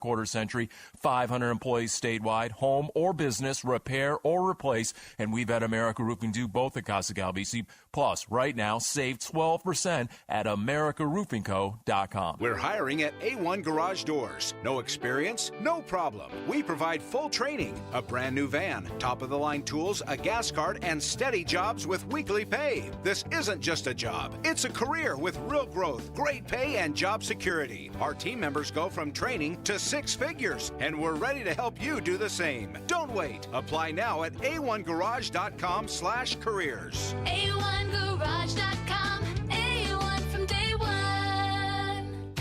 quarter century, 500 employees statewide, home or business, repair or replace, and we've had America Roofing do both at Casa Galvisi. Plus, right now, save 12% at americaroofingco.com. We're hiring at A1 Garage Doors. No experience? No problem. We provide full training, a brand new van, top-of-the-line tools, a gas card, and steady jobs with weekly pay. This isn't just a job. It's a career with real growth, great pay, and job security. Our team members go from training to 6 figures, and we're ready to help you do the same. Don't wait. Apply now at a1garage.com/careers. A1garage.com. A1 from day one.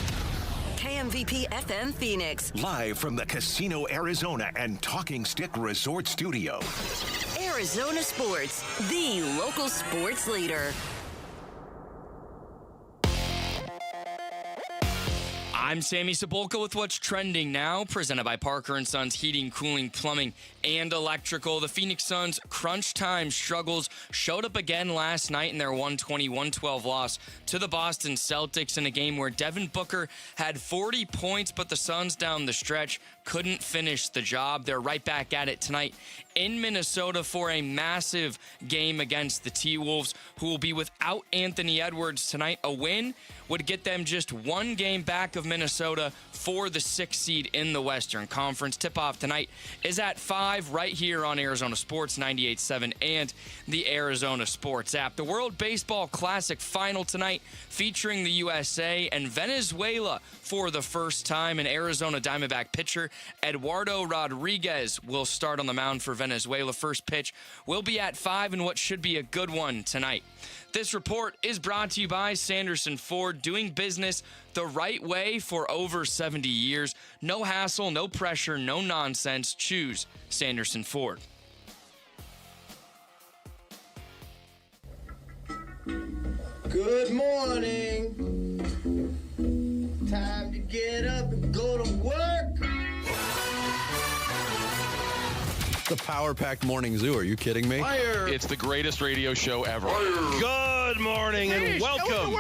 KMVP FM Phoenix. Live from the Casino Arizona and Talking Stick Resort Studio. Arizona Sports, the local sports leader. I'm Sammy Cebulka with what's trending now, presented by Parker & Sons Heating, Cooling, Plumbing, and Electrical. The Phoenix Suns' crunch time struggles showed up again last night in their 120-112 loss to the Boston Celtics in a game where Devin Booker had 40 points, but the Suns down the stretch couldn't finish the job. They're right back at it tonight in Minnesota for a massive game against the T-Wolves, who will be without Anthony Edwards tonight. A win would get them just one game back of Minnesota for the 6th seed in the Western Conference. Tip-off tonight is at 5 right here on Arizona Sports 98.7 and the Arizona Sports app. The World Baseball Classic final tonight featuring the USA and Venezuela for the first time. An Arizona Diamondback pitcher, Eduardo Rodriguez, will start on the mound for Venezuela. First pitch will be at 5 in what should be a good one tonight. This report is brought to you by Sanderson Ford, doing business the right way for over 70 years. No hassle, no pressure, no nonsense. Choose Sanderson Ford. Good morning. Time to get up and go to work. The power-packed morning zoo. Are you kidding me? Fire. It's the greatest radio show ever. Good morning and welcome.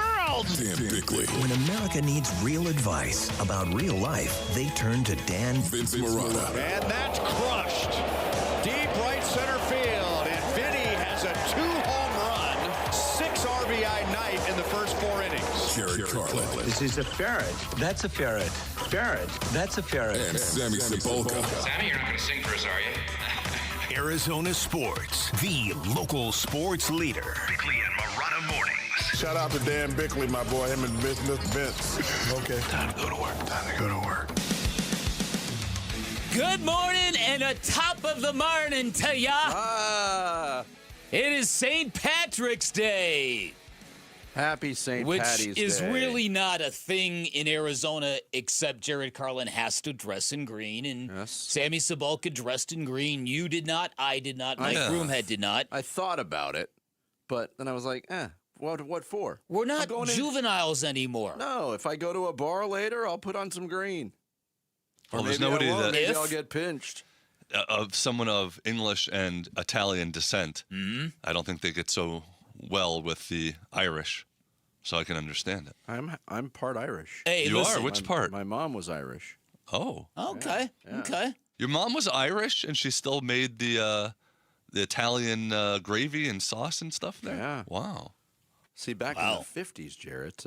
Dan Bickley. When America needs real advice about real life, they turn to Dan Vince Marotta. And that's crushed. Deep right center field. And Vinny has a 2-home run, 6 RBI night in the first 4 innings. Jared Carlin. This is a ferret. That's a ferret. Ferret. That's a ferret. And Sammy Cebulka. Sammy, you're not going to sing for us, are you? Arizona Sports, the local sports leader. Bickley and Marotta mornings. Shout out to Dan Bickley, my boy, him and Mr. Vince. Okay. Time to go to work. Time to go to work. Good morning and a top of the morning to ya. It is St. Patrick's Day. Happy St. Patty's Day. Which is really not a thing in Arizona, except Jared Carlin has to dress in green, and Yes. Sammy Cebulka dressed in green. You did not, I did not, Mike Broomhead did not. I thought about it, but then I was like, what for? We're not juveniles anymore. No, if I go to a bar later, I'll put on some green. Well, Or there's maybe I nobody won't. that- Maybe If- I'll get pinched. Of someone of English and Italian descent, I don't think they get so well with the Irish, so I can understand it. I'm part Irish. Hey, You listen. are? Which part? My mom was Irish. Oh. Okay, okay. Your mom was Irish, and she still made the Italian gravy and sauce and stuff there? Yeah. Wow. See, back in the 50s, Jarrett,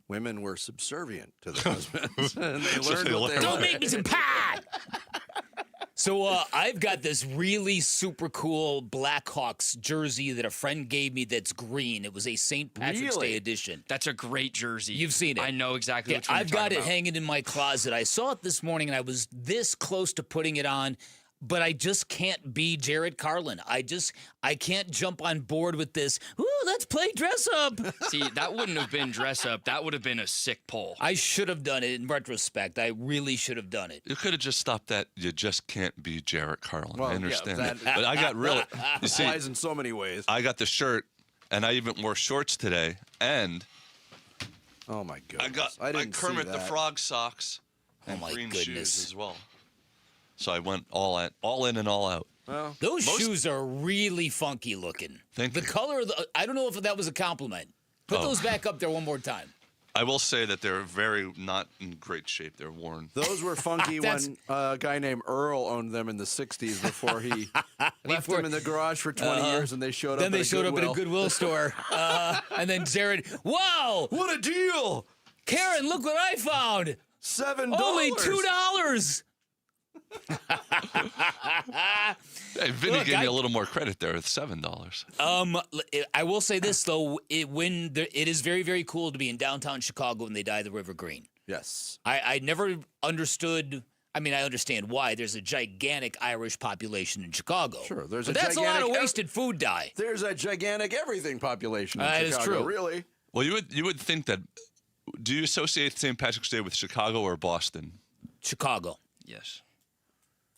women were subservient to their husbands. And they learned what they Don't wanted. make me some pie! So I've got this really super cool Blackhawks jersey that a friend gave me that's green. It was a St. Patrick's Day edition. That's a great jersey. You've seen it. I know exactly Yeah, which one I've you're got talking it about. hanging in my closet. I saw it this morning, and I was this close to putting it on, but I just can't be Jared Carlin. I can't jump on board with this. Ooh, let's play dress up. See, that wouldn't have been dress up. That would have been a sick poll. I should have done it in retrospect. I really should have done it. You could have just stopped that. You just can't be Jarrett Carlin. Well, I yeah, understand that- that. But I got really. You see, Applies in so many ways. I got the shirt, and I even wore shorts today, and Oh, my goodness. I got I didn't Kermit see the that. Frog socks and my green goodness. shoes as well. So I went all in and all out. Well, Those shoes are really funky looking. Thank the you. color of I don't know if that was a compliment. Put those back up there one more time. I will say that they're very not in great shape. They're worn. Those were funky when a guy named Earl owned them in the 60s before he left them in the garage for 20 years and they showed up. Then they showed up at a Goodwill store. And then Jared, wow! What a deal! Karen, look what I found! $7. Only $2. Hey, Vinny gave me a little more credit there with $7. I will say this though, it is very, very cool to be in downtown Chicago when they dye the River green. Yes. I never understood. I mean, I understand why. There's a gigantic Irish population in Chicago. Sure, but that's a lot of wasted food dye. There's a gigantic everything population in That Chicago. is true. Really? Well, you would think that. Do you associate St. Patrick's Day with Chicago or Boston? Chicago. Yes.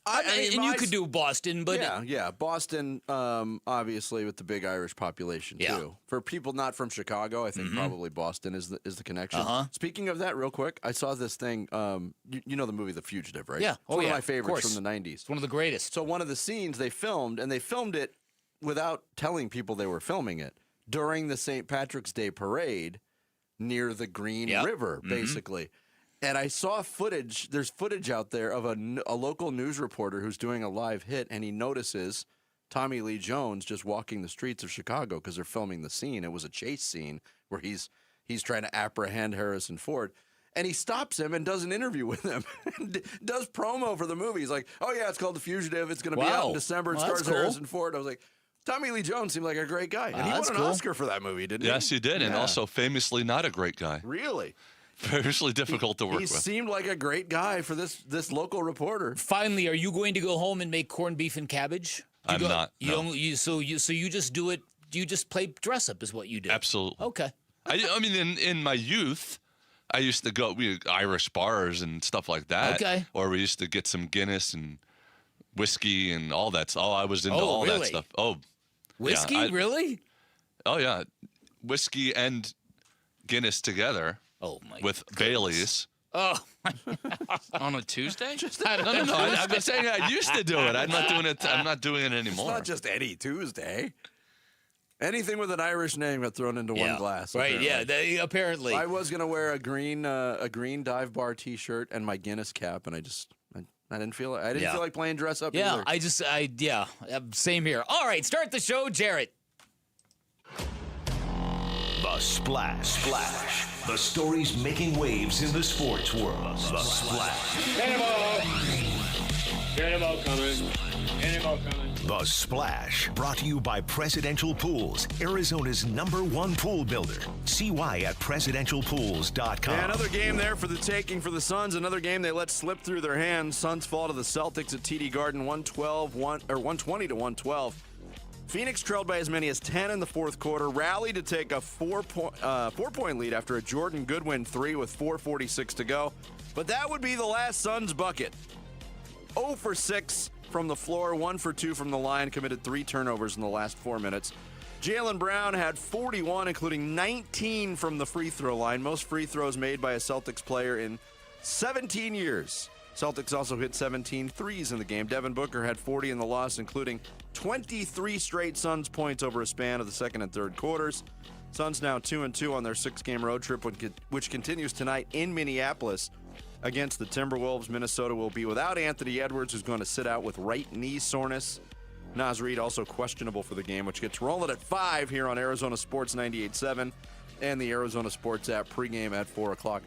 And you could do Boston, but yeah, Boston, obviously with the big Irish population too. For people not from Chicago, I think probably Boston is the connection. Speaking of that, real quick, I saw this thing. You know the movie The Fugitive, right? Yeah, it's one of my favorites of from the '90s. It's one of the greatest. So one of the scenes they filmed it without telling people they were filming it during the St. Patrick's Day parade near the Green River, basically. And I saw footage. There's footage out there of a local news reporter who's doing a live hit, and he notices Tommy Lee Jones just walking the streets of Chicago because they're filming the scene. It was a chase scene where he's trying to apprehend Harrison Ford, and he stops him and does an interview with him, and does promo for the movie. He's like, "Oh yeah, it's called The Fugitive. It's going to be out in December. It stars Harrison Ford." I was like, Tommy Lee Jones seemed like a great guy, and he won an Oscar for that movie, didn't he? Yes, he did, and also famously not a great guy. Really? Very difficult to work with. He seemed like a great guy for this local reporter. Finally, are you going to go home and make corned beef and cabbage? I'm not. So you just do it. You just play dress up, is what you do. Absolutely. Okay. I mean, in my youth, I used to go Irish bars and stuff like that. Okay. Or we used to get some Guinness and whiskey and all that. Oh, I was into all that stuff. Oh, whiskey, yeah, really? Oh yeah, whiskey and Guinness together. Oh my! With Bailey's. Oh, on a Tuesday? No. I'm not saying I used to do it. I'm not doing it. I'm not doing it anymore. It's not just any Tuesday. Anything with an Irish name got thrown into one glass. Right? Apparently. Yeah. Apparently, I was gonna wear a green dive bar T-shirt and my Guinness cap, and I didn't feel it. I didn't feel like playing dress up. Yeah, either. Same here. All right, start the show, Jarrett. The Splash. The stories making waves in the sports world. The Splash. Cannonball coming. The Splash, brought to you by Presidential Pools, Arizona's #1 pool builder. See why at presidentialpools.com. Yeah, another game there for the taking for the Suns. Another game they let slip through their hands. Suns fall to the Celtics at TD Garden 120 to 112. Phoenix trailed by as many as 10 in the fourth quarter, rallied to take a four-point lead after a Jordan Goodwin 3 with 4:46 to go. But that would be the last Suns bucket. 0 for 6 from the floor, 1 for 2 from the line, committed 3 turnovers in the last 4 minutes. Jaylen Brown had 41, including 19 from the free throw line, most free throws made by a Celtics player in 17 years. Celtics also hit 17 threes in the game. Devin Booker had 40 in the loss, including 23 straight Suns points over a span of the second and third quarters. Suns now 2-2 on their 6-game road trip, which continues tonight in Minneapolis against the Timberwolves. Minnesota will be without Anthony Edwards, who's going to sit out with right knee soreness. Naz Reid also questionable for the game, which gets rolling at 5 here on Arizona Sports 98.7 and the Arizona Sports app pregame at 4 o'clock.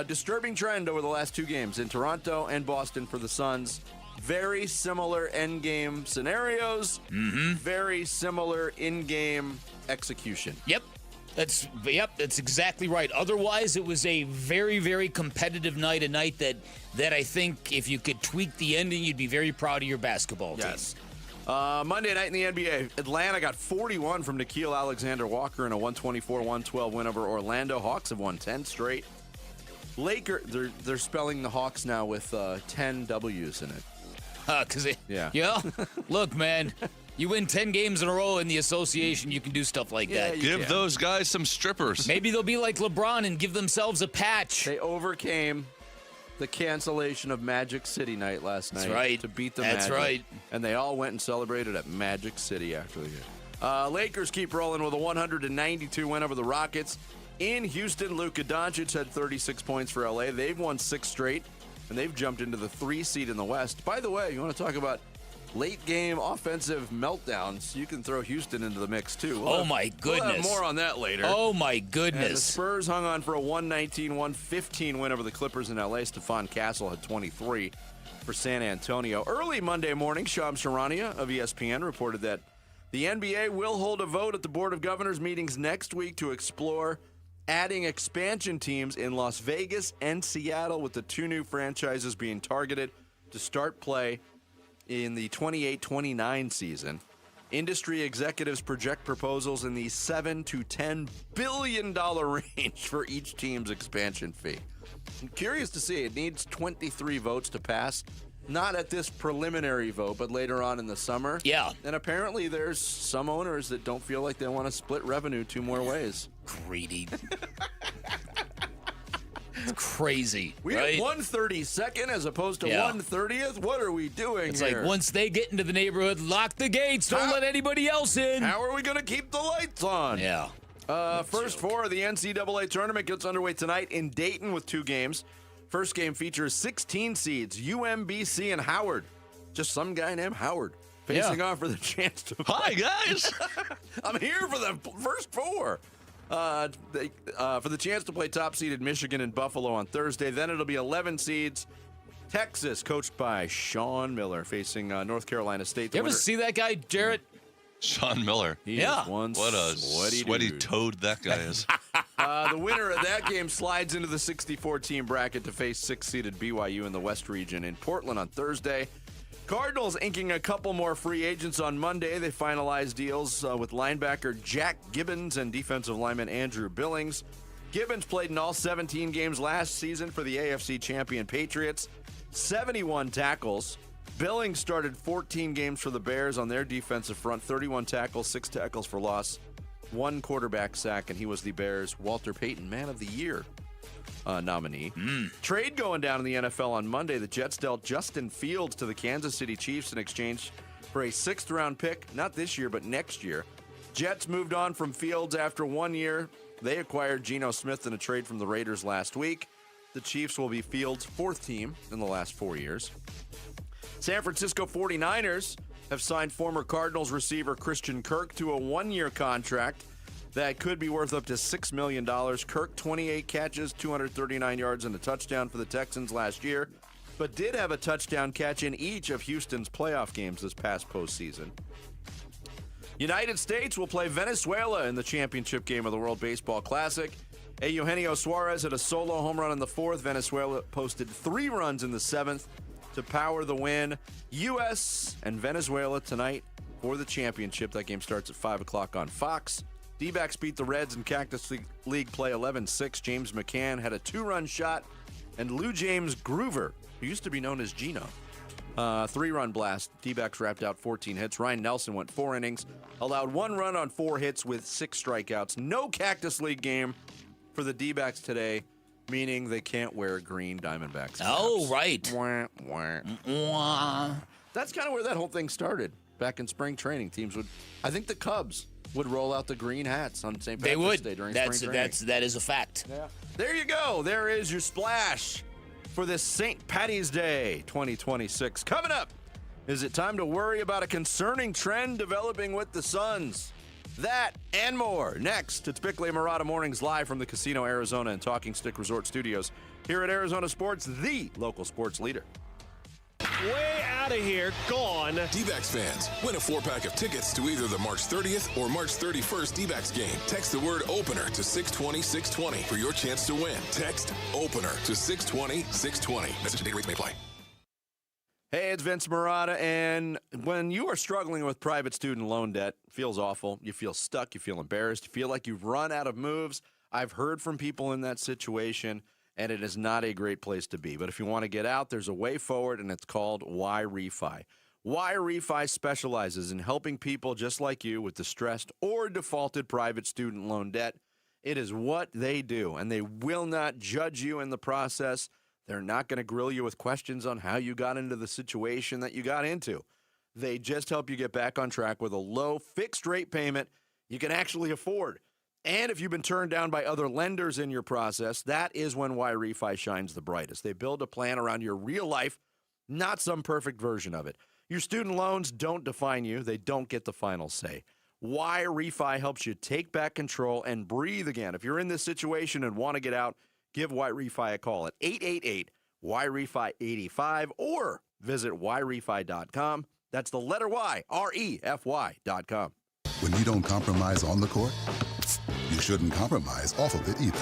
Disturbing trend over the last 2 games in Toronto and Boston for the Suns. Very similar endgame scenarios. Very similar in-game execution. Yep. That's exactly right. Otherwise, it was a very, very competitive night, a night that I think if you could tweak the ending, you'd be very proud of your basketball team. Yes. Monday night in the NBA, Atlanta got 41 from Nickeil Alexander-Walker in a 124-112 win over Orlando. Hawks have won 10 straight. They're spelling the Hawks now with 10 W's in it. Yeah. Look, man, you win 10 games in a row in the association, you can do stuff like that. Give those guys some strippers. Maybe they'll be like LeBron and give themselves a patch. They overcame the cancellation of Magic City night last night to beat the Magic. That's right. And they all went and celebrated at Magic City after the game. Lakers keep rolling with a 192 win over the Rockets. In Houston, Luka Doncic had 36 points for LA. They've won 6 straight, and they've jumped into the 3 seed in the West. By the way, you want to talk about late-game offensive meltdowns, you can throw Houston into the mix, too. My goodness. We'll have more on that later. Oh, my goodness. And the Spurs hung on for a 119-115 win over the Clippers in L.A. Stephon Castle had 23 for San Antonio. Early Monday morning, Shams Charania of ESPN reported that the NBA will hold a vote at the Board of Governors meetings next week to explore adding expansion teams in Las Vegas and Seattle, with the 2 new franchises being targeted to start play in the 28-29 season. Industry executives project proposals in the $7 to $10 billion range for each team's expansion fee. I'm curious to see. It needs 23 votes to pass. Not at this preliminary vote, but later on in the summer. Yeah. And apparently there's some owners that don't feel like they want to split revenue 2 more ways. Greedy. It's crazy. We right? have 132nd as opposed to 130th. What are we doing It's here? like once they get into the neighborhood, lock the gates. Don't let anybody else in. How are we going to keep the lights on? Yeah. First 4 of the NCAA tournament gets underway tonight in Dayton with 2 games. First game features 16 seeds, UMBC and Howard. Just some guy named Howard facing off for the chance to play. Hi, guys. I'm here for the first 4. For the chance to play top-seeded Michigan and Buffalo on Thursday. Then it'll be 11 seeds. Texas, coached by Sean Miller, facing North Carolina State. You ever see that guy, Jarrett? Sean Miller. He is one What a sweaty dude. toad that guy is. The winner of that game slides into the 64-team bracket to face 6-seeded BYU in the West region in Portland on Thursday. Cardinals inking a couple more free agents on Monday. They finalized deals with linebacker Jack Gibbons and defensive lineman Andrew Billings. Gibbons played in all 17 games last season for the AFC champion Patriots, 71 tackles. Billings started 14 games for the Bears on their defensive front, 31 tackles, 6 tackles for loss, 1 quarterback sack, and he was the Bears' Walter Payton Man of the Year nominee. Trade going down in the NFL on Monday. The Jets dealt Justin Fields to the Kansas City Chiefs in exchange for a 6th-round pick, not this year, but next year. Jets moved on from Fields after 1 year. They acquired Geno Smith in a trade from the Raiders last week. The Chiefs will be Fields' 4th team in the last 4 years. San Francisco 49ers have signed former Cardinals receiver Christian Kirk to a 1-year contract that could be worth up to $6 million. Kirk, 28 catches, 239 yards, and a touchdown for the Texans last year, but did have a touchdown catch in each of Houston's playoff games this past postseason. United States will play Venezuela in the championship game of the World Baseball Classic. Eugenio Suarez hit a solo home run in the 4th. Venezuela posted 3 runs in the 7th to power the win. U.S. and Venezuela tonight for the championship. That game starts at 5 o'clock on Fox. D-backs beat the Reds in Cactus League play 11-6. James McCann had a 2-run shot, and Lou James Groover, who used to be known as Gino, 3-run blast. D-backs wrapped out 14 hits. Ryan Nelson went 4 innings, allowed 1 run on 4 hits with 6 strikeouts. No Cactus League game for the D-backs today, meaning they can't wear green Diamondbacks caps. Oh, right. Wah, wah. Wah. That's kind of where that whole thing started. Back in spring training, teams would, I think the Cubs would roll out the green hats on St. They Patrick's would. Day during spring training. That is a fact. Yeah. There you go. There is your splash for this St. Patty's Day 2026. Coming up, is it time to worry about a concerning trend developing with the Suns? That and more next. It's Bickley and Murata Mornings live from the Casino Arizona and Talking Stick Resort Studios here at Arizona Sports, the local sports leader. Way out of here, gone. D-backs fans, win a 4-pack of tickets to either the March 30th or March 31st D-backs game. Text the word opener to 620-620 for your chance to win. Text opener to 620-620. Message and data rates may apply. Hey, it's Vince Murata, and when you are struggling with private student loan debt, it feels awful. You feel stuck. You feel embarrassed. You feel like you've run out of moves. I've heard from people in that situation, and it is not a great place to be. But if you want to get out, there's a way forward, and it's called Y Refi. Y Refi specializes in helping people just like you with distressed or defaulted private student loan debt. It is what they do, and they will not judge you in the process. They're not going to grill you with questions on how you got into the situation that you got into. They just help you get back on track with a low fixed rate payment you can actually afford. And if you've been turned down by other lenders in your process, that is when Y-Refi shines the brightest. They build a plan around your real life, not some perfect version of it. Your student loans don't define you. They don't get the final say. Y-Refi helps you take back control and breathe again. If you're in this situation and want to get out, give Y-Refi a call at 888-Y-REFI-85 or visit yrefi.com. That's the letter Y, REFY.com. When you don't compromise on the court, you shouldn't compromise off of it either.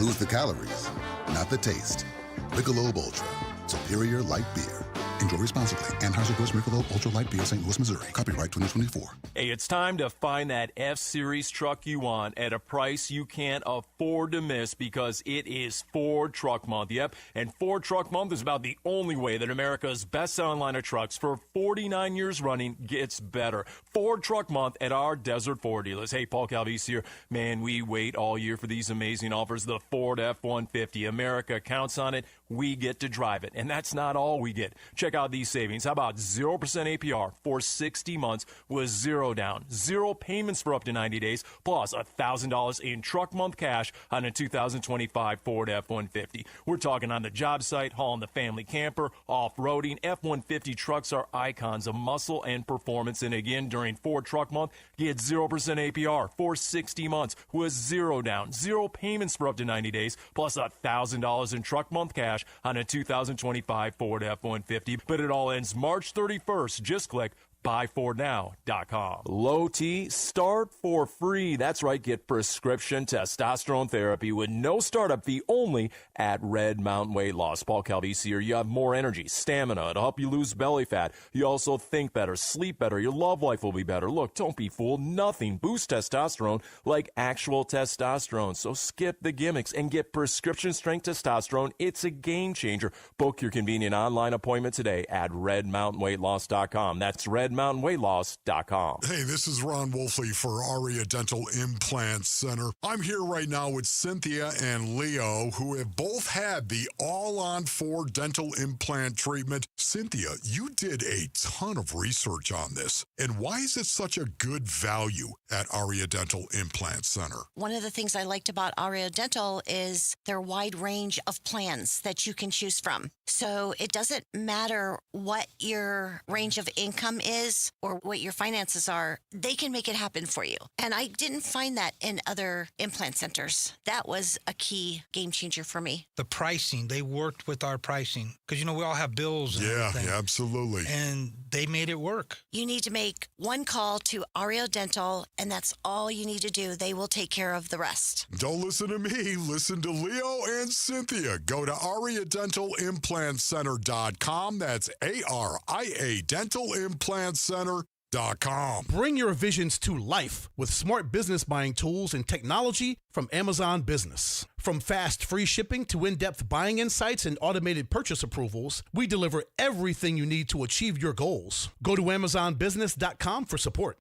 Lose the calories, not the taste. Michelob Ultra, superior light beer. Enjoy responsibly. Anheuser-Busch Michelob Ultra Light Beer, St. Louis, Missouri. Copyright 2024. Hey, it's time to find that F-Series truck you want at a price you can't afford to miss because it is Ford Truck Month. Yep, and Ford Truck Month is about the only way that America's best-selling line of trucks for 49 years running gets better. Ford Truck Month at our Desert Ford dealers. Hey, Paul Calvise here. Man, we wait all year for these amazing offers. The Ford F-150. America counts on it. We get to drive it. And that's not all we get. Check out these savings. How about 0% APR for 60 months with zero down, zero payments for up to 90 days, plus $1,000 in truck month cash on a 2025 Ford F-150. We're talking on the job site, hauling the family camper, off-roading. F-150 trucks are icons of muscle and performance. And again, during Ford Truck Month, get 0% APR for 60 months with zero down, zero payments for up to 90 days, plus $1,000 in truck month cash on a 2025 Ford F-150. But it all ends March 31st. Just click BuyFordNow.com. Low T, start for free. That's right, get prescription testosterone therapy with no startup fee only at Red Mountain Weight Loss. Paul Calvise here. You have more energy, stamina. It'll help you lose belly fat. You also think better, sleep better. Your love life will be better. Look, don't be fooled. Nothing boosts testosterone like actual testosterone. So skip the gimmicks and get prescription strength testosterone. It's a game changer. Book your convenient online appointment today at RedMountainWeightLoss.com. That's RedMountainWeightLoss.com. Hey, this is Ron Wolfley for Aria Dental Implant Center. I'm here right now with Cynthia and Leo, who have both had the all-on-4 dental implant treatment. Cynthia, you did a ton of research on this. And why is it such a good value at Aria Dental Implant Center? One of the things I liked about Aria Dental is their wide range of plans that you can choose from. So it doesn't matter what your range of income is or what your finances are, they can make it happen for you. And I didn't find that in other implant centers. That was a key game changer for me. The pricing, they worked with our pricing because, we all have bills. And everything. Yeah, absolutely. And they made it work. You need to make one call to Aria Dental, and that's all you need to do. They will take care of the rest. Don't listen to me. Listen to Leo and Cynthia. Go to AriaDentalImplantCenter.com. That's ARIA Dental Implant Center.com. Bring your visions to life with smart business buying tools and technology from Amazon Business. From fast free shipping to in-depth buying insights and automated purchase approvals, we deliver everything you need to achieve your goals. Go to AmazonBusiness.com for support.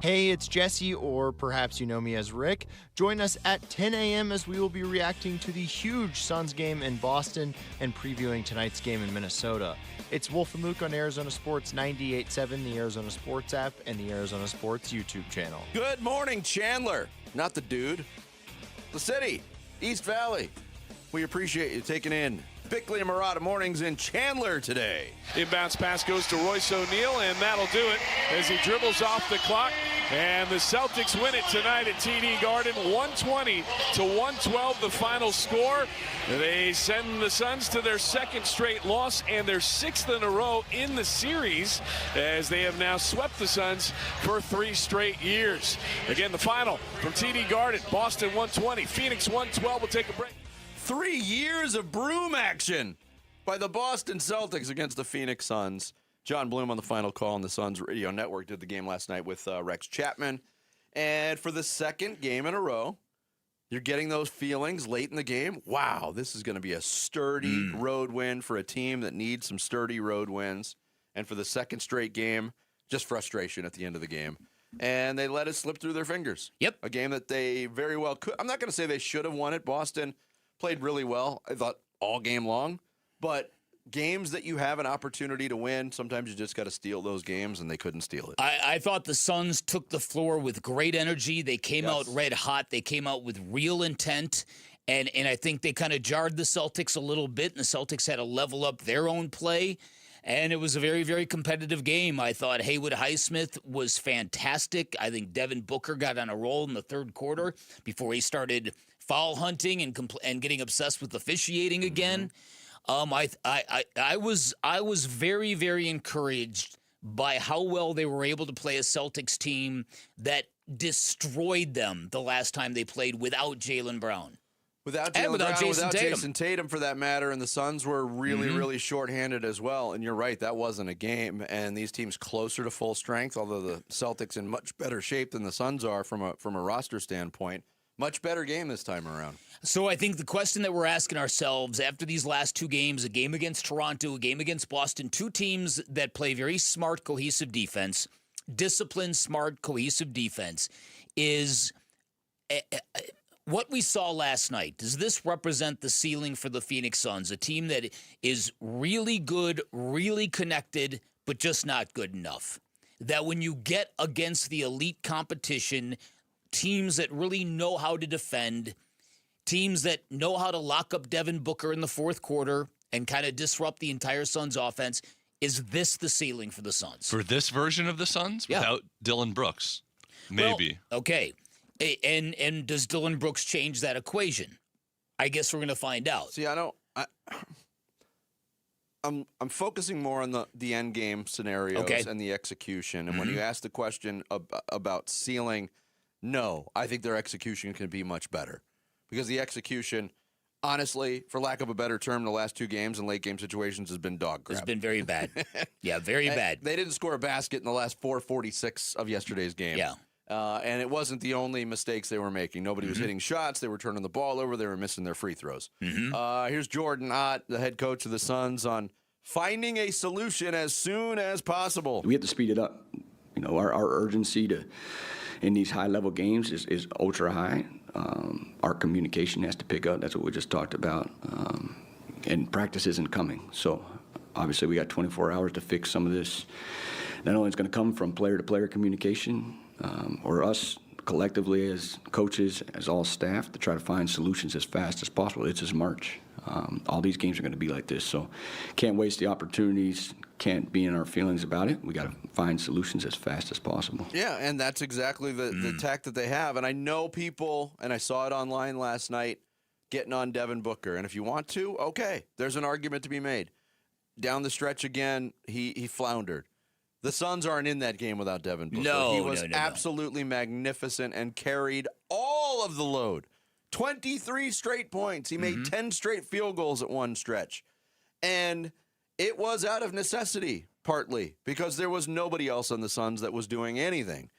Hey, it's Jesse, or perhaps you know me as Rick. Join us at 10 a.m. as we will be reacting to the huge Suns game in Boston and previewing tonight's game in Minnesota. It's Wolf and Luke on Arizona Sports 98.7, the Arizona Sports app, and the Arizona Sports YouTube channel. Good morning, Chandler. Not the dude. The city, East Valley. We appreciate you taking in Bickley and Murata mornings in Chandler today. Inbounds pass goes to Royce O'Neal, and that'll do it as he dribbles off the clock. And the Celtics win it tonight at TD Garden, 120-112, the final score. They send the Suns to their second straight loss and their sixth in a row in the series, as they have now swept the Suns for 3 straight years. Again, the final from TD Garden, Boston 120, Phoenix 112. We'll take a break. 3 years of broom action by the Boston Celtics against the Phoenix Suns. John Bloom on the final call on the Suns Radio Network did the game last night with Rex Chapman. And for the second game in a row, you're getting those feelings late in the game. Wow, this is going to be a sturdy road win for a team that needs some sturdy road wins. And for the second straight game, just frustration at the end of the game. And they let it slip through their fingers. Yep. A game that they very well could. I'm not going to say they should have won it. Boston played really well, I thought, all game long. But games that you have an opportunity to win, sometimes you just got to steal those games, and they couldn't steal it. I thought the Suns took the floor with great energy. They came out red hot. They came out with real intent. And I think they kind of jarred the Celtics a little bit, and the Celtics had to level up their own play. And it was a very, very competitive game. I thought Haywood Highsmith was fantastic. I think Devin Booker got on a roll in the third quarter before he started foul hunting and getting obsessed with officiating again. I was very, very encouraged by how well they were able to play a Celtics team that destroyed them the last time they played without Jaylen Brown. Without Jaylen Brown, Jason without Tatum. Jason Tatum, for that matter, and the Suns were really, really shorthanded as well. And you're right, that wasn't a game. And these teams closer to full strength, although the Celtics in much better shape than the Suns are from a roster standpoint. Much better game this time around. So I think the question that we're asking ourselves after these last two games, a game against Toronto, a game against Boston, two teams that play very smart, cohesive defense, disciplined, smart, cohesive defense, is what we saw last night. Does this represent the ceiling for the Phoenix Suns, a team that is really good, really connected, but just not good enough? That when you get against the elite competition, teams that really know how to defend, teams that know how to lock up Devin Booker in the fourth quarter and kind of disrupt the entire Suns offense, is this the ceiling for the Suns? For this version of the Suns? Without Dylan Brooks? Maybe. Well, okay. And does Dylan Brooks change that equation? I guess we're going to find out. See, I'm focusing more on the end game scenarios and the execution. And when you ask the question about ceiling, no, I think their execution can be much better. Because the execution, honestly, for lack of a better term, the last two games in late game situations has been dog crap. It's been very bad. Yeah, very bad. They didn't score a basket in the last 4:46 of yesterday's game. Yeah. And it wasn't the only mistakes they were making. Nobody was hitting shots. They were turning the ball over. They were missing their free throws. Here's Jordan Ott, the head coach of the Suns, on finding a solution as soon as possible. We have to speed it up. You know, our urgency in these high-level games is ultra high. Our communication has to pick up. That's what we just talked about. And practice isn't coming. So obviously we got 24 hours to fix some of this. Not only it's going to come from player-to-player communication, or us collectively as coaches, as all staff, to try to find solutions as fast as possible. It's just March. All these games are going to be like this, so can't waste the opportunities, can't be in our feelings about it. We got to find solutions as fast as possible. Yeah, and that's exactly the tack that they have. And I know people, and I saw it online last night, getting on Devin Booker. And if you want to, okay, there's an argument to be made. Down the stretch again, he floundered. The Suns aren't in that game without Devin Booker. He was absolutely magnificent and carried all of the load. 23 straight points. He made 10 straight field goals at one stretch. And it was out of necessity, partly, because there was nobody else on the Suns that was doing anything.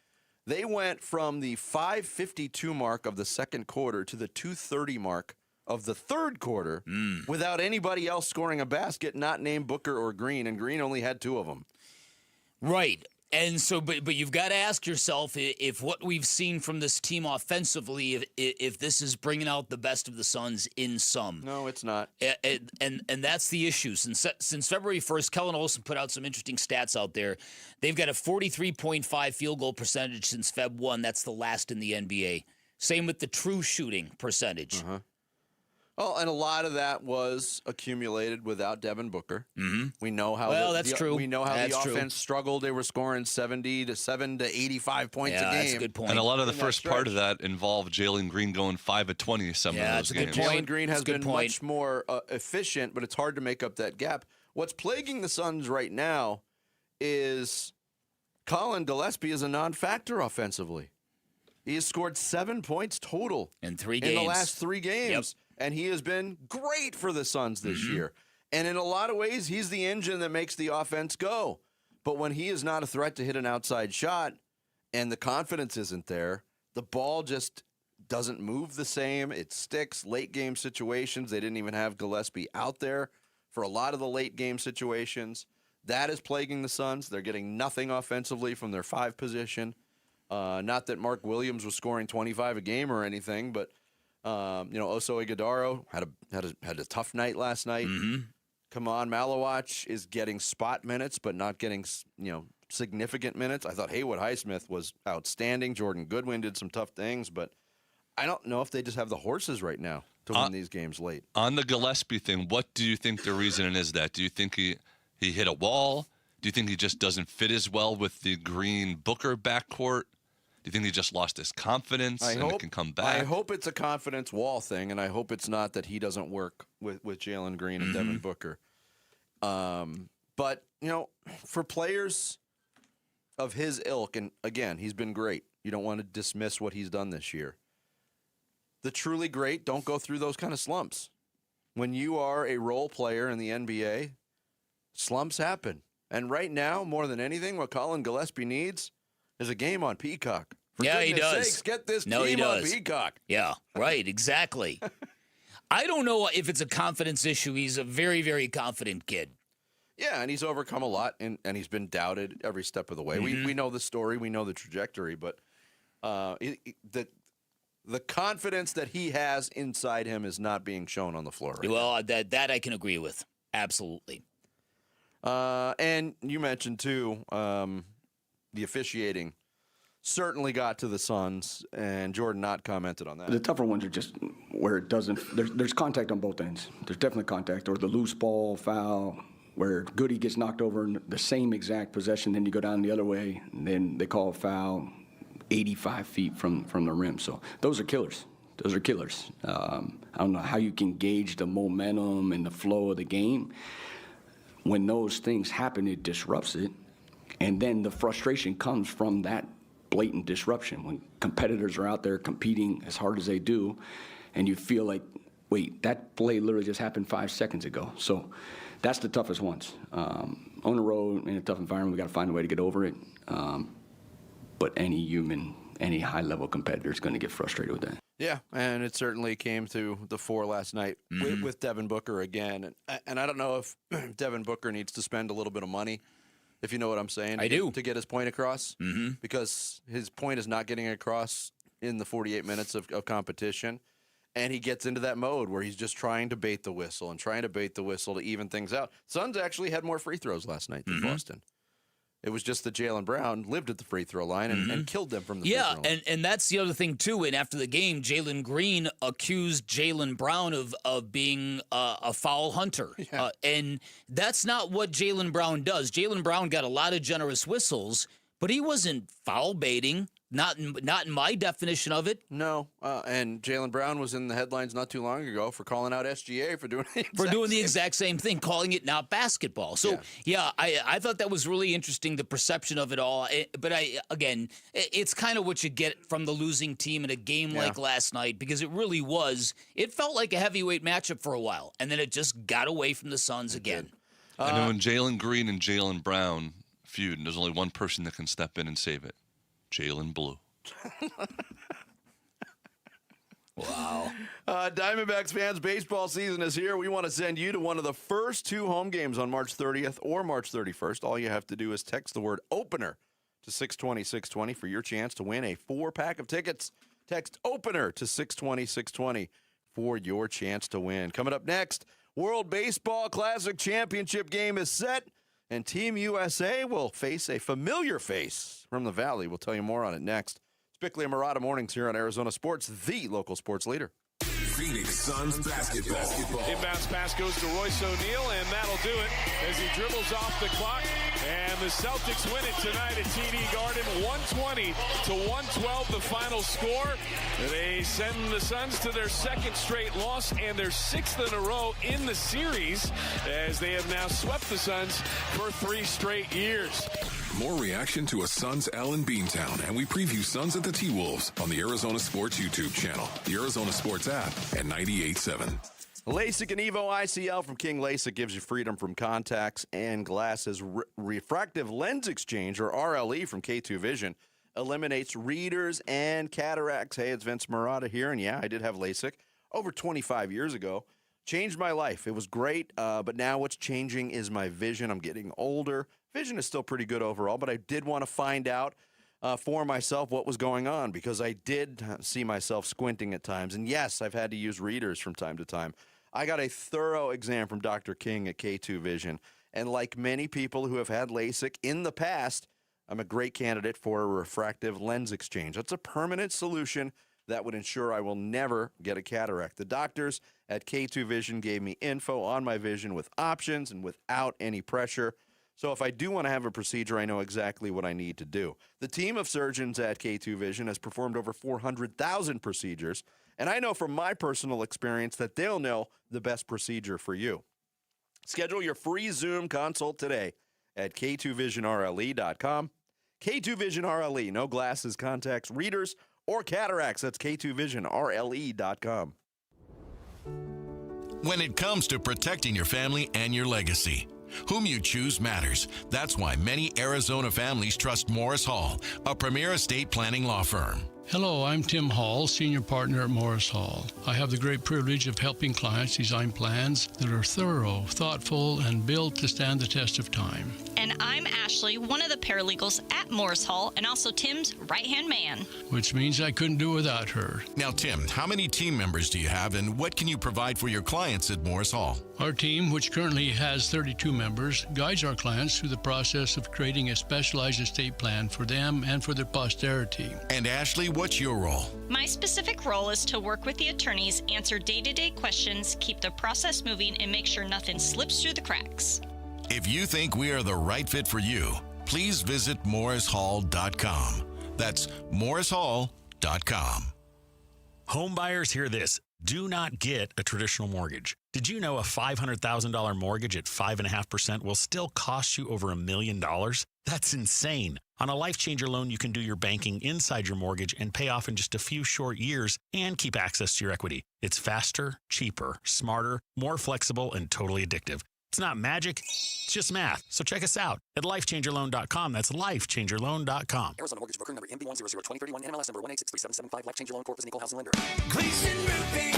They went from the 5:52 mark of the second quarter to the 2:30 mark of the third quarter without anybody else scoring a basket, not named Booker or Green, and Green only had two of them. Right. And so, but you've got to ask yourself if what we've seen from this team offensively, if this is bringing out the best of the Suns in some. No, it's not. And that's the issue. Since February 1st, Kellen Olson put out some interesting stats out there. They've got a 43.5 field goal percentage since Feb 1. That's the last in the NBA. Same with the true shooting percentage. Well, and a lot of that was accumulated without Devin Booker. We know how. That's true. We know how that's the true. offense struggled. They were scoring 70 to 85 points a game. That's a good point. And a lot of the first part of that involved Jalen Green going 5 of 20 some of those games. Jalen Green has been much more efficient, but it's hard to make up that gap. What's plaguing the Suns right now is Colin Gillespie is a non-factor offensively. He has scored 7 points total in 3 games. In the last 3 games. And he has been great for the Suns this year. And in a lot of ways, he's the engine that makes the offense go. But when he is not a threat to hit an outside shot and the confidence isn't there, the ball just doesn't move the same. It sticks. Late game situations, they didn't even have Gillespie out there for a lot of the late game situations. That is plaguing the Suns. They're getting nothing offensively from their 5 position. Not that Mark Williams was scoring 25 a game or anything, but Oso Ighodaro had a tough night last night. come on, Malawach is getting spot minutes, but not getting, significant minutes. I thought Haywood Highsmith was outstanding. Jordan Goodwin did some tough things, but I don't know if they just have the horses right now to win these games late. On the Gillespie thing, what do you think the reason is that? Do you think he hit a wall? Do you think he just doesn't fit as well with the Green-Booker backcourt? Do you think he just lost his confidence it can come back? I hope it's a confidence wall thing, and I hope it's not that he doesn't work with Jalen Green and Devin Booker. But, for players of his ilk, and again, he's been great. You don't want to dismiss what he's done this year. The truly great don't go through those kind of slumps. When you are a role player in the NBA, slumps happen. And right now, more than anything, what Colin Gillespie needs is a game on Peacock. For he does. Sakes, get this team on Peacock. Yeah, right, exactly. I don't know if it's a confidence issue. He's a very, very confident kid. Yeah, and he's overcome a lot, and he's been doubted every step of the way. We know the story, we know the trajectory, but the confidence that he has inside him is not being shown on the floor right now. That I can agree with. Absolutely. And you mentioned, too, the officiating certainly got to the Suns, and Jordan Knott commented on that. The tougher ones are just where it doesn't – there's contact on both ends. There's definitely contact, or the loose ball, foul, where Goody gets knocked over in the same exact possession, then you go down the other way, and then they call a foul 85 feet from the rim. So those are killers. Those are killers. I don't know how you can gauge the momentum and the flow of the game. When those things happen, it disrupts it. And then the frustration comes from that blatant disruption. When competitors are out there competing as hard as they do, and you feel like, wait, that play literally just happened 5 seconds ago. So that's the toughest ones. On the road, in a tough environment, we got to find a way to get over it. But any human, any high-level competitor is going to get frustrated with that. Yeah, and it certainly came to the fore last night with Devin Booker again. And I don't know if Devin Booker needs to spend a little bit of money, if you know what I'm saying. To get his point across. Because his point is not getting across in the 48 minutes of competition. And he gets into that mode where he's just trying to bait the whistle to even things out. Suns actually had more free throws last night than Boston. It was just that Jaylen Brown lived at the free throw line and killed them from the free throw line. Yeah, and that's the other thing, too. And after the game, Jalen Green accused Jaylen Brown of being a foul hunter. Yeah. And that's not what Jaylen Brown does. Jaylen Brown got a lot of generous whistles, but he wasn't foul baiting. Not in my definition of it. No, and Jaylen Brown was in the headlines not too long ago for calling out SGA for doing the exact same thing, calling it not basketball. So I thought that was really interesting, the perception of it all. But it's kind of what you get from the losing team in a game like last night, because it really was. It felt like a heavyweight matchup for a while, and then it just got away from the Suns again. I know when Jalen Green and Jaylen Brown feud, there's only one person that can step in and save it. Jalen Blue. Wow. Diamondbacks fans, baseball season is here. We want to send you to one of the first 2 home games on March 30th or March 31st. All you have to do is text the word opener to 620-620 for your chance to win a 4-pack of tickets. Text opener to 620-620 for your chance to win. Coming up next, World Baseball Classic Championship game is set, and Team USA will face a familiar face from the Valley. We'll tell you more on it next. It's Bickley and Murata Mornings here on Arizona Sports, the local sports leader. Phoenix Suns basketball. Inbounds pass goes to Royce O'Neal, and that'll do it as he dribbles off the clock. And the Celtics win it tonight at TD Garden, 120-112, the final score. They send the Suns to their second straight loss and their 6th in a row in the series, as they have now swept the Suns for 3 straight years. More reaction to a Suns L in Beantown, and we preview Suns at the T-Wolves on the Arizona Sports YouTube channel, the Arizona Sports app, and 98.7. LASIK and Evo ICL from King LASIK gives you freedom from contacts and glasses. Refractive Lens Exchange, or RLE, from K2 Vision eliminates readers and cataracts. Hey, it's Vince Murata here, and yeah, I did have LASIK over 25 years ago. Changed my life. It was great, but now what's changing is my vision. I'm getting older. Vision is still pretty good overall, but I did want to find out for myself what was going on, because I did see myself squinting at times. And yes, I've had to use readers from time to time. I got a thorough exam from Dr. King at K2 Vision, and like many people who have had LASIK in the past, I'm a great candidate for a refractive lens exchange. That's a permanent solution that would ensure I will never get a cataract. The doctors at K2 Vision gave me info on my vision with options and without any pressure. So if I do want to have a procedure, I know exactly what I need to do. The team of surgeons at K2 Vision has performed over 400,000 procedures, and I know from my personal experience that they'll know the best procedure for you. Schedule your free Zoom consult today at K2VisionRLE.com. K2 Vision RLE, no glasses, contacts, readers, or cataracts. That's K2VisionRLE.com. When it comes to protecting your family and your legacy, whom you choose matters. That's why many Arizona families trust Morris Hall, a premier estate planning law firm. Hello, I'm Tim Hall, Senior Partner at Morris Hall. I have the great privilege of helping clients design plans that are thorough, thoughtful, and built to stand the test of time. And I'm Ashley, one of the paralegals at Morris Hall, and also Tim's right-hand man. Which means I couldn't do without her. Now, Tim, how many team members do you have, and what can you provide for your clients at Morris Hall? Our team, which currently has 32 members, guides our clients through the process of creating a specialized estate plan for them and for their posterity. And Ashley, what's your role? My specific role is to work with the attorneys, answer day-to-day questions, keep the process moving, and make sure nothing slips through the cracks. If you think we are the right fit for you, please visit morrishall.com. That's morrishall.com. Home buyers, hear this. Do not get a traditional mortgage. Did you know a $500,000 mortgage at 5.5% will still cost you over $1 million? That's insane. On a Life Changer loan, you can do your banking inside your mortgage and pay off in just a few short years and keep access to your equity. It's faster, cheaper, smarter, more flexible, and totally addictive. It's not magic, it's just math. So check us out at lifechangerloan.com. That's lifechangerloan.com. Arizona Mortgage Broker number MB1002031, NMLS number 1863775. Life Changer Loan Corp is an equal housing lender. Gleason Roofing.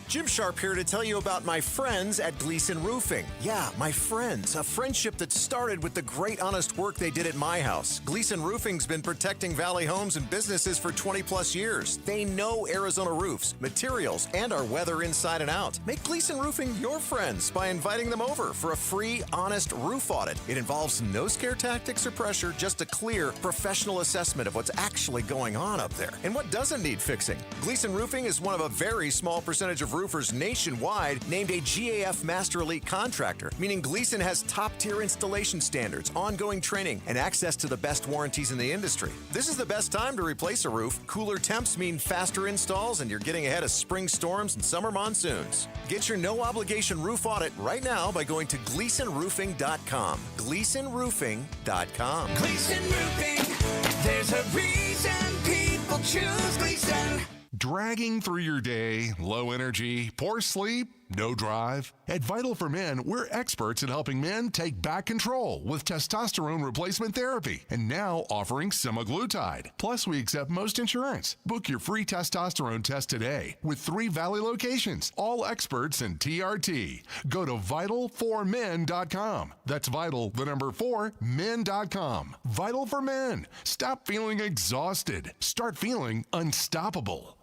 Jim Sharp here to tell you about my friends at Gleason Roofing. Yeah, my friends. A friendship that started with the great honest work they did at my house. Gleason Roofing's been protecting Valley homes and businesses for 20 plus years. They know Arizona roofs, materials, and our weather inside and out. Make Gleason Roofing your friends by inviting them over for a free, honest roof audit. It involves no scare tactics or pressure, just a clear, professional assessment of what's actually going on up there and what doesn't need fixing. Gleason Roofing is one of a very small percentage of roofers nationwide named a GAF Master Elite contractor, meaning Gleason has top-tier installation standards, ongoing training, and access to the best warranties in the industry. This is the best time to replace a roof. Cooler temps mean faster installs, and you're getting ahead of spring storms and summer monsoons. Get your no-obligation roof audit right now by going to GleasonRoofing.com. GleasonRoofing.com. Gleason Roofing, there's a reason people choose Gleason. Dragging through your day, low energy, poor sleep, no drive? At Vital for Men, we're experts in helping men take back control with testosterone replacement therapy and now offering semaglutide. Plus, we accept most insurance. Book your free testosterone test today with 3 Valley locations, all experts in TRT. Go to vital4men.com. That's vital, the number 4, men.com. Vital for Men. Stop feeling exhausted. Start feeling unstoppable.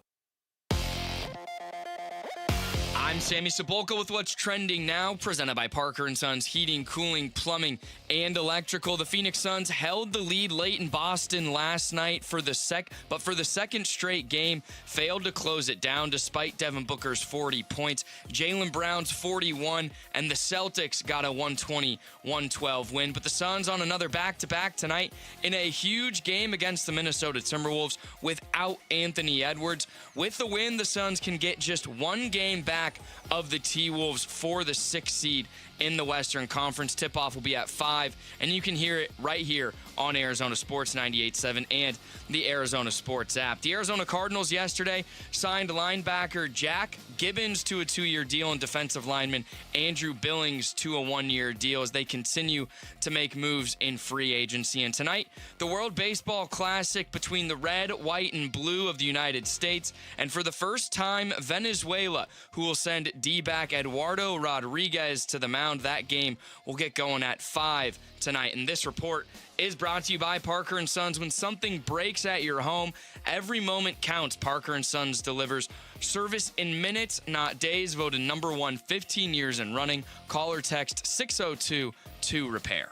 I'm Sammy Sepulka with what's trending now, presented by Parker & Sons Heating, Cooling, Plumbing, and Electrical. The Phoenix Suns held the lead late in Boston last night for the second straight game, failed to close it down despite Devin Booker's 40 points, Jaylen Brown's 41, and the Celtics got a 120-112 win. But the Suns on another back-to-back tonight in a huge game against the Minnesota Timberwolves without Anthony Edwards. With the win, the Suns can get just one game back of the T-Wolves for the 6th seed in the Western Conference. Tip-off will be at 5, and you can hear it right here on Arizona Sports 98.7 and the Arizona Sports app. The Arizona Cardinals yesterday signed linebacker Jack Gibbons to a 2-year deal and defensive lineman Andrew Billings to a 1-year deal as they continue to make moves in free agency. And tonight, the World Baseball Classic between the red, white, and blue of the United States, and for the first time, Venezuela, who will send D-back Eduardo Rodriguez to the mound. That game will get going at 5 tonight. And this report is brought to you by Parker & Sons. When something breaks at your home, every moment counts. Parker & Sons delivers service in minutes, not days. Voted number 1 15 years and running. Call or text 602-2REPAIR.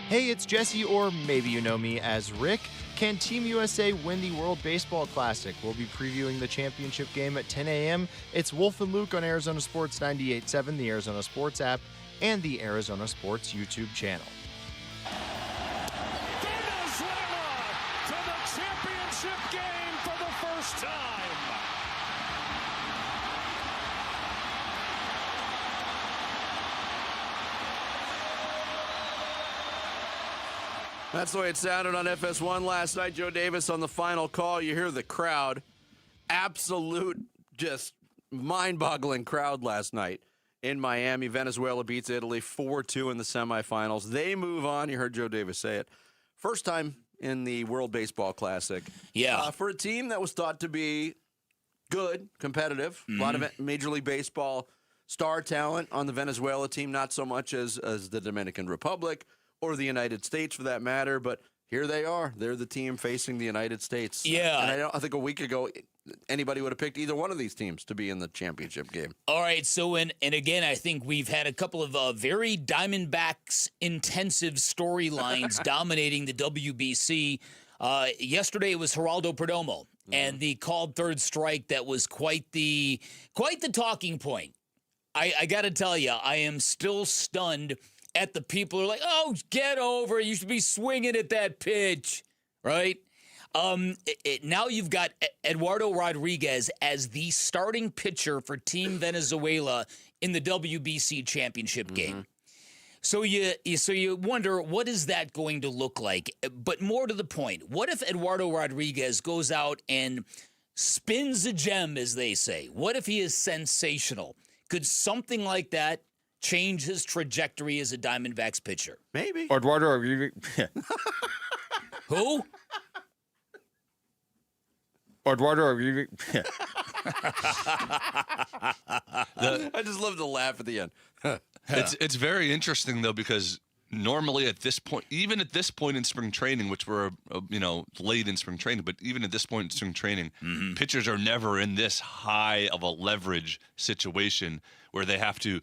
Hey, it's Jesse, or maybe you know me as Rick. Can Team USA win the World Baseball Classic? We'll be previewing the championship game at 10 a.m. It's Wolf and Luke on Arizona Sports 98.7, the Arizona Sports app, and the Arizona Sports YouTube channel. Venezuela to the championship game for the first time. That's the way it sounded on FS1 last night. Joe Davis on the final call. You hear the crowd. Absolute, just mind-boggling crowd last night in Miami. Venezuela beats Italy 4-2 in the semifinals. They move on. You heard Joe Davis say it. First time in the World Baseball Classic. Yeah. For a team that was thought to be good, competitive. A lot of Major League Baseball star talent on the Venezuela team. Not so much as the Dominican Republic or the United States, for that matter, but here they are. They're the team facing the United States. Yeah. And I think a week ago, anybody would have picked either one of these teams to be in the championship game. All right, so, and again, I think we've had a couple of very Diamondbacks intensive storylines dominating the WBC. Yesterday it was Geraldo Perdomo and the called third strike that was quite the talking point. I got to tell you, I am still stunned at the people who are like, oh, get over it. You should be swinging at that pitch, right? Now you've got Eduardo Rodriguez as the starting pitcher for Team Venezuela in the WBC championship game. So you wonder, what is that going to look like? But more to the point, what if Eduardo Rodriguez goes out and spins a gem, as they say? What if he is sensational? Could something like that change his trajectory as a Diamondbacks pitcher? Maybe. Eduardo Rodriguez. Who? Eduardo Rodriguez. I just love to laugh at the end. It's very interesting, though, because normally at this point, even at this point in spring training, which we're, late in spring training, but even at this point in spring training, pitchers are never in this high of a leverage situation where they have to,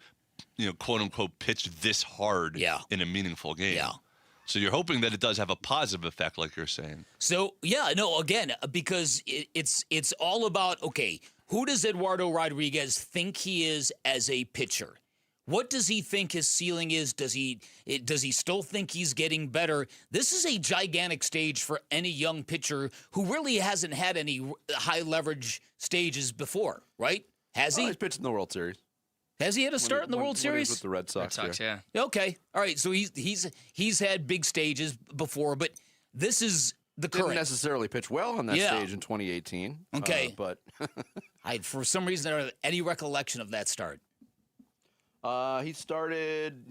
quote unquote, pitch this hard in a meaningful game. Yeah. So you're hoping that it does have a positive effect, like you're saying. So, again, because it's all about, okay, who does Eduardo Rodriguez think he is as a pitcher? What does he think his ceiling is? Does he still think he's getting better? This is a gigantic stage for any young pitcher who really hasn't had any high leverage stages before, right? Has he? He's pitched in the World Series. Has he had a start in the World Series? With the Red Sox, yeah. Okay. All right. So he's had big stages before, but this is the current. Didn't necessarily pitch well on that stage in 2018. Okay. But for some reason, I don't have any recollection of that start. He started,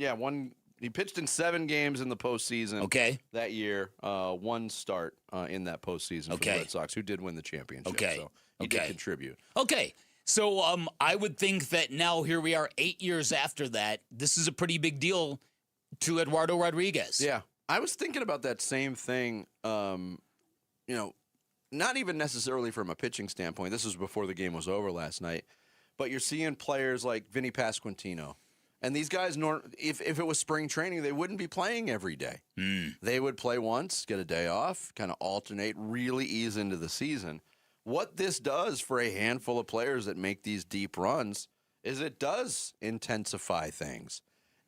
he pitched in 7 games in the postseason. Okay. That year, 1 start in that postseason for the Red Sox, who did win the championship. Okay. So he did contribute. Okay. So I would think that now here we are 8 years after that. This is a pretty big deal to Eduardo Rodriguez. Yeah. I was thinking about that same thing, not even necessarily from a pitching standpoint. This was before the game was over last night. But you're seeing players like Vinny Pasquantino. And these guys, if it was spring training, they wouldn't be playing every day. They would play once, get a day off, kind of alternate, really ease into the season. What this does for a handful of players that make these deep runs is it does intensify things.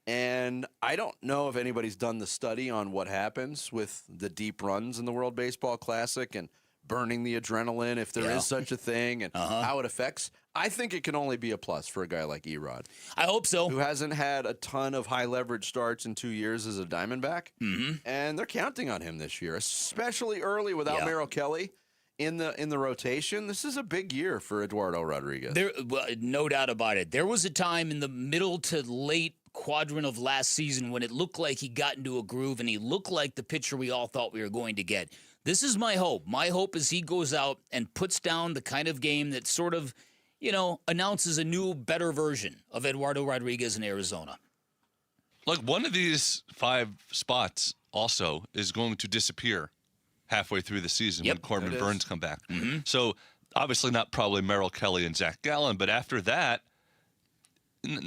And I don't know if anybody's done the study on what happens with the deep runs in the World Baseball Classic and burning the adrenaline, if there is such a thing, and how it affects. I think it can only be a plus for a guy like Erod. I hope so. Who hasn't had a ton of high leverage starts in 2 years as a Diamondback. And they're counting on him this year, especially early without Merrill Kelly in the rotation. This is a big year for Eduardo Rodriguez. No doubt about it. There was a time in the middle to late quadrant of last season when it looked like he got into a groove and he looked like the pitcher we all thought we were going to get. This is my hope. My hope is he goes out and puts down the kind of game that sort of announces a new, better version of Eduardo Rodriguez in Arizona. Like, one of these 5 spots also is going to disappear halfway through the season when Corbin Burns come back. Mm-hmm. So obviously not probably Merrill Kelly and Zach Gallen, but after that,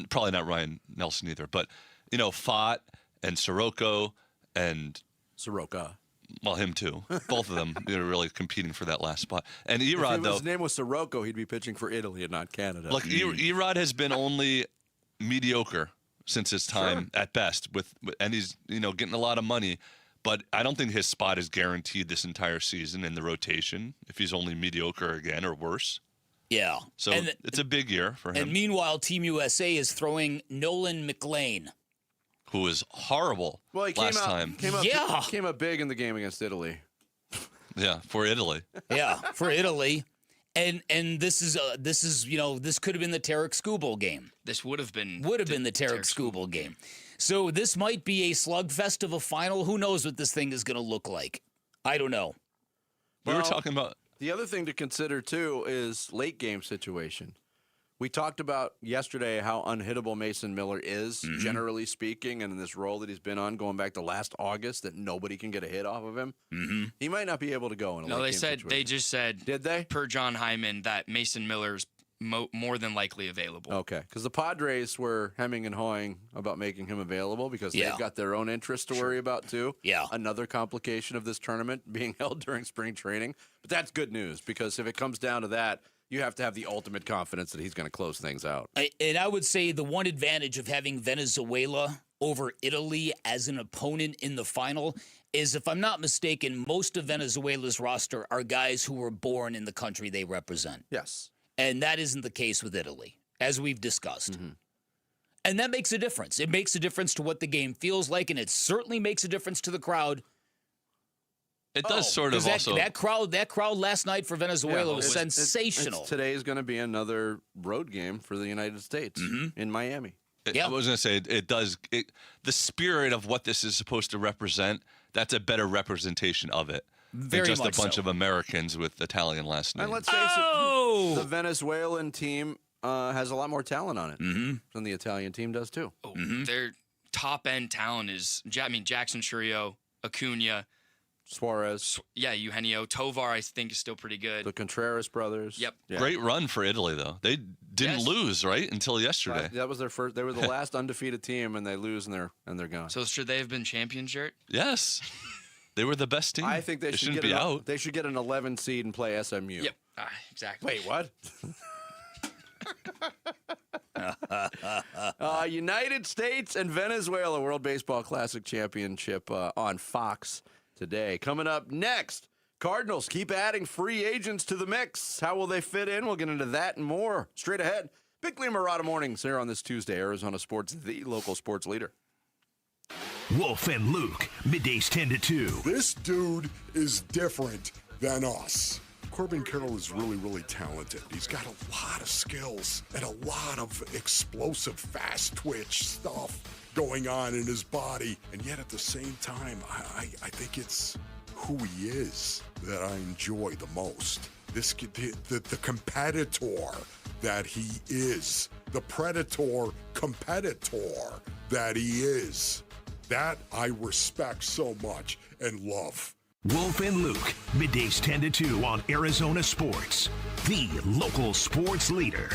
probably not Ryan Nelson either. But, Fott and Sirocco and Soroka. Well, him too. Both of them really competing for that last spot. And If Erod, though, his name was Sirocco, he'd be pitching for Italy and not Canada. like Erod has been only mediocre since his time at best, and he's getting a lot of money. But I don't think his spot is guaranteed this entire season in the rotation if he's only mediocre again or worse. Yeah. So it's a big year for him. And meanwhile, Team USA is throwing Nolan McLean, who was horrible Well, he last time. Came up big in the game against Italy. Yeah, for Italy. Yeah, for Italy. And this is this could have been the Tarek Skubal game. This would have been the Tarek Skubal game. So this might be a slugfest of a final. Who knows what this thing is going to look like? I don't know. We were talking about the other thing to consider too is late game situation. We talked about yesterday how unhittable Mason Miller is, generally speaking, and in this role that he's been on going back to last August, that nobody can get a hit off of him. Mm-hmm. He might not be able to go in a late game situation. They just said. Did they? Per John Hyman, that Mason Miller's more than likely available. Okay, because the Padres were hemming and hawing about making him available because they've got their own interests to worry about too. Yeah. Another complication of this tournament being held during spring training. But that's good news because if it comes down to that, you have to have the ultimate confidence that he's going to close things out. And I would say the one advantage of having Venezuela over Italy as an opponent in the final is, if I'm not mistaken, most of Venezuela's roster are guys who were born in the country they represent. Yes. And that isn't the case with Italy, as we've discussed. Mm-hmm. And that makes a difference. It makes a difference to what the game feels like, and it certainly makes a difference to the crowd. It does sort of also. That crowd last night for Venezuela was sensational. Today is going to be another road game for the United States in Miami. I was going to say it does. The spirit of what this is supposed to represent. That's a better representation of it than just a bunch of Americans with Italian last names. And let's face it, the Venezuelan team has a lot more talent on it than the Italian team does too. Their top end talent is, Jackson Churio, Acuna, Suarez. Eugenio. Tovar, I think, is still pretty good. The Contreras brothers. Yep. Yeah. Great run for Italy, though. They didn't lose, right, until yesterday. That was their first. They were the last undefeated team, and they lose, and they're gone. So should they have been champions, Jert? Yes. They were the best team. I think they should be out. They should get an 11 seed and play SMU. Yep. Exactly. Wait, what? United States and Venezuela World Baseball Classic Championship on Fox today. Coming up next, Cardinals keep adding free agents to the mix. How will they fit in? We'll get into that and more straight ahead. Bickley and Murata Mornings here on this Tuesday. Arizona Sports, the local sports leader. Wolf and Luke, middays 10 to 2. This dude is different than us. Corbin Carroll is really, really talented. He's got a lot of skills and a lot of explosive, fast twitch stuff going on in his body. And yet at the same time, I think it's who he is that I enjoy the most. The competitor that he is. The predator competitor that he is. That I respect so much and love. Wolf and Luke, middays 10 to 2 on Arizona Sports, the local sports leader.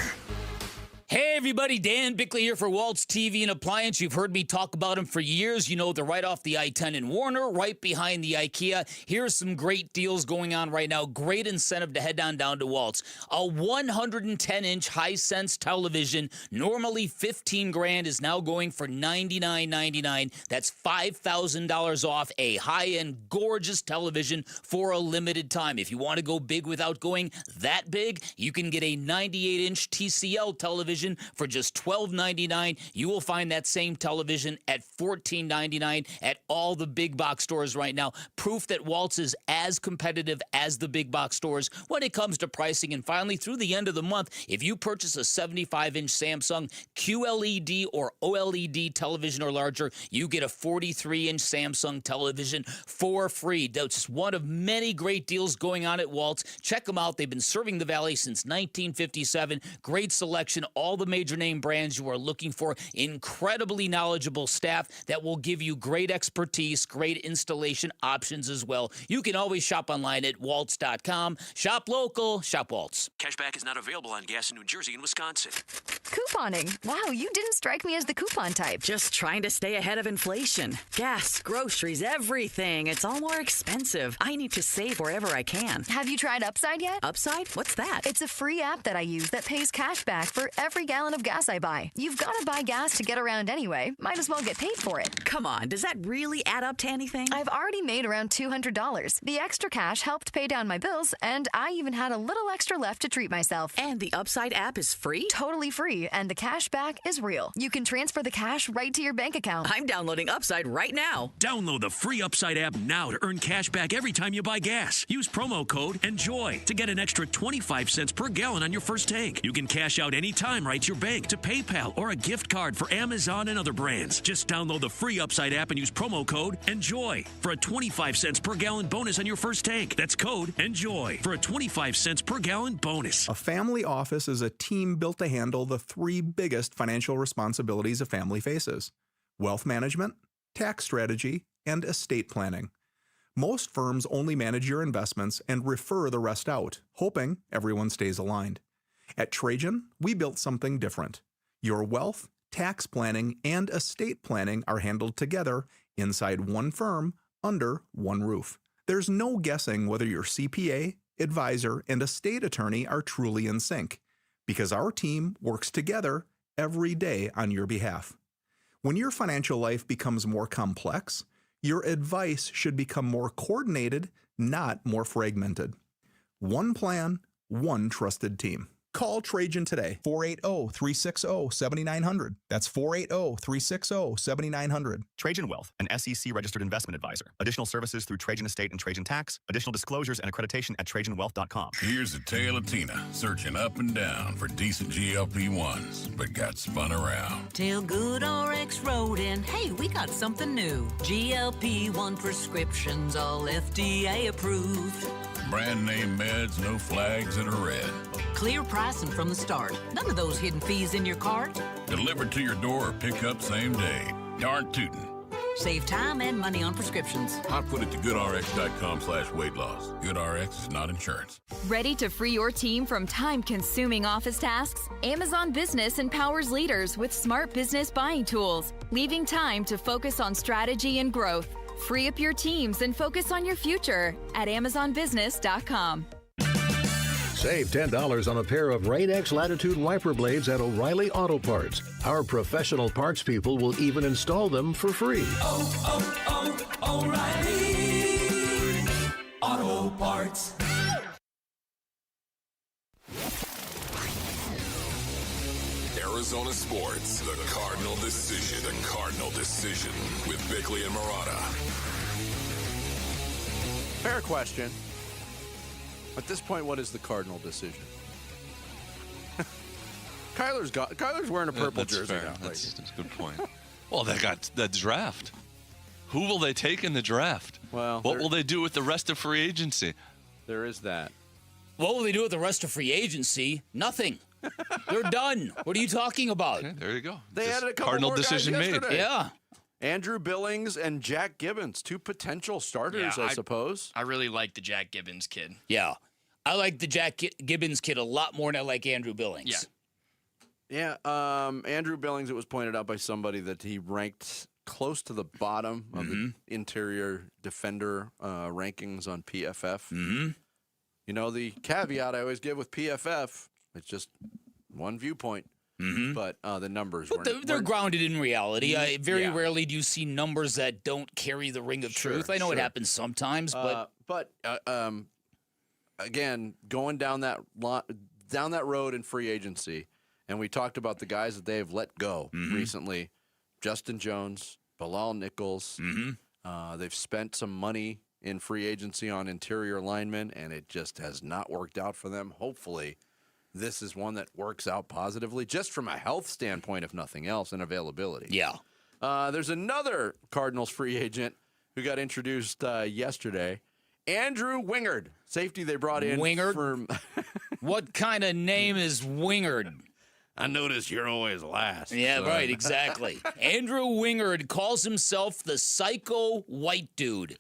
Hey everybody, Dan Bickley here for Waltz TV and Appliance. You've heard me talk about them for years. You know they're right off the I-10 in Warner, right behind the IKEA. Here's some great deals going on right now. Great incentive to head on down to Waltz. A 110-inch Hisense television, normally $15,000, is now going for $99.99. That's $5,000 off a high-end, gorgeous television for a limited time. If you want to go big without going that big, you can get a 98-inch TCL television television for just $12.99. You will find that same television at $14.99 at all the big box stores right now. Proof that Waltz is as competitive as the big box stores when it comes to pricing. And finally, through the end of the month, if you purchase a 75-inch Samsung QLED or OLED television or larger, you get a 43-inch Samsung television for free. That's just one of many great deals going on at Waltz. Check them out. They've been serving the Valley since 1957. Great selection, all the major name brands you are looking for. Incredibly knowledgeable staff that will give you great expertise, great installation options as well. You can always shop online at waltz.com. Shop local, shop Waltz. Cashback is not available on gas in New Jersey and Wisconsin. Couponing. Wow, you didn't strike me as the coupon type. Just trying to stay ahead of inflation. Gas, groceries, everything. It's all more expensive. I need to save wherever I can. Have you tried Upside yet? Upside? What's that? It's a free app that I use that pays cash back for every gallon of gas I buy. You've got to buy gas to get around anyway. Might as well get paid for it. Come on, does that really add up to anything? I've already made around $200. The extra cash helped pay down my bills, and I even had a little extra left to treat myself. And the Upside app is free? Totally free, and the cash back is real. You can transfer the cash right to your bank account. I'm downloading Upside right now. Download the free Upside app now to earn cash back every time you buy gas. Use promo code ENJOY to get an extra 25 cents per gallon on your first tank. You can cash out anytime right to your bank, to PayPal, or a gift card for Amazon and other brands. Just download the free Upside app and use promo code ENJOY for a 25 cents per gallon bonus on your first tank. That's code ENJOY for a 25 cents per gallon bonus. A family office is a team built to handle the three biggest financial responsibilities a family faces: wealth management, tax strategy, and estate planning. Most firms only manage your investments and refer the rest out, hoping everyone stays aligned. At Trajan, we built something different. Your wealth, tax planning, and estate planning are handled together inside one firm under one roof. There's no guessing whether your CPA, advisor, and estate attorney are truly in sync, because our team works together every day on your behalf. When your financial life becomes more complex, your advice should become more coordinated, not more fragmented. One plan, one trusted team. Call Trajan today, 480-360-7900. That's 480-360-7900. Trajan Wealth, an SEC-registered investment advisor. Additional services through Trajan Estate and Trajan Tax. Additional disclosures and accreditation at TrajanWealth.com. Here's the tale of Tina, searching up and down for decent GLP-1s, but got spun around. Till Good RX wrote in, hey, we got something new. GLP-1 prescriptions, all FDA approved. Brand name meds, no flags that are red. Clear pricing from the start. None of those hidden fees in your cart. Delivered to your door or pick up same day. Darn tootin'. Save time and money on prescriptions. I'll put it to goodrx.com/weight loss. GoodRx is not insurance. Ready to free your team from time-consuming office tasks? Amazon Business empowers leaders with smart business buying tools, leaving time to focus on strategy and growth. Free up your teams and focus on your future at AmazonBusiness.com. Save $10 on a pair of Rain-X Latitude wiper blades at O'Reilly Auto Parts. Our professional parts people will even install them for free. O'Reilly Auto Parts. Arizona Sports, the Cardinal Decision. The Cardinal Decision with Bickley and Marotta. Fair question. At this point, what is the Cardinal decision? Kyler's wearing a purple jersey fair. now. That's a good point. Well, they got the draft. Who will they take in the draft? Well, what will they do with the rest of free agency? There is that. What will they do with the rest of free agency? Nothing. They're done. What are you talking about? Okay, there you go. They Just added a couple Cardinal more decision guys made. yesterday. Yeah. Andrew Billings and Jack Gibbons, two potential starters, I suppose. I really like the Jack Gibbons kid. Yeah. I like the Jack Gibbons kid a lot more than I like Andrew Billings. Yeah. Andrew Billings, it was pointed out by somebody that he ranked close to the bottom of the interior defender rankings on PFF. Mm-hmm. You know, the caveat I always give with PFF, it's just one viewpoint. Mm-hmm. But the numbers But they're grounded in reality. Very rarely do you see numbers that don't carry the ring of truth. I know it happens sometimes, but again, going down that road in free agency And we talked about the guys that they have let go recently. Justin Jones, Bilal Nichols. They've spent some money in free agency on interior linemen, and it just has not worked out for them. Hopefully, this is one that works out positively, just from a health standpoint, if nothing else, and availability. Yeah. There's another Cardinals free agent who got introduced yesterday. Andrew Wingard, safety they brought in. Wingard? What kind of name is Wingard? I notice you're always last. Yeah, right, exactly. Andrew Wingard calls himself the psycho white dude.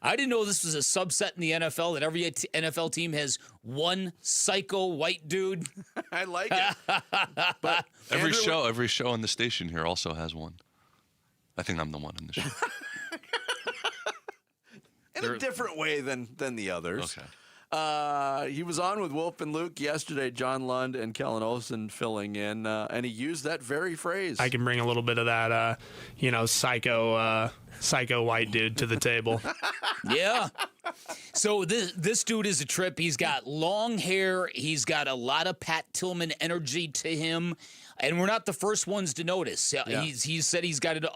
I didn't know this was a subset in the NFL, that every NFL team has one psycho white dude. I like it. But every show on the station here also has one. I think I'm the one in the show. In a different way than the others. Okay. He was on with Wolf and Luke yesterday, John Lund and Kellen Olson filling in, and he used that very phrase. I can bring a little bit of that, psycho white dude to the table. Yeah. So this dude is a trip. He's got long hair. He's got a lot of Pat Tillman energy to him. And we're not the first ones to notice. Yeah. He said he's got an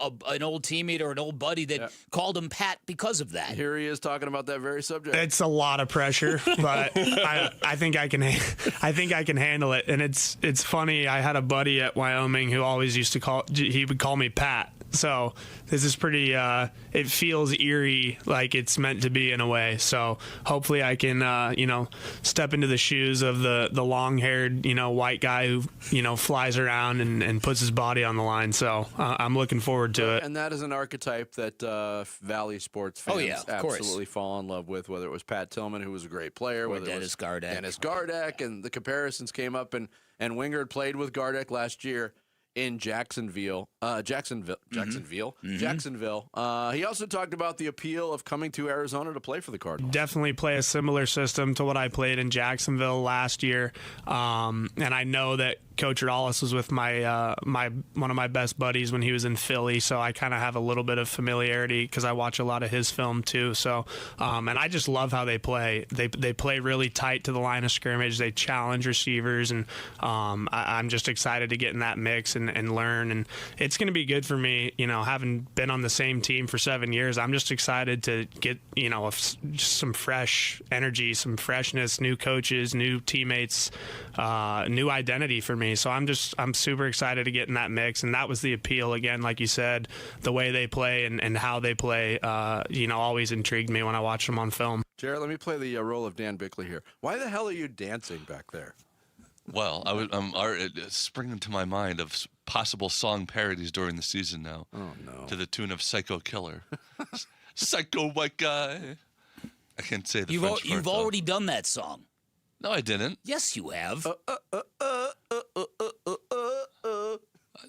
old teammate or an old buddy that called him Pat because of that. Here he is talking about that very subject. It's a lot of pressure, but I think I can handle it. And it's funny. I had a buddy at Wyoming who always used to he would call me Pat. So this is pretty. It feels eerie, like it's meant to be in a way. So hopefully I can step into the shoes of the long-haired white guy who flies around and puts his body on the line. So I'm looking forward to it. And that is an archetype that Valley sports fans absolutely fall in love with, whether it was Pat Tillman, who was a great player, or whether Dennis Gardeck. Dennis Gardeck, and the comparisons came up, and Wingard played with Gardeck last year in Jacksonville. Jacksonville. He also talked about the appeal of coming to Arizona to play for the Cardinals. Definitely play a similar system to what I played in Jacksonville last year, and I know that Coach Rallis was with my one of my best buddies when he was in Philly, so I kind of have a little bit of familiarity because I watch a lot of his film too. So, and I just love how they play. They play really tight to the line of scrimmage. They challenge receivers, and I'm just excited to get in that mix and learn. And it's going to be good for me, having been on the same team for 7 years. I'm just excited to get just some fresh energy, some freshness, new coaches, new teammates, new identity for me. So I'm super excited to get in that mix, and that was the appeal. Again, like you said, the way they play and how they play, always intrigued me when I watched them on film. Jared, let me play the role of Dan Bickley here. Why the hell are you dancing back there? Well, it's springing to my mind of possible song parodies during the season now. Oh no! To the tune of "Psycho Killer," "Psycho White Guy." I can't say the French part, You've already done that song. No, I didn't. Yes, you have.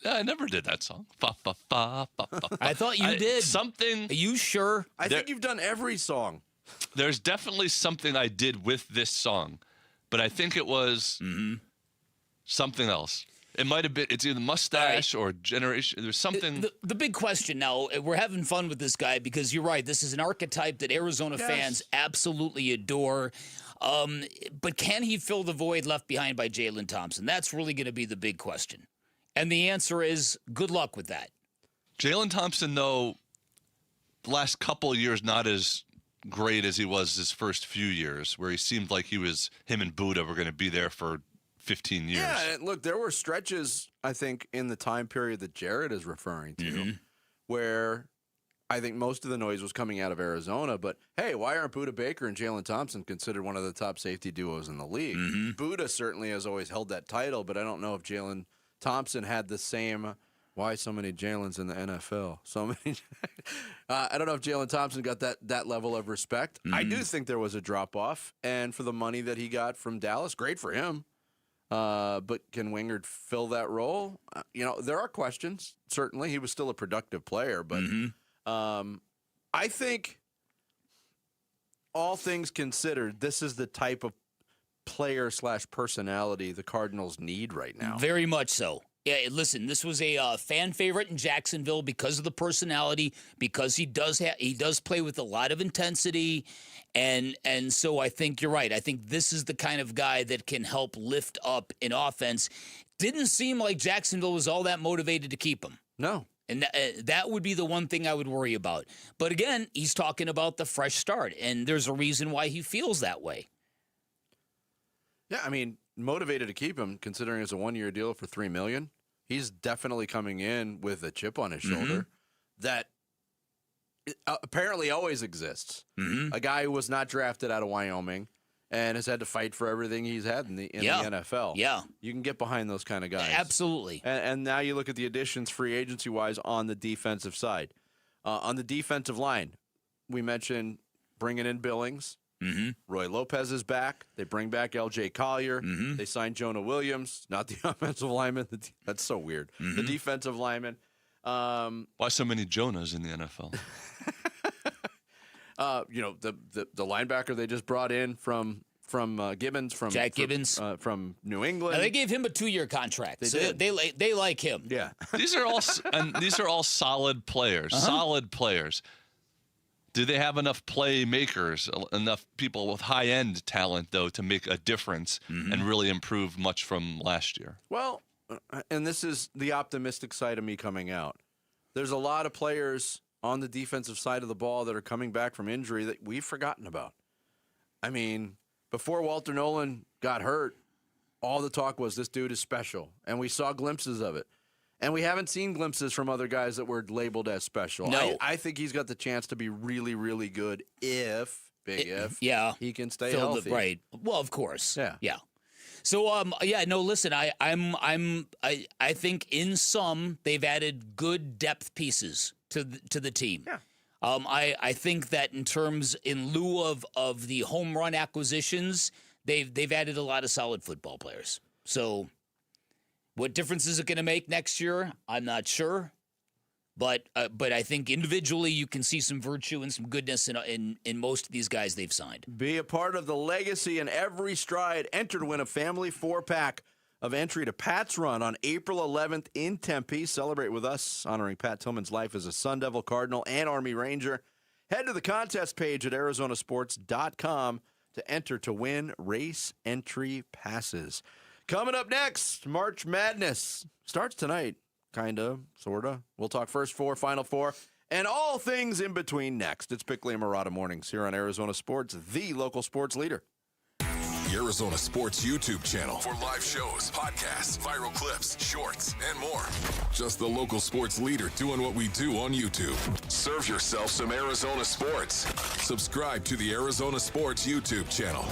I never did that song. Fa, fa, fa, fa, fa. I thought you did. Something. Are you sure? I think you've done every song. There's definitely something I did with this song, but I think it was something else. It might have been. It's either Mustache or Generation. There's something. The big question now. We're having fun with this guy because you're right. This is an archetype that Arizona fans absolutely adore. But can he fill the void left behind by Jalen Thompson? That's really going to be the big question. And the answer is good luck with that. Jalen Thompson, though, the last couple of years not as great as he was his first few years, where he seemed like him and Buddha were going to be there for 15 years. Yeah, and look, there were stretches, I think, in the time period that Jared is referring to, where I think most of the noise was coming out of Arizona. But, hey, why aren't Buddha Baker and Jalen Thompson considered one of the top safety duos in the league? Buddha certainly has always held that title, but I don't know if Jalen Thompson had the same. Why so many Jalen's in the NFL? So many. I don't know if Jalen Thompson got that level of respect. I do think there was a drop-off, and for the money that he got from Dallas, great for him. But can Wingard fill that role? There are questions. Certainly, he was still a productive player, but I think all things considered, this is the type of player/personality the Cardinals need right now. Very much so. Yeah, listen, this was a fan favorite in Jacksonville because of the personality, because he does play with a lot of intensity, and so I think you're right. I think this is the kind of guy that can help lift up an offense. Didn't seem like Jacksonville was all that motivated to keep him. No. And that would be the one thing I would worry about. But again, he's talking about the fresh start, and there's a reason why he feels that way. Yeah, I mean, motivated to keep him, considering it's a one-year deal for $3 million. He's definitely coming in with a chip on his shoulder that apparently always exists. A guy who was not drafted out of Wyoming and has had to fight for everything he's had in the NFL. Yeah. You can get behind those kind of guys. Absolutely. And now you look at the additions free agency-wise on the defensive side. On the defensive line, we mentioned bringing in Billings. Roy Lopez is back. They bring back L.J. Collier. They signed Jonah Williams, not the offensive lineman. That's so weird. The defensive lineman. Why so many Jonahs in the NFL? The linebacker they just brought in from Gibbons, Jack Gibbons from New England. Now, they gave him a 2-year contract. They like him. Yeah, these are all solid players. Solid players. Do they have enough playmakers, enough people with high-end talent, though, to make a difference and really improve much from last year? Well, and this is the optimistic side of me coming out. There's a lot of players on the defensive side of the ball that are coming back from injury that we've forgotten about. I mean, before Walter Nolan got hurt, all the talk was this dude is special, and we saw glimpses of it. And we haven't seen glimpses from other guys that were labeled as special. No. I think he's got the chance to be really, really good if he can stay healthy. Right. Well, of course. Yeah. So, listen, I think in sum they've added good depth pieces to the team. Yeah. I think that in lieu of the home run acquisitions, they've added a lot of solid football players. So, what difference is it going to make next year? I'm not sure, but I think individually you can see some virtue and some goodness in most of these guys they've signed. Be a part of the legacy in every stride. Enter to win a family 4-pack of entry to Pat's Run on April 11th in Tempe. Celebrate with us, honoring Pat Tillman's life as a Sun Devil, Cardinal, and Army Ranger. Head to the contest page at arizonasports.com to enter to win race entry passes. Coming up next, March Madness starts tonight, kind of, sort of. We'll talk First Four, Final Four, and all things in between next. It's Bickley and Murata Mornings here on Arizona Sports, the local sports leader. The Arizona Sports YouTube channel for live shows, podcasts, viral clips, shorts, and more. Just the local sports leader doing what we do on YouTube. Serve yourself some Arizona sports. Subscribe to the Arizona Sports YouTube channel.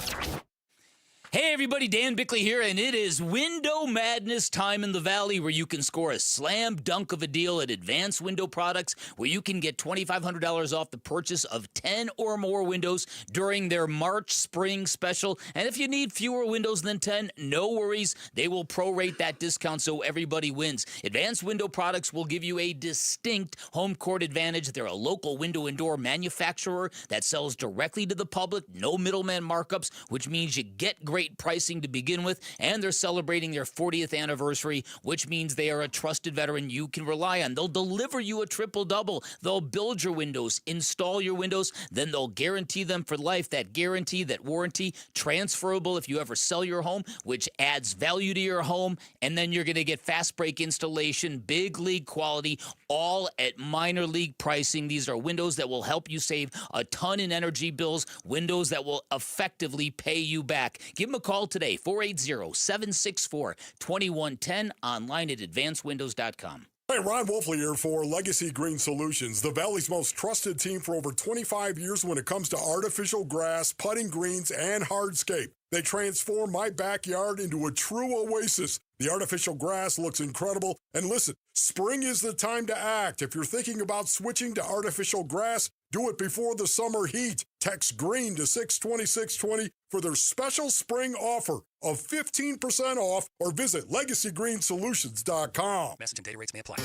Hey everybody, Dan Bickley here, and it is Window Madness time in the Valley, where you can score a slam dunk of a deal at Advanced Window Products, where you can get $2,500 off the purchase of 10 or more windows during their March Spring Special. And if you need fewer windows than 10, no worries. They will prorate that discount so everybody wins. Advanced Window Products will give you a distinct home court advantage. They're a local window and door manufacturer that sells directly to the public, no middleman markups, which means you get great pricing to begin with, and they're celebrating their 40th anniversary, which means they are a trusted veteran you can rely on. They'll deliver you a triple-double. They'll build your windows, install your windows, then they'll guarantee them for life. That guarantee, that warranty, transferable if you ever sell your home, which adds value to your home, and then you're going to get fast break installation, big league quality, all at minor league pricing. These are windows that will help you save a ton in energy bills, windows that will effectively pay you back. Give them a call today, 480-764-2110, online at advancedwindows.com. Hey, Ron Wolfley here for Legacy Green Solutions, the Valley's most trusted team for over 25 years when it comes to artificial grass, putting greens, and hardscape. They transform my backyard into a true oasis. The artificial grass looks incredible. And listen, spring is the time to act. If you're thinking about switching to artificial grass, do it before the summer heat. Text GREEN to 620-620 for their special spring offer of 15% off, or visit LegacyGreenSolutions.com. Message and data rates may apply.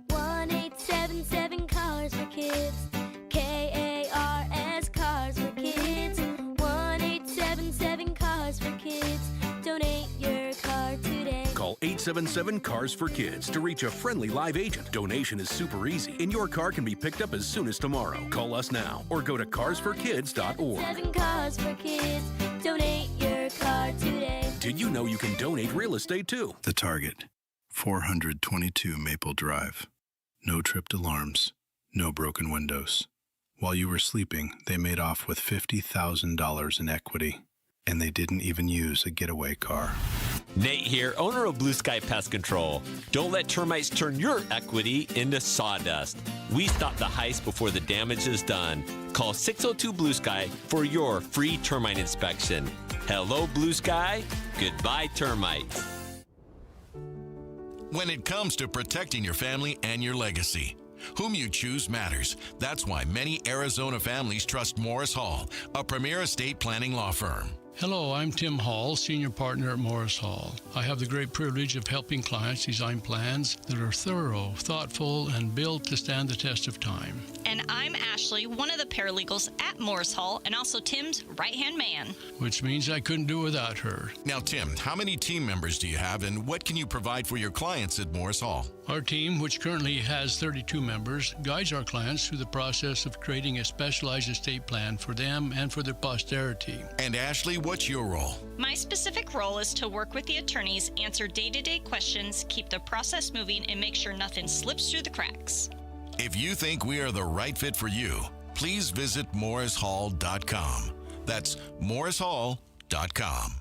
1877 Cars for Kids. KARS Cars for Kids. 1877 Cars for Kids. Donate your car 1-877-CARS-FOR-KIDS to reach a friendly live agent. Donation is super easy, and your car can be picked up as soon as tomorrow. Call us now or go to carsforkids.org. 7 Cars for Kids. Donate your car today. Did you know you can donate real estate too? The Target, 422 Maple Drive. No tripped alarms, no broken windows. While you were sleeping, they made off with $50,000 in equity, and they didn't even use a getaway car. Nate here, owner of Blue Sky Pest Control. Don't let termites turn your equity into sawdust. We stop the heist before the damage is done. Call 602 Blue Sky for your free termite inspection. Hello, Blue Sky. Goodbye, termites. When it comes to protecting your family and your legacy, whom you choose matters. That's why many Arizona families trust Morris Hall, a premier estate planning law firm. Hello, I'm Tim Hall, Senior Partner at Morris Hall. I have the great privilege of helping clients design plans that are thorough, thoughtful, and built to stand the test of time. And I'm Ashley, one of the paralegals at Morris Hall, and also Tim's right-hand man. Which means I couldn't do without her. Now, Tim, how many team members do you have, and what can you provide for your clients at Morris Hall? Our team, which currently has 32 members, guides our clients through the process of creating a specialized estate plan for them and for their posterity. And Ashley, what's your role? My specific role is to work with the attorneys, answer day-to-day questions, keep the process moving, and make sure nothing slips through the cracks. If you think we are the right fit for you, please visit morrishall.com. That's morrishall.com.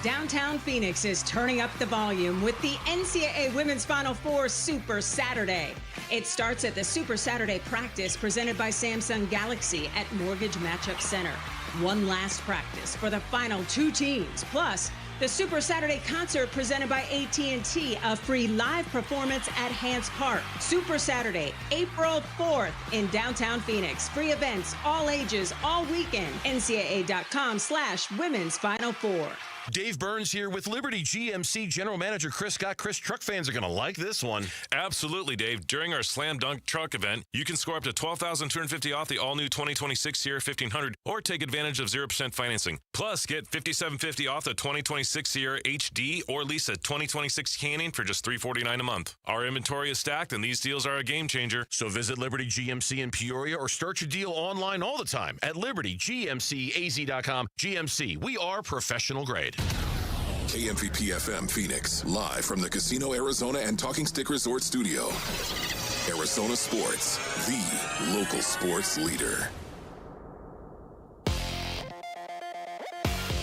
Downtown Phoenix is turning up the volume with the NCAA Women's Final Four Super Saturday. It starts at the Super Saturday practice presented by Samsung Galaxy at Mortgage Matchup Center. One last practice for the final two teams. Plus, the Super Saturday concert presented by AT&T, a free live performance at Hance Park. Super Saturday, April 4th in downtown Phoenix. Free events, all ages, all weekend. NCAA.com/Women's Final Four. Dave Burns here with Liberty GMC General Manager Chris Scott. Chris, truck fans are going to like this one. Absolutely, Dave. During our Slam Dunk Truck event, you can score up to $12,250 off the all-new 2026 Sierra 1500 or take advantage of 0% financing. Plus, get $5,750 off the 2026 Sierra HD or lease a 2026 Canyon for just $349 a month. Our inventory is stacked, and these deals are a game changer. So visit Liberty GMC in Peoria or start your deal online all the time at libertygmcaz.com. GMC, we are professional grade. KMVP FM Phoenix, live from the Casino Arizona and Talking Stick Resort Studio. Arizona Sports, the local sports leader.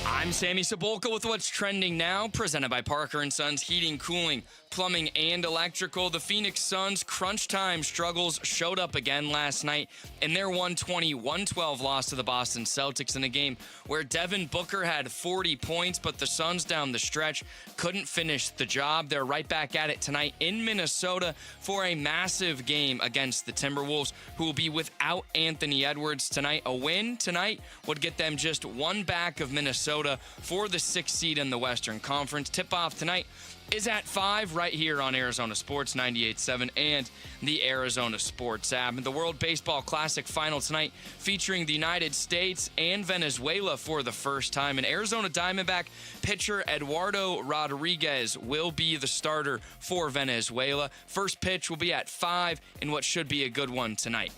I'm Sammy Sabolka with what's trending now, presented by Parker & Sons Heating, Cooling, Plumbing, and Electrical. The Phoenix Suns' crunch time struggles showed up again last night in their 120-112 loss to the Boston Celtics in a game where Devin Booker had 40 points, but the Suns down the stretch couldn't finish the job. They're right back at it tonight in Minnesota for a massive game against the Timberwolves, who will be without Anthony Edwards tonight. A win tonight would get them just one back of Minnesota for the 6th seed in the Western Conference. Tip-off tonight is at 5 right here on Arizona Sports 98.7 and the Arizona Sports app. The World Baseball Classic final tonight featuring the United States and Venezuela for the first time. And Arizona Diamondback pitcher Eduardo Rodriguez will be the starter for Venezuela. First pitch will be at 5 in what should be a good one tonight.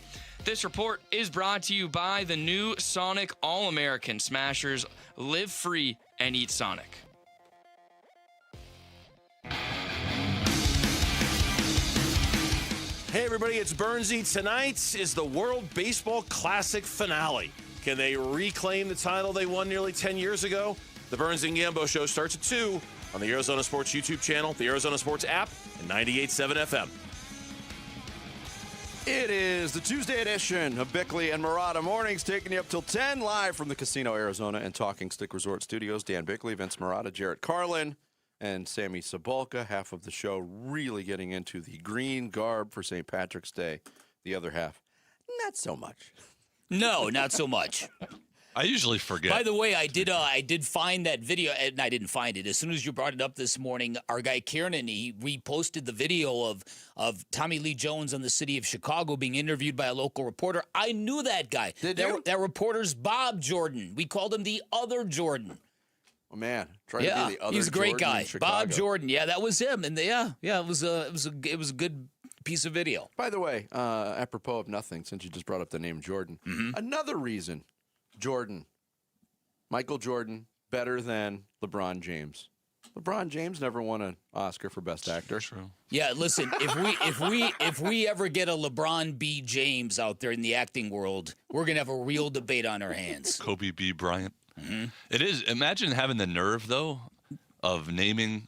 This report is brought to you by the new Sonic All-American Smashers. Live free and eat Sonic. Hey, everybody, it's Burnsy. Tonight is the World Baseball Classic finale. Can they reclaim the title they won nearly 10 years ago? The Burns and Gambo Show starts at 2 on the Arizona Sports YouTube channel, the Arizona Sports app, and 98.7 FM. It is the Tuesday edition of Bickley and Murata Mornings, taking you up till 10, live from the Casino Arizona and Talking Stick Resort Studios. Dan Bickley, Vince Murata, Jarrett Carlin, and Sammy Sabolka. Half of the show really getting into the green garb for St. Patrick's Day. The other half, not so much. No, not so much. I usually forget. By the way, I did find that video, and I didn't find it. As soon as you brought it up this morning, our guy Kieran, he reposted the video of Tommy Lee Jones on the city of Chicago being interviewed by a local reporter. I knew that guy. That reporter's Bob Jordan. We called him the other Jordan. man, trying to be the other he's a great Jordan guy. in Chicago. Bob Jordan. Yeah, that was him. And it was a good piece of video. By the way, apropos of nothing, since you just brought up the name Jordan, another reason Michael Jordan, better than LeBron James. LeBron James never won an Oscar for Best Actor. True. Yeah, listen, if we ever get a LeBron B. James out there in the acting world, we're gonna have a real debate on our hands. Kobe B. Bryant. It is. Imagine having the nerve though of naming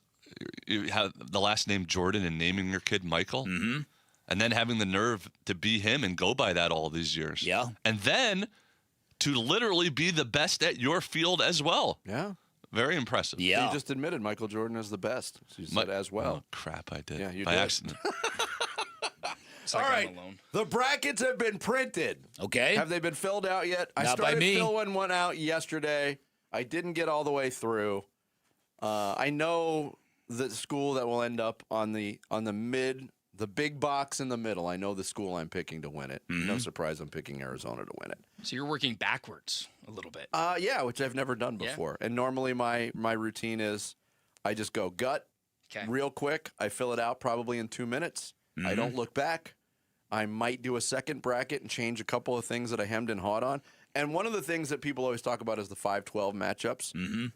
you have the last name Jordan and naming your kid Michael, and then having the nerve to be him and go by that all these years. Yeah, and then to literally be the best at your field as well. Yeah. Very impressive. Yeah. You just admitted Michael Jordan is the best. So you said as well. Oh, crap, I did. Yeah, you by did. accident. All right. The brackets have been printed. Okay. Have they been filled out yet? I Not by started me. filling one out yesterday. I didn't get all the way through. I know the school that will end up on the big box in the middle. I know the school I'm picking to win it. No surprise I'm picking Arizona to win it. So you're working backwards a little bit. Yeah, which I've never done before. And normally my routine is I just go gut real quick. I fill it out probably in 2 minutes. I don't look back. I might do a second bracket and change a couple of things that I hemmed and hawed on. And one of the things that people always talk about is the 5-12 matchups.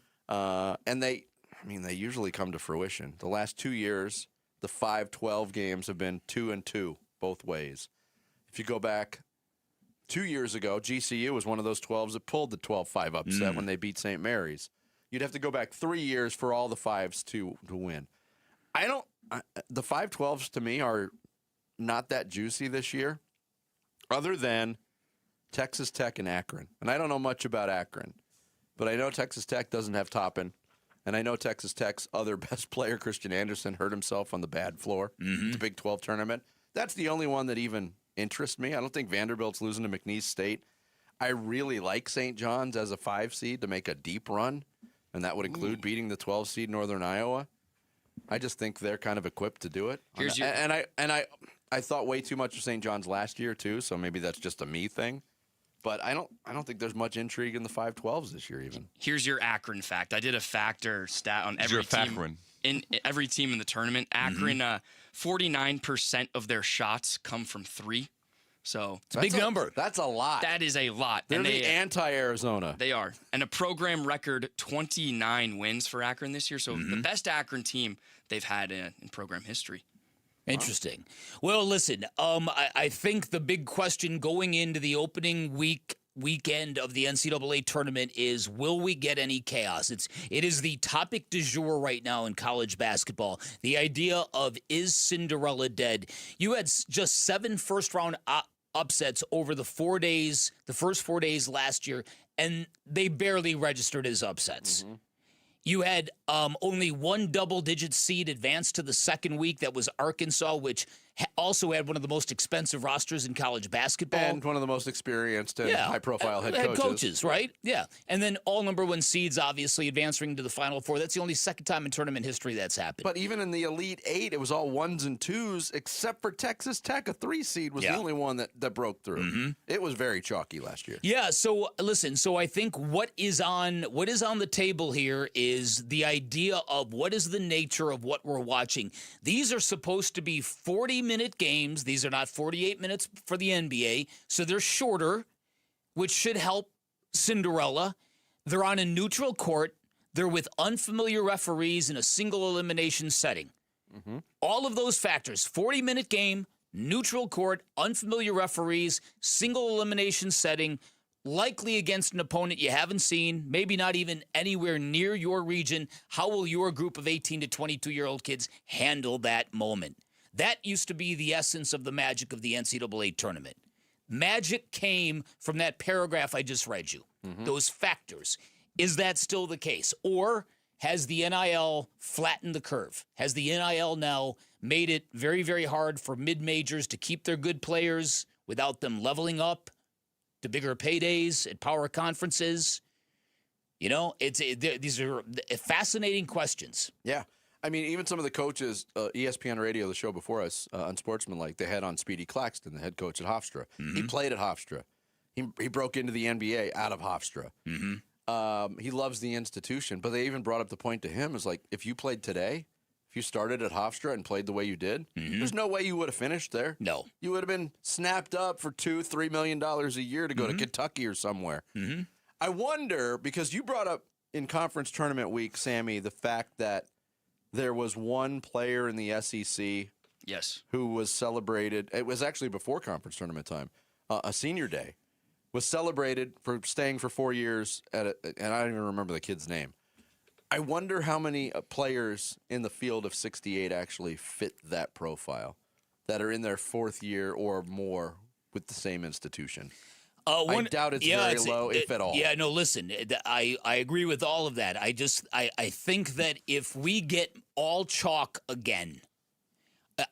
And they usually come to fruition. The last 2 years, the 5-12 games have been 2-2 both ways. If you go back 2 years ago, GCU was one of those 12s that pulled the 12-5 upset when they beat St. Mary's. You'd have to go back 3 years for all the 5s to win. The 5-12s to me are not that juicy this year, other than Texas Tech and Akron. And I don't know much about Akron, but I know Texas Tech doesn't have Toppin. And I know Texas Tech's other best player, Christian Anderson, hurt himself on the bad floor at the Big 12 tournament. That's the only one that even interests me. I don't think Vanderbilt's losing to McNeese State. I really like St. John's as a 5 seed to make a deep run, and that would include beating the 12 seed Northern Iowa. I just think they're kind of equipped to do it. I thought way too much of St. John's last year too, so maybe that's just a me thing. But I don't think there's much intrigue in the 5-12s this year even. Here's your Akron fact. I did a factor stat on every team. In every team in the tournament. Akron, 49% of their shots come from 3. So it's a big number. That's a lot. That is a lot. They're the anti-Arizona. They are. And a program record 29 wins for Akron this year. So the best Akron team they've had in program history. Interesting. Well, listen, I think the big question going into the opening weekend of the NCAA tournament is, will we get any chaos? It is the topic du jour right now in college basketball. The idea of, is Cinderella dead? You had just 7 first-round upsets over the first 4 days last year, and they barely registered as upsets. You had only one double-digit seed advance to the second week. That was Arkansas, which also had one of the most expensive rosters in college basketball. And one of the most experienced and high-profile head coaches. Right? Yeah. And then all number 1 seeds, obviously, advancing to the Final Four. That's the only second time in tournament history that's happened. But even in the Elite 8, it was all 1s and 2s, except for Texas Tech. A 3 seed was the only one that broke through. It was very chalky last year. Yeah, so listen, I think what is on the table here is the idea of what is the nature of what we're watching. These are supposed to be 40-minute games. These are not 48 minutes for the NBA, so they're shorter, which should help Cinderella. They're on a neutral court. They're with unfamiliar referees in a single elimination setting. All of those factors, 40-minute game, neutral court, unfamiliar referees, single elimination setting, likely against an opponent you haven't seen, maybe not even anywhere near your region. How will your group of 18 to 22-year-old kids handle that moment? That used to be the essence of the magic of the NCAA tournament. Magic came from that paragraph I just read you, those factors. Is that still the case? Or has the NIL flattened the curve? Has the NIL now made it very, very hard for mid-majors to keep their good players without them leveling up to bigger paydays at power conferences? You know, these are fascinating questions. Yeah. I mean, even some of the coaches, ESPN Radio, the show before us, Unsportsmanlike, they had on Speedy Claxton, the head coach at Hofstra. He played at Hofstra. He broke into the NBA out of Hofstra. he loves the institution. But they even brought up the point to him is like, if you played today, if you started at Hofstra and played the way you did, there's no way you would have finished there. No. You would have been snapped up for $2-3 million a year to go to Kentucky or somewhere. I wonder, because you brought up in conference tournament week, Sammy, the fact that there was one player in the SEC who was celebrated. It was actually before conference tournament time. A senior day was celebrated for staying for 4 years and I don't even remember the kid's name. I wonder how many players in the field of 68 actually fit that profile that are in their fourth year or more with the same institution. I doubt it's very low, if at all. Yeah, no, listen, I agree with all of that. I think that if we get all chalk again,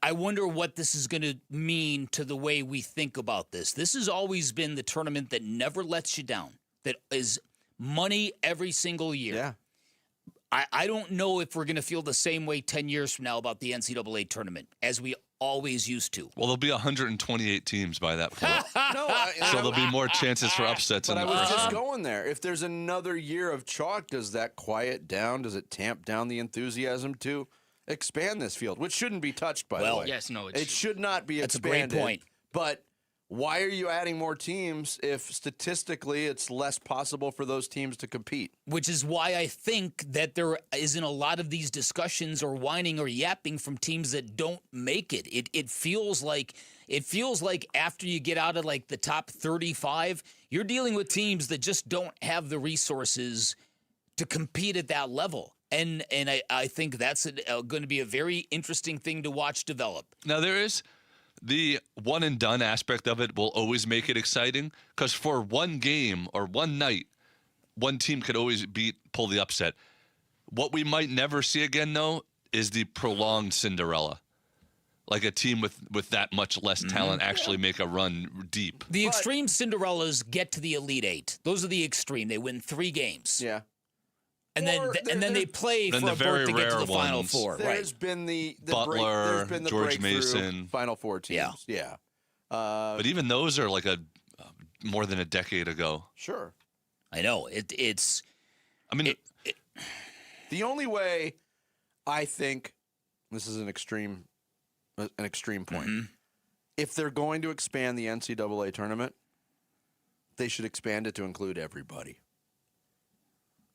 I wonder what this is going to mean to the way we think about this. This has always been the tournament that never lets you down, that is money every single year. Yeah. I don't know if we're going to feel the same way 10 years from now about the NCAA tournament as we always used to. Well, there'll be 128 teams by that point. So there'll be more chances for upsets in the But I was first just round. going there. If there's another year of chalk, does that quiet down? Does it tamp down the enthusiasm to expand this field, which shouldn't be touched, by the way? Yes, no, it should not be That's expanded. a great point. But why are you adding more teams if statistically it's less possible for those teams to compete? Which is why I think that there isn't a lot of these discussions or whining or yapping from teams that don't make it. It feels like after you get out of like the top 35, you're dealing with teams that just don't have the resources to compete at that level. And I think that's going to be a very interesting thing to watch develop. Now, there is the one and done aspect of it will always make it exciting because for one game or one night, one team could always pull the upset. What we might never see again, though, is the prolonged Cinderella. Like a team with that much less talent actually make a run deep. The extreme Cinderellas get to the Elite Eight. Those are the extreme. They win 3 games. Yeah. And then they play for a berth to get to the Final Four. There's been the Butler, breakthrough George Mason, Final Four teams. Yeah. But even those are like more than a decade ago. Sure. I know. It's. I mean, the only way I think this is an extreme point. If they're going to expand the NCAA tournament, they should expand it to include everybody.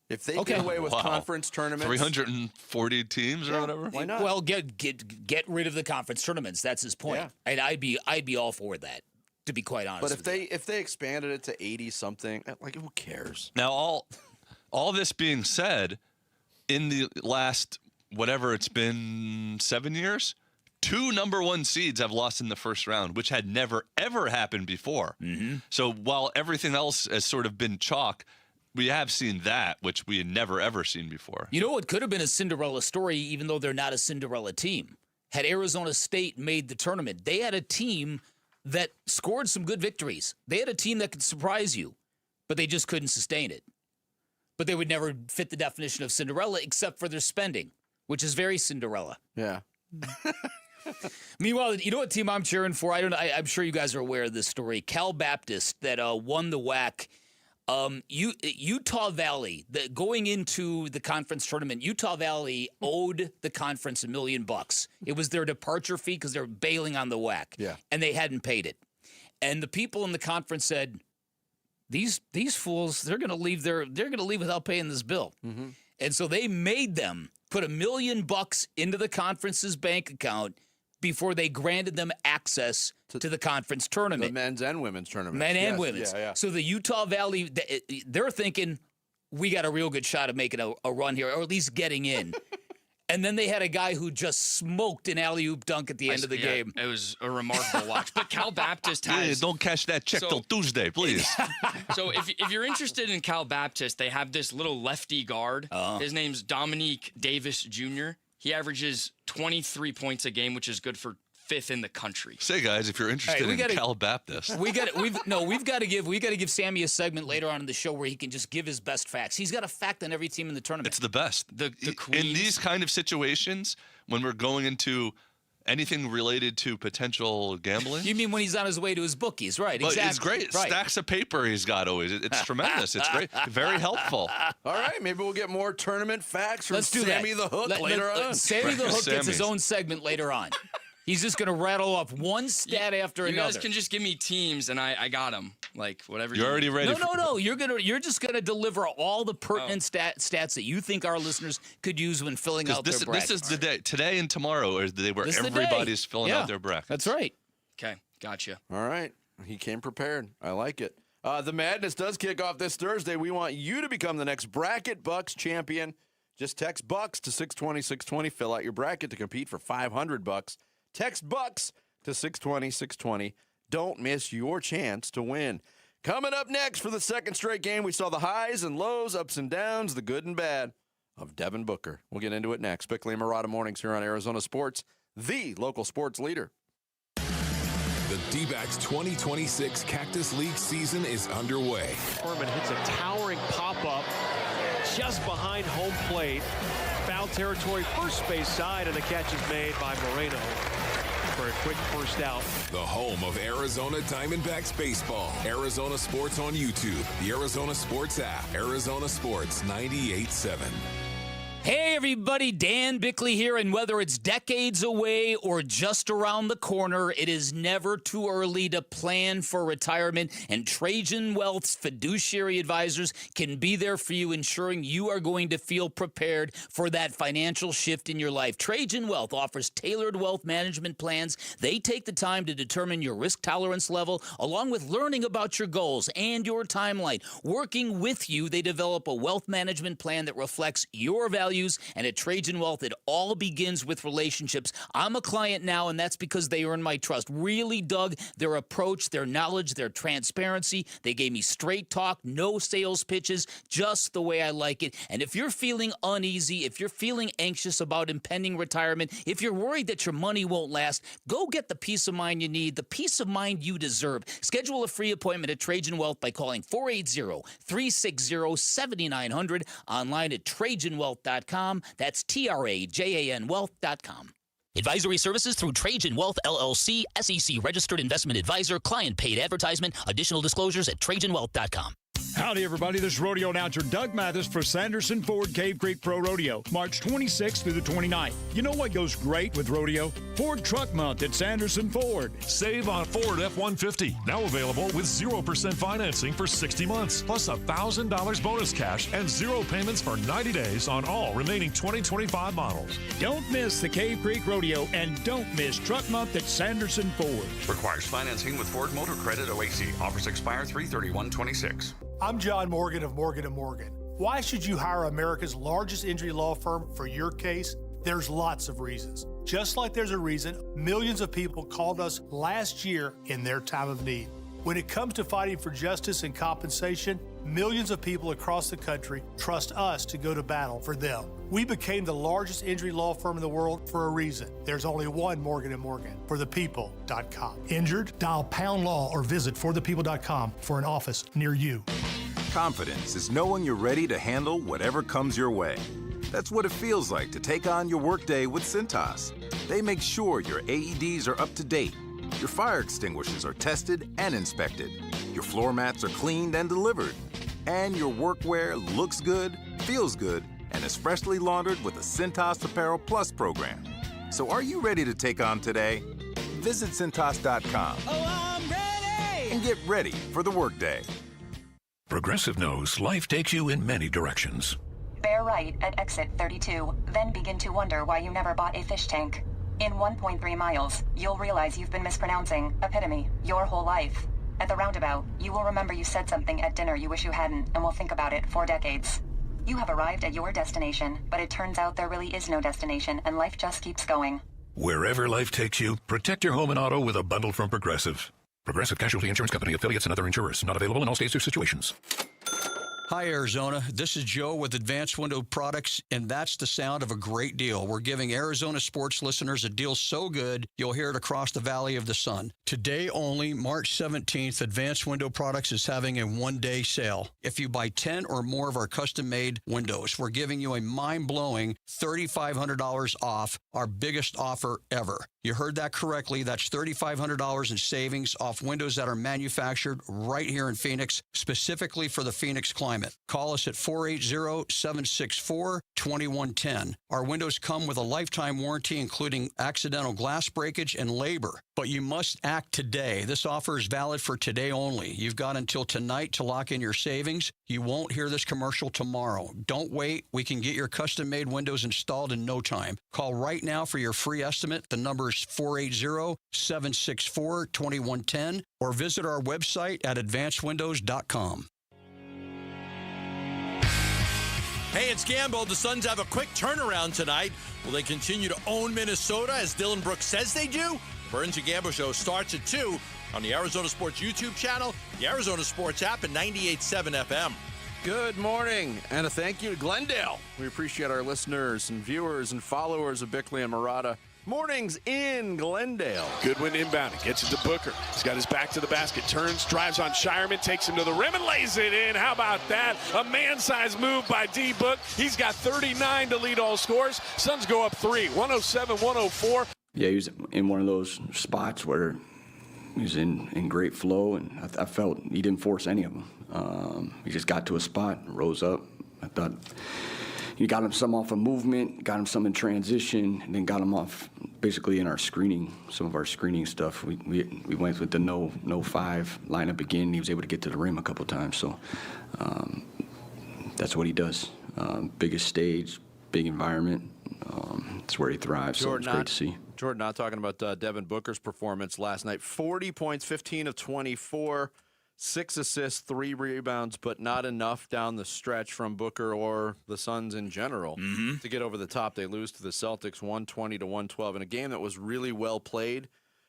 If they get away with conference tournaments, 340 teams or whatever. Why not? Well, get rid of the conference tournaments. That's his point. Yeah. And I'd be all for that, to be quite honest. But if they expanded it to 80 something, like who cares? Now all this being said, in the last whatever it's been 7 years, 2 number 1 seeds have lost in the first round, which had never ever happened before. So while everything else has sort of been chalk, we have seen that, which we had never, ever seen before. You know what could have been a Cinderella story, even though they're not a Cinderella team? Had Arizona State made the tournament, they had a team that scored some good victories. They had a team that could surprise you, but they just couldn't sustain it. But they would never fit the definition of Cinderella except for their spending, which is very Cinderella. Yeah. Meanwhile, you know what team I'm cheering for? I'm sure you guys are aware of this story. Cal Baptist that won the WAC. Utah Valley, going into the conference tournament, Utah Valley owed the conference $1 million. It was their departure fee because they're bailing on the WAC. Yeah. And they hadn't paid it. And the people in the conference said, these fools, they're going to leave without paying this bill. And so they made them put $1 million into the conference's bank account before they granted them access to the conference tournament. The men's and women's tournament. Men and women's. Yeah. So the Utah Valley, they're thinking, we got a real good shot of making a run here, or at least getting in. And then they had a guy who just smoked an alley-oop dunk at the end of the game. It was a remarkable watch. But Cal Baptist has... don't cash that check till Tuesday, please. So if you're interested in Cal Baptist, they have this little lefty guard. His name's Dominique Davis Jr. He averages 23 points a game, which is good for 5th in the country. Say, guys, if you're interested in Cal Baptist, we've got to give Sammy a segment later on in the show where he can just give his best facts. He's got a fact on every team in the tournament. it's the best. The In these kind of situations, when we're going into anything related to potential gambling. You mean when he's on his way to his bookies, right? But exactly. it's great. Right. Stacks of paper he's got always. It's tremendous. It's great. Very helpful. All right, maybe we'll get more tournament facts from Let's do Sammy that. the Hook later on. Sammy the Hook gets his Sammy's. own segment later on. He's just going to rattle off one stat after You another. guys can just give me teams, and I got them. Like, whatever. You're already ready. No. You're just gonna deliver all the pertinent stats that you think our listeners could use when filling out their brackets. This is the day. Today and tomorrow are the day where This is the everybody's day. filling Yeah, out their brackets. That's right. Okay, gotcha. All right. He came prepared. I like it. The madness does kick off this Thursday. We want you to become the next Bracket Bucks champion. Just text Bucks to 620-620. Fill out your bracket to compete for $500. Text Bucks to 620-620. Don't miss your chance to win. Coming up next for the second straight game, we saw the highs and lows, ups and downs, the good and bad of Devin Booker. We'll get into it next. Bickley and Murata Mornings here on Arizona Sports, the local sports leader. The D-backs 2026 Cactus League season is underway. Furman hits a towering pop-up just behind home plate. Foul territory, first base side, and the catch is made by Moreno for a quick first out. The home of Arizona Diamondbacks baseball. Arizona Sports on YouTube. The Arizona Sports app. Arizona Sports 98.7. Hey everybody, Dan Bickley here, and whether it's decades away or just around the corner, it is never too early to plan for retirement, and Trajan Wealth's fiduciary advisors can be there for you, ensuring you are going to feel prepared for that financial shift in your life. Trajan Wealth offers tailored wealth management plans. They take the time to determine your risk tolerance level, along with learning about your goals and your timeline. Working with you, they develop a wealth management plan that reflects your values. And at Trajan Wealth, it all begins with relationships. I'm a client now, and that's because they earn my trust. Really dug their approach, their knowledge, their transparency. They gave me straight talk, no sales pitches, just the way I like it. And if you're feeling uneasy, if you're feeling anxious about impending retirement, if you're worried that your money won't last, go get the peace of mind you need, the peace of mind you deserve. Schedule a free appointment at Trajan Wealth by calling 480-360-7900, online at TrajanWealth.com. That's TRAJAN Wealth.com. Advisory services through Trajan Wealth, LLC, SEC registered investment advisor, client paid advertisement. Additional disclosures at TrajanWealth.com. Howdy, everybody. This is rodeo announcer Doug Mathis for Sanderson Ford Cave Creek Pro Rodeo, March 26th through the 29th. You know what goes great with rodeo? Ford Truck Month at Sanderson Ford. Save on Ford F-150, now available with 0% financing for 60 months, plus $1,000 bonus cash and 0 payments for 90 days on all remaining 2025 models. Don't miss the Cave Creek Rodeo, and don't miss Truck Month at Sanderson Ford. Requires financing with Ford Motor Credit OAC. Offers expire 3/31/26. I'm John Morgan of Morgan & Morgan. Why should you hire America's largest injury law firm for your case? There's lots of reasons. Just like there's a reason millions of people called us last year in their time of need. When it comes to fighting for justice and compensation, millions of people across the country trust us to go to battle for them. We became the largest injury law firm in the world for a reason. There's only one Morgan & Morgan, forthepeople.com. Injured? Dial #law or visit forthepeople.com for an office near you. Confidence is knowing you're ready to handle whatever comes your way. That's what it feels like to take on your workday with Cintas. They make sure your AEDs are up to date, your fire extinguishers are tested and inspected, your floor mats are cleaned and delivered, and your workwear looks good, feels good, and is freshly laundered with a Cintas Apparel Plus program. So are you ready to take on today? Visit Cintas.com. Oh, I'm ready! And get ready for the workday. Progressive knows life takes you in many directions. Bear right at exit 32, then begin to wonder why you never bought a fish tank. In 1.3 miles, you'll realize you've been mispronouncing epitome your whole life. At the roundabout, you will remember you said something at dinner you wish you hadn't, and will think about it for decades. You have arrived at your destination, but it turns out there really is no destination, and life just keeps going. Wherever life takes you, protect your home and auto with a bundle from Progressive. Progressive Casualty Insurance Company, affiliates, and other insurers. Not available in all states or situations. Hi, Arizona. This is Joe with Advanced Window Products, and that's the sound of a great deal. We're giving Arizona sports listeners a deal so good, you'll hear it across the Valley of the Sun. Today only, March 17th, Advanced Window Products is having a one-day sale. If you buy 10 or more of our custom-made windows, we're giving you a mind-blowing $3,500 off, our biggest offer ever. You heard that correctly. That's $3,500 in savings off windows that are manufactured right here in Phoenix, specifically for the Phoenix climate. Call us at 480-764-2110. Our windows come with a lifetime warranty, including accidental glass breakage and labor. But you must act today. This offer is valid for today only. You've got until tonight to lock in your savings. You won't hear this commercial tomorrow. Don't wait. We can get your custom-made windows installed in no time. Call right now for your free estimate. The number is 480-764-2110 or visit our website at advancedwindows.com. Hey, it's Gamble. The Suns have a quick turnaround tonight. Will they continue to own Minnesota as Dylan Brooks says they do? Burns and Gamble Show starts at 2 on the Arizona Sports YouTube channel, the Arizona Sports app, and 98.7 FM. Good morning, and a thank you to Glendale. We appreciate our listeners and viewers and followers of Bickley and Murata. Mornings in Glendale. Goodwin inbound. Gets it to Booker. He's got his back to the basket. Turns, drives on Shireman, takes him to the rim and lays it in. How about that? A man-sized move by D-Book. He's got 39 to lead all scores. Suns go up 3, 107-104. Yeah, he was in one of those spots where he was in great flow, and I felt he didn't force any of them. He just got to a spot, rose up. I thought you got him some off of movement, got him some in transition, and then got him off basically in our screening, some of our screening stuff. We went with the no 5 lineup again. He was able to get to the rim a couple times, so that's what he does. Biggest stage, big environment. It's where he thrives, so it's great to see. Jordan, not talking about Devin Booker's performance last night. 40 points, 15 of 24, 6 assists, 3 rebounds, but not enough down the stretch from Booker or the Suns in general to get over the top. They lose to the Celtics 120-112 in a game that was really well played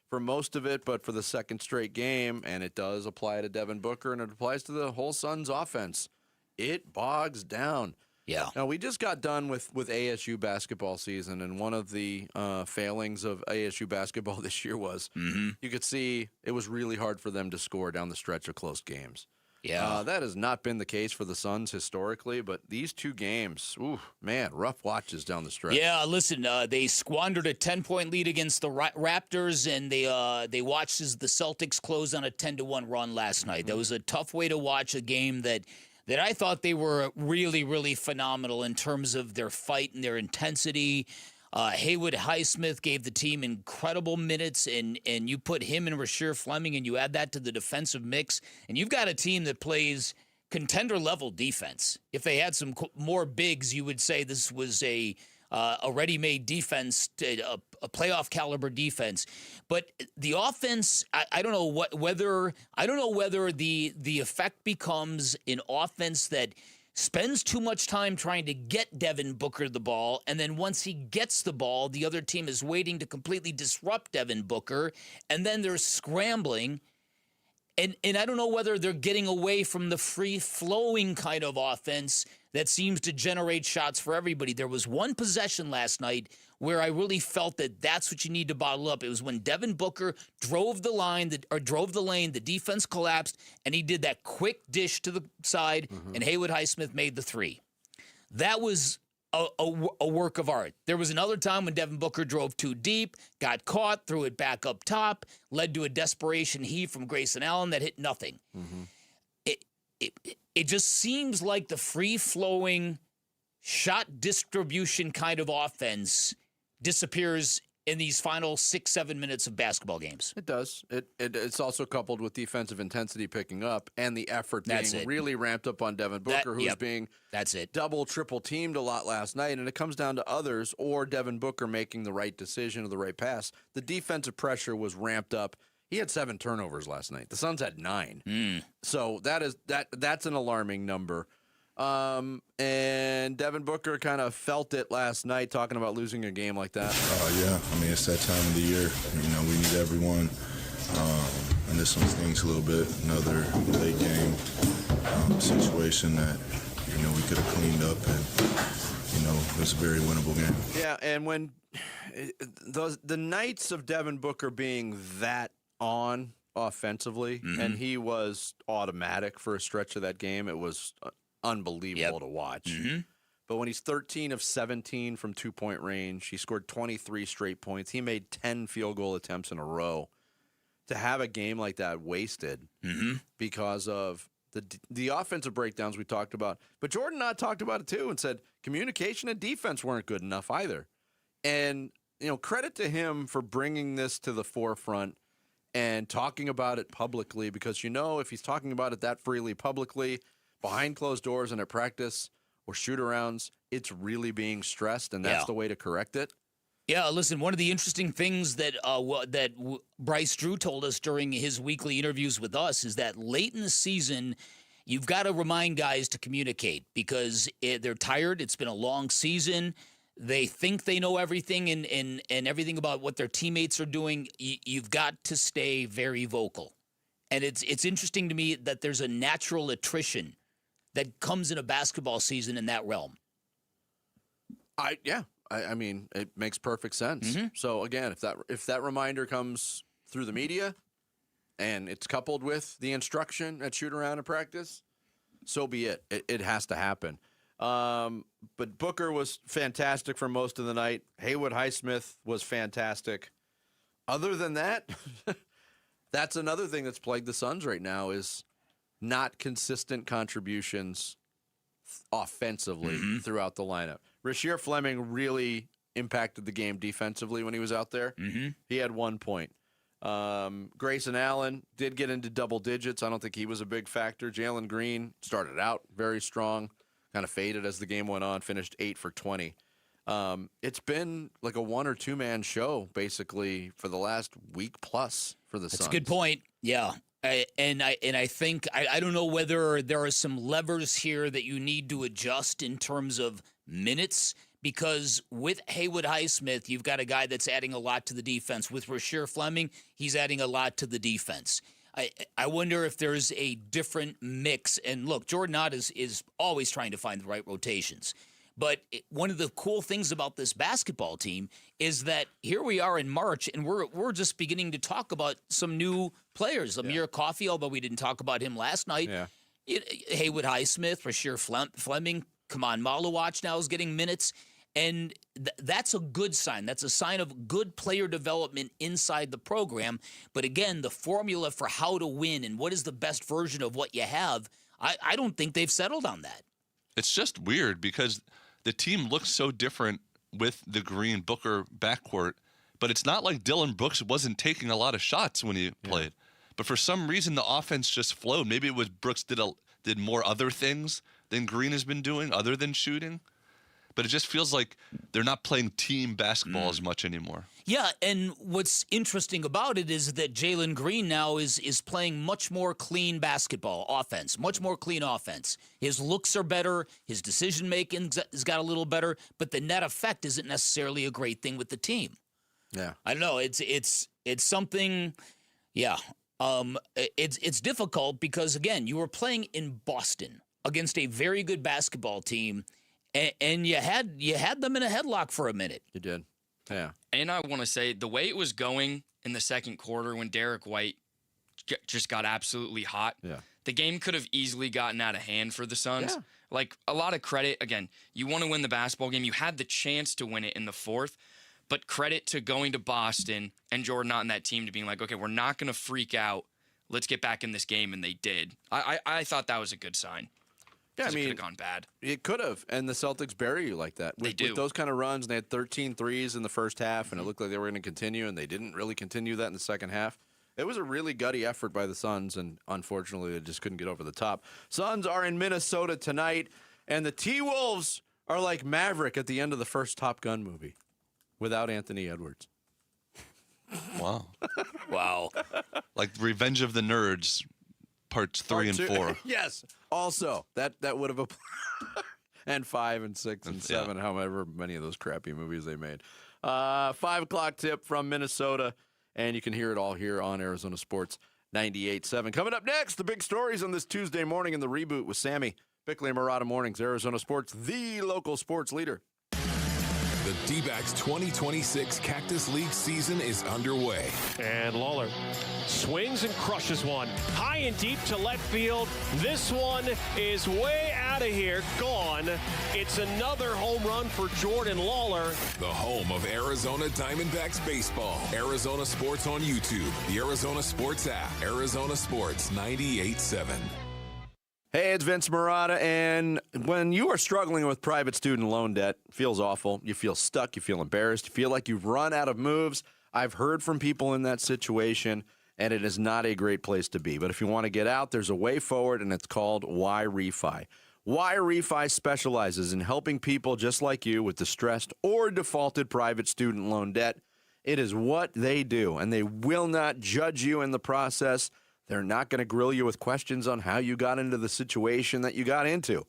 for most of it, but for the second straight game, and it does apply to Devin Booker, and it applies to the whole Suns offense. It bogs down. Yeah. Now, we just got done with ASU basketball season, and one of the failings of ASU basketball this year was you could see it was really hard for them to score down the stretch of close games. Yeah. That has not been the case for the Suns historically, but these 2 games, man, rough watches down the stretch. Yeah, listen, they squandered a 10-point lead against the Raptors, and they watched as the Celtics closed on a 10-1 run last night. That was a tough way to watch a game that I thought they were really, really phenomenal in terms of their fight and their intensity. Haywood Highsmith gave the team incredible minutes, and you put him and Rasheer Fleming, and you add that to the defensive mix, and you've got a team that plays contender-level defense. If they had some more bigs, you would say this was a ready-made defense, a playoff caliber defense. But the offense, I don't know whether the effect becomes an offense that spends too much time trying to get Devin Booker the ball, and then once he gets the ball, the other team is waiting to completely disrupt Devin Booker, and then they're scrambling. And I don't know whether they're getting away from the free-flowing kind of offense that seems to generate shots for everybody. There was one possession last night where I really felt that that's what you need to bottle up. It was when Devin Booker drove the lane, the defense collapsed, and he did that quick dish to the side, and Haywood Highsmith made the 3. That was a work of art. There was another time when Devin Booker drove too deep, got caught, threw it back up top, led to a desperation heave from Grayson Allen that hit nothing. It just seems like the free-flowing shot distribution kind of offense disappears in these final 6-7 minutes of basketball games. It does. It's also coupled with defensive intensity picking up and the effort being really ramped up on Devin Booker, who's being double, triple teamed a lot last night. And it comes down to others or Devin Booker making the right decision or the right pass. The defensive pressure was ramped up. He had 7 turnovers last night. The Suns had 9. So that's an alarming number. And Devin Booker kind of felt it last night talking about losing a game like that. Yeah, I mean, it's that time of the year. You know, we need everyone. And this one stings a little bit. Another late game situation that, you know, we could have cleaned up and, you know, it was a very winnable game. Yeah, and when the nights of Devin Booker being that on offensively, and he was automatic for a stretch of that game, it was unbelievable to watch. But when he's 13 of 17 from two-point range, he scored 23 straight points. He made 10 field goal attempts in a row. To have a game like that wasted because of the offensive breakdowns we talked about. But Jordan Knott talked about it too and said communication and defense weren't good enough either. And, credit to him for bringing this to the forefront and talking about it publicly because, if he's talking about it that freely publicly, behind closed doors and at practice or shoot-arounds, it's really being stressed, and that's the way to correct it. Yeah, listen, one of the interesting things that Bryce Drew told us during his weekly interviews with us is that late in the season, you've got to remind guys to communicate because they're tired. It's been a long season. They think they know everything and everything about what their teammates are doing. You've got to stay very vocal. And it's interesting to me that there's a natural attrition that comes in a basketball season in that realm. I mean, it makes perfect sense. So again, if that reminder comes through the media and it's coupled with the instruction at shoot around and practice, so be it. It has to happen. But Booker was fantastic for most of the night. Haywood Highsmith was fantastic. Other than that, that's another thing that's plagued the Suns right now is not consistent contributions offensively throughout the lineup. Rasheer Fleming really impacted the game defensively when he was out there. He had 1 point. Grayson Allen did get into double digits. I don't think he was a big factor. Jalen Green started out very strong, kind of faded as the game went on, finished 8 for 20. It's been like a 1 or 2 man show basically for the last week plus for the Suns. That's a good point. Yeah. I think I don't know whether there are some levers here that you need to adjust in terms of minutes because with Haywood Highsmith, you've got a guy that's adding a lot to the defense. With Rasheer Fleming, he's adding a lot to the defense. I wonder if there's a different mix. And look, Jordan Knott is always trying to find the right rotations. But one of the cool things about this basketball team is that here we are in March, and we're just beginning to talk about some new players. Amir Coffey, although we didn't talk about him last night. Haywood Highsmith, Rasheer Fleming, Kaman Malawach now is getting minutes. And that's a good sign. That's a sign of good player development inside the program. But again, the formula for how to win and what is the best version of what you have, I don't think they've settled on that. It's just weird because the team looks so different with the Green Booker backcourt, but it's not like Dillon Brooks wasn't taking a lot of shots when he played. But for some reason, the offense just flowed. Maybe it was Brooks did more other things than Green has been doing other than shooting. But it just feels like they're not playing team basketball as much anymore. Yeah, and what's interesting about it is that Jalen Green now is playing much more clean basketball offense, much more clean offense. His looks are better, his decision-making has got a little better, but the net effect isn't necessarily a great thing with the team. Yeah. I don't know. It's something, it's difficult because, again, you were playing in Boston against a very good basketball team, and you had them in a headlock for a minute. You did. Yeah. And I want to say the way it was going in the second quarter when Derek White just got absolutely hot, the game could have easily gotten out of hand for the Suns. Yeah. Like, a lot of credit. Again, you want to win the basketball game. You had the chance to win it in the fourth, but credit to going to Boston and Jordan Knott and that team to being like, okay, we're not going to freak out. Let's get back in this game, and they did. I thought that was a good sign. Yeah, I mean, it could have gone bad. It could have, and the Celtics bury you like that. They do. With those kind of runs, and they had 13 threes in the first half, and it looked like they were going to continue, and they didn't really continue that in the second half. It was a really gutty effort by the Suns, and unfortunately, they just couldn't get over the top. Suns are in Minnesota tonight, and the T-Wolves are like Maverick at the end of the first Top Gun movie without Anthony Edwards. Wow. Wow. Like Revenge of the Nerds, parts 3 and 4. Yes. Also, that would have applied. And 5 and 6 and 7, however many of those crappy movies they made. 5 o'clock tip from Minnesota, and you can hear it all here on Arizona Sports 98.7. Coming up next, the big stories on this Tuesday morning in the Reboot with Sammy Bickley and Murata Mornings. Arizona Sports, the local sports leader. The D-backs 2026 Cactus League season is underway. And Lawler swings and crushes one. High and deep to left field. This one is way out out of here. Gone. It's another home run for Jordan Lawler. The home of Arizona Diamondbacks baseball. Arizona Sports on YouTube. The Arizona Sports app. Arizona Sports 98.7. Hey, it's Vince Marotta, and when you are struggling with private student loan debt, it feels awful. You feel stuck. You feel embarrassed. You feel like you've run out of moves. I've heard from people in that situation, and it is not a great place to be. But if you want to get out, there's a way forward, and it's called Why Refi. Why Refi specializes in helping people just like you with distressed or defaulted private student loan debt. It is what they do, and they will not judge you in the process. They're not going to grill you with questions on how you got into the situation that you got into.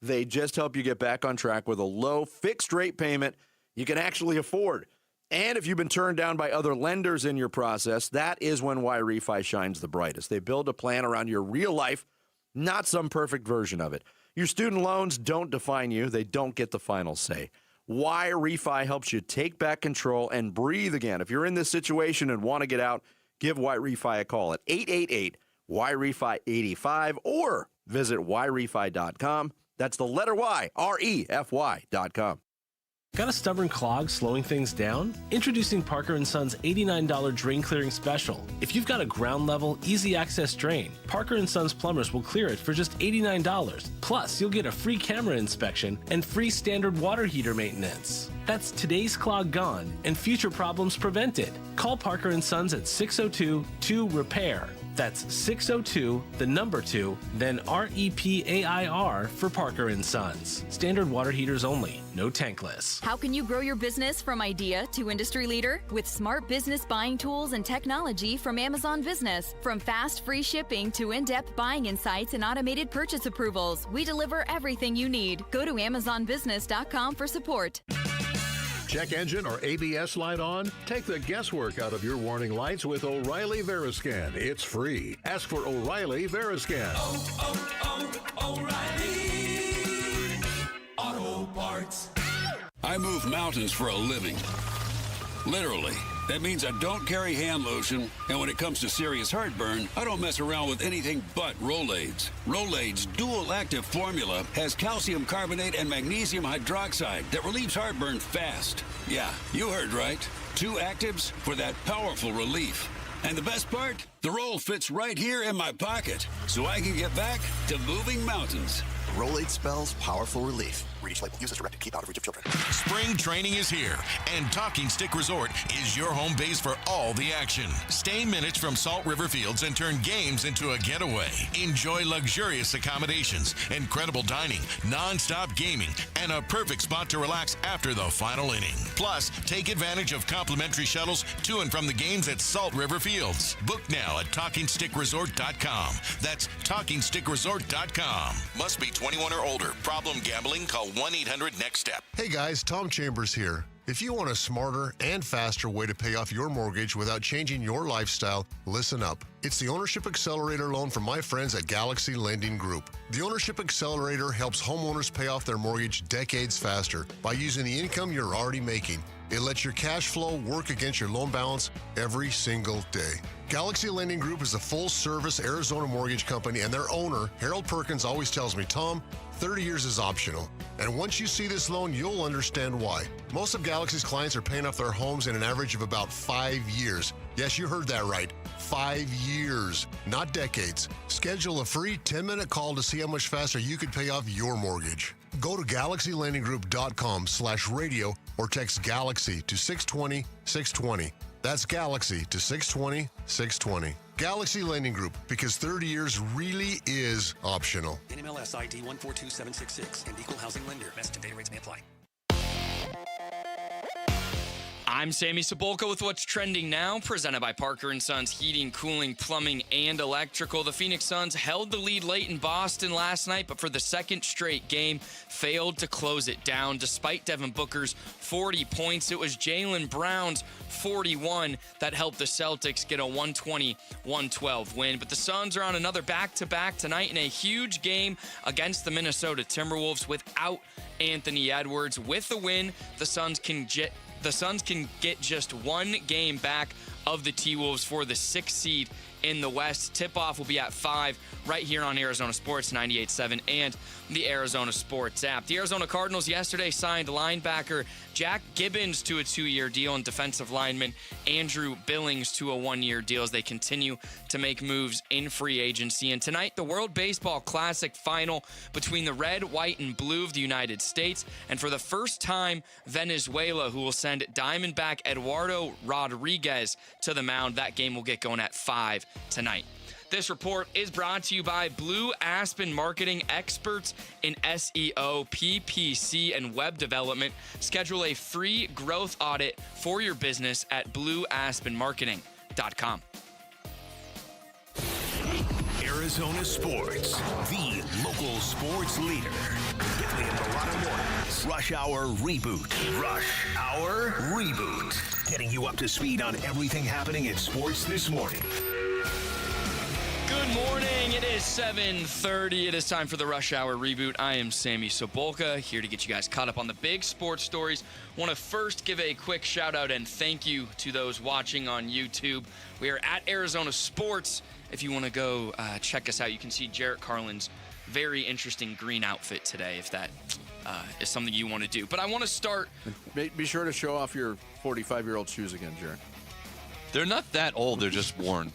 They just help you get back on track with a low fixed rate payment you can actually afford. And if you've been turned down by other lenders in your process, that is when Why Refi shines the brightest. They build a plan around your real life, not some perfect version of it. Your student loans don't define you. They don't get the final say. Why Refi helps you take back control and breathe again. If you're in this situation and want to get out, give Why Refi a call at 888-WHY-REFI-85 or visit whyrefi.com. That's the letter Y, REFY.com. Got a stubborn clog slowing things down? Introducing Parker & Son's $89 drain clearing special. If you've got a ground level, easy access drain, Parker & Son's plumbers will clear it for just $89. Plus, you'll get a free camera inspection and free standard water heater maintenance. That's today's clog gone and future problems prevented. Call Parker & Sons at 602-2-REPAIR. That's 602, the number 2, then REPAIR for Parker & Sons. Standard water heaters only, no tankless. How can you grow your business from idea to industry leader? With smart business buying tools and technology from Amazon Business. From fast, free shipping to in-depth buying insights and automated purchase approvals, we deliver everything you need. Go to AmazonBusiness.com for support. Check engine or ABS light on? Take the guesswork out of your warning lights with O'Reilly Veriscan. It's free. Ask for O'Reilly Veriscan. O'Reilly Auto Parts. I move mountains for a living. Literally. That means I don't carry hand lotion, and when it comes to serious heartburn, I don't mess around with anything but Rolaids. Rolaids' dual-active formula has calcium carbonate and magnesium hydroxide that relieves heartburn fast. Yeah, you heard right. 2 actives for that powerful relief. And the best part? The roll fits right here in my pocket, so I can get back to moving mountains. Rolade spells powerful relief. Read each label. Use as directed. Keep out of reach of children. Spring training is here, and Talking Stick Resort is your home base for all the action. Stay minutes from Salt River Fields and turn games into a getaway. Enjoy luxurious accommodations, incredible dining, non-stop gaming, and a perfect spot to relax after the final inning. Plus, take advantage of complimentary shuttles to and from the games at Salt River Fields. Book now at TalkingStickResort.com. That's TalkingStickResort.com. Must be 21 or older. Problem gambling? Call 1-800-NEXT-STEP. Hey guys, Tom Chambers here. If you want a smarter and faster way to pay off your mortgage without changing your lifestyle, listen up. It's the Ownership Accelerator loan from my friends at Galaxy Lending Group. The Ownership Accelerator helps homeowners pay off their mortgage decades faster by using the income you're already making. It lets your cash flow work against your loan balance every single day. Galaxy Lending Group is a full-service Arizona mortgage company, and their owner, Harold Perkins, always tells me, Tom, 30 years is optional. And once you see this loan, you'll understand why. Most of Galaxy's clients are paying off their homes in an average of about 5 years. Yes, you heard that right. 5 years, not decades. Schedule a free 10-minute call to see how much faster you could pay off your mortgage. Go to GalaxyLendingGroup.com/radio or text Galaxy to 620-620. That's Galaxy to 620-620. Galaxy Lending Group, because 30 years really is optional. NMLS ID 142766 and equal housing lender. Message and data rates may apply. I'm Sammy Cebulka with what's trending now, presented by Parker & Sons Heating, Cooling, Plumbing, and Electrical. The Phoenix Suns held the lead late in Boston last night, but for the second straight game, failed to close it down. Despite Devin Booker's 40 points, it was Jaylen Brown's 41 that helped the Celtics get a 120-112 win. But the Suns are on another back-to-back tonight in a huge game against the Minnesota Timberwolves without Anthony Edwards. With the win, the Suns can get just one game back of the T-Wolves for the 6th seed in the West. Tip-off will be at 5 right here on Arizona Sports 98.7 and the Arizona Sports app. The Arizona Cardinals yesterday signed linebacker Jack Gibbons to a 2-year deal and defensive lineman Andrew Billings to a 1-year deal as they continue to make moves in free agency. And tonight, the World Baseball Classic final between the red, white, and blue of the United States. And for the first time, Venezuela, who will send Diamondback Eduardo Rodriguez to the mound. That game will get going at 5 tonight. This report is brought to you by Blue Aspen Marketing, experts in SEO, PPC, and web development. Schedule a free growth audit for your business at blueaspenmarketing.com. Arizona Sports, the local sports leader. Bentley and Bellotto mornings. Rush Hour Reboot. Rush Hour Reboot. Getting you up to speed on everything happening in sports this morning. Good morning. It is 7:30. It is time for the Rush Hour Reboot. I am Sammy Sobolka, here to get you guys caught up on the big sports stories. Want to first give a quick shout out and thank you to those watching on YouTube. We are at Arizona Sports. If you want to go check us out, you can see Jarrett Carlin's very interesting green outfit today, if that is something you want to do. But I want to start. Be sure to show off your 45-year-old shoes again, Jarrett. They're not that old. They're just worn.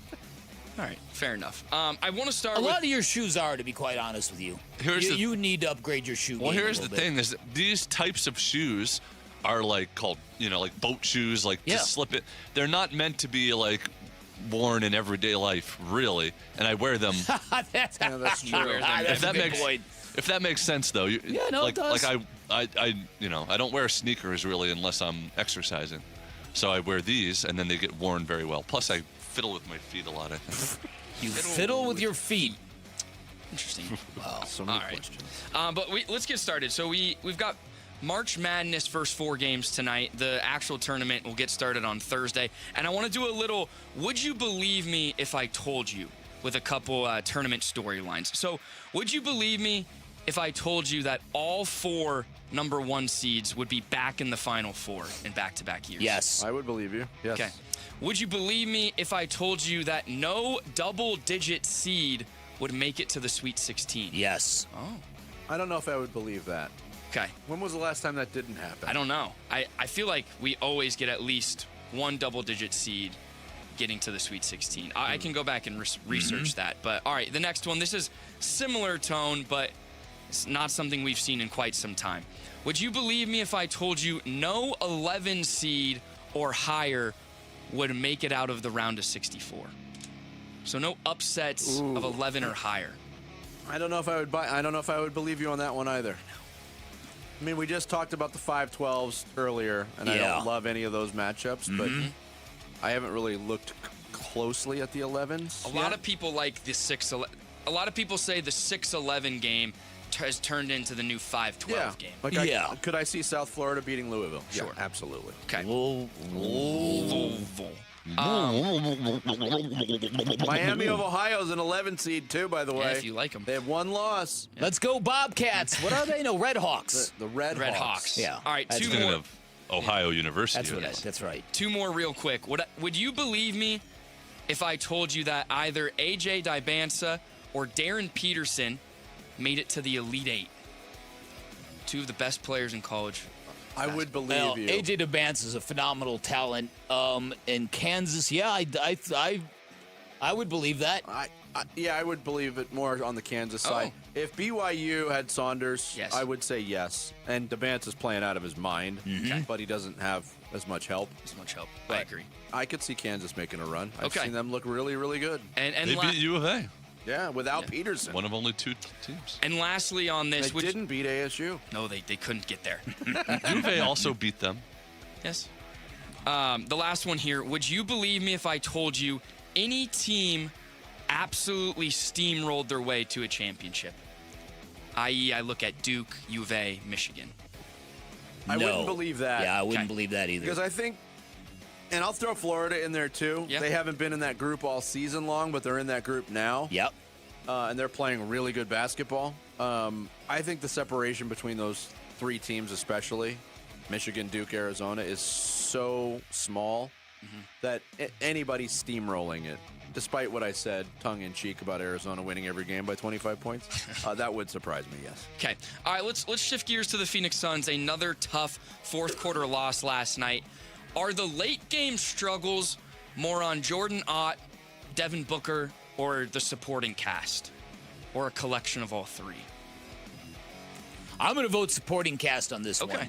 All right, fair enough. I want to start A with... lot of your shoes are, to be quite honest with you. You need to upgrade your shoe game. Well, here's a the little thing: is that these types of shoes are like called, like boat shoes, like to slip it. They're not meant to be like worn in everyday life, really. And I wear them. That's true. If that makes sense, though. It does. Like I don't wear sneakers really unless I'm exercising. So I wear these, and then they get worn very well. Plus, I fiddle with my feet a lot, I think. You fiddle with your feet. Interesting. Wow. So many questions. But let's get started. So we've got March Madness first 4 games tonight. The actual tournament will get started on Thursday. And I want to do a little, would you believe me if I told you, with a couple tournament storylines. So would you believe me if I told you that all 4 number 1 seeds would be back in the Final Four in back-to-back years? Yes. I would believe you. Yes. Okay. Would you believe me if I told you that no double-digit seed would make it to the Sweet 16? Yes. Oh. I don't know if I would believe that. Okay. When was the last time that didn't happen? I don't know. I feel like we always get at least one double-digit seed getting to the Sweet 16. I can go back and research that. But, all right, the next one. This is similar tone, but it's not something we've seen in quite some time. Would you believe me if I told you no 11 seed or higher would make it out of the round of 64? So no upsets of 11 or higher. I don't know if I would believe you on that one either. I mean, we just talked about the 5-12s earlier, and I don't love any of those matchups, but I haven't really looked closely at the 11s. A lot of people like the 6-11. A lot of people say the 6-11 game has turned into the new 5-12 game. Could I see South Florida beating Louisville? Sure. Yeah, absolutely. Okay. Louisville. Miami of Ohio is an 11 seed too, by the way. Yeah, if you like them. They have 1 loss. Yeah. Let's go Bobcats. What are they? No, Red Hawks. The Red Hawks. Yeah. All right, Speaking of Ohio University. That's right. 2 more real quick. Would you believe me if I told you that either A.J. Dibansa or Darren Peterson made it to the Elite 8? 2 of the best players in college. I would believe you. A.J. Dibansa is a phenomenal talent. In Kansas, I would believe that. I would believe it more on the Kansas side. If BYU had Saunders, I would say yes. And Dibansa's playing out of his mind, but he doesn't have as much help. I agree. I could see Kansas making a run. I've seen them look really, really good. And they beat U of A. Yeah, without Peterson. One of only 2 teams. And lastly on this... They didn't beat ASU. No, they couldn't get there. U of A also beat them. Yes. The last one here. Would you believe me if I told you any team absolutely steamrolled their way to a championship? I.e., I look at Duke, U of A, Michigan. I wouldn't believe that. Yeah, I wouldn't believe that either. Because I think... And I'll throw Florida in there, too. Yeah. They haven't been in that group all season long, but they're in that group now. Yep. And they're playing really good basketball. I think the separation between those 3 teams, especially, Michigan, Duke, Arizona, is so small that anybody's steamrolling it. Despite what I said, tongue-in-cheek, about Arizona winning every game by 25 points, that would surprise me, yes. Okay. All right, let's shift gears to the Phoenix Suns. Another tough fourth quarter loss last night. Are the late game struggles more on Jordan Ott, Devin Booker, or the supporting cast? Or a collection of all three? I'm going to vote supporting cast on this one.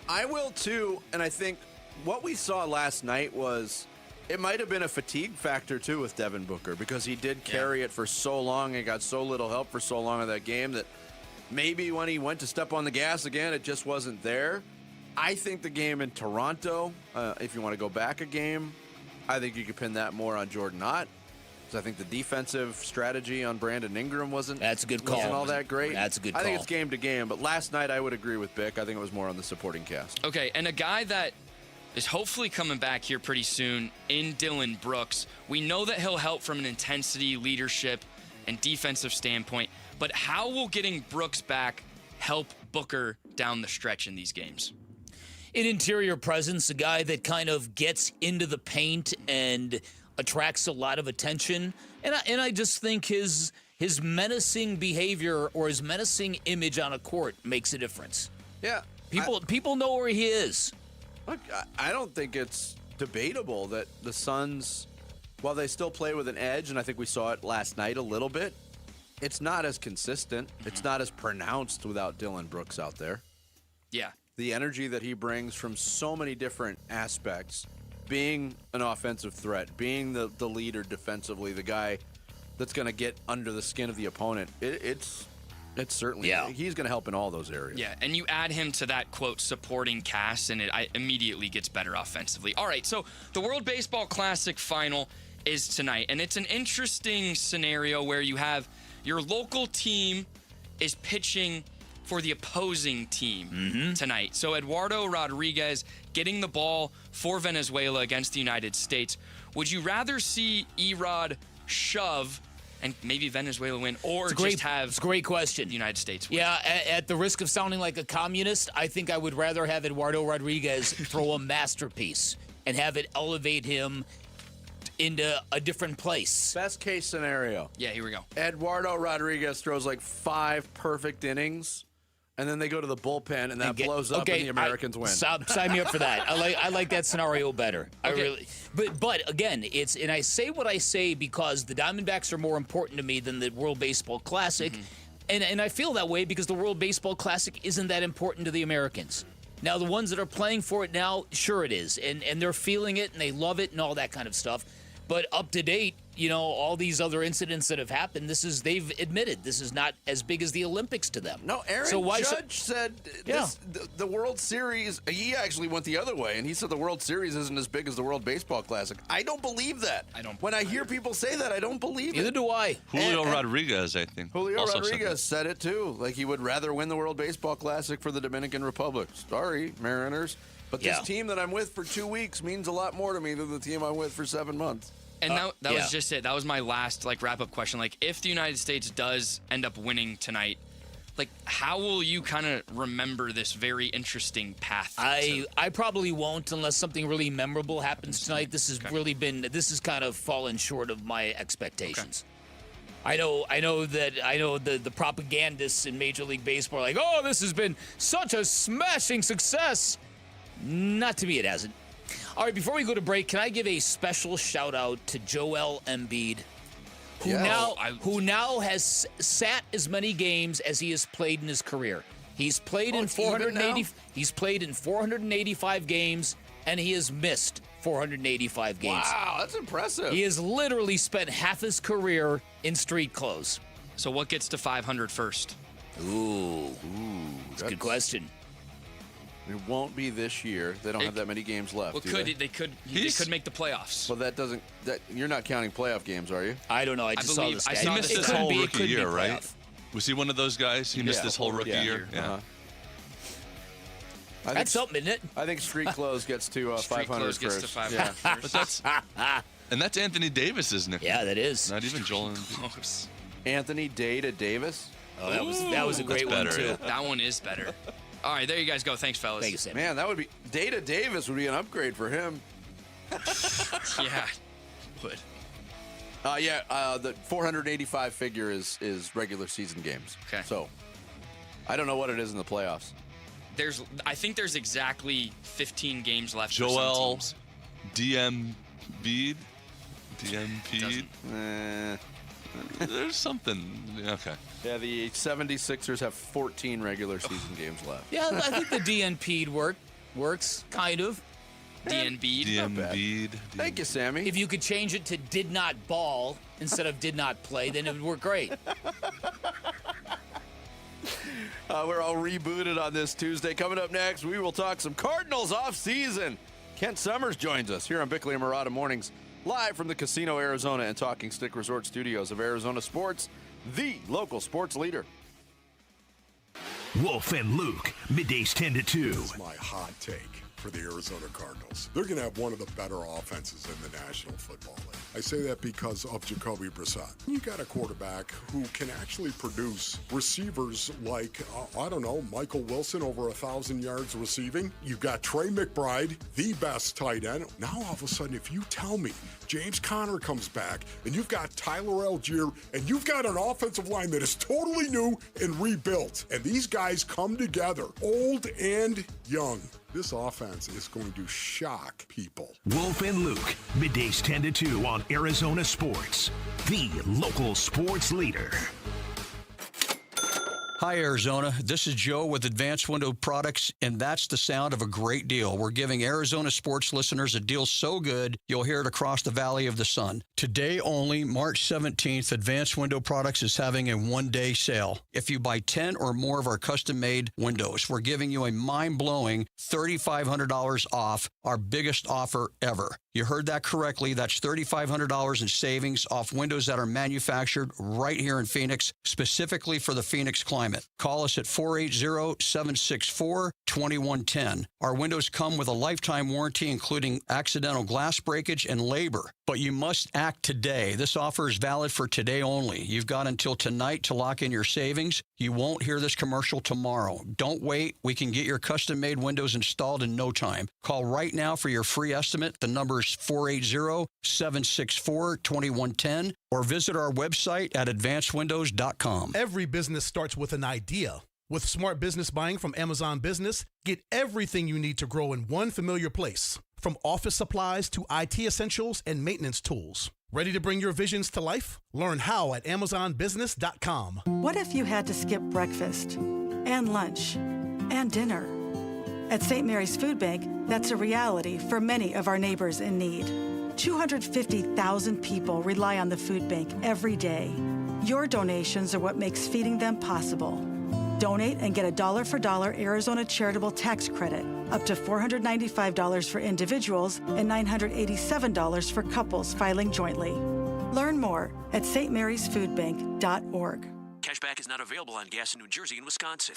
I will too, and I think what we saw last night was it might have been a fatigue factor too with Devin Booker, because he did carry it for so long and got so little help for so long in that game that maybe when he went to step on the gas again, it just wasn't there. I think the game in Toronto, if you want to go back a game, I think you could pin that more on Jordan Ott. I think the defensive strategy on Brandon Ingram wasn't all that great. That's a good call. I think it's game to game, but last night I would agree with Bick. I think it was more on the supporting cast. Okay, and a guy that is hopefully coming back here pretty soon in Dylan Brooks. We know that he'll help from an intensity, leadership, and defensive standpoint, but how will getting Brooks back help Booker down the stretch in these games? An interior presence, a guy that kind of gets into the paint and attracts a lot of attention. And I just think his menacing behavior or his menacing image on a court makes a difference. Yeah. People know where he is. Look, I don't think it's debatable that the Suns, while they still play with an edge, and I think we saw it last night a little bit, it's not as consistent. It's not as pronounced without Dylan Brooks out there. Yeah. The energy that he brings from so many different aspects, being an offensive threat, being the leader defensively, the guy that's going to get under the skin of the opponent, it's certainly, he's going to help in all those areas. Yeah, and you add him to that, quote, supporting cast, and it immediately gets better offensively. All right, so the World Baseball Classic final is tonight, and it's an interesting scenario where you have your local team is pitching for the opposing team tonight. So Eduardo Rodriguez getting the ball for Venezuela against the United States. Would you rather see Erod shove and maybe Venezuela win, or it's a great question. The United States win? Yeah, at the risk of sounding like a communist, I think I would rather have Eduardo Rodriguez throw a masterpiece and have it elevate him into a different place. Best case scenario. Yeah, here we go. Eduardo Rodriguez throws like 5 perfect innings, and then they go to the bullpen, and that blows up, and the Americans win. Sign me up for that. I like that scenario better. Okay. I really. But again, and I say what I say because the Diamondbacks are more important to me than the World Baseball Classic, and I feel that way because the World Baseball Classic isn't that important to the Americans. Now, the ones that are playing for it now, sure it is, and they're feeling it and they love it and all that kind of stuff. But up to date, all these other incidents that have happened, they've admitted this is not as big as the Olympics to them. No, Aaron Judge said the World Series, he actually went the other way, and he said the World Series isn't as big as the World Baseball Classic. I don't believe that. When I hear people say that, I don't believe it. Neither do I. Julio Rodriguez, I think. Julio Rodriguez said it too. Like he would rather win the World Baseball Classic for the Dominican Republic. Sorry, Mariners. But this team that I'm with for 2 weeks means a lot more to me than the team I'm with for 7 months. And that was just it. That was my last wrap-up question. If the United States does end up winning tonight, how will you kind of remember this very interesting path? I probably won't unless something really memorable happens tonight. This has kind of fallen short of my expectations. Okay. I know the propagandists in Major League Baseball are like, oh, this has been such a smashing success. Not to me, it hasn't. All right, before we go to break, can I give a special shout-out to Joel Embiid, who now has sat as many games as he has played in his career. He's played in 480. He's played in 485 games, and he has missed 485 games. Wow, that's impressive. He has literally spent half his career in street clothes. So what gets to 500 first? Ooh, that's a good question. It won't be this year. They don't have that many games left. Well, they could make the playoffs. Well, you're not counting playoff games, are you? I don't know. I just saw this. He missed his whole rookie year, right? Was he one of those guys? He missed his whole rookie year. Yeah. That's something, isn't it? I think street clothes gets to 500 gets to 500 first. And that's Anthony Davis's nickname. Yeah, that is. Not even Joel. Close. Anthony Day to Davis. Oh, that was a great one too. Yeah. That one is better. All right, there you guys go. Thanks, fellas. Thank you, Sam. Man, that would be Day to Davis would be an upgrade for him. Yeah. Would. The 485 figure is regular season games. Okay. So, I don't know what it is in the playoffs. I think there's exactly 15 games left for Joel, some DMP'd? There's something. Okay. Yeah, the 76ers have 14 regular season games left. Yeah, I think the DNP'd works, kind of. DNB'd. Thank you, Sammy. If you could change it to did not ball instead of did not play, then it would work great. We're all rebooted on this Tuesday. Coming up next, we will talk some Cardinals off season. Kent Summers joins us here on Bickley and Murata Mornings, live from the Casino Arizona and Talking Stick Resort studios of Arizona Sports, the local sports leader. Wolf and Luke, middays 10 to 2. This is my hot take for the Arizona Cardinals. They're going to have one of the better offenses in the National Football League. I say that because of Jacoby Brissett. You got a quarterback who can actually produce receivers like, Michael Wilson over 1,000 yards receiving. You've got Trey McBride, the best tight end. Now, all of a sudden, if you tell me James Conner comes back and you've got Tyler Algier and you've got an offensive line that is totally new and rebuilt, and these guys come together, old and young, this offense is going to shock people. Wolf and Luke, middays 10 to 2 on Arizona Sports, the local sports leader. Hi, Arizona. This is Joe with Advanced Window Products, and that's the sound of a great deal. We're giving Arizona sports listeners a deal so good, you'll hear it across the Valley of the Sun. Today only, March 17th, Advanced Window Products is having a one-day sale. If you buy 10 or more of our custom-made windows, we're giving you a mind-blowing $3,500 off, our biggest offer ever. You heard that correctly. That's $3,500 in savings off windows that are manufactured right here in Phoenix, specifically for the Phoenix climate. Call us at 480-764-2110. Our windows come with a lifetime warranty, including accidental glass breakage and labor. But you must act today. This offer is valid for today only. You've got until tonight to lock in your savings. You won't hear this commercial tomorrow. Don't wait. We can get your custom-made windows installed in no time. Call right now for your free estimate. The number is 480-764-2110, or visit our website at advancedwindows.com. Every business starts with an idea. With smart business buying from Amazon Business, get everything you need to grow in one familiar place. From office supplies to IT essentials and maintenance tools. Ready to bring your visions to life? Learn how at AmazonBusiness.com. What if you had to skip breakfast and lunch and dinner? At St. Mary's Food Bank, that's a reality for many of our neighbors in need. 250,000 people rely on the food bank every day. Your donations are what makes feeding them possible. Donate and get a $1 Arizona charitable tax credit, up to $495 for individuals and $987 for couples filing jointly. Learn more at stmarysfoodbank.org. Cashback is not available on gas in New Jersey and Wisconsin.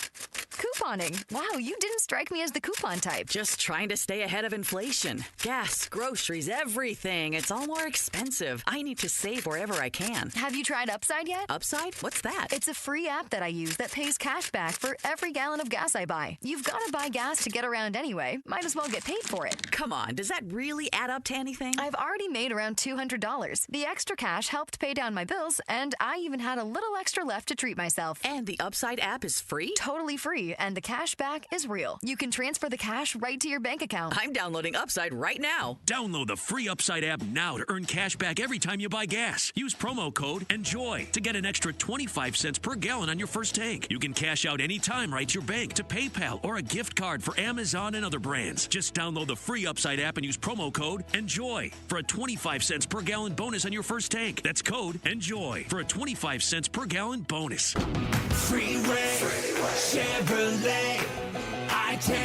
Couponing. Wow, you didn't strike me as the coupon type. Just trying to stay ahead of inflation. Gas, groceries, everything. It's all more expensive. I need to save wherever I can. Have you tried Upside yet? Upside? What's that? It's a free app that I use that pays cash back for every gallon of gas I buy. You've got to buy gas to get around anyway. Might as well get paid for it. Come on, does that really add up to anything? I've already made around $200. The extra cash helped pay down my bills, and I even had a little extra left to treat myself. And the Upside app is free? Totally free, and the cash back is real. You can transfer the cash right to your bank account. I'm downloading Upside right now. Download the free Upside app now to earn cash back every time you buy gas. Use promo code ENJOY to get an extra 25 cents per gallon on your first tank. You can cash out anytime right to your bank, to PayPal, or a gift card for Amazon and other brands. Just download the free Upside app and use promo code ENJOY for a 25 cents per gallon bonus on your first tank. That's code ENJOY for a 25 cents per gallon bonus. Freeway, Chevrolet, I-10,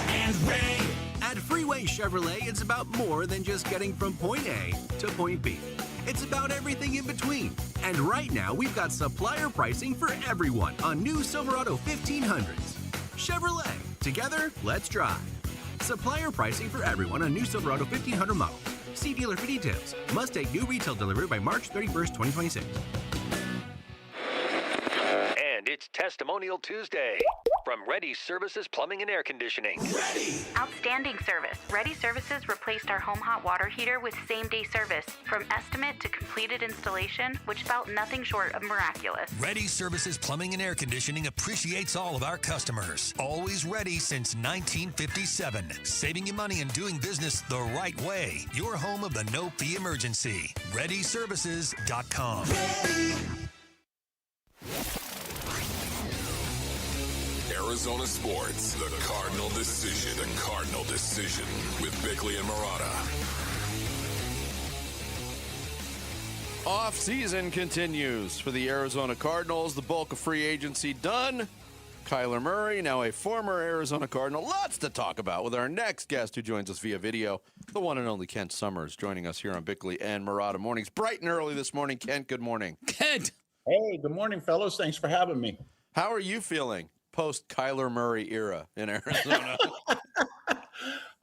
and Ray. At Freeway Chevrolet, it's about more than just getting from point A to point B. It's about everything in between. And right now, we've got supplier pricing for everyone on new Silverado 1500s. Chevrolet, together, let's drive. Supplier pricing for everyone on new Silverado 1500 model. See dealer for details. Must take new retail delivery by March 31st, 2026. And it's test Testimonial Tuesday from Ready Services Plumbing and Air Conditioning. Outstanding service. Ready Services replaced our home hot water heater with same-day service. From estimate to completed installation, which felt nothing short of miraculous. Ready Services Plumbing and Air Conditioning appreciates all of our customers. Always ready since 1957. Saving you money and doing business the right way. Your home of the no-fee emergency. ReadyServices.com. Arizona Sports, the Cardinal Decision. The Cardinal Decision with Bickley and Murata. Off-season continues for the Arizona Cardinals. The bulk of free agency done. Kyler Murray, now a former Arizona Cardinal. Lots to talk about with our next guest who joins us via video. The one and only Kent Summers joining us here on Bickley and Murata Mornings. Bright and early this morning. Kent, good morning. Kent! Hey, good morning, fellows. Thanks for having me. How are you feeling post-Kyler Murray era in Arizona?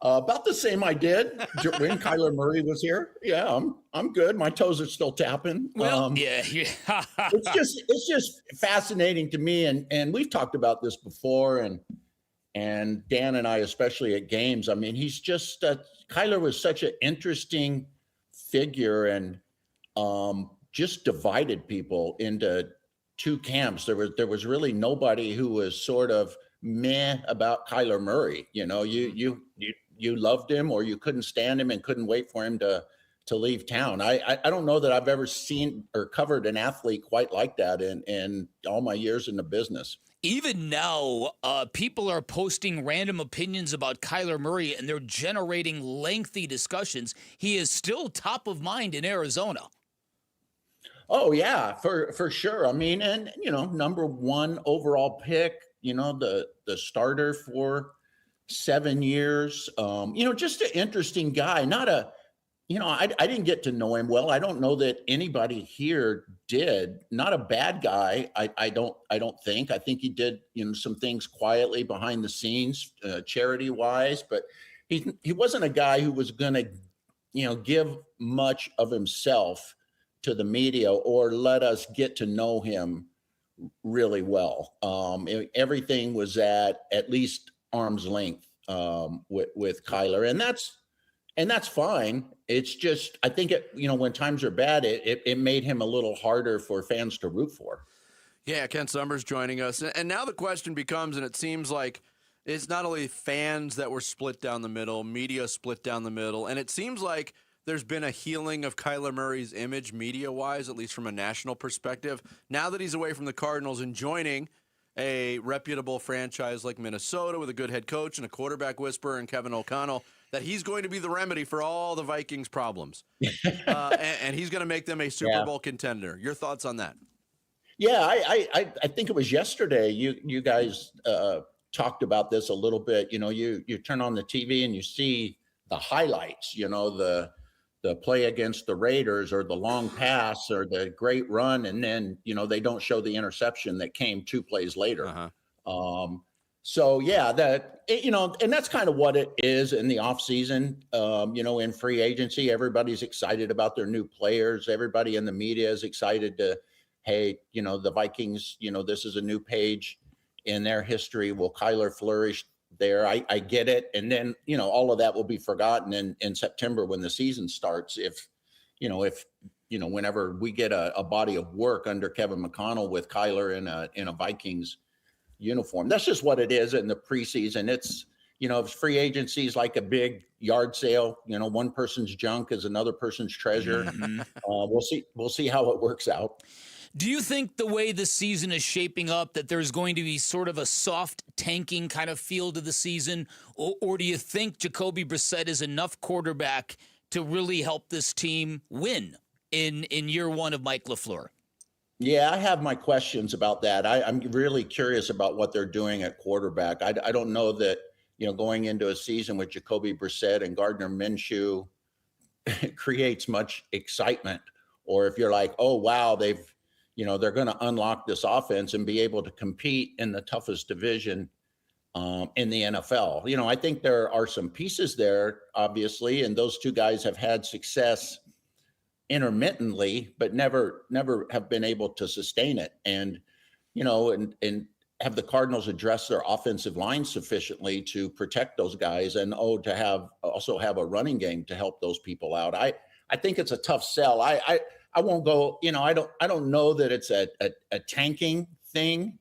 About the same I did when Kyler Murray was here. Yeah, I'm good. My toes are still tapping. Well, it's just fascinating to me, and we've talked about this before, and Dan and I, especially at games. I mean, he's just Kyler was such an interesting figure, and just divided people into two camps. There was really nobody who was sort of meh about Kyler Murray. You know, you loved him or you couldn't stand him and couldn't wait for him to leave town. I don't know that I've ever seen or covered an athlete quite like that in all my years in the business. Even now, people are posting random opinions about Kyler Murray, and they're generating lengthy discussions. He is still top of mind in Arizona. Oh yeah, for sure. I mean, and number one overall pick, the starter for 7 years. Just an interesting guy. Not a, I didn't get to know him well. I don't know that anybody here did. Not a bad guy. I don't think. I think he did, some things quietly behind the scenes, charity wise, but he wasn't a guy who was going to, give much of himself to the media or let us get to know him really well. Everything was at least arm's length with Kyler, and that's fine. It's just, I think when times are bad, it made him a little harder for fans to root for. Yeah, Ken Summers joining us, and now the question becomes, and it seems like it's not only fans that were split down the middle, media split down the middle, and it seems like there's been a healing of Kyler Murray's image media-wise, at least from a national perspective. Now that he's away from the Cardinals and joining a reputable franchise like Minnesota with a good head coach and a quarterback whisperer and Kevin O'Connell, that he's going to be the remedy for all the Vikings' problems. And he's going to make them a Super Bowl contender. Your thoughts on that? Yeah, I think it was yesterday you guys talked about this a little bit. You turn on the TV and you see the highlights, the play against the Raiders or the long pass or the great run. And then, they don't show the interception that came 2 plays later. So yeah, and that's kind of what it is in the off season. In free agency, everybody's excited about their new players. Everybody in the media is excited to, hey, the Vikings, this is a new page in their history. Will Kyler flourish there? I get it. And then, all of that will be forgotten in September when the season starts. If whenever we get a body of work under Kevin McConnell with Kyler in a Vikings uniform, that's just what it is in the preseason. It's, if free agency is like a big yard sale, one person's junk is another person's treasure. We'll see how it works out. Do you think the way the season is shaping up that there's going to be sort of a soft tanking kind of feel to the season? Or do you think Jacoby Brissett is enough quarterback to really help this team win in year one of Mike LaFleur? Yeah, I have my questions about that. I'm really curious about what they're doing at quarterback. I don't know that, going into a season with Jacoby Brissett and Gardner Minshew creates much excitement. Or if you're like, oh, wow, they're going to unlock this offense and be able to compete in the toughest division in the NFL. I think there are some pieces there, obviously, and those two guys have had success intermittently, but never have been able to sustain it. And, and have the Cardinals addressed their offensive line sufficiently to protect those guys, and to also have a running game to help those people out? I think it's a tough sell. I won't go. I don't know that it's a tanking thing.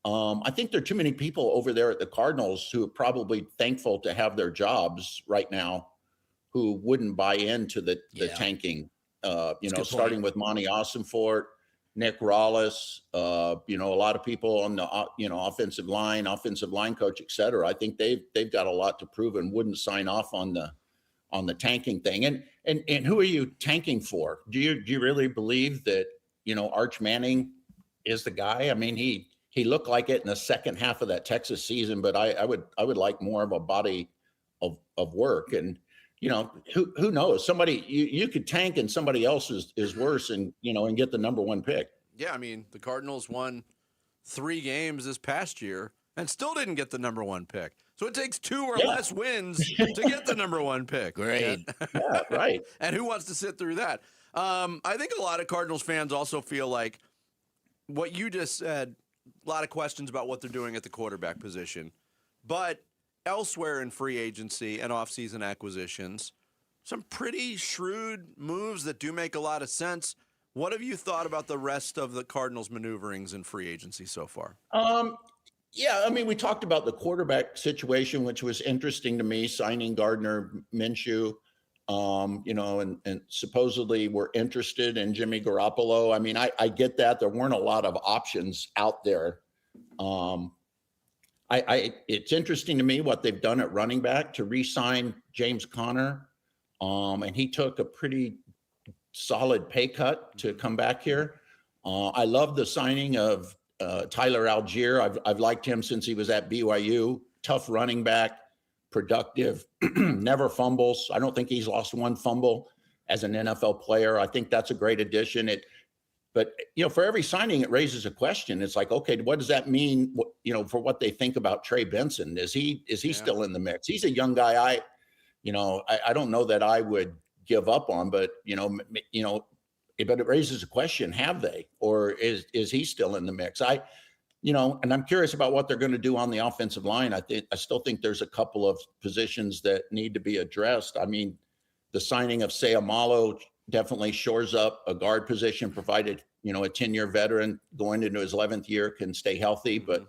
I think there are too many people over there at the Cardinals who are probably thankful to have their jobs right now, who wouldn't buy into the tanking. Starting with Monty Ossenfort, Nick Rollis, a lot of people on the offensive line coach, et cetera. I think they've got a lot to prove and wouldn't sign off on the tanking thing. And who are you tanking for? Do you really believe that Arch Manning is the guy? I mean, he looked like it in the second half of that Texas season, but I would like more of a body of work. And who knows? Somebody you could tank and somebody else is worse, and get the number one pick. Yeah, I mean, the Cardinals won 3 games this past year and still didn't get the number one pick. So it takes 2 or less wins to get the number one pick. Great. Yeah, right. And who wants to sit through that? I think a lot of Cardinals fans also feel like what you just said, a lot of questions about what they're doing at the quarterback position. But elsewhere in free agency and offseason acquisitions, some pretty shrewd moves that do make a lot of sense. What have you thought about the rest of the Cardinals' maneuverings in free agency so far? Yeah, I mean, we talked about the quarterback situation, which was interesting to me, signing Gardner Minshew, and supposedly we're interested in Jimmy Garoppolo. I mean, I get that. There weren't a lot of options out there. It's interesting to me what they've done at running back to re-sign James Conner. And he took a pretty solid pay cut to come back here. I love the signing of Tyler Algier. I've liked him since he was at BYU. Tough running back, productive, never fumbles. I don't think he's lost one fumble as an NFL player. I think that's a great addition. But for every signing, it raises a question. It's like, okay, what does that mean? For what they think about Trey Benson? Is he still in the mix? He's a young guy. I don't know that I would give up on, but but it raises a question: have they, or is he still in the mix? And I'm curious about what they're going to do on the offensive line. I still think there's a couple of positions that need to be addressed. I mean, the signing of Seumalo definitely shores up a guard position, provided a 10-year veteran going into his 11th year can stay healthy. But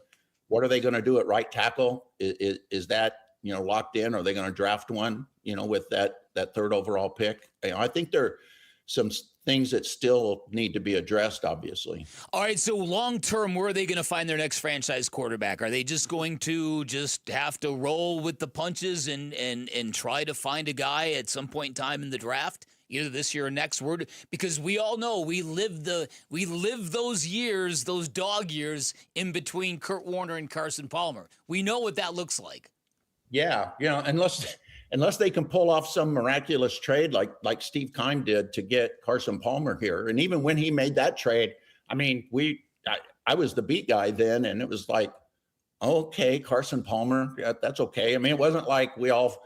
what are they going to do at right tackle? Is that locked in? Or are they going to draft one with that third overall pick? I think there are some things that still need to be addressed, obviously. All right, so long term, where are they going to find their next franchise quarterback? Are they just going to have to roll with the punches and try to find a guy at some point in time in the draft, either this year or next? Because we all know we live those years, those dog years in between Kurt Warner and Carson Palmer. We know what that looks like. Yeah, unless they can pull off some miraculous trade like Steve Keim did to get Carson Palmer here. And even when he made that trade, I mean, I was the beat guy then, and it was like, okay, Carson Palmer, that's okay. I mean, it wasn't like we all,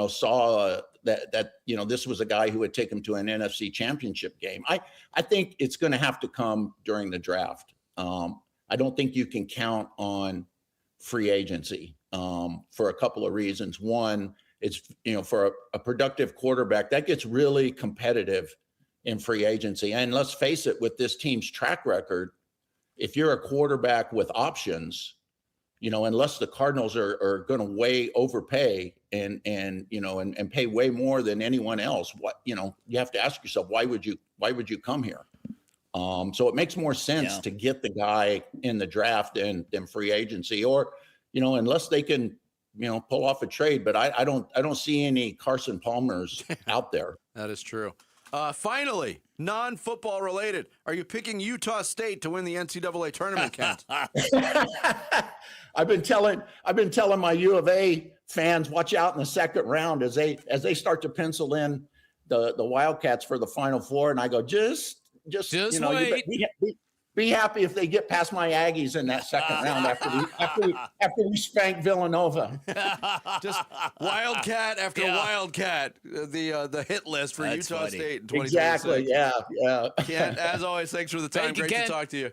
saw that this was a guy who would take him to an NFC championship game. I think it's going to have to come during the draft. I don't think you can count on free agency for a couple of reasons. One, it's, for a productive quarterback, that gets really competitive in free agency. And let's face it, with this team's track record, if you're a quarterback with options, unless the Cardinals are going to way overpay and pay way more than anyone else, you have to ask yourself, why would you come here? So it makes more sense to get the guy in the draft than free agency, or, unless they can, pull off a trade. But I don't see any Carson Palmers out there. That is true. Finally, non-football related. Are you picking Utah State to win the NCAA tournament, Kent? I've been telling my U of A fans, watch out in the second round as they start to pencil in the Wildcats for the Final Four, and I go, just wait. Be happy if they get past my Aggies in that second round after we spank Villanova. Just Wildcat after Wildcat, the hit list for Utah State in 2026. Exactly. Yeah. Kent, as always, thanks for the time. Great to talk to you.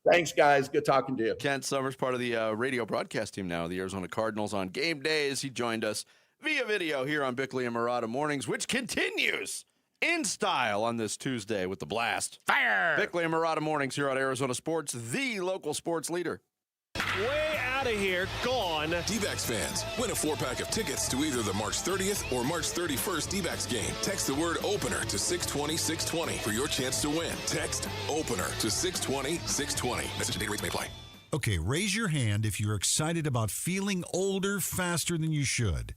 Thanks, guys. Good talking to you. Kent Summers, part of the radio broadcast team now, the Arizona Cardinals on game days. He joined us via video here on Bickley and Murata Mornings, which continues in style on this Tuesday with the blast. Fire! Bickley and Murata Mornings here on Arizona Sports, the local sports leader. Way out of here, gone. D-backs fans, win a 4-pack of tickets to either the March 30th or March 31st D-backs game. Text the word opener to 620-620 for your chance to win. Text opener to 620-620. Message and data rates may apply. Okay, raise your hand if you're excited about feeling older faster than you should.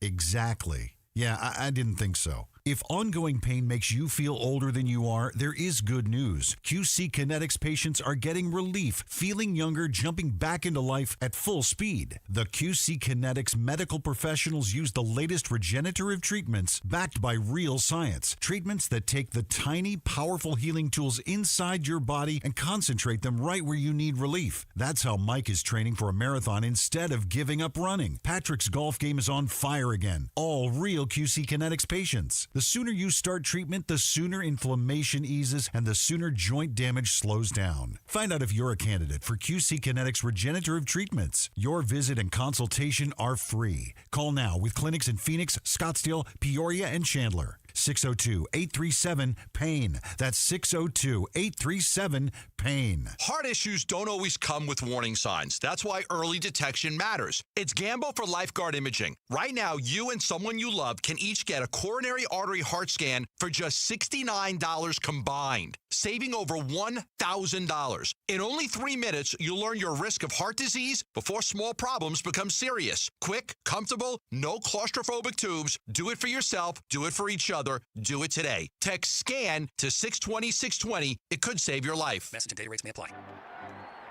Exactly. Yeah, I didn't think so. If ongoing pain makes you feel older than you are, there is good news. QC Kinetics patients are getting relief, feeling younger, jumping back into life at full speed. The QC Kinetics medical professionals use the latest regenerative treatments backed by real science. Treatments that take the tiny, powerful healing tools inside your body and concentrate them right where you need relief. That's how Mike is training for a marathon instead of giving up running. Patrick's golf game is on fire again. All real QC Kinetics patients. The sooner you start treatment, the sooner inflammation eases and the sooner joint damage slows down. Find out if you're a candidate for QC Kinetics regenerative treatments. Your visit and consultation are free. Call now with clinics in Phoenix, Scottsdale, Peoria, and Chandler. 602-837-PAIN. That's 602-837-PAIN. Heart issues don't always come with warning signs. That's why early detection matters. It's Gamble for Lifeguard Imaging. Right now, you and someone you love can each get a coronary artery heart scan for just $69 combined, saving over $1,000. In only 3 minutes, you'll learn your risk of heart disease before small problems become serious. Quick, comfortable, no claustrophobic tubes. Do it for yourself. Do it for each other. Do it today. Text SCAN to 620-620. It could save your life. Message and data rates may apply.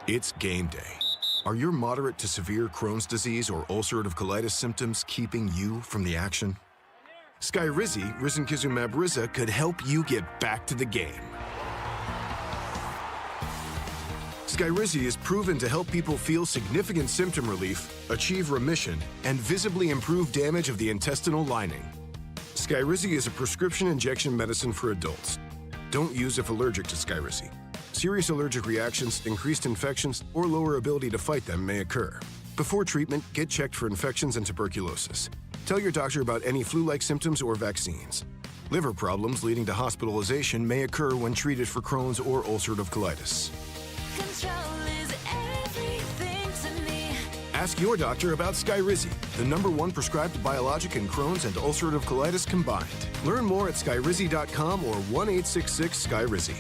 It's game day. Are your moderate to severe Crohn's disease or ulcerative colitis symptoms keeping you from the action? Skyrizi, risankizumab Riza, could help you get back to the game. Skyrizi is proven to help people feel significant symptom relief, achieve remission, and visibly improve damage of the intestinal lining. Skyrizi is a prescription injection medicine for adults. Don't use if allergic to Skyrizi. Serious allergic reactions, increased infections, or lower ability to fight them may occur. Before treatment, get checked for infections and tuberculosis. Tell your doctor about any flu-like symptoms or vaccines. Liver problems leading to hospitalization may occur when treated for Crohn's or ulcerative colitis. Ask your doctor about Skyrizi, the #1 prescribed biologic in Crohn's and ulcerative colitis combined. Learn more at skyrizi.com or 1-866-SKYRIZI.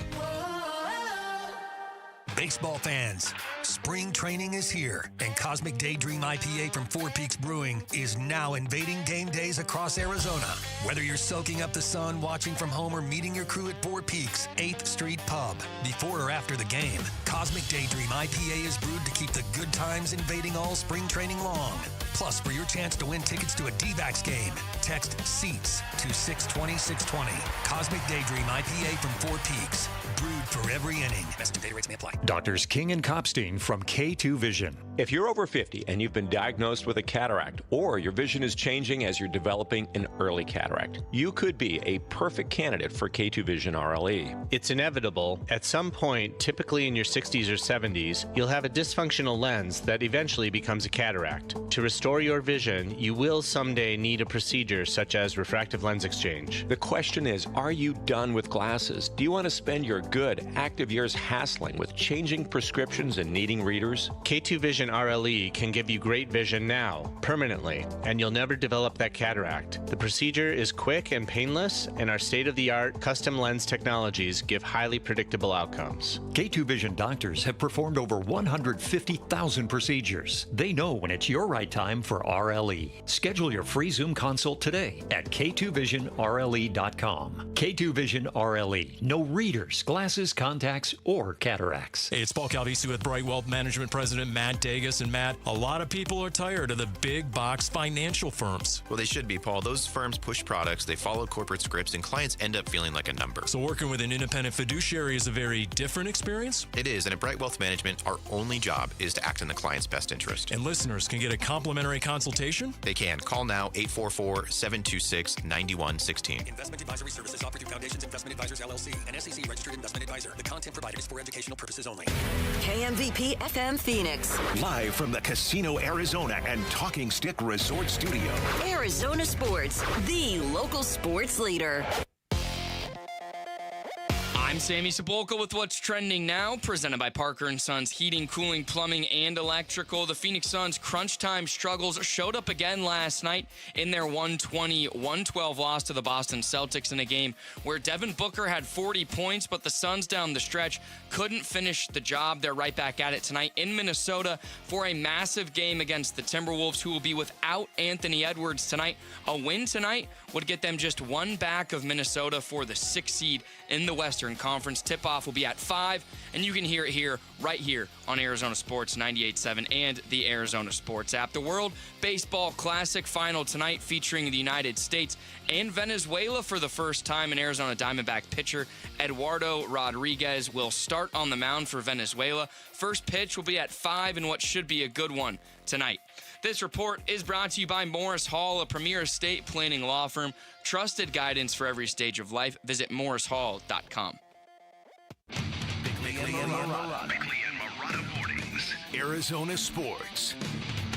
Baseball fans, spring training is here, and Cosmic Daydream IPA from Four Peaks Brewing is now invading game days across Arizona. Whether you're soaking up the sun, watching from home, or meeting your crew at Four Peaks 8th Street Pub, before or after the game, Cosmic Daydream IPA is brewed to keep the good times invading all spring training long. Plus, for your chance to win tickets to a D-backs game, text SEATS to 620-620. Cosmic Daydream IPA from Four Peaks. Brewed for every inning. Message and data rates may apply. Doctors King and Kopstein from K2 Vision. If you're over 50 and you've been diagnosed with a cataract, or your vision is changing as you're developing an early cataract, you could be a perfect candidate for K2 Vision RLE. It's inevitable. At some point, typically in your 60s or 70s, you'll have a dysfunctional lens that eventually becomes a cataract. To restore your vision, you will someday need a procedure such as refractive lens exchange. The question is, are you done with glasses? Do you want to spend your good, active years hassling with changing prescriptions and needing readers? K2 Vision RLE can give you great vision now, permanently, and you'll never develop that cataract. The procedure is quick and painless, and our state-of-the-art custom lens technologies give highly predictable outcomes. K2 Vision doctors have performed over 150,000 procedures. They know when it's your right time for RLE. Schedule your free Zoom consult today at k2visionrle.com. K2 Vision RLE. No readers, glasses, contacts, or cataracts. Hey, it's Paul Calvisi with Bright Wealth Management President Matt Dagas. And Matt, a lot of people are tired of the big box financial firms. Well, they should be, Paul. Those firms push products, they follow corporate scripts, and clients end up feeling like a number. So working with an independent fiduciary is a very different experience? It is, and at Bright Wealth Management, our only job is to act in the client's best interest. And listeners can get a complimentary complimentary consultation? They can. Call now, 844-726-9116. Investment advisory services offered through Foundations Investment Advisors, LLC, an SEC registered investment advisor. The content provided is for educational purposes only. KMVP FM Phoenix. Live from the Casino Arizona and Talking Stick Resort Studio. Arizona Sports, the local sports leader. I'm Sammy Sepulka with What's Trending Now, presented by Parker & Sons Heating, Cooling, Plumbing, and Electrical. The Phoenix Suns' crunch time struggles showed up again last night in their 120-112 loss to the Boston Celtics in a game where Devin Booker had 40 points, but the Suns down the stretch couldn't finish the job. They're right back at it tonight in Minnesota for a massive game against the Timberwolves, who will be without Anthony Edwards tonight. A win tonight would get them just one back of Minnesota for the 6th seed in the Western Conference. Tip-off will be at 5, and you can hear it here, right here on Arizona Sports 98.7 and the Arizona Sports app. The World Baseball Classic final tonight featuring the United States and Venezuela for the first time. An Arizona Diamondback pitcher, Eduardo Rodriguez, will start on the mound for Venezuela. First pitch will be at 5 in what should be a good one tonight. This report is brought to you by Morris Hall, a premier estate planning law firm. Trusted guidance for every stage of life. Visit morrishall.com. Bickley and Marotta Mornings. Arizona Sports,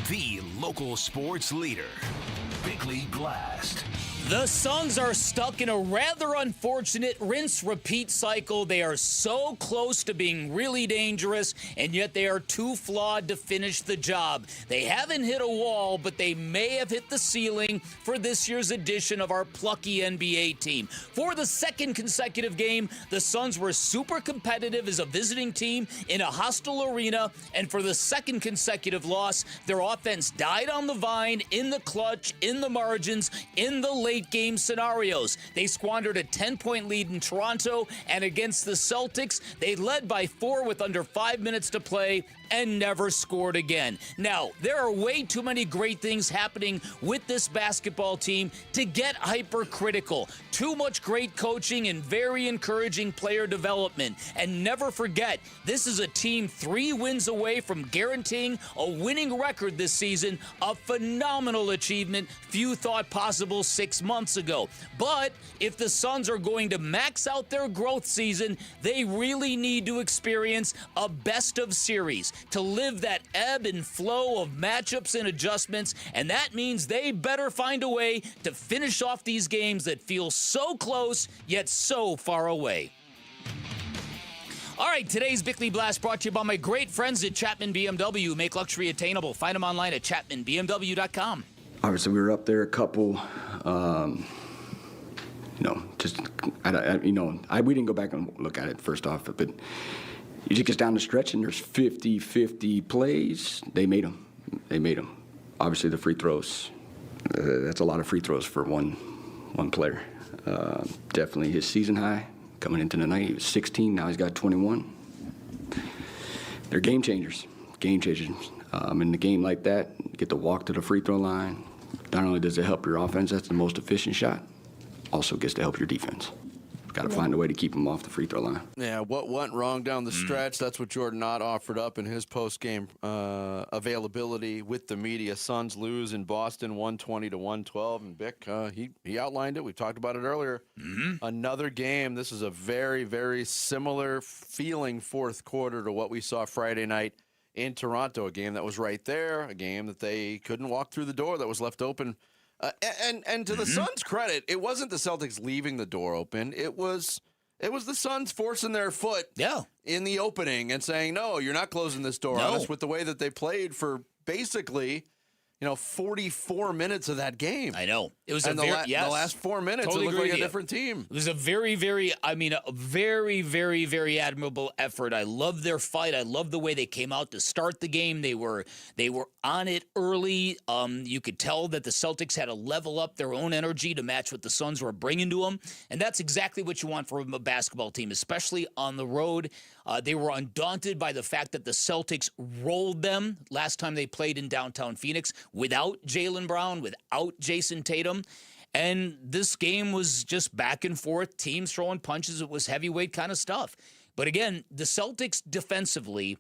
the local sports leader. Bickley Blast. The Suns are stuck in a rather unfortunate rinse-repeat cycle. They are so close to being really dangerous, and yet they are too flawed to finish the job. They haven't hit a wall, but they may have hit the ceiling for this year's edition of our plucky NBA team. For the second consecutive game, the Suns were super competitive as a visiting team in a hostile arena, and for the second consecutive loss, their offense died on the vine, in the clutch, in the margins, in the late game scenarios. They squandered a 10-point lead in Toronto, and against the Celtics, they led by 4 with under 5 minutes to play and never scored again. Now, there are way too many great things happening with this basketball team to get hypercritical. Too much great coaching and very encouraging player development. And never forget, this is a team 3 wins away from guaranteeing a winning record this season, a phenomenal achievement few thought possible 6 months ago. But if the Suns are going to max out their growth season, they really need to experience a best of series to live that ebb and flow of matchups and adjustments, and that means they better find a way to finish off these games that feel so close yet so far away. All right, today's Bickley Blast brought to you by my great friends at Chapman BMW, who make luxury attainable. Find them online at chapmanbmw.com. Obviously, we were up there a couple, we didn't go back and look at it first off, but you just get down the stretch and there's 50-50 plays. They made them. Obviously, the free throws, that's a lot of free throws for one player. Definitely his season high. Coming into the night, he was 16. Now he's got 21. They're game changers. In a game like that, you get to walk to the free throw line. Not only does it help your offense, that's the most efficient shot, also gets to help your defense. Got to find a way to keep them off the free throw line. Yeah, what went wrong down the stretch? That's what Jordan Knott offered up in his post-game availability with the media. Suns lose in Boston 120-112, and Bick, he outlined it. We talked about it earlier. Another game. This is a very, very similar feeling fourth quarter to what we saw Friday night in Toronto, a game that was right there, a game that they couldn't walk through the door that was left open. And to the Suns' credit, it wasn't the Celtics leaving the door open. It was the Suns forcing their foot in the opening and saying, no, you're not closing this door on us, with the way that they played for basically 44 minutes of that game. I know. It was the last 4 minutes, totally it looked like a different team. It was a very, very admirable effort. I love their fight. I love the way they came out to start the game. They were on it early. You could tell that the Celtics had to level up their own energy to match what the Suns were bringing to them. And that's exactly what you want from a basketball team, especially on the road. They were undaunted by the fact that the Celtics rolled them last time they played in downtown Phoenix without Jaylen Brown, without Jason Tatum. And this game was just back and forth, teams throwing punches. It was heavyweight kind of stuff. But again, the Celtics defensively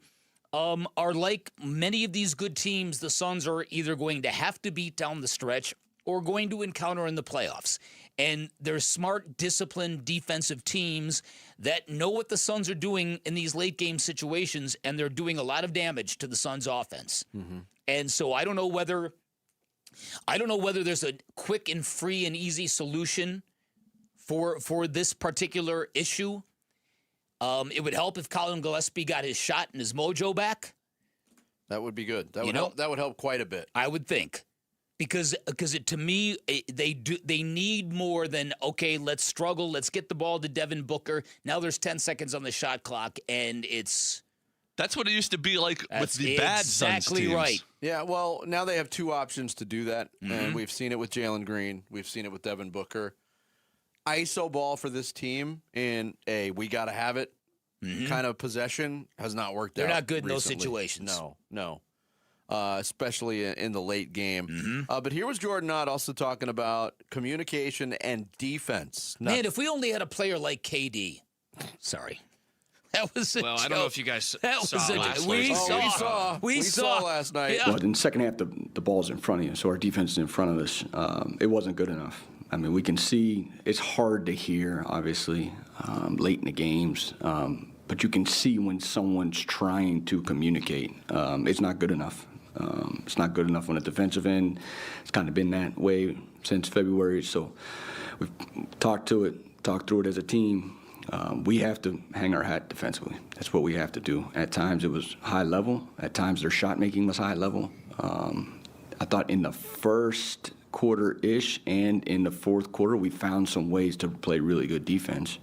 are like many of these good teams the Suns are either going to have to beat down the stretch or going to encounter in the playoffs. And they're smart, disciplined, defensive teams that know what the Suns are doing in these late-game situations, and they're doing a lot of damage to the Suns' offense. Mm-hmm. And so I don't know whether there's a quick and free and easy solution for this particular issue. It would help if Colin Gillespie got his shot and his mojo back. That would be good. That would help quite a bit. I would think. Because to me, they need more than, okay, let's struggle, let's get the ball to Devin Booker. Now there's 10 seconds on the shot clock, and it's... That's what it used to be like with the bad Suns teams. Exactly right. Yeah, well, now they have two options to do that, and we've seen it with Jalen Green. We've seen it with Devin Booker. ISO ball for this team in a we got to have it kind of possession has not worked out. They're not good recently. in those situations. No. Especially in the late game. But here was Jordan Knott also talking about communication and defense. Man, if we only had a player like KD. Sorry. That was a Well, joke. I don't know if you guys saw last night. We saw last night. Yeah. Well, in the second half, the ball's in front of you, so our defense is in front of us. It wasn't good enough. I mean, we can see it's hard to hear, obviously, late in the games. But you can see when someone's trying to communicate. It's not good enough. It's not good enough on the defensive end. It's kind of been that way since February. So we've talked through it as a team. We have to hang our hat defensively. That's what we have to do. At times it was high level. At times their shot making was high level. I thought in the first quarter-ish and in the fourth quarter, we found some ways to play really good defense.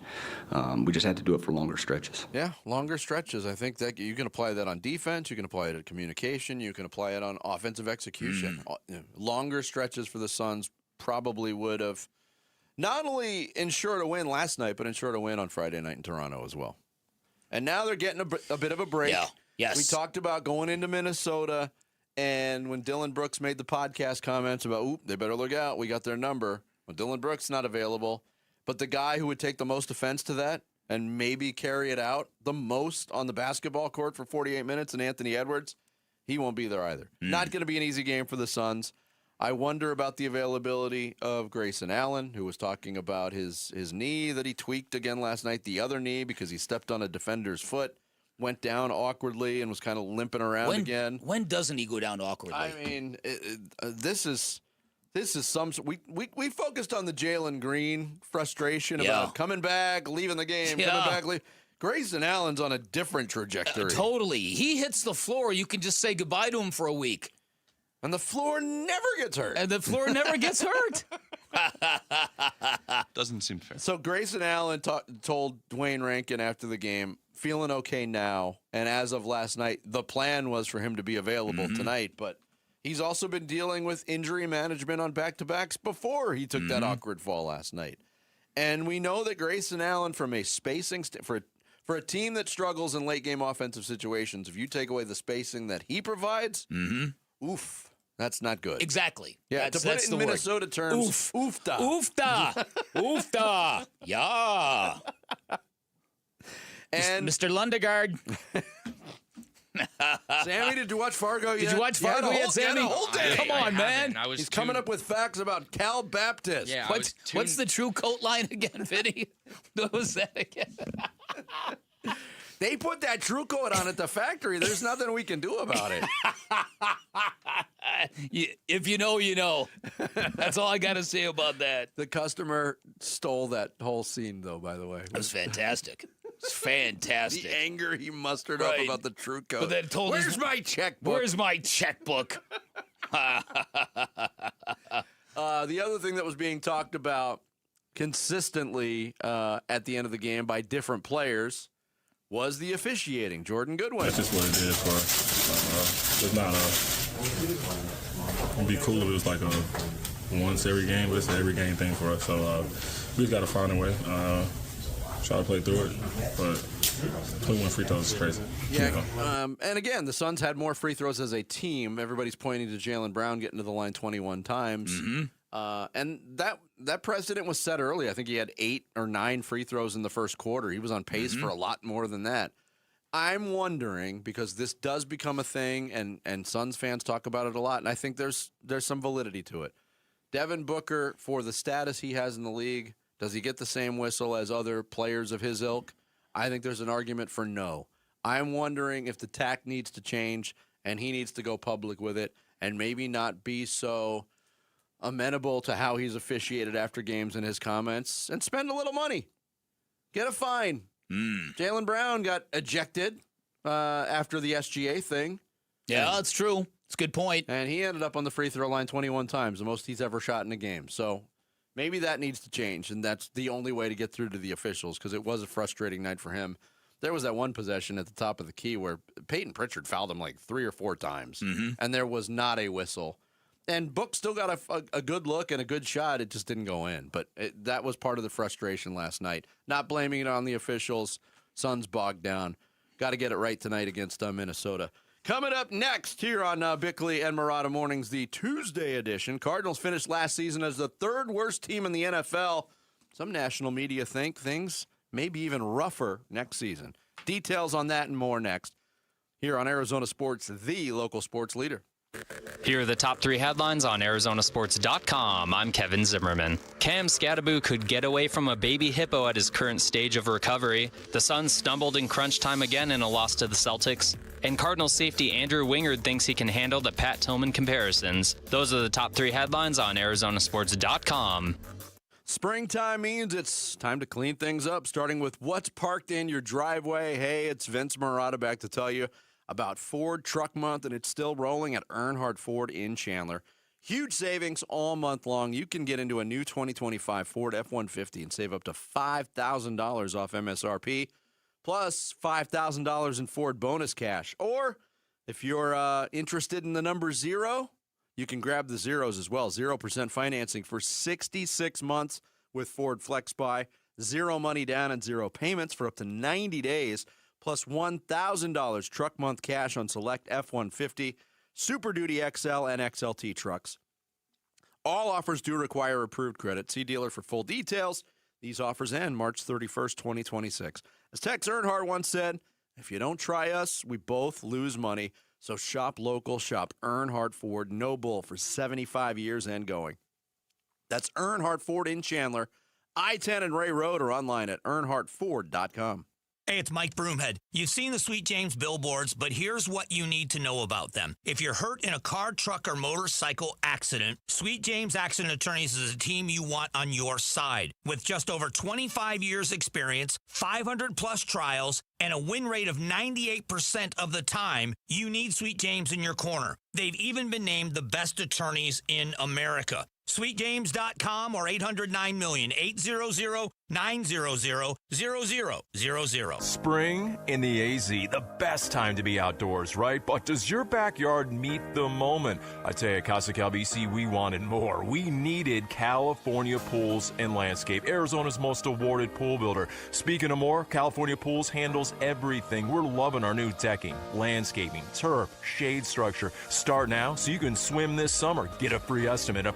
We just had to do it for longer stretches. Yeah, longer stretches. I think that you can apply that on defense. You can apply it at communication. You can apply it on offensive execution. Longer stretches for the Suns probably would have not only ensured a win last night, but ensured a win on Friday night in Toronto as well. And now they're getting a bit of a break. Yeah. Yes. We talked about going into Minnesota, and when Dylan Brooks made the podcast comments about, they better look out, we got their number. Well, Dylan Brooks not available. But the guy who would take the most offense to that and maybe carry it out the most on the basketball court for 48 minutes, and Anthony Edwards, he won't be there either. Not going to be an easy game for the Suns. I wonder about the availability of Grayson Allen, who was talking about his knee that he tweaked again last night, the other knee, because he stepped on a defender's foot, went down awkwardly, and was kind of limping around again. When doesn't he go down awkwardly? I mean, this is some. We focused on the Jalen Green frustration about coming back, leaving the game, coming back, leaving. Grayson Allen's on a different trajectory. Totally. He hits the floor. You can just say goodbye to him for a week. And the floor never gets hurt. Doesn't seem fair. So Grayson Allen told Dwayne Rankin after the game, feeling okay now. And as of last night, the plan was for him to be available tonight. But he's also been dealing with injury management on back-to-backs before he took that awkward fall last night. And we know that Grayson Allen, from a spacing for a team that struggles in late-game offensive situations, if you take away the spacing that he provides, oof. That's not good. Exactly. Yeah, to put it in Minnesota terms, oofta. Oofta. Oofta. Yeah. And Mr. Lundegaard. Sammy, did you watch Fargo yet? Did you watch Fargo yet, Sammy? Come on, man. He's coming up with facts about Cal Baptist. Yeah, what's the true coat line again, Vinny? What was that again? They put that True Coat on at the factory. There's nothing we can do about it. If you know, you know. That's all I got to say about that. The customer stole that whole scene, though, by the way. It was fantastic. It's fantastic. The anger he mustered up about the True Coat. But then told Where's my checkbook? Where's my checkbook? The other thing that was being talked about consistently at the end of the game by different players was the officiating. Jordan Goodwin. That's just what it is for us. It's not it'd be cool if it was like a once every game, but it's an every game thing for us. So we just got to find a way, try to play through it. But 21 free throws is crazy. Yeah, and again, the Suns had more free throws as a team. Everybody's pointing to Jaylen Brown getting to the line 21 times. And that precedent was set early. I think he had 8 or 9 free throws in the first quarter. He was on pace for a lot more than that. I'm wondering, because this does become a thing, and Suns fans talk about it a lot, and I think there's some validity to it. Devin Booker, for the status he has in the league, does he get the same whistle as other players of his ilk? I think there's an argument for no. I'm wondering if the tack needs to change, and he needs to go public with it, and maybe not be so amenable to how he's officiated after games in his comments, and spend a little money. Get a fine. Jaylen Brown got ejected after the SGA thing. Yeah, that's true. It's a good point. And he ended up on the free throw line 21 times, the most he's ever shot in a game. So maybe that needs to change, and that's the only way to get through to the officials, because it was a frustrating night for him. There was that one possession at the top of the key where Peyton Pritchard fouled him like 3 or 4 times, and there was not a whistle. And Book still got a good look and a good shot. It just didn't go in. But that was part of the frustration last night. Not blaming it on the officials. Suns bogged down. Got to get it right tonight against Minnesota. Coming up next here on Bickley and Murata Mornings, the Tuesday edition. Cardinals finished last season as the 3rd worst team in the NFL. Some national media think things may be even rougher next season. Details on that and more next here on Arizona Sports, the local sports leader. Here are the top 3 headlines on Arizonasports.com. I'm Kevin Zimmerman. Cam Scattaboo could get away from a baby hippo at his current stage of recovery. The Suns stumbled in crunch time again in a loss to the Celtics. And Cardinals safety Andrew Wingard thinks he can handle the Pat Tillman comparisons. Those are the top 3 headlines on Arizonasports.com. Springtime means it's time to clean things up, starting with what's parked in your driveway. Hey, it's Vince Murata back to tell you about Ford Truck Month, and it's still rolling at Earnhardt Ford in Chandler. Huge savings all month long. You can get into a new 2025 Ford F-150 and save up to $5,000 off MSRP, plus $5,000 in Ford bonus cash. Or if you're interested in the number 0, you can grab the zeros as well. 0% financing for 66 months with Ford FlexBuy. 0 money down and 0 payments for up to 90 days. Plus $1,000 truck month cash on select F-150, Super Duty XL, and XLT trucks. All offers do require approved credit. See dealer for full details. These offers end March 31st, 2026. As Tex Earnhardt once said, if you don't try us, we both lose money. So shop local, shop Earnhardt Ford, no bull for 75 years and going. That's Earnhardt Ford in Chandler. I-10 and Ray Road are online at earnhardtford.com. Hey, it's Mike Broomhead. You've seen the Sweet James billboards, but here's what you need to know about them. If you're hurt in a car, truck, or motorcycle accident, Sweet James Accident Attorneys is a team you want on your side. With just over 25 years experience, 500-plus trials, and a win rate of 98% of the time, you need Sweet James in your corner. They've even been named the best attorneys in America. SweetJames.com or 800-9-million, 800-900-0000. Spring in the AZ, the best time to be outdoors, right? But does your backyard meet the moment? I tell you, at Casa Cal BC, we wanted more. We needed California Pools and Landscape, Arizona's most awarded pool builder. Speaking of more, California Pools handles everything. We're loving our new decking, landscaping, turf, shade structure. Start now so you can swim this summer. Get a free estimate at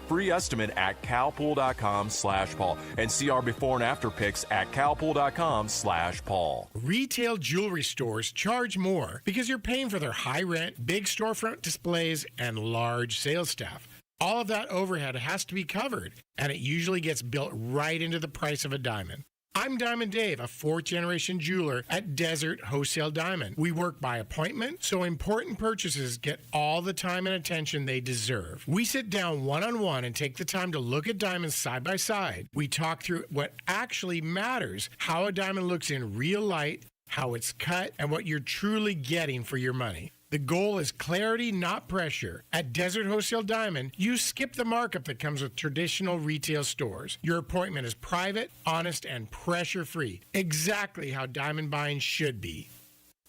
calpool.com/Paul and see our before and after pics at calpool.com/Paul. Retail jewelry stores charge more because you're paying for their high rent, big storefront displays, and large sales staff. All of that overhead has to be covered, and it usually gets built right into the price of a diamond. I'm Diamond Dave, a 4th-generation jeweler at Desert Wholesale Diamond. We work by appointment, so important purchases get all the time and attention they deserve. We sit down one-on-one and take the time to look at diamonds side by side. We talk through what actually matters, how a diamond looks in real light, how it's cut, and what you're truly getting for your money. The goal is clarity, not pressure. At Desert Wholesale Diamond, you skip the markup that comes with traditional retail stores. Your appointment is private, honest, and pressure-free. Exactly how diamond buying should be.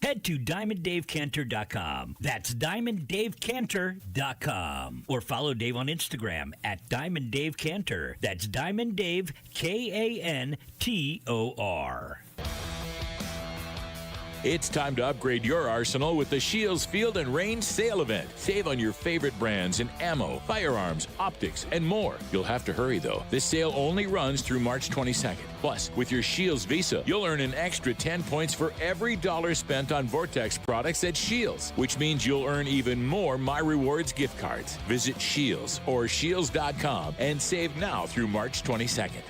Head to DiamondDaveCantor.com. That's DiamondDaveCantor.com. Or follow Dave on Instagram at DiamondDaveCantor. That's DiamondDave, Kantor. It's time to upgrade your arsenal with the Shields Field and Range Sale Event. Save on your favorite brands in ammo, firearms, optics, and more. You'll have to hurry, though. This sale only runs through March 22nd. Plus, with your Shields Visa, you'll earn an extra 10 points for every dollar spent on Vortex products at Shields, which means you'll earn even more My Rewards gift cards. Visit Shields or shields.com and save now through March 22nd.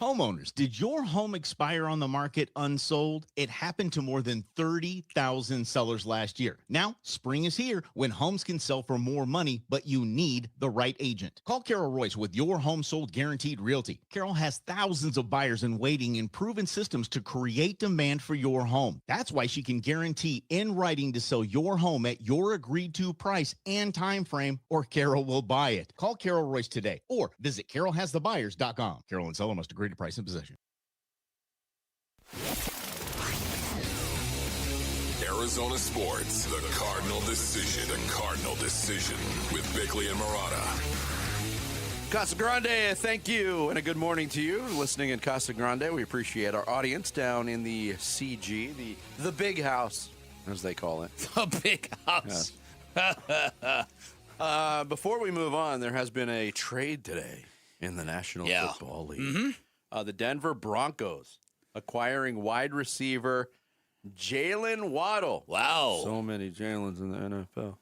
Homeowners, did your home expire on the market unsold? It happened to more than 30,000 sellers last year. Now, spring is here when homes can sell for more money, but you need the right agent. Call Carol Royce with Your Home Sold Guaranteed Realty. Carol has thousands of buyers in waiting and proven systems to create demand for your home. That's why she can guarantee in writing to sell your home at your agreed to price and time frame, or Carol will buy it. Call Carol Royce today or visit carolhasthebuyers.com. Carol and seller must agree to price and possession. Arizona Sports, the Cardinal Decision. The Cardinal Decision with Bickley and Murata. Casa Grande, thank you, and a good morning to you listening in Casa Grande. We appreciate our audience down in the CG, the big house, as they call it. The big house. Yes. Before we move on, there has been a trade today in the National Football League. Mm-hmm. The Denver Broncos acquiring wide receiver Jalen Waddle. Wow. So many Jalens in the NFL.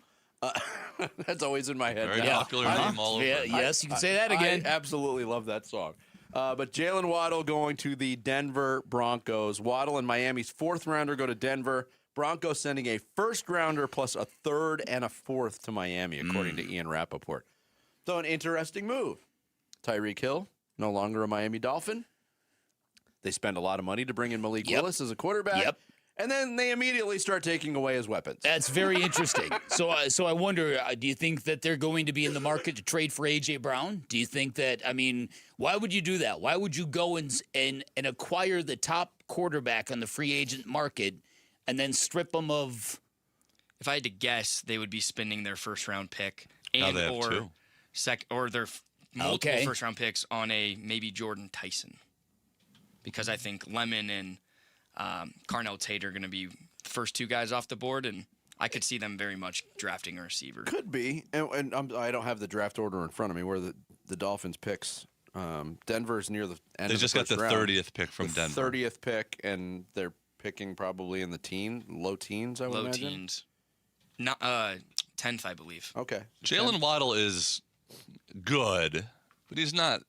That's always in my head. Very popular name all over. Yes, you can say that again. I absolutely love that song. But Jalen Waddle going to the Denver Broncos. Waddle and Miami's fourth rounder go to Denver. Broncos sending a first rounder plus a third and a fourth to Miami, according to Ian Rappaport. So an interesting move. Tyreek Hill, no longer a Miami Dolphin. They spend a lot of money to bring in Malik Willis as a quarterback. Yep. And then they immediately start taking away his weapons. That's very interesting. So I wonder, do you think that they're going to be in the market to trade for A.J. Brown? Do you think that, why would you do that? Why would you go and acquire the top quarterback on the free agent market and then strip them of... If I had to guess, they would be spending their first-round pick Now they have two. or their multiple first-round picks on a maybe Jordan Tyson. Because I think Lemon and Carnell Tate are going to be the first two guys off the board, and I could see them very much drafting a receiver. Could be. And I don't have the draft order in front of me where the Dolphins picks. Denver's near the end of the first round. They just got the 30th pick from Denver. 30th pick, and they're picking probably in the low teens, I would imagine. Low teens. Not 10th, I believe. Okay. Jalen Waddle is good, but he's not.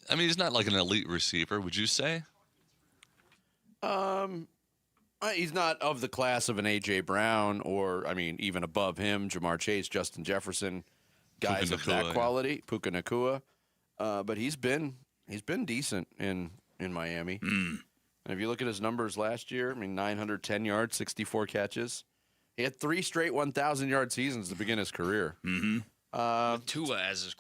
He's not like an elite receiver, would you say? He's not of the class of an A.J. Brown or, even above him, Jamar Chase, Justin Jefferson, guys of that quality, Puka Nacua. But he's been decent in Miami. And if you look at his numbers last year, 910 yards, 64 catches. He had 3 straight 1,000-yard seasons to begin his career. Mm-hmm. With Tua as his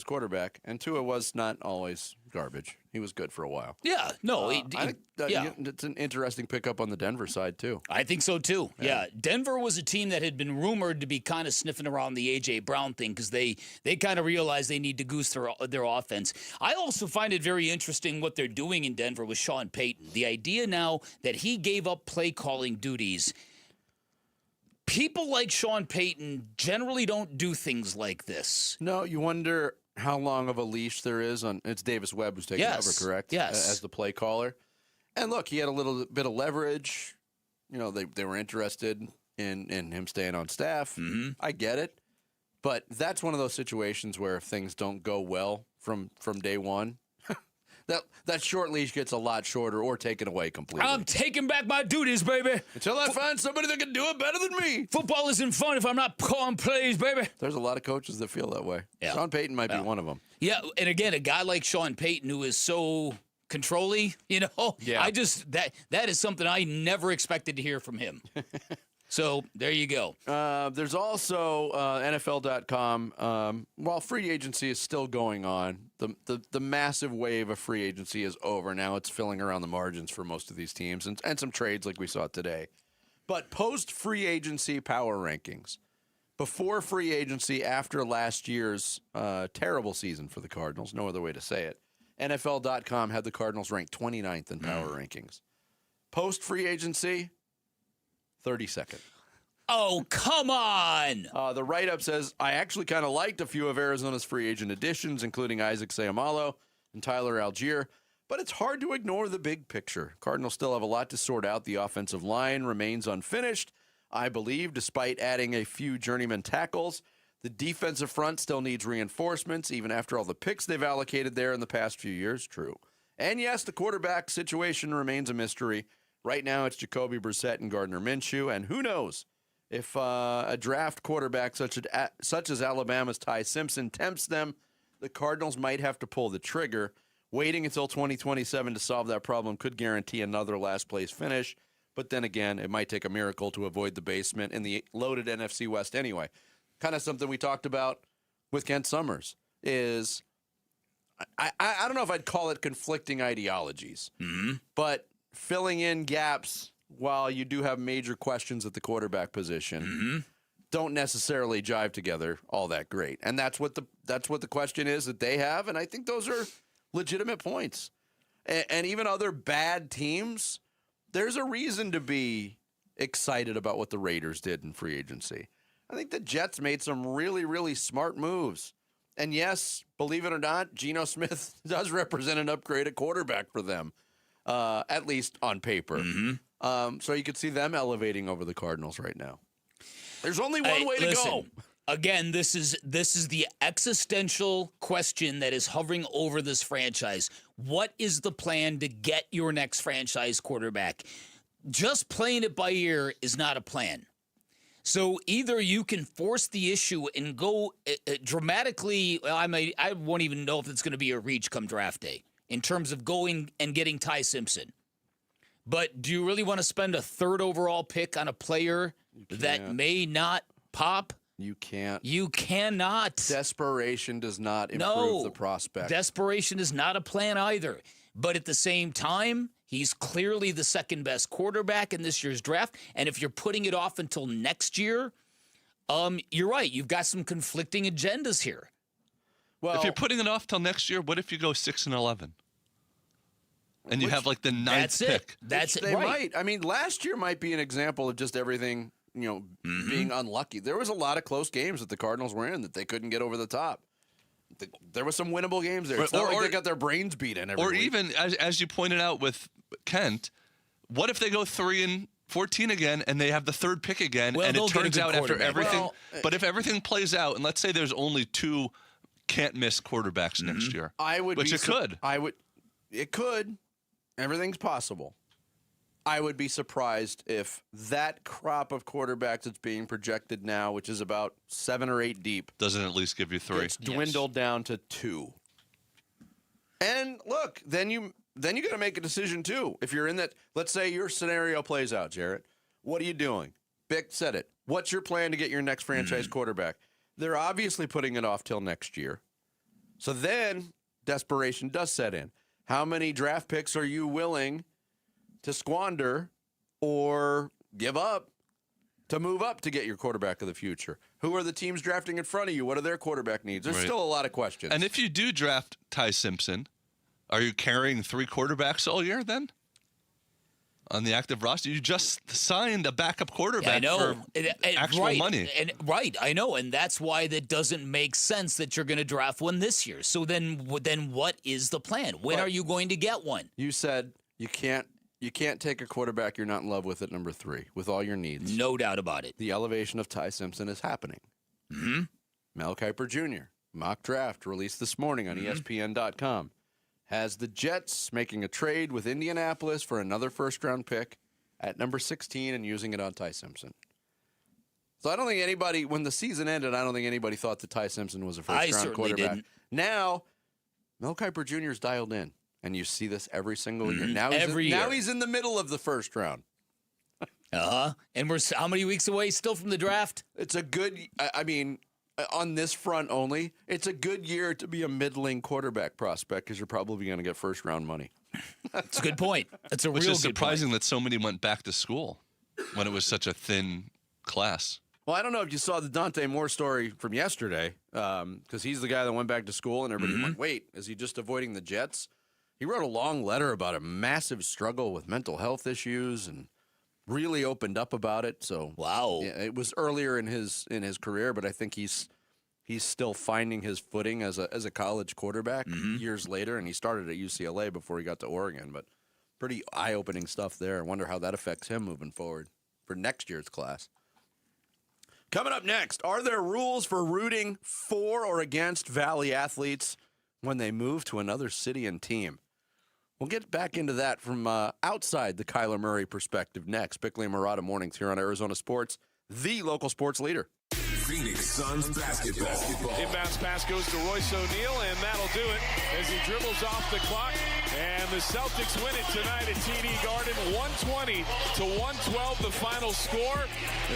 quarterback. And Tua was not always garbage. He was good for a while. Yeah, no. I think it's an interesting pickup on the Denver side, too. I think so, too. Yeah. Denver was a team that had been rumored to be kind of sniffing around the A.J. Brown thing because they kind of realized they need to goose their offense. I also find it very interesting what they're doing in Denver with Sean Payton. The idea now that he gave up play-calling duties. People like Sean Payton generally don't do things like this. No, you wonder how long of a leash there is on. It's Davis Webb who's taking over, correct? Yes. As the play caller. And look, he had a little bit of leverage. They were interested in him staying on staff. Mm-hmm. I get it. But that's one of those situations where if things don't go well from day one, that short leash gets a lot shorter or taken away completely. I'm taking back my duties, baby. Until I find somebody that can do it better than me. Football isn't fun if I'm not calling plays, baby. There's a lot of coaches that feel that way. Yeah. Sean Payton might be one of them. Yeah, and again, a guy like Sean Payton who is so controlling, Yeah. That is something I never expected to hear from him. So there you go. There's also NFL.com. While free agency is still going on, the massive wave of free agency is over. Now it's filling around the margins for most of these teams and some trades like we saw today. But post-free agency power rankings, before free agency, after last year's terrible season for the Cardinals, no other way to say it, NFL.com had the Cardinals ranked 29th in power rankings. Post free agency, 32nd. Oh, come on. The write-up says, I actually kind of liked a few of Arizona's free agent additions, including Isaac Seumalo and Tyler Algier, but it's hard to ignore the big picture. Cardinals still have a lot to sort out. The offensive line remains unfinished, I believe, despite adding a few journeyman tackles. The defensive front still needs reinforcements, even after all the picks they've allocated there in the past few years. True. And yes, the quarterback situation remains a mystery. Right now, it's Jacoby Brissett and Gardner Minshew, and who knows if a draft quarterback such as Alabama's Ty Simpson tempts them, the Cardinals might have to pull the trigger. Waiting until 2027 to solve that problem could guarantee another last-place finish, but then again, it might take a miracle to avoid the basement in the loaded NFC West anyway. Kind of something we talked about with Kent Summers is, I don't know if I'd call it conflicting ideologies, but filling in gaps while you do have major questions at the quarterback position don't necessarily jive together all that great. And that's what the question is that they have, and I think those are legitimate points. And even other bad teams, there's a reason to be excited about what the Raiders did in free agency. I think the Jets made some really, really smart moves. And yes, believe it or not, Geno Smith does represent an upgrade at quarterback for them, at least on paper. So you could see them elevating over the Cardinals right now. There's only one way to go. Again, this is the existential question that is hovering over this franchise. What is the plan to get your next franchise quarterback? Just playing it by ear is not a plan. So either you can force the issue and go dramatically. Well, I won't even know if it's going to be a reach come draft day in terms of going and getting Ty Simpson. But do you really want to spend a third overall pick on a player that may not pop? You can't. You cannot. Desperation does not improve the prospect. Desperation is not a plan either. But at the same time, he's clearly the second best quarterback in this year's draft. And if you're putting it off until next year, you're right. You've got some conflicting agendas here. Well, if you're putting it off till next year, what if you go 6-11? And you have like the ninth pick. That's it. They might. I mean, last year might be an example of just everything, being unlucky. There was a lot of close games that the Cardinals were in that they couldn't get over the top. There were some winnable games there. It's not like they got their brains beat in every week. Even, as you pointed out with Kent, what if they go 3-14 again and they have the third pick again, and it turns out after everything. But if everything plays out, and let's say there's only 2 can't-miss quarterbacks next year, It could. Everything's possible. I would be surprised if that crop of quarterbacks that's being projected now, which is about 7 or 8 deep, doesn't at least give you 3. It's dwindled down to 2. And look, then you got to make a decision too. If you're in that, let's say your scenario plays out, Jarrett. What are you doing? Bick said it. What's your plan to get your next franchise quarterback? They're obviously putting it off till next year. So then desperation does set in. How many draft picks are you willing to squander or give up to move up to get your quarterback of the future? Who are the teams drafting in front of you? What are their quarterback needs? There's still a lot of questions. And if you do draft Ty Simpson, are you carrying 3 quarterbacks all year then? On the active roster? You just signed a backup quarterback for actual money. I know. And that's why that doesn't make sense that you're going to draft one this year. So then what is the plan? When are you going to get one? You said you can't take a quarterback you're not in love with at number 3 with all your needs. No doubt about it. The elevation of Ty Simpson is happening. Mel Kiper Jr., mock draft released this morning on ESPN.com. Has the Jets making a trade with Indianapolis for another first-round pick at number 16 and using it on Ty Simpson. So I don't think anybody, when the season ended, I don't think anybody thought that Ty Simpson was a first-round quarterback. Didn't. Now, Mel Kiper Jr. is dialed in, and you see this every single year. Now he's in the middle of the first round. And we're how many weeks away still from the draft? It's a good, on this front only, it's a good year to be a middling quarterback prospect because you're probably going to get first-round money. That's a good point. That's a real good point. Which is surprising that so many went back to school when it was such a thin class. Well, I don't know if you saw the Dante Moore story from yesterday, because he's the guy that went back to school, and everybody went, wait, is he just avoiding the Jets? He wrote a long letter about a massive struggle with mental health issues and really opened up about it. So wow, yeah, it was earlier in his career, but I think he's still finding his footing as a college quarterback years later, and he started at UCLA before he got to Oregon. But pretty eye-opening stuff there. I wonder how that affects him moving forward for next year's class. Coming up next, are there rules for rooting for or against Valley athletes when they move to another city and team? We'll get back into that from outside the Kyler Murray perspective next. Bickley and Murata mornings here on Arizona Sports, the local sports leader. Phoenix Suns basketball. Inbounds pass goes to Royce O'Neal, and that'll do it as he dribbles off the clock. And the Celtics win it tonight at TD Garden, 120-112, the final score.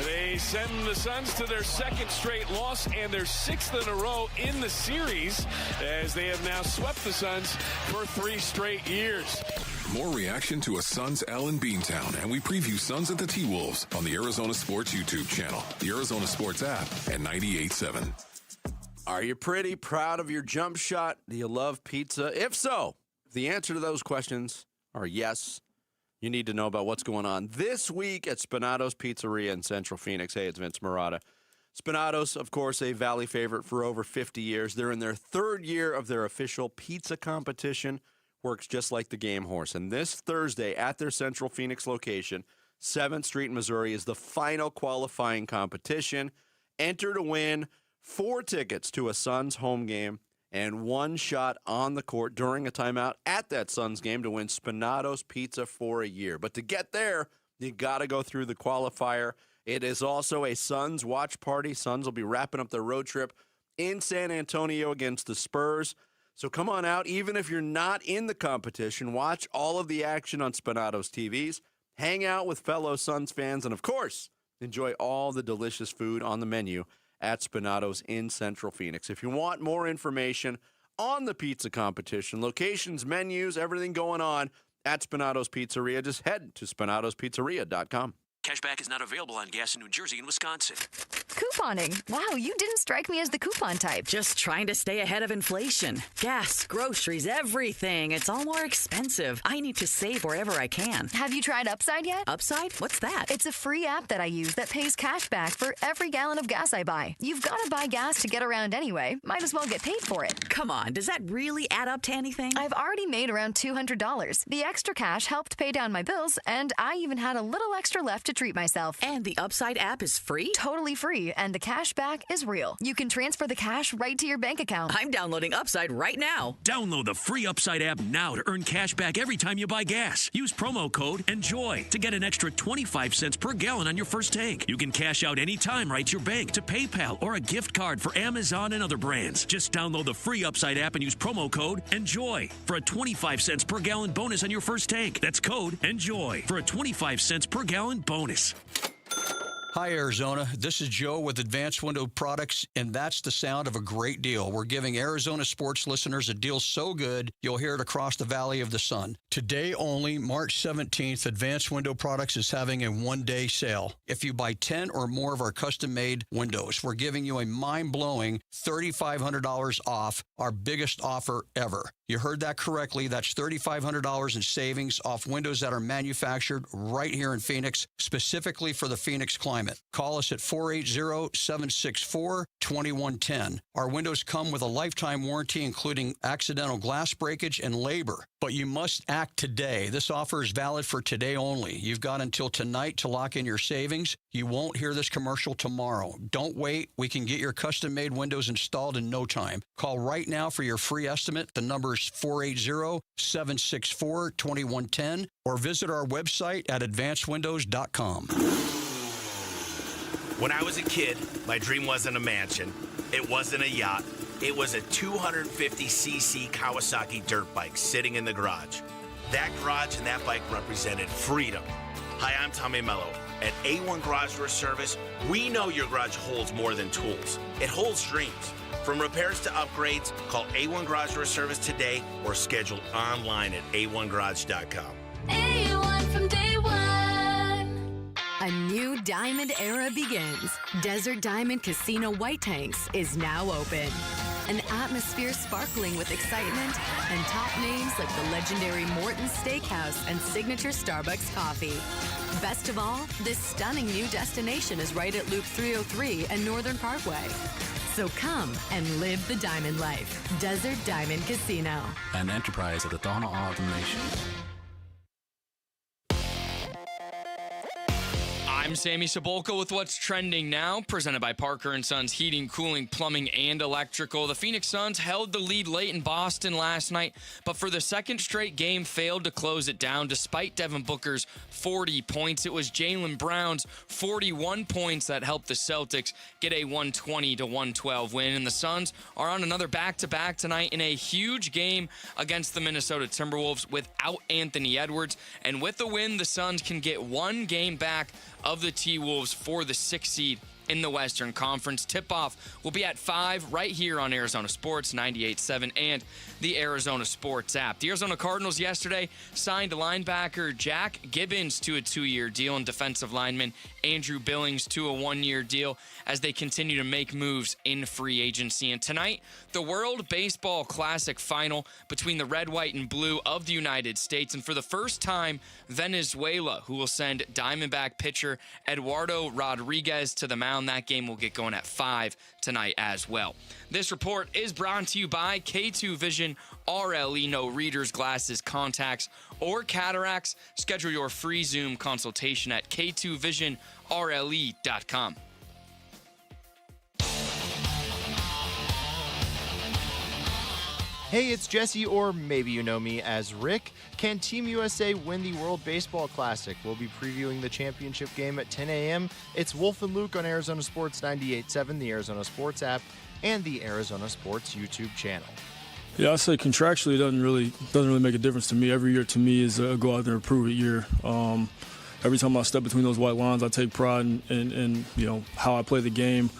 They send the Suns to their second straight loss and their sixth in a row in the series, as they have now swept the Suns for 3 straight years. More reaction to a Suns L in Beantown, and we preview Suns at the T-Wolves on the Arizona Sports YouTube channel, the Arizona Sports app, and 98.7. Are you pretty proud of your jump shot? Do you love pizza? If so, the answer to those questions are yes. You need to know about what's going on this week at Spinato's Pizzeria in Central Phoenix. Hey, it's Vince Murata. Spinato's, of course, a Valley favorite for over 50 years. They're in their 3rd year of their official pizza competition. Works just like the game horse. And this Thursday at their Central Phoenix location, 7th Street, Missouri, is the final qualifying competition. Enter to win 4 tickets to a Suns home game and 1 shot on the court during a timeout at that Suns game to win Spinato's Pizza for a year. But to get there, you got to go through the qualifier. It is also a Suns watch party. Suns will be wrapping up their road trip in San Antonio against the Spurs. So come on out, even if you're not in the competition, watch all of the action on Spinato's TVs, hang out with fellow Suns fans, and of course, enjoy all the delicious food on the menu at Spinato's in Central Phoenix. If you want more information on the pizza competition, locations, menus, everything going on at Spinato's Pizzeria, just head to spinatospizzeria.com. Cashback is not available on gas in New Jersey and Wisconsin. Couponing. Wow, you didn't strike me as the coupon type. Just trying to stay ahead of inflation. Gas, groceries, everything. It's all more expensive. I need to save wherever I can. Have you tried Upside yet? Upside? What's that? It's a free app that I use that pays cash back for every gallon of gas I buy. You've got to buy gas to get around anyway. Might as well get paid for it. Come on, does that really add up to anything? I've already made around $200. The extra cash helped pay down my bills, and I even had a little extra left to treat myself. And the Upside app is free? Totally free, and the cash back is real. You can transfer the cash right to your bank account. I'm downloading Upside right now. Download the free Upside app now to earn cash back every time you buy gas. Use promo code ENJOY to get an extra 25 cents per gallon on your first tank. You can cash out anytime right to your bank, to PayPal, or a gift card for Amazon and other brands. Just download the free Upside app and use promo code ENJOY for a 25 cents per gallon bonus on your first tank. That's code ENJOY for a 25 cents per gallon bonus. Hi, Arizona. This is Joe with Advanced Window Products, and that's the sound of a great deal. We're giving Arizona sports listeners a deal so good, you'll hear it across the Valley of the Sun. Today only, March 17th, Advanced Window Products is having a one-day sale. If you buy 10 or more of our custom-made windows, we're giving you a mind-blowing $3,500 off, our biggest offer ever. You heard that correctly. That's $3,500 in savings off windows that are manufactured right here in Phoenix, specifically for the Phoenix climate. Call us at 480-764-2110. Our windows come with a lifetime warranty, including accidental glass breakage and labor. But you must act today. This offer is valid for today only. You've got until tonight to lock in your savings. You won't hear this commercial tomorrow. Don't wait. We can get your custom-made windows installed in no time. Call right now for your free estimate. The number is 480-764-2110, or visit our website at advancedwindows.com. When I was a kid, my dream wasn't a mansion. It wasn't a yacht. It was a 250cc Kawasaki dirt bike sitting in the garage. That garage and that bike represented freedom. Hi, I'm Tommy Mello. At A1 Garage Door Service, we know your garage holds more than tools. It holds dreams. From repairs to upgrades, call A1 Garage Door Service today or schedule online at a1garage.com. A1 from day one. A new diamond era begins. Desert Diamond Casino White Tanks is now open. An atmosphere sparkling with excitement and top names like the legendary Morton's Steakhouse and signature Starbucks coffee. Best of all, this stunning new destination is right at Loop 303 and Northern Parkway. So come and live the diamond life. Desert Diamond Casino. An enterprise of the Tohono O'odham Nation. I'm Sammy Sabolka with what's trending now, presented by Parker & Sons Heating, Cooling, Plumbing, and Electrical. The Phoenix Suns held the lead late in Boston last night, but for the second straight game failed to close it down despite Devin Booker's 40 points. It was Jaylen Brown's 41 points that helped the Celtics get a 120-112 win, and the Suns are on another back-to-back tonight in a huge game against the Minnesota Timberwolves without Anthony Edwards, and with the win, the Suns can get one game back of the T-Wolves for the 6th seed in the Western Conference. Tip-off will be at 5 right here on Arizona Sports 98.7 and the Arizona Sports app. The Arizona Cardinals yesterday signed linebacker Jack Gibbons to a 2-year deal and defensive lineman Andrew Billings to a 1-year deal as they continue to make moves in free agency. And tonight, the World Baseball Classic final between the red, white, and blue of the United States. And for the first time, Venezuela, who will send Diamondback pitcher Eduardo Rodriguez to the mound. That game will get going at 5 tonight as well. This report is brought to you by K2 Vision RLE. No readers, glasses, contacts, or cataracts. Schedule your free Zoom consultation at k2visionrle.com. Hey, it's Jesse, or maybe you know me as Rick. Can Team USA win the World Baseball Classic? We'll be previewing the championship game at 10 a.m. It's Wolf and Luke on Arizona Sports 98.7, the Arizona Sports app, and the Arizona Sports YouTube channel. Yeah, I say contractually it doesn't really make a difference to me. Every year to me is a go out there and prove it year. Every time I step between those white lines, I take pride in you know how I play the game.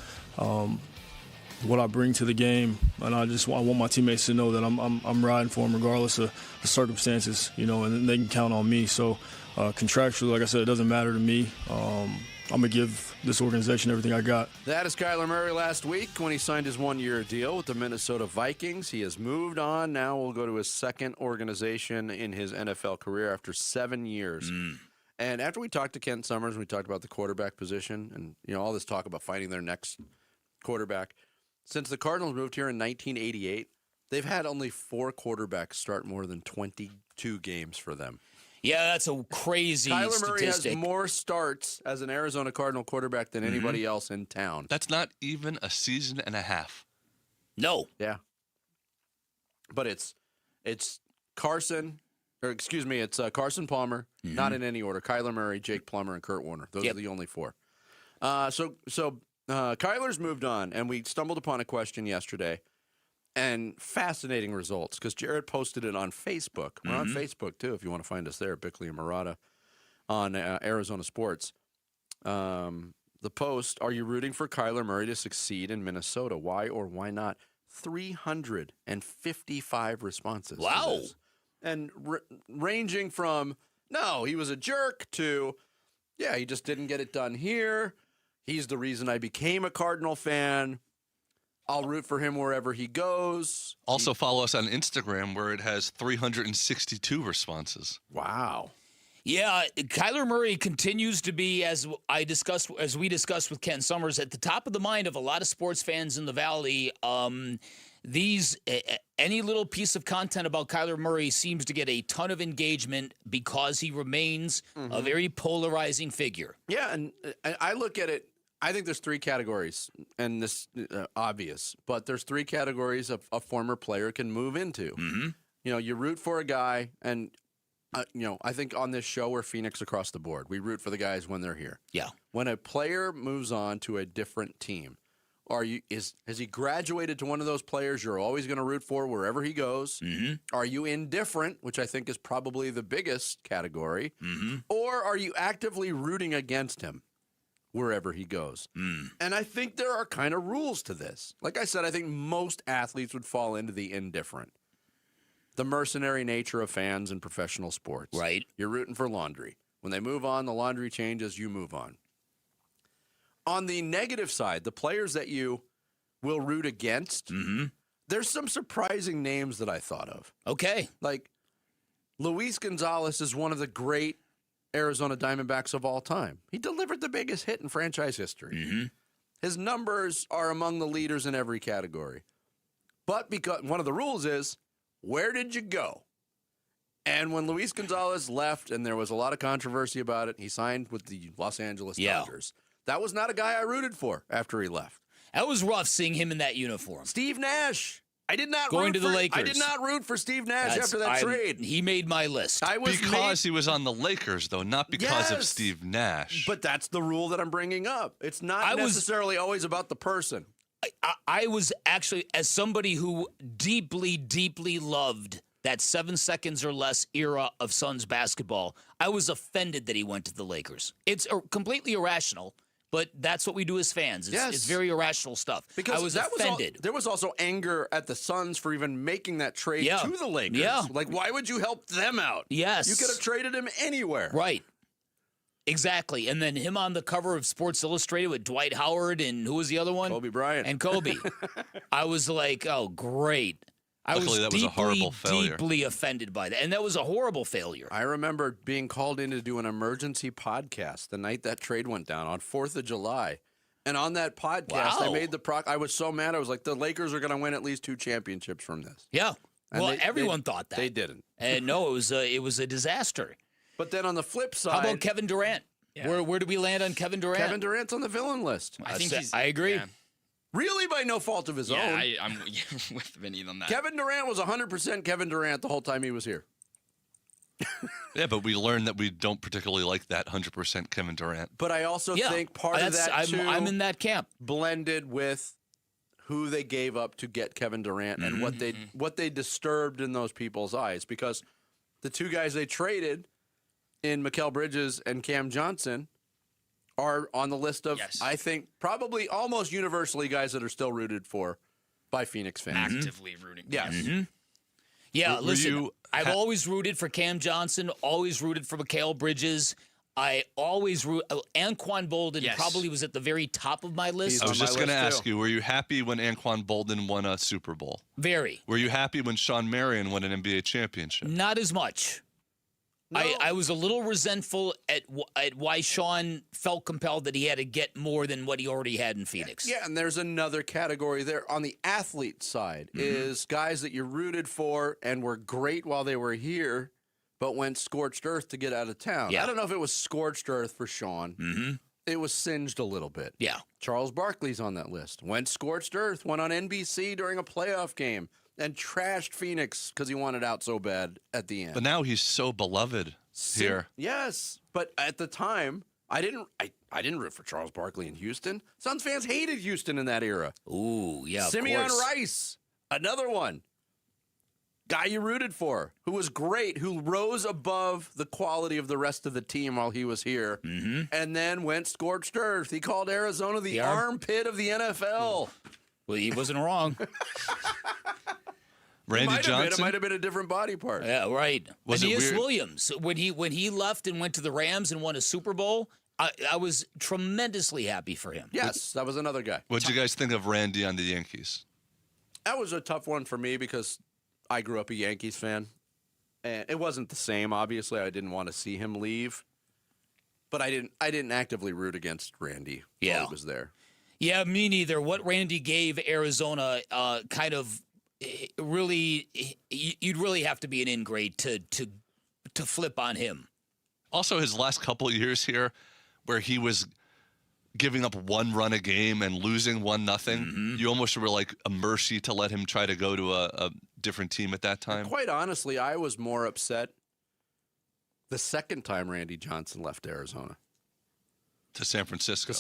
What I bring to the game, and I want my teammates to know that I'm riding for them regardless of the circumstances, you know, and they can count on me. So contractually, like I said, it doesn't matter to me. I'm gonna give this organization everything I got. That is Kyler Murray last week when he signed his 1-year deal with the Minnesota Vikings. He has moved on. Now will go to his second organization in his NFL career after 7 years. And after we talked to Kent Summers, we talked about the quarterback position and you know all this talk about finding their next quarterback. Since the Cardinals moved here in 1988, they've had only 4 quarterbacks start more than 22 games for them. Yeah, that's a crazy Kyler Murray statistic. has more starts as an Arizona Cardinal quarterback than anybody else in town. That's not even a season and a half. No. Yeah. But it's Carson Palmer, not in any order. Kyler Murray, Jake Plummer, and Kurt Warner. Those are the only 4. Kyler's moved on, and we stumbled upon a question yesterday, and fascinating results, because Jared posted it on Facebook. We're on Facebook, too, if you want to find us there, Bickley and Murata on Arizona Sports. The post, are you rooting for Kyler Murray to succeed in Minnesota? Why or why not? 355 responses. Wow. And ranging from, no, he was a jerk, to, yeah, he just didn't get it done here. He's the reason I became a Cardinal fan. I'll root for him wherever he goes. Also follow us on Instagram where it has 362 responses. Wow. Yeah, Kyler Murray continues to be, as we discussed with Ken Summers, at the top of the mind of a lot of sports fans in the Valley. Any little piece of content about Kyler Murray seems to get a ton of engagement because he remains a very polarizing figure. Yeah, and I look at it, I think there's 3 categories, and this obvious, but there's 3 categories a former player can move into. You know, you root for a guy, and you know, I think on this show we're Phoenix across the board. We root for the guys when they're here. Yeah. When a player moves on to a different team, has he graduated to one of those players you're always going to root for wherever he goes? Are you indifferent, which I think is probably the biggest category? Or are you actively rooting against him wherever he goes? And I think there are kind of rules to this. Like I said, I think most athletes would fall into the indifferent. The mercenary nature of fans in professional sports. Right. You're rooting for laundry. When they move on, the laundry changes, you move on. On the negative side, the players that you will root against, there's some surprising names that I thought of. Okay. Like, Luis Gonzalez is one of the great Arizona Diamondbacks of all time. He delivered the biggest hit in franchise history. His numbers are among the leaders in every category. But because one of the rules is, where did you go? And when Luis Gonzalez left, and there was a lot of controversy about it, he signed with the Los Angeles Dodgers. That was not a guy I rooted for after he left. That was rough seeing him in that uniform. Steve Nash. I did not going to the Lakers. I did not root for Steve Nash after that trade. He made my list. Because he was on the Lakers, though, not because of Steve Nash. But that's the rule that I'm bringing up. It's not necessarily always about the person. I was actually, as somebody who deeply, deeply loved that 7 seconds or less era of Suns basketball, I was offended that he went to the Lakers. It's completely irrational. But that's what we do as fans. It's very irrational stuff. Because I was offended. There was also anger at the Suns for even making that trade to the Lakers. Yeah. Like, why would you help them out? Yes. You could have traded him anywhere. Right. Exactly. And then him on the cover of Sports Illustrated with Dwight Howard and who was the other one? Kobe Bryant. And Kobe. I was like, oh, great. Luckily, that was a horrible failure. Deeply offended by that. And that was a horrible failure. I remember being called in to do an emergency podcast the night that trade went down on 4th of July. And on that podcast, I made I was so mad. I was like, the Lakers are going to win at least 2 championships from this. Yeah. And everyone thought that. They didn't. And no, it was a disaster. But then on the flip side. How about Kevin Durant? Yeah. Where do we land on Kevin Durant? Kevin Durant's on the villain list. I agree. Yeah. Really by no fault of his own. I'm with Vinny on that. Kevin Durant was 100% Kevin Durant the whole time he was here. Yeah, but we learned that we don't particularly like that 100% Kevin Durant. But I also think part of that, too, I'm in that camp. Blended with who they gave up to get Kevin Durant and what they disturbed in those people's eyes. Because the 2 guys they traded in Mikal Bridges and Cam Johnson are on the list of, I think, probably almost universally guys that are still rooted for by Phoenix fans. Actively rooting. Yes. Yeah, listen, I've always rooted for Cam Johnson, always rooted for Mikal Bridges. I always Anquan Bolden probably was at the very top of my list. I was just going to ask you, were you happy when Anquan Bolden won a Super Bowl? Very. Were you happy when Sean Marion won an NBA championship? Not as much. No. I was a little resentful at why Sean felt compelled that he had to get more than what he already had in Phoenix. Yeah, and there's another category there on the athlete side is guys that you rooted for and were great while they were here, but went scorched earth to get out of town. Yeah. I don't know if it was scorched earth for Sean. It was singed a little bit. Yeah. Charles Barkley's on that list. Went scorched earth, went on NBC during a playoff game. And trashed Phoenix because he wanted out so bad at the end. But now he's so beloved here. Yes, but at the time, I didn't root for Charles Barkley in Houston. Suns fans hated Houston in that era. Ooh, yeah, Simeon Rice, another one. Guy you rooted for, who was great, who rose above the quality of the rest of the team while he was here, and then went scorched earth. He called Arizona the armpit of the NFL. Well, he wasn't wrong. Randy Johnson? It might have been a different body part. Yeah, right. Was it Aeneas weird? Williams, when he left and went to the Rams and won a Super Bowl, I was tremendously happy for him. Yes, that was another guy. What'd you guys think of Randy on the Yankees? That was a tough one for me because I grew up a Yankees fan. And it wasn't the same, obviously. I didn't want to see him leave. But I didn't actively root against Randy while he was there. Yeah, me neither. What Randy gave Arizona kind of really, you'd really have to be an ingrate to flip on him. Also, his last couple of years here, where he was giving up 1 run a game and losing 1-0, you almost were like a mercy to let him try to go to a different team at that time. Quite honestly, I was more upset the second time Randy Johnson left Arizona. To San Francisco.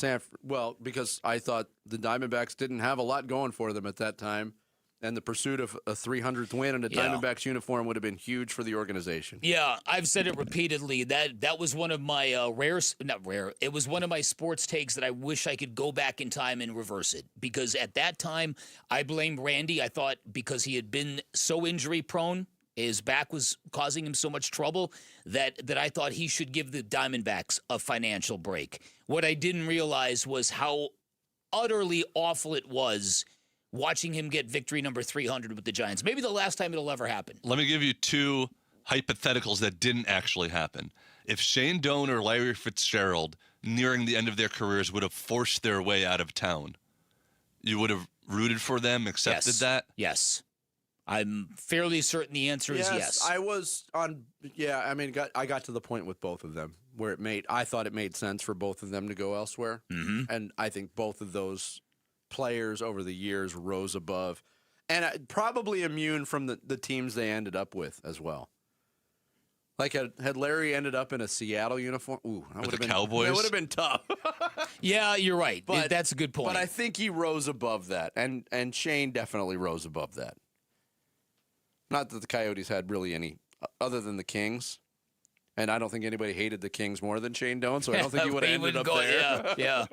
Because I thought the Diamondbacks didn't have a lot going for them at that time, and the pursuit of a 300th win in a Diamondbacks uniform would have been huge for the organization. Yeah, I've said it repeatedly. That was one of my it was one of my sports takes that I wish I could go back in time and reverse it. Because at that time, I blamed Randy. I thought because he had been so injury prone His back was causing him so much trouble that I thought he should give the Diamondbacks a financial break. What I didn't realize was how utterly awful it was watching him get victory number 300 with the Giants. Maybe the last time it'll ever happen. Let me give you two hypotheticals that didn't actually happen. If Shane Doan or Larry Fitzgerald, nearing the end of their careers, would have forced their way out of town, you would have rooted for them, accepted that? Yes. I'm fairly certain the answer is yes. I was on. Yeah, I mean, I got to the point with both of them where I thought it made sense for both of them to go elsewhere, and I think both of those players over the years rose above, and probably immune from the teams they ended up with as well. Like had Larry ended up in a Seattle uniform, that would have been Cowboys. It would have been tough. Yeah, you're right. That's a good point. But I think he rose above that, and Shane definitely rose above that. Not that the Coyotes had really any other than the Kings, and I don't think anybody hated the Kings more than Shane Doan, so I don't think he would have ended up there. Yeah.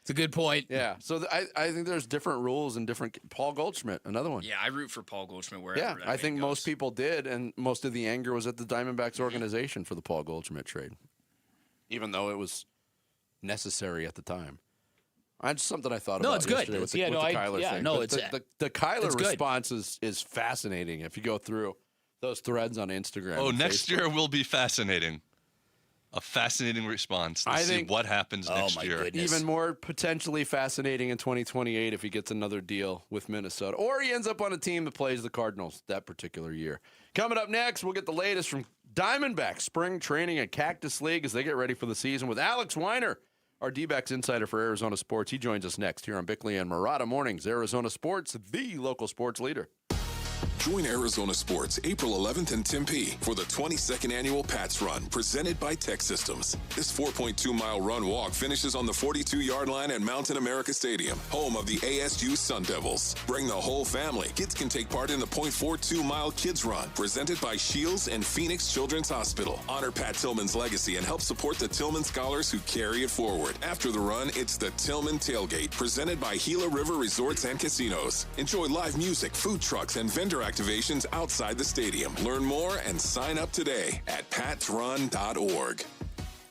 It's a good point. Yeah, so I think there's different rules and different. Paul Goldschmidt, another one. Yeah, I root for Paul Goldschmidt wherever. Yeah, I think most people did, and most of the anger was at the Diamondbacks organization for the Paul Goldschmidt trade, even though it was necessary at the time. That's something I thought about. No, it's good. With the Kyler thing. It's the Kyler response is fascinating. If you go through those threads on Instagram. Oh, next year will be fascinating. A fascinating response to see what happens next year. Goodness. Even more potentially fascinating in 2028 if he gets another deal with Minnesota. Or he ends up on a team that plays the Cardinals that particular year. Coming up next, we'll get the latest from Diamondbacks spring training at Cactus League as they get ready for the season with Alex Weiner, our D-backs insider for Arizona Sports. He joins us next here on Bickley and Murata Mornings. Arizona Sports, the local sports leader. Join Arizona Sports April 11th in Tempe for the 22nd annual Pats Run presented by Tech Systems. This 4.2-mile run walk finishes on the 42-yard line at Mountain America Stadium, home of the ASU Sun Devils. Bring the whole family. Kids can take part in the 0.42-mile Kids Run presented by Shields and Phoenix Children's Hospital. Honor Pat Tillman's legacy and help support the Tillman scholars who carry it forward. After the run, it's the Tillman Tailgate presented by Gila River Resorts and Casinos. Enjoy live music, food trucks, and vendor activations outside the stadium. Learn more and sign up today at patsrun.org.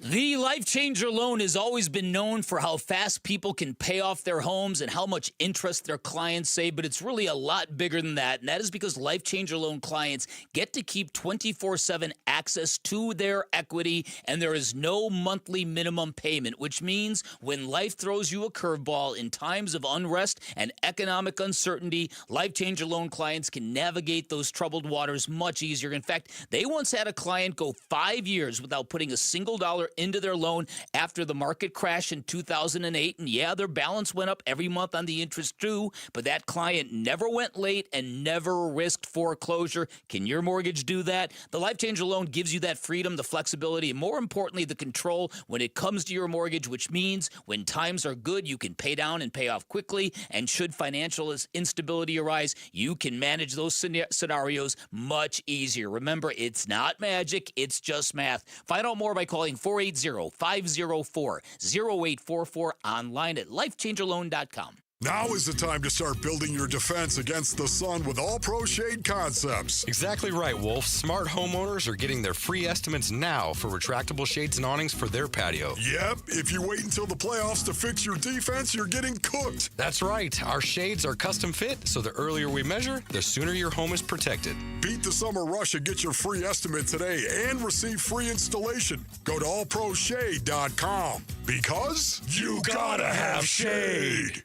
The Life Changer loan has always been known for how fast people can pay off their homes and how much interest their clients save, but it's really a lot bigger than that, and that is because Life Changer loan clients get to keep 24/7 access to their equity, and there is no monthly minimum payment, which means when life throws you a curveball in times of unrest and economic uncertainty, Life Changer loan clients can navigate those troubled waters much easier. In fact, they once had a client go 5 years without putting a single dollar into their loan after the market crash in 2008. And yeah, their balance went up every month on the interest due, but that client never went late and never risked foreclosure. Can your mortgage do that? The Life Changer loan gives you that freedom, the flexibility, and more importantly, the control when it comes to your mortgage, which means when times are good, you can pay down and pay off quickly. And should financial instability arise, you can manage those scenarios much easier. Remember, it's not magic, it's just math. Find out more by calling 480-504-0844 online at lifechangerloan.com. Now is the time to start building your defense against the sun with All Pro Shade Concepts. Exactly right, Wolf. Smart homeowners are getting their free estimates now for retractable shades and awnings for their patio. Yep, if you wait until the playoffs to fix your defense, you're getting cooked. That's right. Our shades are custom fit, so the earlier we measure, the sooner your home is protected. Beat the summer rush and get your free estimate today and receive free installation. Go to allproshade.com because you gotta have shade.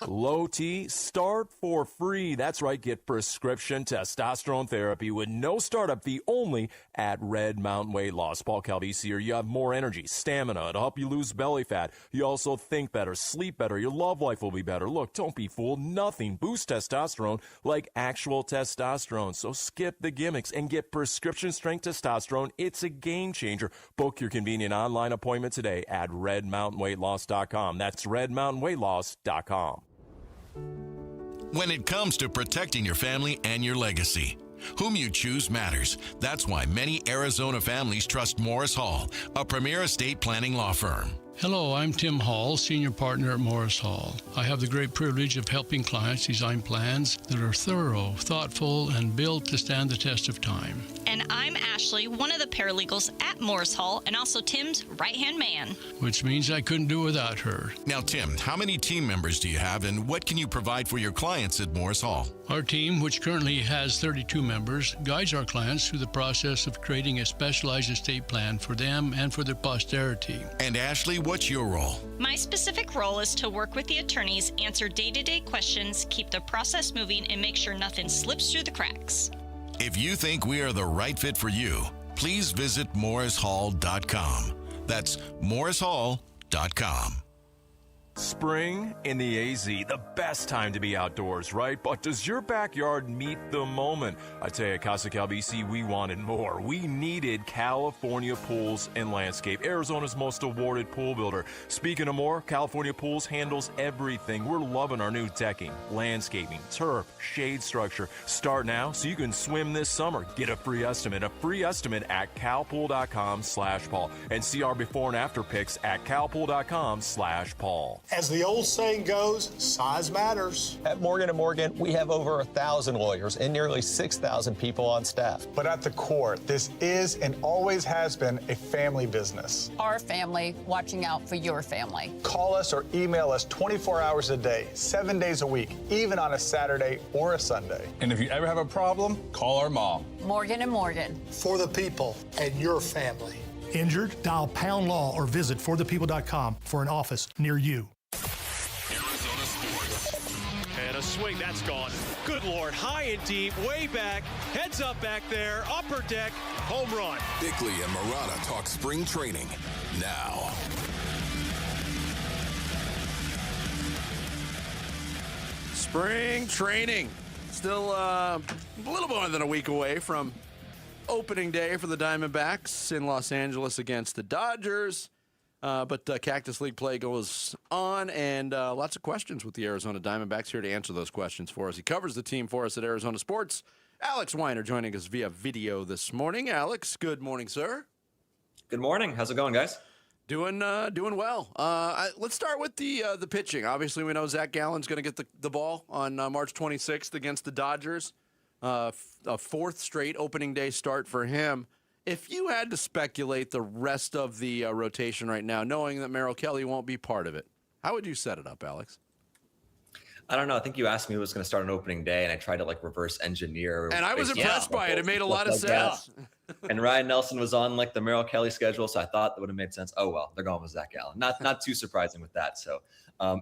Low T, start for free. That's right, get prescription testosterone therapy with no startup fee only at Red Mountain Weight Loss. Paul Calvisi here. You have more energy, stamina to help you lose belly fat. You also think better, sleep better. Your love life will be better. Look, don't be fooled. Nothing boosts testosterone like actual testosterone. So skip the gimmicks and get prescription strength testosterone. It's a game changer. Book your convenient online appointment today at redmountainweightloss.com. That's redmountainweightloss.com. When it comes to protecting your family and your legacy, whom you choose matters. That's why many Arizona families trust Morris Hall, a premier estate planning law firm. Hello, I'm Tim Hall, Senior Partner at Morris Hall. I have the great privilege of helping clients design plans that are thorough, thoughtful, and built to stand the test of time. And I'm Ashley, one of the paralegals at Morris Hall, and also Tim's right-hand man. Which means I couldn't do without her. Now, Tim, how many team members do you have, and what can you provide for your clients at Morris Hall? Our team, which currently has 32 members, guides our clients through the process of creating a specialized estate plan for them and for their posterity. And Ashley, what's your role? My specific role is to work with the attorneys, answer day-to-day questions, keep the process moving, and make sure nothing slips through the cracks. If you think we are the right fit for you, please visit morrishall.com. That's morrishall.com. Spring in the AZ, the best time to be outdoors, right? But does your backyard meet the moment? I tell you, Casa Cal BC, we wanted more. We needed California Pools and Landscape, Arizona's most awarded pool builder. Speaking of more, California Pools handles everything. We're loving our new decking, landscaping, turf, shade structure. Start now so you can swim this summer. Get a free estimate at calpool.com/Paul, and see our before and after pics at calpool.com/Paul. As the old saying goes, size matters. At Morgan & Morgan, we have over 1,000 lawyers and nearly 6,000 people on staff. But at the core, this is and always has been a family business. Our family watching out for your family. Call us or email us 24 hours a day, 7 days a week, even on a Saturday or a Sunday. And if you ever have a problem, call our mom. Morgan & Morgan. For the people and your family. Injured? Dial Pound Law or visit forthepeople.com for an office near you. And a swing, that's gone. Good Lord, high and deep, way back, heads up back there, upper deck, home run. Bickley and Murata talk spring training now. Spring training. Still a little more than a week away from opening day for the Diamondbacks in Los Angeles against the Dodgers. But Cactus League play goes on, and lots of questions with the Arizona Diamondbacks. Here to answer those questions for us. He covers the team for us at Arizona Sports. Alex Weiner joining us via video this morning. Alex, good morning, sir. Good morning. How's it going, guys? Doing well. Let's start with the pitching. Obviously, we know Zach Gallen's going to get the ball on March 26th against the Dodgers. A fourth straight opening day start for him. If you had to speculate the rest of the rotation right now, knowing that Merrill Kelly won't be part of it, how would you set it up, Alex? I don't know. I think you asked me who was going to start on opening day, and I tried to reverse engineer. And I was impressed by it. It made a lot of sense. And Ryan Nelson was on the Merrill Kelly schedule, so I thought that would have made sense. Oh well, they're going with Zach Gallen. Not too surprising with that. So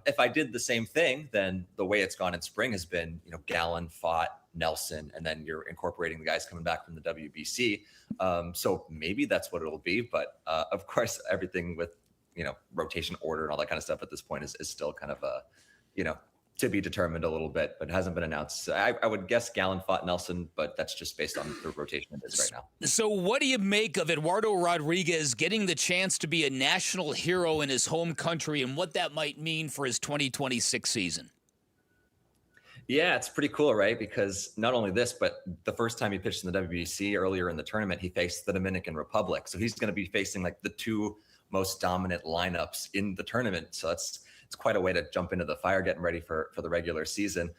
if I did the same thing, then the way it's gone in spring has been, Gallen fought Nelson, and then you're incorporating the guys coming back from the WBC. So maybe that's what it'll be. But of course, everything with, rotation order and all that kind of stuff at this point is still kind of to be determined a little bit, but it hasn't been announced. I would guess Gallen fought Nelson, but that's just based on the rotation it is right now. So what do you make of Eduardo Rodriguez getting the chance to be a national hero in his home country, and what that might mean for his 2026 season? Yeah, it's pretty cool, right? Because not only this, but the first time he pitched in the WBC earlier in the tournament, he faced the Dominican Republic. So he's going to be facing the two most dominant lineups in the tournament. So it's quite a way to jump into the fire, getting ready for the regular season.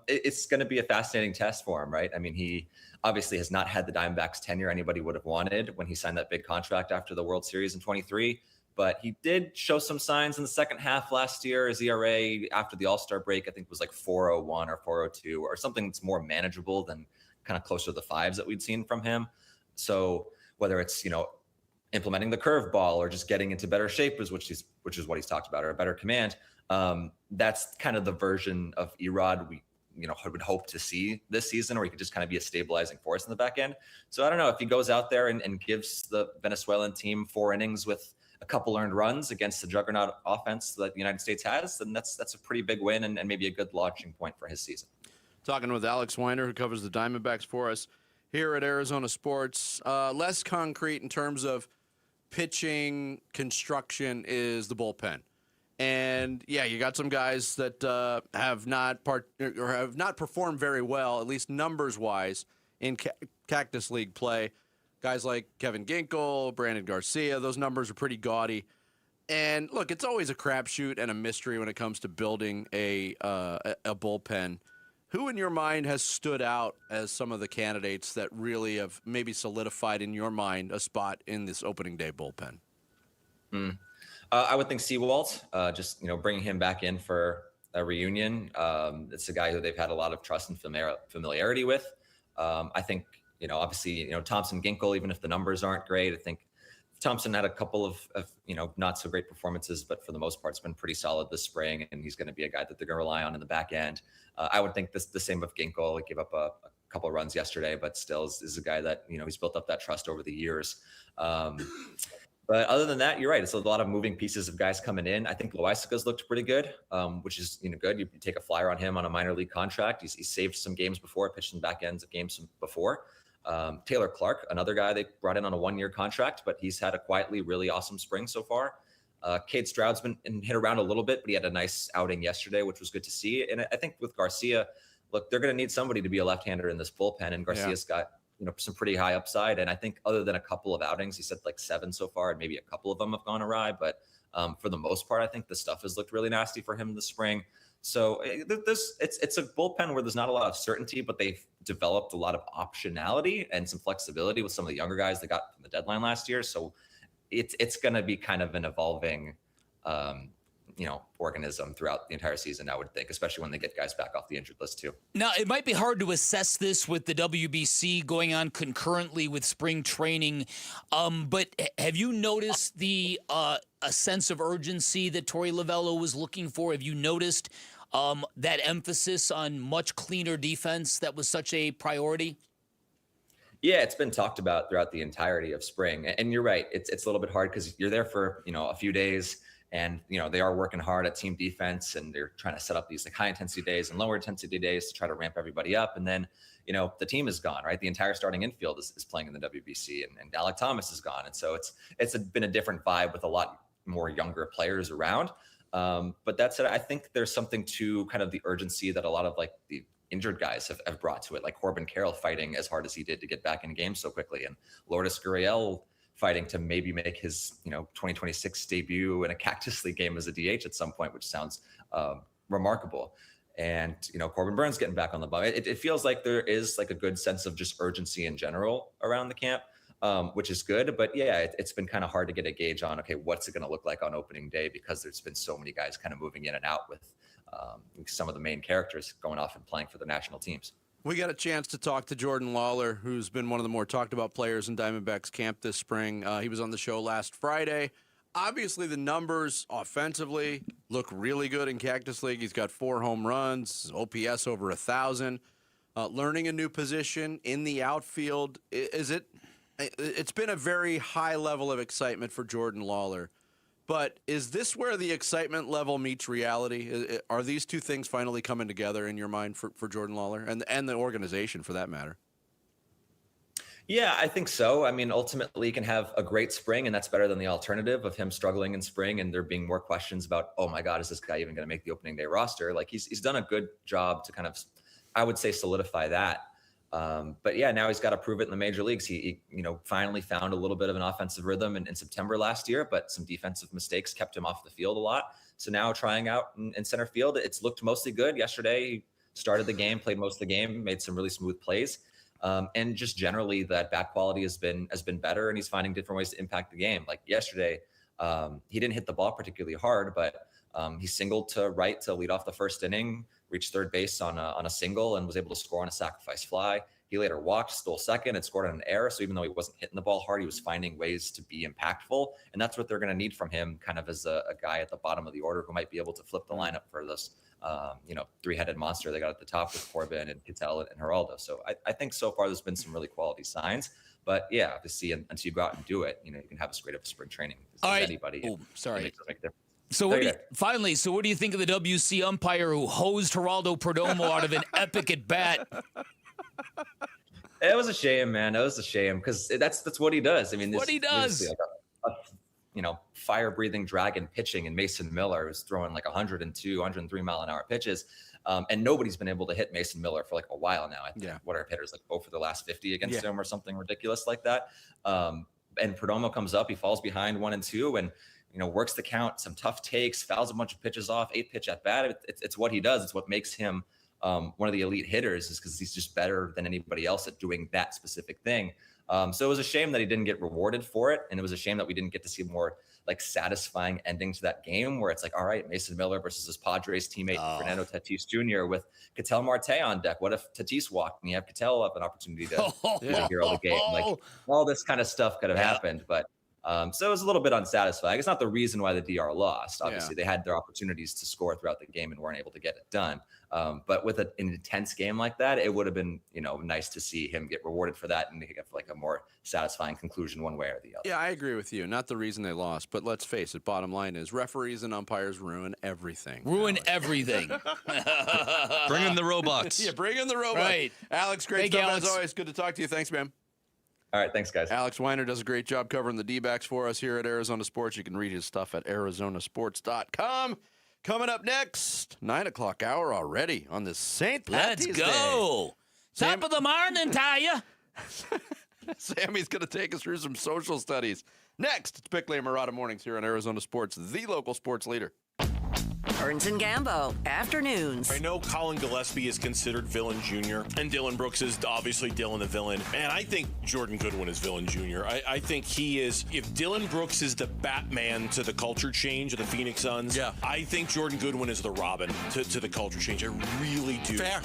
It's going to be a fascinating test for him, right? I mean, he obviously has not had the Diamondbacks tenure anybody would have wanted when he signed that big contract after the World Series in 23. But he did show some signs in the second half last year. His ERA after the All-Star break, I think, was 4.01 or 4.02 or something that's more manageable than kind of closer to the fives that we'd seen from him. So whether it's, implementing the curveball or just getting into better shape, which is what he's talked about, or a better command, that's kind of the version of Erod we would hope to see this season, or he could just kind of be a stabilizing force in the back end. So I don't know if he goes out there and gives the Venezuelan team 4 innings with a couple earned runs against the juggernaut offense that the United States has, then that's a pretty big win and maybe a good launching point for his season. Talking with Alex Weiner, who covers the Diamondbacks for us here at Arizona Sports. Less concrete in terms of pitching construction is the bullpen. And yeah, you got some guys that have not performed very well, at least numbers wise, in Cactus League play. Guys like Kevin Ginkel, Brandon Garcia, those numbers are pretty gaudy. And look, it's always a crapshoot and a mystery when it comes to building a bullpen. Who in your mind has stood out as some of the candidates that really have maybe solidified in your mind a spot in this opening day bullpen? I would think Seawalt, just, bringing him back in for a reunion. It's a guy who they've had a lot of trust and familiarity with. I think, obviously, Thompson Ginkle, even if the numbers aren't great, I think Thompson had a couple of not so great performances, but for the most part, it's been pretty solid this spring, and he's going to be a guy that they're going to rely on in the back end. I would think the same of Ginkle. He gave up a couple of runs yesterday, but still is a guy that, he's built up that trust over the years. But other than that, you're right. It's a lot of moving pieces of guys coming in. I think Loisaca's looked pretty good, which is good. You take a flyer on him on a minor league contract. He's saved some games before, pitched in back ends of games before. Taylor Clark, another guy they brought in on a 1-year contract, but he's had a quietly really awesome spring so far. Cade Stroud's been hit around a little bit, but he had a nice outing yesterday, which was good to see. And I think with Garcia, look, they're going to need somebody to be a left-hander in this bullpen, and Garcia's got some pretty high upside. And I think other than a couple of outings, he said like 7 so far, and maybe a couple of them have gone awry. But for the most part, I think the stuff has looked really nasty for him this spring. So it's a bullpen where there's not a lot of certainty, but they've developed a lot of optionality and some flexibility with some of the younger guys they got from the deadline last year. So it's going to be kind of an evolving, organism throughout the entire season, I would think, especially when they get guys back off the injured list too. Now, it might be hard to assess this with the WBC going on concurrently with spring training, but have you noticed a sense of urgency that Torey Lovello was looking for? Have you noticed that emphasis on much cleaner defense that was such a priority? Yeah, it's been talked about throughout the entirety of spring. And you're right. It's a little bit hard because you're there for, a few days, and, they are working hard at team defense, and they're trying to set up these high intensity days and lower intensity days to try to ramp everybody up. And then, the team is gone, right? The entire starting infield is playing in the WBC, and Alec Thomas is gone. And so it's been a different vibe with a lot more younger players around. But that said, I think there's something to kind of the urgency that a lot of the injured guys have brought to it, like Corbin Carroll fighting as hard as he did to get back in games so quickly, and Lourdes Gurriel fighting to maybe make his 2026 debut in a Cactus League game as a DH at some point, which sounds remarkable. And Corbin Burns getting back on the ball. It feels like there is a good sense of just urgency in general around the camp, which is good. But yeah, it's been kind of hard to get a gauge on, okay, what's it going to look like on opening day, because there's been so many guys kind of moving in and out with some of the main characters going off and playing for the national teams. We got a chance to talk to Jordan Lawler, who's been one of the more talked about players in Diamondbacks camp this spring. He was on the show last Friday. Obviously, the numbers offensively look really good in Cactus League. He's got 4 home runs, OPS over 1,000. Learning a new position in the outfield. It's been a very high level of excitement for Jordan Lawler. But is this where the excitement level meets reality? Are these two things finally coming together in your mind for Jordan Lawler and the organization for that matter? Yeah, I think so. I mean, ultimately, he can have a great spring, and that's better than the alternative of him struggling in spring and there being more questions about, oh my God, is this guy even going to make the opening day roster? He's done a good job to kind of, I would say, solidify that. But yeah, now he's got to prove it in the major leagues. He finally found a little bit of an offensive rhythm in September last year, but some defensive mistakes kept him off the field a lot. So now trying out in center field, it's looked mostly good. Yesterday, he started the game, played most of the game, made some really smooth plays. And just generally that bat quality has been better, and he's finding different ways to impact the game. Like yesterday, he didn't hit the ball particularly hard, but he singled to right to lead off the first inning, reached third base on a single, and was able to score on a sacrifice fly. He later walked, stole second, and scored on an error. So even though he wasn't hitting the ball hard, he was finding ways to be impactful. And that's what they're going to need from him, kind of as a guy at the bottom of the order who might be able to flip the lineup for this, three-headed monster they got at the top with Corbin and Kittel and Geraldo. So I think so far there's been some really quality signs. But yeah, obviously, until you go out and do it, you can have as great of a spring training as anybody. Oh, sorry. Make a difference. So what do you think of the WC umpire who hosed Geraldo Perdomo out of an epic at bat? It was a shame, man. It was a shame because that's what he does. I mean, what he does. A fire-breathing dragon pitching, and Mason Miller was throwing 102, 103 mile an hour pitches, and nobody's been able to hit Mason Miller for a while now. I think what our hitters for the last 50 against him or something ridiculous like that. And Perdomo comes up, he falls behind 1-2, and works the count, some tough takes, fouls a bunch of pitches off, 8-pitch at bat. It's what he does. It's what makes him one of the elite hitters, is because he's just better than anybody else at doing that specific thing. So it was a shame that he didn't get rewarded for it. And it was a shame that we didn't get to see more like satisfying ending to that game where it's like, all right, Mason Miller versus his Padres teammate, Fernando Tatis Jr. with Ketel Marte on deck. What if Tatis walked and you have Ketel have an opportunity to hear all the game? Like all this kind of stuff could have happened. But so it was a little bit unsatisfying. It's not the reason why the DR lost. Obviously, they had their opportunities to score throughout the game and weren't able to get it done. But with an intense game like that, it would have been, nice to see him get rewarded for that and get like a more satisfying conclusion one way or the other. Yeah, I agree with you. Not the reason they lost, but let's face it. Bottom line is referees and umpires ruin everything. Everything. Bring in the robots. Yeah, bring in the robots. Right. Alex, great stuff as always. Good to talk to you. Thanks, man. All right, thanks, guys. Alex Weiner does a great job covering the D-backs for us here at Arizona Sports. You can read his stuff at arizonasports.com. Coming up next, 9 o'clock hour already on this St. Patty's Day. Let's go. Top of the morning, Taya. Sammy's going to take us through some social studies. Next, it's Bickley and Murata Mornings here on Arizona Sports, the local sports leader. Burns and Gambo, afternoons. I know Colin Gillespie is considered villain junior, and Dylan Brooks is obviously Dylan the villain. And I think Jordan Goodwin is villain junior. I think he is, if Dylan Brooks is the Batman to the culture change of the Phoenix Suns, I think Jordan Goodwin is the Robin to the culture change. I really do. Fair.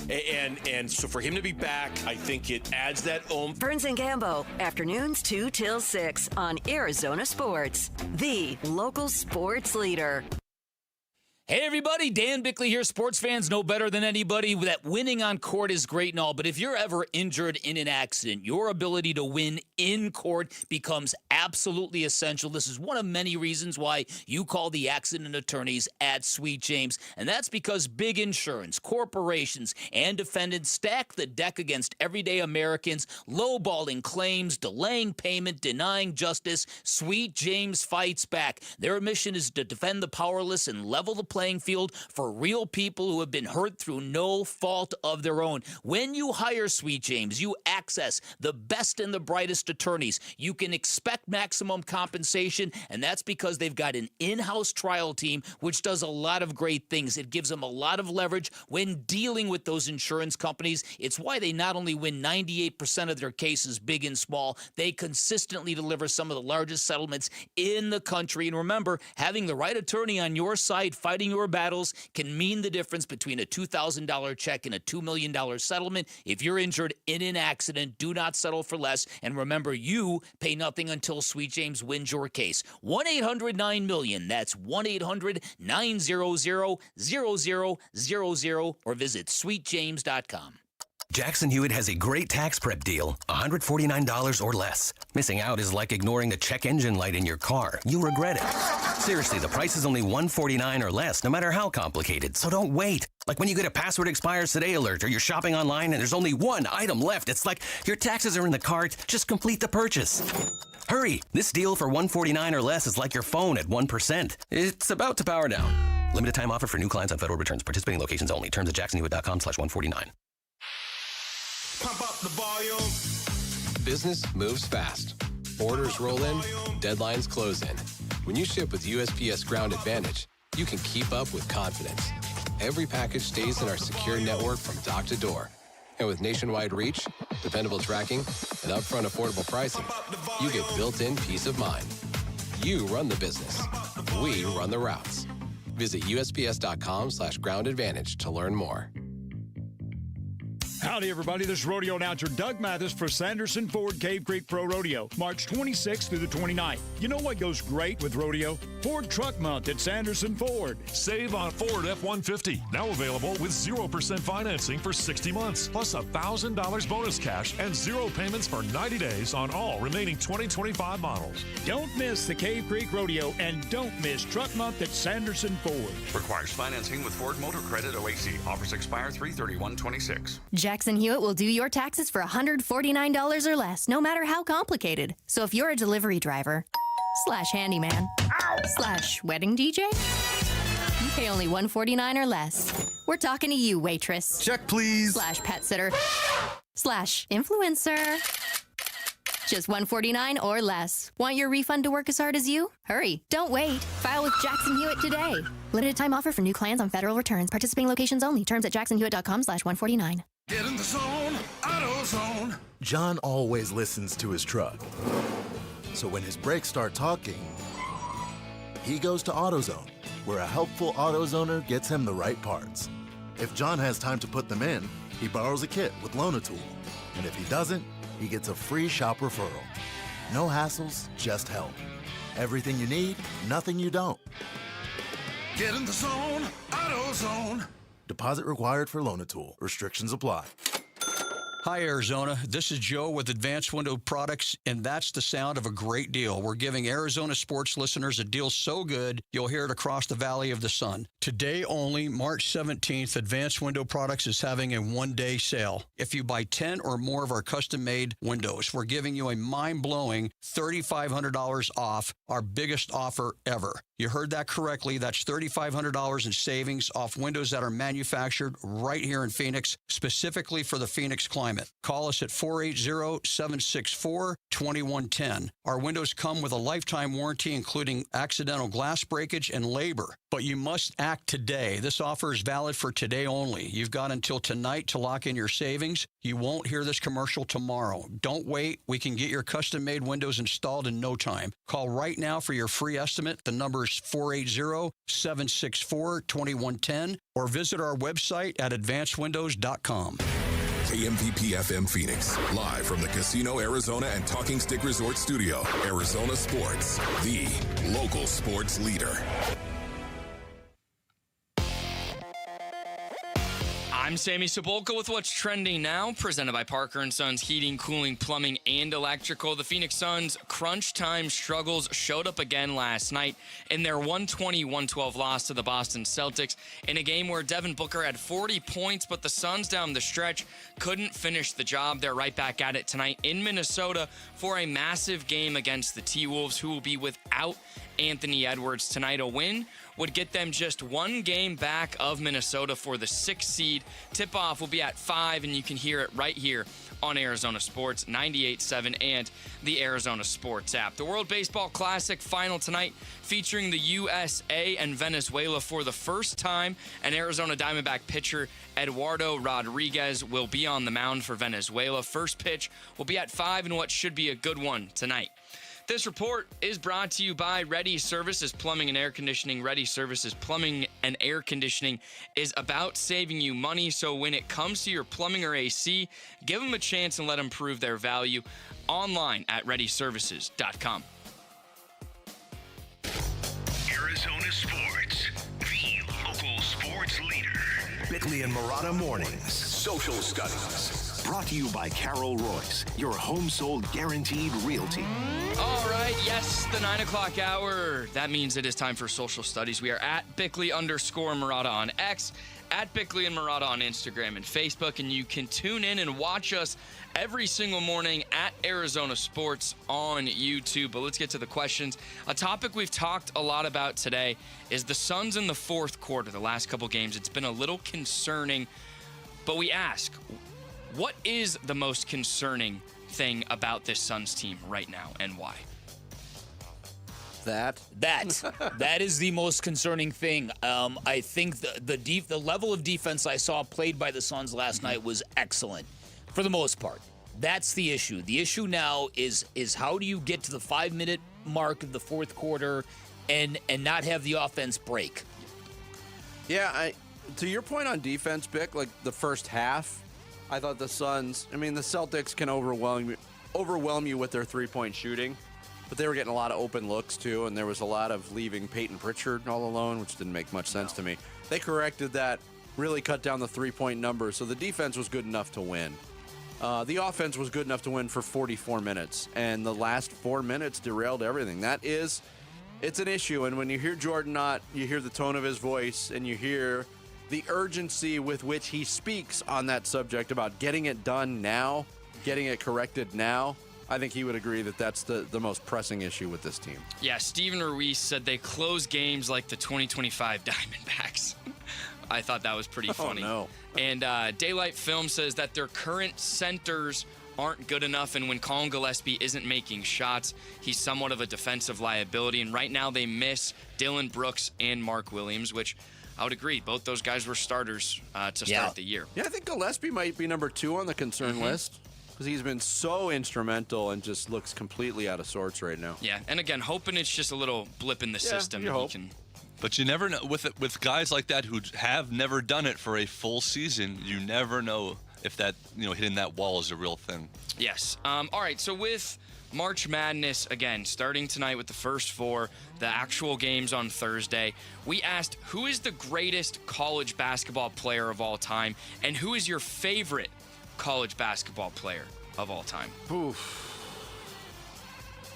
And so for him to be back, I think it adds that oomph. Burns and Gambo, afternoons 2 till 6 on Arizona Sports, the local sports leader. Hey everybody, Dan Bickley here. Sports fans know better than anybody that winning on court is great and all, but if you're ever injured in an accident, your ability to win in court becomes absolutely essential. This is one of many reasons why you call the accident attorneys at Sweet James, and that's because big insurance, corporations, and defendants stack the deck against everyday Americans, lowballing claims, delaying payment, denying justice. Sweet James fights back. Their mission is to defend the powerless and level the playing field for real people who have been hurt through no fault of their own. When you hire Sweet James, you access the best and the brightest attorneys. You can expect maximum compensation, and that's because they've got an in-house trial team which does a lot of great things. It gives them a lot of leverage when dealing with those insurance companies. It's why they not only win 98% of their cases, big and small, they consistently deliver some of the largest settlements in the country. And remember, having the right attorney on your side fighting your battles can mean the difference between a $2,000 check and a $2 million settlement. If you're injured in an accident, do not settle for less. And remember, you pay nothing until Sweet James wins your case. 1-800-9-MILLION. That's 1-800-900-0000 or visit sweetjames.com. Jackson Hewitt has a great tax prep deal, $149 or less. Missing out is like ignoring a check engine light in your car. You'll regret it. Seriously, the price is only $149 or less, no matter how complicated, so don't wait. Like when you get a password expires today alert or you're shopping online and there's only one item left. It's like your taxes are in the cart, just complete the purchase. Hurry, this deal for $149 or less is like your phone at 1%. It's about to power down. Limited time offer for new clients on federal returns. Participating locations only. Terms at jacksonhewitt.com/149. Pump up the volume. Business moves fast. Orders roll in, deadlines close in. When you ship with USPS Ground Advantage, you can keep up with confidence. Every package stays in our secure network from dock to door. And with nationwide reach, dependable tracking, and upfront affordable pricing, you get built-in peace of mind. You run the business. We run the routes. Visit USPS.com/Ground Advantage to learn more. Howdy, everybody. This is rodeo announcer Doug Mathis for Sanderson Ford Cave Creek Pro Rodeo, March 26th through the 29th. You know what goes great with rodeo? Ford Truck Month at Sanderson Ford. Save on Ford F-150, now available with 0% financing for 60 months, plus $1,000 bonus cash and 0 payments for 90 days on all remaining 2025 models. Don't miss the Cave Creek Rodeo, and don't miss Truck Month at Sanderson Ford. Requires financing with Ford Motor Credit OAC. Offers expire 3/31/26. Jackson Hewitt will do your taxes for $149 or less, no matter how complicated. So if you're a delivery driver, /handyman, /wedding DJ, you pay only $149 or less. We're talking to you, waitress. Check, please. /pet sitter, /influencer. Just $149 or less. Want your refund to work as hard as you? Hurry. Don't wait. File with Jackson Hewitt today. Limited time offer for new clients on federal returns. Participating locations only. Terms at jacksonhewitt.com/149. Get in the zone, AutoZone. John always listens to his truck. So when his brakes start talking, he goes to AutoZone, where a helpful AutoZoner gets him the right parts. If John has time to put them in, he borrows a kit with Loan-A-Tool. And if he doesn't, he gets a free shop referral. No hassles, just help. Everything you need, nothing you don't. Get in the zone, AutoZone. Deposit required for Loan-A-Tool. Restrictions apply. Hi, Arizona. This is Joe with Advanced Window Products, and that's the sound of a great deal. We're giving Arizona sports listeners a deal so good, you'll hear it across the Valley of the Sun. Today only, March 17th, Advanced Window Products is having a one-day sale. If you buy 10 or more of our custom-made windows, we're giving you a mind-blowing $3,500 off, our biggest offer ever. You heard that correctly. That's $3,500 in savings off windows that are manufactured right here in Phoenix, specifically for the Phoenix climate. Call us at 480-764-2110. Our windows come with a lifetime warranty, including accidental glass breakage and labor. But you must act today. This offer is valid for today only. You've got until tonight to lock in your savings. You won't hear this commercial tomorrow. Don't wait. We can get your custom-made windows installed in no time. Call right now for your free estimate. The number is 480-764-2110 or visit our website at advancedwindows.com. KMVP FM Phoenix, live from the Casino Arizona and Talking Stick Resort Studio. Arizona Sports, the local sports leader. I'm Sammy Cebulka with what's trending now, presented by Parker & Sons Heating, Cooling, Plumbing, and Electrical. The Phoenix Suns' crunch time struggles showed up again last night in their 120-112 loss to the Boston Celtics in a game where Devin Booker had 40 points, but the Suns down the stretch couldn't finish the job. They're right back at it tonight in Minnesota for a massive game against the T-Wolves, who will be without Anthony Edwards tonight. A win would get them just one game back of Minnesota for the 6th seed. Tip-off will be at 5, and you can hear it right here on Arizona Sports 98.7 and the Arizona Sports app. The World Baseball Classic final tonight featuring the USA and Venezuela for the first time. And Arizona Diamondback pitcher Eduardo Rodriguez will be on the mound for Venezuela. First pitch will be at 5 in what should be a good one tonight. This report is brought to you by Ready Services Plumbing and Air Conditioning. Ready Services Plumbing and Air Conditioning is about saving you money. So when it comes to your plumbing or AC, give them a chance and let them prove their value online at ReadyServices.com. Arizona Sports, the local sports leader. Bickley and Murata Mornings. Social Studies. Brought to you by Carol Royce, your home sold guaranteed realty. All right, yes, the 9 o'clock hour. That means it is time for Social Studies. We are at Bickley_Murata on X, at Bickley and Murata on Instagram and Facebook, and you can tune in and watch us every single morning at Arizona Sports on YouTube. But let's get to the questions. A topic we've talked a lot about today is the Suns in the fourth quarter. The last couple games, it's been a little concerning, but we ask, what is the most concerning thing about this Suns team right now, and why? That is the most concerning thing. I think the level of defense I saw played by the Suns last night was excellent for the most part. That's the issue. The issue now is how do you get to the 5-minute mark of the fourth quarter and not have the offense break? Yeah, to your point on defense, Bick, like the first half, I thought the Suns, the Celtics can overwhelm you with their three-point shooting, but they were getting a lot of open looks too, and there was a lot of leaving Peyton Pritchard all alone, which didn't make much sense to me. They corrected that, really cut down the three-point number, so the defense was good enough to win. The offense was good enough to win for 44 minutes, and the last 4 minutes derailed everything. It's an issue, and when you hear Jordan Knott, you hear the tone of his voice, and you hear the urgency with which he speaks on that subject about getting it done now, getting it corrected now, I think he would agree that that's the most pressing issue with this team. Yeah, Steven Ruiz said they close games like the 2025 Diamondbacks. I thought that was pretty funny. Oh, no. And Daylight Film says that their current centers aren't good enough, and when Colin Gillespie isn't making shots, he's somewhat of a defensive liability. And right now they miss Dylan Brooks and Mark Williams, which I would agree. Both those guys were starters to start the year. Yeah, I think Gillespie might be number 2 on the concern list because he's been so instrumental and just looks completely out of sorts right now. Yeah, and again, hoping it's just a little blip in the system. you and hope. he can. But you never know with guys like that who have never done it for a full season. You never know if that hitting that wall is a real thing. Yes. All right. So with March Madness again starting tonight with the first 4, the actual games on Thursday, we asked who is the greatest college basketball player of all time, and who is your favorite college basketball player of all time? Oof.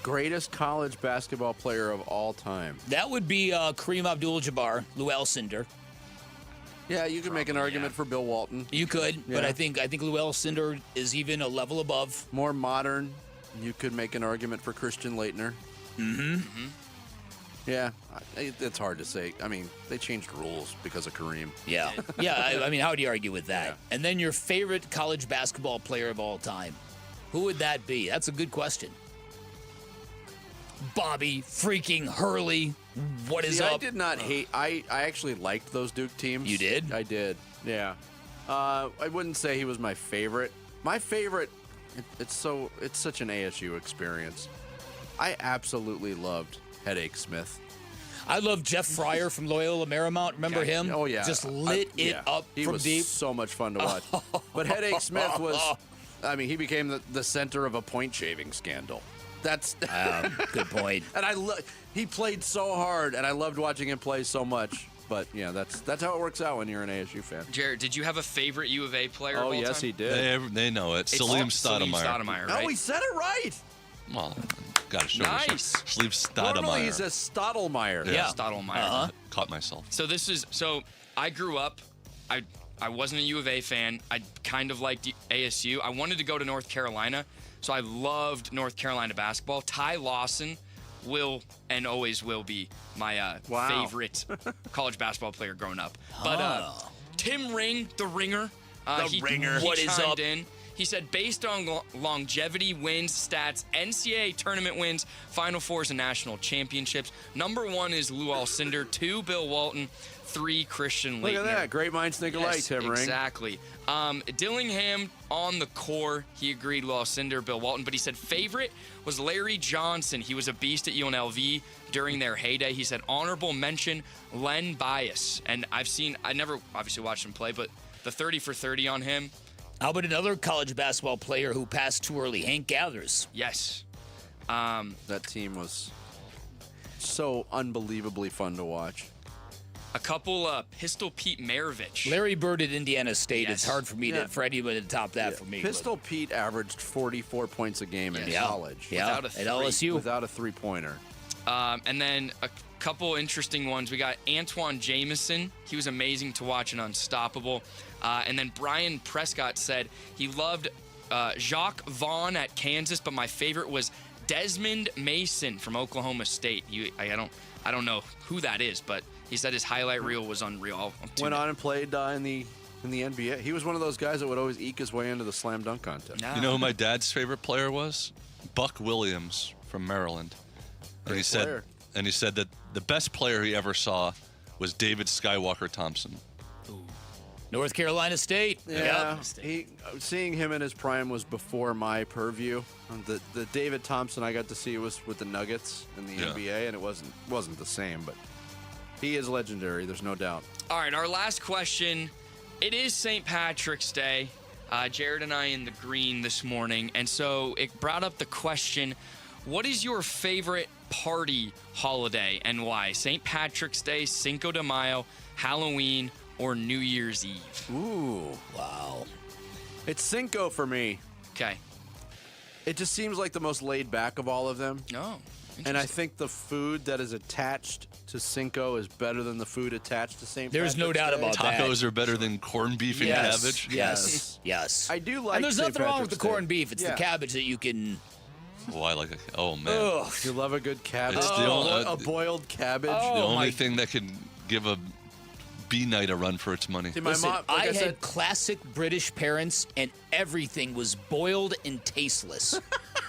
Greatest college basketball player of all time. That would be Kareem Abdul-Jabbar, Lou Alcindor. Yeah, you could make an argument for Bill Walton. You could, but I think Lou Alcindor is even a level above. More modern, you could make an argument for Christian Laettner. Yeah, it's hard to say. I mean, they changed rules because of Kareem. Yeah. Yeah, I mean, how do you argue with that? Yeah. And then your favorite college basketball player of all time. Who would that be? That's a good question. Bobby freaking Hurley. What is up? I did not hate. I actually liked those Duke teams. You did? I did. Yeah. I wouldn't say he was my favorite. My favorite. It's such an ASU experience. I absolutely loved Headache Smith. I love Jeff Fryer from Loyola Marymount. Remember him? Oh yeah. Just lit it up he from was deep. So much fun to watch. But Headache Smith was. I mean, he became the center of a point shaving scandal. That's good point. And he played so hard, and I loved watching him play so much. But yeah, that's how it works out when you're an ASU fan. Jared, did you have a favorite U of A player? of all yes, time? he did. They know it. Salim Stoudemire. No, he said it right. Well, got to show Nice. Salim Stoudemire. Normally he says Stoudemire. Yeah, Stoudemire. Caught myself. So I grew up. I wasn't a U of A fan. I kind of liked ASU. I wanted to go to North Carolina, so I loved North Carolina basketball. Ty Lawson will and always will be my favorite college basketball player growing up. But Tim Ring, the Ringer. He chimed in. He said, based on longevity, wins, stats, NCAA tournament wins, Final Fours, and national championships, number 1 is Lou Alcindor, 2, Bill Walton, 3, Christian Laettner. Look at that. Great minds think alike, Tim Ring. Exactly. Dillingham on the core, he agreed, Lou Alcindor, Bill Walton, but he said favorite was Larry Johnson. He was a beast at UNLV during their heyday. He said honorable mention, Len Bias. And I never obviously watched him play, but the 30 for 30 on him. How about another college basketball player who passed too early, Hank Gathers? Yes. That team was so unbelievably fun to watch. A couple, Pistol Pete Maravich. Larry Bird at Indiana State. Yes. It's hard for me for anybody to top that for me. Pistol Pete averaged 44 points a game in college. Yeah, Without a at LSU. Without a three-pointer. And then a couple interesting ones. We got Antoine Jameson. He was amazing to watch and unstoppable. And then Brian Prescott said he loved Jacques Vaughn at Kansas, but my favorite was Desmond Mason from Oklahoma State. I don't know who that is, but he said his highlight reel was unreal. Went on and played in the NBA. He was one of those guys that would always eke his way into the slam dunk contest. You know who my dad's favorite player was? Buck Williams from Maryland. And he said that the best player he ever saw was David Skywalker Thompson. North Carolina State. Yeah, seeing him in his prime was before my purview. The David Thompson I got to see was with the Nuggets in the NBA, and it wasn't the same, but he is legendary. There's no doubt. All right, our last question. It is St. Patrick's Day. Jared and I in the green this morning, and so it brought up the question: what is your favorite party holiday and why? St. Patrick's Day, Cinco de Mayo, Halloween, or New Year's Eve? Ooh, wow. It's Cinco for me. Okay. It just seems like the most laid back of all of them. Oh, and I think the food that is attached to Cinco is better than the food attached to St. There's no doubt about that. Tacos are better than corned beef and cabbage. Yes. I do like. And there's St. nothing wrong with the Patrick's corned Day. beef. It's the cabbage that you can. Oh, I like it. Oh man. Ugh. You love a good cabbage. It's a boiled cabbage. the only thing that can give a B night a run for its money. See, Listen, mom, I had classic British parents, and everything was boiled and tasteless.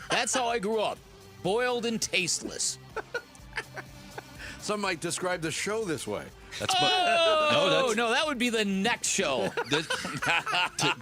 That's how I grew up. Boiled and tasteless. Some might describe the show this way. That's no, that would be the next show.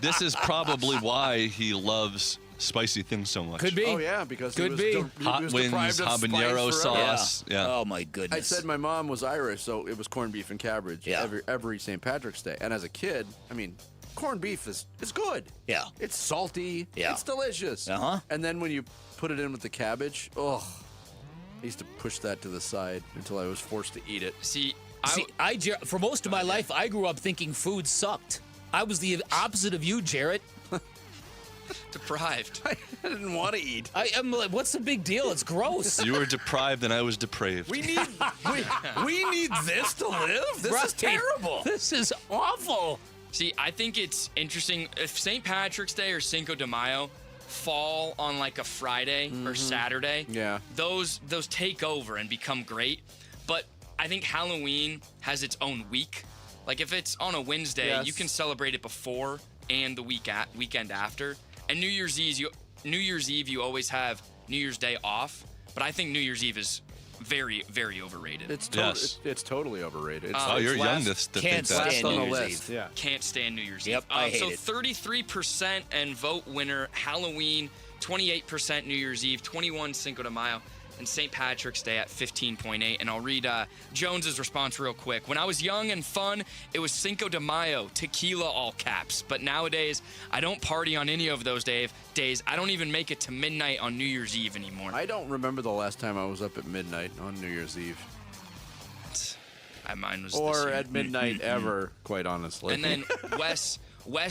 This is probably why he loves spicy things so much. Could be. Oh, yeah, because Could he be. was Hot he was wings, deprived of habanero spice forever. sauce. Yeah. Oh, my goodness. I said my mom was Irish, so it was corned beef and cabbage every St. Patrick's Day. And as a kid, I mean, corned beef is good. Yeah. It's salty. Yeah. It's delicious. Uh-huh. And then when you put it in with the cabbage, I used to push that to the side until I was forced to eat it. See, for most of my life, I grew up thinking food sucked. I was the opposite of you, Jarrett. Deprived. I didn't want to eat. I'm like, what's the big deal? It's gross. You were deprived and I was depraved. We need this to live? This is terrible. This is awful. See, I think it's interesting. If St. Patrick's Day or Cinco de Mayo fall on like a Friday or Saturday, those take over and become great. But I think Halloween has its own week. Like if it's on a Wednesday, you can celebrate it before and the weekend after. And New Year's Eve, you always have New Year's Day off. But I think New Year's Eve is very, very overrated. It's totally overrated. You're young to think that. Last on the list. Yeah. Can't stand New Year's Eve. I hate so it. 33% and vote winner Halloween, 28% New Year's Eve, 21 Cinco de Mayo, and St. Patrick's Day at 15.8. And I'll read Jones's response real quick. When I was young and fun, it was Cinco de Mayo, tequila all caps. But nowadays, I don't party on any of those days. I don't even make it to midnight on New Year's Eve anymore. I don't remember the last time I was up at midnight on New Year's Eve. Mine was or this year. at midnight ever, quite honestly. And then Wes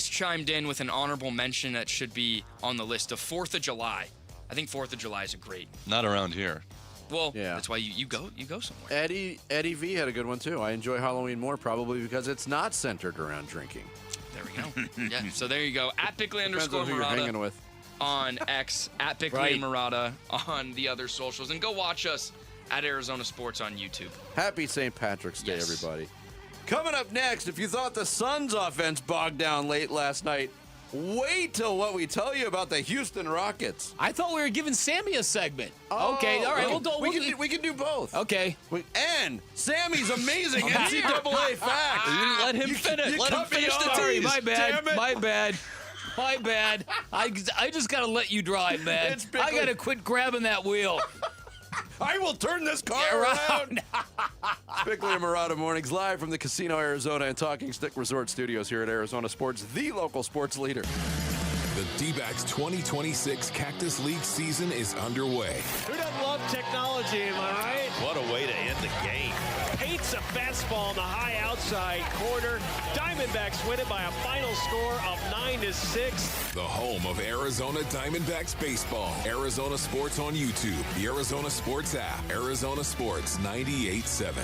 chimed in with an honorable mention that should be on the list of 4th of July. I think 4th of July is a great. Not around here. Well, that's why you go somewhere. Eddie V had a good one too. I enjoy Halloween more probably because it's not centered around drinking. There we go. Yeah. So there you go. At Pickley Depends on who you're hanging _Murata with. on X. At Pickley and Murata on the other socials, and go watch us at Arizona Sports on YouTube. Happy St. Patrick's Day, everybody. Coming up next, if you thought the Suns' offense bogged down late last night, wait till what we tell you about the Houston Rockets. I thought we were giving Sammy a segment. Okay, all right, we can do both. Okay. And Sammy's amazing NCAA fact. You didn't let him finish. Let him finish the tease. My bad. Damn it. My bad. I just got to let you drive, man. I got to quit grabbing that wheel. I will turn this car around. Pickley and Murata Mornings, live from the Casino Arizona and Talking Stick Resort Studios here at Arizona Sports, the local sports leader. The D-backs 2026 Cactus League season is underway. Who doesn't love technology, am I right? What a way to end the game. Paints a fastball in the high outside corner. Diamondbacks win it by a final score of 9-6. The home of Arizona Diamondbacks baseball. Arizona Sports on YouTube, the Arizona Sports app, Arizona Sports 98.7.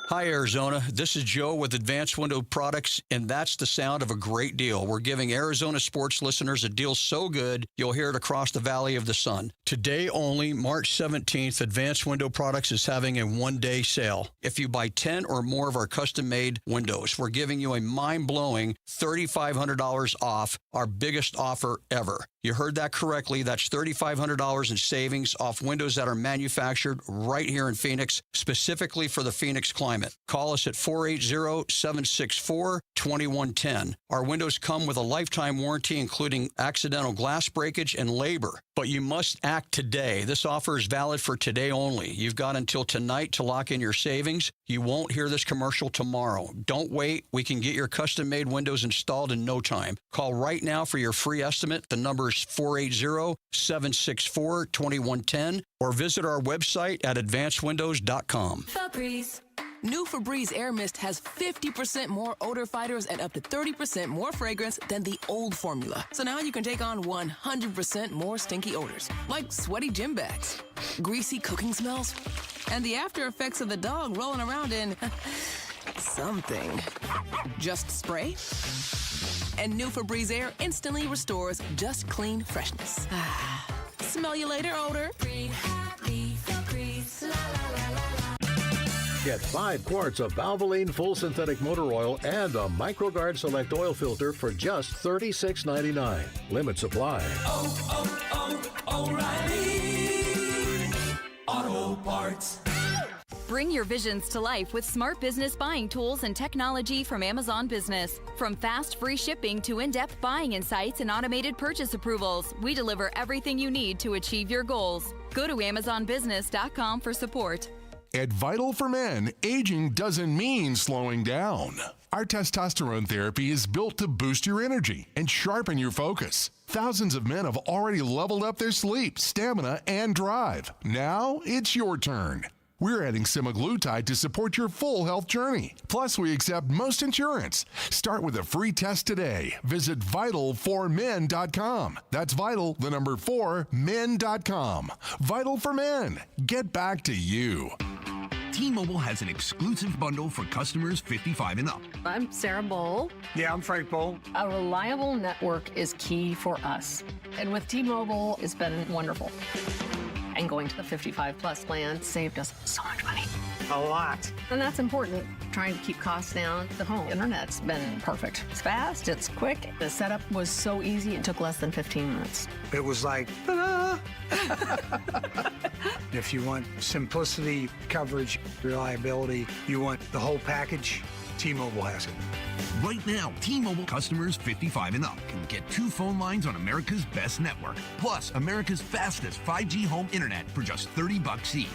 Hi, Arizona. This is Joe with Advanced Window Products, and that's the sound of a great deal. We're giving Arizona sports listeners a deal so good, you'll hear it across the Valley of the Sun. Today only, March 17th, Advanced Window Products is having a one-day sale. If you buy 10 or more of our custom-made windows, we're giving you a mind-blowing $3,500 off, our biggest offer ever. You heard that correctly. That's $3,500 in savings off windows that are manufactured right here in Phoenix, specifically for the Phoenix climate. Call us at 480-764-2110. Our windows come with a lifetime warranty, including accidental glass breakage and labor. But you must act today. This offer is valid for today only. You've got until tonight to lock in your savings. You won't hear this commercial tomorrow. Don't wait. We can get your custom-made windows installed in no time. Call right now for your free estimate. The number is 480-764-2110 or visit our website at advancedwindows.com. Febreze. New Febreze Air Mist has 50% more odor fighters and up to 30% more fragrance than the old formula. So now you can take on 100% more stinky odors, like sweaty gym bags, greasy cooking smells, and the after effects of the dog rolling around in something. Just spray, and new Febreze Air instantly restores just clean freshness. Smell you later, odor. Get 5 quarts of Valvoline Full Synthetic Motor Oil and a MicroGuard Select Oil Filter for just $36.99. Limit supply. O'Reilly Auto Parts. Bring your visions to life with smart business buying tools and technology from Amazon Business. From fast, free shipping to in-depth buying insights and automated purchase approvals, we deliver everything you need to achieve your goals. Go to AmazonBusiness.com for support. At Vital for Men, aging doesn't mean slowing down. Our testosterone therapy is built to boost your energy and sharpen your focus. Thousands of men have already leveled up their sleep, stamina, and drive. Now it's your turn. We're adding semaglutide to support your full health journey. Plus, we accept most insurance. Start with a free test today. Visit vital4men.com. That's vital, the number 4, men.com. Vital for Men. Get back to you. T-Mobile has an exclusive bundle for customers 55 and up. I'm Sarah Bowl. Yeah, I'm Frank Bowl. A reliable network is key for us. And with T-Mobile, it's been wonderful. And going to the 55 plus plan saved us so much money. A lot. And that's important. Trying to keep costs down. The home internet's been perfect. It's fast, it's quick. The setup was so easy, it took less than 15 minutes. It was like, ta-da! If you want simplicity, coverage, reliability, you want the whole package, T-Mobile has it. Right now, T-Mobile customers 55 and up can get 2 phone lines on America's best network, plus America's fastest 5G home internet for just $30 each.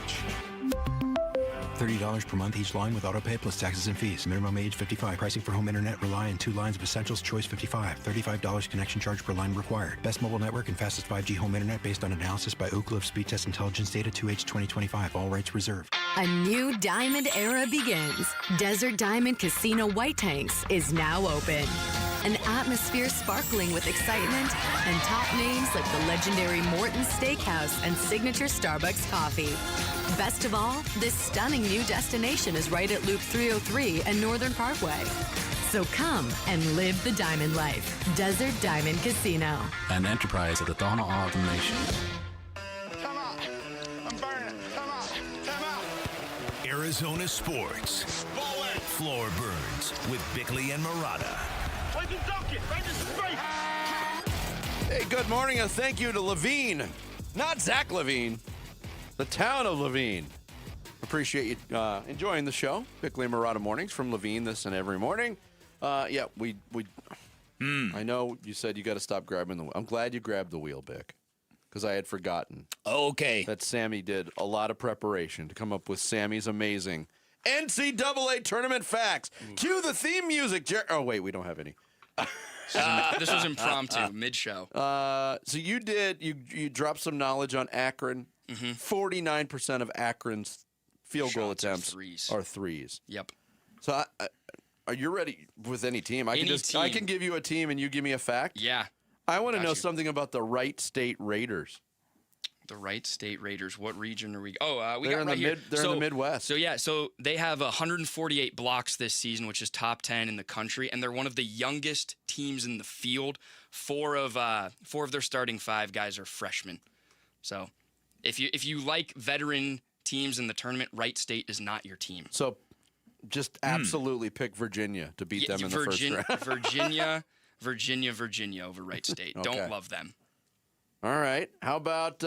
$30 per month each line with autopay plus taxes and fees. Minimum age 55. Pricing for home internet rely on 2 lines of essentials. Choice 55. $35 connection charge per line required. Best mobile network and fastest 5G home internet based on analysis by Ookla of Speed Test Intelligence data 2H 2025. All rights reserved. A new diamond era begins. Desert Diamond Casino White Tanks is now open. An atmosphere sparkling with excitement and top names like the legendary Morton's Steakhouse and signature Starbucks coffee. Best of all, this stunning new destination is right at Loop 303 and Northern Parkway. So come and live the diamond life. Desert Diamond Casino. An enterprise of the Donald Alden Nation. Arizona Sports. Floor Burns with Bickley and Murata. Hey, good morning and thank you to Levine. Not Zach Levine. The town of Levine. Appreciate you enjoying the show. Bickley and Murata mornings from Levine this and every morning. I know you said you got to stop grabbing the wheel. I'm glad you grabbed the wheel, Bick, because I had forgotten. Okay. That Sammy did a lot of preparation to come up with Sammy's amazing NCAA tournament facts. Cue the theme music. Oh, wait, we don't have any. This was impromptu, mid-show. So you dropped some knowledge on Akron. 49% of Akron's field goal attempts are threes. Yep. So are you ready with any team? I can give you a team and you give me a fact. Yeah. I want to know something about the Wright State Raiders. The Wright State Raiders. What region are we? Oh, we they're got in right here. They're in the Midwest. So they have 148 blocks this season, which is top 10 in the country, and they're one of the youngest teams in the field. Four of their starting 5 guys are freshmen. So, if you like veteran teams in the tournament, Wright State is not your team. So, just absolutely pick Virginia to beat them in the first round. Virginia over Wright State. Okay. Don't love them. All right. How about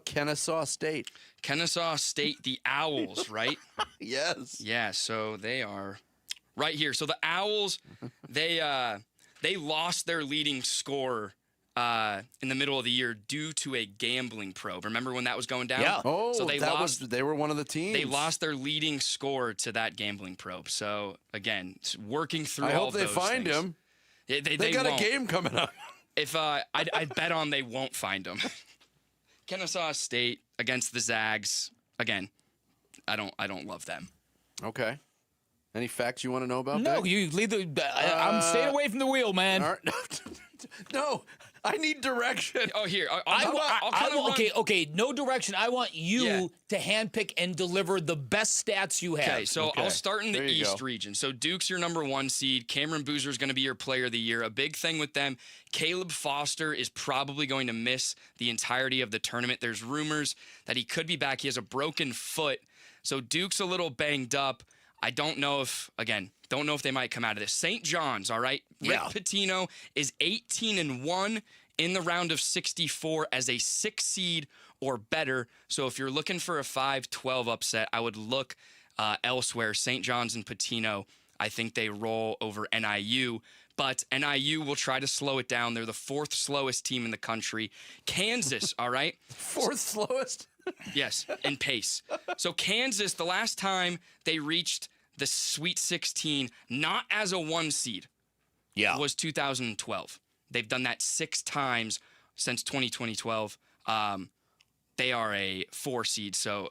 Kennesaw State? Kennesaw State, the Owls, right? Yes. Yeah. So they are right here. So the Owls, they lost their leading scorer in the middle of the year due to a gambling probe. Remember when that was going down? Yeah. Oh, so they were one of the teams. They lost their leading scorer to that gambling probe. So again, it's working through. I all hope they those find things. him. They got won't. a game coming up. If I bet on they won't find him. Kennesaw State against the Zags. Again, I don't love them. Okay. Any facts you want to know about? No, Beck? you leave the. I'm staying away from the wheel, man. All right. No, I need direction. Oh, here. I'll Okay. No direction. I want you to handpick and deliver the best stats you have. Okay, so I'll start in the East region. So Duke's your number 1 seed. Cameron Boozer's going to be your player of the year. A big thing with them, Caleb Foster is probably going to miss the entirety of the tournament. There's rumors that he could be back. He has a broken foot. So Duke's a little banged up. I don't know if they might come out of this. St. John's, all right? Rick Pitino is 18-1 in the round of 64 as a 6 seed or better. So if you're looking for a 5-12 upset, I would look elsewhere. St. John's and Pitino, I think they roll over NIU. But NIU will try to slow it down. They're the 4th slowest team in the country. Kansas, all right? 4th slowest? Yes, in pace. So Kansas, the last time they reached the Sweet 16, not as a 1 seed, was 2012. They've done that 6 times since 2012. They are a 4 seed. So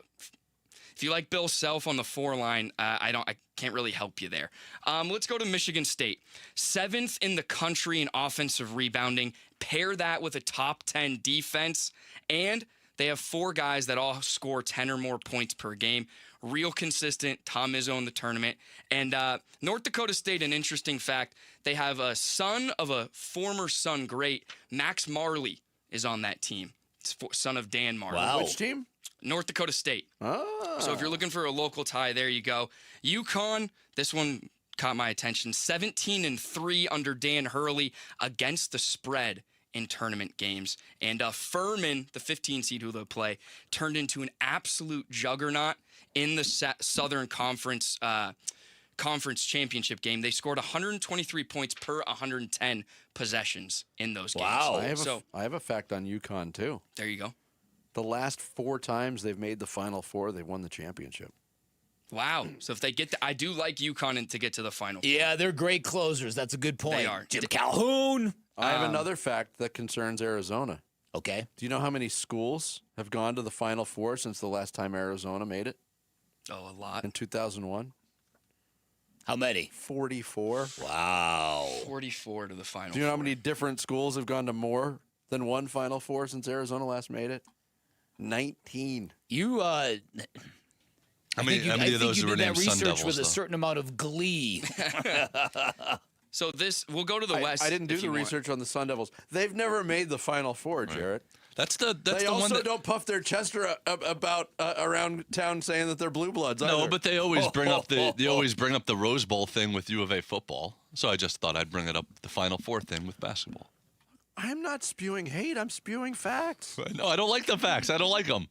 if you like Bill Self on the 4 line, I can't really help you there. Let's go to Michigan State. 7th in the country in offensive rebounding. Pair that with a top 10 defense, and they have 4 guys that all score 10 or more points per game. Real consistent. Tom Izzo in the tournament. And North Dakota State, an interesting fact, they have a son of a former Sun great. Max Marley is on that team. It's son of Dan Marley. Wow. Which team? North Dakota State. Oh. So if you're looking for a local tie, there you go. UConn, this one caught my attention. 17-3 under Dan Hurley against the spread in tournament games. And Furman, the 15 seed who they'll play, turned into an absolute juggernaut in the Southern Conference championship game. They scored 123 points per 110 possessions in those games. Wow. I have a fact on UConn, too. There you go. The last 4 times they've made the Final Four, they've won the championship. Wow. So if they get I do like UConn to get to the Final Four. Yeah, they're great closers. That's a good point. They are. Jim Calhoun. I have another fact that concerns Arizona. Okay. Do you know how many schools have gone to the Final Four since the last time Arizona made it? Oh, a lot. In 2001? How many? 44. Wow. 44 to the Final Four. Do you know how many different schools have gone to more than one Final Four since Arizona last made it? 19. You, How many of those were named Sun Devils? Research with a certain amount of glee. So we'll go to the West. I didn't do the research on the Sun Devils. They've never made the Final Four, Jarrett. That's they the also one that don't puff their chest about around town saying that they're blue bloods. No, either. but they always bring up the Rose Bowl thing with U of A football. So I just thought I'd bring it up, the Final Four thing with basketball. I'm not spewing hate. I'm spewing facts. No, I don't like the facts. I don't like them.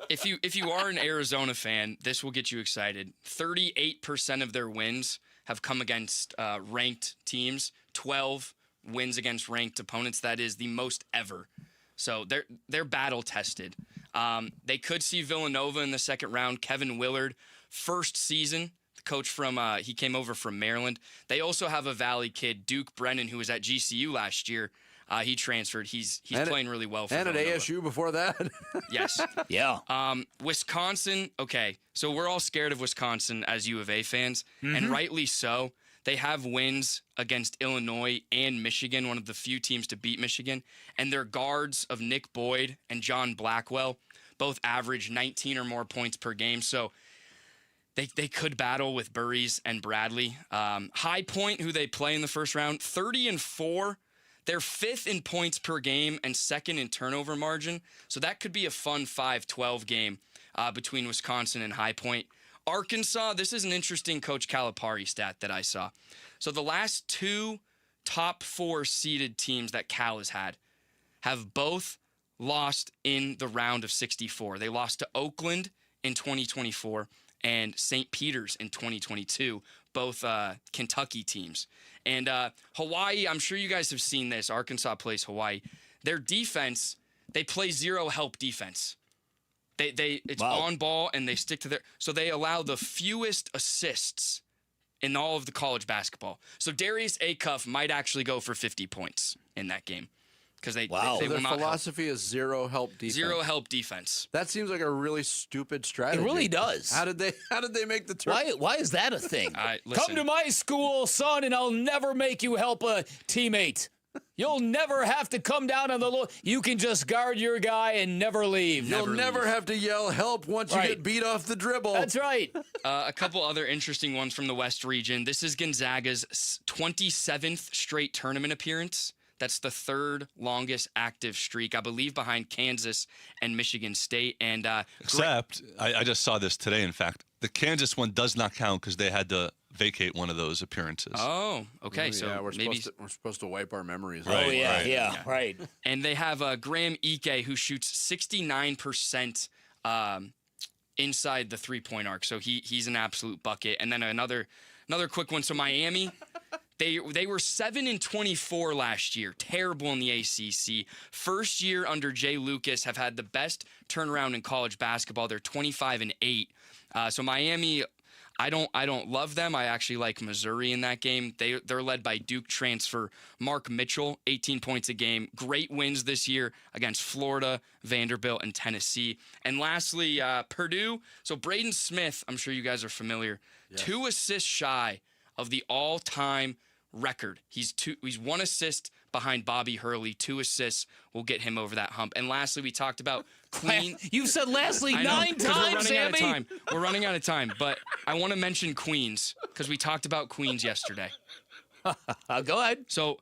If you are an Arizona fan, this will get you excited. 38% of their wins have come against ranked teams. 12 wins against ranked opponents. That is the most ever. So they're battle tested. They could see Villanova in the second round. Kevin Willard, first season, the coach from he came over from Maryland. They also have a Valley kid, Duke Brennan, who was at GCU last year. He transferred. He's playing really well for Villanova. And at ASU before that. Yes. Yeah. Wisconsin. Okay, so we're all scared of Wisconsin as U of A fans, and rightly so. They have wins against Illinois and Michigan, one of the few teams to beat Michigan. And their guards of Nick Boyd and John Blackwell both average 19 or more points per game. So they could battle with Burries and Bradley. High Point, who they play in the first round, 30-4. They're 5th in points per game and 2nd in turnover margin. So that could be a fun 5-12 game between Wisconsin and High Point. Arkansas, this is an interesting Coach Calipari stat that I saw. So the last 2 top 4 seeded teams that Cal has had have both lost in the round of 64. They lost to Oakland in 2024 and St. Peter's in 2022, both Kentucky teams. And Hawaii, I'm sure you guys have seen this. Arkansas plays Hawaii. Their defense, they play zero help defense. It's on ball and they stick to so they allow the fewest assists in all of the college basketball. So Darius Acuff might actually go for 50 points in that game because they their will not philosophy is zero help defense. Zero help defense. That seems like a really stupid strategy. It really does. How did they make the turn? Why is that a thing? Listen. Come to my school, son, and I'll never make you help a teammate. You'll never have to come down on the low. You can just guard your guy and never leave. You'll never have to yell help once you get beat off the dribble. That's right. A couple other interesting ones from the West region. This is Gonzaga's 27th straight tournament appearance. That's the third longest active streak, I believe, behind Kansas and Michigan State. And except, I just saw this today, in fact. The Kansas one does not count because they had to vacate one of those appearances. Oh, okay. So yeah, we're supposed to wipe our memories. Right, right. And they have Graham Ike, who shoots 69% inside the three-point arc. So he's an absolute bucket. And then another quick one. So Miami, they were 7-24 last year. Terrible in the ACC. First year under Jay Lucas, have had the best turnaround in college basketball. They're 25-8. So Miami, I don't love them. I actually like Missouri in that game. They're led by Duke transfer Mark Mitchell, 18 points a game. Great wins this year against Florida, Vanderbilt, and Tennessee. And lastly, Purdue. So Braden Smith, I'm sure you guys are familiar, 2 assists shy of the all-time record. He's 1 assist behind Bobby Hurley. 2 assists will get him over that hump. And lastly, we talked about Queen. You said lastly 9 times, Sammy. We're running out of time, but I want to mention Queens because we talked about Queens yesterday. Go ahead. So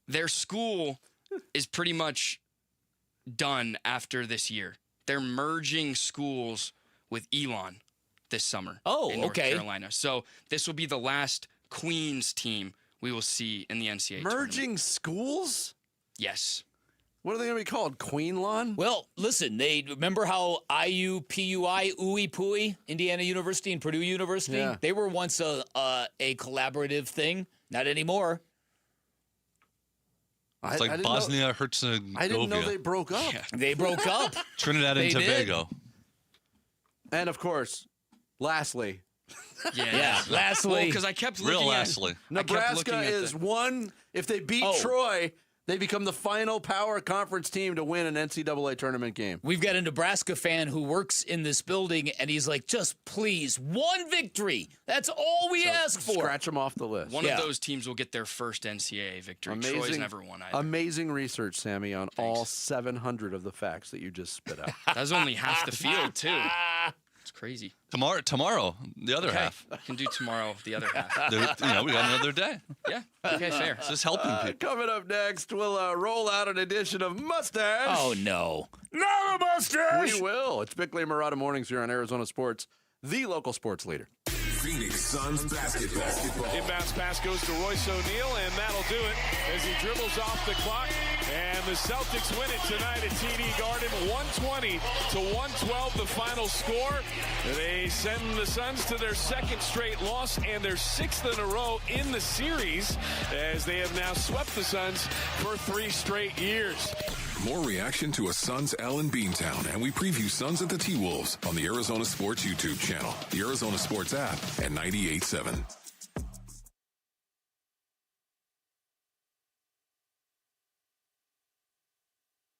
their school is pretty much done after this year. They're merging schools with Elon this summer in North Carolina. So this will be the last Queens team we will see in the NCAA Merging tournament. Schools? Yes. What are they going to be called? Queenlawn? Well, listen, they remember how IUPUI, Ooey Pooey, Indiana University and Purdue University? Yeah. They were once a collaborative thing. Not anymore. It's like Bosnia-Herzegovina. I didn't know they broke up. Yeah. They broke up. Trinidad and Tobago. And, of course, lastly. Lastly. Because I kept looking lastly. Nebraska is one. If they beat Troy, they become the final power conference team to win an NCAA tournament game. We've got a Nebraska fan who works in this building, and he's like, just please, 1 victory. That's all we ask for. Scratch them off the list. One of those teams will get their first NCAA victory. Troy's never won either. Amazing research, Sammy, on all 700 of the facts that you just spit out. That was only half the field, too. It's crazy. Tomorrow, the other half. I can do tomorrow, the other half. We got another day. Yeah. Okay, fair. It's just helping people. Coming up next, we'll roll out an edition of Mustache. Oh, no. No mustache! We will. It's Bickley and Murata Mornings here on Arizona Sports, the local sports leader. Phoenix Suns basketball. Inbounds pass goes to Royce O'Neal, and that'll do it as he dribbles off the clock. And the Celtics win it tonight at TD Garden, 120-112, the final score. They send the Suns to their 2nd straight loss and their 6th in a row in the series, as they have now swept the Suns for 3 straight years. More reaction to a Suns L in Beantown, and we preview Suns at the T-Wolves on the Arizona Sports YouTube channel, the Arizona Sports app, and 98.7.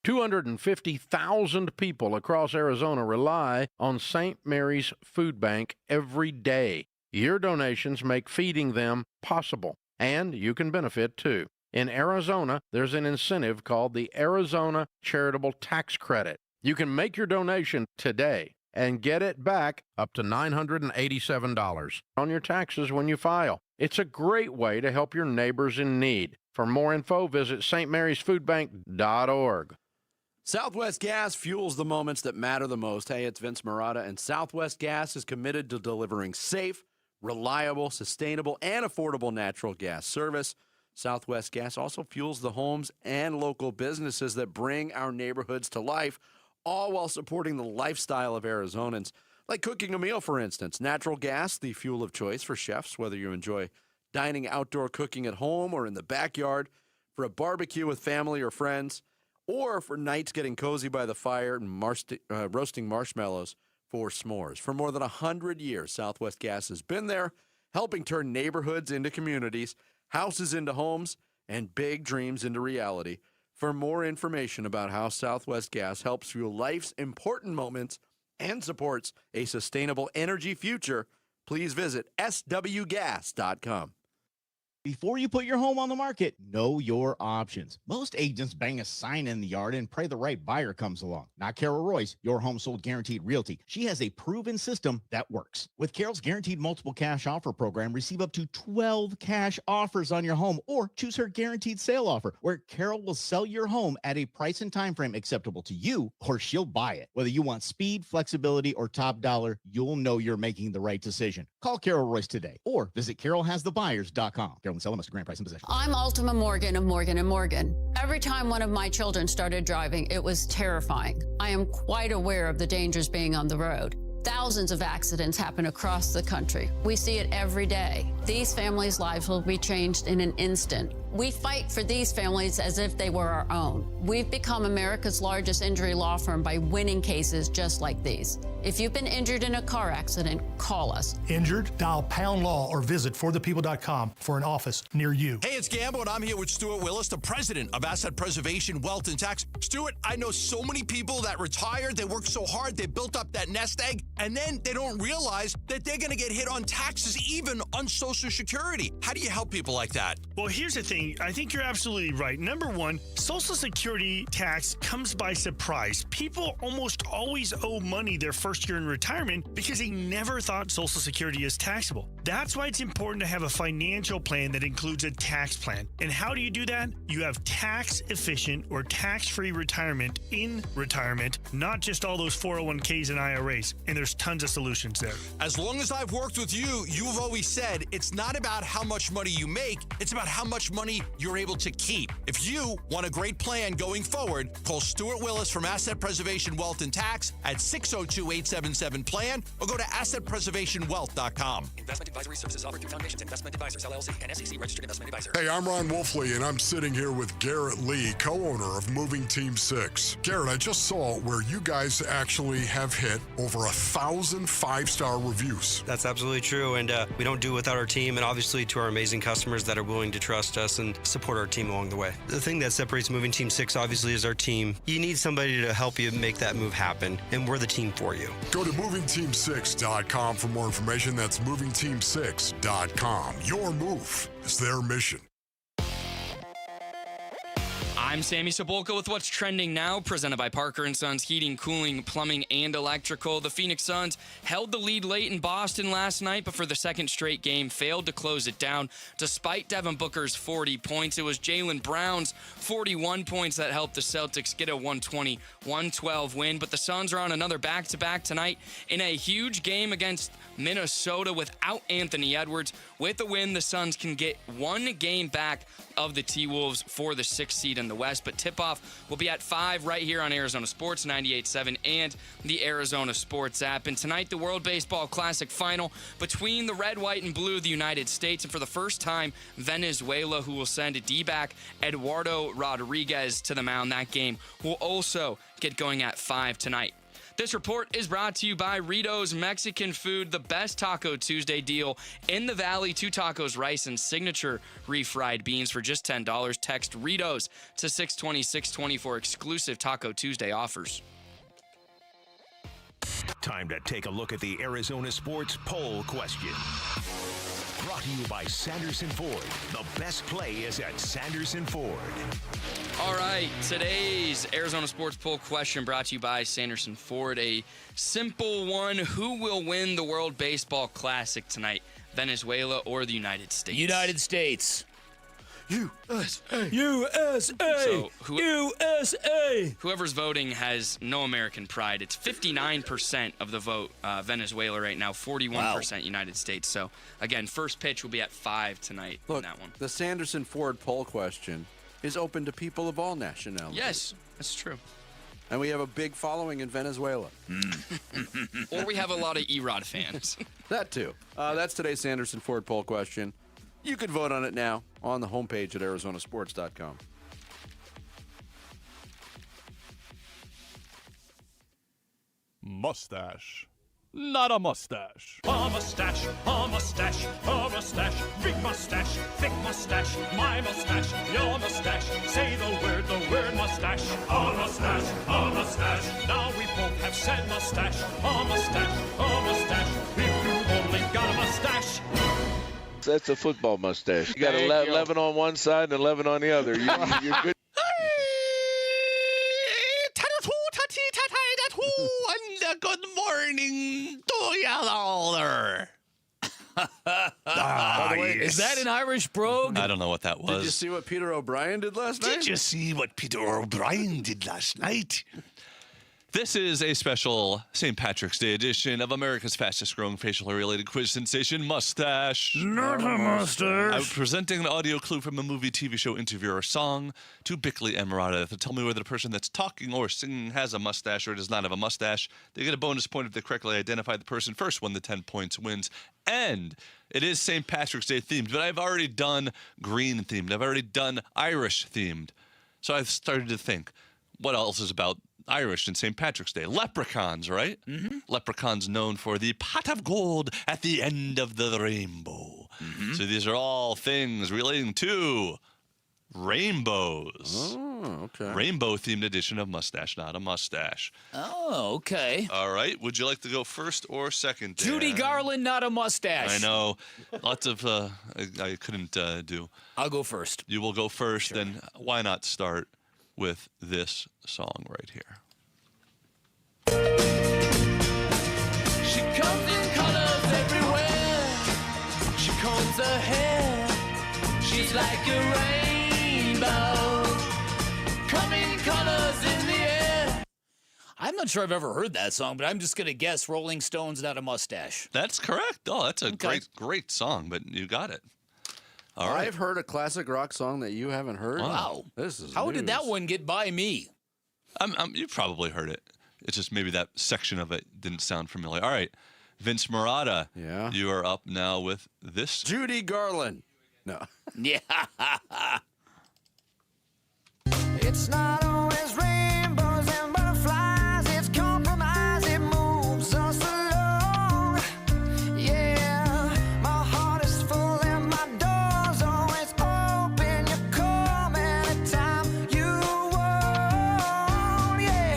$250,000 people across Arizona rely on St. Mary's Food Bank every day. Your donations make feeding them possible, and you can benefit too. In Arizona, there's an incentive called the Arizona Charitable Tax Credit. You can make your donation today and get it back up to $987 on your taxes when you file. It's a great way to help your neighbors in need. For more info, visit stmarysfoodbank.org. Southwest Gas fuels the moments that matter the most. Hey, it's Vince Murata, and Southwest Gas is committed to delivering safe, reliable, sustainable, and affordable natural gas service. Southwest Gas also fuels the homes and local businesses that bring our neighborhoods to life, all while supporting the lifestyle of Arizonans. Like cooking a meal, for instance. Natural gas, the fuel of choice for chefs, whether you enjoy dining outdoor cooking at home or in the backyard, for a barbecue with family or friends, or for nights getting cozy by the fire and roasting marshmallows for s'mores. For more than 100 years, Southwest Gas has been there, helping turn neighborhoods into communities, houses into homes, and big dreams into reality. For more information about how Southwest Gas helps fuel life's important moments and supports a sustainable energy future, please visit swgas.com. Before you put your home on the market, know your options. Most agents bang a sign in the yard and pray the right buyer comes along. Not Carol Royce, your home sold guaranteed realty. She has a proven system that works. With Carol's guaranteed multiple cash offer program, receive up to 12 cash offers on your home or choose her guaranteed sale offer, where Carol will sell your home at a price and time frame acceptable to you, or she'll buy it. Whether you want speed, flexibility, or top dollar, you'll know you're making the right decision. Call Carol Royce today or visit carolhasthebuyers.com. Carol and Seller must grant price and possession. I'm Ultima Morgan of Morgan & Morgan. Every time one of my children started driving, it was terrifying. I am quite aware of the dangers being on the road. Thousands of accidents happen across the country. We see it every day. These families' lives will be changed in an instant. We fight for these families as if they were our own. We've become America's largest injury law firm by winning cases just like these. If you've been injured in a car accident, call us. Injured? Dial # law or visit forthepeople.com for an office near you. Hey, it's Gambo, and I'm here with Stuart Willis, the president of Asset Preservation, Wealth, and Tax. Stuart, I know so many people that retired, they worked so hard, they built up that nest egg, and then they don't realize that they're going to get hit on taxes, even on Social Security. How do you help people like that? Well, here's the thing. I think you're absolutely right. Number one, Social Security tax comes by surprise. People almost always owe money their first year in retirement because they never thought Social Security is taxable. That's why it's important to have a financial plan that includes a tax plan. And how do you do that? You have tax-efficient or tax-free retirement in retirement, not just all those 401ks and IRAs. And there's tons of solutions there. As long as I've worked with you, you've always said it's not about how much money you make, it's about how much money you're able to keep. If you want a great plan going forward, call Stuart Willis from Asset Preservation, Wealth, and Tax at 602-877-PLAN or go to assetpreservationwealth.com. Investment advisory services offered through Foundations Investment Advisors, LLC, and SEC registered investment advisor. Hey, I'm Ron Wolfley, and I'm sitting here with Garrett Lee, co-owner of Moving Team 6. Garrett, I just saw where you guys actually have hit over 1,000 five-star reviews. That's absolutely true, and we don't do it without our team, and obviously to our amazing customers that are willing to trust us and support our team along the way. The thing that separates Moving Team 6, obviously, is our team. You need somebody to help you make that move happen, and we're the team for you. Go to movingteam6.com for more information. That's movingteam6.com. Your move is their mission. I'm Sammy Cebulka with What's Trending Now, presented by Parker & Sons Heating, Cooling, Plumbing, and Electrical. The Phoenix Suns held the lead late in Boston last night, but for the second straight game, failed to close it down. Despite Devin Booker's 40 points, it was Jaylen Brown's 41 points that helped the Celtics get a 120-112 win. But the Suns are on another back-to-back tonight in a huge game against Minnesota without Anthony Edwards. With a win, the Suns can get one game back of the T-Wolves for the 6th seed in the West. But tip-off will be at 5 right here on Arizona Sports 98.7 and the Arizona Sports app. And tonight, the World Baseball Classic final between the red, white, and blue of the United States. And for the first time, Venezuela, who will send a D-back Eduardo Rodriguez to the mound. That game will also get going at 5 tonight. This report is brought to you by Rito's Mexican Food, the best Taco Tuesday deal in the Valley. 2 tacos, rice, and signature refried beans for just $10. Text Rito's to 620-620 for exclusive Taco Tuesday offers. Time to take a look at the Arizona Sports Poll Question. Brought to you by Sanderson Ford. The best play is at Sanderson Ford. All right, today's Arizona Sports Poll Question brought to you by Sanderson Ford. A simple one. Who will win the World Baseball Classic tonight? Venezuela or the United States? United States. USA. USA. So USA. Whoever's voting has no American pride. It's 59% of the vote Venezuela right now, 41% United States. So, again, first pitch will be at 5 tonight in that one. The Sanderson Ford poll question is open to people of all nationalities. Yes, that's true. And we have a big following in Venezuela. Or we have a lot of Erod fans. That too. That's today's Sanderson Ford poll question. You can vote on it now on the homepage at arizonasports.com. Mustache. Not a mustache. A mustache, a mustache, a mustache, big mustache, thick mustache, my mustache, your mustache. Say the word mustache. A mustache, a mustache. Now we both have said mustache. A mustache, a mustache. If you've only got a mustache. That's a football mustache. You got 11 on one side and 11 on the other. You're good. And good morning to you all there. Is that an Irish brogue? I don't know what that was. Did you see what Peter O'Brien did last night? Did you see what Peter O'Brien did last night? This is a special St. Patrick's Day edition of America's fastest-growing facial-related quiz sensation, Mustache. Not a mustache. I'm presenting an audio clue from a movie, TV show, interview, or song to Bickley and Murata to tell me whether the person that's talking or singing has a mustache or does not have a mustache. They get a bonus point if they correctly identify the person first. One the 10 points wins. And it is St. Patrick's Day themed, but I've already done green themed. I've already done Irish themed. So I've started to think, what else is about Irish and St. Patrick's Day? Leprechauns, right? Mm-hmm. Leprechauns known for the pot of gold at the end of the rainbow. Mm-hmm. So these are all things relating to rainbows. Oh, okay. Rainbow-themed edition of Mustache, Not a Mustache. Oh, okay. All right. Would you like to go first or second, Dan? Judy Garland, Not a Mustache. I know. Lots of I couldn't do. I'll go first. You will go first. Sure. Then why not start with this song right here. She comes in colors everywhere. She combs her hair. She's like a rainbow. Coming colors in the air. I'm not sure I've ever heard that song, but I'm just going to guess Rolling Stones, Not a Mustache. That's correct. Oh, that's a great song, but you got it. All right. I've heard a classic rock song that you haven't heard. Wow. This is How news. did that one get by me? You probably heard it. It's just maybe that section of it didn't sound familiar. All right. Vince Murata. Yeah. You are up now with this. Judy Garland. No. Yeah. It's not always rainbows and butterflies. It's compromise. It moves us along. Yeah. My heart is full and my door's always open. You come anytime you want. Yeah.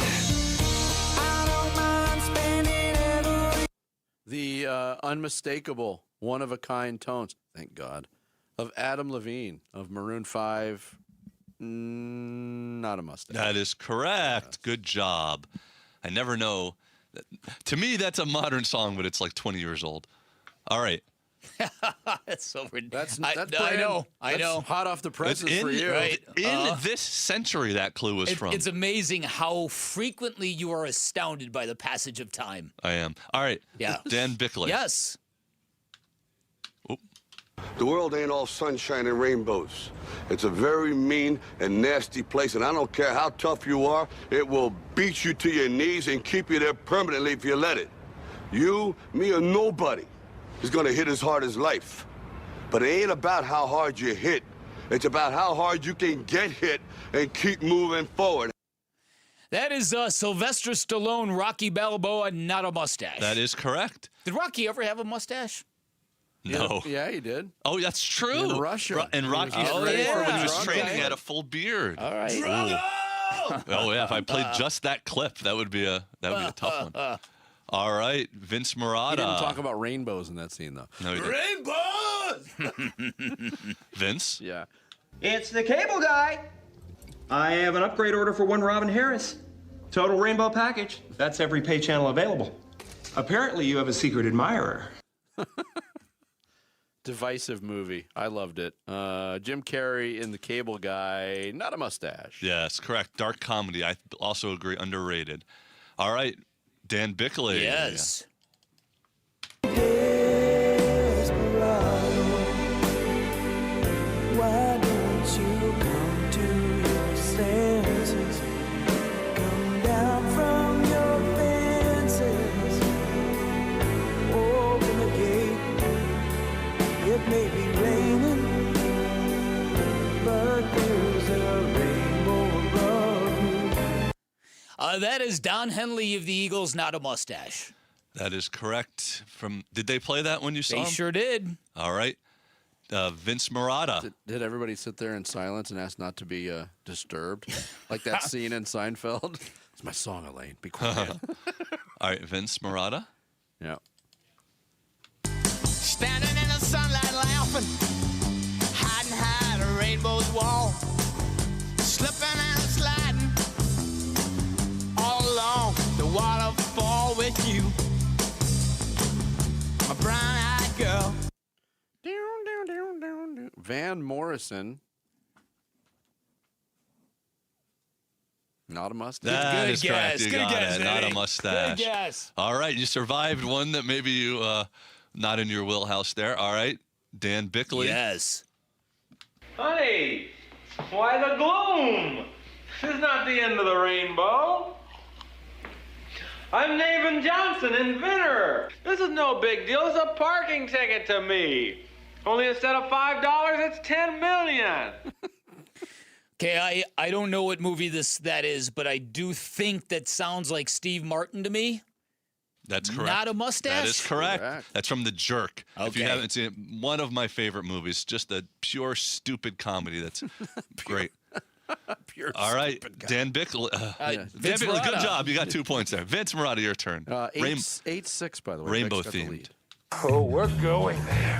I don't mind spending every. The unmistakable, one-of-a-kind tones, thank God, of Adam Levine of Maroon 5. Not a mustache. That is correct. Yes. Good job. I never know. To me, that's a modern song, but it's like 20 years old. All right. That's so ridiculous. I know. Hot off the presses for you. Right? In this century, that clue was from. It's amazing how frequently you are astounded by the passage of time. I am. All right. Yeah. Dan Bickley. Yes. The world ain't all sunshine and rainbows. It's a very mean and nasty place, and I don't care how tough you are, it will beat you to your knees and keep you there permanently if you let it. You, me, or nobody is gonna hit as hard as life. But it ain't about how hard you hit. It's about how hard you can get hit and keep moving forward. That is Sylvester Stallone, Rocky Balboa, Not a Mustache. That is correct. Did Rocky ever have a mustache? No. Yeah, he did. Oh, that's true. In Russia. And Rocky when he was training, he had a full beard. All right. Oh yeah, if I played just that clip, that would be a tough one. All right, Vince Murata. He didn't talk about rainbows in that scene, though. No, he didn't. Rainbows! Vince? Yeah. It's the cable guy. I have an upgrade order for one Robin Harris. Total rainbow package. That's every pay channel available. Apparently, you have a secret admirer. Divisive movie. I loved it. Jim Carrey in The Cable Guy. Not a mustache. Yes, correct. Dark comedy. I also agree. Underrated. All right, Dan Bickley. Yes. Why don't you come to your senses? Come down from your fences. Open the gate. It may be raining, but there's a rainbow above you. That is Don Henley of the Eagles, Not a Mustache. That is correct. Did they play that when you saw them? They sure did. All right. Vince Murata. Did everybody sit there in silence and ask not to be disturbed? Like that scene in Seinfeld? It's my song, Elaine. Be quiet. All right, Vince Murata. Yeah. Standing in the sunlight laughing slipping, hiding behind a rainbow's wall, slipping and sliding all along the waterfall with you, my brown-eyed girl. Van Morrison. Not a mustache. That is correct. You Good got guess, it. Not a Eddie. mustache. Good guess. All right, you survived one that maybe you not in your wheelhouse there. All right, Dan Bickley. Yes. Honey, why the gloom? This is not the end of the rainbow. I'm Nathan Johnson, inventor. This is no big deal. It's a parking ticket to me. Only instead of $5, it's 10 million. Okay, I don't know what movie that is, but I do think that sounds like Steve Martin to me. That's correct. Not a mustache? That is correct. That's from The Jerk. If you Okay. haven't seen it, one of my favorite movies. Just a pure stupid comedy. That's great. Pure All right, stupid guy. Dan Bickley. Dan Vince Bickley, good Murata. job. You got 2 points there. Vince Murata, your turn. 8-6, by the way. Rainbow Vic's got the themed. lead. Oh, we're going there.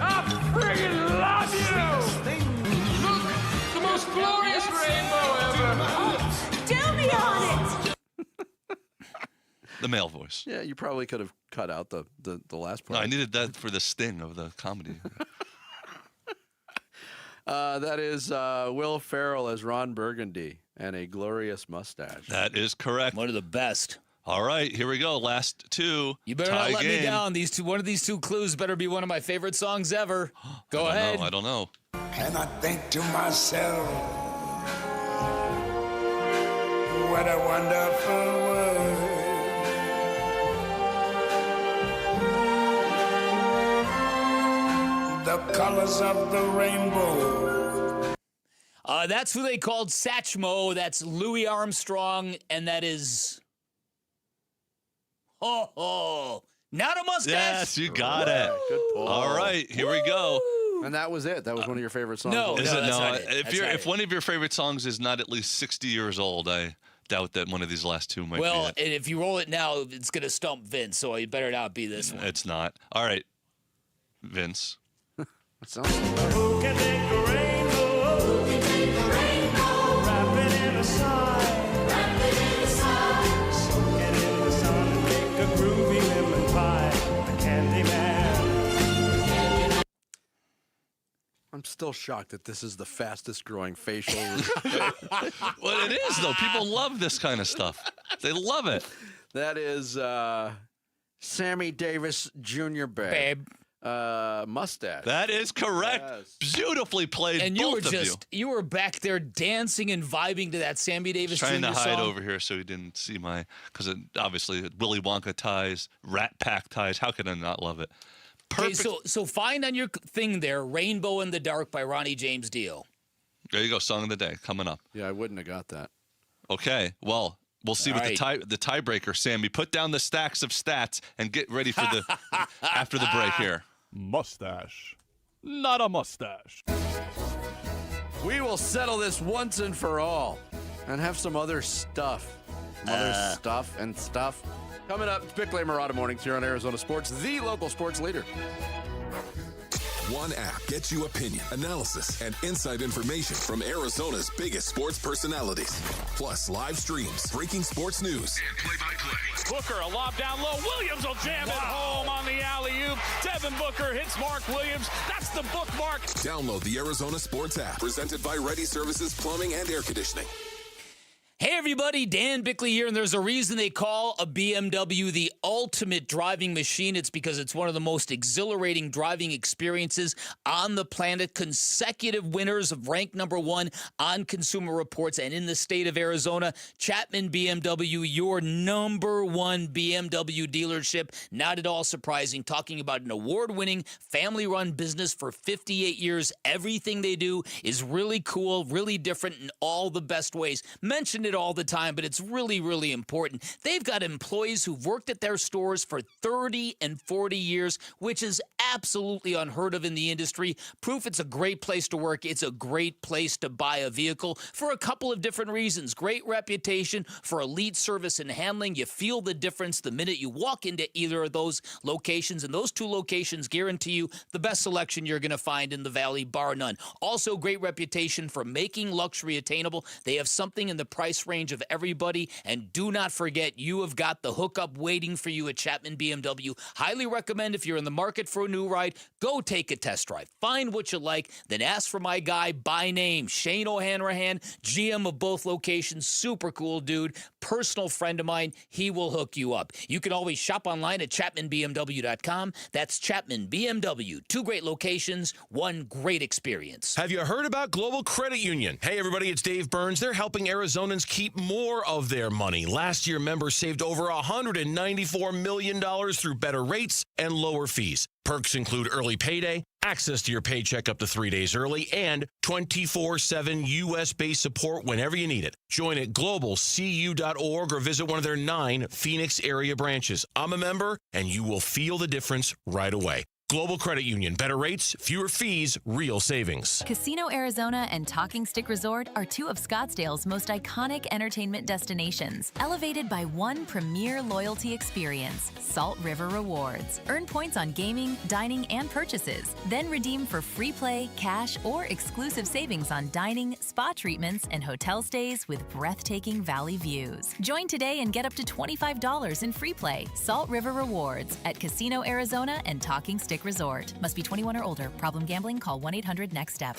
I friggin' love you! Look, the most glorious rainbow ever! Tell me on it! The male voice. Yeah, you probably could have cut out the last No, part. I needed that for the sting of the comedy. That is Will Ferrell as Ron Burgundy and a glorious mustache. That is correct. One of the best. All right, here we go. Last two. You better Tie not let game. me down. One of these two clues better be one of my favorite songs ever. Go ahead. I don't know. And I think to myself, what a wonderful world. The colors of the rainbow. That's who they called Satchmo. That's Louis Armstrong, and that is... not a mustache. Yes, you got it. Good pull. All right, here we go. And that was it. That was one of your favorite songs. No, Is it? that's No. not it. If That's you're not if it. one of your favorite songs is not at least 60 years old, I doubt that one of these last two might Well, be it. and if you roll it now, it's going to stump Vince, so it better not be this one. It's not. All right, Vince. That sounds Who can make a rainbow? Who can make a rainbow? Wrap it in a sign. Wrap it in a sign. Soak it in the sun and make a groovy lemon pie. The candy man. I'm still shocked that this is the fastest growing facial. Well, it is though. People love this kind of stuff. They love it. That is Sammy Davis Jr. Babe. Mustache. That is correct. Yes. Beautifully played, And you both were of you were back there dancing and vibing to that Sammy Davis Trying Jr. to hide song. over here so he didn't see my, because obviously Willy Wonka ties, Rat Pack ties. How could I not love it? Okay, Perfect. so find on your thing there, "Rainbow in the Dark" by Ronnie James Dio. There you go. Song of the day coming up. Yeah, I wouldn't have got that. Okay. Well, we'll see All what right. the tiebreaker, Sammy. Put down the stacks of stats and get ready for the after the break here. Mustache. Not a mustache. We will settle this once and for all and have some other stuff. Stuff. Coming up, it's Bickley and Murata Mornings here on Arizona Sports, the local sports leader. One app gets you opinion, analysis, and inside information from Arizona's biggest sports personalities. Plus live streams, breaking sports news, and play-by-play. Booker, a lob down low. Williams will jam it home on the alley-oop. Devin Booker hits Mark Williams. That's the bookmark. Download the Arizona Sports app, presented by Ready Services Plumbing and Air Conditioning. Hey everybody, Dan Bickley here, and there's a reason they call a BMW the ultimate driving machine. It's because it's one of the most exhilarating driving experiences on the planet. Consecutive winners of rank #1 on Consumer Reports and in the state of Arizona. Chapman BMW, your #1 BMW dealership. Not at all surprising. Talking about an award-winning, family-run business for 58 years. Everything they do is really cool, really different in all the best ways. Mentioned it it all the time, but it's really, really important. They've got employees who've worked at their stores for 30 and 40 years, which is absolutely unheard of in the industry. Proof it's a great place to work. It's a great place to buy a vehicle for a couple of different reasons. Great reputation for elite service and handling. You feel the difference the minute you walk into either of those locations, and those two locations guarantee you the best selection you're going to find in the Valley, bar none. Also, great reputation for making luxury attainable. They have something in the price range of everybody, and do not forget, you have got the hookup waiting for you at Chapman BMW. Highly recommend, if you're in the market for a new ride, go take a test drive. Find what you like, then ask for my guy by name, Shane O'Hanrahan, GM of both locations. Super cool dude, personal friend of mine. He will hook you up. You can always shop online at ChapmanBMW.com. That's Chapman BMW. 2 great locations, 1 great experience. Have you heard about Global Credit Union? Hey, everybody, it's Dave Burns. They're helping Arizonans keep more of their money. Last year, members saved over $194 million through better rates and lower fees. Perks include early payday, access to your paycheck up to 3 days early, and 24/7 U.S.-based support whenever you need it. Join at globalcu.org or visit one of their 9 Phoenix area branches. I'm a member, and you will feel the difference right away. Global Credit Union. Better rates, fewer fees, real savings. Casino Arizona and Talking Stick Resort are 2 of Scottsdale's most iconic entertainment destinations, elevated by one premier loyalty experience, Salt River Rewards. Earn points on gaming, dining, and purchases. Then redeem for free play, cash, or exclusive savings on dining, spa treatments, and hotel stays with breathtaking valley views. Join today and get up to $25 in free play. Salt River Rewards at Casino Arizona and Talking Stick Resort. Must be 21 or older. Problem gambling? Call 1-800-NEXT-STEP.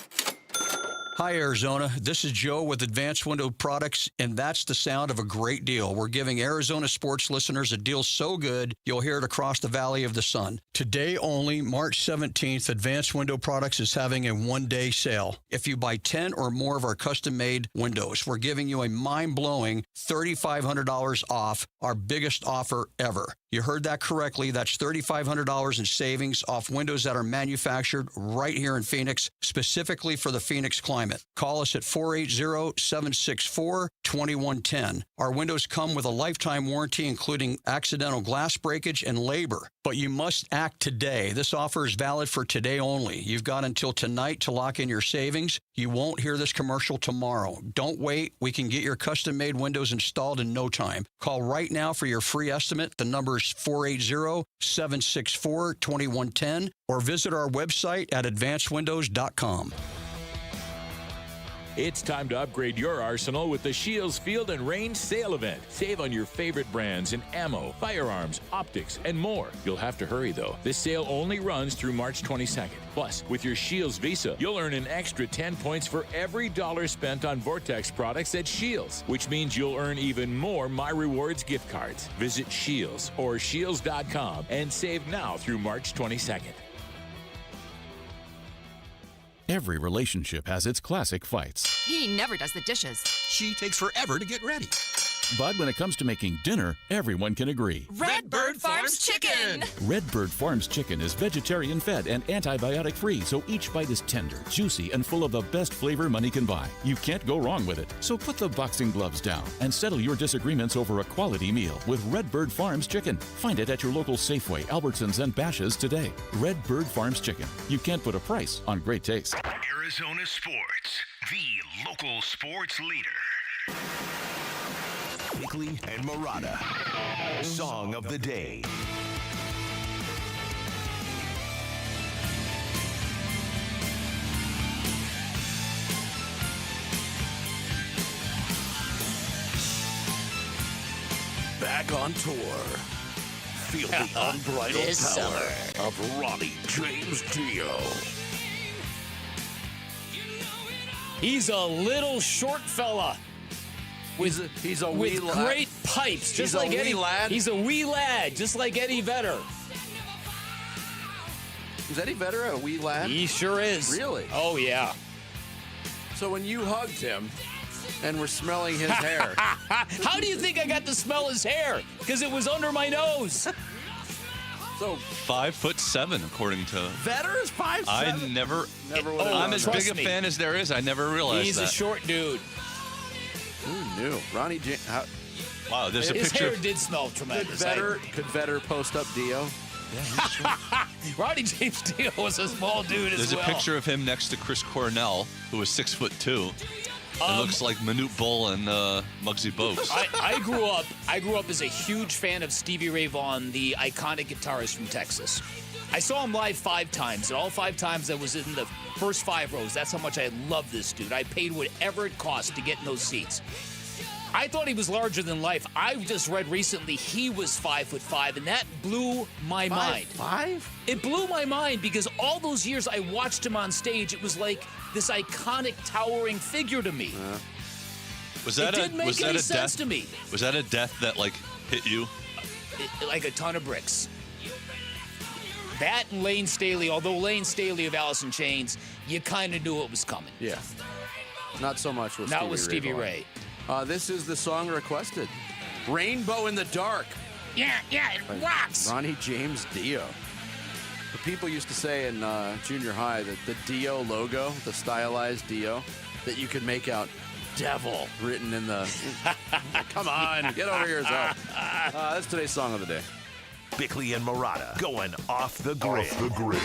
Hi, Arizona. This is Joe with Advanced Window Products, and that's the sound of a great deal. We're giving Arizona sports listeners a deal so good, you'll hear it across the Valley of the Sun. Today only, March 17th, Advanced Window Products is having a one-day sale. If you buy 10 or more of our custom-made windows, we're giving you a mind-blowing $3,500 off, our biggest offer ever. You heard that correctly. That's $3,500 in savings off windows that are manufactured right here in Phoenix, specifically for the Phoenix climate. Call us at 480-764-2110. Our windows come with a lifetime warranty, including accidental glass breakage and labor. But you must act today. This offer is valid for today only. You've got until tonight to lock in your savings. You won't hear this commercial tomorrow. Don't wait. We can get your custom-made windows installed in no time. Call right now for your free estimate. The number is 480-764-2110, or visit our website at advancedwindows.com. It's time to upgrade your arsenal with the Shields Field and Range Sale Event. Save on your favorite brands in ammo, firearms, optics, and more. You'll have to hurry, though. This sale only runs through March 22nd. Plus, with your Shields Visa, you'll earn an extra 10 points for every $1 spent on Vortex products at Shields, which means you'll earn even more My Rewards gift cards. Visit Shields or shields.com and save now through March 22nd. Every relationship has its classic fights. He never does the dishes. She takes forever to get ready. But when it comes to making dinner, everyone can agree. Redbird Farms Chicken! Redbird Farms Chicken is vegetarian-fed and antibiotic-free, so each bite is tender, juicy, and full of the best flavor money can buy. You can't go wrong with it. So put the boxing gloves down and settle your disagreements over a quality meal with Redbird Farms Chicken. Find it at your local Safeway, Albertsons, and Bashas' today. Redbird Farms Chicken. You can't put a price on great taste. Arizona Sports, the local sports leader. Bickley and Murata. Song of the day. Back on tour. Feel the unbridled This power summer. of Ronnie James Dio. He's a little short fella. He's a wee with lad. great pipes, just He's a like wee Eddie. lad? He's a wee lad, just like Eddie Vedder. Is Eddie Vedder a wee lad? He sure is. Really? Oh yeah. So when you hugged him and were smelling his hair, How do you think I got to smell his hair? Because it was under my nose. So 5'7", according to Vedder is 5'7". I never. Never would have I'm known as that. big a fan as there is. I never realized He's that. a short dude. Who knew? Ronnie James. Wow, there's a His picture. hair did smell tremendous. Could Vetter post up Dio? Ronnie James Dio was a small dude There's as well. a picture of him next to Chris Cornell, who was 6'2". It looks like Manute Bull and Muggsy Bogues. I grew up as a huge fan of Stevie Ray Vaughan, the iconic guitarist from Texas. I saw him live 5 times, and all 5 times I was in the first 5 rows. That's how much I love this dude. I paid whatever it cost to get in those seats. I thought he was larger than life. I just read recently he was 5'5", and that blew my mind. 5'5"? It blew my mind because all those years I watched him on stage, it was like this iconic, towering figure to me. Was that it didn't make any sense to me. Was that a death that hit you? Like a ton of bricks. That and Lane Staley, although Lane Staley of Alice in Chains, you kind of knew it was coming. Yeah. Not so much with Not with Stevie Ray. This is the song requested. Rainbow in the Dark. Yeah, it rocks. Ronnie James Dio. The people used to say in junior high that the Dio logo, the stylized Dio, that you could make out devil written in the... Come on, get over yourself. That's today's song of the day. Bickley and Murata going off the grid. Off the grid.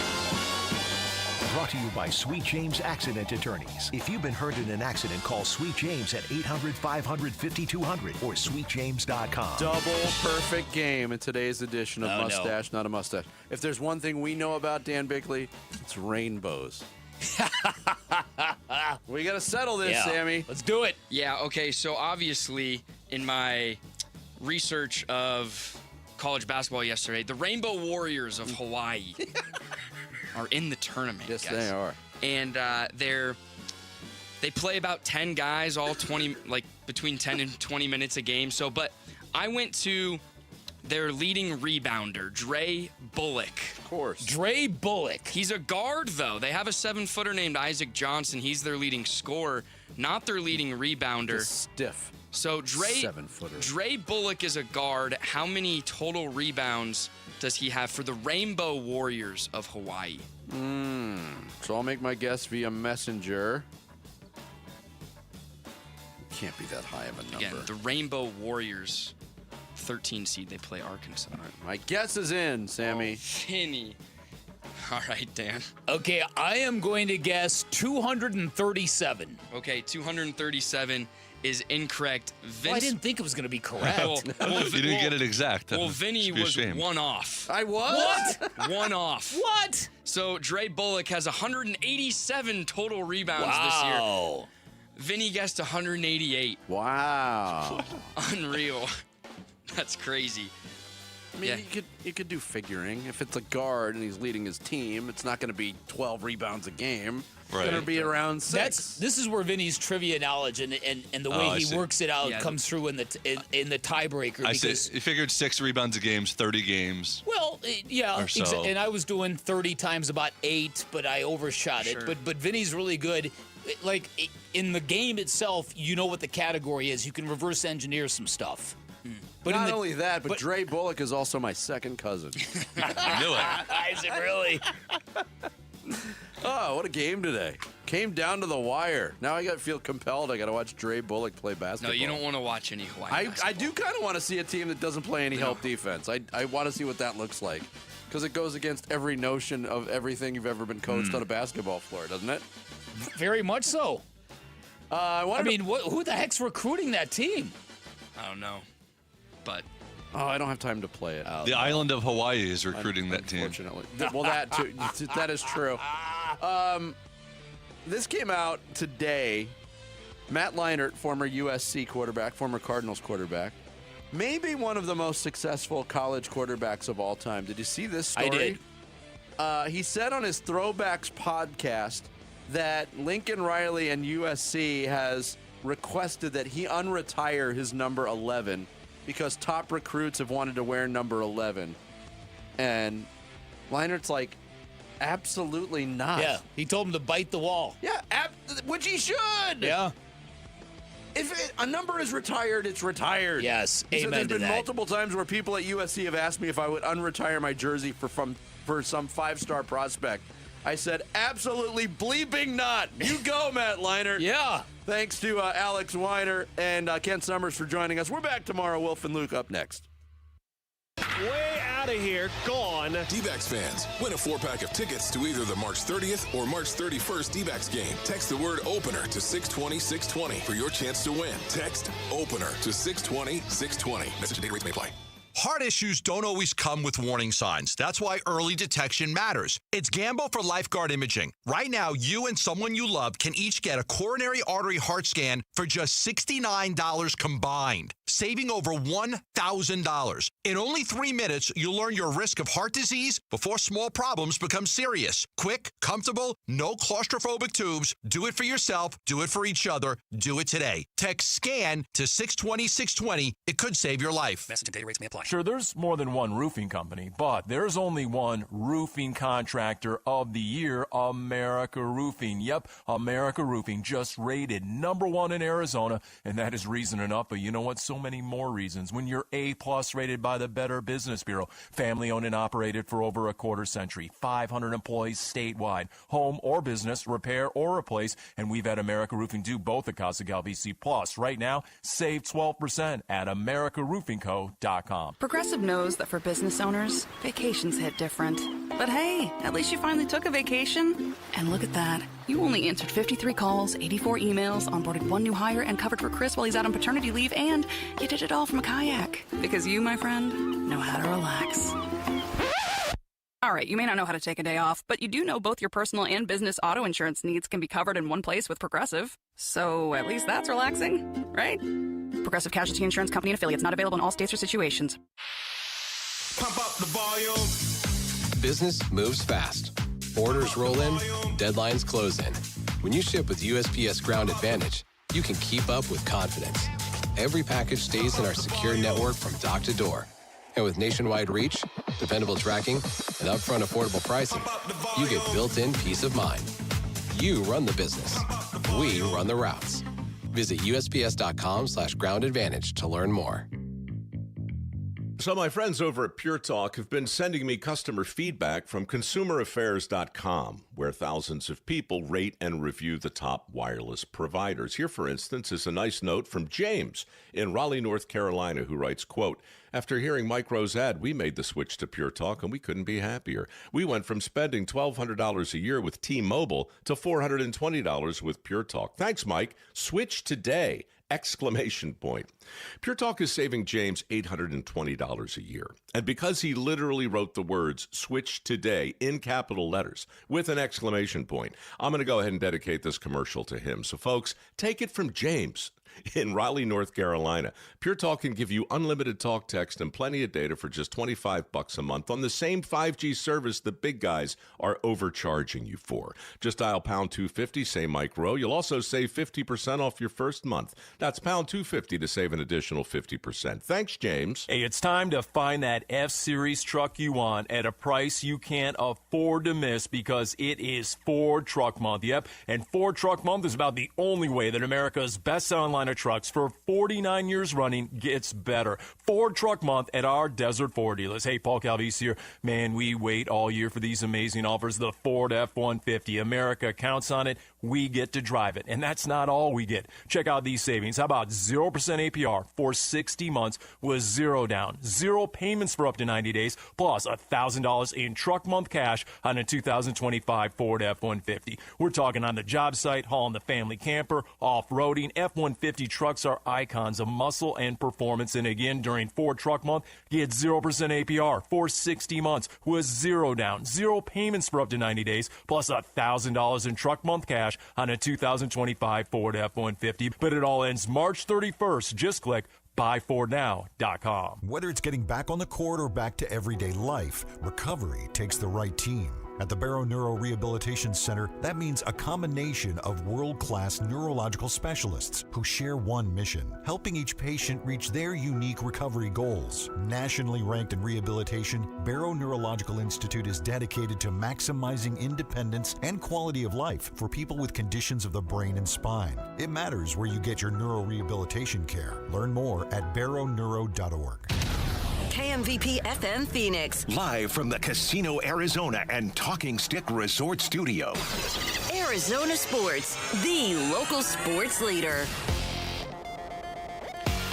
Brought to you by Sweet James Accident Attorneys. If you've been hurt in an accident, call Sweet James at 800-500-5200 or sweetjames.com. Double perfect game in today's edition of Mustache, Not a Mustache. If there's one thing we know about Dan Bickley, it's rainbows. We got to settle this, Sammy. Let's do it. Yeah, okay, so obviously in my research of college basketball yesterday, the Rainbow Warriors of Hawaii are in the tournament. Yes, guys. they are. And they play about 10 guys, all 20, like between 10 and 20 minutes a game. So, but I went to their leading rebounder, Dre Bullock. Of course. Dre Bullock. He's a guard, though. They have a 7-footer named Isaac Johnson. He's their leading scorer, not their leading rebounder. Stiff. So Dre 7-footer. Dre Bullock is a guard. How many total rebounds does he have for the Rainbow Warriors of Hawaii? So I'll make my guess via messenger. Can't be that high of a number. Again, the Rainbow Warriors, 13 seed. They play Arkansas. My guess is in, Sammy. Finney. All right, Dan. Okay, I am going to guess 237. Okay, 237 is incorrect. Well, I didn't think it was going to be correct. You didn't get it exact. Well, Vinny was shame. one off. I was? What? One off. What? So Dre Bullock has 187 total rebounds this year. Vinny guessed 188. Wow. Unreal. That's crazy. I mean, you could do figuring. If it's a guard and he's leading his team, it's not going to be 12 rebounds a game. It's going to be around 6. This is where Vinny's trivia knowledge and the way he works it out comes through in the tiebreaker. I see. He figured 6 rebounds a game, 30 games. Well, yeah, or so. and I was doing 30 times about 8, but I overshot it. But Vinny's really good. Like in the game itself, you know what the category is. You can reverse engineer some stuff. But not only that, but Dre Bullock is also my second cousin. I knew it. Is it really? Oh, what a game today. Came down to the wire. Now I feel compelled. I got to watch Dre Bullock play basketball. No, you don't want to watch any Hawaii basketball. I do kind of want to see a team that doesn't play any help defense. I want to see what that looks like. Because it goes against every notion of everything you've ever been coached on a basketball floor, doesn't it? Very much so. Who the heck's recruiting that team? I don't know. But I don't have time to play it. The island of Hawaii is recruiting that team. Unfortunately. Well, that too. That is true. This came out today. Matt Leinart, former USC quarterback, former Cardinals quarterback, maybe one of the most successful college quarterbacks of all time. Did you see this story? I did. He said on his Throwbacks podcast that Lincoln Riley and USC has requested that he unretire his number 11 because top recruits have wanted to wear number 11. And Leinart's like, absolutely not. Yeah, he told him to bite the wall. Yeah, which he should. Yeah. If a number is retired, it's retired. Yes, He said amen there's to been that. multiple times where people at USC have asked me if I would unretire my jersey for some 5-star prospect. I said, absolutely bleeping not. You go, Matt Leinart. Yeah. Thanks to Alex Weiner and Ken Summers for joining us. We're back tomorrow. Wolf and Luke up next. Way out of here. Gone. D-backs fans, win a 4-pack of tickets to either the March 30th or March 31st D-backs game. Text the word opener to 620-620 for your chance to win. Text opener to 620-620. Message and data rates may apply. Heart issues don't always come with warning signs. That's why early detection matters. It's Gamble for Lifeguard Imaging. Right now, you and someone you love can each get a coronary artery heart scan for just $69 combined, saving over $1,000. In only 3 minutes, you'll learn your risk of heart disease before small problems become serious. Quick, comfortable, no claustrophobic tubes. Do it for yourself. Do it for each other. Do it today. Text SCAN to 620-620. It could save your life. Message and data rates may apply. Sure, there's more than one roofing company, but there's only one roofing contractor of the year, America Roofing. Yep, America Roofing just rated #1 in Arizona, and that is reason enough. But you know what? So many more reasons. When you're A+ rated by the Better Business Bureau, family owned and operated for over a quarter century, 500 employees statewide, home or business, repair or replace, and we've had America Roofing do both at Casa Galvisi Plus. Right now, save 12% at AmericaRoofingCo.com. Progressive knows that for business owners, vacations hit different. But hey, at least you finally took a vacation. And look at that. You only answered 53 calls, 84 emails, onboarded 1 new hire, and covered for Chris while he's out on paternity leave, and you did it all from a kayak. Because you, my friend, know how to relax. All right, you may not know how to take a day off, but you do know both your personal and business auto insurance needs can be covered in one place with Progressive. So at least that's relaxing, right? Progressive Casualty Insurance Company and affiliates, not available in all states or situations. Pump up the volume. Business moves fast. Orders roll in, deadlines close in. When you ship with USPS Ground Advantage, you can keep up with confidence. Every package stays in our secure network from dock to door. And with nationwide reach, dependable tracking, and upfront affordable pricing, you get built-in peace of mind. You run the business. We run the routes. Visit USPS.com/Ground Advantage to learn more. So my friends over at Pure Talk have been sending me customer feedback from ConsumerAffairs.com, where thousands of people rate and review the top wireless providers. Here, for instance, is a nice note from James in Raleigh, North Carolina, who writes, quote, "After hearing Mike Rowe's ad, we made the switch to Pure Talk, and we couldn't be happier. We went from spending $1,200 a year with T-Mobile to $420 with Pure Talk. Thanks, Mike. Switch today!" Exclamation point. Pure Talk is saving James $820 a year. And because he literally wrote the words "switch today" in capital letters with an exclamation point, I'm going to go ahead and dedicate this commercial to him. So folks, take it from James in Raleigh, North Carolina. Pure Talk can give you unlimited talk, text, and plenty of data for just $25 a month on the same 5G service the big guys are overcharging you for. Just dial pound 250, say Mike Rowe. You'll also save 50% off your first month. That's pound 250 to save an additional 50%. Thanks, James. Hey, it's time to find that F-Series truck you want at a price you can't afford to miss, because it is Ford Truck Month. Yep, and Ford Truck Month is about the only way that America's best-selling line of trucks for 49 years running gets better. Ford Truck Month at our Desert Ford dealers. Hey, Paul Calvise here. Man, we wait all year for these amazing offers. The Ford F-150. America counts on it. We get to drive it. And that's not all we get. Check out these savings. How about 0% APR for 60 months with zero down, zero payments for up to 90 days, plus $1,000 in truck month cash on a 2025 Ford F-150. We're talking on the job site, hauling the family camper, off-roading. F-150 trucks are icons of muscle and performance. And again, during Ford Truck Month, get 0% APR for 60 months with zero down, zero payments for up to 90 days, plus $1,000 in truck month cash on a 2025 Ford F-150. But it all ends March 31st. Just click buyfordnow.com. Whether it's getting back on the court or back to everyday life, recovery takes the right team. At the Barrow Neuro Rehabilitation Center, that means a combination of world-class neurological specialists who share one mission, helping each patient reach their unique recovery goals. Nationally ranked in rehabilitation, Barrow Neurological Institute is dedicated to maximizing independence and quality of life for people with conditions of the brain and spine. It matters where you get your neurorehabilitation care. Learn more at barrowneuro.org. KMVP FM Phoenix. Live from the Casino Arizona and Talking Stick Resort Studio. Arizona Sports, the local sports leader.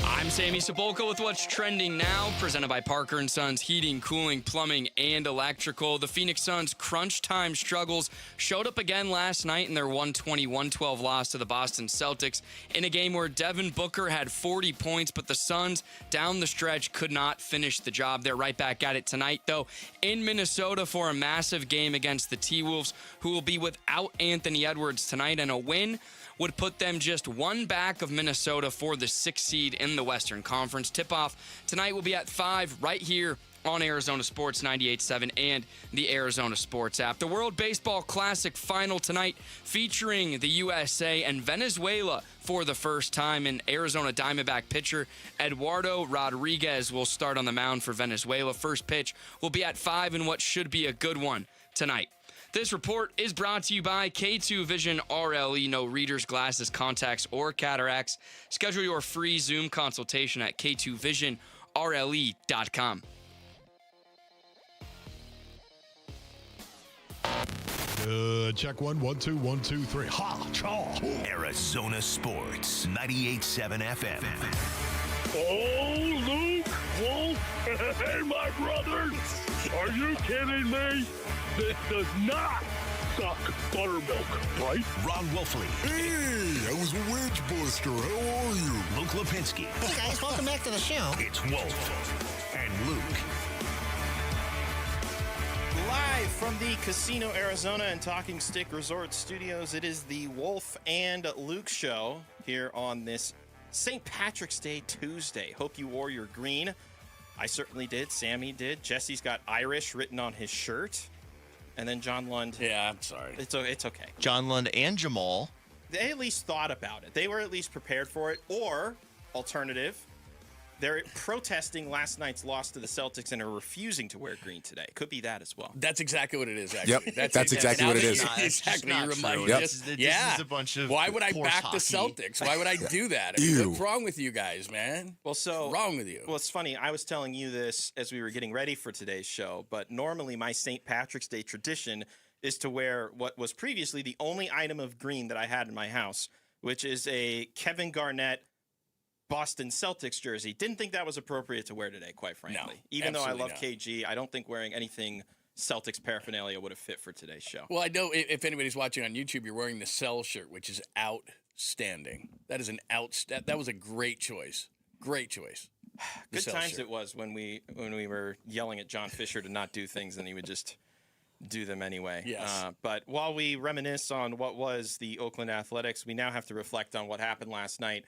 I'm Sammy Sepulka with what's trending now, presented by Parker & Sons Heating, Cooling, Plumbing, and Electrical. The Phoenix Suns' crunch time struggles showed up again last night in their 120-112 loss to the Boston Celtics in a game where Devin Booker had 40 points, but the Suns down the stretch could not finish the job. They're right back at it tonight, though, in Minnesota for a massive game against the T-Wolves, who will be without Anthony Edwards tonight, and a win would put them just one back of Minnesota for the 6th seed in the Western Conference. Tip-off tonight will be at 5 right here on Arizona Sports 98.7 and the Arizona Sports app. The World Baseball Classic final tonight featuring the USA and Venezuela for the first time. And Arizona Diamondback pitcher Eduardo Rodriguez will start on the mound for Venezuela. First pitch will be at 5 in what should be a good one tonight. This report is brought to you by K2 Vision RLE. No readers, glasses, contacts, or cataracts. Schedule your free Zoom consultation at k2visionrle.com. Check 1, 1, 2, 1, 2, 3. Ha! Chaw! Arizona Sports 98.7 FM. Oh, Luke, Wolf, hey, my brother, are you kidding me? This does not suck buttermilk, right? Ron Wolfley. Hey, I was a wedge buster. How are you? Luke Lipinski. Hey, guys, welcome back to the show. It's Wolf and Luke. Live from the Casino Arizona and Talking Stick Resort Studios, it is the Wolf and Luke show here on this St. Patrick's Day Tuesday. Hope you wore your green. I certainly did. Sammy did. Jesse's got Irish written on his shirt. And then John Lund. Yeah, I'm sorry. It's okay. John Lund and Jamal. They at least thought about it. They were at least prepared for it. Or, alternative, they're protesting last night's loss to the Celtics and are refusing to wear green today. Could be that as well. That's exactly what it is, actually. Yep, that's exactly what it is. Exactly. You remind Yep. This is a bunch of why would I back the Celtics? Why would I do that? I mean, what's wrong with you guys, man? What's wrong with you? Well, it's funny. I was telling you this as we were getting ready for today's show, but normally my St. Patrick's Day tradition is to wear what was previously the only item of green that I had in my house, which is a Kevin Garnett Boston Celtics jersey. Didn't think that was appropriate to wear today, quite frankly. No, even though I love not. KG, I don't think wearing anything Celtics paraphernalia would have fit for today's show. Well, I know if anybody's watching on YouTube, you're wearing the Cell shirt, which is outstanding. That is that was a great choice. Great choice. Good times it was when we were yelling at John Fisher to not do things, and he would just do them anyway. Yes. But while we reminisce on what was the Oakland Athletics, we now have to reflect on what happened last night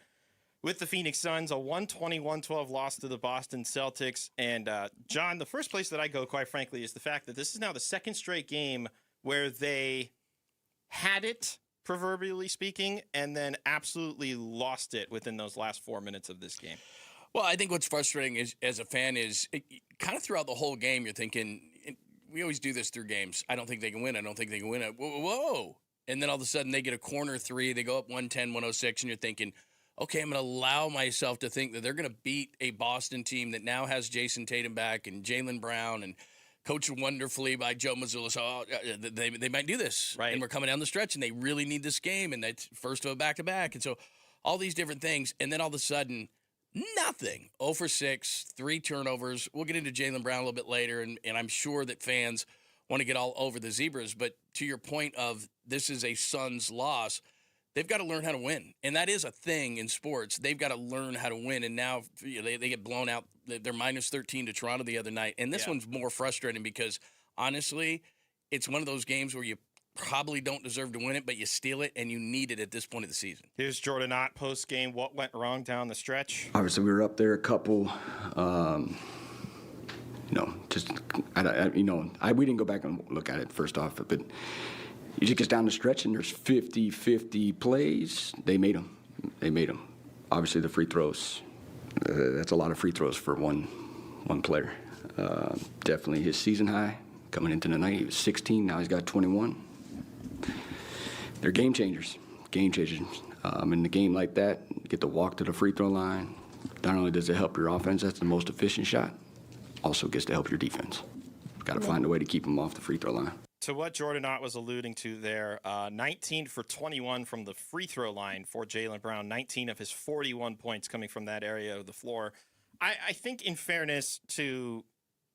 with the Phoenix Suns, a 120-112 loss to the Boston Celtics. And, John, the first place that I go, quite frankly, is the fact that this is now the second straight game where they had it, proverbially speaking, and then absolutely lost it within those last 4 minutes of this game. Well, I think what's frustrating is, as a fan is kind of throughout the whole game, you're thinking, we always do this through games. I don't think they can win. I don't think they can win. Whoa. And then all of a sudden they get a corner three. They go up 110-106, and you're thinking, okay, I'm going to allow myself to think that they're going to beat a Boston team that now has Jason Tatum back and Jaylen Brown and coached wonderfully by Joe Mazzulla. So they might do this. Right. And we're coming down the stretch, and they really need this game, and that's first of a back-to-back. And so all these different things, and then all of a sudden, nothing. 0 for 6, 3 turnovers. We'll get into Jaylen Brown a little bit later, and I'm sure that fans want to get all over the Zebras. But to your point of this is a Suns loss, they've got to learn how to win. And that is a thing in sports. They've got to learn how to win. And now they get blown out. They're minus 13 to Toronto the other night. And this one's more frustrating because, honestly, it's one of those games where you probably don't deserve to win it, but you steal it, and you need it at this point of the season. Here's Jordan Ott post-game. What went wrong down the stretch? Obviously, we were up there a couple. We didn't go back and look at it first off, but you just get down the stretch and there's 50-50 plays. They made them. Obviously, the free throws. That's a lot of free throws for one player. Definitely his season high. Coming into the night, he was 16. Now he's got 21. They're game changers. In the game like that, you get to walk to the free throw line. Not only does it help your offense, that's the most efficient shot. also gets to help your defense. Got to find a way to keep them off the free throw line. To what Jordan Ott was alluding to there, 19 for 21 from the free throw line for Jaylen Brown, 19 of his 41 points coming from that area of the floor. I think in fairness to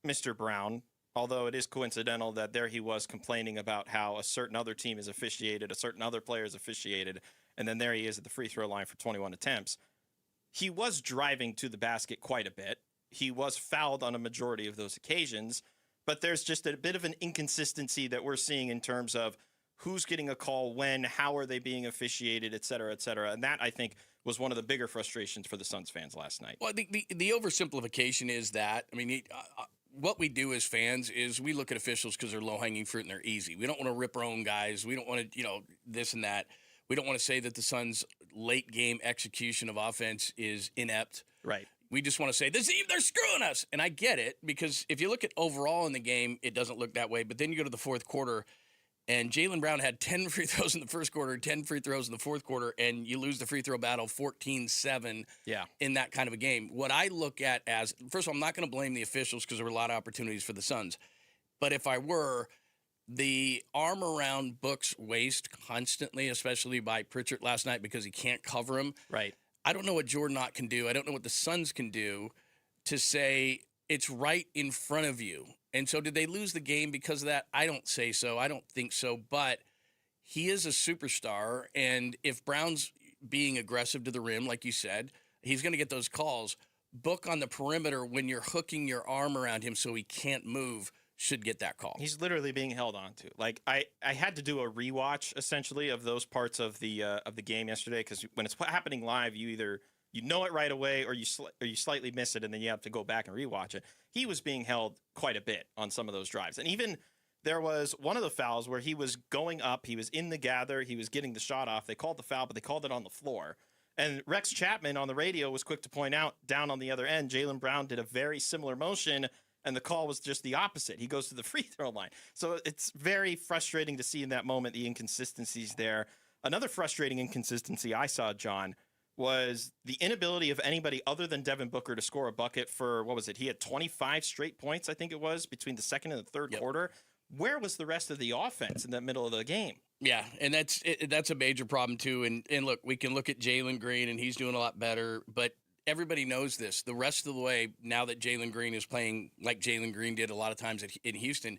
Mr. Brown, although it is coincidental that there he was complaining about how a certain other team is officiated, a certain other player is officiated, and then there he is at the free throw line for 21 attempts. He was driving to the basket quite a bit. He was fouled on a majority of those occasions. But there's just a bit of an inconsistency that we're seeing in terms of who's getting a call when, how are they being officiated, et cetera, et cetera. And that, I think, was one of the bigger frustrations for the Suns fans last night. Well, the oversimplification is that, I mean, what we do as fans is we look at officials because they're low-hanging fruit and they're easy. We don't want to rip our own guys. We don't want to, this and that. We don't want to say that the Suns' late-game execution of offense is inept. Right. We just want to say, they're screwing us. And I get it, because if you look at overall in the game, it doesn't look that way. But then you go to the fourth quarter, and Jaylen Brown had 10 free throws in the first quarter, 10 free throws in the fourth quarter, and you lose the free throw battle 14-7 in that kind of a game. What I look at as, first of all, I'm not going to blame the officials because there were a lot of opportunities for the Suns. But if I were, the arm around Book's waist constantly, especially by Pritchard last night because he can't cover him. Right. I don't know what Jordan Ott can do. I don't know what the Suns can do to say it's right in front of you. And so did they lose the game because of that? I don't say so. I don't think so. But he is a superstar. And if Brown's being aggressive to the rim, like you said, he's going to get those calls. Book on the perimeter when you're hooking your arm around him so he can't move should get that call. He's literally being held on to. Like I had to do a rewatch essentially of those parts of the game yesterday, because when it's happening live, you either know it right away or you slightly miss it, and then you have to go back and rewatch it. He was being held quite a bit on some of those drives, and even there was one of the fouls where he was going up, he was in the gather, he was getting the shot off. They called the foul, but they called it on the floor. And Rex Chapman on the radio was quick to point out, down on the other end, Jaylen Brown did a very similar motion, and the call was just the opposite. He goes to the free throw line. So it's very frustrating to see in that moment the inconsistencies there. Another frustrating inconsistency I saw, John, was the inability of anybody other than Devin Booker to score a bucket for, what was it? He had 25 straight points, I think it was, between the second and the third quarter. Where was the rest of the offense in the middle of the game? Yeah, and that's a major problem too. And look, we can look at Jalen Green, and he's doing a lot better, but everybody knows this. The rest of the way, now that Jalen Green is playing like Jalen Green did a lot of times in Houston,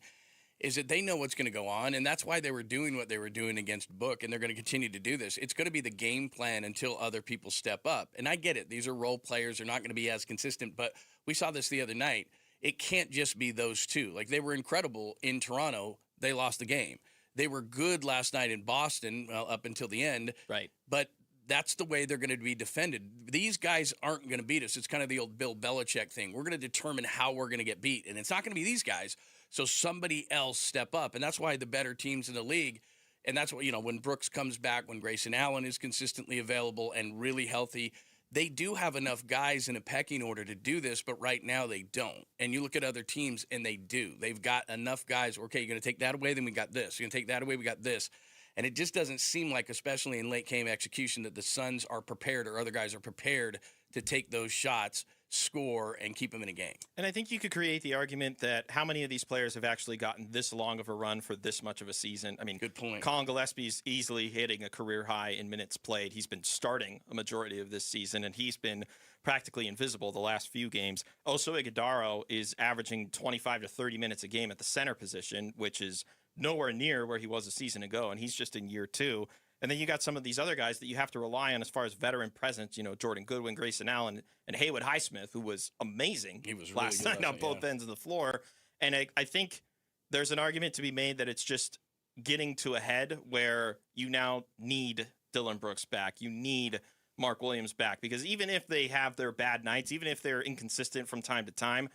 is that they know what's going to go on, and that's why they were doing what they were doing against Book, and they're going to continue to do this. It's going to be the game plan until other people step up. And I get it. These are role players. They're not going to be as consistent, but we saw this the other night. It can't just be those two. Like, they were incredible in Toronto. They lost the game. They were good last night in Boston, well, up until the end. Right. But that's the way they're going to be defended. These guys aren't going to beat us. It's kind of the old Bill Belichick thing. We're going to determine how we're going to get beat, and it's not going to be these guys. So somebody else step up, and that's why the better teams in the league, and that's what, when Brooks comes back, when Grayson Allen is consistently available and really healthy, they do have enough guys in a pecking order to do this, but right now they don't. And you look at other teams, and they do. They've got enough guys. Okay, you're going to take that away, then we got this. You're going to take that away, we got this. And it just doesn't seem like, especially in late game execution, that the Suns are prepared or other guys are prepared to take those shots, score, and keep them in a game. And I think you could create the argument that how many of these players have actually gotten this long of a run for this much of a season? I mean, good point. Colin Gillespie's easily hitting a career high in minutes played. He's been starting a majority of this season, and he's been practically invisible the last few games. Oso Ighodaro is averaging 25 to 30 minutes a game at the center position, which is nowhere near where he was a season ago, and he's just in year 2. And then you got some of these other guys that you have to rely on as far as veteran presence, Jordan Goodwin, Grayson Allen, and Haywood Highsmith, who was amazing he was last night on both ends of the floor. And I think there's an argument to be made that it's just getting to a head where you now need Dillon Brooks back. You need Mark Williams back, because even if they have their bad nights, even if they're inconsistent from time to time,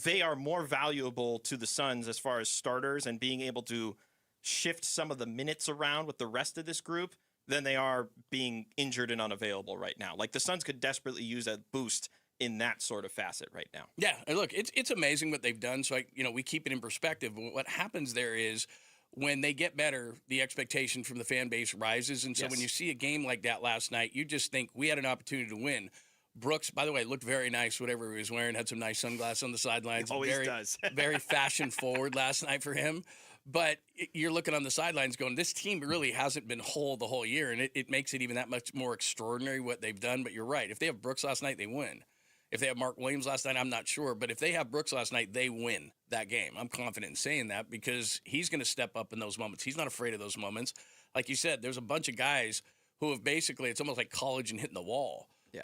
they are more valuable to the Suns as far as starters and being able to shift some of the minutes around with the rest of this group than they are being injured and unavailable right now. Like, the Suns could desperately use a boost in that sort of facet right now. Yeah, and look, it's amazing what they've done. So, we keep it in perspective. What happens there is when they get better, the expectation from the fan base rises. And so when you see a game like that last night, you just think we had an opportunity to win. Brooks, by the way, looked very nice, whatever he was wearing. Had some nice sunglasses on the sidelines. He always does. Very fashion forward last night for him. But you're looking on the sidelines going, this team really hasn't been whole the whole year, and it makes it even that much more extraordinary what they've done. But you're right. If they have Brooks last night, they win. If they have Mark Williams last night, I'm not sure. But if they have Brooks last night, they win that game. I'm confident in saying that because he's going to step up in those moments. He's not afraid of those moments. Like you said, there's a bunch of guys who have basically, it's almost like college and hitting the wall. Yeah.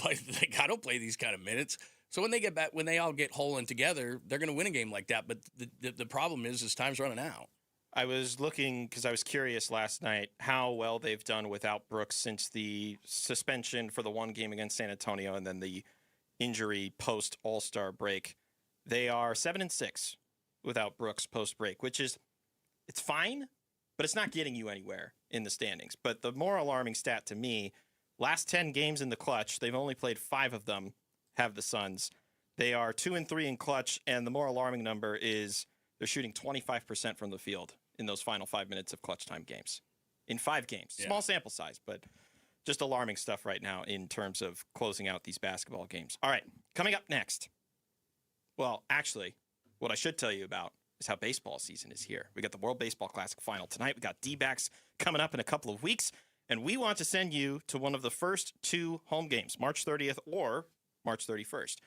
Like I don't play these kind of minutes. So when they get back, when they all get whole and together, they're going to win a game like that. But the problem is time's running out. I was looking because I was curious last night how well they've done without Brooks since the suspension for the one game against San Antonio and then the injury post All-Star break. They are 7-6 without Brooks post break, which is it's fine, but it's not getting you anywhere in the standings. But the more alarming stat to me, last 10 games in the clutch, they've only played 5 of them. Have the Suns. They are 2-3 in clutch, and the more alarming number is they're shooting 25% from the field in those final 5 minutes of clutch time games. In 5 games. Yeah. Small sample size, but just alarming stuff right now in terms of closing out these basketball games. All right, coming up next. Well, actually, what I should tell you about is how baseball season is here. We got the World Baseball Classic final tonight. We got D-backs coming up in a couple of weeks, and we want to send you to one of the first 2 home games, March 30th or March 31st.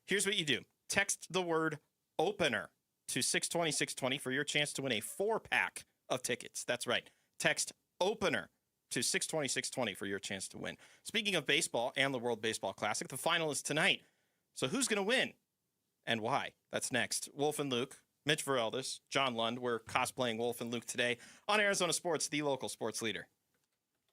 Here's what you do. Text the word opener to 620-620 for your chance to win a 4-pack of tickets. That's right. Text opener to 620-620 for your chance to win. Speaking of baseball and the World Baseball Classic, the final is tonight. So who's going to win and why? That's next. Wolf and Luke, Mitch Vareldis, John Lund. We're cosplaying Wolf and Luke today on Arizona Sports, the local sports leader.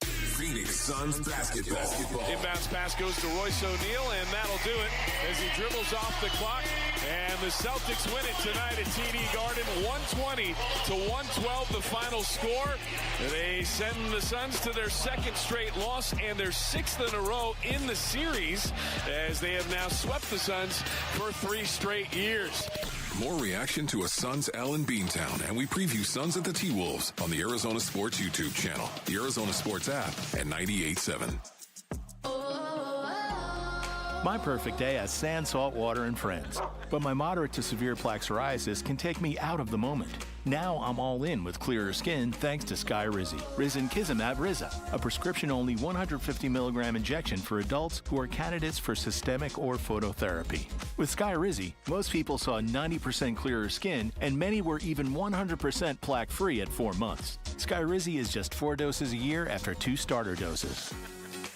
Phoenix Suns basketball. Inbounds pass goes to Royce O'Neal, and that'll do it as he dribbles off the clock. And the Celtics win it tonight at TD Garden, 120-112, the final score. They send the Suns to their 2nd straight loss and their 6th in a row in the series, as they have now swept the Suns for 3 straight years. More reaction to a Suns L in Beantown, and we preview Suns at the T-Wolves on the Arizona Sports YouTube channel, the Arizona Sports app, and 98.7. My perfect day has sand, salt water, and friends. But my moderate to severe plaque psoriasis can take me out of the moment. Now I'm all in with clearer skin thanks to Skyrizi. Risankizumab Riza, a prescription-only 150 milligram injection for adults who are candidates for systemic or phototherapy. With Skyrizi, most people saw 90% clearer skin, and many were even 100% plaque-free at 4 months. Skyrizi is just 4 doses a year after 2 starter doses.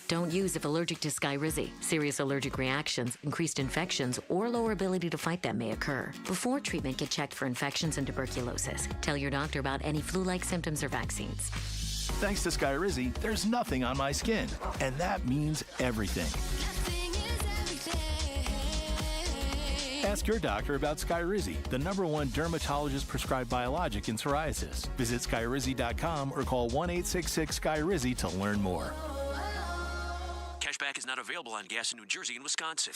Don't use if allergic to Skyrizi. Serious allergic reactions, increased infections, or lower ability to fight them may occur. Before treatment, get checked for infections and tuberculosis. Tell your doctor about any flu-like symptoms or vaccines. Thanks to Skyrizi, there's nothing on my skin, and that means everything. Ask your doctor about Skyrizi, the #1 dermatologist-prescribed biologic in psoriasis. Visit Skyrizi.com or call 1-866-SKYRIZI to learn more. Cashback is not available on gas in New Jersey and Wisconsin.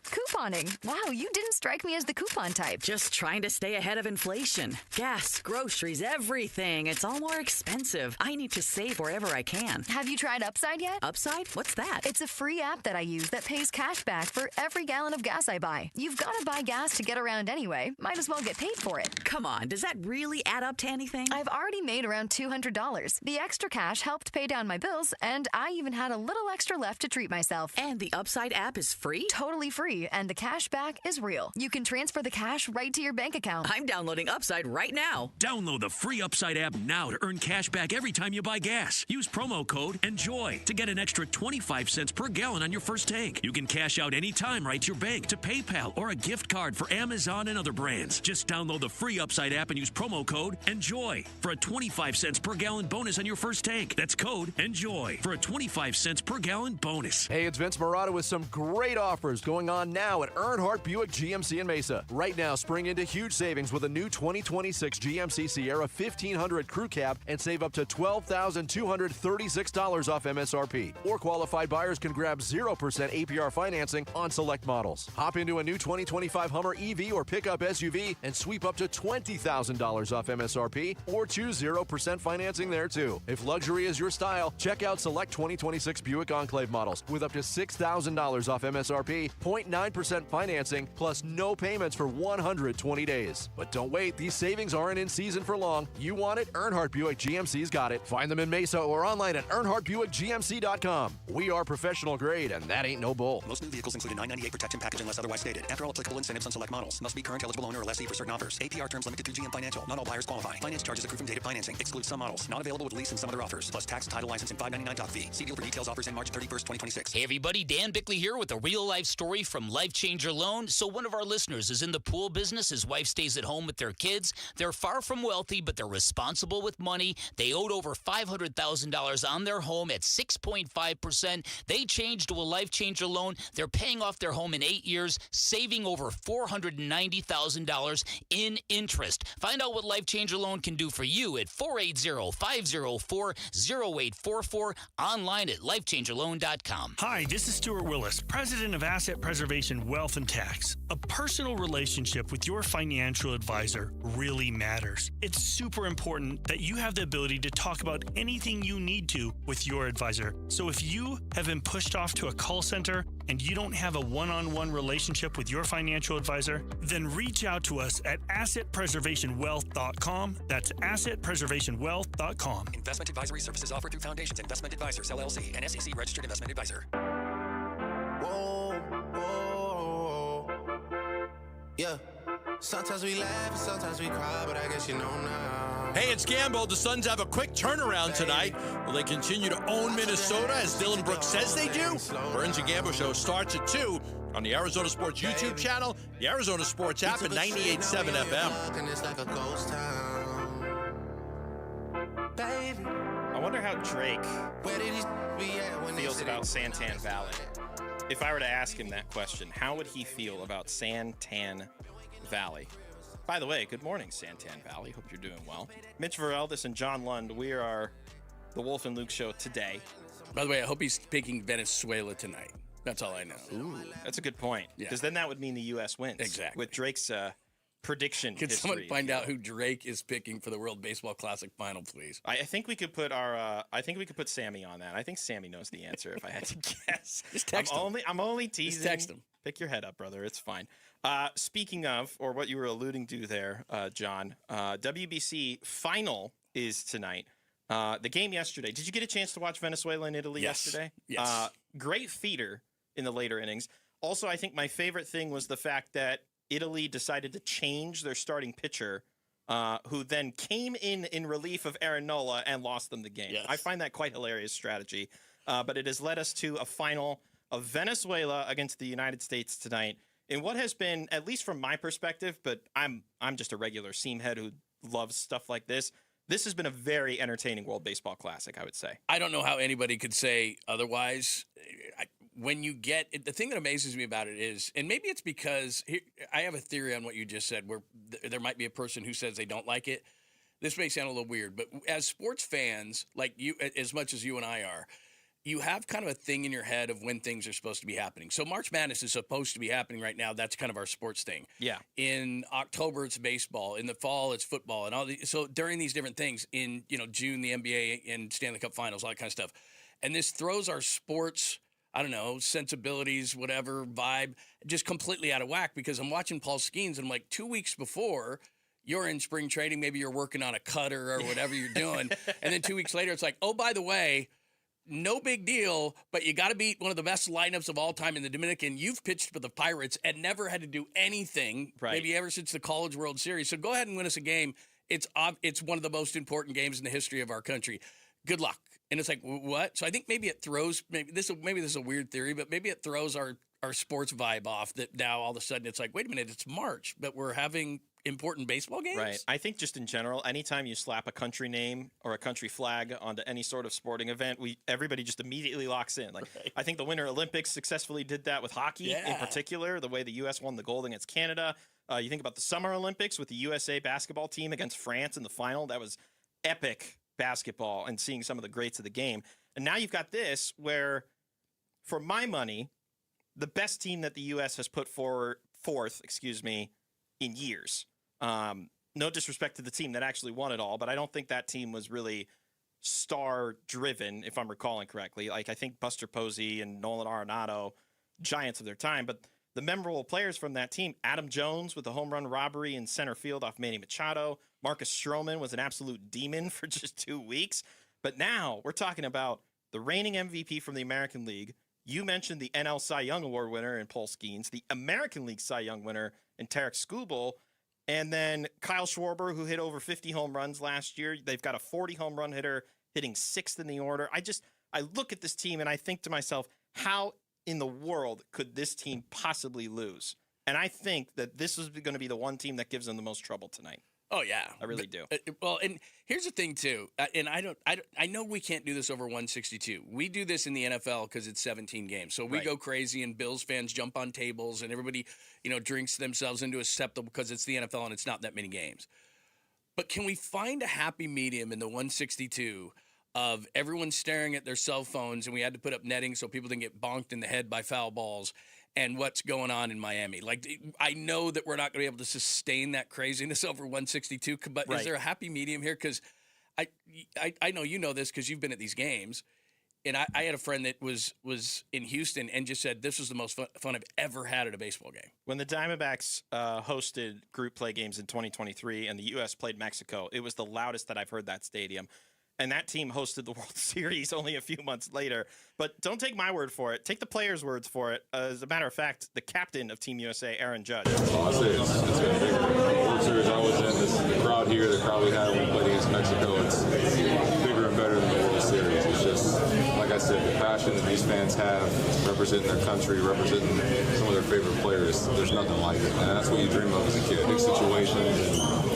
Couponing. Wow, you didn't strike me as the coupon type. Just trying to stay ahead of inflation. Gas, groceries, everything. It's all more expensive. I need to save wherever I can. Have you tried Upside yet? Upside? What's that? It's a free app that I use that pays cash back for every gallon of gas I buy. You've got to buy gas to get around anyway. Might as well get paid for it. Come on, does that really add up to anything? I've already made around $200. The extra cash helped pay down my bills, and I even had a little extra left to treat myself. And the Upside app is free? Totally free, and the cash back is real. You can transfer the cash right to your bank account. I'm downloading Upside right now. Download the free Upside app now to earn cash back every time you buy gas. Use promo code ENJOY to get an extra 25 cents per gallon on your first tank. You can cash out anytime right to your bank, to PayPal, or a gift card for Amazon and other brands. Just download the free Upside app and use promo code ENJOY for a 25 cents per gallon bonus on your first tank. That's code ENJOY for a 25 cents per gallon bonus. Hey, it's Vince Marotta with some great offers going on now at Earnhardt Buick GMC in Mesa. Right now, spring into huge savings with a new 2026 GMC Sierra 1500 Crew Cab and save up to $12,236 off MSRP. Or qualified buyers can grab 0% APR financing on select models. Hop into a new 2025 Hummer EV or pickup SUV and sweep up to $20,000 off MSRP, or choose 0% financing there too. If luxury is your style, check out select 2026 Buick Enclave models with up to $6,000 off MSRP, 0.9% financing, plus no payments for 120 days. But don't wait, these savings aren't in season for long. You want it? Earnhardt Buick GMC's got it. Find them in Mesa or online at EarnhardtBuickGMC.com. We are professional grade, and that ain't no bull. Most new vehicles include a $998 protection package unless otherwise stated. After all applicable incentives on select models. Must be current eligible owner or lessee for certain offers. APR terms limited through GM Financial. Not all buyers qualify. Finance charges accrue from dated financing. Excludes some models. Not available with lease and some other offers. Plus tax, title, license, and $599 doc fee. See deal for details. Offers in March 31st, 2026. Hey everybody, Dan Bickley here with a real-life story from Life Changer Loan. So one of our listeners is in the pool business. His wife stays at home with their kids. They're far from wealthy, but they're responsible with money. They owed over $500,000 on their home at 6.5%. They changed to a Life Changer Loan. They're paying off their home in 8 years, saving over $490,000 in interest. Find out what Life Changer Loan can do for you at 480-504-0844, online at lifechangerloan.com. Hi, this is Stuart Willis, President of Asset Preservation Wealth and Tax. A personal relationship with your financial advisor really matters. It's super important that you have the ability to talk about anything you need to with your advisor. So if you have been pushed off to a call center and you don't have a one-on-one relationship with your financial advisor, then reach out to us at assetpreservationwealth.com. That's assetpreservationwealth.com. Investment advisory services offered through Foundations Investment Advisors, LLC, an SEC registered investment advisor. Whoa, whoa, yeah. Sometimes we laugh and sometimes we cry, but I guess you know now. Hey, it's Gamble. The Suns have a quick turnaround tonight. Will they continue to own Minnesota as Dylan Brooks says they do? Burns and Gamble show starts at 2 on the Arizona Sports YouTube channel, the Arizona Sports app, and 98.7 FM. I wonder how Drake feels about Santan Valley. If I were to ask him that question, how would he feel about Santan Valley? By the way, good morning, Santan Valley. Hope you're doing well. Mitch Vareldis and John Lund, we are the Wolf and Luke Show today. By the way, I hope he's picking Venezuela tonight. That's all I know. Ooh, that's a good point. Because then that would mean the U.S. wins. Exactly. With Drake's prediction Can history. someone find out who Drake is picking for the World Baseball Classic final, please? I think we could put I think we could put Sammy on that. I think Sammy knows the answer if I had to guess. Just text him. I'm only teasing. Just text him. Pick your head up, brother. It's fine. Speaking of, or what you were alluding to there, John, WBC final is tonight. The game yesterday. Did you get a chance to watch Venezuela and Italy yesterday? Yes. Great feeder in the later innings. Also, I think my favorite thing was the fact that Italy decided to change their starting pitcher, who then came in relief of Aaron Nola and lost them the game. Yes. I find that quite hilarious strategy. But it has led us to a final of Venezuela against the United States tonight in what has been, at least from my perspective, but I'm just a regular seamhead who loves stuff like this. This has been a very entertaining World Baseball Classic, I would say. I don't know how anybody could say otherwise. When you get the thing that amazes me about it is, and maybe it's because I have a theory on what you just said, where there might be a person who says they don't like it. This may sound a little weird, but as sports fans, like you, as much as you and I are, you have kind of a thing in your head of when things are supposed to be happening. So March Madness is supposed to be happening right now. That's kind of our sports thing. Yeah. In October, it's baseball. In the fall, it's football. And all so during these different things, in June, the NBA and Stanley Cup Finals, all that kind of stuff. And this throws our sports, I don't know, sensibilities, whatever, vibe, just completely out of whack, because I'm watching Paul Skeens and I'm like, 2 weeks before, you're in spring training, maybe you're working on a cutter or whatever you're doing. And then 2 weeks later, it's like, oh, by the way, no big deal, but you got to beat one of the best lineups of all time in the Dominican. You've pitched for the Pirates and never had to do anything, maybe ever since the College World Series. So go ahead and win us a game. It's one of the most important games in the history of our country. Good luck. And it's like, what? So I think maybe it throws, maybe this is a weird theory, but maybe it throws our sports vibe off, that now all of a sudden it's like, wait a minute, it's March, but we're having important baseball games? Right. I think just in general, anytime you slap a country name or a country flag onto any sort of sporting event, everybody just immediately locks in. Like, I think the Winter Olympics successfully did that with hockey in particular, the way the U.S. won the gold against Canada. You think about the Summer Olympics with the USA basketball team against France in the final. That was epic basketball, and seeing some of the greats of the game. And now you've got this where, for my money, the best team that the U.S. has put forth, in years. No disrespect to the team that actually won it all, but I don't think that team was really star-driven, if I'm recalling correctly. Like, I think Buster Posey and Nolan Arenado, giants of their time. But the memorable players from that team, Adam Jones with the home run robbery in center field off Manny Machado. Marcus Stroman was an absolute demon for just 2 weeks. But now we're talking about the reigning MVP from the American League. You mentioned the NL Cy Young Award winner in Paul Skeens, the American League Cy Young winner in Tarek Skubal, and then Kyle Schwarber, who hit over 50 home runs last year. They've got a 40 home run hitter hitting 6th in the order. I look at this team and I think to myself, how in the world could this team possibly lose? And I think that this is going to be the one team that gives them the most trouble tonight. Oh yeah, I really do. Well, and here's the thing too, and I know we can't do this over 162. We do this in the NFL because it's 17 games, so we go crazy, and Bills fans jump on tables, and everybody, drinks themselves into a septal because it's the NFL and it's not that many games. But can we find a happy medium in the 162 of everyone staring at their cell phones, and we had to put up netting so people didn't get bonked in the head by foul balls? And what's going on in Miami? Like, I know that we're not going to be able to sustain that craziness over 162, but is there a happy medium here? Because I know you know this because you've been at these games, and I had a friend that was in Houston and just said this was the most fun I've ever had at a baseball game. When the Diamondbacks hosted group play games in 2023 and the U.S. played Mexico, it was the loudest that I've heard that stadium. And that team hosted the World Series only a few months later. But don't take my word for it. Take the players' words for it. As a matter of fact, the captain of Team USA, Aaron Judge. Well, I say it's going to be the World Series I was in. The crowd here, the crowd we had when we played against Mexico, it's bigger and better than the World Series. It's just, like I said, the passion that these fans have representing their country, representing some of their favorite players, there's nothing like it. And that's what you dream of as a kid. Big situations.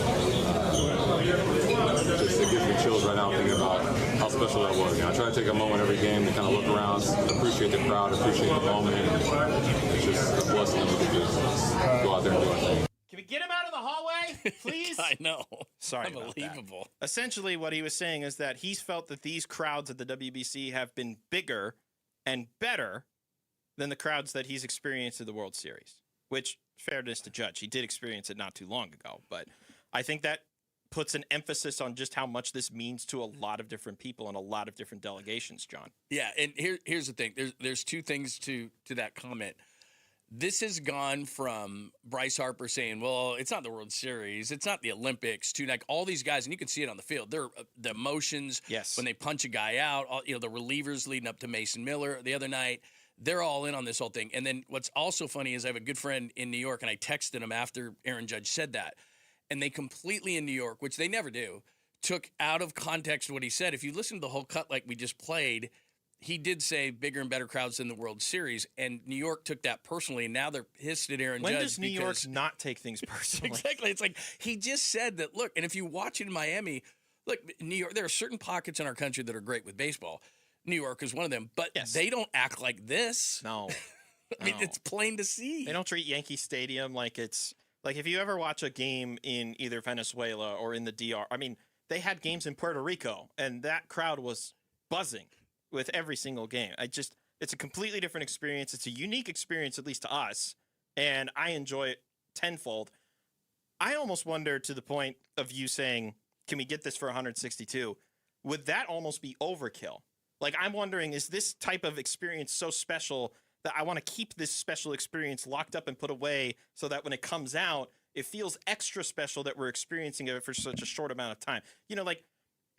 It gives me chills right now thinking about how special that was. I try to take a moment every game to kind of look around, appreciate the crowd, appreciate the moment. And it's just a blessing that we get to go out there and do our thing. Can we get him out of the hallway, please? I know. Sorry, unbelievable. Essentially, what he was saying is that he's felt that these crowds at the WBC have been bigger and better than the crowds that he's experienced at the World Series, which, fairness to Judge, he did experience it not too long ago. But I think that puts an emphasis on just how much this means to a lot of different people and a lot of different delegations, John. Yeah, and here's the thing. There's two things to that comment. This has gone from Bryce Harper saying, well, it's not the World Series, it's not the Olympics, to like all these guys, and you can see it on the field. They're the emotions when they punch a guy out, the relievers leading up to Mason Miller the other night, they're all in on this whole thing. And then what's also funny is I have a good friend in New York, and I texted him after Aaron Judge said that. And they completely in New York, which they never do, took out of context what he said. If you listen to the whole cut like we just played, he did say bigger and better crowds than the World Series. And New York took that personally, and now they're pissed at Aaron Judge. When does New York not take things personally? Exactly. It's like he just said that, look, and if you watch it in Miami, look, New York, there are certain pockets in our country that are great with baseball. New York is one of them, but they don't act like this. No. I mean, it's plain to see. They don't treat Yankee Stadium like it's... Like, if you ever watch a game in either Venezuela or in the DR, I mean, they had games in Puerto Rico, and that crowd was buzzing with every single game. It's a completely different experience. It's a unique experience, at least to us, and I enjoy it tenfold. I almost wonder, to the point of you saying, can we get this for 162? Would that almost be overkill? Like, I'm wondering, is this type of experience so special that I want to keep this special experience locked up and put away so that when it comes out, it feels extra special that we're experiencing it for such a short amount of time. Like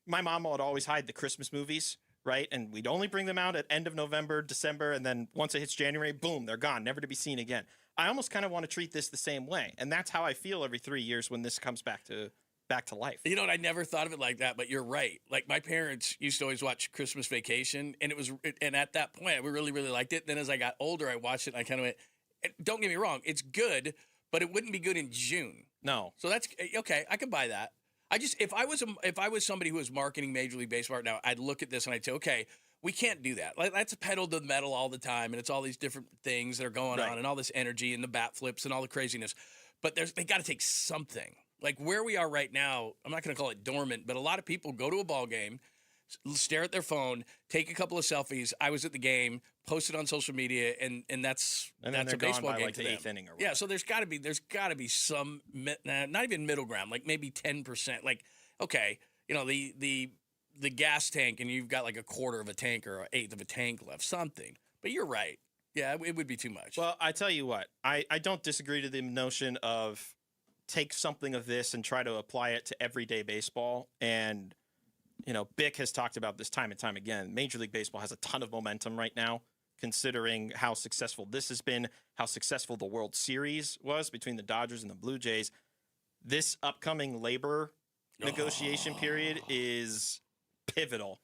my mom would always hide the Christmas movies, right? And we'd only bring them out at end of November, December, and then once it hits January, boom, they're gone, never to be seen again. I almost kind of want to treat this the same way. And that's how I feel every 3 years when this comes back to life. You know what? I never thought of it like that, but you're right. Like my parents used to always watch Christmas Vacation, and at that point, I really, really liked it. Then as I got older, I watched it, and I kind of went, don't get me wrong, it's good, but it wouldn't be good in June. No. So that's okay. I could buy that. If I was somebody who was marketing Major League Baseball right now, I'd look at this and I'd say, okay, we can't do that. Like that's pedal to the metal all the time, and it's all these different things that are going on, and all this energy and the bat flips and all the craziness. But they got to take something. Like where we are right now, I'm not going to call it dormant, but a lot of people go to a ball game, stare at their phone, take a couple of selfies. I was at the game, post it on social media, and that's a baseball game like to the them. 8th inning or whatever. Yeah, so there's got to be some not even middle ground, like maybe 10%. Like okay, the the gas tank and you've got like a quarter of a tank or an eighth of a tank left, something. But you're right. Yeah, it would be too much. Well, I tell you what, I don't disagree to the notion of take something of this and try to apply it to everyday baseball. And, Bick has talked about this time and time again. Major League Baseball has a ton of momentum right now, considering how successful this has been, how successful the World Series was between the Dodgers and the Blue Jays. This upcoming labor negotiation period is pivotal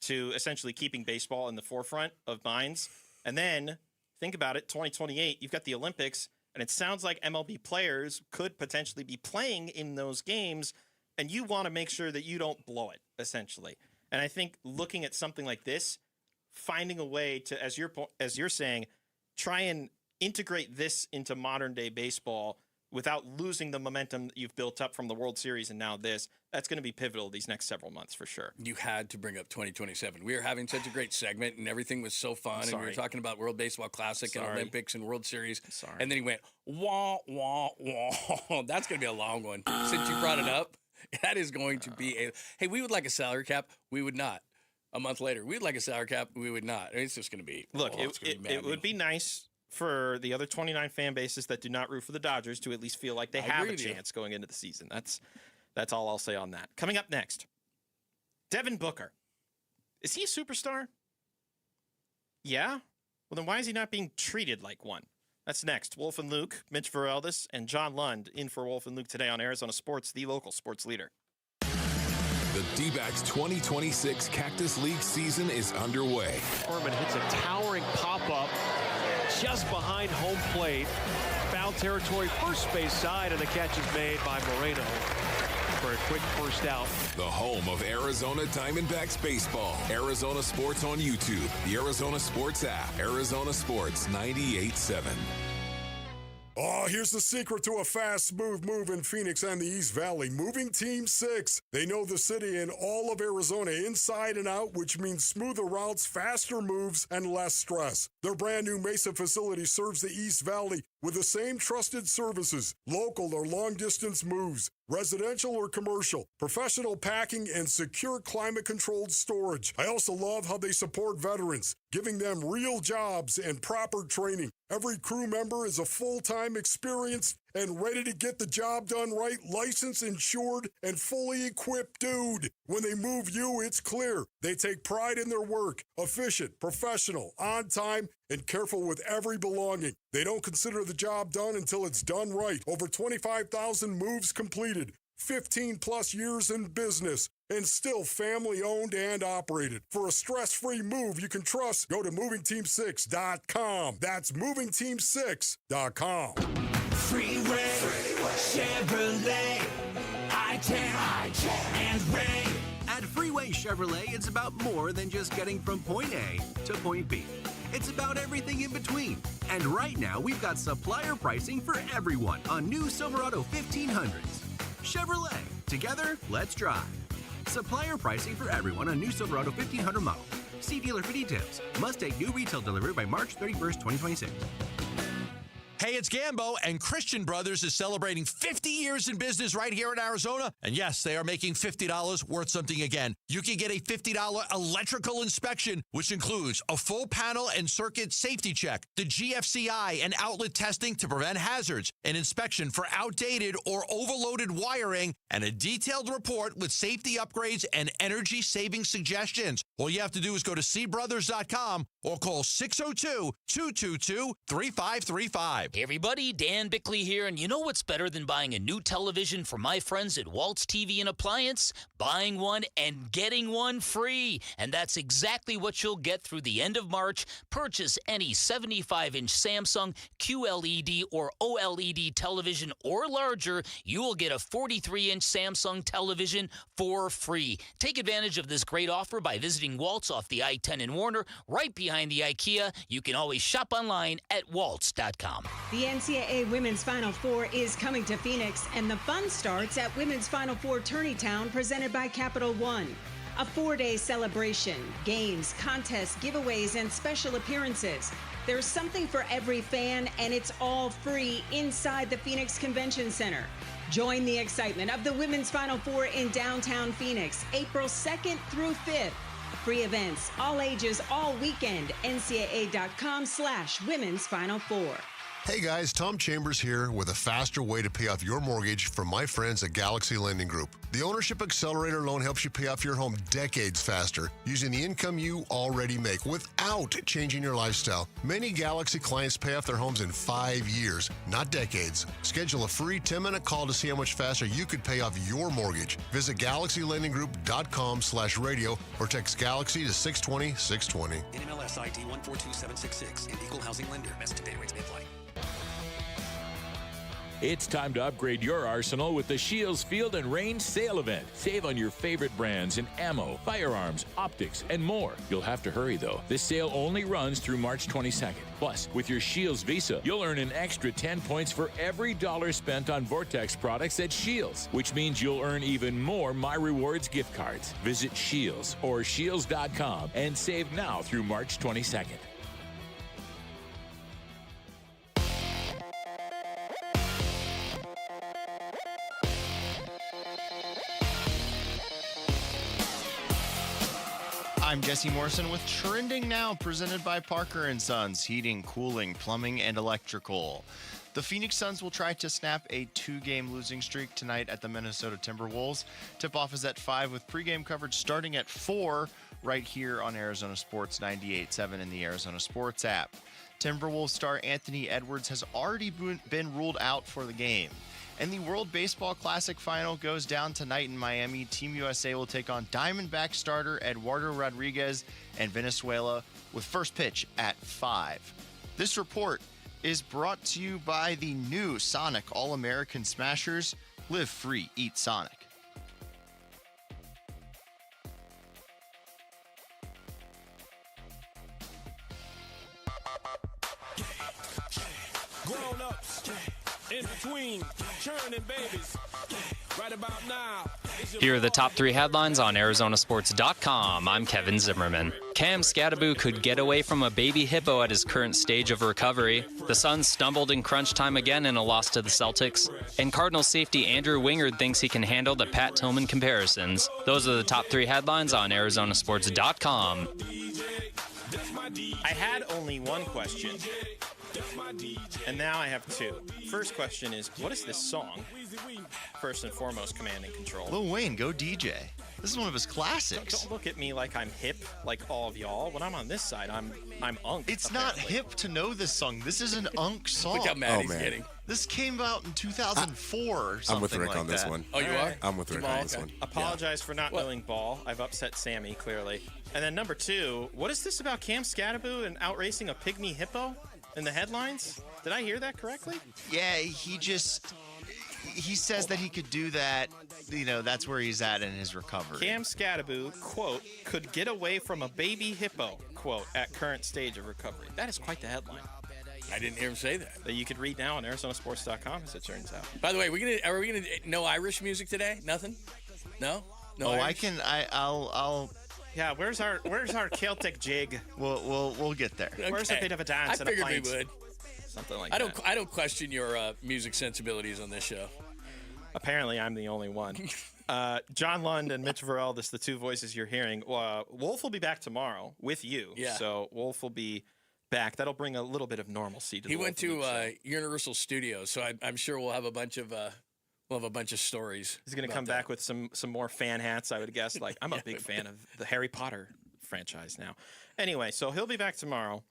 to essentially keeping baseball in the forefront of minds. And then think about it, 2028, you've got the Olympics, and it sounds like MLB players could potentially be playing in those games, and you want to make sure that you don't blow it, essentially. And I think looking at something like this, finding a way to, as you're saying, try and integrate this into modern-day baseball without losing the momentum that you've built up from the World Series and now this, that's going to be pivotal these next several months for sure. You had to bring up 2027. We were having such a great segment, and everything was so fun, and we were talking about World Baseball Classic and Olympics and World Series. And then he went, wah, wah, wah. That's going to be a long one. Since you brought it up, that is going to be a... Hey, we would like a salary cap. We would not. A month later, we'd like a salary cap. We would not. It's just going to be... Look, it would be nice for the other 29 fan bases that do not root for the Dodgers to at least feel like they have a chance going into the season. That's all I'll say on that. Coming up next, Devin Booker. Is he a superstar? Yeah? Well, then why is he not being treated like one? That's next. Wolf and Luke, Mitch Vareldis, and John Lund in for Wolf and Luke today on Arizona Sports, the local sports leader. The D-backs 2026 Cactus League season is underway. Furman hits a towering pop-up just behind home plate. Foul territory, first base side, and the catch is made by Moreno for a quick first out. The home of Arizona Diamondbacks baseball. Arizona Sports on YouTube, the Arizona Sports app, Arizona Sports 98.7. Oh, here's the secret to a fast, smooth move in Phoenix and the East Valley. Moving Team 6. They know the city and all of Arizona inside and out, which means smoother routes, faster moves, and less stress. Their brand new Mesa facility serves the East Valley with the same trusted services, local or long-distance moves, residential or commercial, professional packing, and secure climate-controlled storage. I also love how they support veterans, giving them real jobs and proper training. Every crew member is a full-time, experienced, and ready to get the job done right, licensed, insured, and fully equipped dude. When they move you, it's clear. They take pride in their work, efficient, professional, on time, and careful with every belonging. They don't consider the job done until it's done right. Over 25,000 moves completed, 15-plus years in business, and still family-owned and operated. For a stress-free move you can trust, go to MovingTeam6.com. That's MovingTeam6.com. Freeway, Chevrolet, I-10, and Ray. At Freeway Chevrolet, it's about more than just getting from point A to point B. It's about everything in between. And right now, we've got supplier pricing for everyone on new Silverado 1500s. Chevrolet, together, let's drive. Supplier pricing for everyone on new Silverado 1500 model. See dealer for details. Must take new retail delivery by March 31st, 2026. Hey, it's Gambo, and Christian Brothers is celebrating 50 years in business right here in Arizona. And yes, they are making $50 worth something again. You can get a $50 electrical inspection, which includes a full panel and circuit safety check, the GFCI and outlet testing to prevent hazards, an inspection for outdated or overloaded wiring, and a detailed report with safety upgrades and energy-saving suggestions. All you have to do is go to cbrothers.com or call 602-222-3535. Hey everybody, Dan Bickley here, and you know what's better than buying a new television from my friends at Waltz TV and Appliance? Buying one and getting one free. And that's exactly what you'll get through the end of March. Purchase any 75-inch Samsung QLED or OLED television or larger, you will get a 43-inch Samsung television for free. Take advantage of this great offer by visiting Waltz off the I-10 in Warner, right behind the IKEA. You can always shop online at waltz.com. The NCAA Women's Final Four is coming to Phoenix, and the fun starts at Women's Final Four Tourneytown, presented by Capital One. A 4-day celebration, games, contests, giveaways, and special appearances. There's something for every fan, and it's all free inside the Phoenix Convention Center. Join the excitement of the Women's Final Four in downtown Phoenix, April 2nd through 5th. Free events, all ages, all weekend. NCAA.com/Women's Final Four. Hey guys, Tom Chambers here with a faster way to pay off your mortgage from my friends at Galaxy Lending Group. The Ownership Accelerator loan helps you pay off your home decades faster using the income you already make without changing your lifestyle. Many Galaxy clients pay off their homes in 5 years, not decades. Schedule a free 10-minute call to see how much faster you could pay off your mortgage. Visit GalaxyLendingGroup.com/radio or text Galaxy to 620-620. NMLS ID 142766 and Equal Housing Lender. Message and data rates may apply. It's time to upgrade your arsenal with the Shields Field and Range Sale Event. Save on your favorite brands in ammo, firearms, optics, and more. You'll have to hurry, though. This sale only runs through March 22nd. Plus, with your Shields Visa, you'll earn an extra 10 points for every dollar spent on Vortex products at Shields, which means you'll earn even more My Rewards gift cards. Visit Shields or Shields.com and save now through March 22nd. I'm Jesse Morrison with Trending Now, presented by Parker & Sons, heating, cooling, plumbing, and electrical. The Phoenix Suns will try to snap a 2-game losing streak tonight at the Minnesota Timberwolves. Tip-off is at 5 with pregame coverage starting at 4 right here on Arizona Sports 98.7 in the Arizona Sports app. Timberwolves star Anthony Edwards has already been ruled out for the game. And the World Baseball Classic final goes down tonight in Miami. Team USA will take on Diamondback starter Eduardo Rodriguez and Venezuela with first pitch at 5. This report is brought to you by the new Sonic All-American Smashers. Live free, eat Sonic. Grown-ups in between churning babies right about now. Here are the top 3 headlines on ArizonaSports.com. I'm Kevin Zimmerman. Cam Scadaboo could get away from a baby hippo at his current stage of recovery. The Suns stumbled in crunch time again in a loss to the Celtics. And Cardinals safety Andrew Wingard thinks he can handle the Pat Tillman comparisons. Those are the top 3 headlines on ArizonaSports.com. I had only one question, and now I have 2. First question is, what is this song? First and foremost, Command and Control. Lil Wayne, go DJ. This is one of his classics. Don't look at me like I'm hip, like all of y'all. When I'm on this side, I'm unk. It's apparently. not hip to know this song. This is an unk song. Look how mad he's getting. This came out in 2004 or something. I'm with Rick like on this that. one. Oh, you are? I'm with Rick on this one. Apologize for not knowing ball. I've upset Sammy, clearly. And then number 2, what is this about Cam Scadaboo and outracing a pygmy hippo in the headlines? Did I hear that correctly? Yeah, he says that he could do that. You know, that's where he's at in his recovery. Cam Scadaboo, quote, could get away from a baby hippo, quote, at current stage of recovery. That is quite the headline. I didn't hear him say that. That you could read now on ArizonaSports.com, as it turns out. By the way, are we gonna no Irish music today? Nothing? No? No Irish? I'll Yeah, where's our Celtic jig? We'll get there. Okay. Where's a bit of a dance? I figured we would. Something like I that. I don't question your music sensibilities on this show. Apparently, I'm the only one. John Lund and Mitch Varell, this the 2 voices you're hearing. Wolf will be back tomorrow with you. Yeah. So Wolf will be back. That'll bring a little bit of normalcy to the He went Wolf to Universal Studios, so I'm sure we'll have a bunch of stories. He's going to come back with some more fan hats, I would guess. Like, I'm a big fan of the Harry Potter franchise now. Anyway, so he'll be back tomorrow.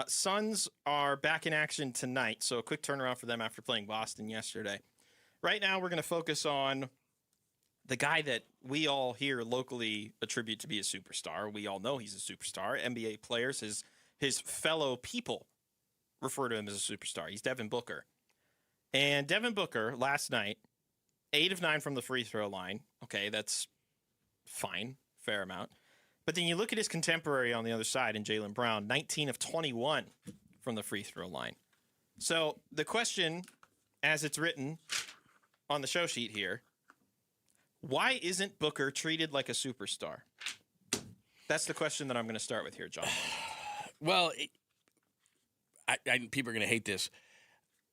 Suns are back in action tonight, so a quick turnaround for them after playing Boston yesterday. Right now, we're going to focus on the guy that we all here locally attribute to be a superstar. We all know he's a superstar. NBA players, his fellow people refer to him as a superstar. He's Devin Booker. And Devin Booker, last night, 8 of 9 from the free throw line. Okay, that's fine, fair amount. But then you look at his contemporary on the other side in Jaylen Brown, 19 of 21 from the free throw line. So the question, as it's written on the show sheet here, why isn't Booker treated like a superstar? That's the question that I'm going to start with here, John. Well, people are going to hate this.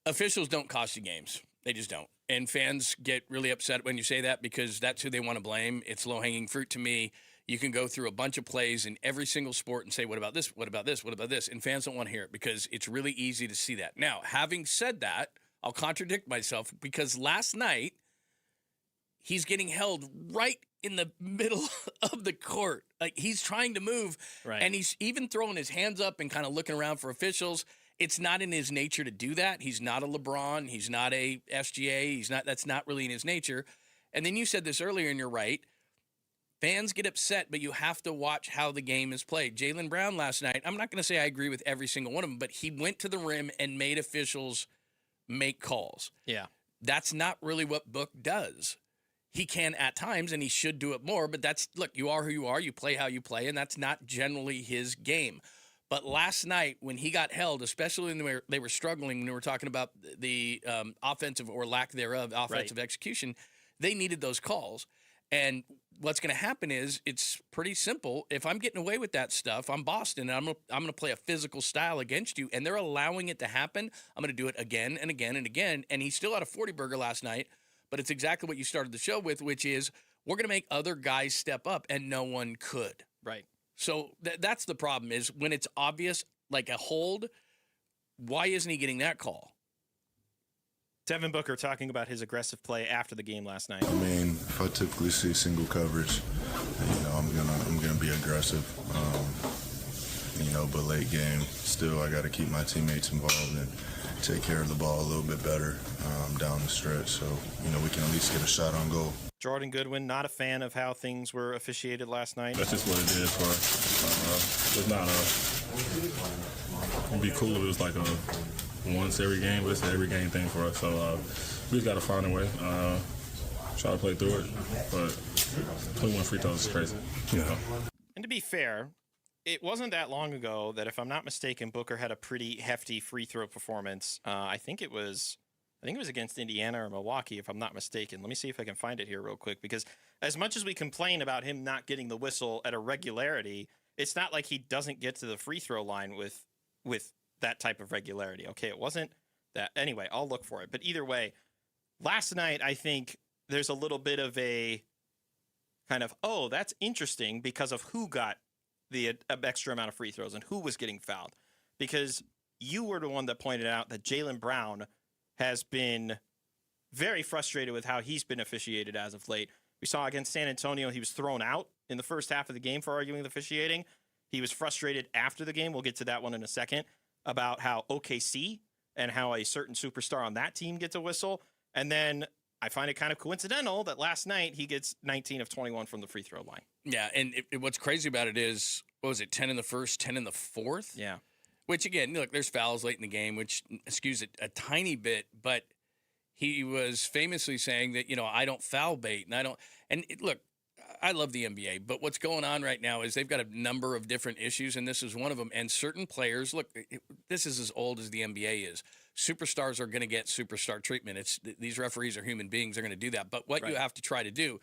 Officials don't cost you games. They just don't. And fans get really upset when you say that because that's who they want to blame. It's low-hanging fruit to me. You can go through a bunch of plays in every single sport and say, what about this? What about this? What about this? And fans don't want to hear it because it's really easy to see that. Now, having said that, I'll contradict myself because last night, he's getting held right in the middle of the court. Like, he's trying to move, and he's even throwing his hands up and kind of looking around for officials. It's not in his nature to do that. He's not a LeBron. He's not a SGA. That's not really in his nature. And then you said this earlier, and you're right. Fans get upset, but you have to watch how the game is played. Jaylen Brown last night, I'm not going to say I agree with every single one of them, but he went to the rim and made officials make calls. Yeah. That's not really what Book does. He can at times, and he should do it more, but look, you are who you are. You play how you play, and that's not generally his game. But last night, when he got held, especially when they were struggling, when we were talking about the offensive or lack thereof offensive execution, they needed those calls. And what's going to happen is it's pretty simple. If I'm getting away with that stuff, I'm Boston, and I'm going to play a physical style against you, and they're allowing it to happen, I'm going to do it again and again and again. And he still had a 40-burger last night, but it's exactly what you started the show with, which is we're going to make other guys step up, and no one could. Right. So that's the problem is when it's obvious, like a hold, why isn't he getting that call? Devin Booker talking about his aggressive play after the game last night. I mean, if I typically see single coverage, I'm gonna be aggressive. But late game, still I got to keep my teammates involved and take care of the ball a little bit better down the stretch. So we can at least get a shot on goal. Jordan Goodwin, not a fan of how things were officiated last night. That's just what it is for us. It's not it'd be cool if it was like a once every game, but it's an every game thing for us. So we just got to find a way, try to play through it. But 21 free throws is crazy, And to be fair, it wasn't that long ago that, if I'm not mistaken, Booker had a pretty hefty free throw performance. I think it was against Indiana or Milwaukee, if I'm not mistaken. Let me see if I can find it here real quick, because as much as we complain about him not getting the whistle at a regularity, it's not like he doesn't get to the free throw line with that type of regularity. Okay, it wasn't that. Anyway, I'll look for it. But either way, last night, I think there's a little bit of a kind of, oh, that's interesting because of who got the extra amount of free throws and who was getting fouled. Because you were the one that pointed out that Jaylen Brown has been very frustrated with how he's been officiated as of late. We saw against San Antonio, he was thrown out in the first half of the game for arguing the officiating. He was frustrated after the game. We'll get to that one in a second, about how OKC and how a certain superstar on that team gets a whistle. And then I find it kind of coincidental that last night he gets 19 of 21 from the free throw line. Yeah, and what's crazy about it is, what was it, 10 in the first, 10 in the fourth? Yeah. Which, again, look, there's fouls late in the game, which excuse it a tiny bit, but he was famously saying that, I don't foul bait, and I don't. And look, I love the NBA, but what's going on right now is they've got a number of different issues, and this is one of them. And certain players, look, this is as old as the NBA is. Superstars are going to get superstar treatment. These referees are human beings; they're going to do that. But what you have to try to do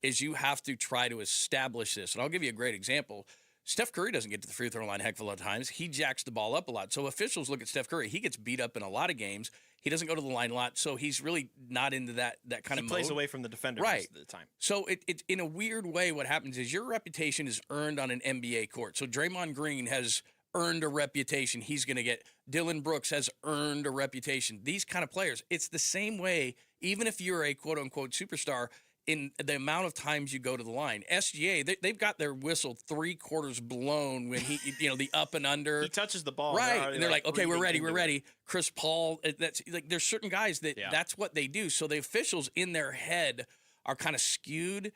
is you have to try to establish this. And I'll give you a great example. Steph Curry doesn't get to the free throw line a heck of a lot of times. He jacks the ball up a lot. So officials look at Steph Curry. He gets beat up in a lot of games. He doesn't go to the line a lot. So he's really not into that kind of mode. He plays away from the defender most of the time. So it in a weird way, what happens is your reputation is earned on an NBA court. So Draymond Green has earned a reputation. He's going to get. Dylan Brooks has earned a reputation. These kind of players, it's the same way, even if you're a quote-unquote superstar, in the amount of times you go to the line. SGA, they've got their whistle 3/4 blown when he, the up and under. He touches the ball. Right. And they're like, okay, we're ready. Chris Paul, that's like, there's certain guys that's what they do. So the officials in their head are kind of skewed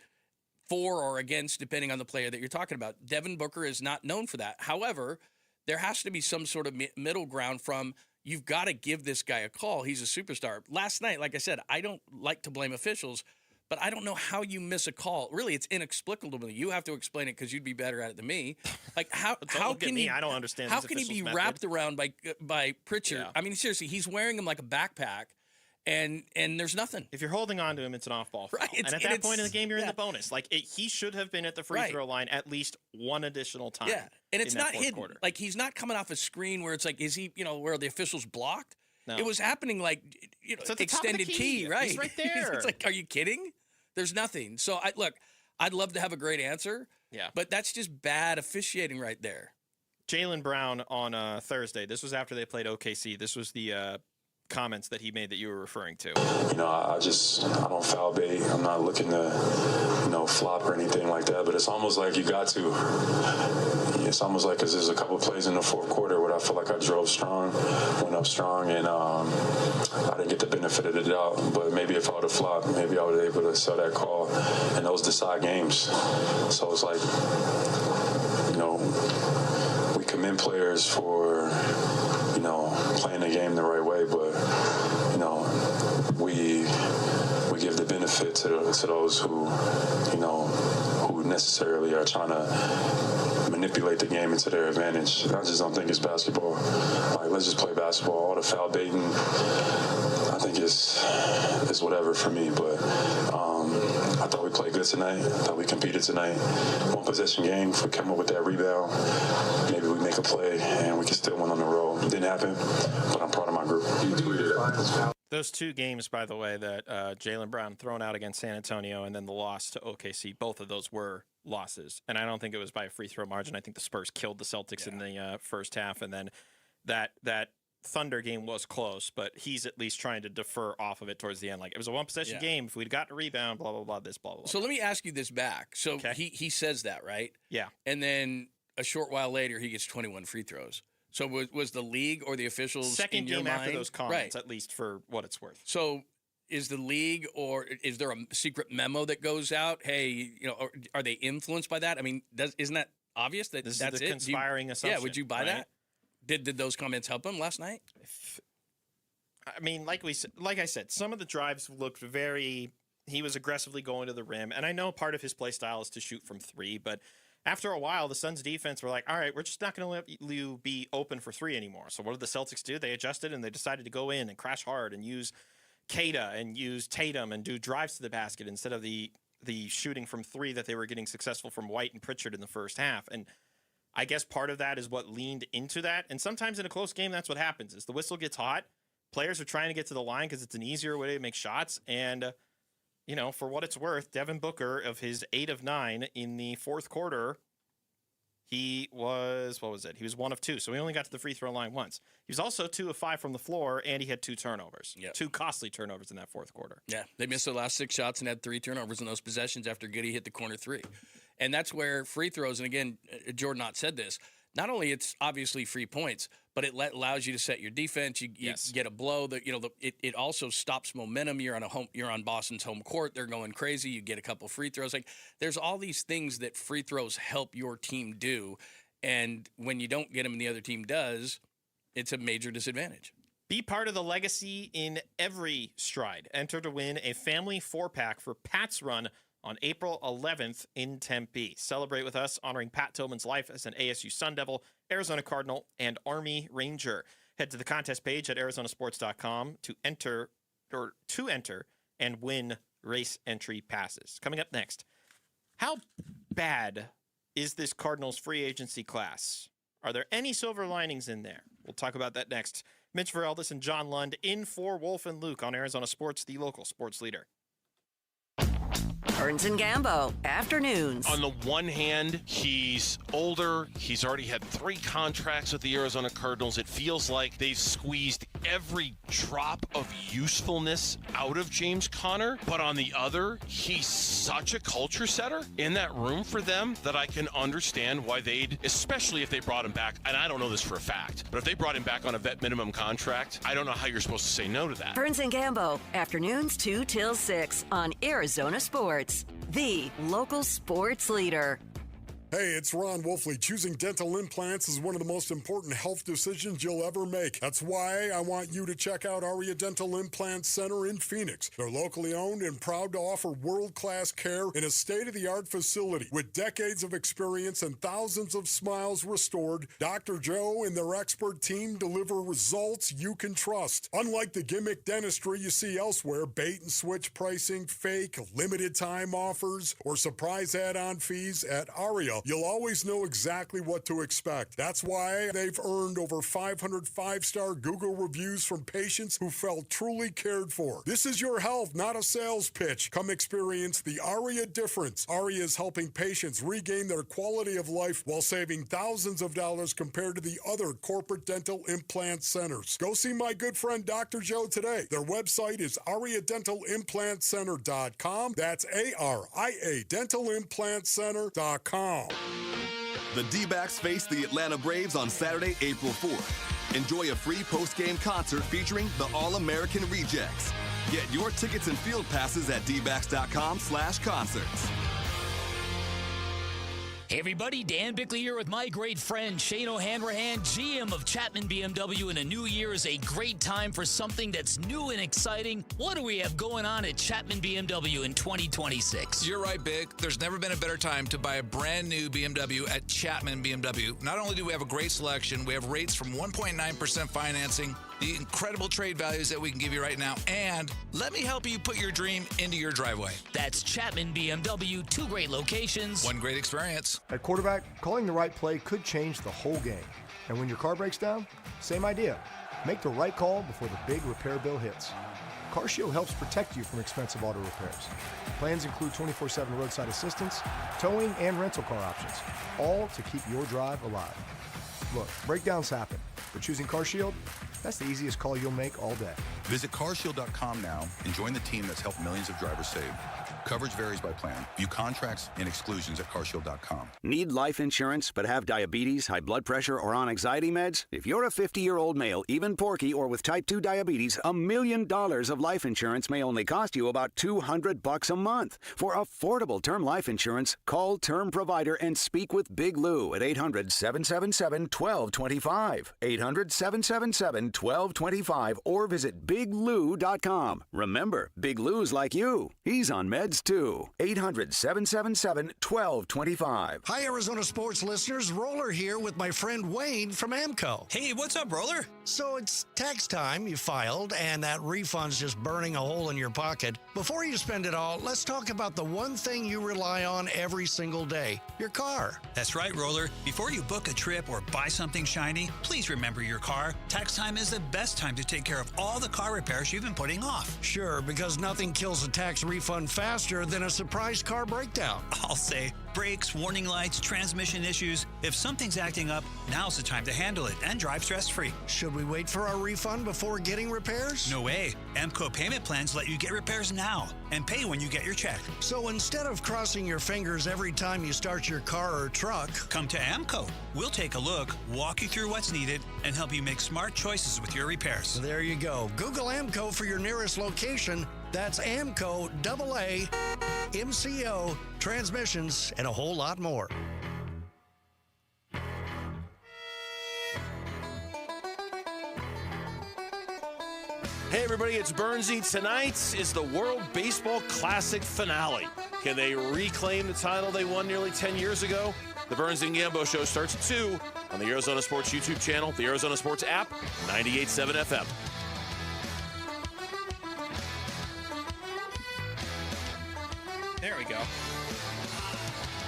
for or against, depending on the player that you're talking about. Devin Booker is not known for that. However, there has to be some sort of middle ground from, you've got to give this guy a call. He's a superstar. Last night, like I said, I don't like to blame officials, but I don't know how you miss a call. Really, it's inexplicable to me. You have to explain it because you'd be better at it than me. Like how can he? I don't understand. How can he be wrapped around by Pritchard? Yeah. I mean, seriously, he's wearing him like a backpack, and there's nothing. If you're holding on to him, it's an off-ball foul. Right, and at that point in the game, you're in the bonus. Like he should have been at the free throw line at least one additional time. Yeah, and it's not hidden. Quarter. Like he's not coming off a screen where it's like, is he? Where the officials blocked. No. It was happening like, It's at the top of the extended key. right? He's right there. It's like, are you kidding? There's nothing. So I'd love to have a great answer. Yeah. But that's just bad officiating right there. Jaylen Brown on Thursday. This was after they played OKC. This was the comments that he made that you were referring to. I don't foul bait. I'm not looking to, flop or anything like that. But it's almost like you got to. It's almost like because there's a couple plays in the fourth quarter where I feel like I drove strong, went up strong, and I didn't get the benefit of the doubt. But maybe if I would have flopped, maybe I would have been able to sell that call, and those decide games. So it's like, we commend players for, playing the game the right way, but, we give the benefit to those who, who necessarily are trying to manipulate the game into their advantage. I just don't think it's basketball. Let's just play basketball. All the foul baiting, I think it's whatever for me, but I thought we played good tonight. I thought we competed tonight. One possession game. If we come up with that rebound, maybe we make a play and we can still win on the road. It didn't happen, but I'm proud of my group. Those two games, by the way, that Jaylen Brown thrown out against San Antonio and then the loss to OKC, both of those were losses. And I don't think it was by a free throw margin. I think the Spurs killed the Celtics in the first half. And then that Thunder game was close, but he's at least trying to defer off of it towards the end. Like, it was a one-possession game. If we'd gotten a rebound, blah, blah, blah, this, blah, blah, blah. So let me ask you this back. So he says that, right? Yeah. And then a short while later, he gets 21 free throws. So was the league or the officials second in your game mind? after those comments, right. At least for what it's worth. So is the league, or is there a secret memo that goes out? Hey, or are they influenced by that? I mean, isn't that obvious that This that's is the it? conspiring assumption. Yeah, would you buy right? that? Did those comments help him last night? I mean, like I said, some of the drives looked very. He was aggressively going to the rim, and I know part of his play style is to shoot from three, but after a while, the Suns' defense were like, all right, we're just not going to let you be open for three anymore. So what did the Celtics do? They adjusted, and they decided to go in and crash hard and use Kata and use Tatum and do drives to the basket instead of the shooting from three that they were getting successful from White and Pritchard in the first half. And I guess part of that is what leaned into that. And sometimes in a close game, that's what happens is the whistle gets hot. Players are trying to get to the line because it's an easier way to make shots. And, for what it's worth, Devin Booker, of his 8 of 9 in the fourth quarter, he was, He was 1 of 2. So he only got to the free throw line once. He was also 2 of 5 from the floor, and he had 2 turnovers. Yep. 2 costly turnovers in that fourth quarter. Yeah, they missed their last 6 shots and had 3 turnovers in those possessions after Giddey hit the corner 3. And that's where free throws, and again, Jordan Knott said this, not only it's obviously free points, but it allows you to set your defense. You get a blow. It also stops momentum. You're on Boston's home court. They're going crazy. You get a couple free throws. Like, there's all these things that free throws help your team do, and when you don't get them and the other team does, it's a major disadvantage. Be part of the legacy in every stride. Enter to win a family 4-pack for Pat's Run on April 11th in Tempe. Celebrate with us, honoring Pat Tillman's life as an ASU Sun Devil, Arizona Cardinal, and Army Ranger. Head to the contest page at arizonasports.com to enter and win race entry passes. Coming up next, how bad is this Cardinals free agency class? Are there any silver linings in there? We'll talk about that next. Mitch Vareldis and John Lund in for Wolf and Luke on Arizona Sports, the local sports leader. Burns and Gambo, afternoons. On the one hand, he's older. He's already had 3 contracts with the Arizona Cardinals. It feels like they've squeezed every drop of usefulness out of James Conner. But on the other, he's such a culture setter in that room for them that I can understand why they'd, especially if they brought him back, and I don't know this for a fact, but if they brought him back on a vet minimum contract, I don't know how you're supposed to say no to that. Burns and Gambo, afternoons 2 till 6 on Arizona Sports, the local sports leader. Hey, it's Ron Wolfley. Choosing dental implants is one of the most important health decisions you'll ever make. That's why I want you to check out Aria Dental Implant Center in Phoenix. They're locally owned and proud to offer world-class care in a state-of-the-art facility. With decades of experience and thousands of smiles restored, Dr. Joe and their expert team deliver results you can trust. Unlike the gimmick dentistry you see elsewhere, bait-and-switch pricing, fake, limited-time offers, or surprise add-on fees, at Aria, you'll always know exactly what to expect. That's why they've earned over 500 five-star Google reviews from patients who felt truly cared for. This is your health, not a sales pitch. Come experience the ARIA difference. ARIA is helping patients regain their quality of life while saving thousands of dollars compared to the other corporate dental implant centers. Go see my good friend Dr. Joe today. Their website is ariadentalimplantcenter.com. That's ARIA dentalimplantcenter.com. The D-backs face the Atlanta Braves on Saturday, April 4th. Enjoy a free post-game concert featuring the All-American Rejects. Get your tickets and field passes at dbacks.com/concerts. Hey everybody, Dan Bickley here with my great friend Shane O'Hanrahan, GM of Chapman BMW, and a new year is a great time for something that's new and exciting. What do we have going on at Chapman BMW in 2026? You're right, Big. There's never been a better time to buy a brand new BMW at Chapman BMW. Not only do we have a great selection, we have rates from 1.9% financing, the incredible trade values that we can give you right now, and let me help you put your dream into your driveway. That's Chapman BMW, 2 great locations, 1 great experience. At quarterback, calling the right play could change the whole game. And when your car breaks down, same idea. Make the right call before the big repair bill hits. CarShield helps protect you from expensive auto repairs. Plans include 24/7 roadside assistance, towing, and rental car options, all to keep your drive alive. Look, breakdowns happen, but choosing CarShield, that's the easiest call you'll make all day. Visit carshield.com now and join the team that's helped millions of drivers save. Coverage varies by plan. View contracts and exclusions at carshield.com. Need life insurance but have diabetes, high blood pressure, or on anxiety meds? If you're a 50-year-old male, even porky, or with type 2 diabetes, $1 million of life insurance may only cost you about $200 a month. For affordable term life insurance, call Term Provider and speak with Big Lou at 800-777-1225. 800-777-1225 or visit biglou.com. Remember, Big Lou's like you. He's on meds too. 800-777-1225. Hi, Arizona sports listeners. Roller here with my friend Wayne from AMCO. Hey, what's up, Roller? So it's tax time. You filed, and that refund's just burning a hole in your pocket. Before you spend it all, let's talk about the one thing you rely on every single day, your car. That's right, Roller. Before you book a trip or buy something shiny, please remember your car. Tax time is the best time to take care of all the car repairs you've been putting off. Sure, because nothing kills a tax refund faster than a surprise car breakdown. I'll say brakes, warning lights, transmission issues. If something's acting up, now's the time to handle it and drive stress-free. Should we wait for our refund before getting repairs? No way. AMCO payment plans let you get repairs now and pay when you get your check. So instead of crossing your fingers every time you start your car or truck, come to AMCO. We'll take a look, walk you through what's needed, and help you make smart choices with your repairs. There you go. Google AMCO for your nearest location. That's AMCO, AA, MCO, transmissions, and a whole lot more. Hey everybody, it's Burnsy. Tonight is the World Baseball Classic finale. Can they reclaim the title they won nearly 10 years ago? The Burns and Gambo Show starts at 2 on the Arizona Sports YouTube channel, the Arizona Sports app, 98.7 FM. There we go.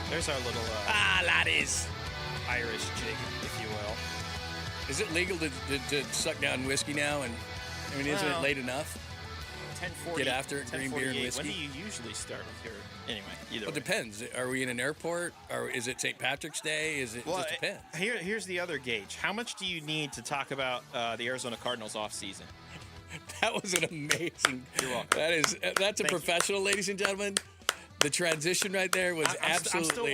There's our little laddies. Irish jig, if you will. Is it legal to suck down whiskey now? And I mean, isn't it late enough? 10:40. Get after it, green beer and 10:48. whiskey. When do you usually start with your? Anyway, either Well, way. it depends. Are we in an airport? Or is it St. Patrick's Day? Is it? Well, Just depends. here's the other gauge. How much do you need to talk about the Arizona Cardinals offseason? That was an amazing. You're welcome. That's a professional, ladies and gentlemen. The transition right there was absolutely. I'm still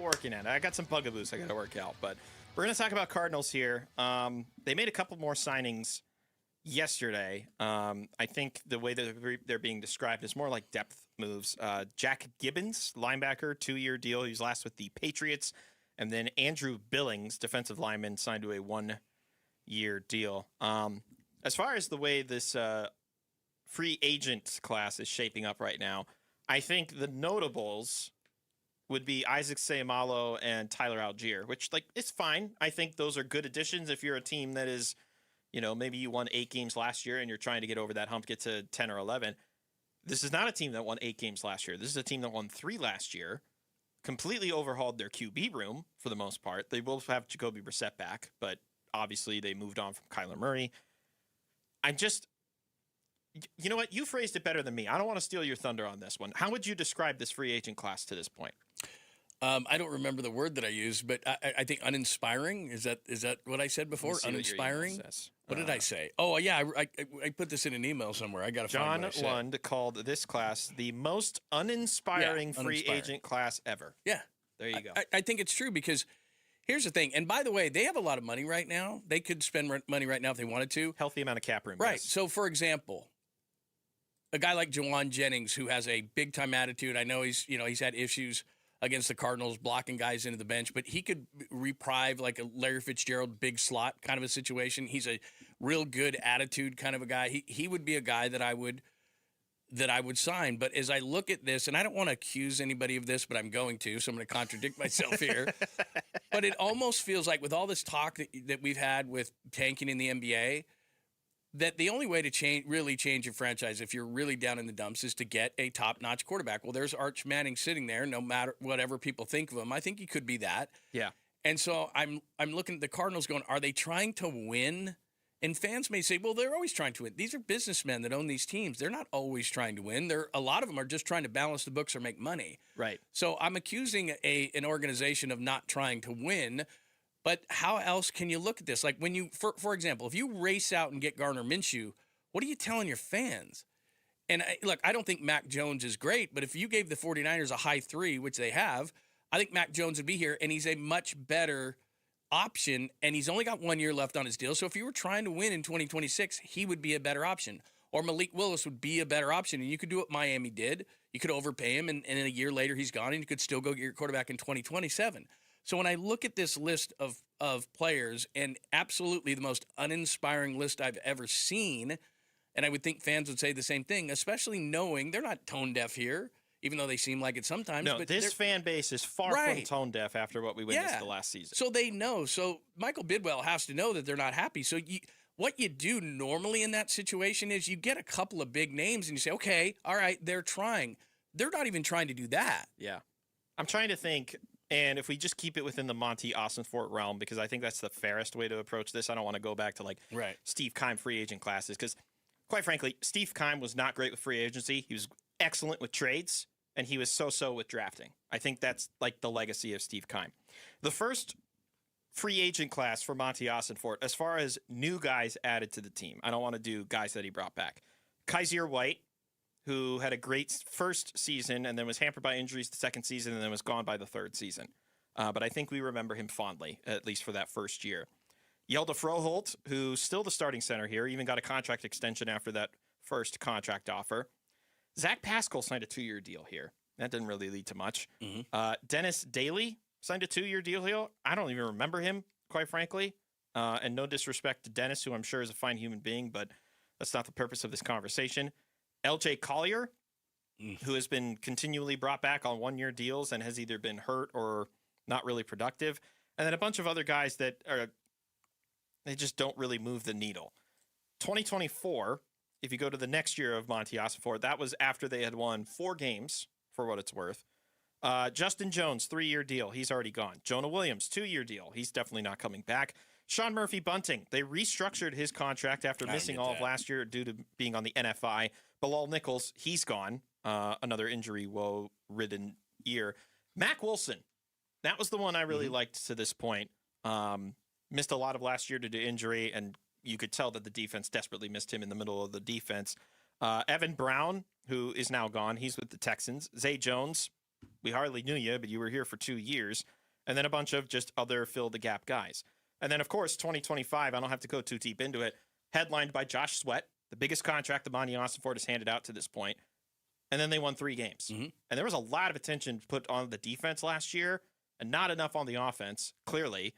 working at it. I got some bugaboos I got to work out, but we're going to talk about Cardinals here. They made a couple more signings yesterday. I think the way that they're being described is more like depth moves. Jack Gibbons, linebacker, 2-year deal. He was last with the Patriots. And then Andrew Billings, defensive lineman, signed to a 1-year deal. As far as the way this free agent class is shaping up right now, I think the notables would be Isaac Seumalo and Tyler Algier, which, it's fine. I think those are good additions if you're a team that is, maybe you won 8 games last year and you're trying to get over that hump, get to 10 or 11. This is not a team that won 8 games last year. This is a team that won 3 last year. completely overhauled their QB room for the most part. They will have Jacoby Brissett back, but obviously they moved on from Kyler Murray. You know what? You phrased it better than me. I don't want to steal your thunder on this one. How would you describe this free agent class to this point? I don't remember the word that I used, but I think uninspiring. Is that what I said before? Uninspiring? What did I say? Oh, yeah, I put this in an email somewhere. I got to find what I said. John Lund called this class the most uninspiring free agent class ever. Yeah. There you go. I think it's true because here's the thing. And by the way, they have a lot of money right now. They could spend money right now if they wanted to. Healthy amount of cap room. Right. Yes. So, for example, a guy like Jawan Jennings, who has a big-time attitude. I know he's had issues against the Cardinals, blocking guys into the bench, but he could reprieve like a Larry Fitzgerald big slot kind of a situation. He's a real good attitude kind of a guy. He would be a guy that I would sign. But as I look at this, and I don't want to accuse anybody of this, but I'm going to, so I'm going to contradict myself here. But it almost feels like with all this talk that we've had with tanking in the NBA, that the only way to really change your franchise if you're really down in the dumps is to get a top-notch quarterback. Well, there's Arch Manning sitting there, no matter whatever people think of him. I think he could be that. Yeah. And so I'm looking at the Cardinals going, are they trying to win? And fans may say, well, they're always trying to win. These are businessmen that own these teams. They're not always trying to win. A lot of them are just trying to balance the books or make money. Right. So I'm accusing an organization of not trying to win. But how else can you look at this? Like when you, for example, if you race out and get Gardner Minshew, what are you telling your fans? And look, I don't think Mac Jones is great, but if you gave the 49ers a high 3, which they have, I think Mac Jones would be here, and he's a much better option, and he's only got 1 year left on his deal. So if you were trying to win in 2026, he would be a better option. Or Malik Willis would be a better option, and you could do what Miami did. You could overpay him, and a year later he's gone, and you could still go get your quarterback in 2027. So when I look at this list of players, and absolutely the most uninspiring list I've ever seen, and I would think fans would say the same thing, especially knowing they're not tone deaf here, even though they seem like it sometimes. No, but this fan base is far from tone deaf after what we witnessed the last season. So they know. So Michael Bidwell has to know that they're not happy. So what you do normally in that situation is you get a couple of big names and you say, okay, all right, they're trying. They're not even trying to do that. Yeah. I'm trying to think. And if we just keep it within the Monty Ossenfort realm, because I think that's the fairest way to approach this. I don't want to go back to like Steve Keim free agent classes, because quite frankly, Steve Keim was not great with free agency. He was excellent with trades, and he was so-so with drafting. I think that's like the legacy of Steve Keim. The first free agent class for Monty Ossenfort, as far as new guys added to the team, I don't want to do guys that he brought back. Kaiser White, who had a great first season and then was hampered by injuries the second season and then was gone by the third season. But I think we remember him fondly, at least for that first year. Yelda Froholt, who's still the starting center here, even got a contract extension after that first contract offer. Zach Pascal signed a 2-year deal here. That didn't really lead to much. Dennis Daly signed a 2-year deal here. I don't even remember him, quite frankly. And no disrespect to Dennis, who I'm sure is a fine human being, but that's not the purpose of this conversation. LJ Collier, who has been continually brought back on 1-year deals and has either been hurt or not really productive. And then a bunch of other guys that they just don't really move the needle. 2024, if you go to the next year of Monty Ossenfort, that was after they had won 4 games, for what it's worth. Justin Jones, 3-year deal. He's already gone. Jonah Williams, 2-year deal. He's definitely not coming back. Sean Murphy Bunting, they restructured his contract after missing all of last year due to being on the NFI. Bilal Nichols, he's gone. Another injury woe-ridden year. Mack Wilson, that was the one I really liked to this point. Missed a lot of last year due to injury, and you could tell that the defense desperately missed him in the middle of the defense. Evan Brown, who is now gone, he's with the Texans. Zay Jones, we hardly knew you, but you were here for 2 years. And then a bunch of just other fill-the-gap guys. And then, of course, 2025, I don't have to go too deep into it, headlined by Josh Sweat, the biggest contract that Monty Ossenfort has handed out to this point. And then they won 3 games. And there was a lot of attention put on the defense last year and not enough on the offense, clearly.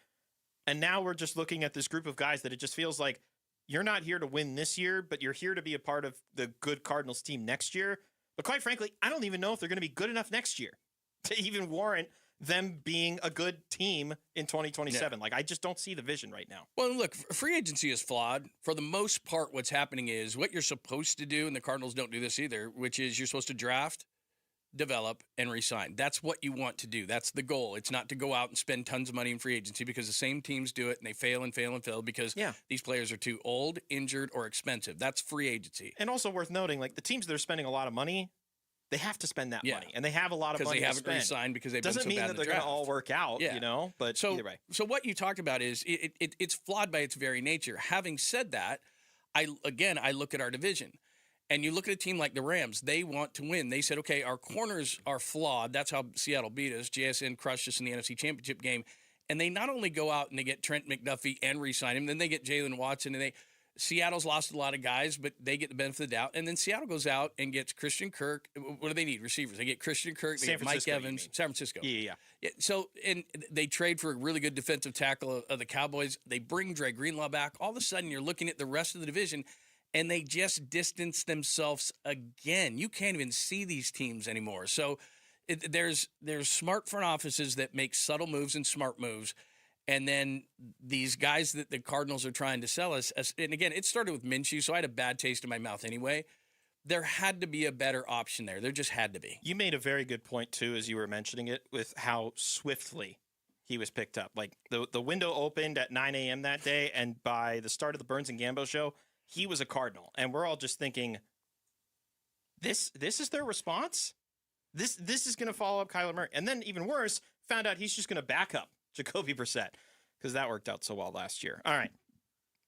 And now we're just looking at this group of guys that it just feels like you're not here to win this year, but you're here to be a part of the good Cardinals team next year. But quite frankly, I don't even know if they're going to be good enough next year to even warrant them being a good team in 2027. Like, I just don't see the vision right now. Well, look, free agency is flawed. For the most part, what's happening is what you're supposed to do, and the Cardinals don't do this either, which is you're supposed to draft develop, and re-sign. That's what you want to do. That's the goal. It's not to go out and spend tons of money in free agency because the same teams do it and they fail and fail and fail because these players are too old, injured, or expensive. That's free agency. And also worth noting, like the teams that are spending a lot of money, they have to spend that money, and they have a lot of money because they haven't re-signed because they've been so bad in the draft. Doesn't mean that they're going to all work out, you know. But either way. So what you talked about is it's flawed by its very nature. Having said that, I look at our division. And you look at a team like the Rams, they want to win. They said, okay, our corners are flawed. That's how Seattle beat us. JSN crushed us in the NFC Championship game. And they not only go out and they get Trent McDuffie and re-sign him, then they get Jalen Watson. And Seattle's lost a lot of guys, but they get the benefit of the doubt. And then Seattle goes out and gets Christian Kirk. What do they need? Receivers. They get Christian Kirk. They get Mike Evans. San Francisco. Yeah. So, and they trade for a really good defensive tackle of the Cowboys. They bring Dre Greenlaw back. All of a sudden, you're looking at the rest of the division, and they just distance themselves again. You can't even see these teams anymore. So there's smart front offices that make subtle moves and smart moves. And then these guys that the Cardinals are trying to sell us, and again, it started with Minshew, so I had a bad taste in my mouth anyway. There had to be a better option there. There just had to be. You made a very good point, too, as you were mentioning it, with how swiftly he was picked up. Like, the window opened at 9 a.m. that day, and by the start of the Burns and Gambo show, he was a Cardinal, and we're all just thinking, this is their response? This is going to follow up Kyler Murray. And then even worse, found out he's just going to back up Jacoby Brissett because that worked out so well last year. All right.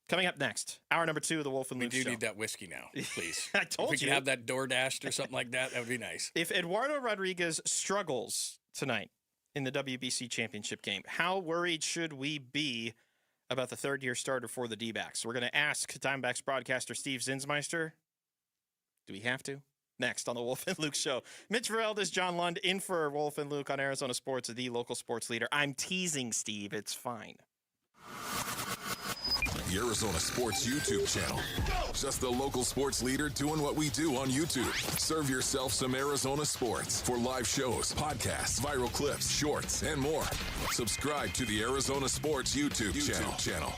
Coming up next, hour number 2 of the Wolf and Luke Show. We do need that whiskey now, please. I told you. If we could have that DoorDashed or something like that, that would be nice. If Eduardo Rodriguez struggles tonight in the WBC championship game, how worried should we be about the third-year starter for the D-backs? We're going to ask Diamondbacks broadcaster Steve Zinsmeister. Do we have to? Next on the Wolf and Luke Show. Mitch Vereldes, John Lund, in for Wolf and Luke on Arizona Sports, the local sports leader. I'm teasing, Steve. It's fine. The Arizona Sports YouTube channel. Just the local sports leader doing what we do on YouTube. Serve yourself some Arizona sports for live shows, podcasts, viral clips, shorts, and more. Subscribe to the Arizona Sports YouTube channel.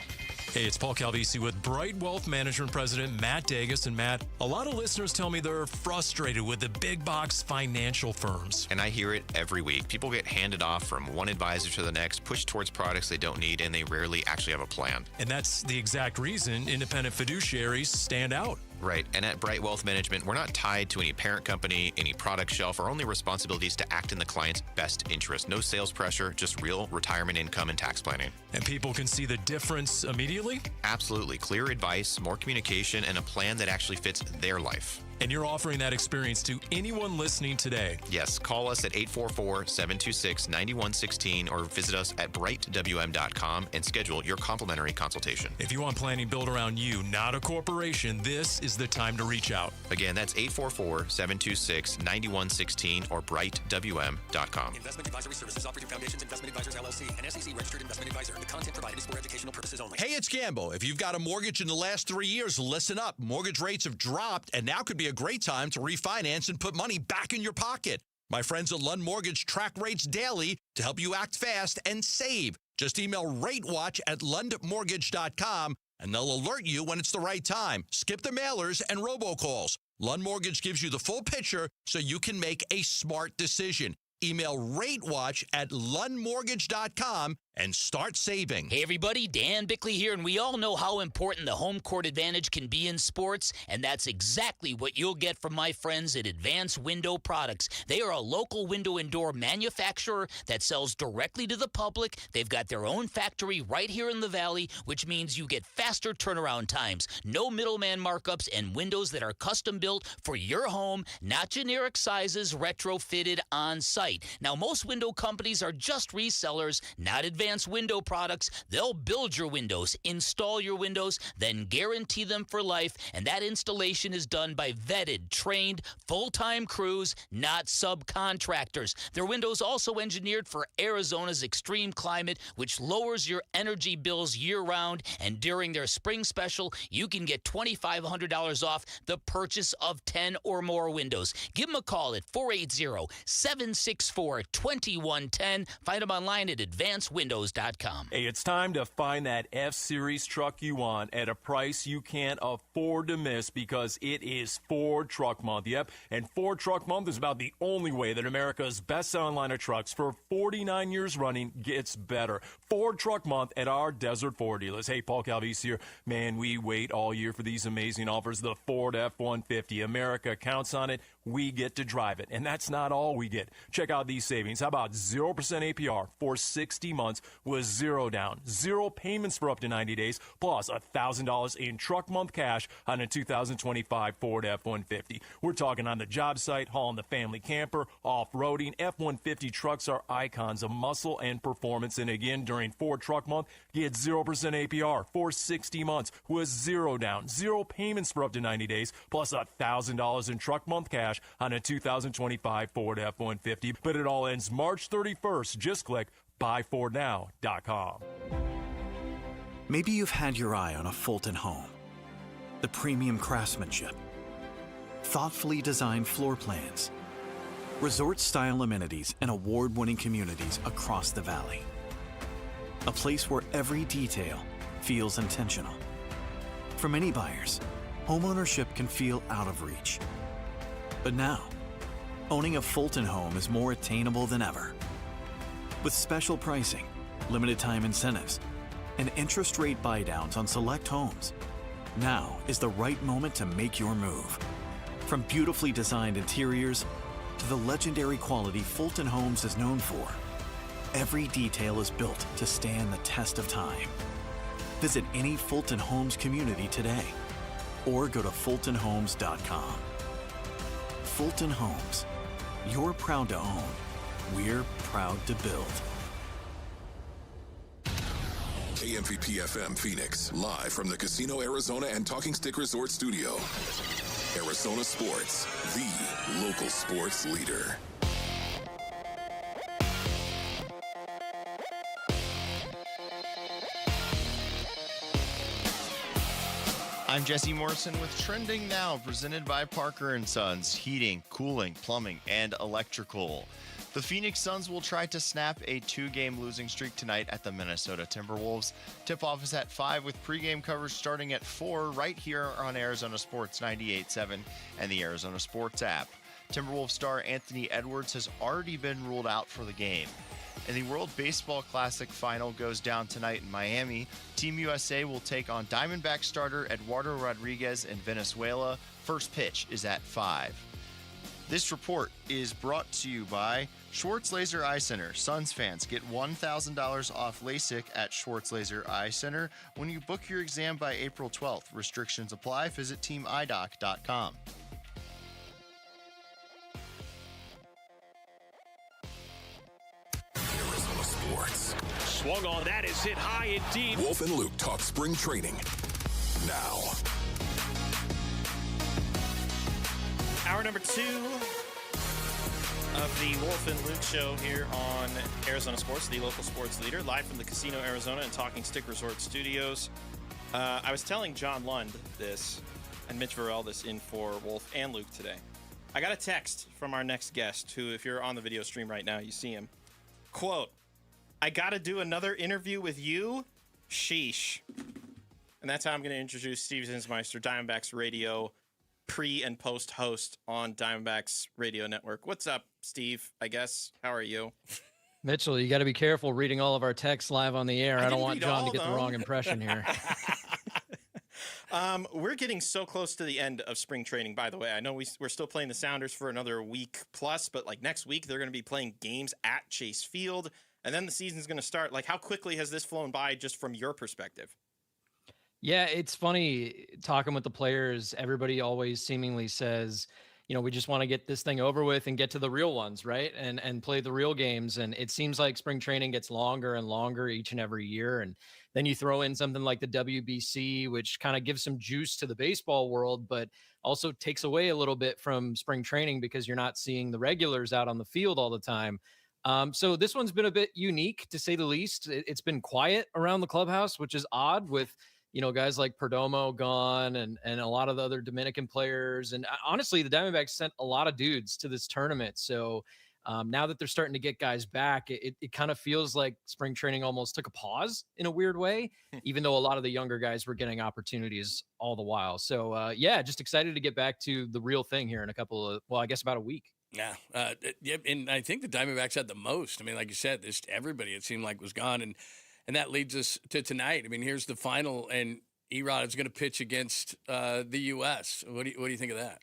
Hey, it's Paul Calvisi with Bright Wealth Management President Matt Dagas. And Matt, a lot of listeners tell me they're frustrated with the big box financial firms. And I hear it every week. People get handed off from one advisor to the next, pushed towards products they don't need, and they rarely actually have a plan. And that's the exact reason independent fiduciaries stand out. Right. And at Bright Wealth Management, we're not tied to any parent company, any product shelf. Our only responsibility is to act in the client's best interest. No sales pressure, just real retirement income and tax planning. And people can see the difference immediately? Absolutely. Clear advice, more communication, and a plan that actually fits their life. And you're offering that experience to anyone listening today. Yes. Call us at 844-726-9116 or visit us at brightwm.com and schedule your complimentary consultation. If you want planning built around you, not a corporation, this is the time to reach out. Again, that's 844-726-9116 or brightwm.com. Investment advisory services offered through Foundations Investment Advisors LLC, an SEC registered investment advisor. The content provided is for educational purposes only. Hey, it's Gambo. If you've got a mortgage in the last 3 years, listen up. Mortgage rates have dropped, and now could be a great time to refinance and put money back in your pocket. My friends at Lund Mortgage track rates daily to help you act fast and save. Just email ratewatch@lundmortgage.com and they'll alert you when it's the right time. Skip the mailers and robocalls. Lund Mortgage gives you the full picture so you can make a smart decision. Email ratewatch@lundmortgage.com and start saving. Hey everybody, Dan Bickley here, and we all know how important the home court advantage can be in sports, and that's exactly what you'll get from my friends at Advanced Window Products. They are a local window and door manufacturer that sells directly to the public. They've got their own factory right here in the Valley, which means you get faster turnaround times, no middleman markups, and windows that are custom built for your home, not generic sizes, retrofitted on site. Now, most window companies are just resellers, not Advanced Window Products. They'll build your windows, install your windows, then guarantee them for life, and that installation is done by vetted, trained, full-time crews, not subcontractors. Their windows also engineered for Arizona's extreme climate, which lowers your energy bills year-round, and during their spring special, you can get $2,500 off the purchase of 10 or more windows. Give them a call at 480-764-2110. Find them online at Advanced Window FordWindows.com. Hey, it's time to find that F-Series truck you want at a price you can't afford to miss because it is Ford Truck Month. Yep, and Ford Truck Month is about the only way that America's best-selling line of trucks for 49 years running gets better. Ford Truck Month at our Desert Ford dealers. Hey, Paul Calvisi here. Man, we wait all year for these amazing offers. The Ford F-150. America counts on it. We get to drive it. And that's not all we get. Check out these savings. How about 0% APR for 60 months with zero down, zero payments for up to 90 days, plus $1,000 in truck month cash on a 2025 Ford F-150. We're talking on the job site, hauling the family camper, off-roading. F-150 trucks are icons of muscle and performance. And again, during Ford Truck Month, get 0% APR for 60 months with zero down, zero payments for up to 90 days, plus $1,000 in truck month cash on a 2025 Ford F-150. But it all ends March 31st. Just click buyfordnow.com. Maybe you've had your eye on a Fulton home. The premium craftsmanship, thoughtfully designed floor plans, resort-style amenities, and award-winning communities across the valley. A place where every detail feels intentional. For many buyers, homeownership can feel out of reach. But now, owning a Fulton home is more attainable than ever. With special pricing, limited time incentives, and interest rate buydowns on select homes, now is the right moment to make your move. From beautifully designed interiors to the legendary quality Fulton Homes is known for, every detail is built to stand the test of time. Visit any Fulton Homes community today or go to fultonhomes.com. Fulton Homes. You're proud to own. We're proud to build. KMVP FM Phoenix, live from the Casino Arizona and Talking Stick Resort Studio. Arizona Sports, the local sports leader. I'm Jesse Morrison with Trending Now, presented by Parker & Sons, heating, cooling, plumbing, and electrical. The Phoenix Suns will try to snap a 2-game losing streak tonight at the Minnesota Timberwolves. Tip-off is at 5 with pregame coverage starting at 4 right here on Arizona Sports 98.7 and the Arizona Sports app. Timberwolves star Anthony Edwards has already been ruled out for the game. And the World Baseball Classic final goes down tonight in Miami. Team USA will take on Diamondback starter Eduardo Rodriguez in Venezuela. First pitch is at 5. This report is brought to you by Schwartz Laser Eye Center. Suns fans get $1,000 off LASIK at Schwartz Laser Eye Center when you book your exam by April 12th. Restrictions apply. Visit teamidoc.com. Arizona Sports. Swung on, that is hit high and deep. Wolf and Luke talk spring training now. Hour number 2 of the Wolf and Luke show here on Arizona Sports, the local sports leader, live from the Casino Arizona and Talking Stick Resort Studios. I was telling John Lund this and Mitch Varell this in for Wolf and Luke today. I got a text from our next guest who, if you're on the video stream right now, you see him. Quote, "I got to do another interview with you? Sheesh." And that's how I'm going to introduce Steve Zinsmeister, Diamondbacks radio pre- and post-host on Diamondbacks radio network. What's up, Steve, I guess? How are you? Mitchell, you got to be careful reading all of our texts live on the air. I don't want John to get the wrong impression here. We're getting so close to the end of spring training, by the way. I know we're still playing the Sounders for another week plus, but like next week, they're going to be playing games at Chase Field, and then the season's going to start. Like, how quickly has this flown by just from your perspective? Yeah, it's funny talking with the players. Everybody always seemingly says, you know, we just want to get this thing over with and get to the real ones, right? And play the real games. And it seems like spring training gets longer and longer each and every year. And then you throw in something like the WBC, which kind of gives some juice to the baseball world, but also takes away a little bit from spring training because you're not seeing the regulars out on the field all the time. So this one's been a bit unique, to say the least. It's been quiet around the clubhouse, which is odd with, you know, guys like Perdomo gone and a lot of the other Dominican players. And honestly, the Diamondbacks sent a lot of dudes to this tournament. So Now that they're starting to get guys back, it kind of feels like spring training almost took a pause in a weird way, even though a lot of the younger guys were getting opportunities all the while. So, yeah, just excited to get back to the real thing here in I guess about a week. Yeah, and I think the Diamondbacks had the most. I mean, like you said, just everybody it seemed like was gone, and that leads us to tonight. I mean, here's the final, and Erod is going to pitch against the U.S. What do you think of that?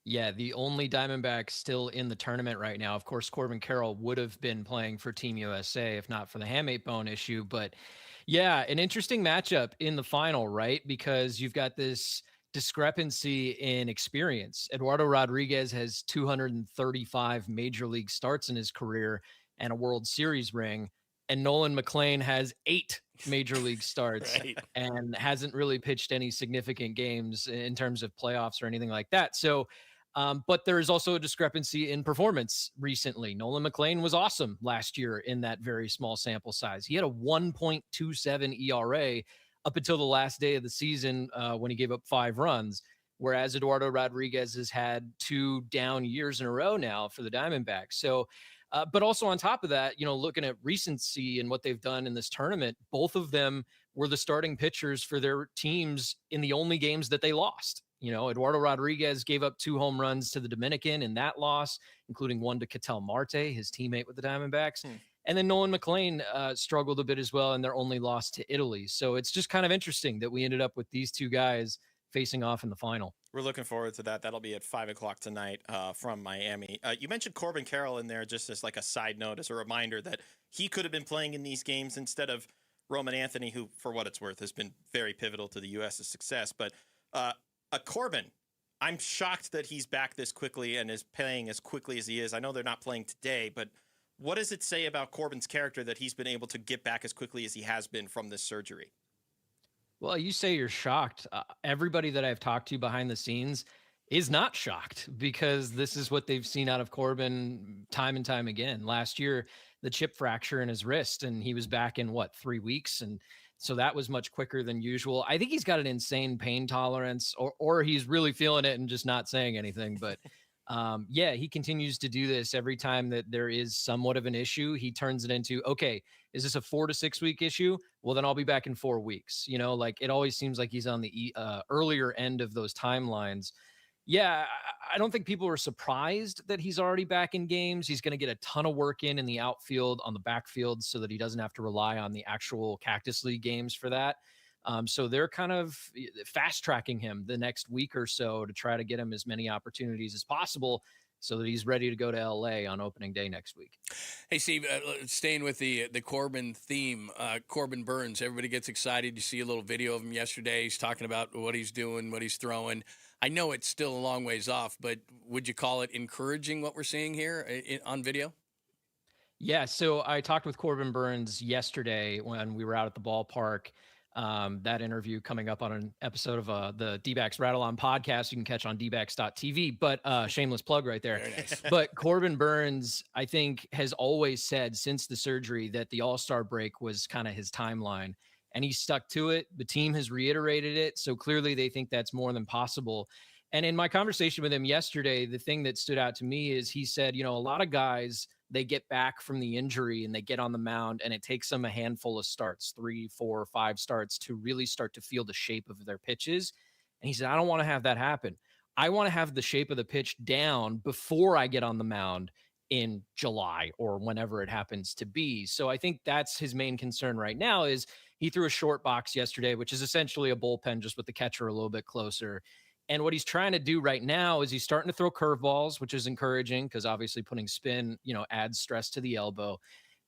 Yeah, the only Diamondback still in the tournament right now. Of course, Corbin Carroll would have been playing for Team USA if not for the hamate bone issue. But yeah, an interesting matchup in the final, right? Because you've got this discrepancy in experience. Eduardo Rodriguez has 235 major league starts in his career and a World Series ring. And Nolan McLean has 8 major league starts and hasn't really pitched any significant games in terms of playoffs or anything like that. So, but there is also a discrepancy in performance recently. Nolan McLean was awesome last year in that very small sample size. He had a 1.27 ERA up until the last day of the season when he gave up 5 runs, whereas Eduardo Rodriguez has had 2 down years in a row now for the Diamondbacks. So, but also on top of that, looking at recency and what they've done in this tournament, both of them were the starting pitchers for their teams in the only games that they lost. Eduardo Rodriguez gave up 2 home runs to the Dominican in that loss, including one to Ketel Marte, his teammate with the Diamondbacks. And then Nolan McLean struggled a bit as well in their only loss to Italy. So it's just kind of interesting that we ended up with these 2 guys facing off in the final. We're looking forward to that. That'll be at 5 o'clock tonight from Miami. You mentioned Corbin Carroll in there just as like a side note, as a reminder that he could have been playing in these games instead of Roman Anthony, who, for what it's worth, has been very pivotal to the U.S.'s success. But Corbin, I'm shocked that he's back this quickly and is playing as quickly as he is. I know they're not playing today, but what does it say about Corbin's character that he's been able to get back as quickly as he has been from this surgery? Well, you say you're shocked. Everybody that I've talked to behind the scenes is not shocked because this is what they've seen out of Corbin time and time again. Last year, the chip fracture in his wrist, and he was back in 3 weeks. And so that was much quicker than usual. I think he's got an insane pain tolerance, or he's really feeling it and just not saying anything. But yeah, he continues to do this every time that there is somewhat of an issue. He turns it into, okay, is this a 4 to 6 week issue? Well, then I'll be back in 4 weeks. It always seems like he's on the earlier end of those timelines. Yeah, I don't think people are surprised that he's already back in games. He's going to get a ton of work in the outfield, on the backfield, so that he doesn't have to rely on the actual Cactus League games for that. So they're kind of fast tracking him the next week or so to try to get him as many opportunities as possible so that he's ready to go to LA on opening day next week. Hey, Steve, staying with the Corbin theme, Corbin Burns, everybody gets excited. You see a little video of him yesterday. He's talking about what he's doing, what he's throwing. I know it's still a long ways off, but would you call it encouraging what we're seeing here on video? Yeah, so I talked with Corbin Burns yesterday when we were out at the ballpark. That interview coming up on an episode of the D-Backs Rattle On podcast you can catch on dbacks.tv, but shameless plug right there. Very nice. But Corbin Burns, I think, has always said since the surgery that the All-Star break was kind of his timeline, and he stuck to it. The team has reiterated it, so clearly they think that's more than possible. And in my conversation with him yesterday, the thing that stood out to me is he said, a lot of guys, they get back from the injury and they get on the mound and it takes them a handful of starts, 3, 4, 5 starts to really start to feel the shape of their pitches. And he said, I don't want to have that happen. I want to have the shape of the pitch down before I get on the mound in July or whenever it happens to be. So I think that's his main concern right now is he threw a short box yesterday, which is essentially a bullpen just with the catcher a little bit closer. And what he's trying to do right now is he's starting to throw curveballs, which is encouraging because obviously putting spin, adds stress to the elbow.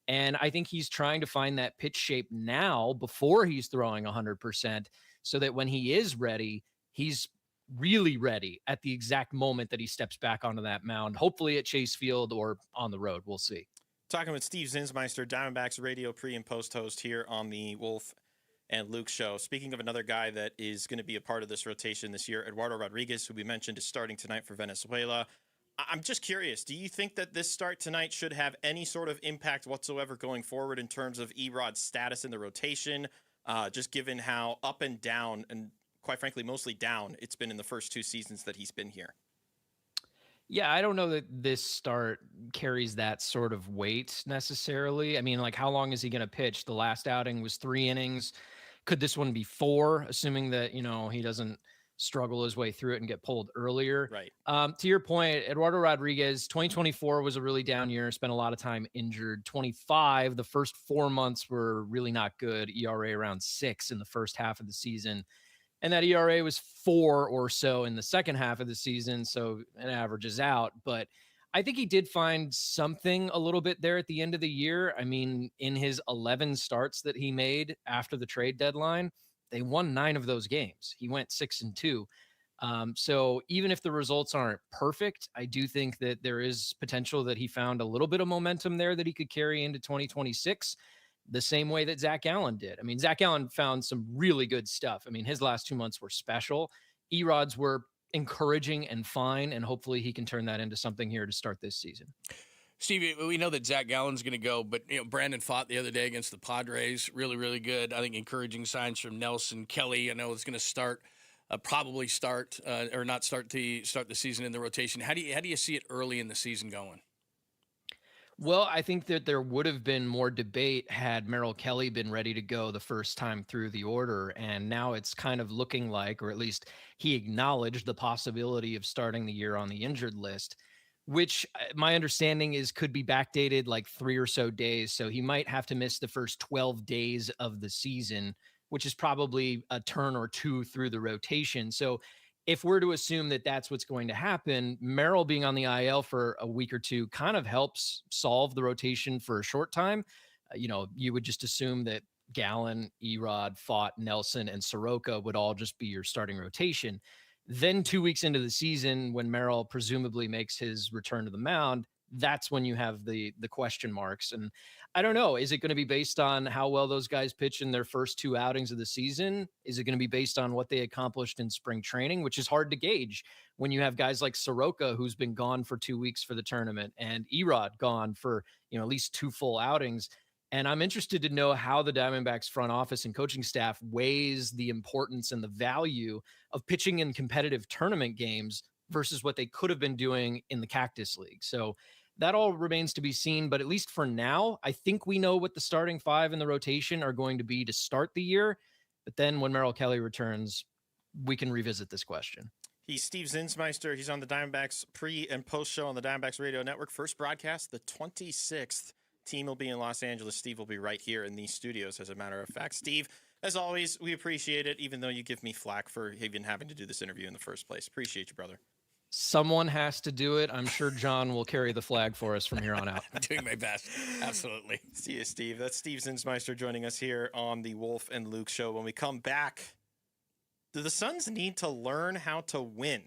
And I think he's trying to find that pitch shape now before he's throwing 100% so that when he is ready, he's really ready at the exact moment that he steps back onto that mound, hopefully at Chase Field or on the road. We'll see. Talking with Steve Zinsmeister, Diamondbacks radio pre and post host here on the Wolf and Luke show. Speaking of another guy that is going to be a part of this rotation this year, Eduardo Rodriguez, who we mentioned is starting tonight for Venezuela. I'm just curious, do you think that this start tonight should have any sort of impact whatsoever going forward in terms of Erod's status in the rotation, just given how up and down, and quite frankly, mostly down, it's been in the first 2 seasons that he's been here? Yeah, I don't know that this start carries that sort of weight necessarily. I mean, like, how long is he going to pitch? The last outing was 3 innings. Could this one be 4, assuming that, he doesn't struggle his way through it and get pulled earlier? Right. To your point, Eduardo Rodriguez, 2024 was a really down year, spent a lot of time injured. 25, the first 4 months were really not good. ERA around 6 in the first half of the season. And that ERA was 4 or so in the second half of the season, so it averages out. But I think he did find something a little bit there at the end of the year. I mean, in his 11 starts that he made after the trade deadline, they won 9 of those games. He went 6-2. So even if the results aren't perfect, I do think that there is potential that he found a little bit of momentum there that he could carry into 2026. The same way that Zach Allen did. I mean, Zach Allen found some really good stuff. I mean, his last 2 months were special. Erod's were encouraging and fine, and hopefully he can turn that into something here to start this season. Steve, we know that Zach Gallen's going to go, but Brandon fought the other day against the Padres. Really, really good. I think encouraging signs from Nelson. Kelly, I know it's going to probably start the season in the rotation. How do you see it early in the season going? Well, I think that there would have been more debate had Merrill Kelly been ready to go the first time through the order. And now it's kind of looking like, or at least he acknowledged the possibility of starting the year on the injured list, which my understanding is could be backdated like 3 or so days. So he might have to miss the first 12 days of the season, which is probably a turn or 2 through the rotation. So if we're to assume that that's what's going to happen, Merrill being on the IL for a week or 2 kind of helps solve the rotation for a short time. You would just assume that Gallen, Erod, Fott, Nelson, and Soroka would all just be your starting rotation. Then 2 weeks into the season, when Merrill presumably makes his return to the mound, that's when you have the question marks. And I don't know, is it going to be based on how well those guys pitch in their first 2 outings of the season? Is it going to be based on what they accomplished in spring training, which is hard to gauge when you have guys like Soroka, who's been gone for 2 weeks for the tournament, and Erod gone for, at least 2 full outings. And I'm interested to know how the Diamondbacks front office and coaching staff weighs the importance and the value of pitching in competitive tournament games versus what they could have been doing in the Cactus League. So that all remains to be seen, but at least for now, I think we know what the starting 5 in the rotation are going to be to start the year. But then when Merrill Kelly returns, we can revisit this question. He's Steve Zinsmeister. He's on the Diamondbacks pre- and post-show on the Diamondbacks Radio Network. First broadcast, the 26th. Team will be in Los Angeles. Steve will be right here in these studios, as a matter of fact. Steve, as always, we appreciate it, even though you give me flack for even having to do this interview in the first place. Appreciate you, brother. Someone has to do it. I'm sure John will carry the flag for us from here on out. I'm doing my best. Absolutely. See you, Steve. That's Steve Zinsmeister joining us here on the Wolf and Luke Show. When we come back, do the Suns need to learn how to win?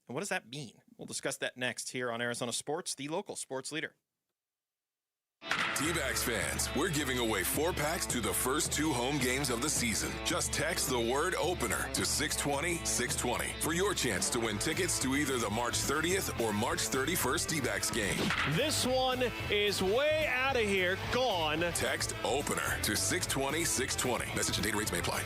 And what does that mean? We'll discuss that next here on Arizona Sports, the local sports leader. D-backs fans, we're giving away 4-packs to the first 2 home games of the season. Just text the word opener to 620-620 for your chance to win tickets to either the March 30th or March 31st D-backs game. This one is way out of here. Gone. Text opener to 620-620. Message and data rates may apply.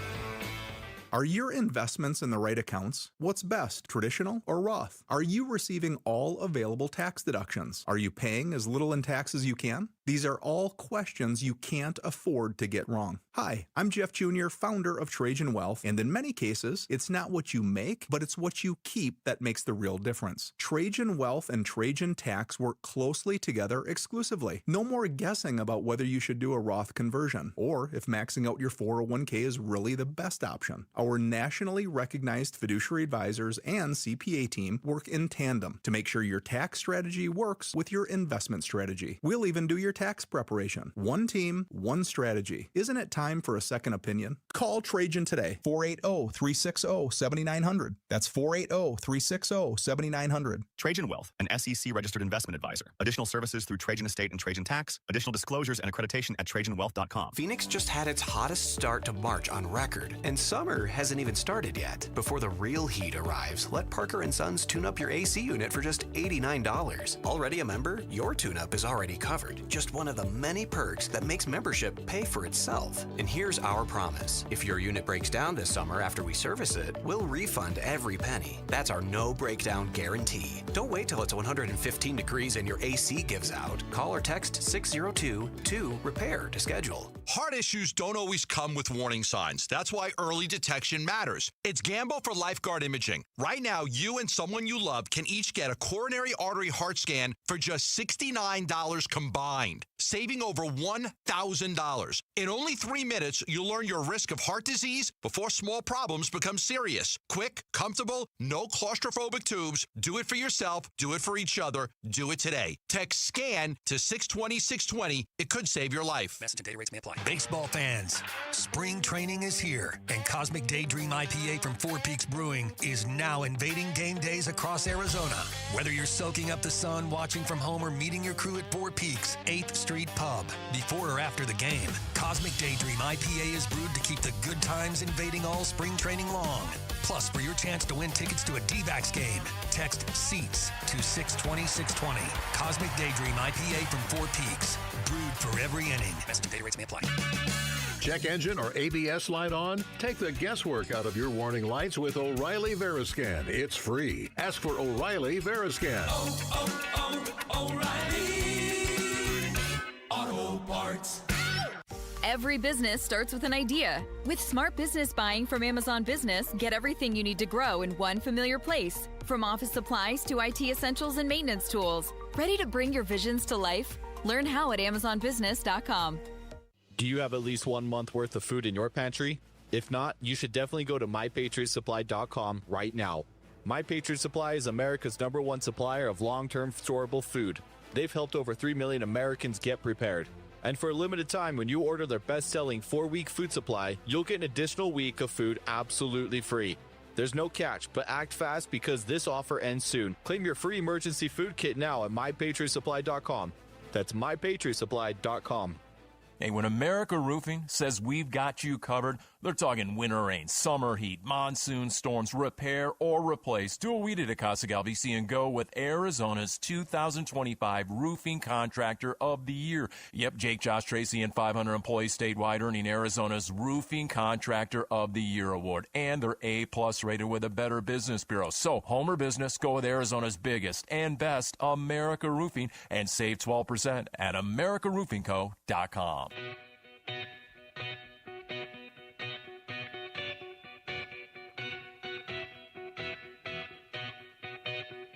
Are your investments in the right accounts? What's best, traditional or Roth? Are you receiving all available tax deductions? Are you paying as little in tax as you can? These are all questions you can't afford to get wrong. Hi, I'm Jeff Jr., founder of Trajan Wealth, and in many cases, it's not what you make, but it's what you keep that makes the real difference. Trajan Wealth and Trajan Tax work closely together exclusively. No more guessing about whether you should do a Roth conversion, or if maxing out your 401k is really the best option. Our nationally recognized fiduciary advisors and CPA team work in tandem to make sure your tax strategy works with your investment strategy. We'll even do your tax preparation. One team, one strategy. Isn't it time for a second opinion? Call Trajan today, 480-360-7900. That's 480-360-7900. Trajan Wealth, an SEC registered investment advisor. Additional services through Trajan Estate and Trajan Tax. Additional disclosures and accreditation at TrajanWealth.com. Phoenix just had its hottest start to March on record, and summer hasn't even started yet. Before the real heat arrives, let Parker & Sons tune up your AC unit for just $89. Already a member? Your tune-up is already covered. Just one of the many perks that makes membership pay for itself. And here's our promise. If your unit breaks down this summer after we service it, we'll refund every penny. That's our no breakdown guarantee. Don't wait till it's 115 degrees and your AC gives out. Call or text 602-2-REPAIR to schedule. Heart issues don't always come with warning signs. That's why early detection matters. It's Gambo for Lifeguard Imaging. Right now, you and someone you love can each get a coronary artery heart scan for just $69 combined, saving over $1,000. In only 3 minutes, you'll learn your risk of heart disease before small problems become serious. Quick, comfortable, no claustrophobic tubes. Do it for yourself. Do it for each other. Do it today. Text SCAN to 620-620. It could save your life. Message and data rates may apply. Baseball fans, spring training is here, and Cosmic Daydream IPA from Four Peaks Brewing is now invading game days across Arizona. Whether you're soaking up the sun, watching from home, or meeting your crew at Four Peaks 8th Street Pub, before or after the game, Cosmic Daydream IPA is brewed to keep the good times invading all spring training long. Plus, for your chance to win tickets to a D-backs game, text SEATS to 620-620. Cosmic Daydream IPA from Four Peaks, brewed for every inning. Message and data rates may apply. Check engine or ABS light on? Take the guesswork out of your warning lights with O'Reilly Veriscan. It's free. Ask for O'Reilly Veriscan. O'Reilly Auto Parts. Every business starts with an idea. With smart business buying from Amazon Business, get everything you need to grow in one familiar place. From office supplies to IT essentials and maintenance tools. Ready to bring your visions to life? Learn how at AmazonBusiness.com. Do you have at least 1 month worth of food in your pantry? If not, you should definitely go to MyPatriotSupply.com right now. My Patriot Supply is America's #1 supplier of long-term storable food. They've helped over 3 million Americans get prepared. And for a limited time, when you order their best-selling 4-week food supply, you'll get an additional week of food absolutely free. There's no catch, but act fast because this offer ends soon. Claim your free emergency food kit now at MyPatriotSupply.com. That's MyPatriotSupply.com. Hey, when America Roofing says we've got you covered, they're talking winter rain, summer heat, monsoon storms, repair or replace. Do what we did at Casa Galvisi and go with Arizona's 2025 Roofing Contractor of the Year. Yep, Jake, Josh, Tracy, and 500 employees statewide earning Arizona's Roofing Contractor of the Year award. And they're A+ rated with a Better Business Bureau. So, home or business, go with Arizona's biggest and best, America Roofing, and save 12% at AmericaRoofingCo.com.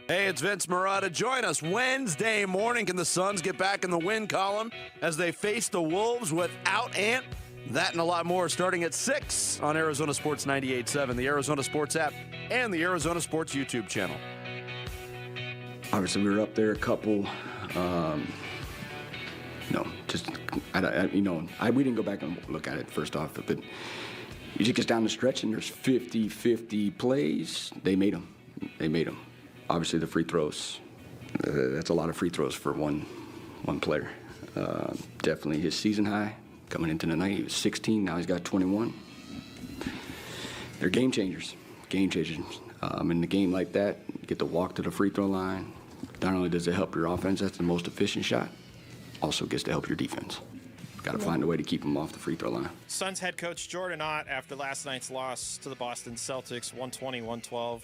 Hey, it's Vince Marotta. Join us Wednesday morning. Can the Suns get back in the win column as they face the Wolves without Ant? That and a lot more starting at 6 on Arizona Sports 98.7, the Arizona Sports app, and the Arizona Sports YouTube channel. Obviously, we were up there a couple. We didn't go back and look at it first off, but you just get down the stretch and there's 50-50 plays. They made them. Obviously, the free throws. That's a lot of free throws for one player. Definitely his season high. Coming into the night, he was 16. Now he's got 21. They're game changers. In a game like that, you get to walk to the free throw line. Not only does it help your offense, that's the most efficient shot, also gets to help your defense. Got to find a way to keep them off the free throw line. Suns head coach Jordan Ott, after last night's loss to the Boston Celtics, 120-112.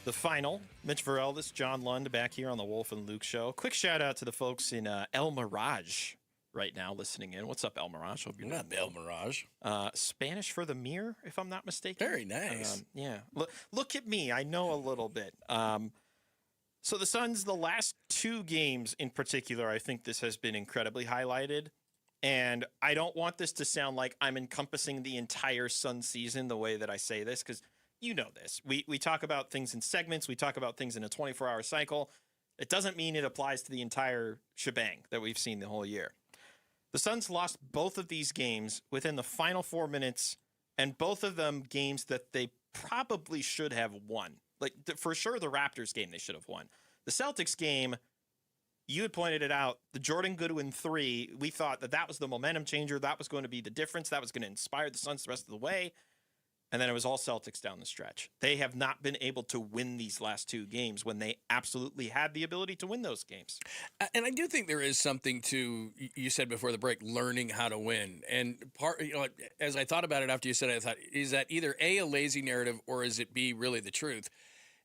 The final. Mitch Vareldis, John Lund back here on the Wolf and Luke show. Quick shout out to the folks in El Mirage right now listening in. What's up, El Mirage? Hope you're not El Mirage. Spanish for the mirror, if I'm not mistaken. Very nice. Yeah. Look at me. I know a little bit. So the Suns, the last 2 games in particular, I think this has been incredibly highlighted. And I don't want this to sound like I'm encompassing the entire Suns season the way that I say this, because you know this. We talk about things in segments. We talk about things in a 24-hour cycle. It doesn't mean it applies to the entire shebang that we've seen the whole year. The Suns lost both of these games within the final 4 minutes, and both of them games that they probably should have won. Like, for sure, the Raptors game they should have won. The Celtics game, you had pointed it out, the Jordan Goodwin 3, we thought that was the momentum changer. That was going to be the difference. That was going to inspire the Suns the rest of the way. and then it was all Celtics down the stretch. They have not been able to win these last 2 games when they absolutely had the ability to win those games. And I do think there is something to, you said before the break, learning how to win. And part, as I thought about it after you said it, I thought, is that either A, a lazy narrative, or is it B, really the truth?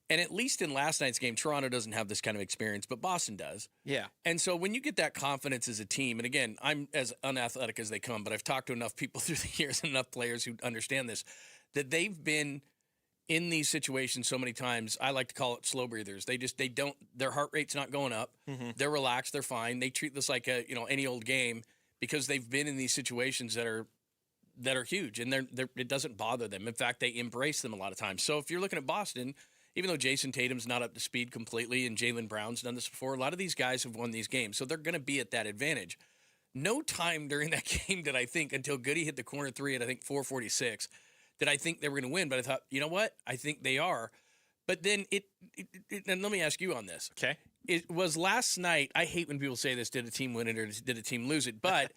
And at least in last night's game, Toronto doesn't have this kind of experience, but Boston does. Yeah. And so when you get that confidence as a team, and again, I'm as unathletic as they come, but I've talked to enough people through the years and enough players who understand this, that they've been in these situations so many times. I like to call it slow breathers. They don't, their heart rate's not going up. Mm-hmm. They're relaxed. They're fine. They treat this like any old game because they've been in these situations that are huge, and it doesn't bother them. In fact, they embrace them a lot of times. So if you're looking at Boston, even though Jason Tatum's not up to speed completely and Jaylen Brown's done this before, a lot of these guys have won these games. So they're going to be at that advantage. No time during that game did I think, until Goody hit the corner 3 at, I think, 4:46, did I think they were going to win. But I thought, you know what? I think they are. But then and let me ask you on this. Okay. It was last night. I hate when people say this, did a team win it or did a team lose it? But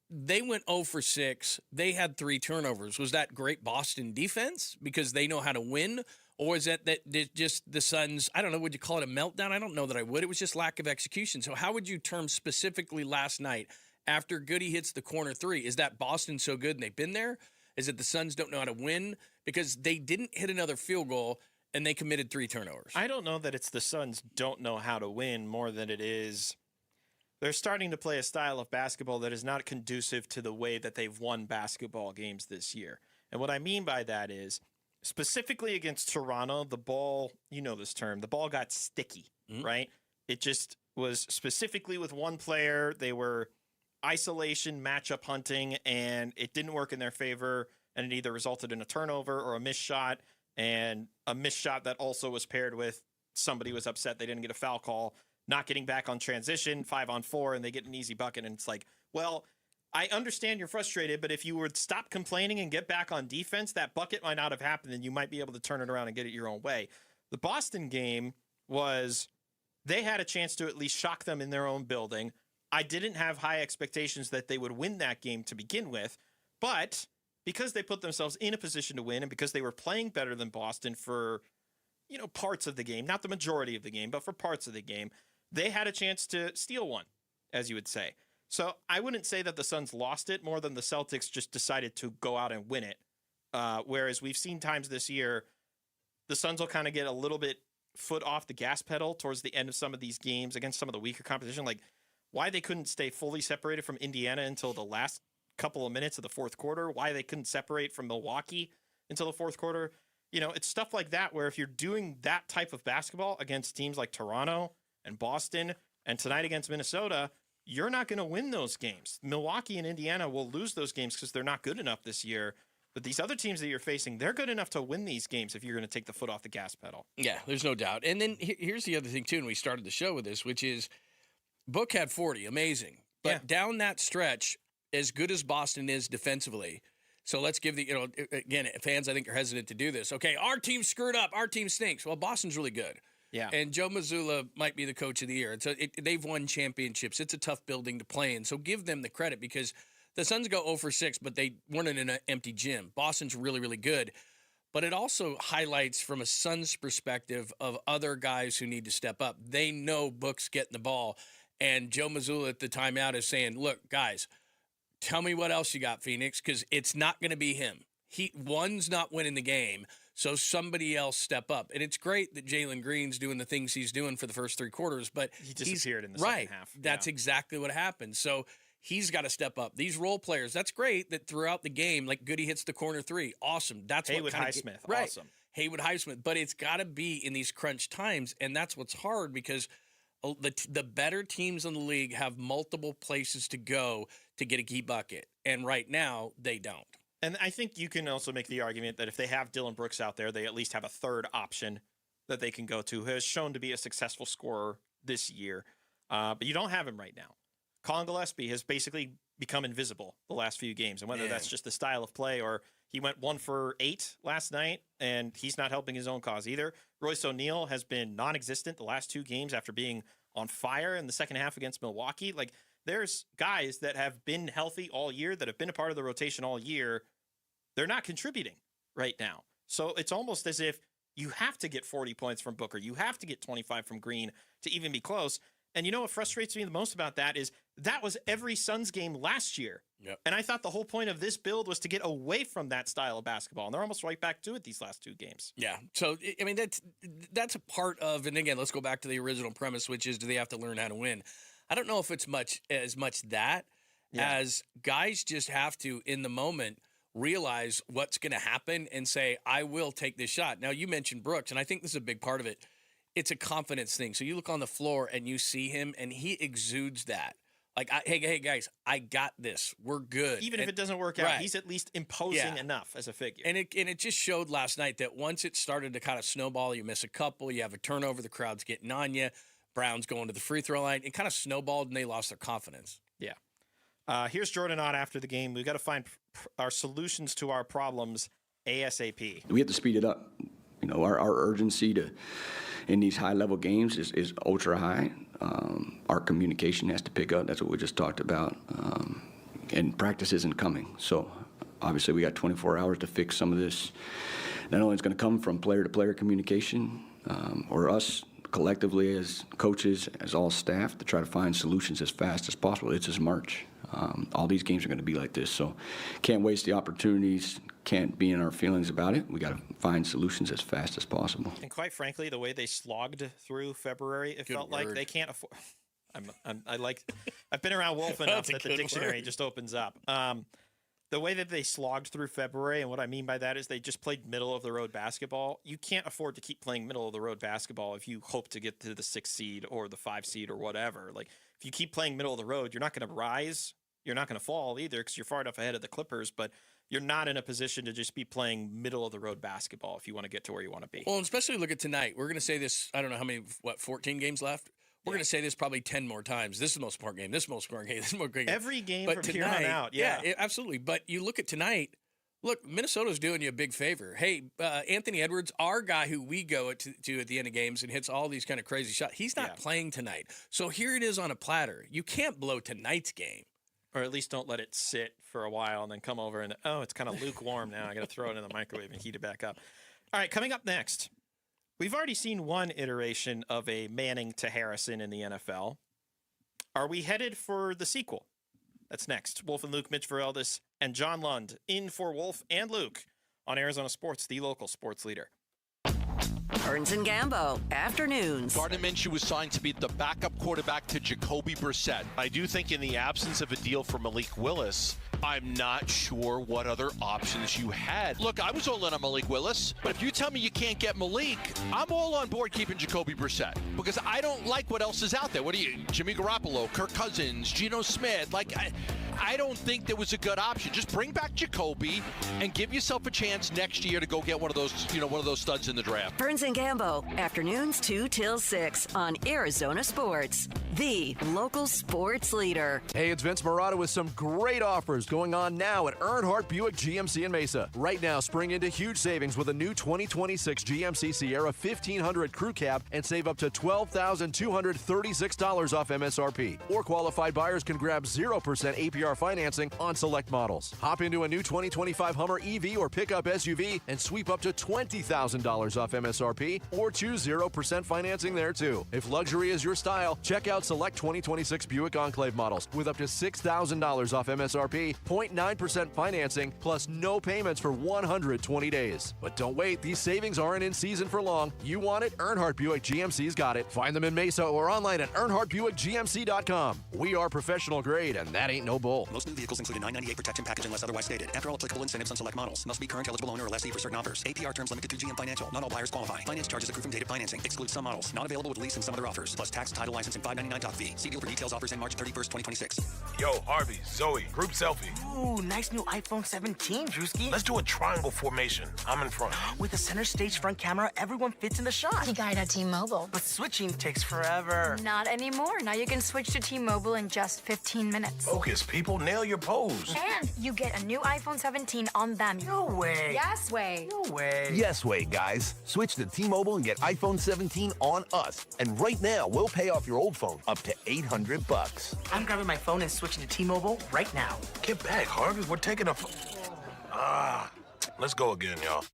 they went 0 for 6. They had 3 turnovers. Was that great Boston defense because they know how to win? Or is that just the Suns, I don't know, would you call it a meltdown? I don't know that I would. It was just lack of execution. So how would you term specifically last night after Goody hits the corner 3? Is that Boston so good and they've been there? Is it the Suns don't know how to win? Because they didn't hit another field goal and they committed 3 turnovers. I don't know that it's the Suns don't know how to win more than it is they're starting to play a style of basketball that is not conducive to the way that they've won basketball games this year. And what I mean by that is, specifically against Toronto, the ball, you know this term, the ball got sticky, right? It just was specifically with one player. They were isolation, matchup hunting, and it didn't work in their favor, and it either resulted in a turnover or a missed shot, and a missed shot that also was paired with somebody was upset they didn't get a foul call, not getting back on transition, 5-on-4, and they get an easy bucket, and it's like, well, I understand you're frustrated, but if you would stop complaining and get back on defense, that bucket might not have happened, and you might be able to turn it around and get it your own way. The Boston game was, they had a chance to at least shock them in their own building. I didn't have high expectations that they would win that game to begin with, but because they put themselves in a position to win and because they were playing better than Boston for, parts of the game, not the majority of the game, but for parts of the game, they had a chance to steal one, as you would say. So I wouldn't say that the Suns lost it more than the Celtics just decided to go out and win it. Whereas we've seen times this year, the Suns will kind of get a little bit foot off the gas pedal towards the end of some of these games against some of the weaker competition. Like why they couldn't stay fully separated from Indiana until the last couple of minutes of the fourth quarter, why they couldn't separate from Milwaukee until the fourth quarter. It's stuff like that where if you're doing that type of basketball against teams like Toronto and Boston and tonight against Minnesota, you're not going to win those games. Milwaukee and Indiana will lose those games because they're not good enough this year. But these other teams that you're facing, they're good enough to win these games if you're going to take the foot off the gas pedal. Yeah, there's no doubt. And then here's the other thing, too, and we started the show with this, which is Book had 40, amazing. But down that stretch, as good as Boston is defensively, so let's give again, fans I think are hesitant to do this. Okay, our team screwed up. Our team stinks. Well, Boston's really good. Yeah. And Joe Mazzulla might be the coach of the year. So they've won championships. It's a tough building to play in. So give them the credit because the Suns go 0 for 6, but they weren't in an empty gym. Boston's really, really good. But it also highlights from a Suns perspective of other guys who need to step up. They know Book's getting the ball. And Joe Mazzulla at the timeout is saying, look, guys, tell me what else you got, Phoenix, because it's not going to be him. One's not winning the game, so somebody else step up. And it's great that Jalen Green's doing the things he's doing for the first 3 quarters, but he disappeared in the second half. That's exactly what happened. So he's got to step up. These role players, that's great that throughout the game, like Goody hits the corner 3. Awesome. That's Haywood what Highsmith. Right. Awesome. Haywood Highsmith. But it's got to be in these crunch times, and that's what's hard because the better teams in the league have multiple places to go to get a key bucket. And right now, they don't. And I think you can also make the argument that if they have Dylan Brooks out there, they at least have a third option that they can go to, who has shown to be a successful scorer this year. But you don't have him right now. Colin Gillespie has basically become invisible the last few games. And whether that's just the style of play or he went 1 for 8 last night, and he's not helping his own cause either. Royce O'Neal has been non-existent the last 2 games after being on fire in the second half against Milwaukee. Like, there's guys that have been healthy all year, that have been a part of the rotation all year. They're not contributing. right now. So it's almost as if you have to get 40 points from Booker. You have to get 25 from Green to even be close. And you know what frustrates me the most about that is that was every Suns game last year. Yep. And I thought the whole point of this build was to get away from that style of basketball. And they're almost right back to it these last 2 games. Yeah. So, I mean, that's a part of, and again, let's go back to the original premise, which is, do they have to learn how to win? I don't know if it's as much that as guys just have to, in the moment, realize what's going to happen and say, I will take this shot. Now, you mentioned Brooks, and I think this is a big part of it. It's a confidence thing. So you look on the floor and you see him, and he exudes that. Like, hey, guys, I got this. We're good. Even if it doesn't work out, he's at least imposing enough as a figure. And it just showed last night that once it started to kind of snowball, you miss a couple, you have a turnover, the crowd's getting on you, Brown's going to the free throw line. It kind of snowballed, and they lost their confidence. Yeah. Here's Jordan Ott after the game. We've got to find our solutions to our problems ASAP. We have to speed it up. You know, our urgency in these high-level games is ultra high. Our communication has to pick up. That's what we just talked about. And practice isn't coming. So obviously we got 24 hours to fix some of this. Not only is going to come from player-to-player communication or us collectively as coaches, as all staff, to try to find solutions as fast as possible. It's just March. All these games are going to be like this. So can't waste the opportunities, can't be in our feelings about it. We got to find solutions as fast as possible. And quite frankly, the way they slogged through February, it felt like they can't afford. I've been around Wolf enough that the dictionary just opens up. The way that they slogged through February, and what I mean by that is they just played middle-of-the-road basketball. You can't afford to keep playing middle-of-the-road basketball if you hope to get to the 6th seed or the 5 seed or whatever. Like, if you keep playing middle-of-the-road, you're not going to rise. You're not going to fall either because you're far enough ahead of the Clippers, but you're not in a position to just be playing middle-of-the-road basketball if you want to get to where you want to be. Well, and especially look at tonight. We're going to say this, I don't know how many, 14 games left? We're going to say this probably 10 more times. This is the most important game. This is the most important game. This is the most important game. Every game but from tonight, here on out. Absolutely. But you look at tonight, look, Minnesota's doing you a big favor. Hey, Anthony Edwards, our guy who we go to at the end of games and hits all these kind of crazy shots, he's not playing tonight. So here it is on a platter. You can't blow tonight's game. Or at least don't let it sit for a while and then come over and, it's kind of lukewarm now. I got to throw it in the microwave and heat it back up. All right, coming up next. We've already seen one iteration of a Manning to Harrison in the NFL. Are we headed for the sequel? That's next. Wolf and Luke, Mitch Vareldis, and John Lund in for Wolf and Luke on Arizona Sports, the local sports leader. Burns and Gambo, afternoons. Gardner Minshew was signed to be the backup quarterback to Jacoby Brissett. I do think in the absence of a deal for Malik Willis, I'm not sure what other options you had. Look, I was all in on Malik Willis, but if you tell me you can't get Malik, I'm all on board keeping Jacoby Brissett because I don't like what else is out there. What are you, Jimmy Garoppolo, Kirk Cousins, Geno Smith? I don't think there was a good option. Just bring back Jacoby and give yourself a chance next year to go get one of those studs in the draft. Burns and Gambo, afternoons 2 till 6 on Arizona Sports, the local sports leader. Hey, it's Vince Morata with some great offers going on now at Earnhardt Buick GMC in Mesa. Right now, spring into huge savings with a new 2026 GMC Sierra 1500 Crew Cab and save up to $12,236 off MSRP. Or qualified buyers can grab 0% APR financing on select models. Hop into a new 2025 Hummer EV or pickup SUV and sweep up to $20,000 off MSRP or choose 0% financing there too. If luxury is your style, check out select 2026 Buick Enclave models with up to $6,000 off MSRP, 0.9% financing, plus no payments for 120 days. But don't wait, these savings aren't in season for long. You want it? Earnhardt Buick GMC's got it. Find them in Mesa or online at EarnhardtBuickGMC.com. We are professional grade, and that ain't no bull. Most new vehicles include a $998 protection package unless otherwise stated. After all applicable incentives on select models, must be current eligible owner or lessee for certain offers. APR terms limited through GM Financial. Not all buyers qualify. Finance charges accrue from dated financing. Excludes some models. Not available with lease and some other offers. Plus tax, title, license, and $599 doc fee. See deal for details. Offers in March 31st, 2026. Yo, Harvey, Zoe, group selfie. Ooh, nice new iPhone 17, Drewski. Let's do a triangle formation. I'm in front. With a center stage front camera, everyone fits in the shot. You got it at T-Mobile. But switching takes forever. Not anymore. Now you can switch to T-Mobile in just 15 minutes. Focus, people. Nail your pose. And you get a new iPhone 17 on them. No way. Yes way. No way. Yes way, guys. Switch to T-Mobile and get iPhone 17 on us. And right now, we'll pay off your old phone up to $800. I'm grabbing my phone and switching to T-Mobile right now. Get back, Harvey. We're taking a... Let's go again, y'all.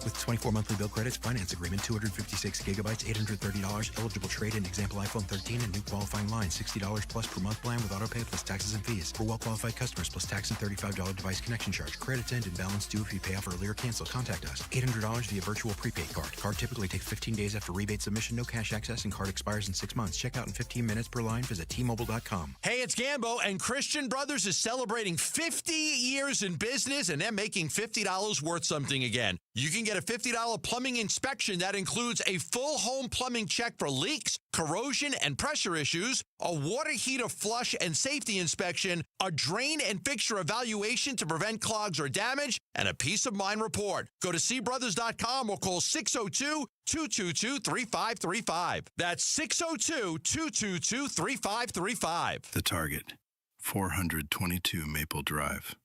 With 24 monthly bill credits, finance agreement, 256 gigabytes, $830, eligible trade-in, example iPhone 13 and new qualifying line, $60 plus per month plan with auto pay plus taxes and fees. For well-qualified customers plus tax and $35 device connection charge. Credits end and balance due if you pay off early or cancel. Contact us. $800 via virtual prepaid card. Card typically takes 15 days after rebate submission. No cash access and card expires in 6 months. Check out in 15 minutes per line. Visit T-Mobile.com. Hey, it's Gambo, and Christian Brothers is celebrating 50 years in business, and they're making $50 worth something again. You can get a $50 plumbing inspection that includes a full home plumbing check for leaks, corrosion, and pressure issues, a water heater flush and safety inspection, a drain and fixture evaluation to prevent clogs or damage, and a peace of mind report. Go to cbrothers.com or call 602-222-3535. That's 602-222-3535. The Target, 422 Maple Drive.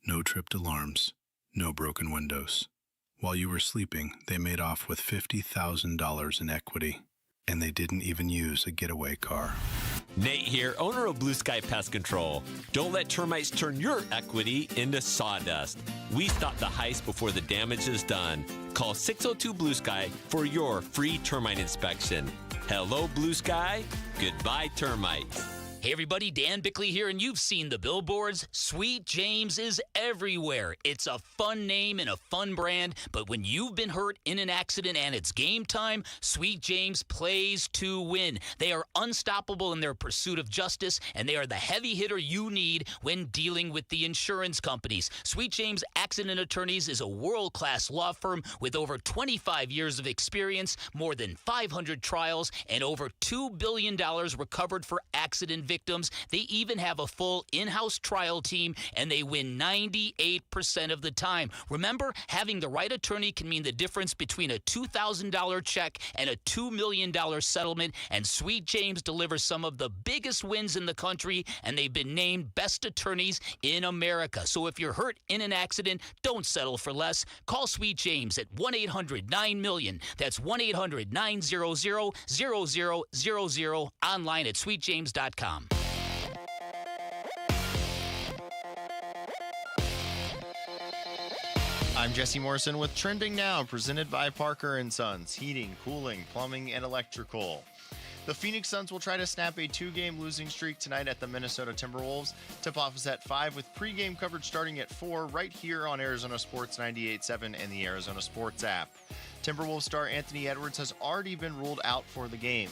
No tripped alarms, no broken windows. While you were sleeping, they made off with $50,000 in equity, and they didn't even use a getaway car. Nate here, owner of Blue Sky Pest Control. Don't let termites turn your equity into sawdust. We stop the heist before the damage is done. Call 602 Blue Sky for your free termite inspection. Hello, Blue Sky. Goodbye, termites. Hey everybody, Dan Bickley here, and you've seen the billboards. Sweet James is everywhere. It's a fun name and a fun brand, but when you've been hurt in an accident and it's game time, Sweet James plays to win. They are unstoppable in their pursuit of justice, and they are the heavy hitter you need when dealing with the insurance companies. Sweet James Accident Attorneys is a world-class law firm with over 25 years of experience, more than 500 trials, and over $2 billion recovered for accident victims. They even have a full in-house trial team, and they win 98% of the time. Remember, having the right attorney can mean the difference between a $2,000 check and a $2 million settlement, and Sweet James delivers some of the biggest wins in the country, and they've been named best attorneys in America. So if you're hurt in an accident, don't settle for less. Call Sweet James at 1-800-9-MILLION. That's 1-800-900-0000, online at sweetjames.com. I'm Jesse Morrison with Trending Now, presented by Parker & Sons, heating, cooling, plumbing, and electrical. The Phoenix Suns will try to snap a 2-game losing streak tonight at the Minnesota Timberwolves. Tip-off is at 5 with pregame coverage starting at 4 right here on Arizona Sports 98.7 and the Arizona Sports app. Timberwolves star Anthony Edwards has already been ruled out for the game.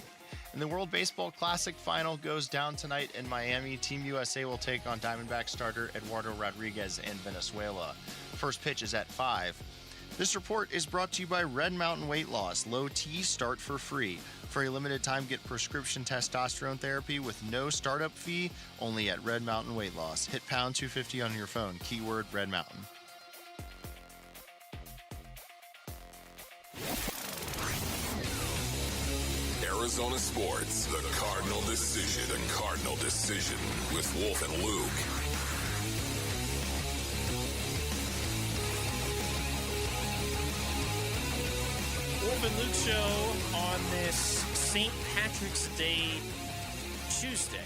And the World Baseball Classic final goes down tonight in Miami. Team USA will take on Diamondback starter Eduardo Rodriguez in Venezuela. First pitch is at 5. This report is brought to you by Red Mountain Weight Loss. Low T, start for free. For a limited time, get prescription testosterone therapy with no startup fee, only at Red Mountain Weight Loss. Hit pound 250 on your phone. Keyword Red Mountain. Arizona Sports, the Cardinal Decision and Cardinal Decision with Wolf and Luke. Wolf and Luke show on this St. Patrick's Day Tuesday.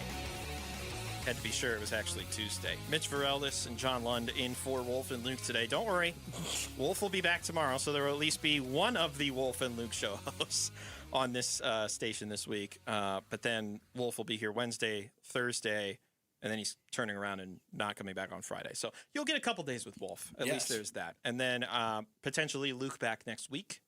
Had to be sure it was actually Tuesday. Mitch Vareldis and John Lund in for Wolf and Luke today. Don't worry, Wolf will be back tomorrow, so there will at least be one of the Wolf and Luke show hosts on this station this week. But then Wolf will be here Wednesday, Thursday, and then he's turning around and not coming back on Friday. So you'll get a couple days with Wolf. At least there's that. And then potentially Luke back next week.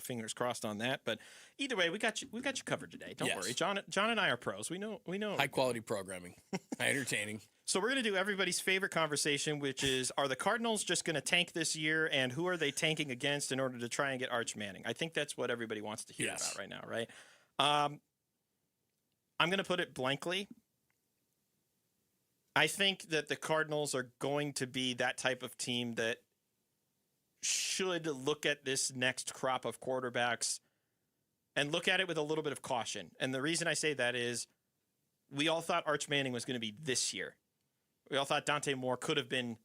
Fingers crossed on that. But either way, we got you covered today. Don't worry. John and I are pros. We know. High quality programming. High entertaining. So we're going to do everybody's favorite conversation, which is, are the Cardinals just going to tank this year, and who are they tanking against in order to try and get Arch Manning? I think that's what everybody wants to hear about right now, right? I'm going to put it blankly. I think that the Cardinals are going to be that type of team that should look at this next crop of quarterbacks and look at it with a little bit of caution. And the reason I say that is we all thought Arch Manning was going to be this year. We all thought Dante Moore could have been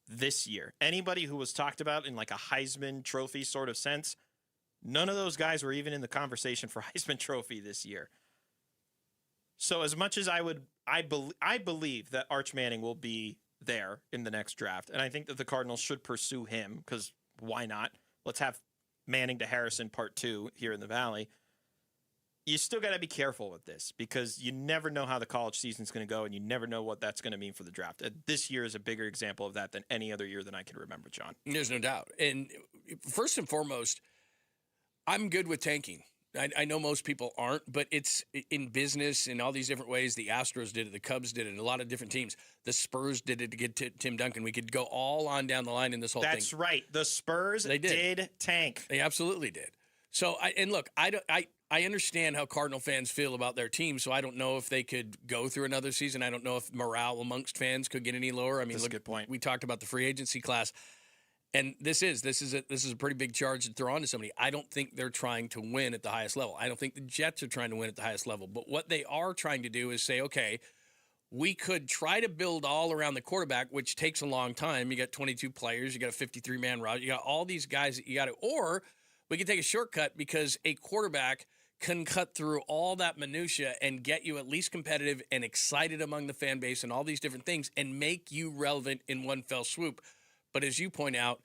this year. Anybody who was talked about in like a Heisman Trophy sort of sense, none of those guys were even in the conversation for Heisman Trophy this year. So as much as I believe that Arch Manning will be there in the next draft. And I think that the Cardinals should pursue him because why not? Let's have Manning to Harrison part 2 here in the Valley. You still got to be careful with this because you never know how the college season's going to go and you never know what that's going to mean for the draft. This year is a bigger example of that than any other year that I can remember, John. There's no doubt. And first and foremost, I'm good with tanking. I know most people aren't, but it's in business in all these different ways. The Astros did it, the Cubs did it, and a lot of different teams. The Spurs did it to get to Tim Duncan. We could go all on down the line in this whole thing. That's right. The Spurs did tank. They absolutely did. So, look, I understand how Cardinal fans feel about their team, so I don't know if they could go through another season. I don't know if morale amongst fans could get any lower. I mean, that's a good point. We talked about the free agency class. And this is a pretty big charge to throw onto somebody. I don't think they're trying to win at the highest level. I don't think the Jets are trying to win at the highest level. But what they are trying to do is say, okay, we could try to build all around the quarterback, which takes a long time. You got 22 players, you got a 53-man roster, you got all these guys that you got to, or we could take a shortcut because a quarterback can cut through all that minutia and get you at least competitive and excited among the fan base and all these different things and make you relevant in one fell swoop. But as you point out,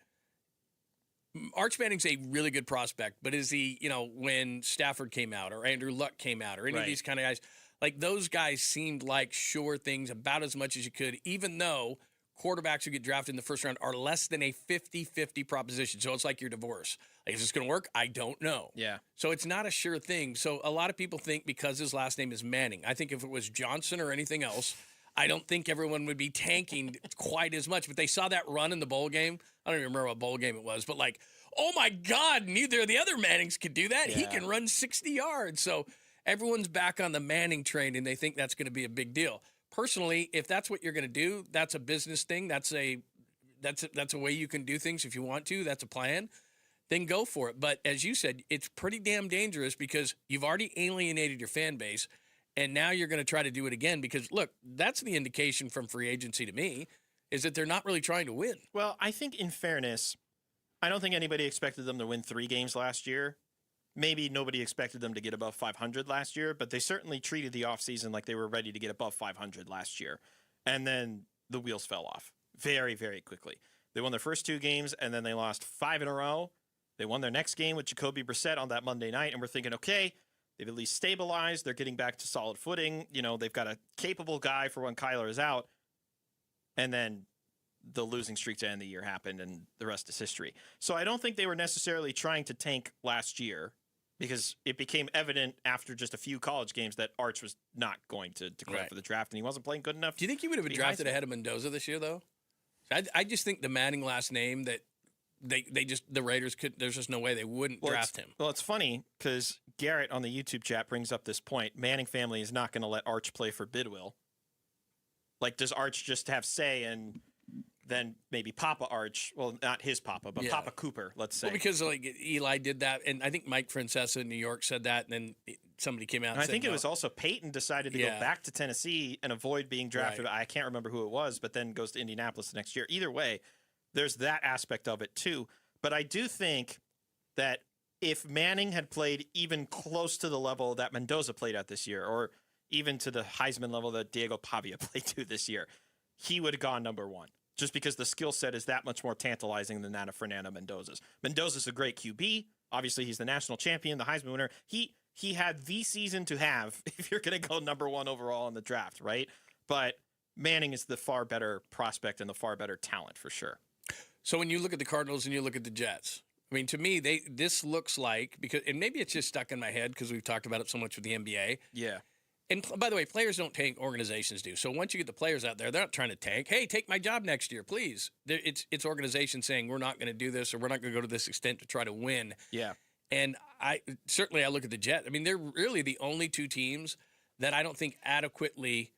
Arch Manning's a really good prospect, but is he, when Stafford came out or Andrew Luck came out or any of these kind of guys, like those guys seemed like sure things about as much as you could, even though quarterbacks who get drafted in the first round are less than a 50-50 proposition. So it's like your divorce. Like, is this going to work? I don't know. Yeah. So it's not a sure thing. So a lot of people think because his last name is Manning, I think if it was Johnson or anything else, I don't think everyone would be tanking quite as much. But they saw that run in the bowl game. I don't even remember what bowl game it was. But like, oh, my God, neither of the other Mannings could do that. Yeah. He can run 60 yards. So everyone's back on the Manning train, and they think that's going to be a big deal. Personally, if that's what you're going to do, that's a business thing. That's a way you can do things if you want to. That's a plan. Then go for it. But as you said, it's pretty damn dangerous because you've already alienated your fan base. And now you're going to try to do it again because, look, that's the indication from free agency to me is that they're not really trying to win. Well, I think in fairness, I don't think anybody expected them to win 3 games last year. Maybe nobody expected them to get above 500 last year, but they certainly treated the offseason like they were ready to get above 500 last year. And then the wheels fell off very, very quickly. They won their first 2 games, and then they lost 5 in a row. They won their next game with Jacoby Brissett on that Monday night, and we're thinking, okay, they've at least stabilized. They're getting back to solid footing. They've got a capable guy for when Kyler is out. And then the losing streak to end the year happened, and the rest is history. So I don't think they were necessarily trying to tank last year because it became evident after just a few college games that Arch was not going to declare for the draft, and he wasn't playing good enough. Do you think he would have been drafted ahead of Mendoza this year, though? I just think the Manning last name that the Raiders could, there's just no way they wouldn't draft him. Well, it's funny because Garrett on the YouTube chat brings up this point. Manning family is not going to let Arch play for Bidwill. Like, does Arch just have say and then maybe Papa Arch, well, not his Papa, but Papa Cooper, let's say. Well, because like Eli did that, and I think Mike Francesa in New York said that, and then somebody came out and I think it was also Peyton decided to go back to Tennessee and avoid being drafted. I can't remember who it was, but then goes to Indianapolis the next year. Either way, there's that aspect of it too. But I do think that if Manning had played even close to the level that Mendoza played at this year, or even to the Heisman level that Diego Pavia played to this year, he would have gone number 1. Just because the skill set is that much more tantalizing than that of Fernando Mendoza's. Mendoza's a great QB. Obviously, he's the national champion, the Heisman winner. He had the season to have if you're going to go number 1 overall in the draft, right? But Manning is the far better prospect and the far better talent for sure. So when you look at the Cardinals and you look at the Jets, I mean, to me, this looks like, and maybe it's just stuck in my head because we've talked about it so much with the NBA. Yeah. And by the way, players don't tank, organizations do. So once you get the players out there, they're not trying to tank. Hey, take my job next year, please. It's organizations saying we're not going to do this or we're not going to go to this extent to try to win. Yeah. And I look at the Jets. I mean, they're really the only 2 teams that I don't think adequately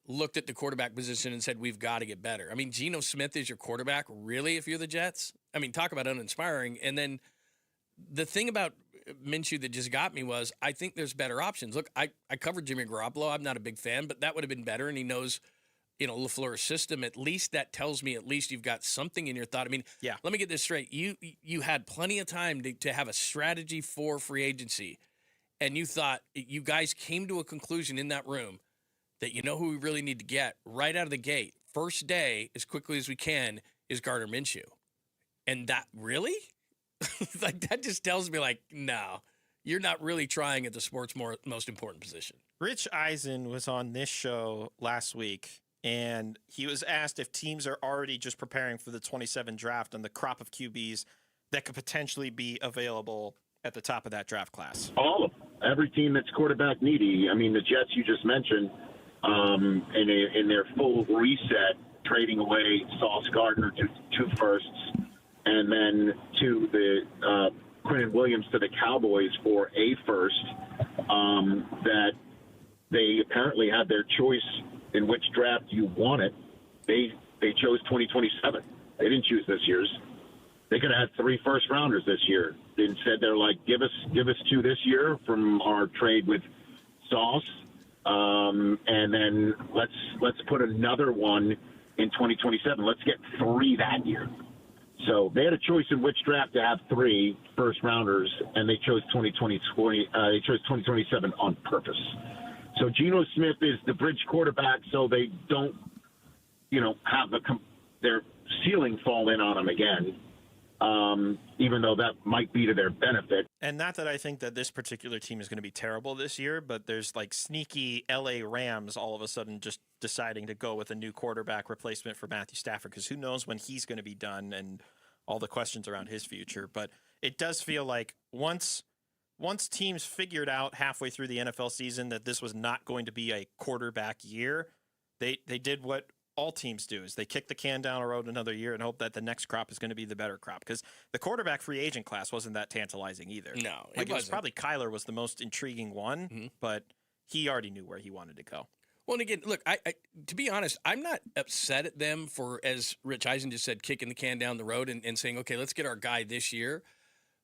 looked at the quarterback position and said, we've got to get better. I mean, Geno Smith is your quarterback, really, if you're the Jets? I mean, talk about uninspiring. And then the thing about Minshew that just got me was I think there's better options. Look, I covered Jimmy Garoppolo. I'm not a big fan, but that would have been better, and he knows, LaFleur's system. At least that tells me at least you've got something in your thought. I mean, let me get this straight. You had plenty of time to have a strategy for free agency, and you thought you guys came to a conclusion in that room that you know who we really need to get right out of the gate. first day as quickly as we can is Gardner Minshew. And that, really? Like, that just tells me, like, no, you're not really trying at the sport's most important position. Rich Eisen was on this show last week, and he was asked if teams are already just preparing for the 27 draft and the crop of QBs that could potentially be available at the top of that draft class. All of them. Every team that's quarterback needy. I mean, the Jets you just mentioned, in their full reset, trading away Sauce Gardner to 2 firsts, and then to the Quentin Williams to the Cowboys for a first, that they apparently had their choice in which draft you want it. They chose 2027. They didn't choose this year's. They could have had 3 first-rounders this year. Instead, they're like, give us 2 this year from our trade with Sauce, and then let's put another one in 2027. Let's get 3 that year. So they had a choice in which draft to have 3 first-rounders, and they chose 2027 on purpose. So Geno Smith is the bridge quarterback, so they don't, have their ceiling fall in on them again. Even though that might be to their benefit. And not that I think that this particular team is going to be terrible this year, but there's like sneaky LA Rams all of a sudden just deciding to go with a new quarterback replacement for Matthew Stafford, because who knows when he's going to be done and all the questions around his future. But it does feel like once teams figured out halfway through the NFL season that this was not going to be a quarterback year, they did what all teams do, is they kick the can down the road another year and hope that the next crop is going to be the better crop, because the quarterback free agent class wasn't that tantalizing either. No, it was probably Kyler was the most intriguing one, but he already knew where he wanted to go. Well, and again, look, I to be honest, I'm not upset at them for, as Rich Eisen just said, kicking the can down the road and saying, okay, let's get our guy this year.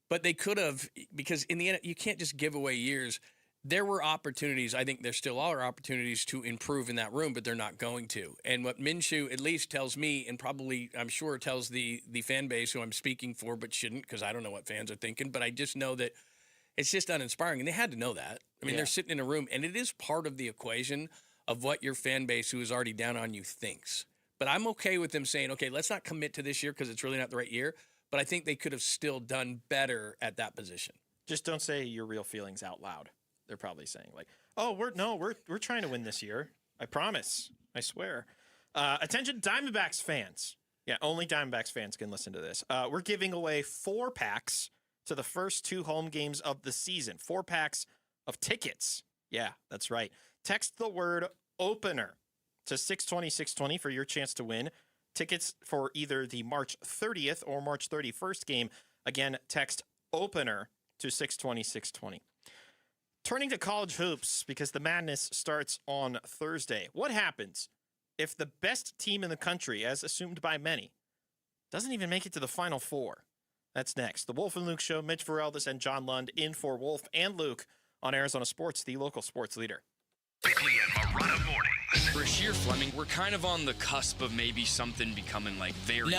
But they could have, because in the end, you can't just give away years. There were opportunities. I think there still are opportunities to improve in that room, but they're not going to. And what Minshew at least tells me, and probably I'm sure tells the fan base who I'm speaking for, but shouldn't, because I don't know what fans are thinking, but I just know that it's just uninspiring. And they had to know that. I mean, They're sitting in a room, and it is part of the equation of what your fan base who is already down on you thinks. But I'm okay with them saying, okay, let's not commit to this year because it's really not the right year. But I think they could have still done better at that position. Just don't say your real feelings out loud. They're probably saying like, "Oh, we're trying to win this year. I promise. I swear." Attention, Diamondbacks fans. Yeah, only Diamondbacks fans can listen to this. We're giving away 4 packs to the first 2 home games of the season. 4 packs of tickets. Yeah, that's right. Text the word opener to 620-620 for your chance to win tickets for either the March 30th or March 31st game. Again, text opener to 620-620. Turning to college hoops, because the madness starts on Thursday. What happens if the best team in the country, as assumed by many, doesn't even make it to the Final Four? That's next. The Wolf and Luke Show. Mitch Vareldis and John Lund in for Wolf and Luke on Arizona Sports, the local sports leader. Bickley and Marotta mornings. Rasheer Fleming, we're kind of on the cusp of maybe something becoming like very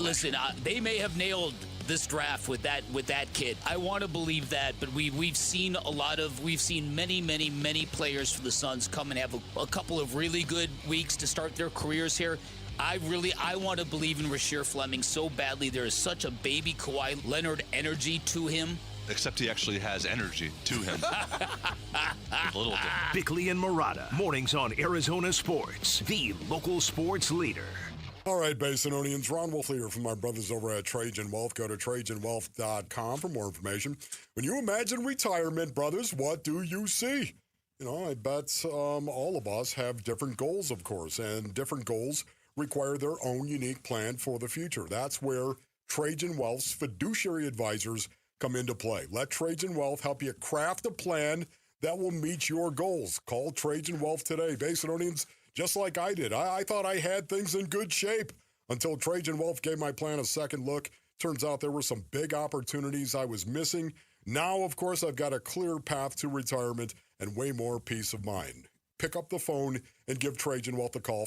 listen, they may have nailed this draft with that kid. I want to believe that, but we've seen many players for the Suns come and have a couple of really good weeks to start their careers here. I want to believe in Rasheer Fleming so badly. There is such a baby Kawhi Leonard energy to him. Except he actually has energy to him. A little bit. Bickley and Marotta, mornings on Arizona Sports, the local sports leader. All right, Basinonians, Ron Wolf here from our brothers over at Trajan Wealth. Go to TrajanWealth.com for more information. When you imagine retirement, brothers, what do you see? I bet all of us have different goals, of course, and different goals require their own unique plan for the future. That's where Trajan Wealth's fiduciary advisors come into play. Let Trajan Wealth help you craft a plan that will meet your goals. Call Trajan Wealth today. Basinonians, just like I did. I thought I had things in good shape until Trajan Wealth gave my plan a second look. Turns out there were some big opportunities I was missing. Now, of course, I've got a clear path to retirement and way more peace of mind. Pick up the phone and give Trajan Wealth a call,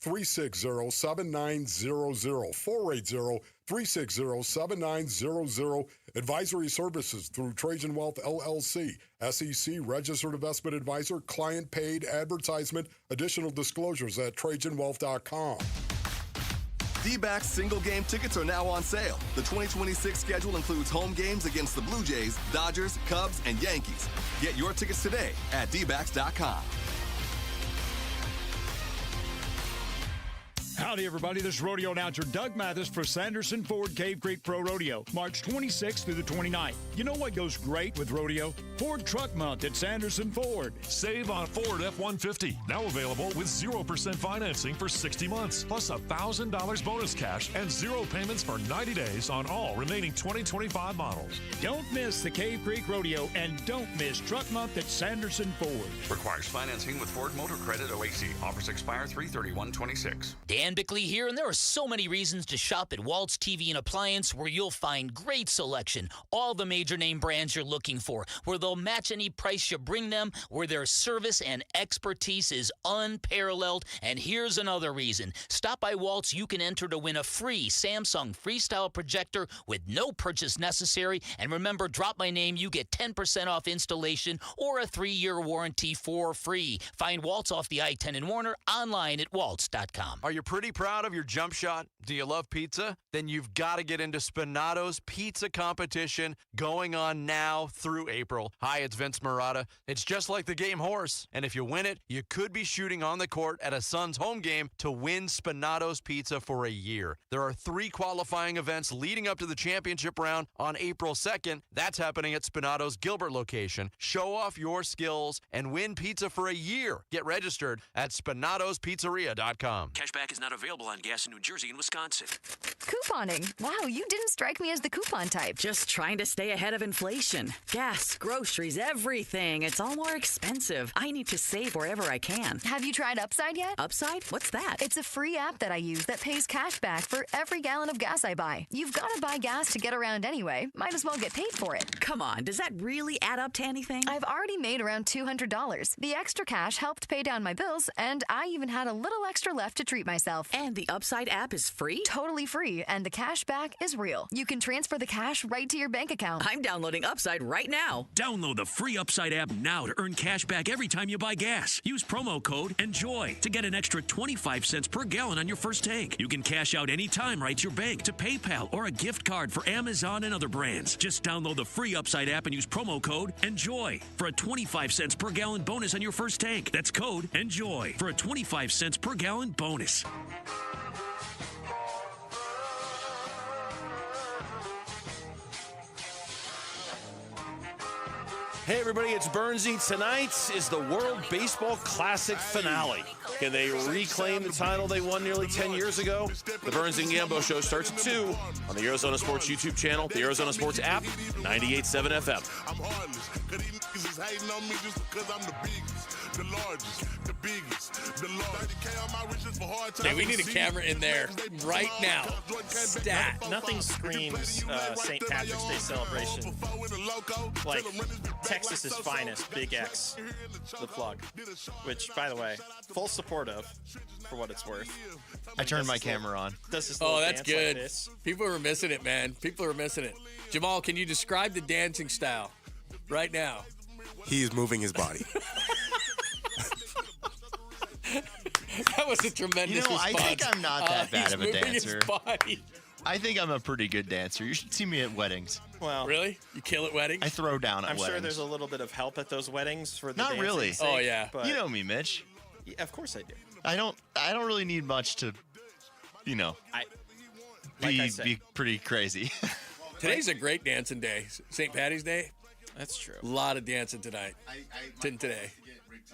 480-360-7900. 480-360-7900. Advisory services through Trajan Wealth LLC. SEC registered investment advisor. Client paid advertisement. Additional disclosures at TrajanWealth.com. D-backs single-game tickets are now on sale. The 2026 schedule includes home games against the Blue Jays, Dodgers, Cubs, and Yankees. Get your tickets today at dbacks.com. Howdy, everybody. This is rodeo announcer Doug Mathis for Sanderson Ford Cave Creek Pro Rodeo, March 26th through the 29th. You know what goes great with rodeo? Ford Truck Month at Sanderson Ford. Save on Ford F-150. Now available with 0% financing for 60 months, plus $1,000 bonus cash and 0 payments for 90 days on all remaining 2025 models. Don't miss the Cave Creek Rodeo and don't miss Truck Month at Sanderson Ford. Requires financing with Ford Motor Credit OAC. Offers expire 3/31/26. Dan Bickley here, and there are so many reasons to shop at Waltz TV and Appliance, where you'll find great selection, all the major name brands you're looking for, where they'll match any price you bring them, where their service and expertise is unparalleled. And here's another reason. Stop by Waltz. You can enter to win a free Samsung Freestyle projector with no purchase necessary. And remember, drop my name, you get 10% off installation or a 3-year warranty for free. Find Waltz off the I-10 in Warner, online at waltz.com. Are you pretty proud of your jump shot? Do you love pizza? Then you've got to get into Spinato's pizza competition going on now through April. Hi, it's Vince Marotta. It's just like the game horse. And if you win it, you could be shooting on the court at a Suns home game to win Spinato's pizza for a year. There are 3 qualifying events leading up to the championship round on April 2nd. That's happening at Spinato's Gilbert location. Show off your skills and win pizza for a year. Get registered at SpinatosPizzeria.com. Cashback is not available on gas in New Jersey and Wisconsin. Couponing. Wow, you didn't strike me as the coupon type. Just trying to stay ahead of inflation. Gas, groceries, everything. It's all more expensive. I need to save wherever I can. Have you tried Upside yet? Upside? What's that? It's a free app that I use that pays cash back for every gallon of gas I buy. You've got to buy gas to get around anyway. Might as well get paid for it. Come on, does that really add up to anything? I've already made around $200. The extra cash helped pay down my bills, and I even had a little extra left to treat myself. And the Upside app is free? Totally free, and the cash back is real. You can transfer the cash right to your bank account. I'm downloading Upside right now. Download the free Upside app now to earn cash back every time you buy gas. Use promo code ENJOY to get an extra 25 cents per gallon on your first tank. You can cash out anytime right to your bank, to PayPal, or a gift card for Amazon and other brands. Just download the free Upside app and use promo code ENJOY for a 25 cents per gallon bonus on your first tank. That's code ENJOY for a 25 cents per gallon bonus. Hey everybody, it's Burnsy. Tonight is the World Baseball Classic finale. Can they reclaim the title they won nearly 10 years ago? The Burns and Gambo Show starts at 2 on the Arizona Sports YouTube channel, the Arizona Sports app, 98.7 FM. I'm heartless, cause these niggas is hating on me just because I'm the biggest, the largest, the biggest, the largest. 30K on my riches for hard times. Hey, we need a camera in there right now. Stat. Nothing screams St. Patrick's Day celebration like Texas's finest, Big X, the plug, which, by the way, full support of, for what it's worth. I turned my camera on. Oh, that's good. People are missing it, man. People are missing it. Jamal, can you describe the dancing style right now? He is moving his body. That was a tremendous response. I think I'm not that bad of a dancer. His body. I think I'm a pretty good dancer. You should see me at weddings. Well, really? You kill at weddings? I throw down at I'm weddings. sure there's a little bit of help at those weddings for the Not dancing really. sake, Oh, yeah. but You know me, Mitch. Yeah, of course I do. I don't really need much to, be pretty crazy. Today's a great dancing day. St. Patty's Day. That's true. A lot of dancing tonight. Today.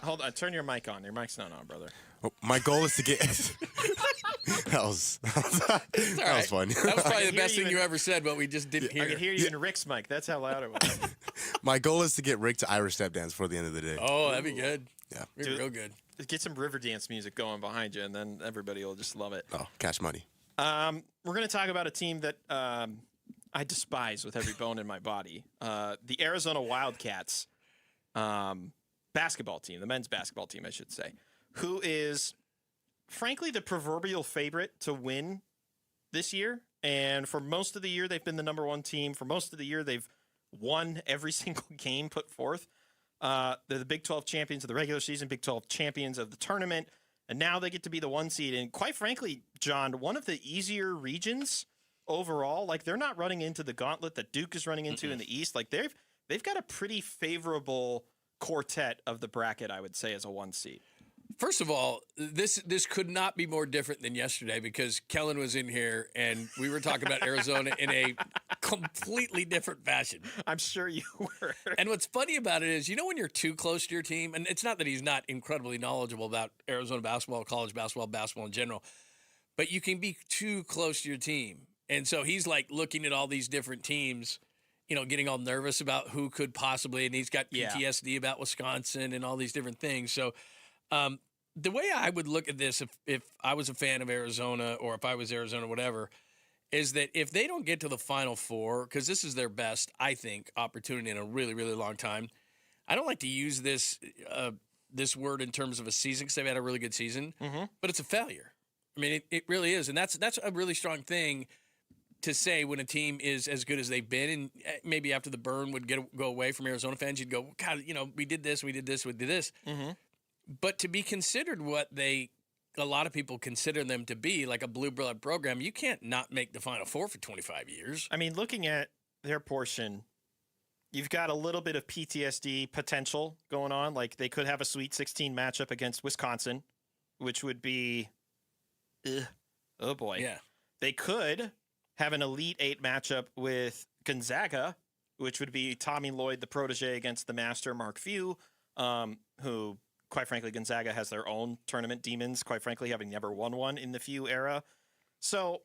Hold on, turn your mic on. Your mic's not on, brother. Oh, my goal is to get. that was fun. That was probably the best thing you ever said, but we just didn't hear. I can hear you in Rick's mic. That's how loud it was. My goal is to get Rick to Irish step dance before the end of the day. Oh, that'd be good. Yeah. Real good. Get some river dance music going behind you, and then everybody will just love it. Oh, cash money. We're going to talk about a team that I despise with every bone in my body. The Arizona Wildcats basketball team, the men's basketball team, I should say, who is frankly, the proverbial favorite to win this year. And for most of the year, they've been the number one team. For most of the year, they've won every single game put forth. They're the Big 12 champions of the regular season, Big 12 champions of the tournament. And now they get to be the 1 seed. And quite frankly, John, one of the easier regions overall. Like, they're not running into the gauntlet that Duke is running into in the East. Like, they've got a pretty favorable quartet of the bracket, I would say, as a 1 seed. First of all, this could not be more different than yesterday because Kellen was in here and we were talking about Arizona in a completely different fashion. I'm sure you were. And what's funny about it is, when you're too close to your team, and it's not that he's not incredibly knowledgeable about Arizona basketball, college basketball in general, but you can be too close to your team. And so he's like looking at all these different teams, getting all nervous about who could possibly, and he's got PTSD about Wisconsin and all these different things. So, the way I would look at this, if I was a fan of Arizona or if I was Arizona, whatever, is that if they don't get to the Final Four, because this is their best, I think, opportunity in a really, really long time. I don't like to use this word in terms of a season because they've had a really good season, but it's a failure. I mean, it really is, and that's a really strong thing to say when a team is as good as they've been, and maybe after the burn would go away from Arizona fans, you'd go, God, we did this, we did this, we did this. But to be considered what a lot of people consider them to be, like a blue blood program, you can't not make the Final Four for 25 years. I mean, looking at their portion, you've got a little bit of PTSD potential going on. Like, they could have a Sweet 16 matchup against Wisconsin, which would be, oh boy. Yeah. They could have an Elite 8 matchup with Gonzaga, which would be Tommy Lloyd, the protege, against the master, Mark Few, who... Quite frankly, Gonzaga has their own tournament demons, quite frankly, having never won one in the Few era. So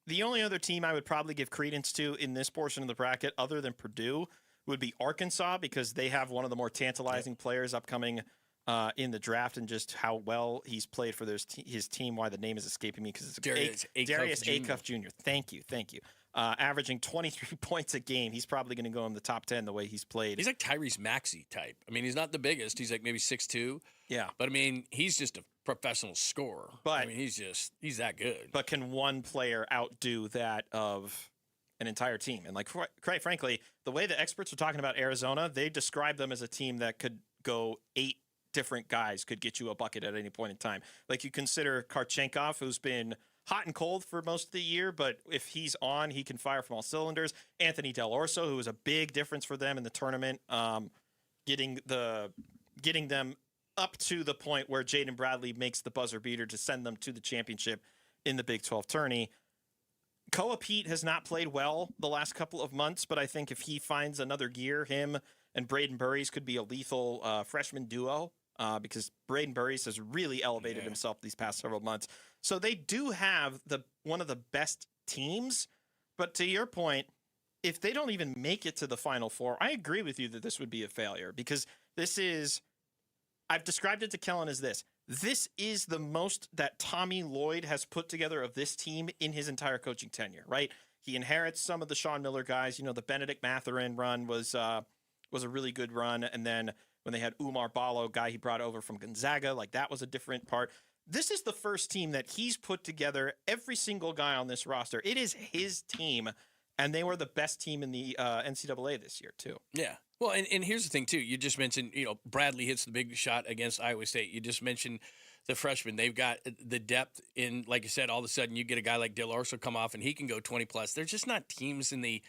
the only other team I would probably give credence to in this portion of the bracket, other than Purdue, would be Arkansas, because they have one of the more tantalizing players upcoming in the draft, and just how well he's played for his team. Why the name is escaping me, because it's Darius Acuff Jr. Thank you. Averaging 23 points a game. He's probably going to go in the top 10 the way he's played. He's like Tyrese Maxey type. I mean, he's not the biggest. He's like maybe 6'2". Yeah. But, I mean, he's just a professional scorer. But, I mean, he's that good. But can one player outdo that of an entire team? And, like, quite frankly, the way the experts are talking about Arizona, they describe them as a team that could go 8 different guys could get you a bucket at any point in time. Like, you consider Karchenkov, who's been hot and cold for most of the year, but if he's on, he can fire from all cylinders. Anthony Del Orso, who was a big difference for them in the tournament, getting them up to the point where Jaden Bradley makes the buzzer beater to send them to the championship in the Big 12 tourney. Koa Pete has not played well the last couple of months, but I think if he finds another gear, him and Braden Burries could be a lethal freshman duo, because Braden Burries has really elevated himself these past several months. So they do have one of the best teams, but to your point, if they don't even make it to the Final Four, I agree with you that this would be a failure, because I've described it to Kellen as this. This is the most that Tommy Lloyd has put together of this team in his entire coaching tenure, right? He inherits some of the Sean Miller guys. The Benedict Mathurin run was a really good run, and then when they had Umar Ballo, guy he brought over from Gonzaga, like that was a different part. This is the first team that he's put together, every single guy on this roster. It is his team, and they were the best team in the NCAA this year, too. Yeah. Well, and here's the thing, too. You just mentioned, Bradley hits the big shot against Iowa State. You just mentioned the freshmen. They've got the depth in, like you said, all of a sudden you get a guy like Del Orso come off, and he can go 20-plus. There's just not teams in the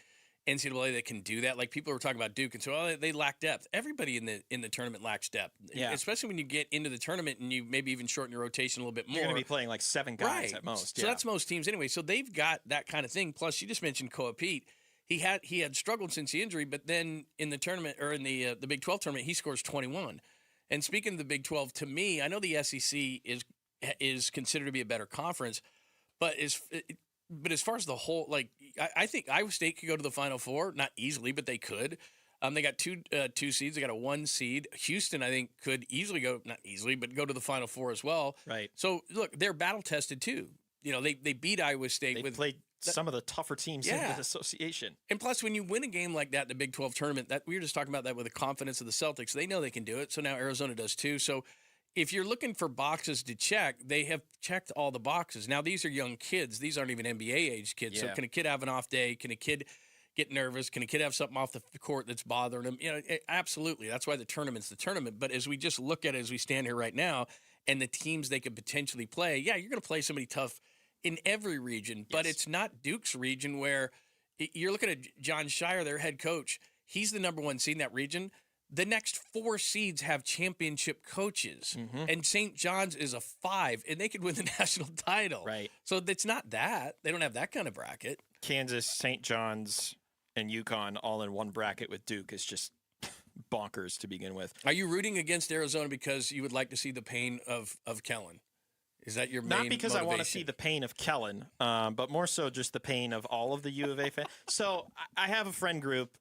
NCAA that can do that. Like, people were talking about Duke, and so they lack depth. Everybody in the tournament lacks depth. Yeah. Especially when you get into the tournament and you maybe even shorten your rotation a little bit more. You're going to be playing like 7 guys at most. So that's most teams anyway. So they've got that kind of thing. Plus, you just mentioned Koa Pete. He had struggled since the injury, but then in the tournament, or in the Big 12 tournament, he scores 21. And speaking of the Big 12, to me, I know the SEC is considered to be a better conference, but as far as the whole, like, I think Iowa State could go to the Final Four, not easily, but they could. They got two seeds. They got a 1 seed. Houston, I think, could easily go, not easily, but go to the Final Four as well. Right. So look, they're battle tested too. They beat Iowa State. They played some of the tougher teams in the association. And plus, when you win a game like that in the Big 12 tournament, that we were just talking about that with the confidence of the Celtics. They know they can do it. So now Arizona does too. So if you're looking for boxes to check, they have checked all the boxes. Now, these are young kids. These aren't even NBA age kids. So Yeah. can a kid have an off day? Can a kid get nervous? Can a kid have something off the court that's bothering him? Absolutely. That's why the tournament's the tournament. But as we just look at it as we stand here right now and the teams they could potentially play, yeah, you're going to play somebody tough in every region. But it's not Duke's region where you're looking at John Shire, their head coach. He's the number one seed in that region. The next 4 seeds have championship coaches, and St. John's is a 5, and they could win the national title. Right. So it's not that. They don't have that kind of bracket. Kansas, St. John's, and UConn all in one bracket with Duke is just bonkers to begin with. Are you rooting against Arizona because you would like to see the pain of Kellen? Is that your main Not because I want to motivation? see the pain of Kellen, but more so just the pain of all of the U of A fans. So I have a friend group.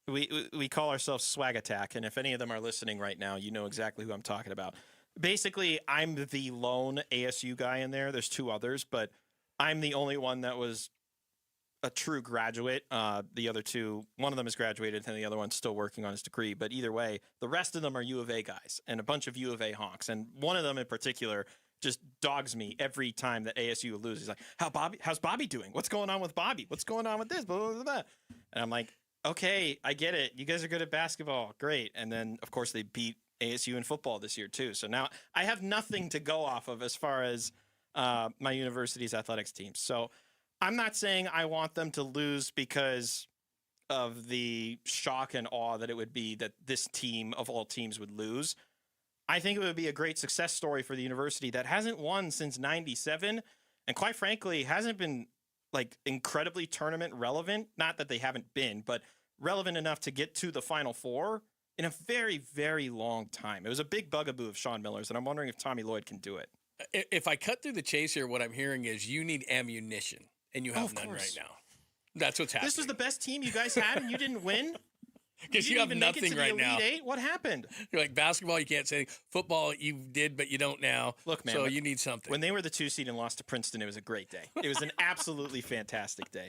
We call ourselves Swag Attack, and if any of them are listening right now, you know exactly who I'm talking about. Basically, I'm the lone ASU guy in there. There's 2 others, but I'm the only one that was a true graduate. The other 2, one of them has graduated, and the other one's still working on his degree. But either way, the rest of them are U of A guys and a bunch of U of A honks. And one of them in particular just dogs me every time that ASU loses. He's like, how's Bobby doing? What's going on with Bobby? What's going on with this? Blah, blah, blah, blah. And I'm like, okay, I get it. You guys are good at basketball. Great. And then, of course, they beat ASU in football this year, too. So now I have nothing to go off of as far as my university's athletics team. So I'm not saying I want them to lose because of the shock and awe that it would be that this team of all teams would lose. I think it would be a great success story for the university that hasn't won since 97 and, quite frankly, hasn't been like incredibly tournament relevant. Not that they haven't been, but relevant enough to get to the Final Four in a very, very long time. It was a big bugaboo of Sean Miller's, and I'm wondering if Tommy Lloyd can do it. If I cut through the chase here, what I'm hearing is you need ammunition, and you have none right now. That's what's happening. This was the best team you guys had, and you didn't win? Because you have didn't even nothing make it to right the Elite now. Eight? What happened? You're like, basketball, you can't say. Football, you did, but you don't now. Look, man. So you need something. When they were the 2 seed and lost to Princeton, it was a great day. It was an absolutely fantastic day.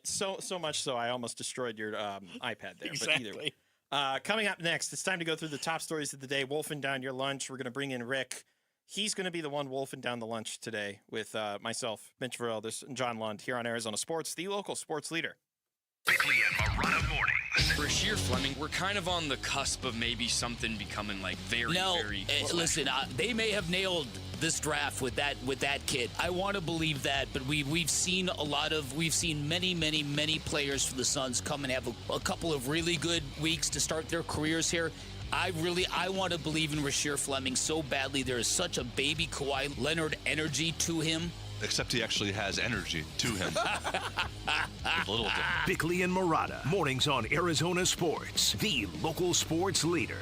So much so I almost destroyed your iPad there. Exactly. But either way. Coming up next, it's time to go through the top stories of the day. Wolfing down your lunch. We're going to bring in Rick. He's going to be the one wolfing down the lunch today with myself, Mitch Varell, and John Lund here on Arizona Sports, the local sports leader. Bickley and Marana mornings. Rasheer Fleming, we're kind of on the cusp of maybe something becoming like very listen, they may have nailed this draft with that kid. I want to believe that, but we've seen many players for the Suns come and have a couple of really good weeks to start their careers here. I want to believe in Rasheer Fleming so badly. There is such a baby Kawhi Leonard energy to him. Except he actually has energy to him. A little bit. Bickley and Murata, mornings on Arizona Sports, the local sports leader.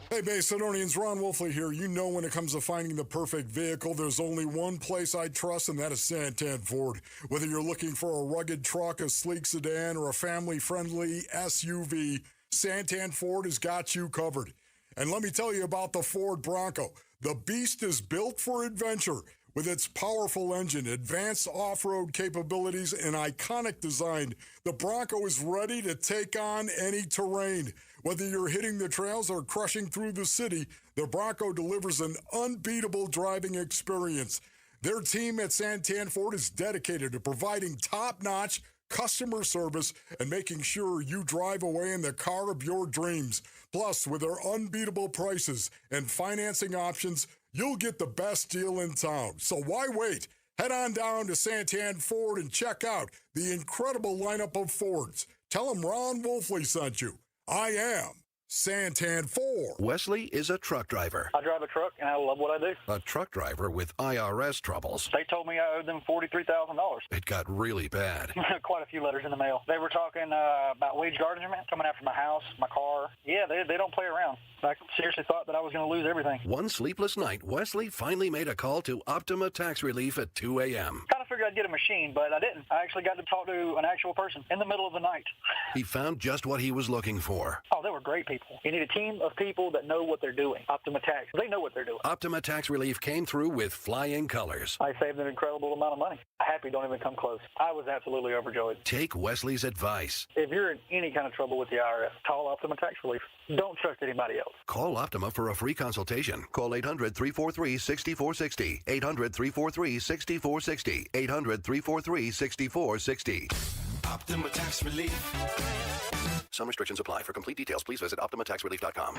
Hey, Bay Sidonians, Ron Wolfley here. You know when it comes to finding the perfect vehicle, there's only one place I trust, and that is Santan Ford. Whether you're looking for a rugged truck, a sleek sedan, or a family-friendly SUV, Santan Ford has got you covered. And let me tell you about the Ford Bronco. The beast is built for adventure. With its powerful engine, advanced off-road capabilities, and iconic design, the Bronco is ready to take on any terrain. Whether you're hitting the trails or crushing through the city, the Bronco delivers an unbeatable driving experience. Their team at Santan Ford is dedicated to providing top-notch customer service and making sure you drive away in the car of your dreams. Plus, with their unbeatable prices and financing options, you'll get the best deal in town. So why wait? Head on down to Santan Ford and check out the incredible lineup of Fords. Tell them Ron Wolfley sent you. I am Santan Ford. Wesley is a truck driver. I drive a truck, and I love what I do. A truck driver with IRS troubles. They told me I owed them $43,000. It got really bad. Quite a few letters in the mail. They were talking about wage garnishment, coming after my house, my car. Yeah, they don't play around. I seriously thought that I was going to lose everything. One sleepless night, Wesley finally made a call to Optima Tax Relief at 2 a.m. Kind of figured figured I'd get a machine, but I didn't. I actually got to talk to an actual person in the middle of the night. He found just what he was looking for. Oh, they were great people. You need a team of people that know what they're doing. Optima Tax, they know what they're doing. Optima Tax Relief came through with flying colors. I saved an incredible amount of money. Happy don't even come close. I was absolutely overjoyed. Take Wesley's advice. If you're in any kind of trouble with the IRS, call Optima Tax Relief. Don't trust anybody else. Call Optima for a free consultation. Call 800-343-6460. 800-343-6460. 800-343-6460. Optima Tax Relief. Some restrictions apply. For complete details, please visit OptimaTaxRelief.com.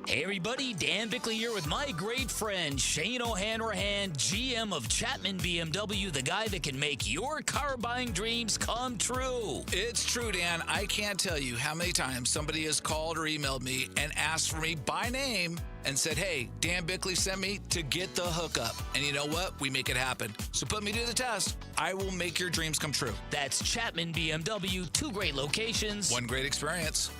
Hey everybody, Dan Bickley here with my great friend Shane O'Hanrahan, GM of Chapman BMW, the guy that can make your car buying dreams come true. It's true, Dan. I can't tell you how many times somebody has called or emailed me and asked for me by name and said, hey, Dan Bickley sent me to get the hookup. And you know what? We make it happen. So put me to the test. I will make your dreams come true. That's Chapman BMW, 2 great locations. 1 great experience.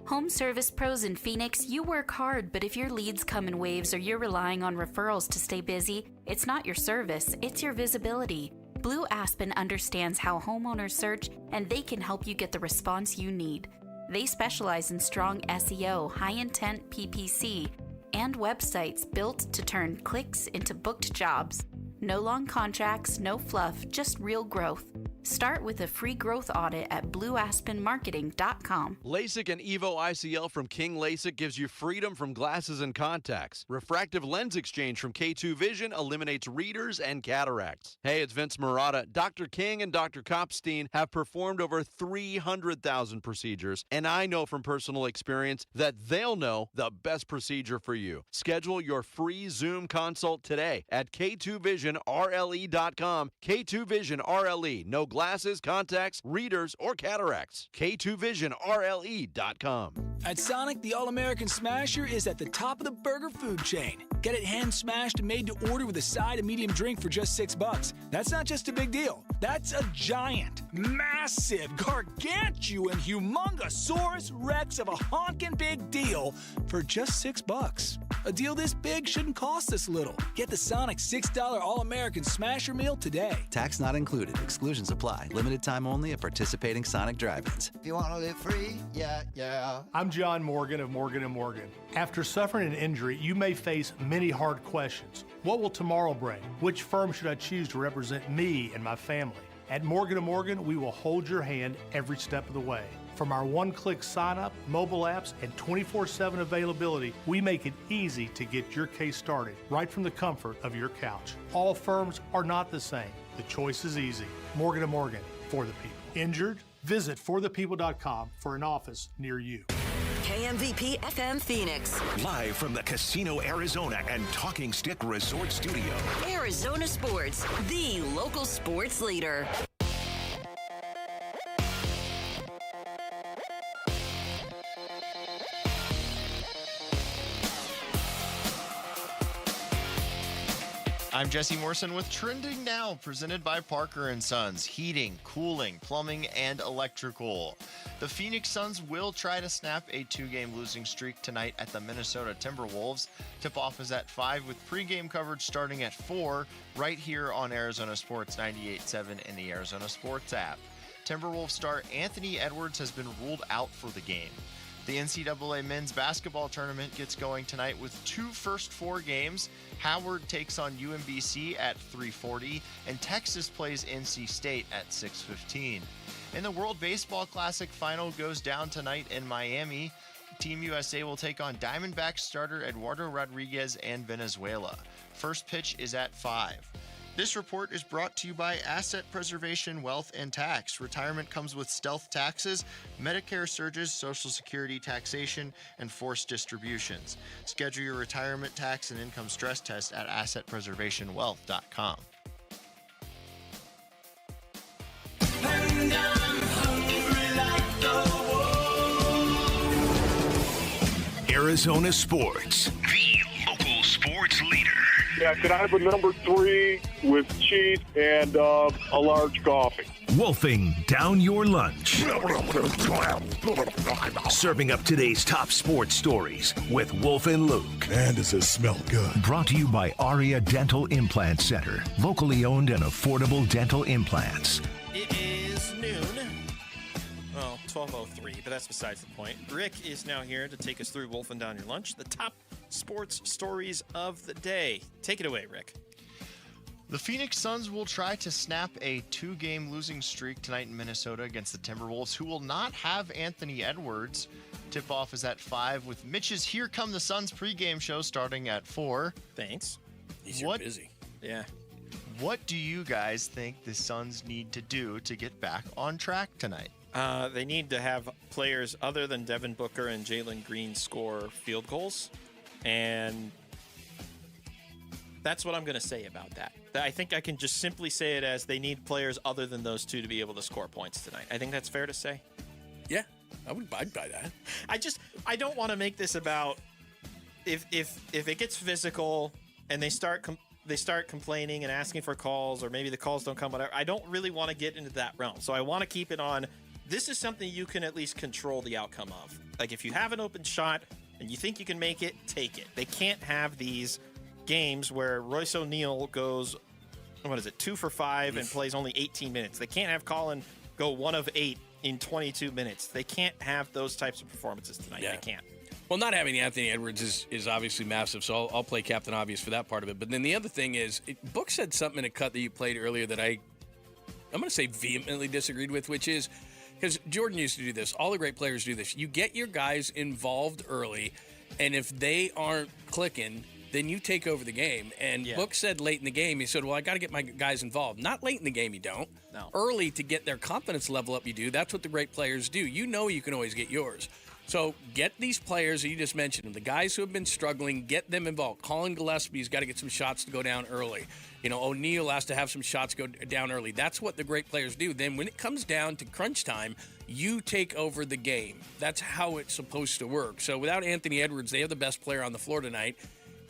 Home Service Pros in Phoenix, you work hard, but if your leads come in waves or you're relying on referrals to stay busy, it's not your service, it's your visibility. Blue Aspen understands how homeowners search, and they can help you get the response you need. They specialize in strong SEO, high-intent PPC, and websites built to turn clicks into booked jobs. No long contracts, no fluff, just real growth. Start with a free growth audit at blueaspenmarketing.com. LASIK and EVO ICL from King LASIK gives you freedom from glasses and contacts. Refractive lens exchange from K2 Vision eliminates readers and cataracts. Hey, it's Vince Marotta. Dr. King and Dr. Kopstein have performed over 300,000 procedures, and I know from personal experience that they'll know the best procedure for you. Schedule your free Zoom consult today at K2VisionRLE.com. K2 Vision RLE. No glasses, contacts, readers, or cataracts. K2VisionRLE.com. At Sonic, the All-American Smasher is at the top of the burger food chain. Get it hand-smashed and made to order with a side and medium drink for just $6. That's not just a big deal. That's a giant, massive, gargantuan, humongosaurus rex of a honkin' big deal for just $6. A deal this big shouldn't cost this little. Get the Sonic $6 All-American Smasher meal today. Tax not included. Exclusions apply. Limited time only at participating Sonic drive-ins. If you want to live free, yeah. I'm John Morgan of Morgan & Morgan. After suffering an injury, you may face many hard questions. What will tomorrow bring? Which firm should I choose to represent me and my family? At Morgan & Morgan, we will hold your hand every step of the way. From our one-click sign-up, mobile apps, and 24/7 availability, we make it easy to get your case started right from the comfort of your couch. All firms are not the same. The choice is easy. Morgan & Morgan, for the people. Injured? Visit forthepeople.com for an office near you. KMVP FM Phoenix. Live from the Casino Arizona and Talking Stick Resort Studio. Arizona Sports, the local sports leader. I'm Jesse Morrison with Trending Now, presented by Parker & Sons, heating, cooling, plumbing, and electrical. The Phoenix Suns will try to snap a 2-game losing streak tonight at the Minnesota Timberwolves. Tip-off is at 5 with pregame coverage starting at 4 right here on Arizona Sports 98.7 in the Arizona Sports app. Timberwolves star Anthony Edwards has been ruled out for the game. The NCAA men's basketball tournament gets going tonight with 2 first 4 games. Howard takes on UMBC at 3:40, and Texas plays NC State at 6:15. And the World Baseball Classic final goes down tonight in Miami. Team USA will take on Diamondbacks starter Eduardo Rodriguez and Venezuela. First pitch is at 5. This report is brought to you by Asset Preservation Wealth and Tax. Retirement comes with stealth taxes, Medicare surges, Social Security taxation, and forced distributions. Schedule your retirement tax and income stress test at AssetPreservationWealth.com. And I'm hungry like the wolf. Arizona Sports, the local sports leader. Yeah, can I have a number 3 with cheese and a large coffee? Wolfing down your lunch. Serving up today's top sports stories with Wolf and Luke. Man, does this smell good. Brought to you by Aria Dental Implant Center. Locally owned and affordable dental implants. It is noon. Well, 12:03, but that's besides the point. Rick is now here to take us through Wolfing Down Your Lunch, the top sports stories of the day. Take it away, Rick. The Phoenix Suns will try to snap a 2-game losing streak tonight in Minnesota against the Timberwolves, who will not have Anthony Edwards. Tip-off is at 5 with Mitch's Here Come the Suns pregame show starting at 4. Thanks. He's busy. Yeah. What do you guys think the Suns need to do to get back on track tonight? They need to have players other than Devin Booker and Jalen Green score field goals. And that's what I'm going to say about that. I think I can just simply say it as they need players other than those two to be able to score points tonight. I think that's fair to say. Yeah, I'd buy that. I don't want to make this about if it gets physical and they start complaining and asking for calls, or maybe the calls don't come, whatever. I don't really want to get into that realm. So I want to keep it on. This is something you can at least control the outcome of. Like, if you have an open shot and you think you can make it, take it. They can't have these games where Royce O'Neal goes, 2 for 5 and plays only 18 minutes. They can't have Colin go 1 of 8 in 22 minutes. They can't have those types of performances tonight. Yeah. They can't. Well, not having Anthony Edwards is obviously massive, so I'll play Captain Obvious for that part of it. But then the other thing is, Book said something in a cut that you played earlier that I'm going to say vehemently disagreed with, which is, because Jordan used to do this, all the great players do this. You get your guys involved early, and if they aren't clicking, then you take over the game. And Book said late in the game, he said, well, I got to get my guys involved. Not late in the game, you don't. No. Early to get their confidence level up, you do. That's what the great players do. You know you can always get yours. So get these players that you just mentioned, the guys who have been struggling, get them involved. Colin Gillespie's got to get some shots to go down early. O'Neal has to have some shots go down early. That's what the great players do. Then when it comes down to crunch time, you take over the game. That's how it's supposed to work. So without Anthony Edwards, they have the best player on the floor tonight.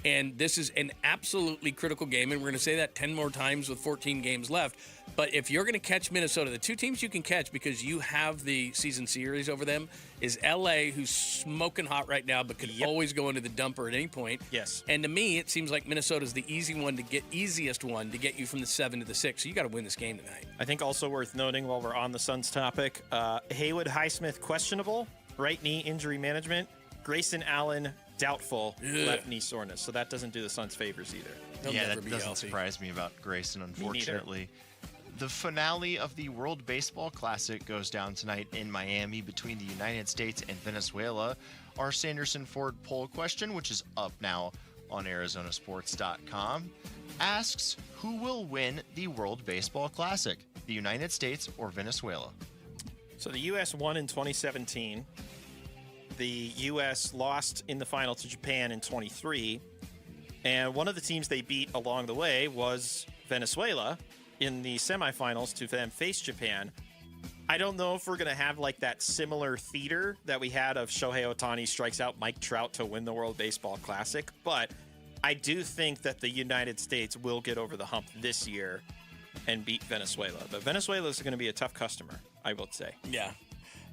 And this is an absolutely critical game, and we're going to say that 10 more times with 14 games left. But if you're going to catch Minnesota, the two teams you can catch because you have the season series over them is L.A., who's smoking hot right now but could always go into the dumper at any point. Yes. And to me, it seems like Minnesota's the easiest one to get you from the 7 to the 6. So you got to win this game tonight. I think also worth noting while we're on the Suns topic, Haywood Highsmith questionable, right knee injury management. Grayson Allen doubtful, left knee soreness. So that doesn't do the Suns favors either. That doesn't surprise me about Grayson, unfortunately. The finale of the World Baseball Classic goes down tonight in Miami between the United States and Venezuela. Our Sanderson Ford poll question, which is up now on ArizonaSports.com, asks who will win the World Baseball Classic, the United States or Venezuela? So the U.S. won in 2017. The U.S. lost in the final to Japan in 23. And one of the teams they beat along the way was Venezuela in the semifinals to then face Japan. I don't know if we're going to have like that similar theater that we had of Shohei Ohtani strikes out Mike Trout to win the World Baseball Classic, but I do think that the United States will get over the hump this year and beat Venezuela. But Venezuela is going to be a tough customer, I would say. Yeah.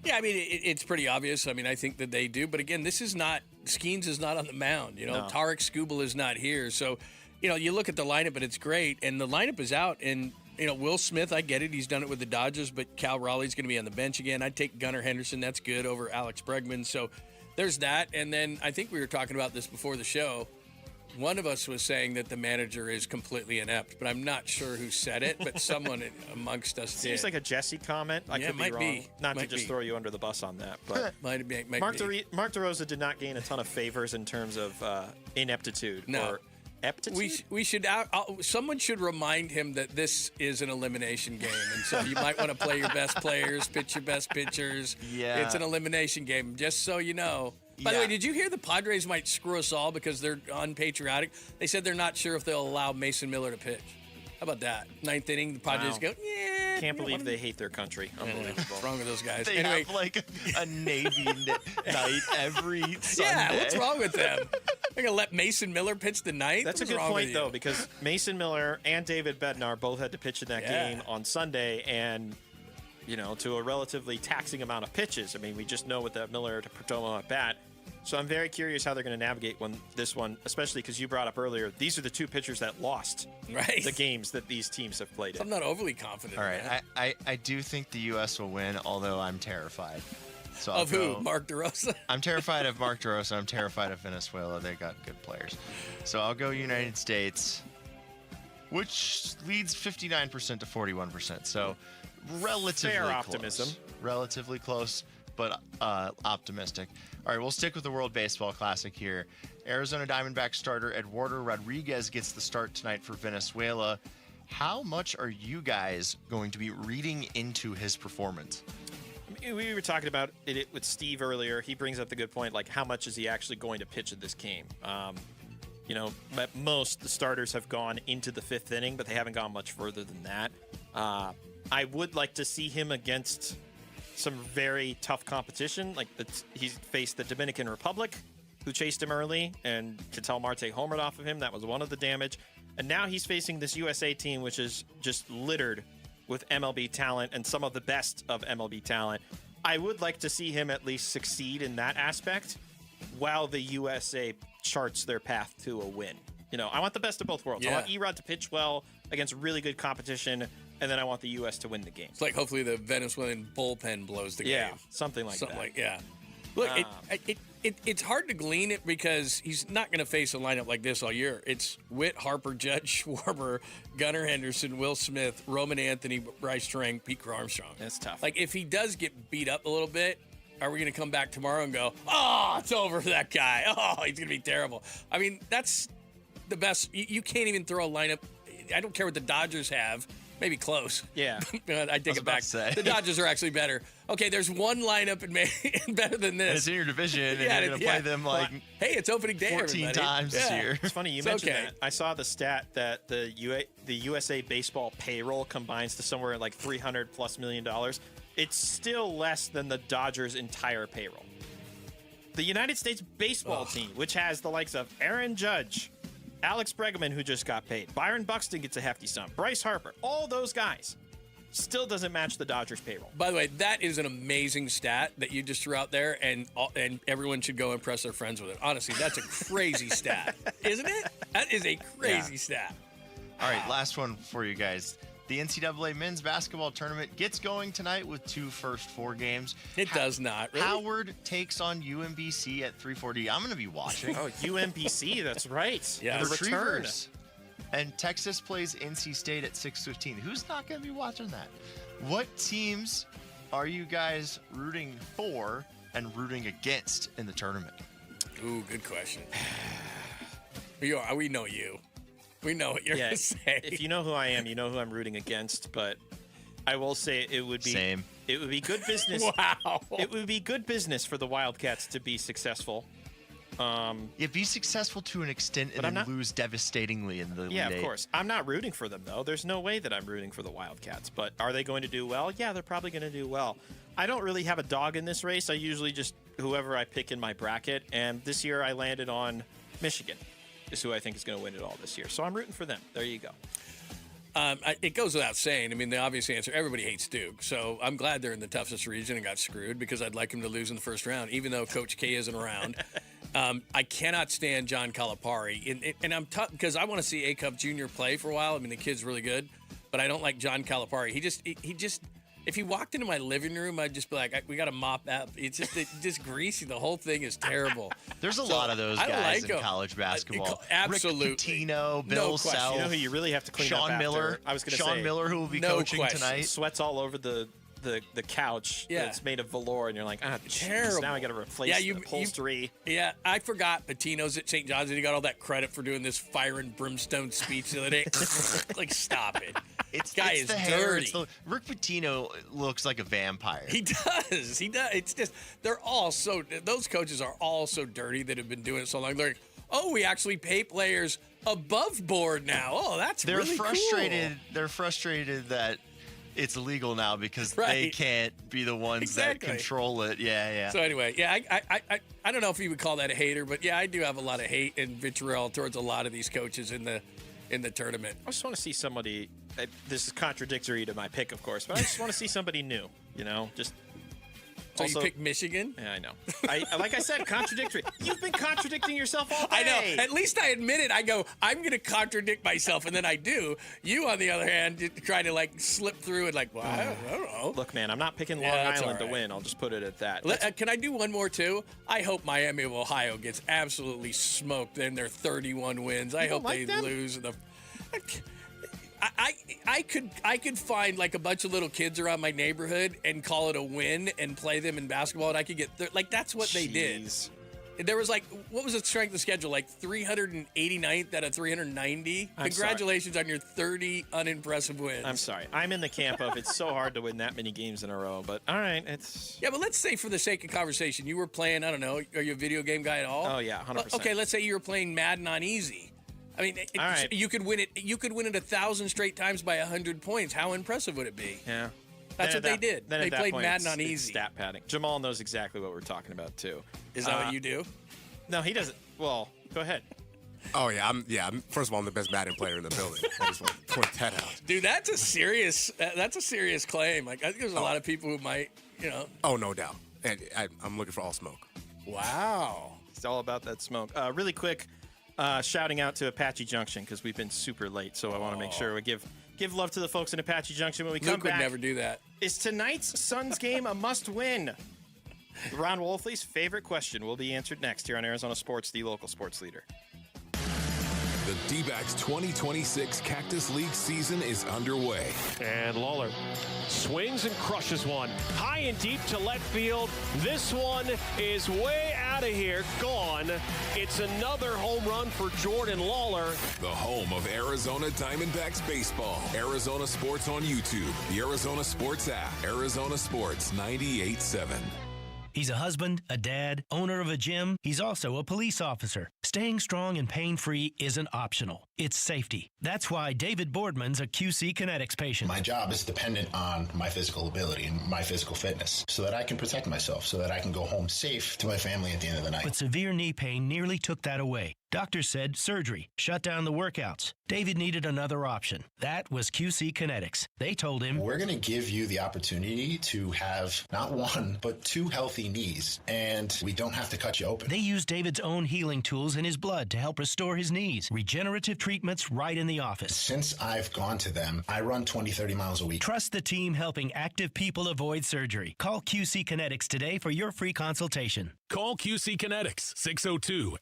Yeah, I mean, it's pretty obvious. I mean, I think that they do. But again, Skeens is not on the mound. No. Tarek Skubal is not here. So, you look at the lineup and it's great. And the lineup is out. And, Will Smith, I get it. He's done it with the Dodgers. But Cal Raleigh's going to be on the bench again. I'd take Gunnar Henderson. That's good over Alex Bregman. So there's that. And then I think we were talking about this before the show. One of us was saying that the manager is completely inept, but I'm not sure who said it, but someone amongst us did. Seems like a Jesse comment. I could be wrong. Not to just throw you under the bus on that, but might be. Mark DeRosa did not gain a ton of favors in terms of ineptitude or aptitude. We should. Someone should remind him that this is an elimination game, and so you might want to play your best players, pitch your best pitchers. Yeah, it's an elimination game, just so you know. By the way, did you hear the Padres might screw us all because they're unpatriotic? They said they're not sure if they'll allow Mason Miller to pitch. How about that? 9th inning, the Padres go, yeah. Can't believe they hate their country. Unbelievable. What's wrong with those guys? They have like a Navy night every Sunday. Yeah, what's wrong with them? They're going to let Mason Miller pitch tonight? That's a good point, though, because Mason Miller and David Bednar both had to pitch in that game on Sunday, and, to a relatively taxing amount of pitches. I mean, we just know with that Miller to Perdomo at bat. So I'm very curious how they're going to navigate this one, especially because you brought up earlier, these are the two pitchers that lost the games that these teams have played in. I'm not overly confident. All right, I do think the U.S. will win, although I'm terrified. So of who? Mark DeRosa? I'm terrified of Mark DeRosa. I'm terrified of Venezuela. They got good players. So I'll go United States, which leads 59% to 41%. So relatively fair close. Optimism. Relatively close, but optimistic. All right, we'll stick with the World Baseball Classic here. Arizona Diamondbacks starter Eduardo Rodriguez gets the start tonight for Venezuela. How much are you guys going to be reading into his performance? We were talking about it with Steve earlier. He brings up the good point, like how much is he actually going to pitch in this game? At most, the starters have gone into the fifth inning, but they haven't gone much further than that. I would like to see him against some very tough competition. Like he's faced the Dominican Republic, who chased him early, and Ketel Marte homered off of him. That was one of the damage. And now he's facing this USA team, which is just littered with MLB talent and some of the best of MLB talent. I would like to see him at least succeed in that aspect while the USA charts their path to a win. I want the best of both worlds. I want Erod to pitch well against really good competition, and then I want the U.S. to win the game. It's like hopefully the Venezuelan bullpen blows the game. Yeah, something like that. Look, it's hard to glean it because he's not going to face a lineup like this all year. It's Witt, Harper, Judge, Schwarber, Gunnar Henderson, Will Smith, Roman Anthony, Bryce Strang, Pete Armstrong. That's tough. Like, if he does get beat up a little bit, are we going to come back tomorrow and go, oh, it's over for that guy. Oh, he's going to be terrible. I mean, that's the best. You can't even throw a lineup. I don't care what the Dodgers have. Maybe close. Yeah. I take it back. The Dodgers are actually better. Okay, there's one lineup and better than this. And it's in your division, and you're going to play them hey, it's opening day 14 times this year. It's funny you mentioned that. I saw the stat that the USA baseball payroll combines to somewhere like $300+ million. It's still less than the Dodgers' entire payroll. The United States baseball team, which has the likes of Aaron Judge, Alex Bregman, who just got paid, Byron Buxton gets a hefty sum, Bryce Harper, all those guys, still doesn't match the Dodgers payroll. By the way, that is an amazing stat that you just threw out there, and everyone should go impress their friends with it. Honestly, that's a crazy stat, isn't it? That is a crazy stat. All right, last one for you guys. The NCAA men's basketball tournament gets going tonight with two first four games. It does not. Really? Howard takes on UMBC at 3:40. I'm going to be watching. Oh, UMBC, that's right. Yeah, the Retrievers. And Texas plays NC State at 6:15. Who's not going to be watching that? What teams are you guys rooting for and rooting against in the tournament? Ooh, good question. We know you. We know what you're going to say. If you know who I am, you know who I'm rooting against. But I will say it would be Same. It would be good business. Wow. It would be good business for the Wildcats to be successful. Be successful to an extent and then lose devastatingly in the Elite Eight. Of course. I'm not rooting for them, though. There's no way that I'm rooting for the Wildcats. But are they going to do well? Yeah, they're probably going to do well. I don't really have a dog in this race. I usually just whoever I pick in my bracket. And this year I landed on Michigan. Is who I think is going to win it all this year. So I'm rooting for them. There you go. It goes without saying. I mean, the obvious answer, everybody hates Duke. So I'm glad they're in the toughest region and got screwed because I'd like them to lose in the first round, even though Coach K isn't around. I cannot stand John Calipari. And I'm tough because I want to see A-Cup Jr. play for a while. I mean, the kid's really good. But I don't like John Calipari. He just if he walked into my living room, I'd just be like, we got to mop that. It's just greasy. The whole thing is terrible. There's a lot of those guys in college basketball. Absolutely. Rick Pitino, Bill Self. You know who you really have to clean Sean up Miller. After? I was going to say. Sean Miller, who will be coaching tonight. Sweats all over the couch that's made of velour, and you're like, terrible. Now I got to replace the upholstery. I forgot Pitino's at St. John's, and he got all that credit for doing this fire and brimstone speech the other day. Like, stop it. This guy is dirty. Rick Pitino looks like a vampire. He does. It's just those coaches are all so dirty that have been doing it so long. They're like, oh, we actually pay players above board now. Oh, that's really frustrated. cool. They're frustrated that it's illegal now because they Right. can't be the ones that control it. Yeah. So anyway, yeah, I don't know if you would call that a hater, but yeah, I do have a lot of hate and vitriol towards a lot of these coaches in the tournament. I just want to see somebody. This is contradictory to my pick, of course, but I just want to see somebody new. Just. So Also, you picked Michigan? Yeah, I know. Like I said, contradictory. You've been contradicting yourself all day. I know. At least I admit it. I go, I'm going to contradict myself, and then I do. You, on the other hand, try to slip through and well, I don't know. Look, man, I'm not picking Long Island to win. I'll just put it at that. Can I do one more, too? I hope Miami of Ohio gets absolutely smoked in their 31 wins. I hope they lose. I could find a bunch of little kids around my neighborhood and call it a win and play them in basketball, and I could get that's what they did. There was what was the strength of schedule? 389th out of 390. Congratulations on your 30 unimpressive wins. I'm sorry. I'm in the camp of it's so hard to win that many games in a row, but all right, it's. Yeah, but let's say for the sake of conversation, you were playing. I don't know. Are you a video game guy at all? Oh yeah, 100%. Okay, let's say you were playing Madden on easy. I mean, all right. You could win it. You could win it 1,000 straight times by 100 points. How impressive would it be? Yeah, that's what they did. They played Madden on easy. Stat padding. Jamal knows exactly what we're talking about too. Is that what you do? No, he doesn't. Well, go ahead. Oh yeah, first of all, I'm the best Madden player in the building. I just want to point that out. Dude, that's a serious claim. I think there's a lot of people who might, Oh, no doubt. And I'm looking for all smoke. Wow, it's all about that smoke. Really quick. Shouting out to Apache Junction because we've been super late, so I want to make sure we give love to the folks in Apache Junction when we come Luke back. would never do that. Is tonight's Suns game a must-win? Ron Wolfley's favorite question will be answered next here on Arizona Sports, the local sports leader. The D-backs 2026 Cactus League season is underway. And Lawler swings and crushes one. High and deep to left field. This one is way out of here. Gone. It's another home run for Jordan Lawler. The home of Arizona Diamondbacks baseball. Arizona Sports on YouTube. The Arizona Sports app. Arizona Sports 98.7. He's a husband, a dad, owner of a gym. He's also a police officer. Staying strong and pain-free isn't optional. It's safety. That's why David Boardman's a QC Kinetics patient. My job is dependent on my physical ability and my physical fitness so that I can protect myself, so that I can go home safe to my family at the end of the night. But severe knee pain nearly took that away. Doctors said surgery, shut down the workouts. David needed another option. That was QC Kinetics. They told him, we're going to give you the opportunity to have not one, but 2 healthy knees, and we don't have to cut you open. They used David's own healing tools in his blood to help restore his knees. Regenerative treatments right in the office. Since I've gone to them, I run 20, 30 miles a week. Trust the team helping active people avoid surgery. Call QC Kinetics today for your free consultation. Call QC Kinetics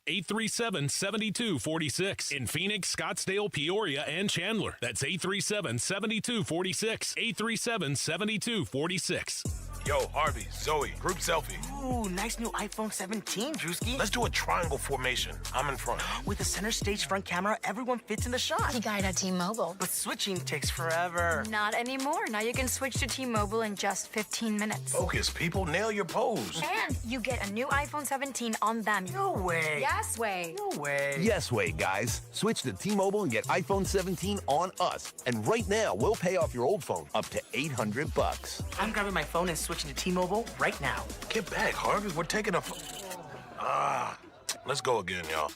602-837-7246 in Phoenix, Scottsdale, Peoria, and Chandler. That's 837-7246. 837-7246. Yo, Harvey, Zoe, group selfie. Ooh, nice new iPhone 17, Drewski. Let's do a triangle formation. I'm in front. With a center stage front camera, everyone fits in the shot. You got it at T-Mobile. But switching takes forever. Not anymore. Now you can switch to T-Mobile in just 15 minutes. Focus, people. Nail your pose. And you get a new iPhone 17 on them. No way. Yes way. No way. Yes way, guys. Switch to T-Mobile and get iPhone 17 on us. And right now, we'll pay off your old phone up to $800. I'm grabbing my phone and switching to T-Mobile right now. Get back, Harvey. We're taking a... Let's go again, y'all.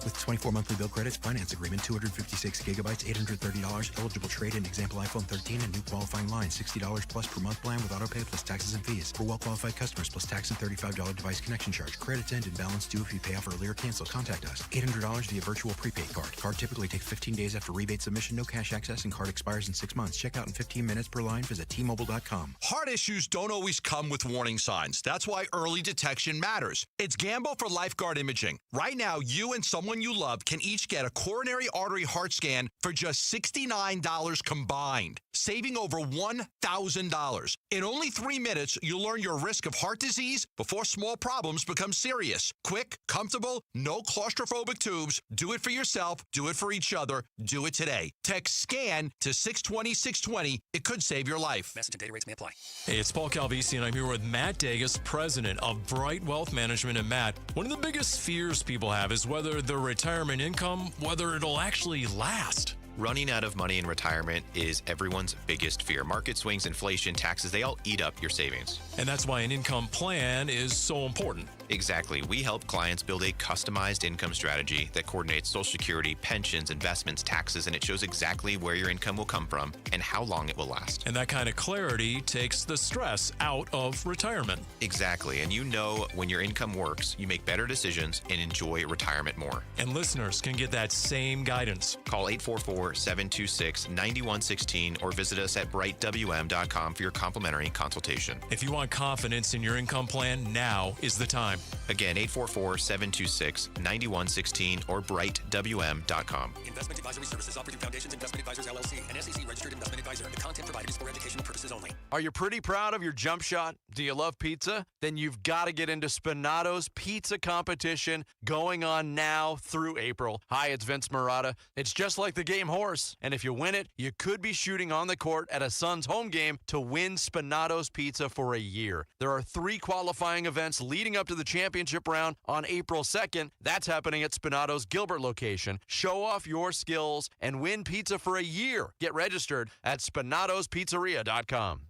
With 24 monthly bill credits, finance agreement, 256 gigabytes, $830, eligible trade-in, example iPhone 13, and new qualifying line, $60 plus per month plan with auto pay plus taxes and fees. For well-qualified customers, plus tax and $35 device connection charge. Credits end and balance due if you pay off early or cancel. Contact us. $800 via virtual prepaid card. Card typically takes 15 days after rebate submission, no cash access, and card expires in 6 months. Check out in 15 minutes per line. Visit T-Mobile.com. Heart issues don't always come with warning signs. That's why early detection matters. It's Gamble for Lifeguard Imaging. Right now, you and someone you love can each get a coronary artery heart scan for just $69 combined, saving over $1,000. In only 3 minutes, you'll learn your risk of heart disease before small problems become serious. Quick, comfortable, no claustrophobic tubes. Do it for yourself. Do it for each other. Do it today. Text SCAN to 620-620. It could save your life. Message and data rates may apply. Hey, it's Paul Calvisi, and I'm here with Matt Dagas, president of Bright Wealth Management. And Matt, one of the biggest fears people have is whether their retirement income, whether it'll actually last. Running out of money in retirement is everyone's biggest fear. Market swings, inflation, taxes, they all eat up your savings. And that's why an income plan is so important. Exactly. We help clients build a customized income strategy that coordinates Social Security, pensions, investments, taxes, and it shows exactly where your income will come from and how long it will last. And that kind of clarity takes the stress out of retirement. Exactly. And you know when your income works, you make better decisions and enjoy retirement more. And listeners can get that same guidance. Call 844-726-9116 or visit us at brightwm.com for your complimentary consultation. If you want confidence in your income plan, now is the time. Again, 844-726-9116 or brightwm.com. Investment advisory services offered through Foundations Investment Advisors, LLC, an SEC-registered investment advisor. The content provided is for educational purposes only. Are you pretty proud of your jump shot? Do you love pizza? Then you've got to get into Spinato's pizza competition going on now through April. Hi, it's Vince Marotta. It's just like the game horse, and if you win it, you could be shooting on the court at a Suns home game to win Spinato's pizza for a year. There are 3 qualifying events leading up to the championship round on April 2nd. That's happening at Spinato's Gilbert location. Show off your skills and win pizza for a year. Get registered at SpinatosPizzeria.com.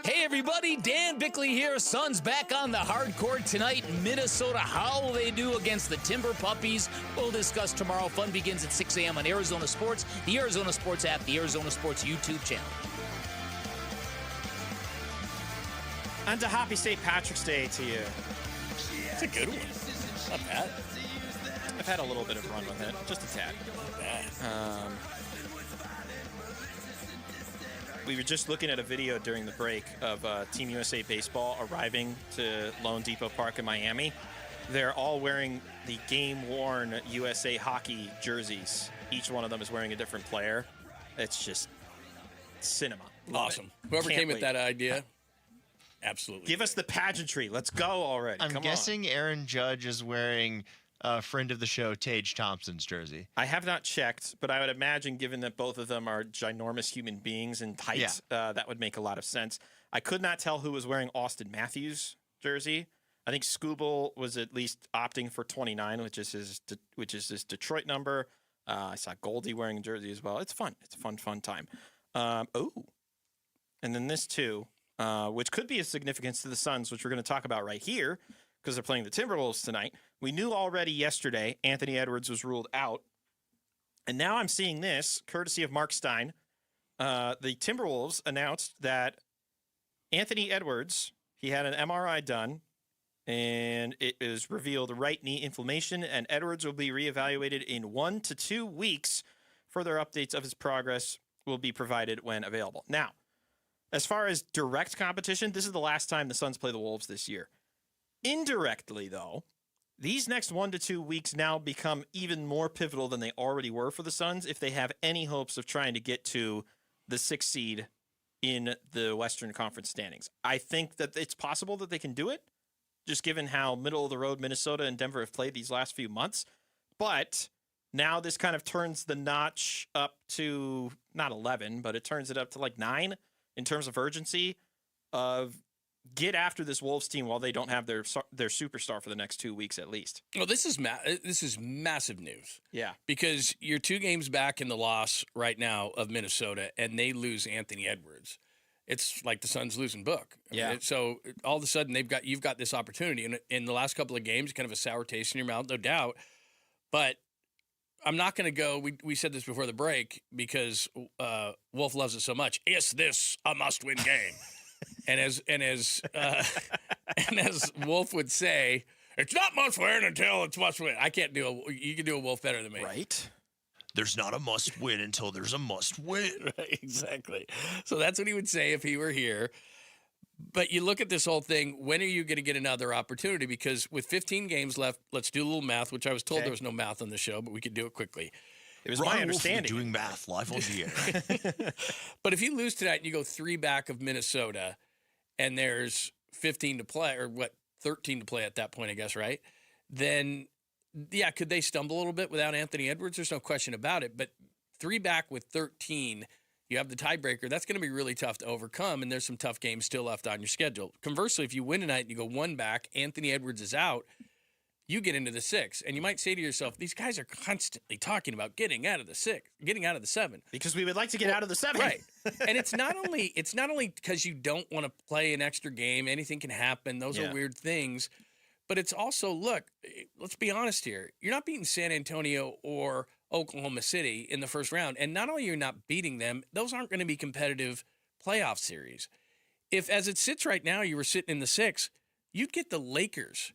Hey everybody, Dan Bickley here. Suns back on the hard court tonight in Minnesota. How will they do against the Timber Puppies? We'll discuss tomorrow. Fun begins at 6 a.m. on Arizona Sports, the Arizona Sports app, the Arizona Sports YouTube channel. And a happy St. Patrick's Day to you. It's a good one. Not bad. I've had a little bit of run with it, just a tad. We were just looking at a video during the break of Team USA Baseball arriving to Lone Depot Park in Miami. They're all wearing the game-worn USA Hockey jerseys. Each one of them is wearing a different player. It's just cinema. Love awesome. It. Whoever Can't came wait. with that idea, absolutely. Give us the pageantry. Let's go already. I'm Come guessing Aaron Judge is wearing a friend of the show, Tage Thompson's jersey. I have not checked, but I would imagine, given that both of them are ginormous human beings in height, that would make a lot of sense. I could not tell who was wearing Austin Matthews' jersey. I think Scooble was at least opting for 29, which is his Detroit number. I saw Goldie wearing a jersey as well. It's fun. It's a fun time. And then this too, which could be of significance to the Suns, which we're going to talk about right here, because they're playing the Timberwolves tonight. We knew already yesterday Anthony Edwards was ruled out. And now I'm seeing this, courtesy of Mark Stein. The Timberwolves announced that Anthony Edwards, he had an MRI done, and it is revealed right knee inflammation, and Edwards will be reevaluated in 1 to 2 weeks. Further updates of his progress will be provided when available. Now, as far as direct competition, this is the last time the Suns play the Wolves this year. Indirectly, though, these next 1 to 2 weeks now become even more pivotal than they already were for the Suns if they have any hopes of trying to get to the 6th seed in the Western Conference standings. I think that it's possible that they can do it, just given how middle-of-the-road Minnesota and Denver have played these last few months. But now this kind of turns the notch up to, not 11, but it turns it up to like 9 in terms of urgency of get after this Wolves team while they don't have their superstar for the next 2 weeks at least. Well, this is massive news. Yeah. Because you're 2 games back in the loss right now of Minnesota, and they lose Anthony Edwards. It's like the Suns losing Book. Yeah. So all of a sudden you've got this opportunity, and in the last couple of games, kind of a sour taste in your mouth, no doubt. But I'm not going to go. We said this before the break because Wolf loves it so much. Is this a must-win game? And as Wolf would say, it's not must-win until it's must-win. I can't do you can do a Wolf better than me. Right. There's not a must-win until there's a must-win. Right, exactly. So that's what he would say if he were here. But you look at this whole thing, when are you going to get another opportunity? Because with 15 games left, let's do a little math, which I was told there was no math on the show, but we could do it quickly. It was my understanding. Doing math live on the air. But if you lose tonight and you go 3 back of Minnesota and there's 15 to play, or 13 to play at that point, I guess, right? Then, yeah, could they stumble a little bit without Anthony Edwards? There's no question about it. But 3 back with 13, you have the tiebreaker. That's going to be really tough to overcome, and there's some tough games still left on your schedule. Conversely, if you win tonight and you go one back, Anthony Edwards is out, you get into the 6. And you might say to yourself, these guys are constantly talking about getting out of the 6, getting out of the 7. Because we would like to get out of the 7. Right. And it's not only because you don't want to play an extra game. Anything can happen. Those are weird things. But it's also, look, let's be honest here. You're not beating San Antonio or Oklahoma City in the first round. And not only are you not beating them, those aren't going to be competitive playoff series. If, as it sits right now, you were sitting in the 6, you'd get the Lakers.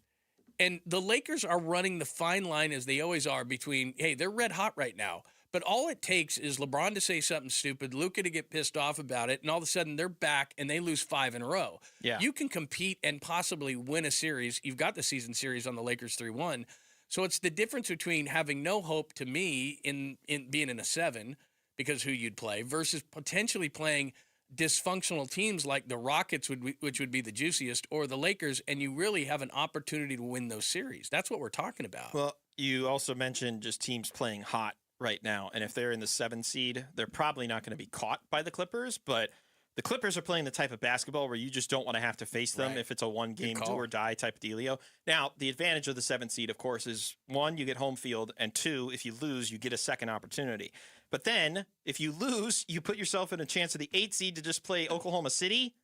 And the Lakers are running the fine line, as they always are, between, hey, they're red hot right now. But all it takes is LeBron to say something stupid, Luka to get pissed off about it, and all of a sudden they're back and they lose 5 in a row. Yeah. You can compete and possibly win a series. You've got the season series on the Lakers 3-1. So it's the difference between having no hope to me in being in a 7 because who you'd play versus potentially playing dysfunctional teams like the Rockets, which would be the juiciest, or the Lakers, and you really have an opportunity to win those series. That's what we're talking about. Well, you also mentioned just teams playing hot right now, and if they're in the 7 seed, they're probably not going to be caught by the Clippers, but the Clippers are playing the type of basketball where you just don't want to have to face them if it's a one-game do-or-die type of dealio. Now, the advantage of the 7 seed, of course, is 1, you get home field, and 2, if you lose, you get a second opportunity. But then, if you lose, you put yourself in a chance of the 8 seed to just play Oklahoma City,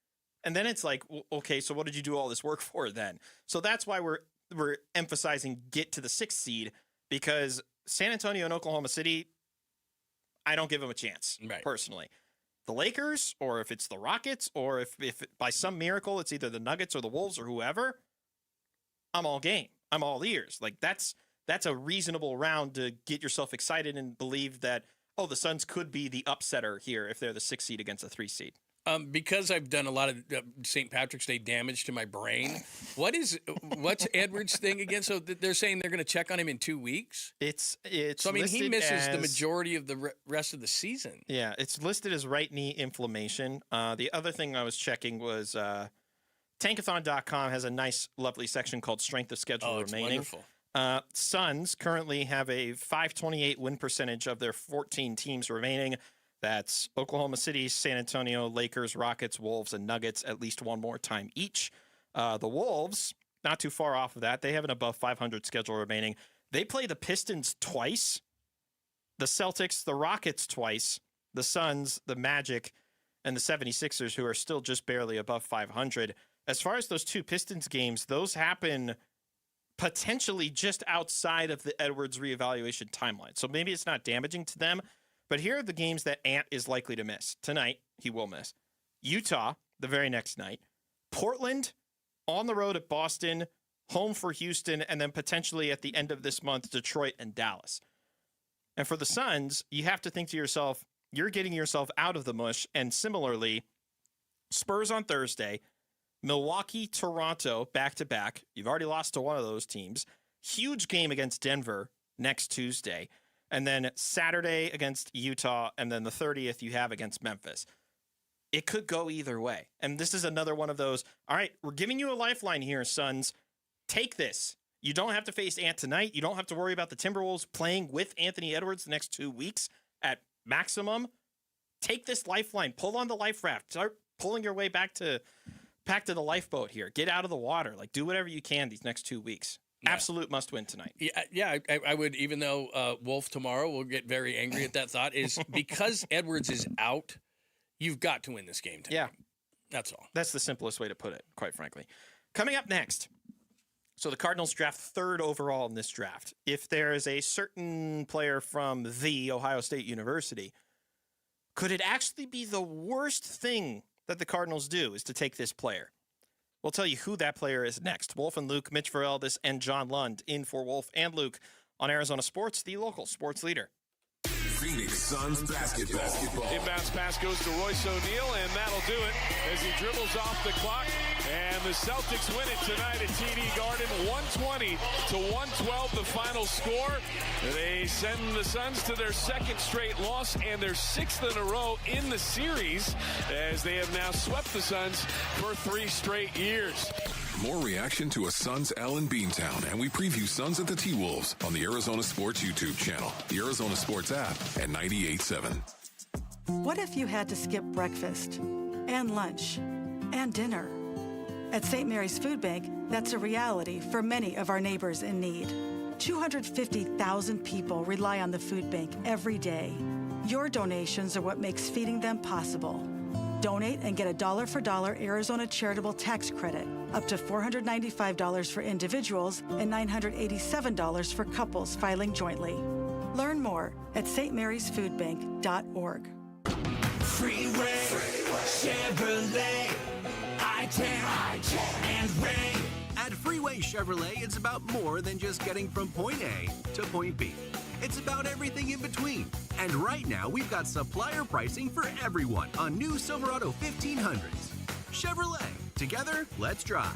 and then it's like, okay, so what did you do all this work for then? So that's why we're emphasizing get to the 6th seed, because San Antonio and Oklahoma City, I don't give them a chance, personally. The Lakers, or if it's the Rockets, or if by some miracle it's either the Nuggets or the Wolves or whoever, I'm all game. I'm all ears. Like that's a reasonable round to get yourself excited and believe that, oh, the Suns could be the upsetter here if they're the 6 seed against the 3 seed. Because I've done a lot of St. Patrick's Day damage to my brain, what's Edwards' thing again? So they're saying they're going to check on him in 2 weeks? It's so, I mean, he misses the majority of the rest of the season. Yeah, it's listed as right knee inflammation. The other thing I was checking was Tankathon.com has a nice, lovely section called Strength of Schedule Remaining. Wonderful. Suns currently have a .528 win percentage of their 14 teams remaining. That's Oklahoma City, San Antonio, Lakers, Rockets, Wolves, and Nuggets at least one more time each. The Wolves, not too far off of that. They have an above 500 schedule remaining. They play the Pistons twice, the Celtics, the Rockets twice, the Suns, the Magic, and the 76ers, who are still just barely above 500. As far as those 2 Pistons games, those happen potentially just outside of the Edwards reevaluation timeline. So maybe it's not damaging to them. But here are the games that Ant is likely to miss. Tonight, he will miss. Utah, the very next night. Portland, on the road at Boston, home for Houston, and then potentially at the end of this month, Detroit and Dallas. And for the Suns, you have to think to yourself, you're getting yourself out of the mush. And similarly, Spurs on Thursday, Milwaukee, Toronto, back-to-back. You've already lost to one of those teams. Huge game against Denver next Tuesday. And then Saturday against Utah, and then the 30th you have against Memphis. It could go either way. And this is another one of those, all right, we're giving you a lifeline here, Suns. Take this. You don't have to face Ant tonight. You don't have to worry about the Timberwolves playing with Anthony Edwards the next 2 weeks at maximum. Take this lifeline. Pull on the life raft. Start pulling your way back to the lifeboat here. Get out of the water. Like, do whatever you can these next 2 weeks. Yeah. Absolute must win tonight. Yeah, I would, even though Wolf tomorrow will get very angry at that thought, is because Edwards is out, you've got to win this game tonight. Yeah. That's all. That's the simplest way to put it, quite frankly. Coming up next, so the Cardinals draft 3rd overall in this draft. If there is a certain player from the Ohio State University, could it actually be the worst thing that the Cardinals do is to take this player? We'll tell you who that player is next. Wolf and Luke, Mitch Vareldis, and John Lund in for Wolf and Luke on Arizona Sports, the local sports leader. Phoenix Suns basketball. Inbounds pass goes to Royce O'Neal, and that'll do it as he dribbles off the clock. And the Celtics win it tonight at TD Garden, 120-112, the final score. They send the Suns to their 2nd straight loss and their 6th in a row in the series, as they have now swept the Suns for 3 straight years. More reaction to a Suns L in Beantown, and we preview Suns at the T-Wolves on the Arizona Sports YouTube channel, the Arizona Sports app, and 98.7. What if you had to skip breakfast and lunch and dinner? At St. Mary's Food Bank, that's a reality for many of our neighbors in need. 250,000 people rely on the food bank every day. Your donations are what makes feeding them possible. Donate and get a dollar for dollar Arizona charitable tax credit, up to $495 for individuals and $987 for couples filing jointly. Learn more at stmarysfoodbank.org. Freeway, Chevrolet, I-10, and Ray. At Freeway Chevrolet, it's about more than just getting from point A to point B. It's about everything in between. And right now, we've got supplier pricing for everyone on new Silverado 1500s. Chevrolet, together, let's drive.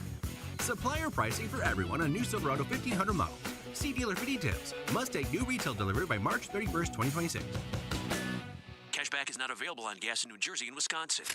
Supplier pricing for everyone on new Silverado 1500 models. See dealer for details. Must take new retail delivery by March 31st, 2026. Cashback is not available on gas in New Jersey and Wisconsin.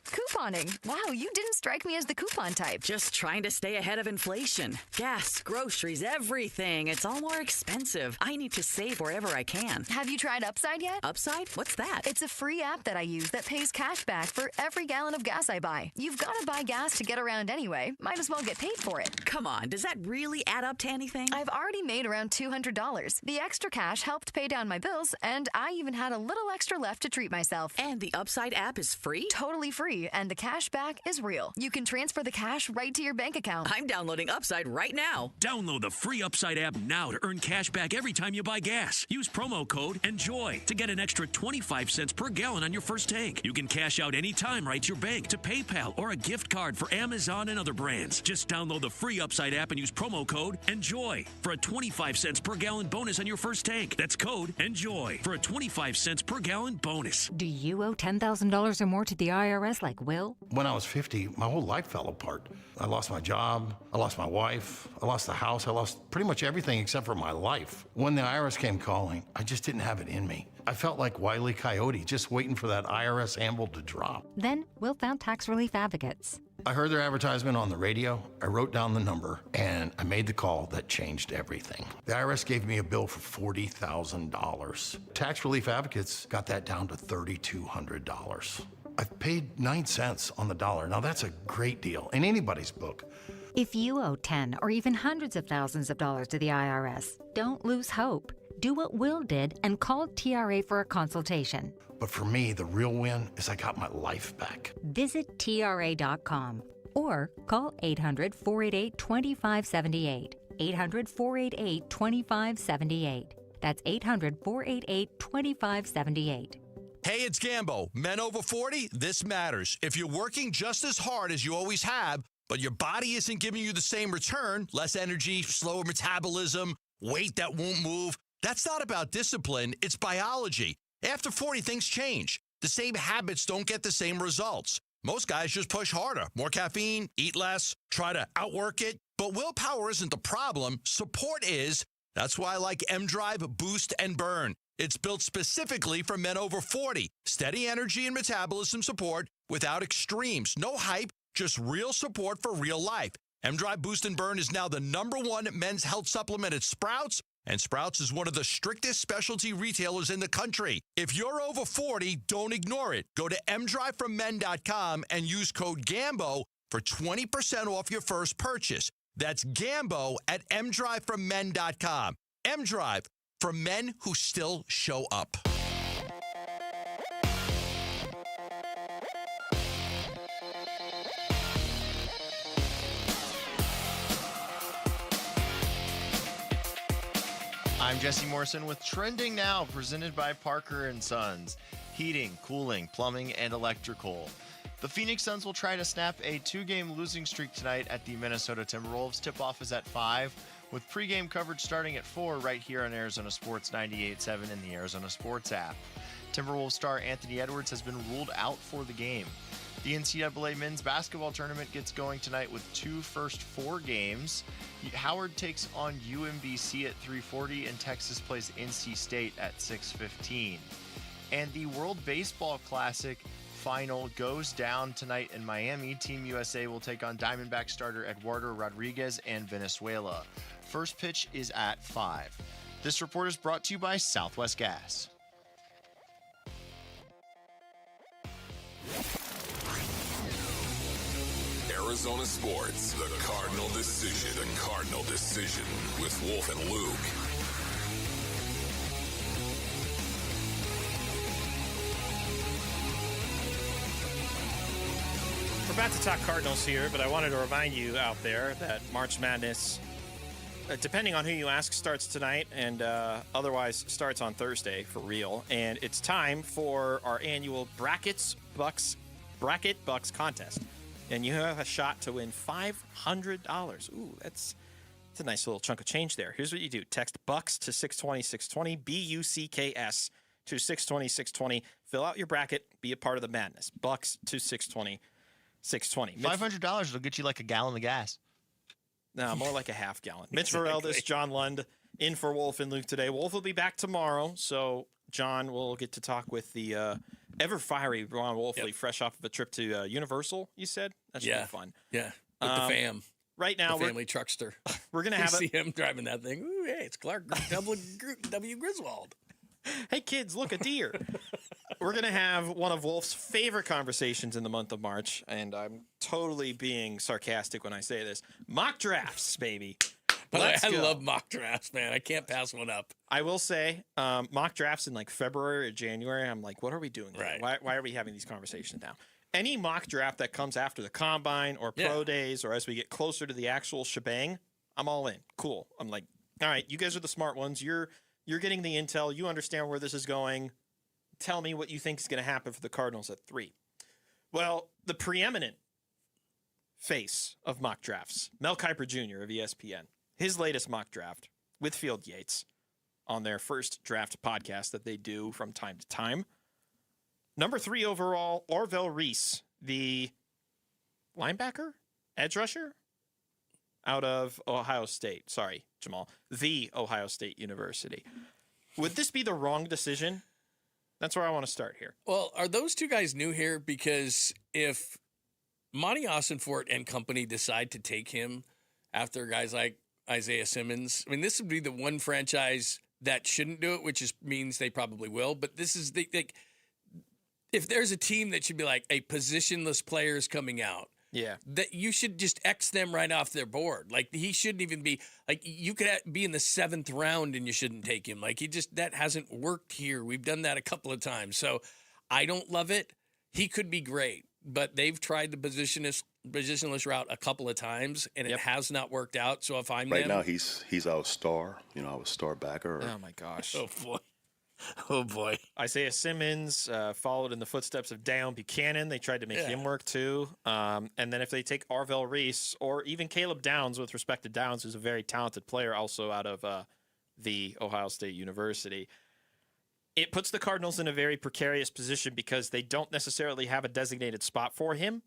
Couponing. Wow, you didn't strike me as the coupon type. Just trying to stay ahead of inflation. Gas, groceries, everything. It's all more expensive. I need to save wherever I can. Have you tried Upside yet? Upside? What's that? It's a free app that I use that pays cash back for every gallon of gas I buy. You've got to buy gas to get around anyway. Might as well get paid for it. Come on, does that really add up to anything? I've already made around $200. The extra cash helped pay down my bills, and I even had a little extra left to treat myself. And the Upside app is free? Totally free, and the cash back is real. You can transfer the cash right to your bank account. I'm downloading Upside right now. Download the free Upside app now to earn cash back every time you buy gas. Use promo code ENJOY to get an extra 25 cents per gallon on your first tank. You can cash out anytime right to your bank, to PayPal, or a gift card for Amazon and other brands. Just download the free Upside app and use promo code ENJOY for a 25 cents per gallon bonus on your first tank. That's code ENJOY for a 25 cents per gallon bonus. Do you owe $10,000 or more to the IRS like Will? When I was 50, my whole life fell apart. I lost my job, I lost my wife, I lost the house, I lost pretty much everything except for my life. When the IRS came calling, I just didn't have it in me. I felt like Wile E. Coyote, just waiting for that IRS anvil to drop. Then Will found Tax Relief Advocates. I heard their advertisement on the radio, I wrote down the number, and I made the call that changed everything. The IRS gave me a bill for $40,000. Tax Relief Advocates got that down to $3,200. I've paid 9 cents on the dollar. Now that's a great deal in anybody's book. If you owe 10 or even hundreds of thousands of dollars to the IRS, don't lose hope. Do what Will did and call TRA for a consultation. But for me, the real win is I got my life back. Visit TRA.com or call 800-488-2578. 800-488-2578. That's 800-488-2578. Hey, it's Gambo. Men over 40, this matters. If you're working just as hard as you always have, but your body isn't giving you the same return, less energy, slower metabolism, weight that won't move, that's not about discipline, it's biology. After 40, things change. The same habits don't get the same results. Most guys just push harder, more caffeine, eat less, try to outwork it. But willpower isn't the problem, support is. That's why I like M-Drive Boost and Burn. It's built specifically for men over 40. Steady energy and metabolism support without extremes. No hype, just real support for real life. M-Drive Boost and Burn is now the #1 men's health supplement at Sprouts, and Sprouts is one of the strictest specialty retailers in the country. If you're over 40, don't ignore it. Go to mdrivefrommen.com and use code GAMBO for 20% off your first purchase. That's GAMBO at mdrivefrommen.com. M-Drive, for men who still show up. I'm Jesse Morrison with Trending Now, presented by Parker & Sons. Heating, cooling, plumbing, and electrical. The Phoenix Suns will try to snap a 2-game losing streak tonight at the Minnesota Timberwolves. Tip-off is at 5, with pregame coverage starting at 4 right here on Arizona Sports 98.7 and the Arizona Sports app. Timberwolves star Anthony Edwards has been ruled out for the game. The NCAA men's basketball tournament gets going tonight with 2 first 4 games. Howard takes on UMBC at 3:40, and Texas plays NC State at 6:15. And the World Baseball Classic final goes down tonight in Miami. Team USA will take on Diamondback starter Eduardo Rodriguez and Venezuela. First pitch is at 5. This report is brought to you by Southwest Gas. Arizona Sports, the Cardinal Decision. The Cardinal Decision with Wolf and Luke. We're about to talk Cardinals here, but I wanted to remind you out there that March Madness, depending on who you ask, starts tonight and otherwise starts on Thursday for real. And it's time for our annual Bracket Bucks contest. And you have a shot to win $500. Ooh, that's a nice little chunk of change there. Here's what you do. Text BUCKS to 620-620, BUCKS to 620-620. Fill out your bracket. Be a part of the madness. BUCKS to 620-620. $500 will get you like a gallon of gas. No, more like a half gallon. Mitch Vareldis, John Lund, in for Wolf and Luke today. Wolf will be back tomorrow, so John will get to talk with the ever fiery Ron Wolfley, fresh off of a trip to Universal, you said? That should be fun. Yeah, with the fam. Right now, the family truckster. We're going to have see him driving that thing. Ooh, hey, it's Clark W. Griswold. Hey, kids, look, a deer. We're going to have one of Wolf's favorite conversations in the month of March, and I'm totally being sarcastic when I say this. Mock drafts, baby. I love mock drafts, man. I can't pass one up. I will say, mock drafts in like February or January, I'm like, what are we doing here? Why are we having these conversations now? Any mock draft that comes after the combine or pro days or as we get closer to the actual shebang, I'm all in. Cool. I'm like, all right, you guys are the smart ones. You're getting the intel. You understand where this is going. Tell me what you think is going to happen for the Cardinals at 3. Well, the preeminent face of mock drafts, Mel Kiper Jr. of ESPN, his latest mock draft with Field Yates on their first draft podcast that they do from time to time. Number 3 overall, Orville Reese, the linebacker, edge rusher out of Ohio State. Sorry, Jamal. The Ohio State University. Would this be the wrong decision? That's where I want to start here. Well, are those two guys new here? Because if Monty Ossenfort and company decide to take him after guys like Isaiah Simmons, I mean, this would be the one franchise that shouldn't do it, which means they probably will. But this is if there's a team that should be like a positionless player is coming out, that you should just X them right off their board. Like he shouldn't even be like you could be in the 7th round and you shouldn't take him. Like that hasn't worked here. We've done that a couple of times, so I don't love it. He could be great, but they've tried the positionless route a couple of times and it has not worked out. So if I'm right now, he's our star. Our star backer. Oh my gosh. Oh boy. Oh, boy. Isaiah Simmons followed in the footsteps of Deion Buchanan. They tried to make him work, too. And then if they take Orville Reese or even Caleb Downs, with respect to Downs, who's a very talented player also out of the Ohio State University, it puts the Cardinals in a very precarious position because they don't necessarily have a designated spot for him.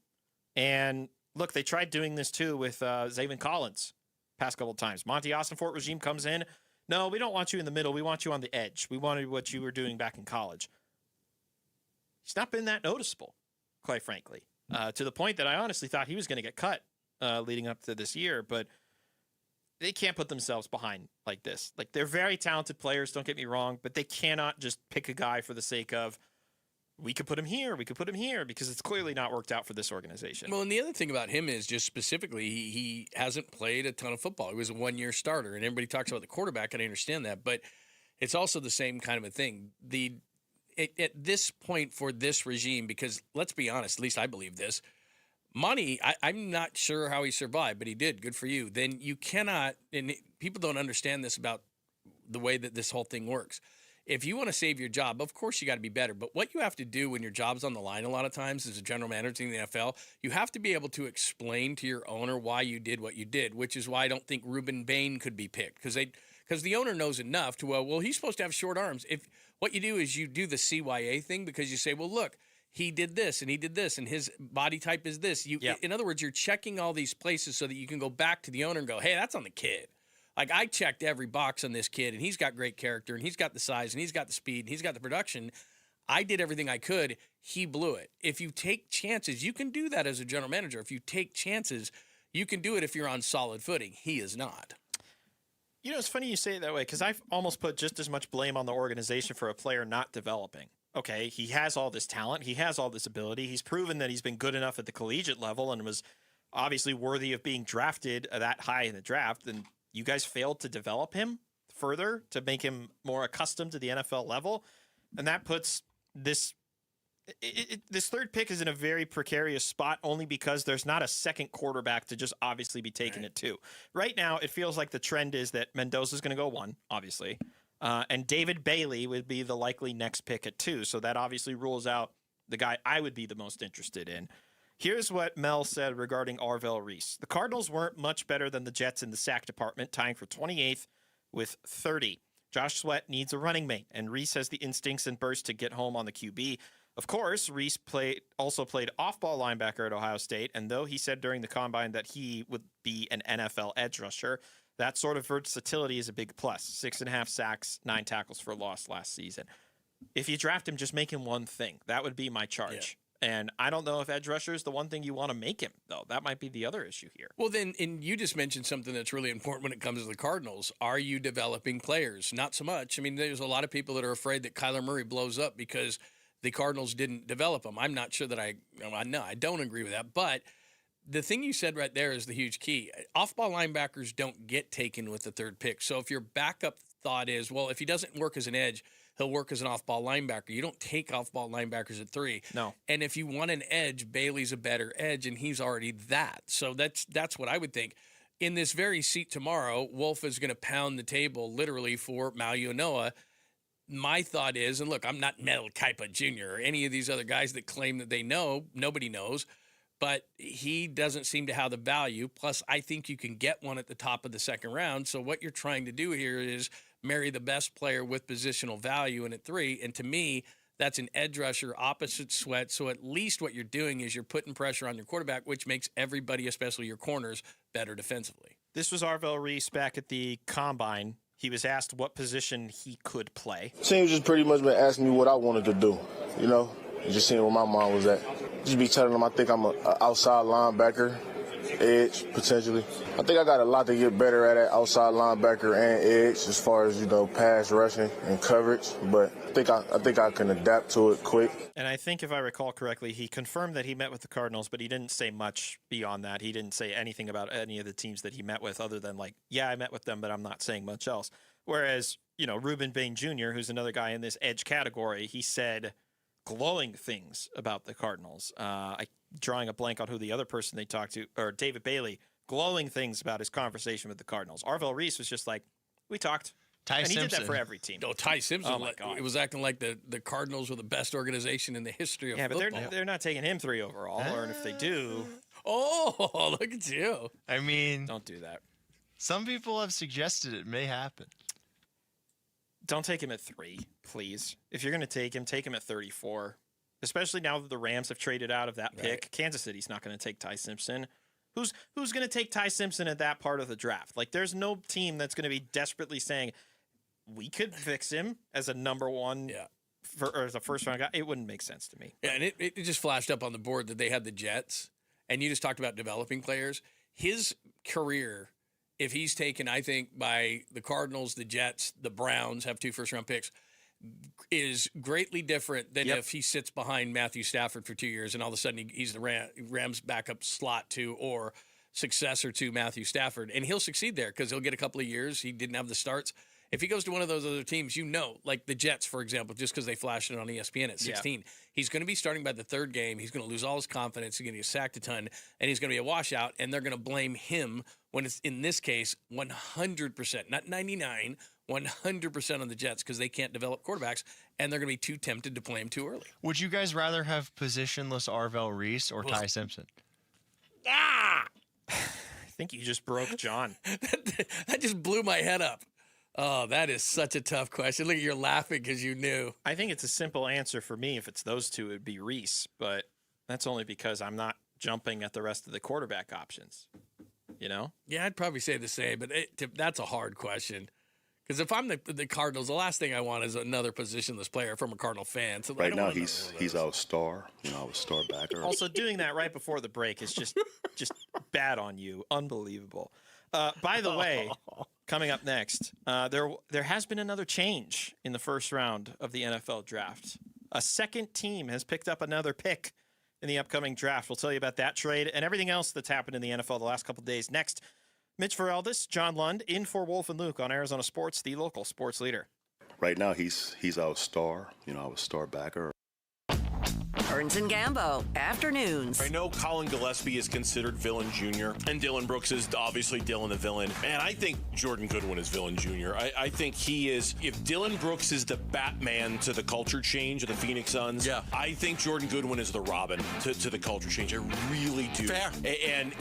And, look, they tried doing this, too, with Zaven Collins past couple of times. Monty Ossenfort regime comes in. No, we don't want you in the middle. We want you on the edge. We wanted what you were doing back in college. He's not been that noticeable, quite frankly, to the point that I honestly thought he was going to get cut leading up to this year. But they can't put themselves behind like this. Like, they're very talented players, don't get me wrong, but they cannot just pick a guy for the sake of, we could put him here, because it's clearly not worked out for this organization. Well, and the other thing about him is just specifically he hasn't played a ton of football. He was a 1-year starter, and everybody talks about the quarterback, and I understand that, but it's also the same kind of a thing. At this point for this regime, because let's be honest, at least I believe this, Monty, I'm not sure how he survived, but he did. Good for you. Then you cannot, and people don't understand this about the way that this whole thing works. If you want to save your job, of course you got to be better. But what you have to do when your job's on the line a lot of times as a general manager in the NFL, you have to be able to explain to your owner why you did what you did, which is why I don't think Reuben Bain could be picked because the owner knows enough to, well, he's supposed to have short arms. If what you do is you do the CYA thing because you say, well, look, he did this and he did this and his body type is this. In other words, you're checking all these places so that you can go back to the owner and go, hey, that's on the kid. Like, I checked every box on this kid, and he's got great character, and he's got the size, and he's got the speed, and he's got the production. I did everything I could. He blew it. If you take chances, you can do that as a general manager. If you take chances, you can do it if you're on solid footing. He is not. It's funny you say it that way because I've almost put just as much blame on the organization for a player not developing. okay, he has all this talent. He has all this ability. He's proven that he's been good enough at the collegiate level and was obviously worthy of being drafted that high in the draft. And you guys failed to develop him further to make him more accustomed to the NFL level. And that puts this third pick is in a very precarious spot only because there's not a second quarterback to just obviously be taken at 2. Right now, it feels like the trend is that Mendoza's going to go 1, obviously. And David Bailey would be the likely next pick at 2. So that obviously rules out the guy I would be the most interested in. Here's what Mel said regarding Arvell Reese. The Cardinals weren't much better than the Jets in the sack department, tying for 28th with 30. Josh Sweat needs a running mate, and Reese has the instincts and burst to get home on the QB. Of course, Reese also played off-ball linebacker at Ohio State, and though he said during the combine that he would be an NFL edge rusher, that sort of versatility is a big plus. 6.5 sacks, 9 tackles for loss last season. If you draft him, just make him one thing. That would be my charge. Yeah. And I don't know if edge rusher is the one thing you want to make him, though. That might be the other issue here. Well, then, and you just mentioned something that's really important when it comes to the Cardinals. Are you developing players? Not so much. I mean, there's a lot of people that are afraid that Kyler Murray blows up because the Cardinals didn't develop him. I'm not sure that I don't agree with that. But the thing you said right there is the huge key. Off-ball linebackers don't get taken with the third pick. So if your backup thought is, well, if he doesn't work as an edge, he'll work as an off-ball linebacker. You don't take off-ball linebackers at 3. No. And if you want an edge, Bailey's a better edge, and he's already that. So that's what I would think. In this very seat tomorrow, Wolf is going to pound the table literally for Mauigonoa. My thought is, and look, I'm not Mel Kipa Jr. or any of these other guys that claim that they know. Nobody knows. But he doesn't seem to have the value. Plus, I think you can get one at the top of the second round. So what you're trying to do here is marry the best player with positional value in at 3. And to me, that's an edge rusher opposite Sweat. So at least what you're doing is you're putting pressure on your quarterback, which makes everybody, especially your corners, better defensively. This was Arvell Reese back at the Combine. He was asked what position he could play. Teams just pretty much been asking me what I wanted to do, you know, just seeing where my mind was at. Just be telling them I think I'm an outside linebacker, edge, potentially. I think I got a lot to get better at outside linebacker and edge as far as, you know, pass rushing and coverage, but I think I can adapt to it quick. And I think if I recall correctly, he confirmed that he met with the Cardinals, but he didn't say much beyond that. He didn't say anything about any of the teams that he met with other than like, yeah, I met with them, but I'm not saying much else. Whereas, you know, Reuben Bain Jr., who's another guy in this edge category, he said glowing things about the Cardinals. Drawing a blank on who the other person they talked to, or David Bailey, glowing things about his conversation with the Cardinals. Arvell Reese was just like, we talked. Ty and Simpson. he did that for every team. No, Ty Simpson. It was acting like the Cardinals were the best organization in the history of football. Yeah, but they're not taking him 3 overall, or if they do. Oh, look at you. I mean, don't do that. Some people have suggested it may happen. Don't take him at 3, please. If you're going to take him at 34. Especially now that the Rams have traded out of that pick. Right. Kansas City's not going to take Ty Simpson. Who's going to take Ty Simpson at that part of the draft? Like, there's no team that's going to be desperately saying, we could fix him as a number 1 or as a first-round guy. It wouldn't make sense to me. Yeah, and it just flashed up on the board that they had the Jets, and you just talked about developing players. His career, if he's taken, I think, by the Cardinals, the Jets, the Browns have 2 first-round picks, is greatly different than if he sits behind Matthew Stafford for 2 years and all of a sudden he's the Rams backup slot to or successor to Matthew Stafford. And he'll succeed there because he'll get a couple of years. He didn't have the starts. If he goes to one of those other teams, you know, like the Jets, for example, just because they flashed it on ESPN at 16, he's going to be starting by the 3rd game. He's going to lose all his confidence. He's going to get sacked a ton, and he's going to be a washout, and they're going to blame him when it's, in this case, 100%, not 99, 100% on the Jets because they can't develop quarterbacks, and they're going to be too tempted to play him too early. Would you guys rather have positionless Arvell Reese or Ty Simpson? Ah! I think you just broke John. That just blew my head up. Oh, that is such a tough question. Look, you're laughing because you knew. I think it's a simple answer for me. If it's those two, it'd be Reese, but that's only because I'm not jumping at the rest of the quarterback options. You know? Yeah, I'd probably say the same, but that's a hard question. Because if I'm the Cardinals, the last thing I want is another positionless player from a Cardinal fan. So right now, he's our star. You know, our star backer. Also, doing that right before the break is just bad on you. Unbelievable. By the way, coming up next, there has been another change in the first round of the NFL draft. a second team has picked up another pick in the upcoming draft. We'll tell you about that trade and everything else that's happened in the NFL the last couple of days. Next, Mitch Feraldis, John Lund, in for Wolf and Luke on Arizona Sports, the local sports leader. Right now, he's our star. Our star backer. Burns and Gambo, afternoons. I know Colin Gillespie is considered villain junior, and Dylan Brooks is obviously Dylan the villain. Man, I think Jordan Goodwin is villain junior. I think he is. If Dylan Brooks is the Batman to the culture change of the Phoenix Suns, I think Jordan Goodwin is the Robin to the culture change. I really do. Fair.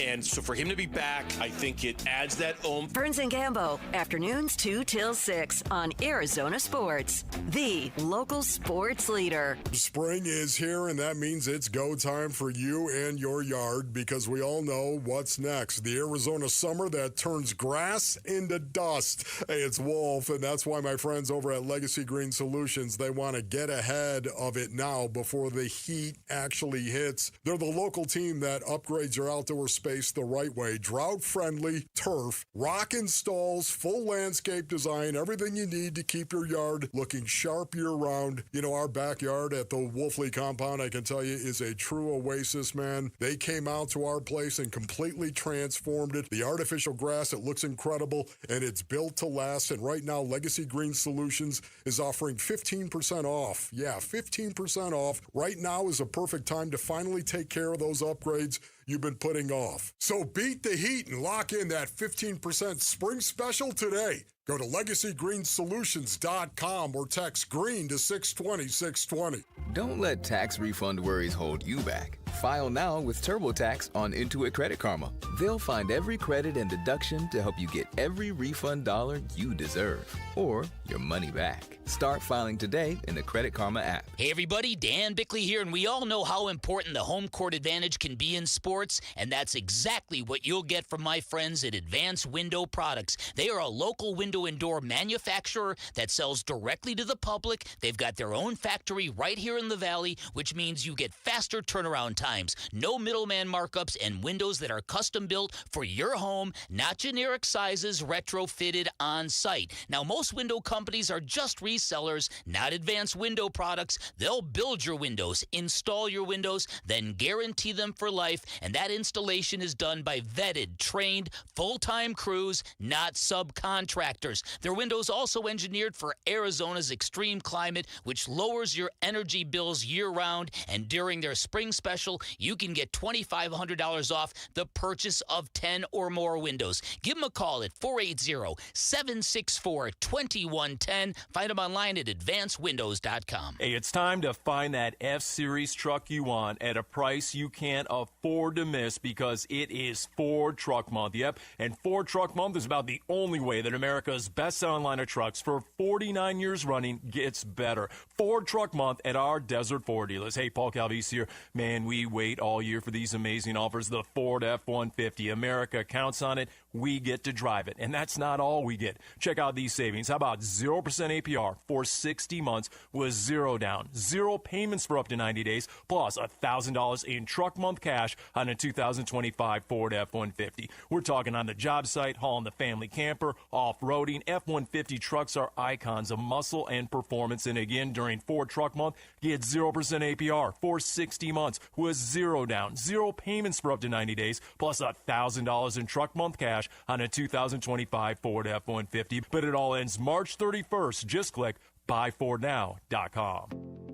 And so for him to be back, I think it adds that oomph. Burns and Gambo, afternoons 2 till 6 on Arizona Sports, the local sports leader. Spring is here, and that means it's go time for you and your yard, because we all know what's next. The Arizona summer that turns grass into dust. Hey, it's Wolf, and that's why my friends over at Legacy Green Solutions, they want to get ahead of it now before the heat actually hits. They're the local team that upgrades your outdoor space the right way. Drought-friendly turf, rock installs, full landscape design, everything you need to keep your yard looking sharp year-round. Our backyard at the Wolfley compound, I can tell you, is a true oasis, man. They came out to our place and completely transformed it. The artificial grass, it looks incredible, and it's built to last. And right now, Legacy Green Solutions is offering 15% off. Yeah, 15% off. Right now is a perfect time to finally take care of those upgrades you've been putting off. So beat the heat and lock in that 15% spring special today. Go to LegacyGreenSolutions.com or text GREEN to 620-620. Don't let tax refund worries hold you back. File now with TurboTax on Intuit Credit Karma. They'll find every credit and deduction to help you get every refund dollar you deserve, or your money back. Start filing today in the Credit Karma app. Hey everybody, Dan Bickley here, and we all know how important the home court advantage can be in sports, and that's exactly what you'll get from my friends at Advanced Window Products. They are a local window and door manufacturer that sells directly to the public. They've got their own factory right here in the Valley, which means you get faster turnaround times, no middleman markups, and windows that are custom built for your home, not generic sizes, retrofitted on site. Now, most window companies are just resellers, not Advanced Window Products. They'll build your windows, install your windows, then guarantee them for life, and that installation is done by vetted, trained, full-time crews, not subcontractors. Their windows also engineered for Arizona's extreme climate, which lowers your energy bills year-round, and during their spring special, you can get $2,500 off the purchase of 10 or more windows. Give them a call at 480-764-2110. Find them online at advancedwindows.com. Hey, it's time to find that F-Series truck you want at a price you can't afford to miss, because it is Ford Truck Month. Yep, and Ford Truck Month is about the only way that America's best-selling line of trucks for 49 years running gets better. Ford Truck Month at our Desert Ford dealers. Hey, Paul Calvise here. Man, we wait all year for these amazing offers. The Ford F-150. America counts on it. We get to drive it. And that's not all we get. Check out these savings. How about 0% APR for 60 months with zero down, zero payments for up to 90 days, plus $1,000 in truck month cash on a 2025 Ford F-150. We're talking on the job site, hauling the family camper, off-roading. F-150 trucks are icons of muscle and performance. And again, during Ford Truck Month, get 0% APR for 60 months with zero down, zero payments for up to 90 days, plus $1,000 in truck month cash on a 2025 Ford F-150. But it all ends March 31st. Just click buyfordnow.com.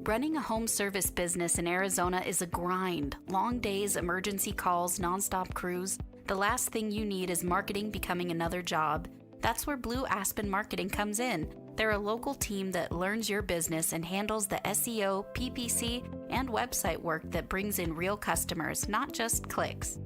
Running a home service business in Arizona is a grind. Long days, emergency calls, nonstop crews. The last thing you need is marketing becoming another job. That's where Blue Aspen Marketing comes in. They're a local team that learns your business and handles the SEO, PPC, and website work that brings in real customers, not just clicks.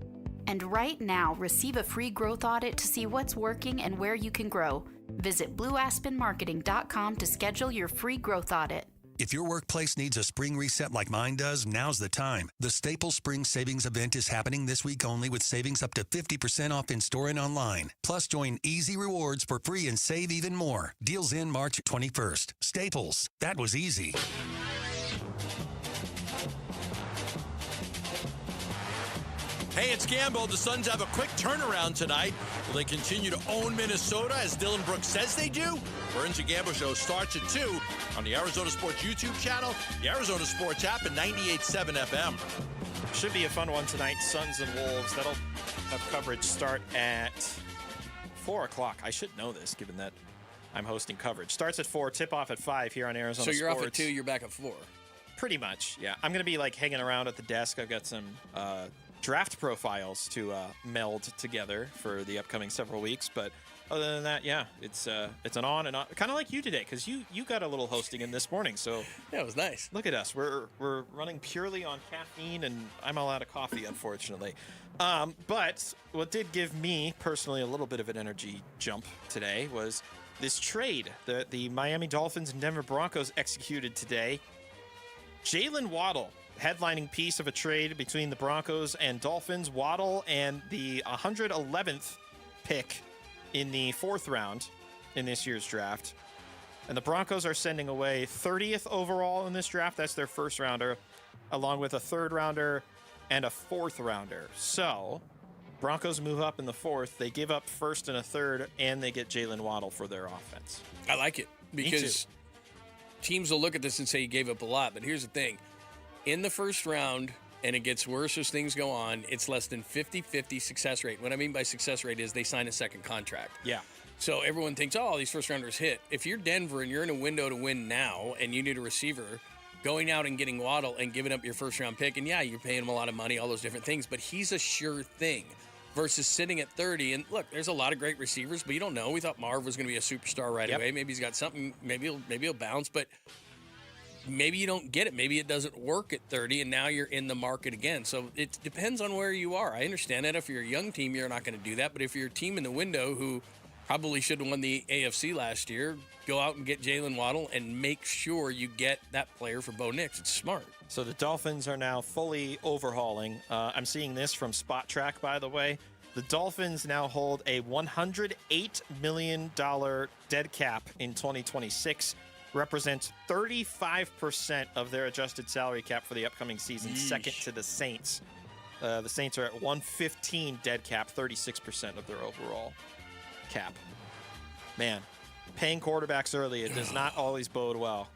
And right now, receive a free growth audit to see what's working and where you can grow. Visit blueaspenmarketing.com to schedule your free growth audit. If your workplace needs a spring reset like mine does, now's the time. The Staples Spring Savings Event is happening this week only, with savings up to 50% off in-store and online. Plus, join Easy Rewards for free and save even more. Deals in March 21st. Staples. That was easy. Hey, it's Gambo. The Suns have a quick turnaround tonight. Will they continue to own Minnesota as Dylan Brooks says they do? Burns and Gambo show starts at 2 on the Arizona Sports YouTube channel, the Arizona Sports app, and 98.7 FM. Should be a fun one tonight. Suns and Wolves. That'll have coverage start at 4 o'clock. I should know this, given that I'm hosting coverage. Starts at 4, tip-off at 5 here on Arizona Sports. So you're off at 2, you're back at 4. Pretty much, yeah. I'm going to be, hanging around at the desk. I've got some draft profiles to meld together for the upcoming several weeks. But other than that, yeah, it's an on and on. Kind of like you today, because you got a little hosting in this morning. So yeah, it was nice. Look at us. We're running purely on caffeine, and I'm all out of coffee, unfortunately. But what did give me, personally, a little bit of an energy jump today was this trade that the Miami Dolphins and Denver Broncos executed today. Jalen Waddle, headlining piece of a trade between the Broncos and Dolphins. Waddle and the 111th pick in the 4th round in this year's draft. And the Broncos are sending away 30th overall in this draft. That's their first rounder, along with a 3rd rounder and a 4th rounder. So Broncos move up in the 4th. They give up 1st and a 3rd, and they get Jalen Waddle for their offense. I like it because teams will look at this and say you gave up a lot. But here's the thing. In the first round, and it gets worse as things go on, it's less than 50-50 success rate. What I mean by success rate is they sign a second contract. Yeah. So everyone thinks, oh, these first-rounders hit. If you're Denver and you're in a window to win now and you need a receiver, going out and getting Waddle and giving up your first-round pick, and yeah, you're paying him a lot of money, all those different things, but he's a sure thing versus sitting at 30. And look, there's a lot of great receivers, but you don't know. We thought Marv was going to be a superstar right away. Maybe he's got something. Maybe he'll bounce, but maybe you don't get it. Maybe it doesn't work at 30, and now you're in the market again. So it depends on where you are. I understand that if you're a young team, you're not going to do that. But if you're a team in the window who probably should have won the AFC last year, go out and get Jalen Waddle and make sure you get that player for Bo Nix. It's smart. So the Dolphins are now fully overhauling. I'm seeing this from Spot Track, by the way. The Dolphins now hold a $108 million dead cap in 2026. Represents 35% of their adjusted salary cap for the upcoming season, second to the Saints. The Saints are at 115 dead cap, 36% of their overall cap. Man, paying quarterbacks early, it does not always bode well.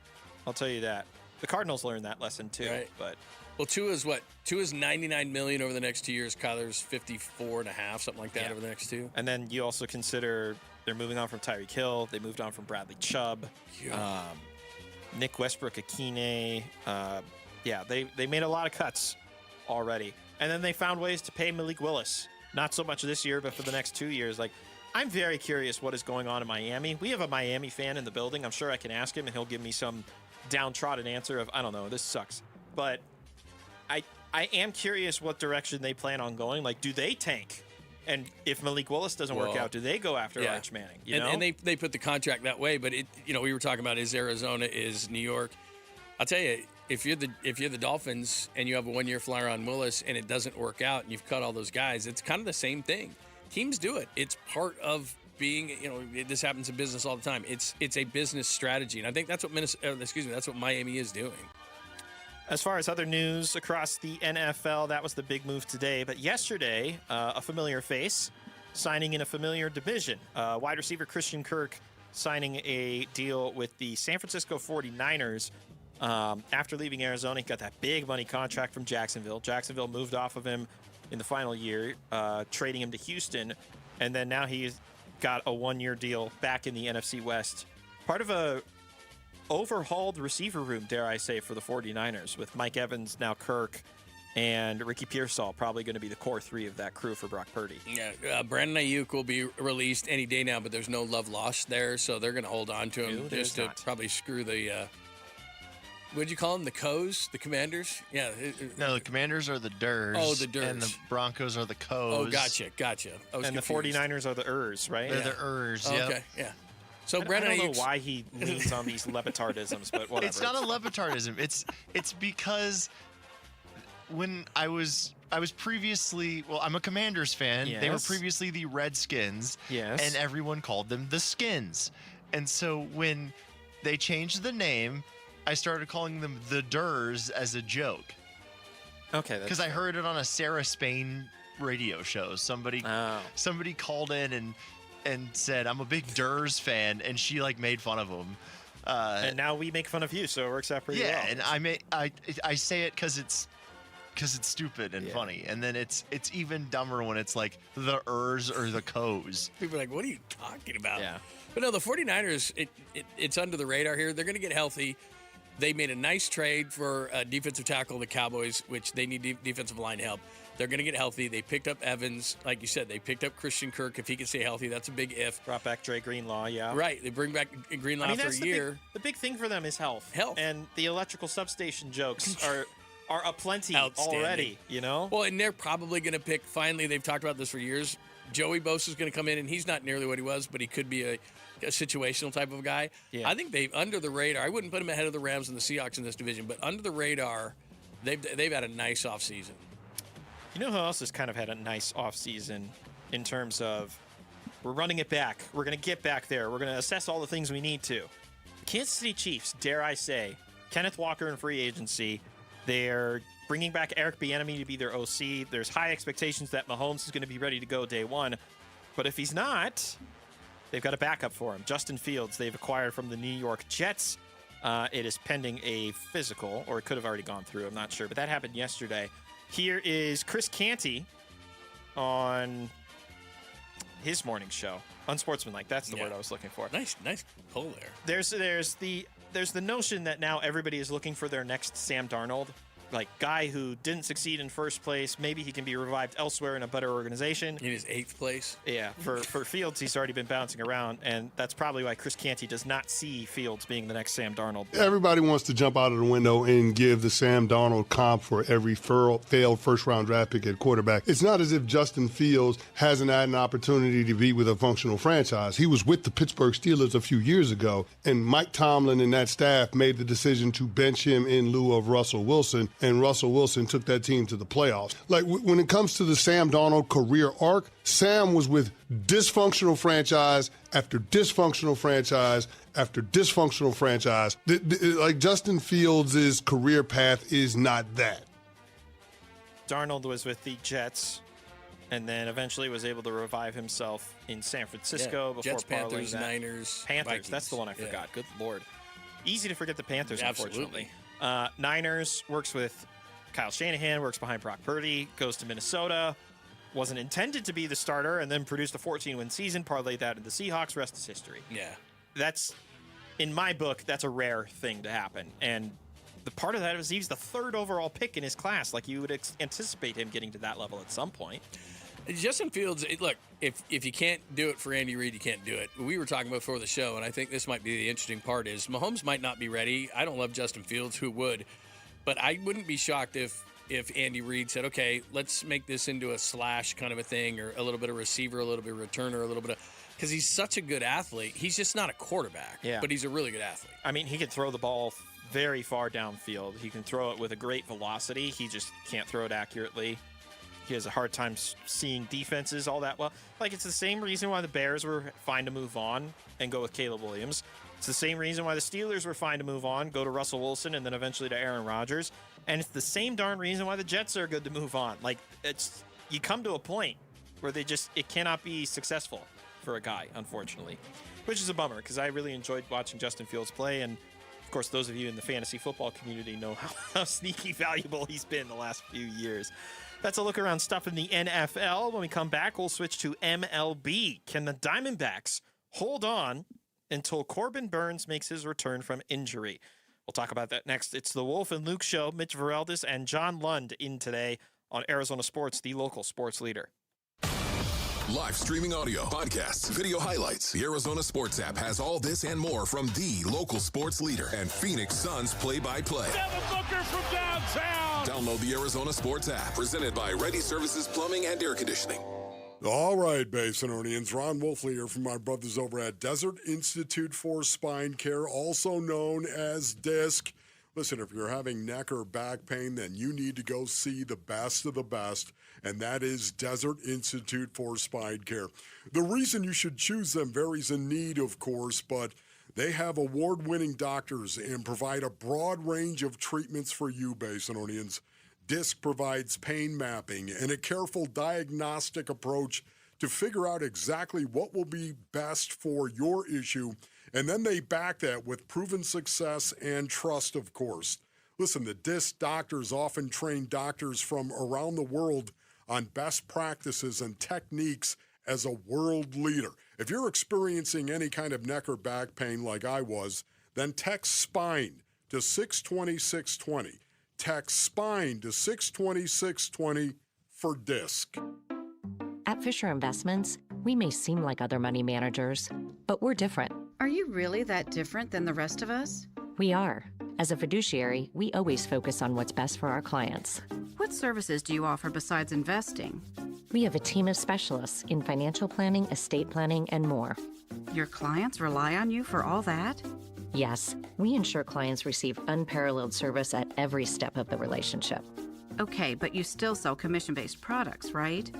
I'll tell you that. The Cardinals learned that lesson too. Right. But well, Tua's $99 million over the next 2 years. Kyler's 54.5, something like that over the next 2. And then you also consider they're moving on from Tyreek Hill. They moved on from Bradley Chubb. Nick Westbrook-Akine. They made a lot of cuts already. And then they found ways to pay Malik Willis. Not so much this year, but for the next 2 years. I'm very curious what is going on in Miami. We have a Miami fan in the building. I'm sure I can ask him, and he'll give me some downtrodden answer of, I don't know, this sucks. But I am curious what direction they plan on going. Do they tank? And if Malik Willis doesn't work out, do they go after Arch Manning? And they put the contract that way, but we were talking about is Arizona, is New York. I'll tell you, if you're the Dolphins and you have a 1-year flyer on Willis and it doesn't work out and you've cut all those guys, it's kind of the same thing. Teams do it. It's part of being, this happens in business all the time. It's a business strategy, and I think that's what that's what Miami is doing. As far as other news across the NFL, that was the big move today. But yesterday, a familiar face signing in a familiar division. Wide receiver Christian Kirk signing a deal with the San Francisco 49ers. After leaving Arizona, he got that big money contract from Jacksonville. Jacksonville moved off of him in the final year, trading him to Houston. And then now he's got a 1-year deal back in the NFC West. Part of a overhauled receiver room, dare I say, for the 49ers, with Mike Evans, now Kirk, and Ricky Pearsall probably going to be the core 3 of that crew for Brock Purdy. Yeah, Brandon Ayuk will be released any day now, but there's no love lost there, so they're going to hold on to him just to probably screw the what'd you call them? The Coes? The Commanders? Yeah. No, the Commanders are the Durs. Oh, the Durs. And the Broncos are the Coes. Oh, gotcha. And the 49ers are the Ers, right? They're the Ers, yep. Okay, yeah. So I don't know why he leans on these Levitardisms, but whatever. It's not a Levitardism. It's because when I was previously, I'm a Commanders fan. Yes. They were previously the Redskins. Yes. And everyone called them the Skins. And so when they changed the name, I started calling them the Durs as a joke. Okay. Because I heard it on a Sarah Spain radio shows. Somebody called in and said, I'm a big Durs fan, and she like made fun of him. And now we make fun of you, so it works out pretty well. Yeah, and I say it because it's stupid and funny, and then it's even dumber when it's like the Ers or the Coes. People are like, what are you talking about? Yeah. But no, the 49ers, it's under the radar here. They're going to get healthy. They made a nice trade for a defensive tackle, the Cowboys, which they need defensive line help. They're going to get healthy. They picked up Evans. Like you said, they picked up Christian Kirk. If he can stay healthy, that's a big if. Brought back Dre Greenlaw, yeah. Right. They bring back Greenlaw for a year. The big thing for them is health. Health. And the electrical substation jokes are aplenty already, you know? Well, and they're probably going to pick, finally, they've talked about this for years, Joey Bosa's going to come in, and he's not nearly what he was, but he could be a situational type of guy. Yeah. I think they've, under the radar, I wouldn't put him ahead of the Rams and the Seahawks in this division, but under the radar, they've had a nice offseason. You know who else has kind of had a nice offseason in terms of we're running it back. We're going to get back there. We're going to assess all the things we need to. The Kansas City Chiefs, dare I say, Kenneth Walker in free agency. They're bringing back Eric Bieniemy to be their OC. There's high expectations that Mahomes is going to be ready to go day one. But if he's not, they've got a backup for him. Justin Fields, they've acquired from the New York Jets. It is pending a physical, or it could have already gone through. I'm not sure. But that happened yesterday. Here is Chris Canty on his morning show. Unsportsmanlike. That's the word I was looking for. Nice pull there. There's the notion that now everybody is looking for their next Sam Darnold. Like, guy who didn't succeed in first place. Maybe he can be revived elsewhere in a better organization. In his 8th place? Yeah. For Fields, he's already been bouncing around, and that's probably why Chris Canty does not see Fields being the next Sam Darnold. Everybody wants to jump out of the window and give the Sam Darnold comp for every failed first-round draft pick at quarterback. It's not as if Justin Fields hasn't had an opportunity to be with a functional franchise. He was with the Pittsburgh Steelers a few years ago, and Mike Tomlin and that staff made the decision to bench him in lieu of Russell Wilson. And Russell Wilson took that team to the playoffs. Like, when it comes to the Sam Darnold career arc, Sam was with dysfunctional franchise after dysfunctional franchise after dysfunctional franchise. Like, Justin Fields' career path is not that. Darnold was with the Jets and then eventually was able to revive himself in San Francisco before Jets, Panthers, that. Niners, Panthers, Vikings. That's the one I forgot. Good Lord. Easy to forget the Panthers, Absolutely. unfortunately. Niners works with Kyle Shanahan, works behind Brock Purdy, goes to Minnesota, wasn't intended to be the starter, and then produced a 14-win season, parlayed that into the Seahawks, rest is history. Yeah. That's, in my book, that's a rare thing to happen. And the part of that is he's the 3rd overall pick in his class. Like, you would anticipate him getting to that level at some point. Justin Fields, look, if you can't do it for Andy Reid, you can't do it. We were talking before the show, and I think this might be the interesting part, is Mahomes might not be ready. I don't love Justin Fields. Who would? But I wouldn't be shocked if Andy Reid said, okay, let's make this into a slash kind of a thing, or a little bit of receiver, a little bit of returner, a little bit of – because he's such a good athlete. He's just not a quarterback, but he's a really good athlete. I mean, he can throw the ball very far downfield. He can throw it with a great velocity. He just can't throw it accurately. He has a hard time seeing defenses all that well. Like, it's the same reason why the Bears were fine to move on and go with Caleb Williams. It's the same reason why the Steelers were fine to move on, go to Russell Wilson, and then eventually to Aaron Rodgers. And it's the same darn reason why the Jets are good to move on. Like, you come to a point where it cannot be successful for a guy, unfortunately, which is a bummer because I really enjoyed watching Justin Fields play. And, of course, those of you in the fantasy football community know how sneaky valuable he's been the last few years. That's a look around stuff in the NFL. When we come back, we'll switch to MLB. Can the Diamondbacks hold on until Corbin Burns makes his return from injury? We'll talk about that next. It's the Wolf and Luke Show. Mitch Vareldis and John Lund in today on Arizona Sports, the local sports leader. Live streaming audio, podcasts, video highlights. The Arizona Sports app has all this and more from the local sports leader and Phoenix Suns play-by-play. Devin Booker from downtown. Download the Arizona Sports app, presented by Ready Services Plumbing and Air Conditioning. All right, Basinonians. Ron Wolfley here from my brothers over at Desert Institute for Spine Care, also known as DISC. Listen, if you're having neck or back pain, then you need to go see the best of the best, and that is Desert Institute for Spine Care. The reason you should choose them varies in need, of course, but they have award-winning doctors and provide a broad range of treatments for you, Basinonians. Disc provides pain mapping and a careful diagnostic approach to figure out exactly what will be best for your issue, and then they back that with proven success and trust, of course. Listen, the Disc doctors often train doctors from around the world on best practices and techniques as a world leader. If you're experiencing any kind of neck or back pain like I was, then text SPINE to 620-620. Text SPINE to 620-620 for Disc. At Fisher Investments, we may seem like other money managers, but we're different. Are you really that different than the rest of us? We are. As a fiduciary, we always focus on what's best for our clients. What services do you offer besides investing? We have a team of specialists in financial planning, estate planning, and more. Your clients rely on you for all that? Yes, we ensure clients receive unparalleled service at every step of the relationship. Okay, but you still sell commission-based products, right?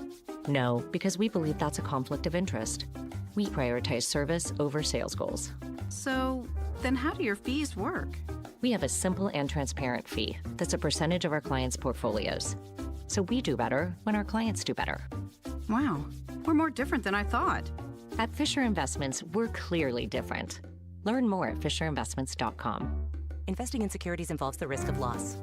No, because we believe that's a conflict of interest. We prioritize service over sales goals. So, then how do your fees work? We have a simple and transparent fee that's a percentage of our clients' portfolios. So we do better when our clients do better. Wow, we're more different than I thought. At Fisher Investments, we're clearly different. Learn more at fisherinvestments.com. Investing in securities involves the risk of loss.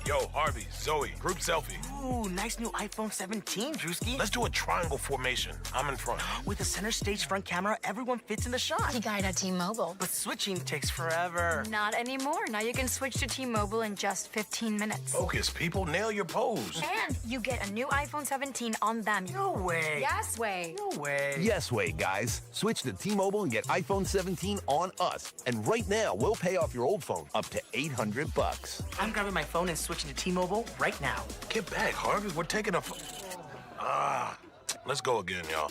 Yo, Harvey, Zoe, group selfie. Ooh, nice new iPhone 17, Drewski. Let's do a triangle formation. I'm in front. With a center stage front camera, everyone fits in the shot. You got it at T-Mobile. But switching takes forever. Not anymore. Now you can switch to T-Mobile in just 15 minutes. Focus, people. Nail your pose. And you get a new iPhone 17 on them. No way. Yes way. No way. Yes way, guys. Switch to T-Mobile and get iPhone 17 on us. And right now, we'll pay off your old phone up to $800. I'm grabbing my phone and switching to T-Mobile right now. Get back, Harvey. We're taking a... let's go again, y'all.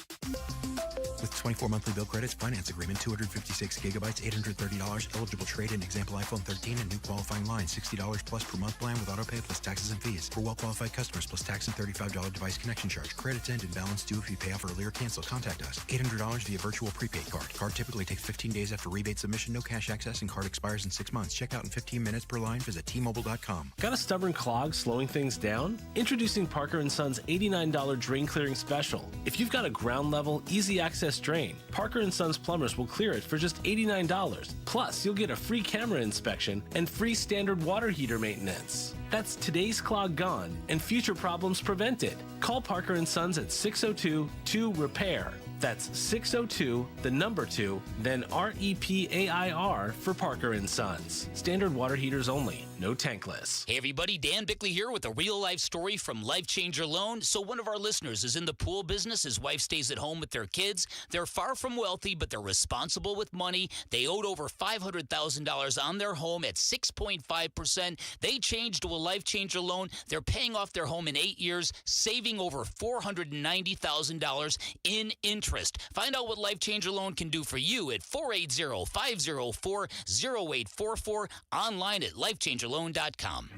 With 24 monthly bill credits, finance agreement, 256 gigabytes, $830, eligible trade-in, example iPhone 13 and new qualifying line, $60 plus per month plan with auto pay plus taxes and fees. For well-qualified customers, plus tax and $35 device connection charge. Credits end and balance due if you pay off early or cancel. Contact us. $800 via virtual prepaid card. Card typically takes 15 days after rebate submission, no cash access, and card expires in 6 months. Check out in 15 minutes per line. Visit T-Mobile.com. Got a stubborn clog slowing things down? Introducing Parker & Son's $89 drain clearing special. If you've got a ground level, easy access drain, Parker & Sons plumbers will clear it for just $89. Plus, you'll get a free camera inspection and free standard water heater maintenance. That's today's clog gone and future problems prevented. Call Parker & Sons at 602-2-REPAIR. That's 602, the number 2, then REPAIR for Parker & Sons. Standard water heaters only, no tankless. Hey everybody, Dan Bickley here with a real-life story from Life Changer Loan. So one of our listeners is in the pool business. His wife stays at home with their kids. They're far from wealthy, but they're responsible with money. They owed over $500,000 on their home at 6.5%. They changed to a Life Changer Loan. They're paying off their home in 8 years, saving over $490,000 in interest. Find out what Life Changer Loan can do for you at 480-504-0844, online at lifechangerloan.com.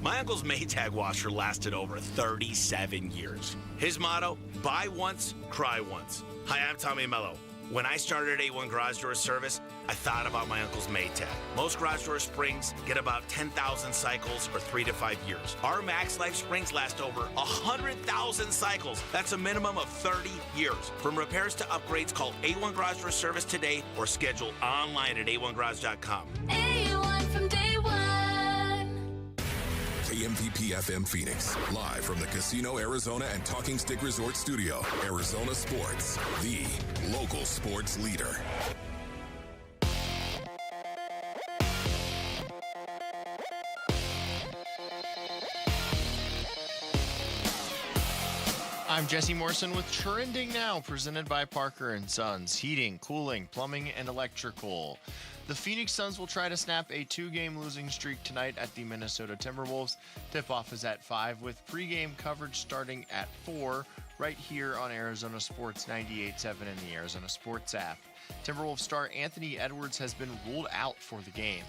My uncle's Maytag washer lasted over 37 years. His motto, buy once, cry once. Hi, I'm Tommy Mello. When I started at A1 Garage Door Service, I thought about my uncle's Maytag. Most garage door springs get about 10,000 cycles or 3 to 5 years. Our Max Life springs last over 100,000 cycles. That's a minimum of 30 years. From repairs to upgrades, call A1 Garage Door Service today or schedule online at a1garage.com. A1 from day one. KMVP FM Phoenix, live from the Casino Arizona and Talking Stick Resort Studio. Arizona Sports, the local sports leader. I'm Jesse Morrison with Trending Now, presented by Parker & Sons, heating, cooling, plumbing, and electrical. The Phoenix Suns will try to snap a 2-game losing streak tonight at the Minnesota Timberwolves. Tip-off is at 5 with pregame coverage starting at 4 right here on Arizona Sports 98.7 and the Arizona Sports app. Timberwolves star Anthony Edwards has been ruled out for the game.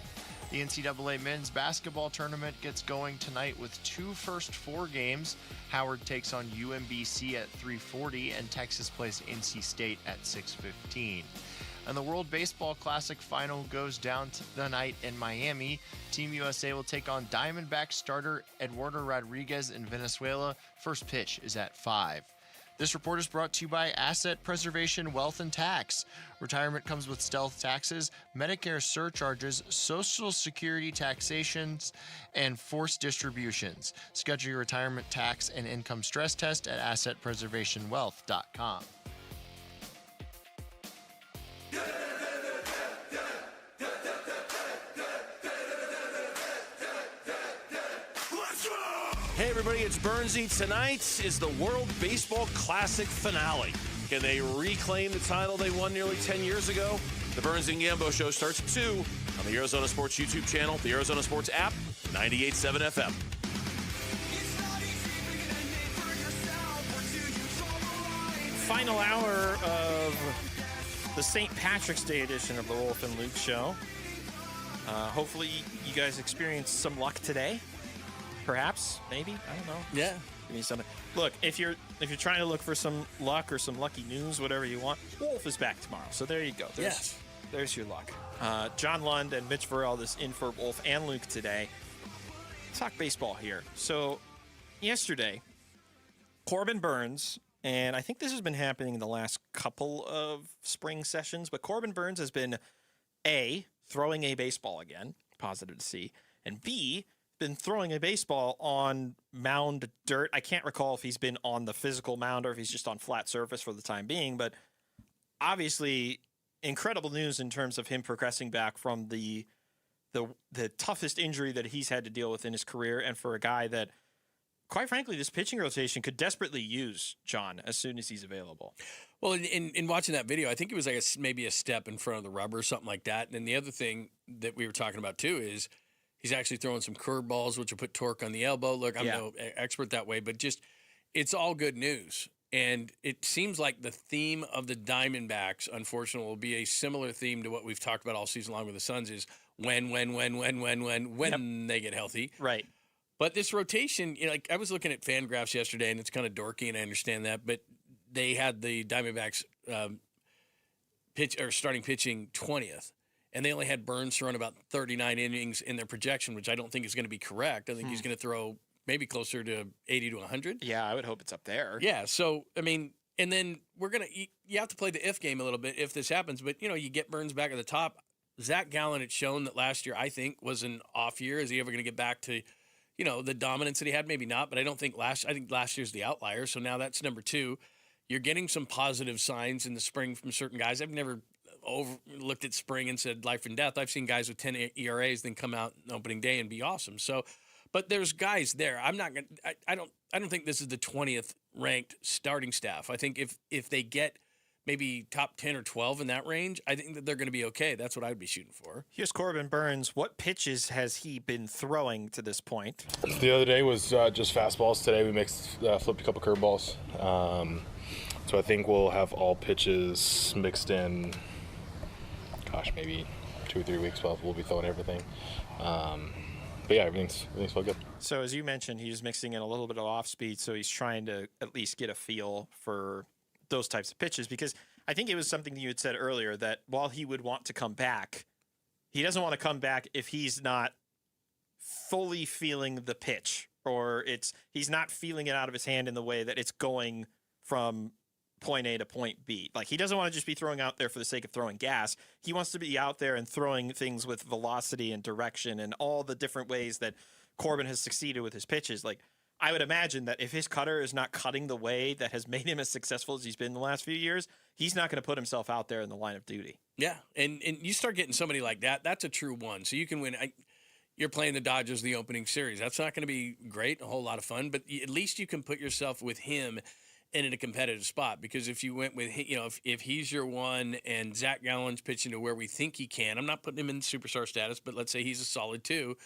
The NCAA men's basketball tournament gets going tonight with 2 first 4 games. Howard takes on UMBC at 3:40 and Texas plays NC State at 6:15. And the World Baseball Classic final goes down tonight in Miami. Team USA will take on Diamondback starter Eduardo Rodriguez in Venezuela. First pitch is at 5. This report is brought to you by Asset Preservation Wealth and Tax. Retirement comes with stealth taxes, Medicare surcharges, Social Security taxations, and forced distributions. Schedule your retirement tax and income stress test at assetpreservationwealth.com. Hey everybody, it's Burnsy. Tonight is the World Baseball Classic finale. Can they reclaim the title they won nearly 10 years ago? The Burns and Gambo Show starts at 2 on the Arizona Sports YouTube channel, the Arizona Sports app, 98.7 FM. Final hour of the St. Patrick's Day edition of the Wolf and Luke Show. Hopefully you guys experienced some luck today. Perhaps, maybe, I don't know. Yeah. Give me something. Look, if you're trying to look for some luck or some lucky news, whatever you want, Wolf is back tomorrow. So there you go. There's your luck. John Lund and Mitch Varell is in for Wolf and Luke today. Talk baseball here. So yesterday, Corbin Burns, and I think this has been happening in the last couple of spring sessions, but Corbin Burns has been A, throwing a baseball again, positive to see, and B, been throwing a baseball on mound dirt. I can't recall if he's been on the physical mound or if he's just on flat surface for the time being, but obviously incredible news in terms of him progressing back from the toughest injury that he's had to deal with in his career, and for a guy that, quite frankly, this pitching rotation could desperately use, John, as soon as he's available. Well, in watching that video, I think it was like maybe a step in front of the rubber or something like that. And then the other thing that we were talking about too is he's actually throwing some curveballs, which will put torque on the elbow. Look, I'm no expert that way, but just it's all good news. And it seems like the theme of the Diamondbacks, unfortunately, will be a similar theme to what we've talked about all season long with the Suns is when they get healthy. Right. But this rotation, like I was looking at Fangraphs yesterday, and it's kind of dorky, and I understand that, but they had the Diamondbacks starting pitching 20th. And they only had Burns throwing about 39 innings in their projection, which I don't think is going to be correct. I think he's going to throw maybe closer to 80 to 100. Yeah, I would hope it's up there. Yeah, so, I mean, and then you have to play the if game a little bit if this happens. But, you get Burns back at the top. Zach Gallen had shown that last year, I think, was an off year. Is he ever going to get back to, the dominance that he had? Maybe not, but I think last year's the outlier. So now that's number 2. You're getting some positive signs in the spring from certain guys. I've never looked at spring and said life and death. I've seen guys with 10 ERAs then come out on opening day and be awesome. So, but there's guys there. I don't think this is the 20th ranked starting staff. I think if they get maybe top 10 or 12 in that range, I think that they're going to be okay. That's what I'd be shooting for. Here's Corbin Burns. What pitches has he been throwing to this point? The other day was just fastballs. Today we flipped a couple curveballs. So I think we'll have all pitches mixed in. Maybe 2 or 3 weeks. We'll be throwing everything. But yeah, everything's felt good. So as you mentioned, he's mixing in a little bit of off speed, so he's trying to at least get a feel for those types of pitches, because I think it was something you had said earlier that while he would want to come back, he doesn't want to come back if he's not fully feeling the pitch, or he's not feeling it out of his hand in the way that it's going from point A to point B. Like, he doesn't want to just be throwing out there for the sake of throwing gas. He wants to be out there and throwing things with velocity and direction and all the different ways that Corbin has succeeded with his pitches. Like, I would imagine that if his cutter is not cutting the way that has made him as successful as he's been in the last few years, he's not going to put himself out there in the line of duty. Yeah, and you start getting somebody like that, that's a true one. So you can win. You're playing the Dodgers the opening series. That's not going to be great, a whole lot of fun, but at least you can put yourself with him in a competitive spot, because if you went with, if he's your one and Zach Gallen's pitching to where we think he can, I'm not putting him in superstar status, but let's say he's a solid 2,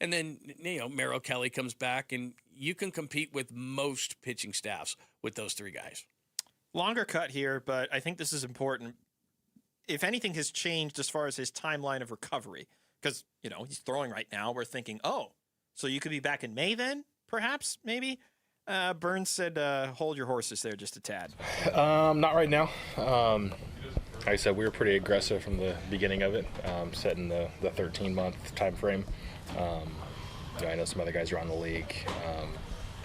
and then, Merrill Kelly comes back, and you can compete with most pitching staffs with those 3 guys. Longer cut here, but I think this is important. If anything has changed as far as his timeline of recovery, because, he's throwing right now, we're thinking, so you could be back in May then, perhaps, maybe? Burns said, hold your horses there just a tad. Not right now. like I said, we were pretty aggressive from the beginning of it, setting the 13-month time frame. I know some other guys around the league,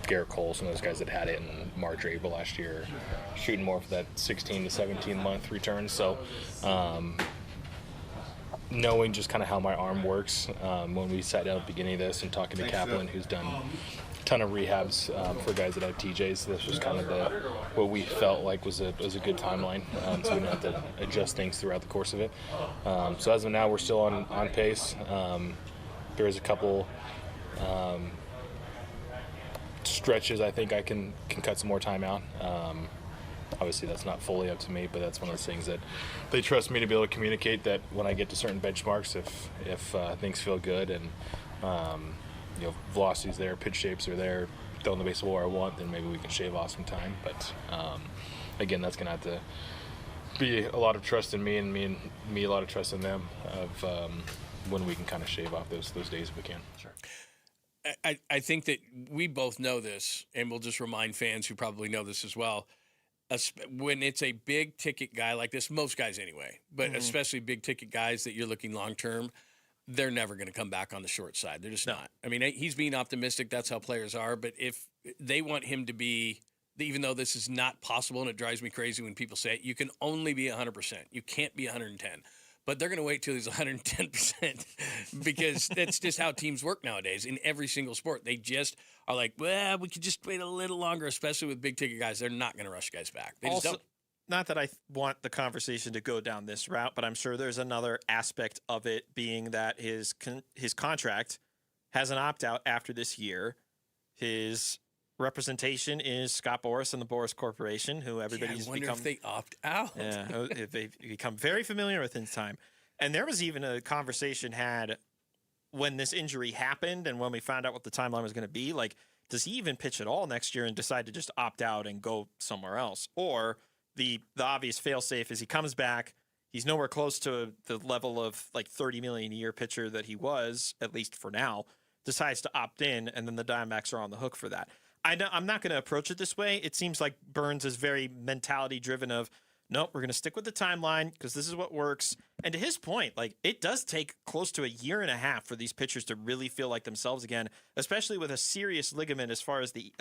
Garrett Cole, some of those guys that had it in March or April last year, shooting more for that 16 to 17-month return. So knowing just kind of how my arm works, when we sat down at the beginning of this and talking to Kaplan, who's done a ton of rehabs for guys that have TJs, this was kind of what we felt like was a good timeline, so we didn't have to adjust things throughout the course of it. So as of now, we're still on pace. There is a couple stretches I think I can cut some more time out. Obviously that's not fully up to me, but that's one of those things that they trust me to be able to communicate, that when I get to certain benchmarks, if things feel good and velocity's there, pitch shapes are there, throwing the baseball where I want, then maybe we can shave off some time. But again, that's gonna have to be a lot of trust in me, and me a lot of trust in them of when we can kind of shave off those days if we can. Sure. I think that we both know this, and we'll just remind fans who probably know this as well. When it's a big ticket guy like this, most guys anyway, but especially big ticket guys that you're looking long term, they're never going to come back on the short side. They're just not. I mean, he's being optimistic. That's how players are. But if they want him to be, even though this is not possible, and it drives me crazy when people say it, you can only be 100%. You can't be 110. But they're going to wait till he's 110% because that's just how teams work nowadays in every single sport. They just are like, well, we could just wait a little longer, especially with big ticket guys. They're not going to rush guys back. They also, just don't. Not that I want the conversation to go down this route, but I'm sure there's another aspect of it being that his contract has an opt-out after this year. His representation is Scott Boras and the Boras Corporation, who everybody's I wonder become. if they opt out. Yeah, they've become very familiar with in time. And there was even a conversation had when this injury happened and when we found out what the timeline was going to be. Like, does he even pitch at all next year and decide to just opt out and go somewhere else? Or the obvious fail-safe is he comes back, he's nowhere close to the level of like $30 million a year pitcher that he was, at least for now, decides to opt in, and then the Diamondbacks are on the hook for that. I'm not going to approach it this way. It seems like Burns is very mentality driven of, nope, we're going to stick with the timeline because this is what works. And to his point, like, it does take close to a year and a half for these pitchers to really feel like themselves again, especially with a serious ligament as far as the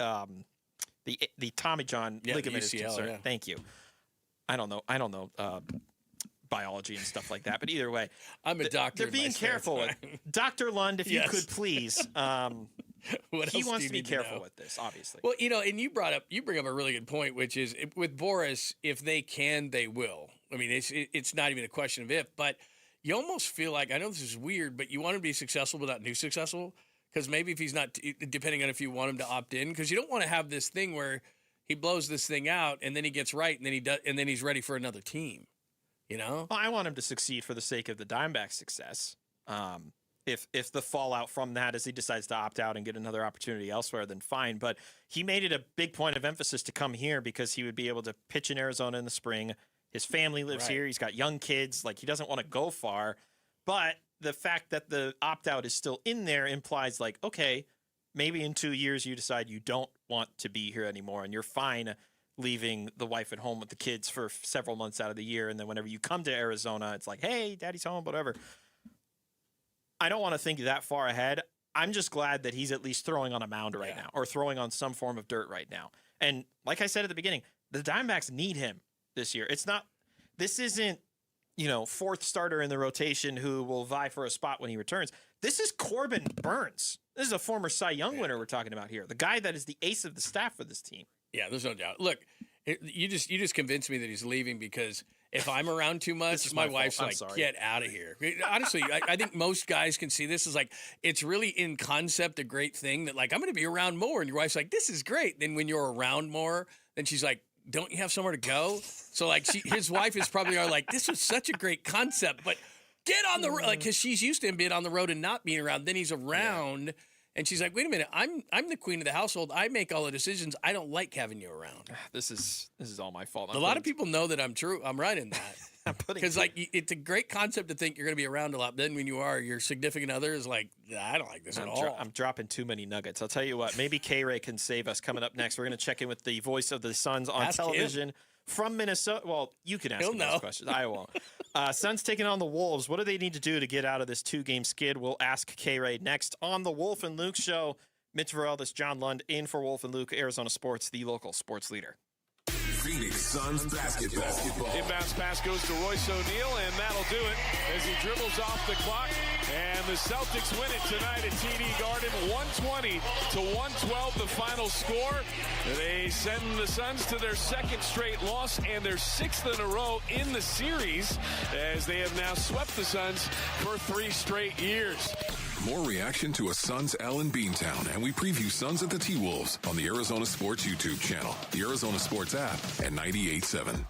Tommy John ligament is concerned. Yeah. Thank you. I don't know biology and stuff like that, but either way, I'm a doctor. They're being careful. Dr. Lund, if you could please. He wants to be careful with this, obviously. Well, and you bring up a really good point, which is with Boras, if they can, they will. I mean, it's not even a question of if, but you almost feel like, I know this is weird, but you want him to be successful but not too successful, because maybe if he's not, depending on if you want him to opt in, because you don't want to have this thing where he blows this thing out and then he gets right and then he does, and then he's ready for another team. Well, I want him to succeed for the sake of the Diamondbacks' success. If the fallout from that is he decides to opt out and get another opportunity elsewhere, then fine. But he made it a big point of emphasis to come here because he would be able to pitch in Arizona in the spring. His family lives here. He's got young kids. Like, he doesn't want to go far. But the fact that the opt-out is still in there implies, like, okay, maybe in 2 years you decide you don't want to be here anymore and you're fine leaving the wife at home with the kids for several months out of the year. And then whenever you come to Arizona, it's like, hey, daddy's home, whatever. I don't want to think that far ahead. I'm just glad that he's at least throwing on a mound right now or throwing on some form of dirt right now. And like I said at the beginning, the Diamondbacks need him this year. This isn't, fourth starter in the rotation who will vie for a spot when he returns. This is Corbin Burns. This is a former Cy Young winner we're talking about here. The guy that is the ace of the staff for this team. Yeah, there's no doubt. Look, you just convinced me that he's leaving because if I'm around too much, my wife's like, get out of here. Honestly, I think most guys can see this as like, it's really in concept a great thing that like, I'm going to be around more. And your wife's like, this is great. Then when you're around more, then she's like, don't you have somewhere to go? So like his wife is probably like, this was such a great concept, but get on the road. Like, cause she's used to him being on the road and not being around. Then he's around. Yeah. And she's like, wait a minute, I'm the queen of the household. I make all the decisions. I don't like having you around. This is all my fault. A lot of people know that I'm true. I'm right in that. Because like it's a great concept to think you're going to be around a lot. Then when you are, your significant other is like, I don't like this at all. I'm dropping too many nuggets. I'll tell you what. Maybe K-Ray can save us coming up next. We're going to check in with the voice of the Suns on television from Minnesota. Well, you can ask those questions. I won't. Suns taking on the Wolves. What do they need to do to get out of this 2-game skid? We'll ask K-Ray next on the Wolf and Luke Show. Mitch Varell, this John Lund in for Wolf and Luke, Arizona Sports, the local sports leader. Phoenix Suns basketball. Inbounds pass goes to Royce O'Neal, and that'll do it as he dribbles off the clock. And the Celtics win it tonight at TD Garden, 120-112, the final score. They send the Suns to their second straight loss and their 6th in a row in the series, as they have now swept the Suns for 3 straight years. More reaction to a Suns L in Beantown, and we preview Suns at the T-Wolves on the Arizona Sports YouTube channel, the Arizona Sports app, and 98.7.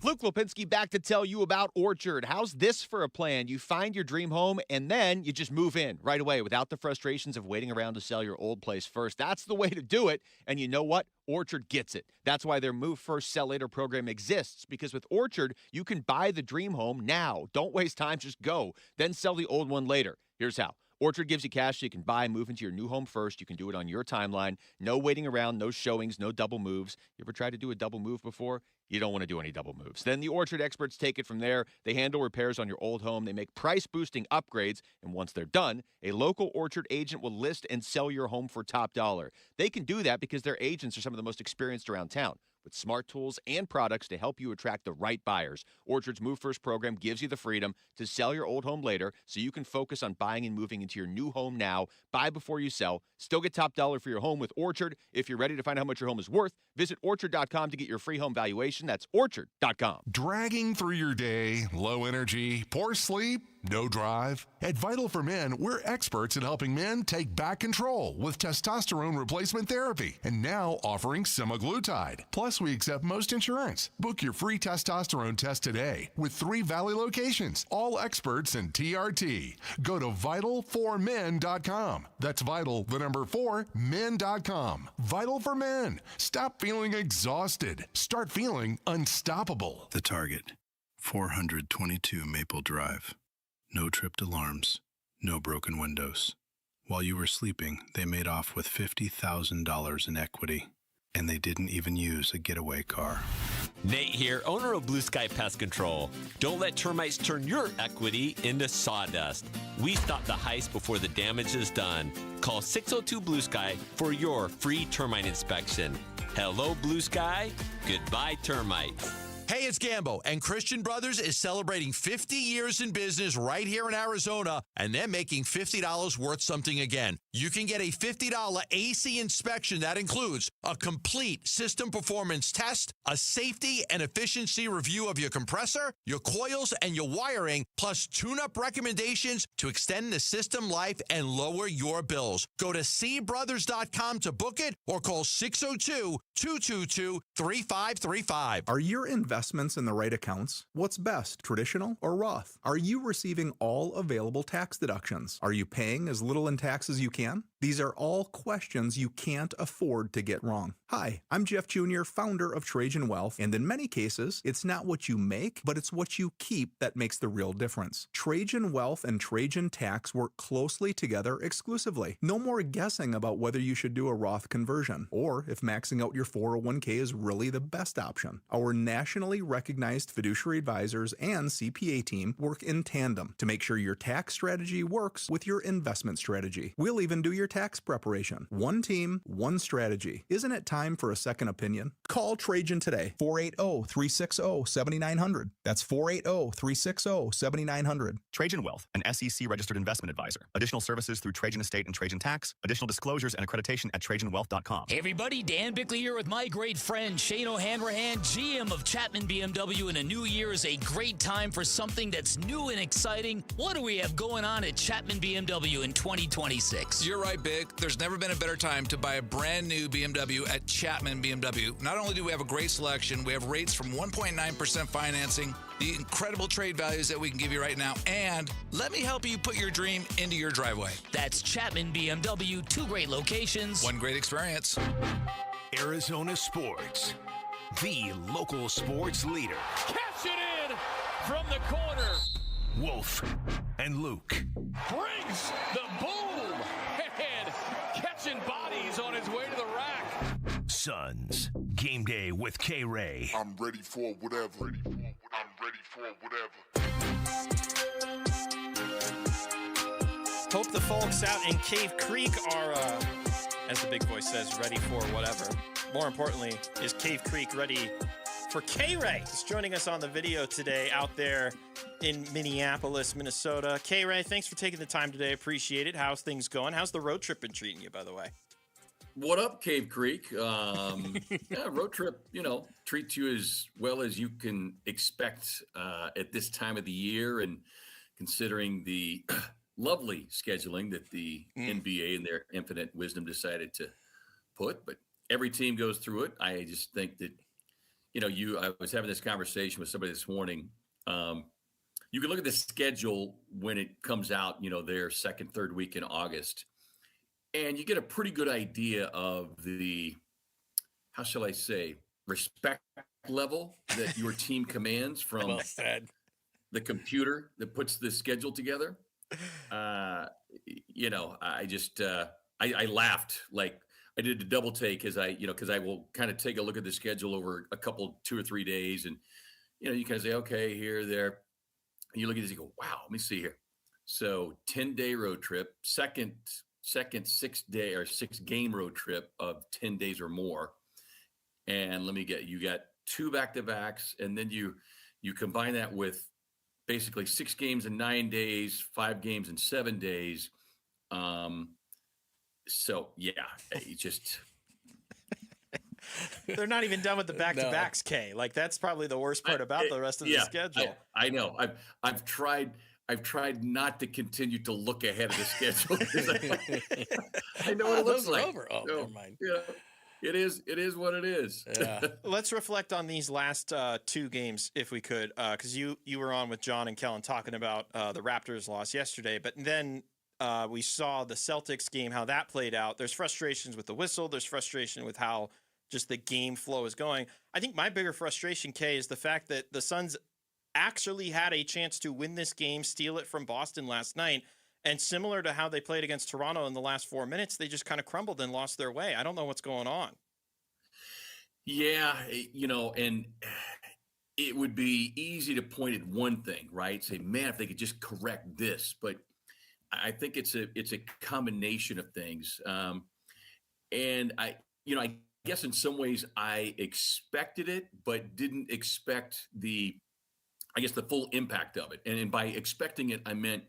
Luke Lipinski back to tell you about Orchard. How's this for a plan? You find your dream home, and then you just move in right away without the frustrations of waiting around to sell your old place first. That's the way to do it, and you know what? Orchard gets it. That's why their Move First, Sell Later program exists, because with Orchard, you can buy the dream home now. Don't waste time, just go. Then sell the old one later. Here's how. Orchard gives you cash so you can buy and move into your new home first. You can do it on your timeline. No waiting around, no showings, no double moves. You ever tried to do a double move before? You don't want to do any double moves. Then the Orchard experts take it from there. They handle repairs on your old home. They make price-boosting upgrades. And once they're done, a local Orchard agent will list and sell your home for top dollar. They can do that because their agents are some of the most experienced around town, with smart tools and products to help you attract the right buyers. Orchard's Move First program gives you the freedom to sell your old home later, so you can focus on buying and moving into your new home now. Buy before you sell. Still get top dollar for your home with Orchard. If you're ready to find out how much your home is worth, visit Orchard.com to get your free home valuation. That's Orchard.com. Dragging through your day, low energy, poor sleep, no drive? At Vital for Men, we're experts in helping men take back control with testosterone replacement therapy, and now offering semaglutide. Plus, we accept most insurance. Book your free testosterone test today with 3 Valley locations, all experts in TRT. Go to Vital4Men.com. That's Vital, the number 4, men.com. Vital for Men. Stop feeling exhausted. Start feeling unstoppable. The Target, 422 Maple Drive. No tripped alarms, no broken windows. While you were sleeping, they made off with $50,000 in equity, and they didn't even use a getaway car. Nate here, owner of Blue Sky Pest Control. Don't let termites turn your equity into sawdust. We stop the heist before the damage is done. Call 602-BLUE-SKY for your free termite inspection. Hello, Blue Sky. Goodbye, termites. Hey, it's Gambo, and Christian Brothers is celebrating 50 years in business right here in Arizona, and they're making $50 worth something again. You can get a $50 AC inspection that includes a complete system performance test, a safety and efficiency review of your compressor, your coils, and your wiring, plus tune-up recommendations to extend the system life and lower your bills. Go to cbrothers.com to book it or call 602-222-3535. Are your investments in the right accounts? What's best, traditional or Roth? Are you receiving all available tax deductions? Are you paying as little in tax as you can? These are all questions you can't afford to get wrong. Hi, I'm Jeff Jr., founder of Trajan Wealth, and in many cases, it's not what you make, but it's what you keep that makes the real difference. Trajan Wealth and Trajan Tax work closely together exclusively. No more guessing about whether you should do a Roth conversion, or if maxing out your 401k is really the best option. Our nationally recognized fiduciary advisors and CPA team work in tandem to make sure your tax strategy works with your investment strategy. We'll even do your tax preparation. One team, one strategy. Isn't it time for a second opinion? Call Trajan today. 480-360-7900. That's 480-360-7900. Trajan Wealth, an SEC registered investment advisor. Additional services through Trajan Estate and Trajan Tax. Additional disclosures and accreditation at TrajanWealth.com. Hey everybody, Dan Bickley here with my great friend Shane O'Hanrahan, GM of Chapman BMW, and a new year is a great time for something that's new and exciting. What do we have going on at Chapman BMW in 2026? You're right, Big. There's never been a better time to buy a brand new BMW at Chapman BMW. Not only do we have a great selection, we have rates from 1.9% financing, the incredible trade values that we can give you right now, and let me help you put your dream into your driveway. That's Chapman BMW, 2 great locations, 1 great experience. Arizona Sports, the local sports leader. Catch it in from the corner. Wolf and Luke. Brings the boom and catching bodies on his way to the rack. Suns. Game day with K-Ray. I'm ready for whatever. I'm ready for whatever. Hope the folks out in Cave Creek are, as the big voice says, ready for whatever. More importantly, is Cave Creek ready for K-Ray? He's joining us on the video today out there in Minneapolis, Minnesota. K-Ray, thanks for taking the time today. Appreciate it. How's things going? How's the road trip been treating you, by the way? What up, Cave Creek? Yeah, road trip, treats you as well as you can expect at this time of the year, and considering the lovely scheduling that the NBA and their infinite wisdom decided to put. But every team goes through it. I just think that, I was having this conversation with somebody this morning. You can look at the schedule when it comes out, their second, third week in August, and you get a pretty good idea of the, how shall I say, respect level that your team commands from the computer that puts the schedule together. I laughed, like I did a double take as because I will kind of take a look at the schedule over a couple, 2 or 3 days. And, you kind of say, okay, here, there. And you look at this, you go, wow, let me see here. So 10-day road trip, second 6-day or 6-game road trip of 10 days or more. And you got 2 back-to-backs. And then you combine that with basically 6 games in 9 days, 5 games in 7 days. So yeah, it just. They're not even done with the back-to-backs, K. Like, that's probably the worst part about the rest of the schedule. I know. I've tried not to continue to look ahead of the schedule. I know what it looks like. Over. Oh, never mind. Yeah, it is what it is. Yeah. Let's reflect on these last 2 games, if we could, because you were on with John and Kellen talking about the Raptors loss yesterday, but then we saw the Celtics game, how that played out. There's frustrations with the whistle. There's frustration with how just the game flow is going. I think my bigger frustration, Kay, is the fact that the Suns actually had a chance to win this game, steal it from Boston last night. And similar to how they played against Toronto in the last 4 minutes, they just kind of crumbled and lost their way. I don't know what's going on. Yeah, and it would be easy to point at one thing, right? Say, man, if they could just correct this. But I think it's a combination of things. And I guess in some ways I expected it, but didn't expect the full impact of it. And by expecting it, I meant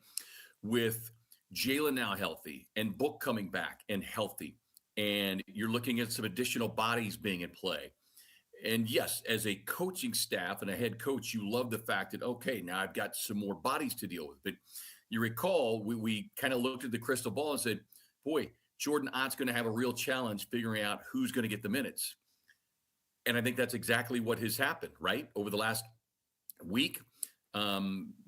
with Jalen now healthy and Book coming back and healthy, and you're looking at some additional bodies being in play. And yes, as a coaching staff and a head coach, you love the fact that, okay, now I've got some more bodies to deal with. But you recall, we kind of looked at the crystal ball and said, boy, Jordan Ott's going to have a real challenge figuring out who's going to get the minutes. And I think that's exactly what has happened, right? Over the last week,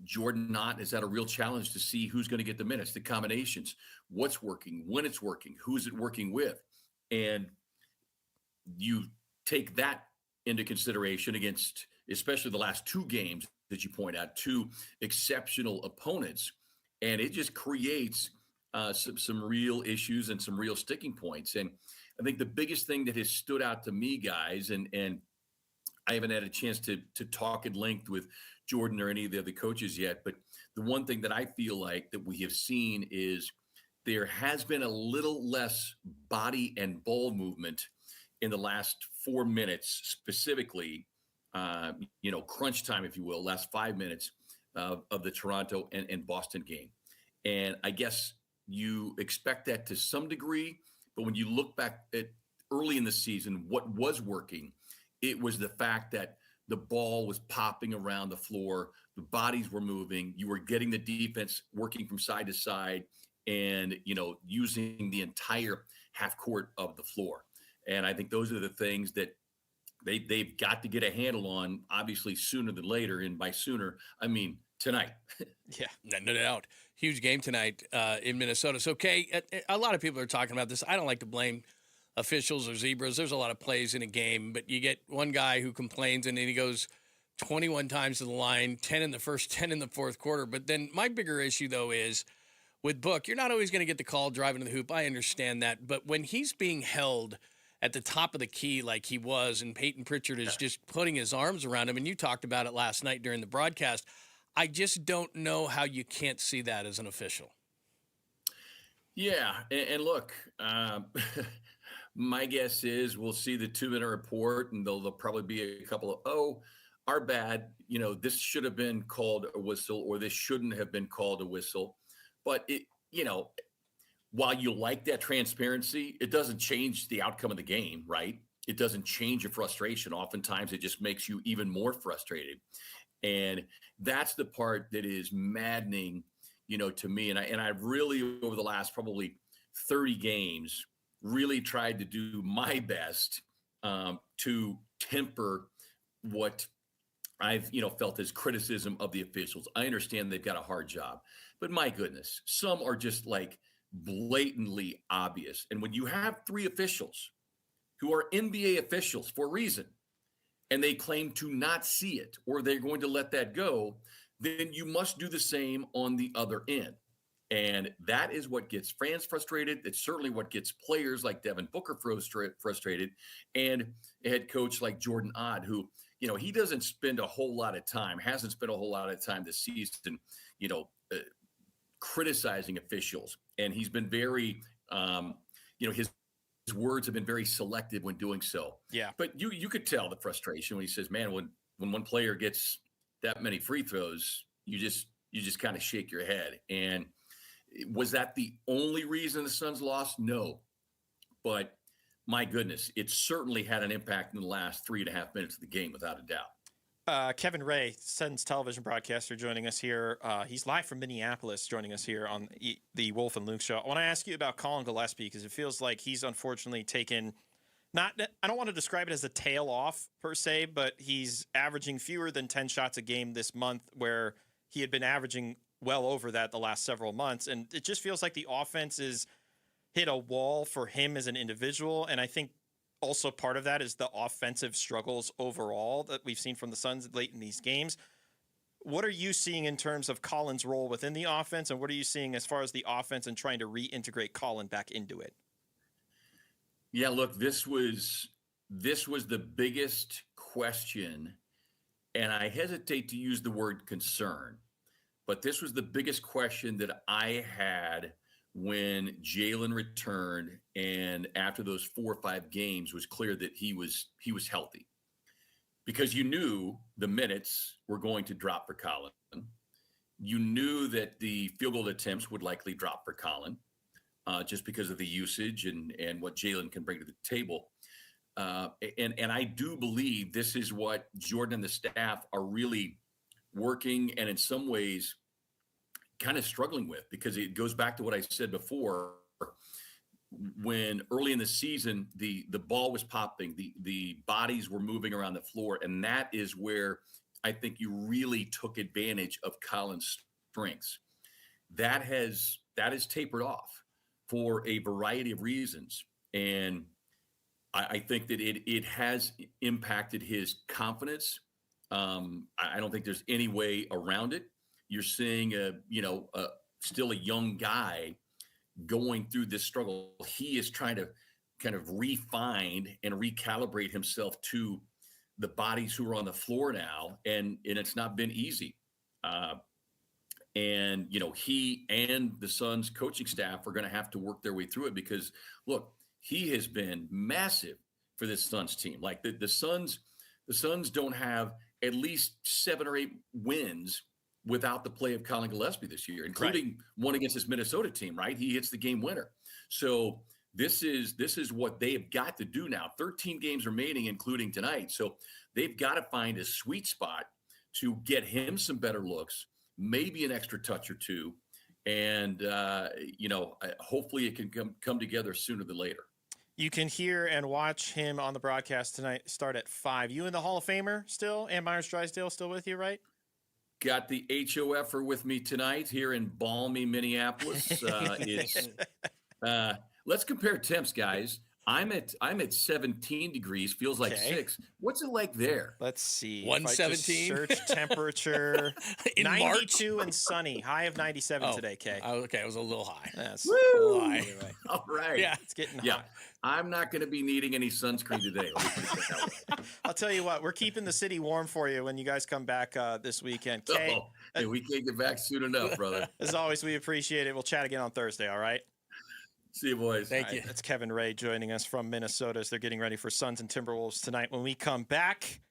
Jordan Ott has had a real challenge to see who's going to get the minutes, the combinations, what's working, when it's working, who's it working with. And you take that into consideration against, especially the last 2 games that you point out, 2 exceptional opponents. And it just creates some real issues and some real sticking points. And I think the biggest thing that has stood out to me, guys, and I haven't had a chance to talk at length with Jordan or any of the other coaches yet, but the one thing that I feel like that we have seen is there has been a little less body and ball movement in the last 4 minutes, specifically, crunch time, if you will, last 5 minutes of the Toronto and Boston game. And I guess you expect that to some degree, but when you look back at early in the season, what was working, it was the fact that the ball was popping around the floor, the bodies were moving, you were getting the defense working from side to side and, using the entire half court of the floor. And I think those are the things that they've got to get a handle on, obviously sooner than later. And by sooner, I mean tonight. Yeah, no doubt. Huge game tonight in Minnesota. So, Kay, a lot of people are talking about this. I don't like to blame officials or zebras. There's a lot of plays in a game, but you get one guy who complains and then he goes 21 times to the line, 10 in the first, 10 in the fourth quarter. But then my bigger issue, though, is with Book, you're not always going to get the call driving to the hoop. I understand that. But when he's being held at the top of the key like he was, and Peyton Pritchard is just putting his arms around him. And you talked about it last night during the broadcast. I just don't know how you can't see that as an official. Yeah, and look, my guess is we'll see the 2-minute report, and there'll probably be a couple of, our bad, this should have been called a whistle, or this shouldn't have been called a whistle. But while you like that transparency, it doesn't change the outcome of the game, right? It doesn't change your frustration. Oftentimes, it just makes you even more frustrated. And that's the part that is maddening, to me. And I've really, over the last probably 30 games, really tried to do my best to temper what I've, felt as criticism of the officials. I understand they've got a hard job, but my goodness, some are just like blatantly obvious. And when you have 3 officials who are NBA officials for a reason, and they claim to not see it, or they're going to let that go, then you must do the same on the other end. And that is what gets fans frustrated. It's certainly what gets players like Devin Booker frustrated, and a head coach like Jordan Odd, who, he doesn't spend a whole lot of time, hasn't spent a whole lot of time this season, criticizing officials. And he's been very, his words have been very selective when doing so. Yeah. But you could tell the frustration when he says, man, when one player gets that many free throws, you just kind of shake your head. And was that the only reason the Suns lost? No. But my goodness, it certainly had an impact in the last 3.5 minutes of the game, without a doubt. Kevin Ray, Suns television broadcaster, joining us here. He's live from Minneapolis, joining us here on the Wolf and Luke show. I want to ask you about Colin Gillespie, because it feels like he's unfortunately taken I don't want to describe it as a tail off per se, but he's averaging fewer than 10 shots a game this month, where he had been averaging well over that the last several months. And it just feels like the offense is hit a wall for him as an individual. And I think also part of that is the offensive struggles overall that we've seen from the Suns late in these games. What are you seeing in terms of Colin's role within the offense, and what are you seeing as far as the offense and trying to reintegrate Colin back into it? Yeah, look, this was the biggest question, and I hesitate to use the word concern, but this was the biggest question that I had when Jalen returned, and after those 4 or 5 games, was clear that he was healthy, because you knew the minutes were going to drop for Colin. You knew that the field goal attempts would likely drop for Colin, just because of the usage and what Jalen can bring to the table. And I do believe this is what Jordan and the staff are really working, and in some ways kind of struggling with, because it goes back to what I said before. When early in the season, the ball was popping, the bodies were moving around the floor, and that is where I think you really took advantage of Colin's strengths. That has tapered off for a variety of reasons, and I think that it has impacted his confidence. I don't think there's any way around it. You're seeing still a young guy going through this struggle. He is trying to kind of refine and recalibrate himself to the bodies who are on the floor now, and it's not been easy. And he and the Suns coaching staff are going to have to work their way through it, because look, he has been massive for this Suns team. Like the Suns don't have at least 7 or 8 wins without the play of Colin Gillespie this year, including one against this Minnesota team, right? He hits the game winner. So this is what they have got to do now. 13 games remaining, including tonight. So they've got to find a sweet spot to get him some better looks, maybe an extra touch or two. And, hopefully it can come together sooner than later. You can hear and watch him on the broadcast tonight, start at 5. You and the Hall of Famer still, and Myers Drysdale still with you, right? Got the HOFer with me tonight here in balmy Minneapolis. Let's compare temps, guys. I'm at 17 degrees. Feels like 6. What's it like there? Let's see. 117. Search temperature. In 92 and sunny. High of 97 today, Kay. Okay, it was a little high. Yes. Woo! A little high. Anyway. All right. Yeah, it's getting hot. Yeah, I'm not going to be needing any sunscreen today. Let me put it that way. I'll tell you what, we're keeping the city warm for you when you guys come back this weekend. Kay, Hey, we can't get back soon enough, brother. As always, we appreciate it. We'll chat again on Thursday, all right? See you, boys. Thank you. That's Kevin Ray joining us from Minnesota as they're getting ready for Suns and Timberwolves tonight. When we come back,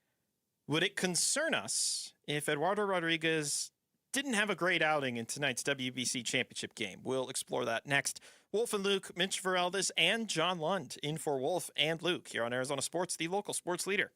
would it concern us if Eduardo Rodriguez didn't have a great outing in tonight's WBC championship game? We'll explore that next. Wolf and Luke, Mitch Veraldez, and John Lund in for Wolf and Luke here on Arizona Sports, the local sports leader.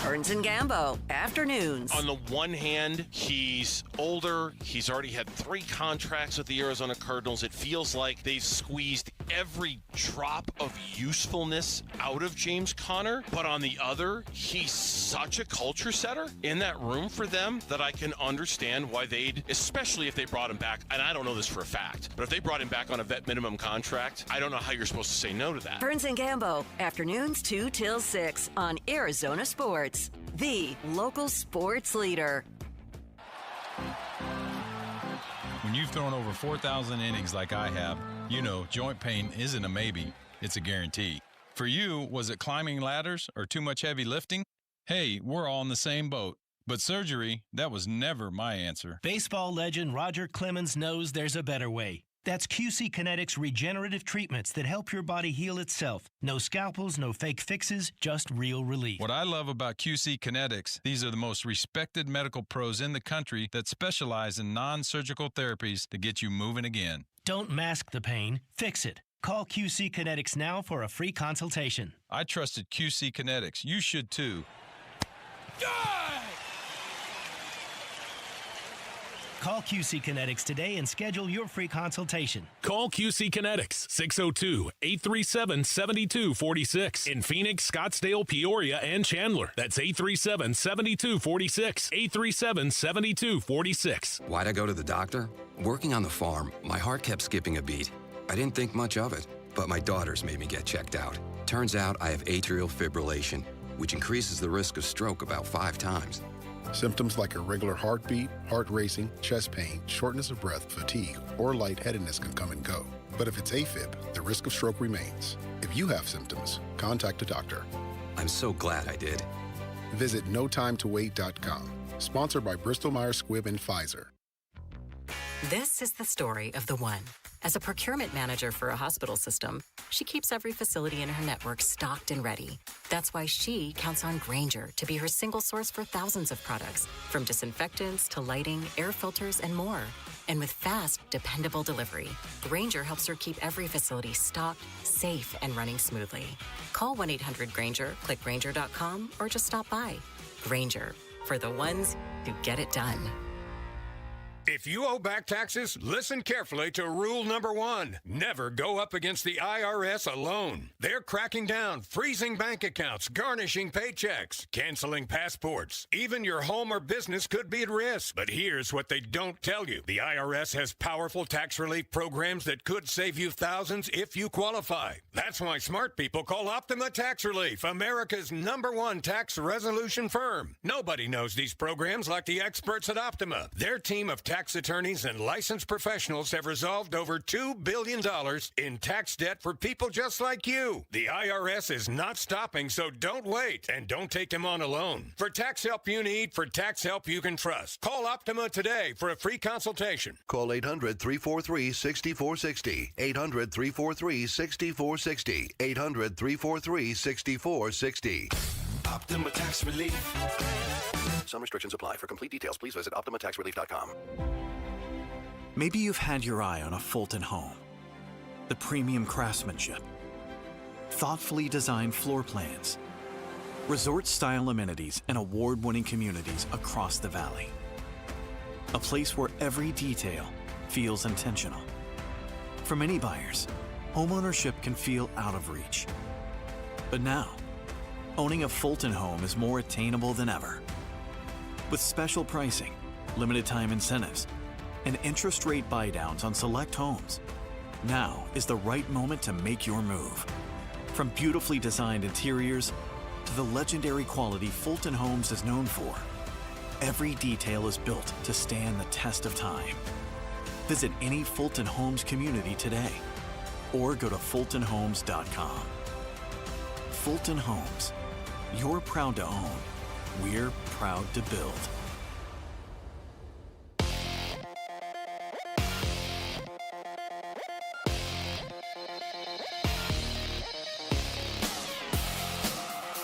Burns and Gambo, afternoons. On the one hand, he's older. He's already had 3 contracts with the Arizona Cardinals. It feels like they've squeezed every drop of usefulness out of James Conner. But on the other, he's such a culture setter in that room for them that I can understand why they'd, especially if they brought him back, and I don't know this for a fact, but if they brought him back on a vet minimum contract, I don't know how you're supposed to say no to that. Burns and Gambo, afternoons 2 till 6 on Arizona Sports, the local sports leader. When you've thrown over 4,000 innings like I have, you know joint pain isn't a maybe, it's a guarantee. For you, was it climbing ladders or too much heavy lifting? Hey, we're all in the same boat. But surgery, that was never my answer. Baseball legend Roger Clemens knows there's a better way. That's QC Kinetics regenerative treatments that help your body heal itself. No scalpels, no fake fixes, just real relief. What I love about QC Kinetics, these are the most respected medical pros in the country that specialize in non-surgical therapies to get you moving again. Don't mask the pain, fix it. Call QC Kinetics now for a free consultation. I trusted QC Kinetics. You should too. Call QC Kinetics today and schedule your free consultation. Call QC Kinetics, 602-837-7246. In Phoenix, Scottsdale, Peoria, and Chandler. That's 837-7246. 837-7246. Why'd I go to the doctor? Working on the farm, my heart kept skipping a beat. I didn't think much of it, but my daughters made me get checked out. Turns out I have atrial fibrillation, which increases the risk of stroke about 5 times. Symptoms like irregular heartbeat, heart racing, chest pain, shortness of breath, fatigue, or lightheadedness can come and go. But if it's AFib, the risk of stroke remains. If you have symptoms, contact a doctor. I'm so glad I did. Visit notimetowait.com. Sponsored by Bristol-Myers Squibb and Pfizer. This is the story of the one. As a procurement manager for a hospital system, she keeps every facility in her network stocked and ready. That's why she counts on Grainger to be her single source for thousands of products, from disinfectants to lighting, air filters, and more. And with fast, dependable delivery, Grainger helps her keep every facility stocked, safe, and running smoothly. Call 1-800-GRAINGER, click Grainger.com, or just stop by. Grainger, for the ones who get it done. If you owe back taxes, listen carefully to rule number 1. Never go up against the IRS alone. They're cracking down, freezing bank accounts, garnishing paychecks, canceling passports. Even your home or business could be at risk. But here's what they don't tell you. The IRS has powerful tax relief programs that could save you thousands if you qualify. That's why smart people call Optima Tax Relief, America's #1 tax resolution firm. Nobody knows these programs like the experts at Optima. Their team of tax attorneys and licensed professionals have resolved over $2 billion in tax debt for people just like you. The IRS is not stopping, so don't wait. And don't take them on alone. For tax help you need, for tax help you can trust, call Optima today for a free consultation. Call 800-343-6460. 800-343-6460. 800-343-6460. Optima Tax Relief. Some restrictions apply. For complete details, please visit OptimaTaxRelief.com. Maybe you've had your eye on a Fulton home. The premium craftsmanship, thoughtfully designed floor plans, resort-style amenities, and award-winning communities across the valley. A place where every detail feels intentional. For many buyers, homeownership can feel out of reach. But now, owning a Fulton home is more attainable than ever. With special pricing, limited time incentives, and interest rate buydowns on select homes, now is the right moment to make your move. From beautifully designed interiors to the legendary quality Fulton Homes is known for, every detail is built to stand the test of time. Visit any Fulton Homes community today or go to fultonhomes.com. Fulton Homes. You're proud to own. We're proud to build.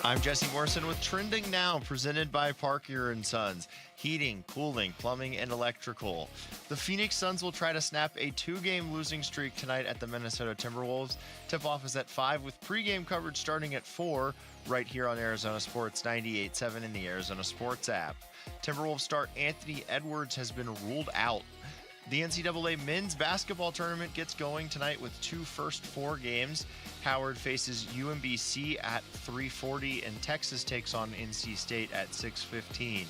I'm Jesse Morrison with Trending Now, presented by Parker & Sons. Heating, cooling, plumbing, and electrical. The Phoenix Suns will try to snap a 2-game losing streak tonight at the Minnesota Timberwolves. Tip-off is at 5 with pregame coverage starting at 4 right here on Arizona Sports 98.7 in the Arizona Sports app. Timberwolves star Anthony Edwards has been ruled out. The NCAA men's basketball tournament gets going tonight with 2 first 4 games. Howard faces UMBC at 3:40 and Texas takes on NC State at 6:15.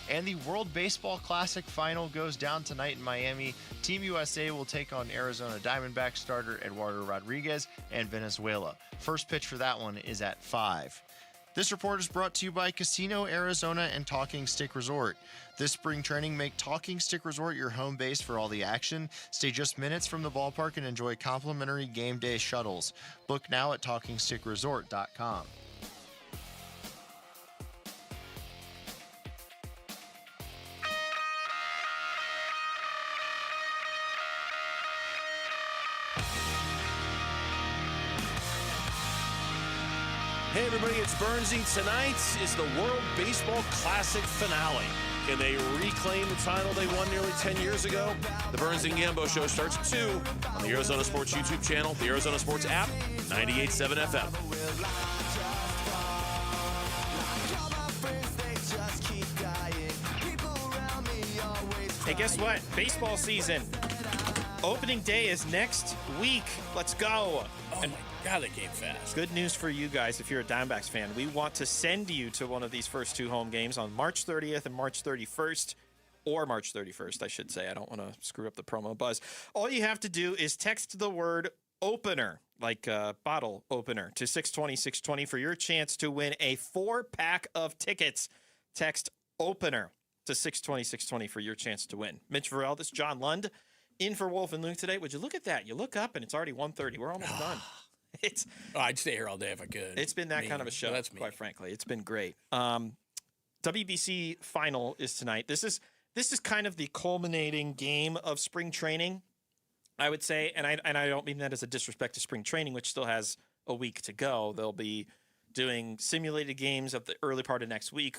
And the World Baseball Classic final goes down tonight in Miami. Team USA will take on Arizona Diamondbacks starter Eduardo Rodriguez and Venezuela. First pitch for that one is at 5. This report is brought to you by Casino Arizona and Talking Stick Resort. This spring training, make Talking Stick Resort your home base for all the action. Stay just minutes from the ballpark and enjoy complimentary game day shuttles. Book now at TalkingStickResort.com. Hey everybody, it's Burnsy. Tonight is the World Baseball Classic finale. Can they reclaim the title they won nearly 10 years ago? The Burns and Gambo Show starts at 2 on the Arizona Sports YouTube channel, the Arizona Sports app, 98.7 FM. Hey, guess what? Baseball season. Opening day is next week. Let's go. Oh, my God, that came fast. Good news for you guys if you're a Diamondbacks fan. We want to send you to one of these first 2 home games on March 30th and March 31st. Or March 31st, I should say. I don't want to screw up the promo buzz. All you have to do is text the word opener, like a bottle opener, to 620-620 for your chance to win a 4-pack of tickets. Text opener to 620-620 for your chance to win. Mitch Varell, this is John Lund. In for Wolf and Luke today. Would you look at that? You look up and it's already 1:30. We're almost done. I'd stay here all day if I could. It's been that kind of a show, quite frankly. It's been great. WBC final is tonight. This is kind of the culminating game of spring training, I would say, and I don't mean that as a disrespect to spring training, which still has a week to go. They'll be doing simulated games of the early part of next week,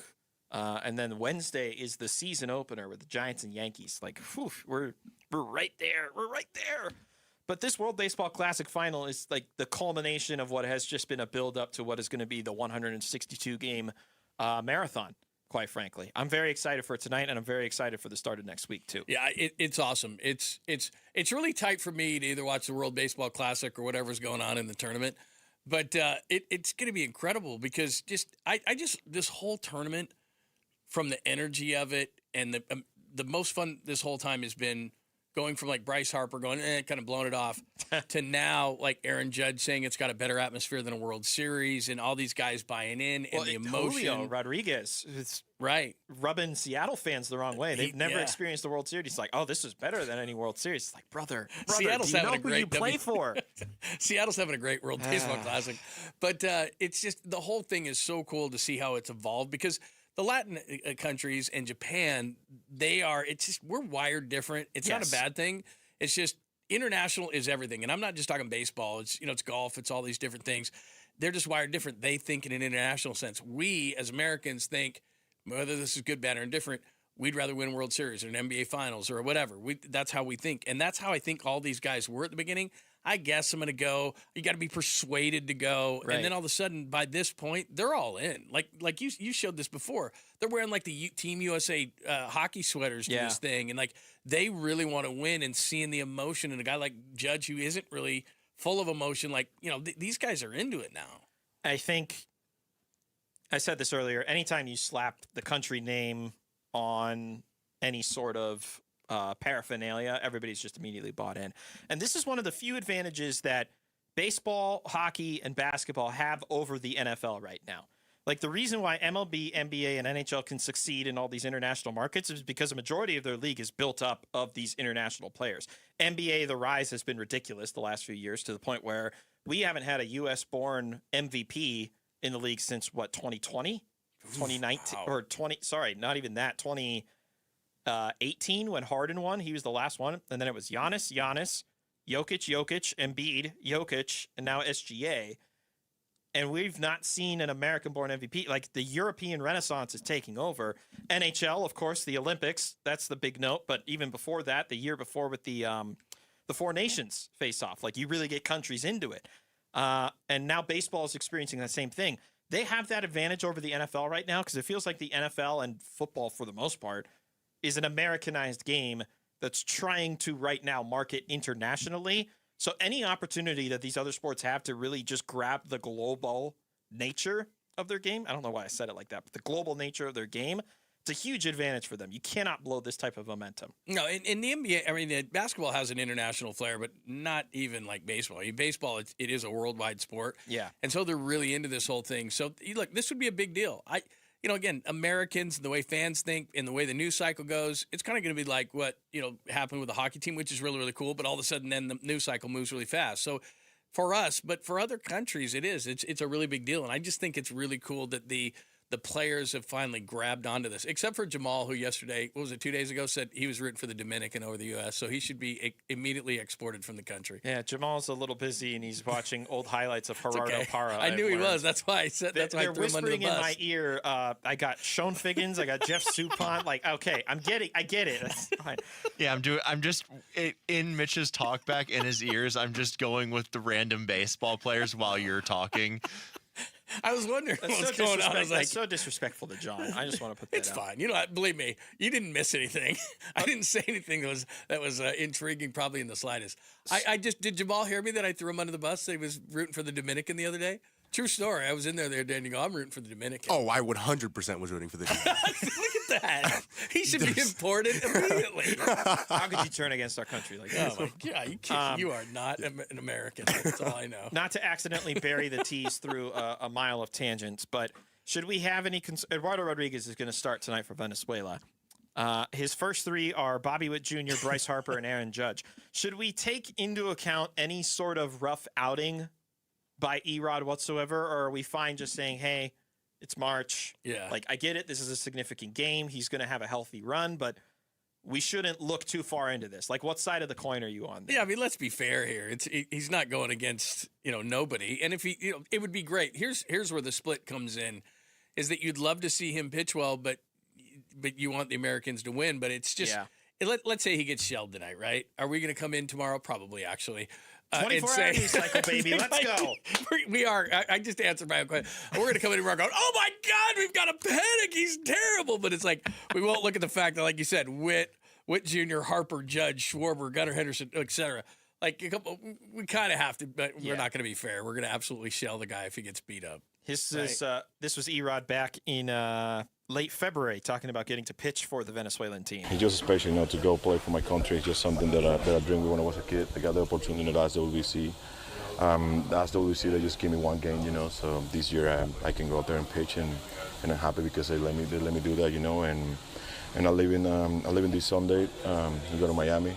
and then Wednesday is the season opener with the Giants and Yankees. Like, whew, we're right there. We're right there. But this World Baseball Classic final is like the culmination of what has just been a build-up to what is going to be the 162-game marathon, quite frankly. I'm very excited for tonight, and I'm very excited for the start of next week, too. Yeah, it's awesome. It's really tight for me to either watch the World Baseball Classic or whatever's going on in the tournament. But it's going to be incredible because I just this whole tournament, from the energy of it, and the most fun this whole time has been going from like Bryce Harper going, kind of blowing it off, to now like Aaron Judge saying it's got a better atmosphere than a World Series, and all these guys buying in, and the emotion. Julio Rodriguez, it's right, rubbing Seattle fans the wrong way. They've never experienced the World Series. It's like, oh, this is better than any World Series. It's like, brother, Seattle's do you having know a great who you play for? Seattle's having a great World Baseball Classic, but it's just the whole thing is so cool to see how it's evolved because. The Latin countries and Japan, we're wired different. It's not a bad thing. It's just international is everything. And I'm not just talking baseball. It's golf. It's all these different things. They're just wired different. They think in an international sense. We as Americans think whether this is good, bad, or indifferent, we'd rather win a World Series or an NBA Finals or whatever. That's how we think. And that's how I think all these guys were at the beginning. I guess I'm going to go. You got to be persuaded to go. Right. And then all of a sudden, by this point, they're all in. Like you showed this before. They're wearing like the Team USA hockey sweaters to this thing. And like they really want to win and seeing the emotion. And a guy like Judge who isn't really full of emotion, like, these guys are into it now. I think I said this earlier. Anytime you slap the country name on any sort of paraphernalia, everybody's just immediately bought in. And this is one of the few advantages that baseball, hockey, and basketball have over the NFL right now. Like, the reason why MLB, NBA, and NHL can succeed in all these international markets is because a majority of their league is built up of these international players. NBA, the rise has been ridiculous the last few years, to the point where we haven't had a U.S.-born MVP in the league since, 2020? 2019? Wow. Or 20, sorry, not even that, 2018 when Harden won. He was the last one. And then it was Giannis, Jokic, Embiid, Jokic, and now SGA. And we've not seen an American-born MVP. Like, the European Renaissance is taking over. NHL, of course, the Olympics. That's the big note. But even before that, the year before with the Four Nations face-off, like, you really get countries into it. And now baseball is experiencing that same thing. They have that advantage over the NFL right now because it feels like the NFL and football, for the most part, is an Americanized game that's trying to right now market internationally. So any opportunity that these other sports have to really just grab the global nature of their game, I don't know why I said it like that, but the global nature of their game, it's a huge advantage for them. You cannot blow this type of momentum. No, in the NBA, I mean, basketball has an international flair, but not even like baseball. I mean, baseball, it is a worldwide sport. Yeah. And so they're really into this whole thing. So, look, this would be a big deal. Again, Americans, the way fans think and the way the news cycle goes, it's kind of going to be like what, happened with the hockey team, which is really, really cool. But all of a sudden, then the news cycle moves really fast. So for us, but for other countries, it's a really big deal. And I just think it's really cool that the players have finally grabbed onto this, except for Jamal, who yesterday, 2 days ago, said he was rooting for the Dominican over the U.S., so he should be immediately exported from the country. Yeah, Jamal's a little busy, and he's watching old highlights of Gerardo Parra. I knew he was. That's why I said that's why I threw him under the bus. They're whispering in my ear, I got Sean Figgins, I got Jeff Suppan. Like, okay, I get it. That's fine. Yeah, I'm just in Mitch's talkback in his ears. I'm just going with the random baseball players while you're talking. I was wondering what's going on. I was like, that's so disrespectful to John. I just want to put that it's out. Fine. Believe me, you didn't miss anything. I didn't say anything that was intriguing, probably in the slightest. Did Jamal hear me that I threw him under the bus? That he was rooting for the Dominican the other day. True story. I was in there the other day, and you go, I'm rooting for the Dominican. Oh, I 100% was rooting for the Dominican. Look at that. He should be imported immediately. How could you turn against our country like that? Oh, my God. You are not an American. That's all I know. Not to accidentally bury the T's through a mile of tangents, but should we have any Eduardo Rodriguez is going to start tonight for Venezuela. His first three are Bobby Witt Jr., Bryce Harper, and Aaron Judge. Should we take into account any sort of rough outing by Erod whatsoever, or are we fine just saying, hey, it's March? Yeah. Like, I get it. This is a significant game. He's going to have a healthy run, but we shouldn't look too far into this. Like, what side of the coin are you on there? Yeah, I mean, let's be fair here. He's not going against, nobody. And if he, it would be great. Here's where the split comes in, is that you'd love to see him pitch well, but you want the Americans to win. But it's just, let's say he gets shelled tonight, right? Are we going to come in tomorrow? Probably, actually. 24-hour news cycle, baby. Let's go. We are. I just answered my own question. We're going to come in tomorrow going, oh, my God, we've got a panic. He's terrible. But it's like, we won't look at the fact that, like you said, Witt Jr., Harper, Judge, Schwarber, Gunnar Henderson, et cetera. Like, we kind of have to, but we're not going to be fair. We're going to absolutely shell the guy if he gets beat up. This was Erod back in late February talking about getting to pitch for the Venezuelan team. It's just special, to go play for my country. It's just something that I dreamed when I was a kid. I got the opportunity at SWBC. SWBC, they just give me one game, So this year I can go out there and pitch, and I'm happy because they let me do that, And I live in this Sunday. I go to Miami.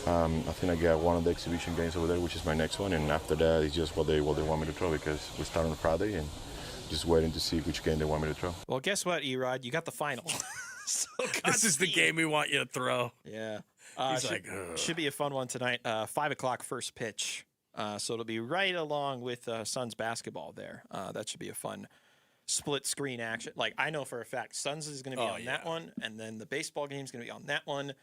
I think I got one of the exhibition games over there, which is my next one, and after that, it's just what they want me to throw because we start on Friday and just waiting to see which game they want me to throw. Well, guess what, Erod? You got the final. So this is the game we want you to throw. Yeah. Should be a fun one tonight. 5 o'clock first pitch. So it'll be right along with Suns basketball there. That should be a fun split screen action. Like, I know for a fact Suns is going to be on that one, and then the baseball game is going to be on that one.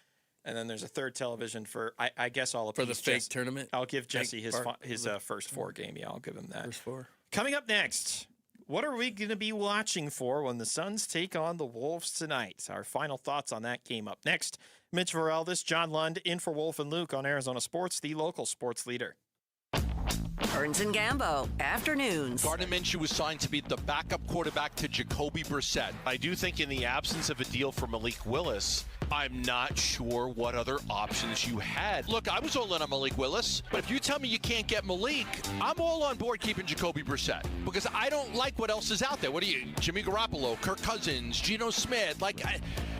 And then there's a third television for, I guess, all of for the fake tournament. I'll give Jesse his first 4 game. Yeah, I'll give him that. First 4. Coming up next, what are we going to be watching for when the Suns take on the Wolves tonight? Our final thoughts on that game up next. Mitch Vareldis, John Lund, in for Wolf and Luke on Arizona Sports, the local sports leader. Burns and Gambo, afternoons. Gardner Minshew was signed to be the backup quarterback to Jacoby Brissett. I do think in the absence of a deal for Malik Willis, I'm not sure what other options you had. Look, I was all in on Malik Willis, but if you tell me you can't get Malik, I'm all on board keeping Jacoby Brissett because I don't like what else is out there. What are you, Jimmy Garoppolo, Kirk Cousins, Geno Smith? Like,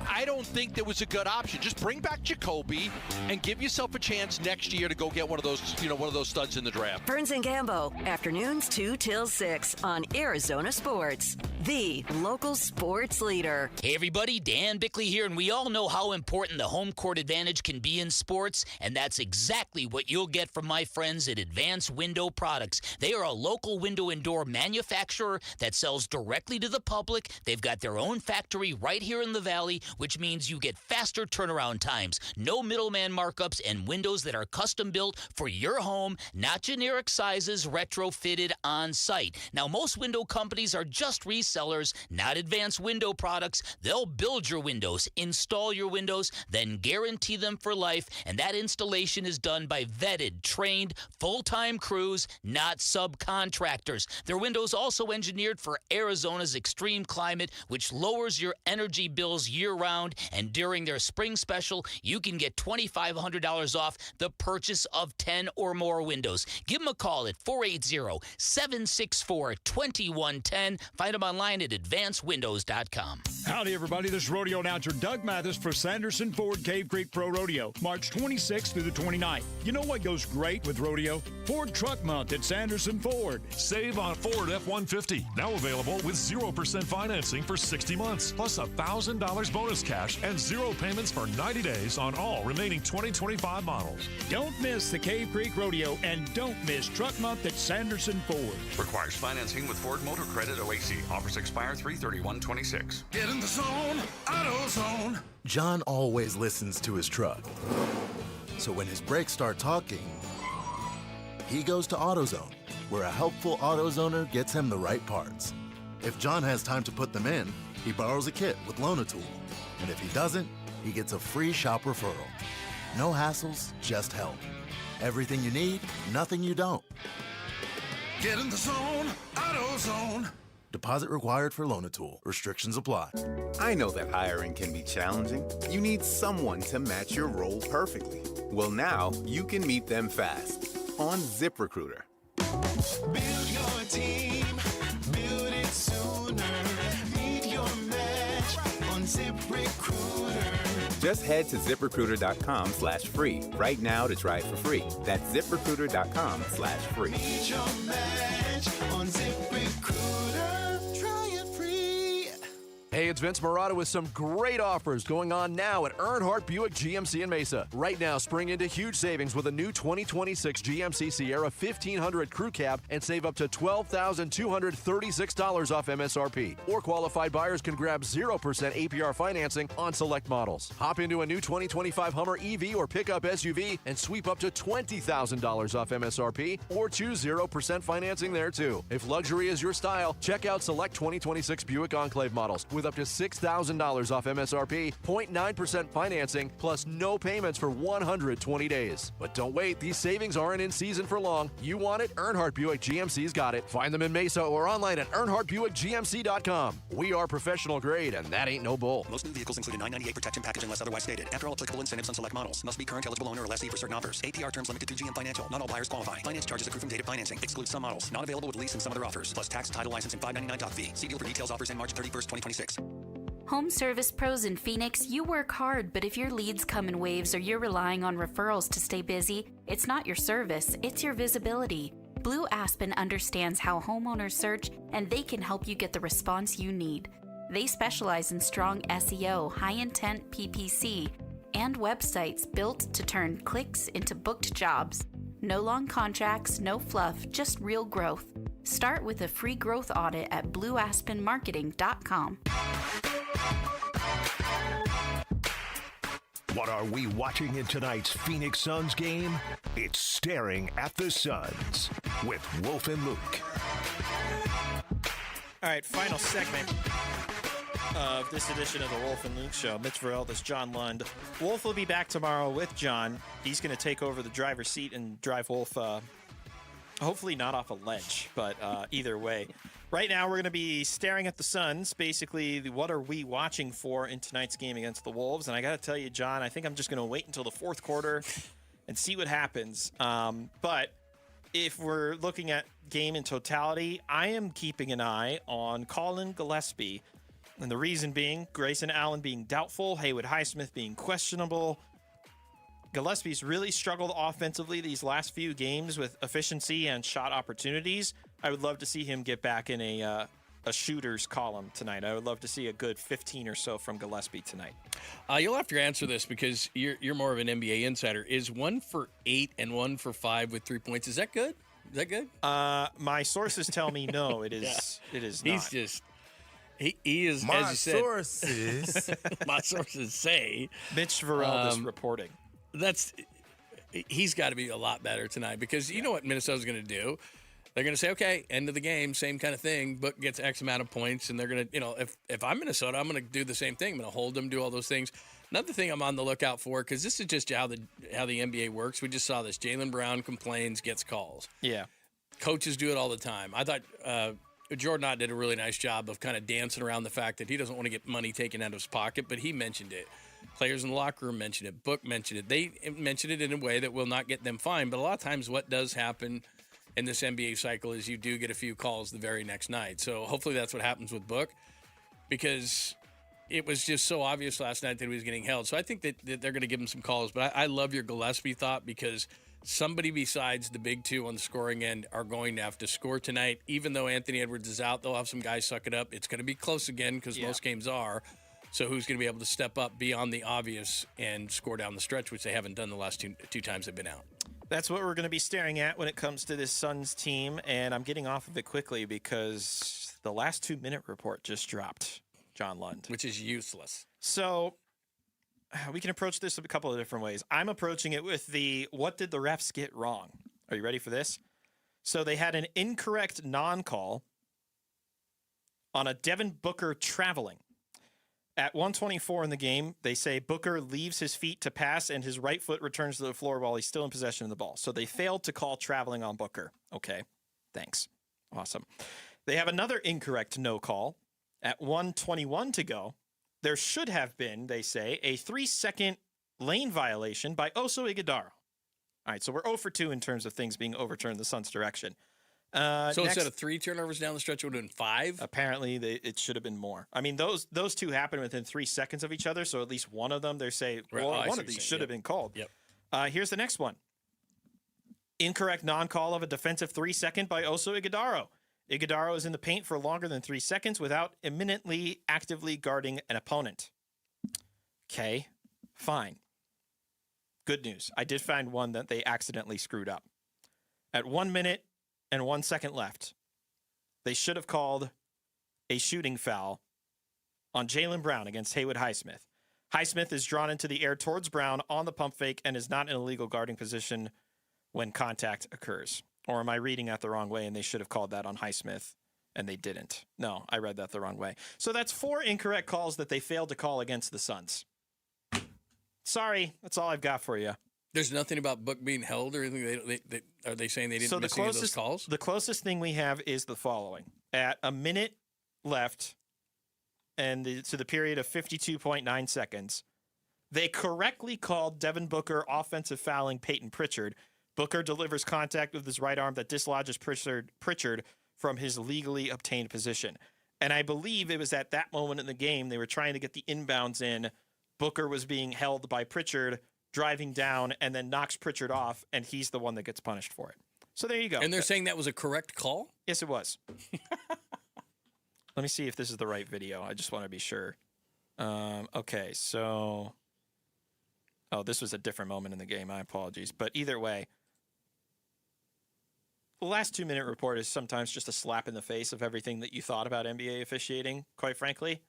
I don't think there was a good option. Just bring back Jacoby and give yourself a chance next year to go get one of those studs in the draft. Burns and Gambo, afternoons 2 till 6 on Arizona Sports, the local sports leader. Hey everybody, Dan Bickley here, and we all know how important the home court advantage can be in sports, and that's exactly what you'll get from my friends at Advanced Window Products. They are a local window and door manufacturer that sells directly to the public. They've got their own factory right here in the Valley, which means you get faster turnaround times, no middleman markups, and windows that are custom built for your home, not generic sizes, retrofitted on site. Now, most window companies are just resellers, not Advanced Window Products. They'll build your windows, install your windows, then guarantee them for life, and that installation is done by vetted, trained, full-time crews, not subcontractors. Their windows also engineered for Arizona's extreme climate, which lowers your energy bills year-round, and during their spring special, you can get $2,500 off the purchase of 10 or more windows. Give them a call at 480-764-2110. Find them online at advancedwindows.com. Howdy, everybody. This is rodeo announcer Doug Mathis for Sanderson Ford Cave Creek Pro Rodeo, March 26th through the 29th. You know what goes great with rodeo? Ford Truck Month at Sanderson Ford. Save on Ford F-150, now available with 0% financing for 60 months, plus $1,000 bonus cash and 0 payments for 90 days on all remaining 2025 models. Don't miss the Cave Creek Rodeo and don't miss Truck Month at Sanderson Ford. Requires financing with Ford Motor Credit OAC. Offers expire 3/31/26. Get in the zone, AutoZone. John always listens to his truck. So when his brakes start talking, he goes to AutoZone, where a helpful AutoZoner gets him the right parts. If John has time to put them in, he borrows a kit with Loan-A-Tool. And if he doesn't, he gets a free shop referral. No hassles, just help. Everything you need, nothing you don't. Get in the zone, AutoZone. Deposit required for Loan-A-Tool. Restrictions apply. I know that hiring can be challenging. You need someone to match your role perfectly. Well, now you can meet them fast on ZipRecruiter. Build your team, build it sooner. Meet your match on ZipRecruiter. Just head to ZipRecruiter.com/free right now to try it for free. That's ZipRecruiter.com/free. Meet your match on ZipRecruiter. Try it free. Hey, it's Vince Morata with some great offers going on now at Earnhardt Buick GMC in Mesa. Right now, spring into huge savings with a new 2026 GMC Sierra 1500 Crew Cab and save up to $12,236 off MSRP. Or qualified buyers can grab 0% APR financing on select models. Hop into a new 2025 Hummer EV or pickup SUV and sweep up to $20,000 off MSRP or choose 0% financing there too. If luxury is your style, check out select 2026 Buick Enclave models with up to $6,000 off MSRP, 0.9% financing, plus no payments for 120 days. But don't wait, these savings aren't in season for long. You want it? Earnhardt Buick GMC's got it. Find them in Mesa or online at EarnhardtBuickGMC.com. We are professional grade, and that ain't no bull. Most new vehicles include a $998 protection package unless otherwise stated. After all applicable incentives on select models. Must be current eligible owner or lessee for certain offers. APR terms limited through GM Financial. Not all buyers qualify. Finance charges accrue from date of financing. Excludes some models. Not available with lease and some other offers. Plus tax, title, license, and $599 doc fee. See deal for details. Offers in March 31st, 2026. Home Service Pros in Phoenix, you work hard, but if your leads come in waves or you're relying on referrals to stay busy, it's not your service, it's your visibility. Blue Aspen understands how homeowners search, and they can help you get the response you need. They specialize in strong SEO, high-intent PPC, and websites built to turn clicks into booked jobs. No long contracts, no fluff, just real growth. Start with a free growth audit at blueaspenmarketing.com. What are we watching in tonight's Phoenix Suns game? It's Staring at the Suns with Wolf and Luke. All right, final segment of this edition of the Wolf and Luke Show. Mitch Varell, this is John Lund. Wolf will be back tomorrow with John. He's going to take over the driver's seat and drive Wolf Hopefully not off a ledge, but either way. Right now, we're going to be staring at the Suns. Basically, what are we watching for in tonight's game against the Wolves? And I got to tell you, John, I think I'm just going to wait until the fourth quarter and see what happens. But if we're looking at game in totality, I am keeping an eye on Colin Gillespie. And the reason being, Grayson Allen being doubtful, Haywood Highsmith being questionable. Gillespie's really struggled offensively these last few games with efficiency and shot opportunities. I would love to see him get back in a shooter's column tonight. I would love to see a good 15 or so from Gillespie tonight. You'll have to answer this because you're more of an NBA insider. Is 1 for 8 and 1 for 5 with 3 points? Is that good? Is that good? My sources tell me no. It is. Yeah. It is not. He's just. He is. My as you said, sources. My sources say Mitch Varel is reporting. He's got to be a lot better tonight because you know what Minnesota's going to do. They're going to say, okay, end of the game, same kind of thing. Book gets X amount of points, and they're going to, if I'm Minnesota, I'm going to do the same thing. I'm going to hold them, do all those things. Another thing I'm on the lookout for, because this is just how the NBA works. We just saw this. Jaylen Brown complains, gets calls. Yeah. Coaches do it all the time. I thought Jordan Ott did a really nice job of kind of dancing around the fact that he doesn't want to get money taken out of his pocket, but he mentioned it. Players in the locker room mentioned it. Book mentioned it. They mentioned it in a way that will not get them fined. But a lot of times what does happen in this NBA cycle is you do get a few calls the very next night. So hopefully that's what happens with Book because it was just so obvious last night that he was getting held. So I think that they're going to give him some calls. But I love your Gillespie thought because somebody besides the big two on the scoring end are going to have to score tonight. Even though Anthony Edwards is out, they'll have some guys suck it up. It's going to be close again because most games are. So who's going to be able to step up beyond the obvious and score down the stretch, which they haven't done the last two times they've been out? That's what we're going to be staring at when it comes to this Suns team, and I'm getting off of it quickly because the last 2-minute report just dropped, John Lund. Which is useless. So we can approach this a couple of different ways. I'm approaching it with what did the refs get wrong? Are you ready for this? So they had an incorrect non-call on a Devin Booker traveling. At 1:24 in the game, they say Booker leaves his feet to pass and his right foot returns to the floor while he's still in possession of the ball. So they failed to call traveling on Booker. Okay, thanks. Awesome. They have another incorrect no call. At 1:21 to go, there should have been, they say, a 3-second lane violation by Oso Ighodaro. All right, so we're 0 for 2 in terms of things being overturned the Suns' direction. So instead of 3 turnovers down the stretch, it would have been 5? Apparently, it should have been more. I mean, those two happened within 3 seconds of each other, so at least one of them, they say, one of these should have been called. Yep. Here's the next one. Incorrect non-call of a defensive 3-second by Oso Ighodaro. Ighodaro is in the paint for longer than 3 seconds without imminently actively guarding an opponent. Okay, fine. Good news. I did find one that they accidentally screwed up. At 1 minute and 1 second left, they should have called a shooting foul on Jaylen Brown against Haywood Highsmith. Highsmith is drawn into the air towards Brown on the pump fake and is not in a legal guarding position when contact occurs. Or am I reading that the wrong way and they should have called that on Highsmith and they didn't? No, I read that the wrong way. So that's 4 incorrect calls that they failed to call against the Suns. Sorry, that's all I've got for you. There's nothing about Book being held or anything. Are they saying they didn't miss any of those calls? The closest thing we have is the following. At a minute left and to the period of 52.9 seconds, they correctly called Devin Booker offensive fouling Peyton Pritchard. Booker delivers contact with his right arm that dislodges Pritchard from his legally obtained position. And I believe it was at that moment in the game they were trying to get the inbounds in. Booker was being held by Pritchard, driving down, and then knocks Pritchard off, and he's the one that gets punished for it. So there you go. And they're saying that was a correct call? Yes, it was. Let me see if this is the right video. I just want to be sure. Okay, so... Oh, this was a different moment in the game. My apologies. But either way, the last 2-minute report is sometimes just a slap in the face of everything that you thought about NBA officiating, quite frankly.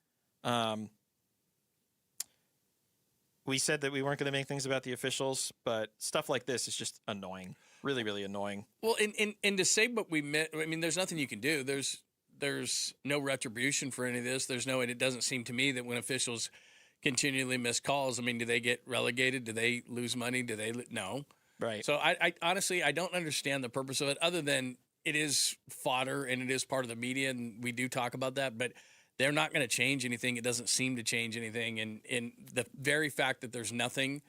We said that we weren't going to make things about the officials, but stuff like this is just annoying. Really, really annoying. Well, and to say what we meant, I mean, there's nothing you can do. There's no retribution for any of this. It doesn't seem to me that when officials continually miss calls, I mean, do they get relegated? Do they lose money? No. Right. So I honestly, I don't understand the purpose of it other than it is fodder and it is part of the media, and we do talk about that, but they're not going to change anything. It doesn't seem to change anything. And the very fact that there's nothing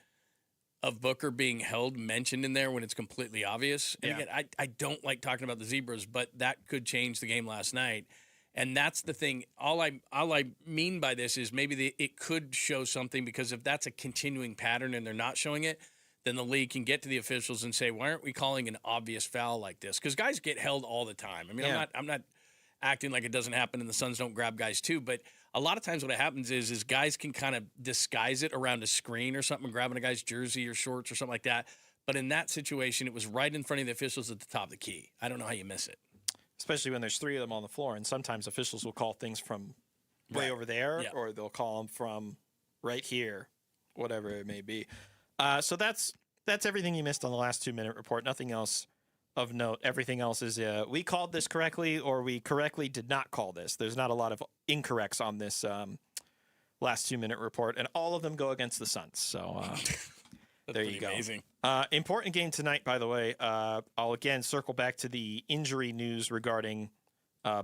of Booker being held mentioned in there when it's completely obvious. And again, I don't like talking about the Zebras, but that could change the game last night. And that's the thing. All I mean by this is maybe it could show something, because if that's a continuing pattern and they're not showing it, then the league can get to the officials and say, why aren't we calling an obvious foul like this? Because guys get held all the time. I mean, I'm not acting like it doesn't happen and the Suns don't grab guys too, but a lot of times what happens is guys can kind of disguise it around a screen or something, grabbing a guy's jersey or shorts or something like that. But in that situation, it was right in front of the officials at the top of the key. I don't know how you miss it. Especially when there's 3 of them on the floor, and sometimes officials will call things from way over there, or they'll call them from right here, whatever it may be. So that's everything you missed on the last 2-minute report. Nothing else of note. Everything else is we called this correctly, or we correctly did not call this. There's not a lot of incorrects on this last 2-minute report, and all of them go against the Suns. So there you go. Amazing. Important game tonight, by the way. I'll again circle back to the injury news regarding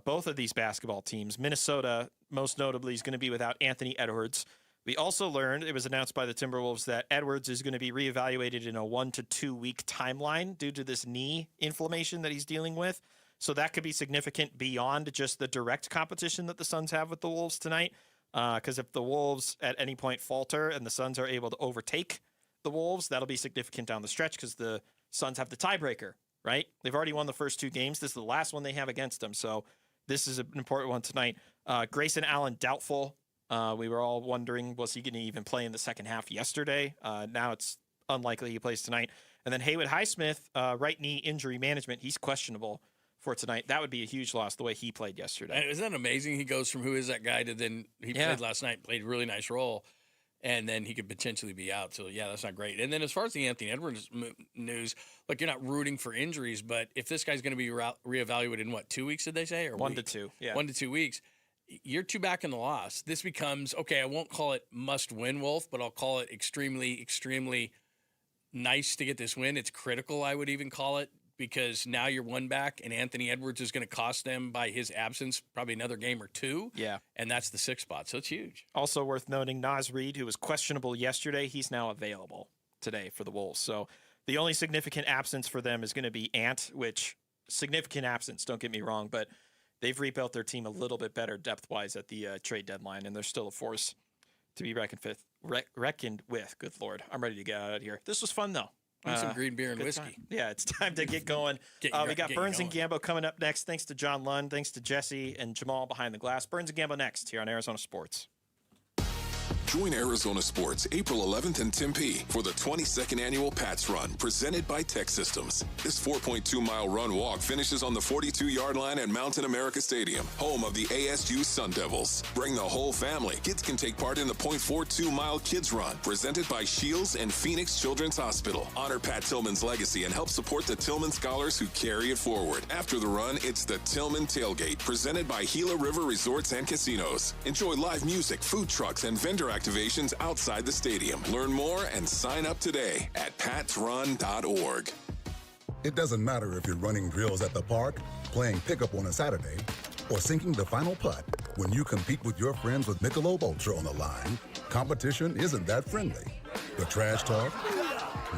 both of these basketball teams. Minnesota, most notably, is going to be without Anthony Edwards. We also learned, it was announced by the Timberwolves, that Edwards is going to be reevaluated in a 1 to 2 week timeline due to this knee inflammation that he's dealing with. So that could be significant beyond just the direct competition that the Suns have with the Wolves tonight. Because if the Wolves at any point falter and the Suns are able to overtake the Wolves, that'll be significant down the stretch, because the Suns have the tiebreaker, right? They've already won the first 2 games. This is the last one they have against them. So this is an important one tonight. Grayson Allen, doubtful. We were all wondering, was he going to even play in the second half yesterday? Now it's unlikely he plays tonight. And then Haywood Highsmith, right knee injury management. He's questionable for tonight. That would be a huge loss, the way he played yesterday. Isn't that amazing? He goes from who is that guy to then he played last night, played a really nice role, and then he could potentially be out. So, yeah, that's not great. And then as far as the Anthony Edwards news, look, you're not rooting for injuries, but if this guy's going to be reevaluated in, 2 weeks, did they say? Or 1 to 2. Yeah. 1 to 2 weeks. You're 2 back in the loss. This becomes, okay, I won't call it must-win, Wolf, but I'll call it extremely, extremely nice to get this win. It's critical, I would even call it, because now you're 1 back, and Anthony Edwards is going to cost them by his absence probably another game or 2. Yeah. And that's the 6th spot, so it's huge. Also worth noting, Naz Reid, who was questionable yesterday, he's now available today for the Wolves. So the only significant absence for them is going to be Ant, which significant absence, don't get me wrong, but they've rebuilt their team a little bit better depth-wise at the trade deadline, and they're still a force to be reckoned with. Good Lord. I'm ready to get out of here. This was fun, though. Some green beer and whiskey. Time. Yeah, it's time to get going. We got Burns and Gambo coming up next. Thanks to John Lund. Thanks to Jesse and Jamal behind the glass. Burns and Gambo next here on Arizona Sports. Join Arizona Sports April 11th in Tempe for the 22nd annual Pats Run, presented by Tech Systems. This 4.2-mile run-walk finishes on the 42-yard line at Mountain America Stadium, home of the ASU Sun Devils. Bring the whole family. Kids can take part in the 0.42-mile Kids Run, presented by Shields and Phoenix Children's Hospital. Honor Pat Tillman's legacy and help support the Tillman scholars who carry it forward. After the run, it's the Tillman Tailgate, presented by Gila River Resorts and Casinos. Enjoy live music, food trucks, and vendor activations outside the stadium. Learn more and sign up today at patsrun.org. It doesn't matter if you're running drills at the park, playing pickup on a Saturday, or sinking the final putt. When you compete with your friends with Michelob Ultra on the line, competition isn't that friendly. The trash talk,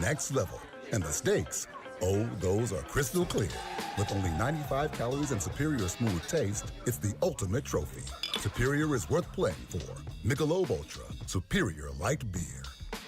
next level, and the stakes, oh, those are crystal clear. With only 95 calories and superior smooth taste, it's the ultimate trophy. Superior is worth playing for. Michelob Ultra, superior light beer.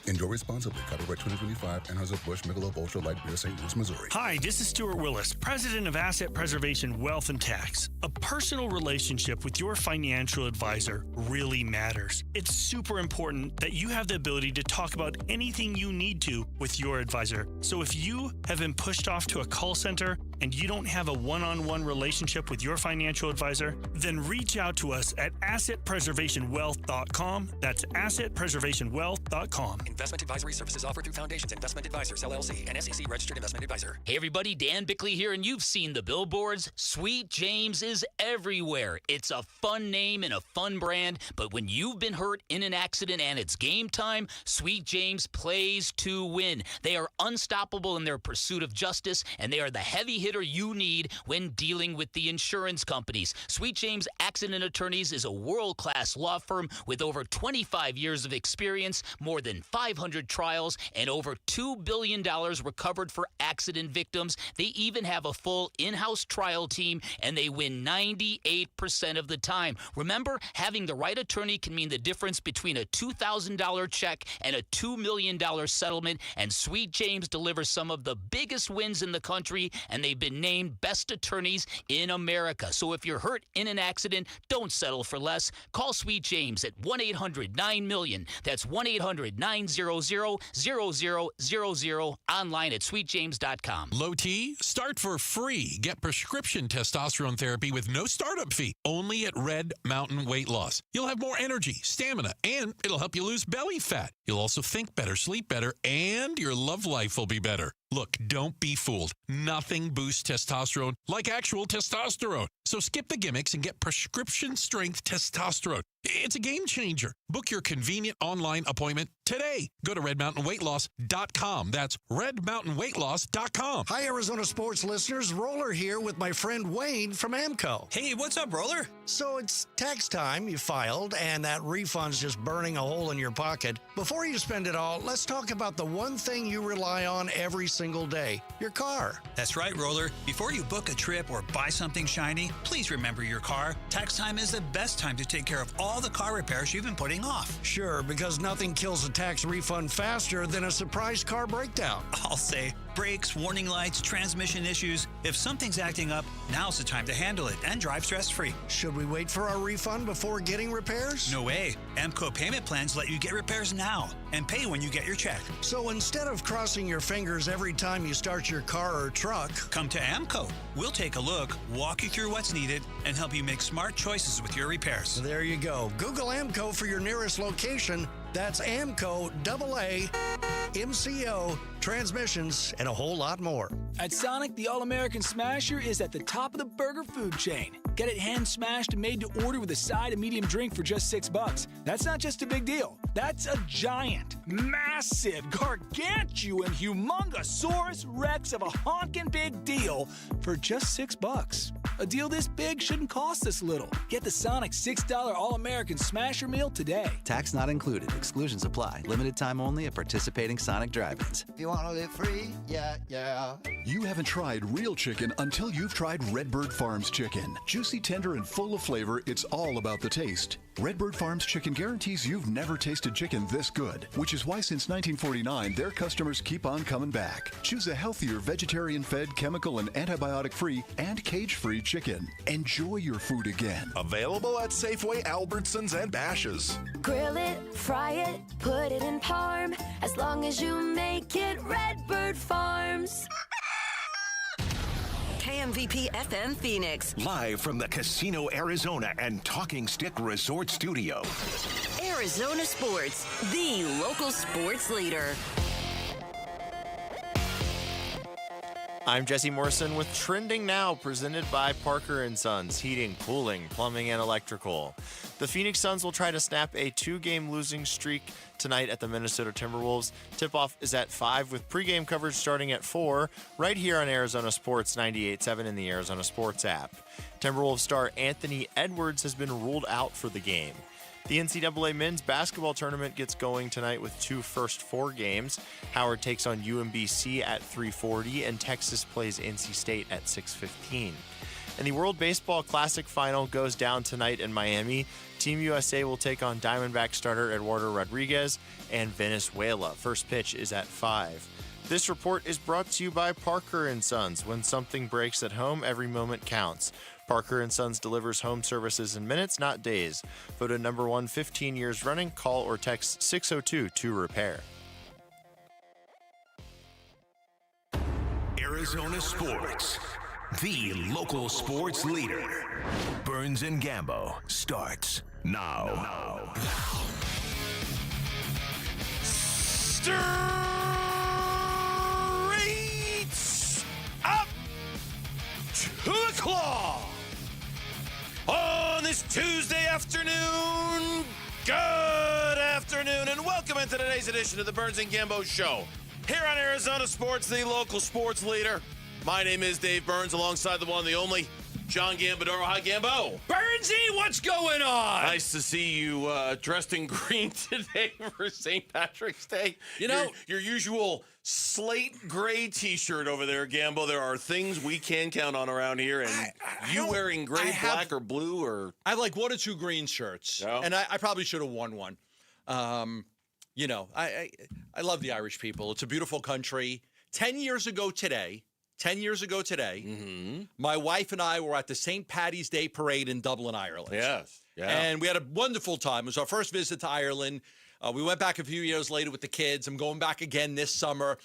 Enjoy responsibly. Copyright 2025, Anheuser-Busch Michelob Ultra Light Beer, St. Louis, Missouri. Hi, this is Stuart Willis, President of Asset Preservation Wealth and Tax. A personal relationship with your financial advisor really matters. It's super important that you have the ability to talk about anything you need to with your advisor. So if you have been pushed off to a call center, and you don't have a one-on-one relationship with your financial advisor, then reach out to us at assetpreservationwealth.com. That's assetpreservationwealth.com. Investment advisory services offered through Foundations Investment Advisors, LLC, an SEC registered investment advisor. Hey everybody, Dan Bickley here, and you've seen the billboards. Sweet James is everywhere. It's a fun name and a fun brand, but when you've been hurt in an accident and it's game time, Sweet James plays to win. They are unstoppable in their pursuit of justice, and they are the heavy hitter you need when dealing with the insurance companies. Sweet James Accident Attorneys is a world-class law firm with over 25 years of experience, more than 500 trials, and over $2 billion recovered for accident victims. They even have a full in-house trial team, and they win 98% of the time. Remember, having the right attorney can mean the difference between a $2,000 check and a $2 million settlement, and Sweet James delivers some of the biggest wins in the country, and they've been named best attorneys in America. So if you're hurt in an accident, don't settle for less. Call Sweet James at 1-800-9-MILLION. That's 1-800-900-0000, online at sweetjames.com. Low T, start for free. Get prescription testosterone therapy with no startup fee, only at Red Mountain Weight Loss. You'll have more energy, stamina, and it'll help you lose belly fat. You'll also think better, sleep better, and your love life will be better. Look, don't be fooled. Nothing boosts testosterone like actual testosterone. So skip the gimmicks and get prescription-strength testosterone. It's a game changer. Book your convenient online appointment today. Go to redmountainweightloss.com. That's redmountainweightloss.com. Hi, Arizona sports listeners. Roller here with my friend Wayne from AMCO. Hey, what's up, Roller? So it's tax time. You filed, and that refund's just burning a hole in your pocket. Before you spend it all, let's talk about the one thing you rely on every single day, your car. That's right, Roller. Before you book a trip or buy something shiny, please remember your car. Tax time is the best time to take care of all the car repairs you've been putting off. Sure, because nothing kills a tax refund faster than a surprise car breakdown. I'll say brakes, warning lights, transmission issues. If something's acting up, now's the time to handle it and drive stress-free. Should we wait for our refund before getting repairs? No way. AMCO payment plans let you get repairs now and pay when you get your check. So instead of crossing your fingers every time you start your car or truck, come to AMCO. We'll take a look, walk you through what's needed, and help you make smart choices with your repairs. There you go. Google AMCO for your nearest location. That's AMCO, AA, MCO, transmissions, and a whole lot more. At Sonic, the All-American Smasher is at the top of the burger food chain. Get it hand-smashed and made to order with a side and medium drink for just $6. That's not just a big deal. That's a giant, massive, gargantuan, humongosaurus rex of a honkin' big deal for just $6. A deal this big shouldn't cost this little. Get the Sonic $6 All-American Smasher meal today. Tax not included. Exclusions apply. Limited time only at participating Sonic drive-ins. If you want to live free, yeah. You haven't tried real chicken until you've tried Redbird Farms chicken. Juicy, tender, and full of flavor, it's all about the taste. Redbird Farms chicken guarantees you've never tasted chicken this good, which is why since 1949, their customers keep on coming back. Choose a healthier, vegetarian-fed, chemical and antibiotic-free, and cage-free chicken. Enjoy your food again. Available at Safeway, Albertsons, and Bash's. Grill it, fry it, put it in parm. As long as you make it Redbird Farms. KMVP FM Phoenix. Live from the Casino Arizona and Talking Stick Resort Studio. Arizona Sports, the local sports leader. I'm Jesse Morrison with Trending Now, presented by Parker & Sons, heating, cooling, plumbing, and electrical. The Phoenix Suns will try to snap a 2-game losing streak tonight at the Minnesota Timberwolves. Tip-off is at 5 with pregame coverage starting at 4 right here on Arizona Sports 98.7 in the Arizona Sports app. Timberwolves star Anthony Edwards has been ruled out for the game. The NCAA men's basketball tournament gets going tonight with 2 first 4 games. Howard takes on UMBC at 3:40, and Texas plays NC State at 6:15. And the World Baseball Classic final goes down tonight in Miami. Team USA will take on Diamondback starter Eduardo Rodriguez and Venezuela. First pitch is at 5. This report is brought to you by Parker & Sons. When something breaks at home, every moment counts. Parker & Sons delivers home services in minutes, not days. Voted number 1 15 years running. Call or text 602-2REPAIR. Arizona Sports, the local sports leader. Burns and Gambo starts now. Straight up to the claw on this Tuesday afternoon. Good afternoon, and welcome into today's edition of the Burns and Gambo Show here on Arizona Sports, the local sports leader. My name is Dave Burns, alongside the one, the only John Gambadoro. Hi, Gambo. Burnsy, what's going on? Nice to see you dressed in green today for St. Patrick's Day. You know, your usual slate gray T-shirt over there, Gambo. There are things we can count on around here, and you wearing gray, black, or blue, or I have like one or two green shirts, and I probably should have won one. You know, I love the Irish people. It's a beautiful country. 10 years ago today, my wife and I were at the St. Paddy's Day parade in Dublin, Ireland. Yes. Yeah. And we had a wonderful time. It was our first visit to Ireland. We went back a few years later with the kids. I'm going back again this summer,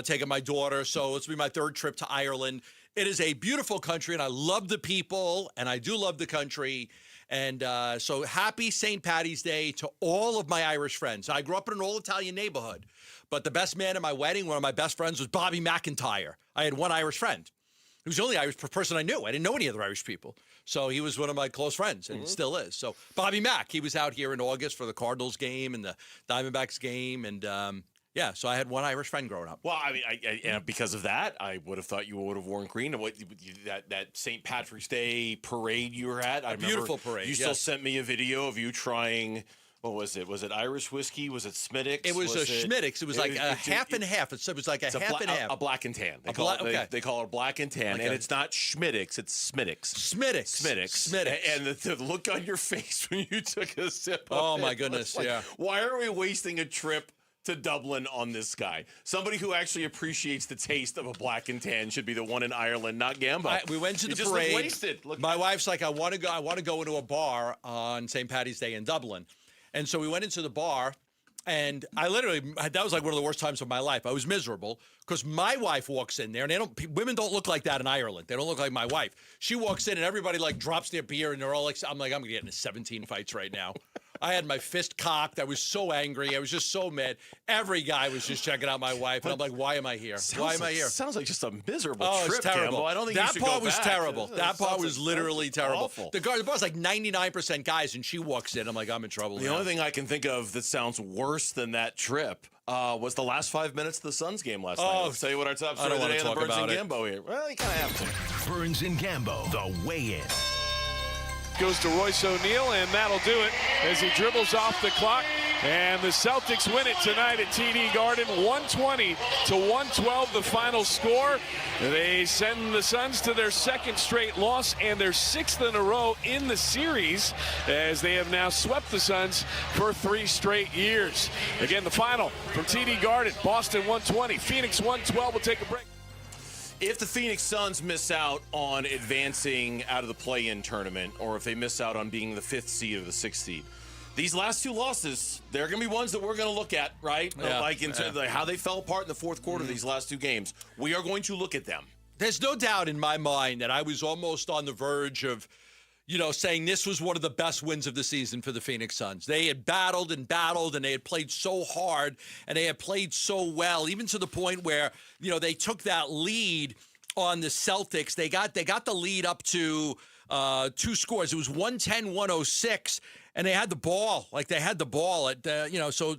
taking my daughter. So it's been my third trip to Ireland. It is a beautiful country, and I love the people, and I do love the country. And so happy St. Paddy's Day to all of my Irish friends. I grew up in an all-Italian neighborhood, but the best man at my wedding, one of my best friends, was Bobby McIntyre. I had one Irish friend. He was the only Irish person I knew. I didn't know any other Irish people. So he was one of my close friends, and still is. So Bobby Mack, he was out here in August for the Cardinals game and the Diamondbacks game, and yeah, so I had one Irish friend growing up. Well, I mean, and because of that, I would have thought you would have worn green. And that St. Patrick's Day parade you were at, I remember beautiful parade. You still sent me a video of you trying. What was it? Was it Irish whiskey? Was it Schmittix? It was a Schmittix. It was like a half and half. It was like a half and half. A black and tan. They call it black and tan, and it's not Schmittix. It's Schmittix. And the look on your face when you took a sip of it. Oh my goodness! Like, why are we wasting a trip to Dublin on this guy? Somebody who actually appreciates the taste of a black and tan should be the one in Ireland, not Gambo. We went to the parade. Just wasted. My wife's like, I want to go into a bar on St. Paddy's Day in Dublin. And so we went into the bar, and that was like one of the worst times of my life. I was miserable because my wife walks in there, and women don't look like that in Ireland. They don't look like my wife. She walks in, and everybody like drops their beer, and they're all like, I'm going to get into 17 fights right now. I had my fist cocked. I was so angry. I was just so mad. Every guy was just checking out my wife, and I'm like, why am I here? Why am I here? Sounds like just a miserable trip, it's terrible. Campbell. I don't think that you should part go was back. terrible. That part was literally terrible. Awful. The bar's like 99% guys, and she walks in. I'm like, I'm in trouble. The only thing I can think of that sounds worse than that trip was the last 5 minutes of the Suns game last night. I'll tell you what our top story today on the Burns and Gambo here. Well, you kind of have to. Burns and Gambo, the weigh-in. Goes to Royce O'Neal, and that'll do it as he dribbles off the clock. And the Celtics win it tonight at TD Garden, 120-112, the final score. They send the Suns to their second straight loss and their sixth in a row in the series, as they have now swept the Suns for 3 straight years. Again, the final from TD Garden, Boston 120, Phoenix 112. We'll take a break. If the Phoenix Suns miss out on advancing out of the play-in tournament, or if they miss out on being the 5th seed or the 6th seed, these last 2 losses, they're going to be ones that we're going to look at, right? Yeah. Like in terms of how they fell apart in the fourth quarter of these last 2 games. We are going to look at them. There's no doubt in my mind that I was almost on the verge of, saying this was one of the best wins of the season for the Phoenix Suns. They had battled, and they had played so hard, and they had played so well, even to the point where, they took that lead on the Celtics. They got the lead up to 2 scores. It was 110-106, and they had the ball. So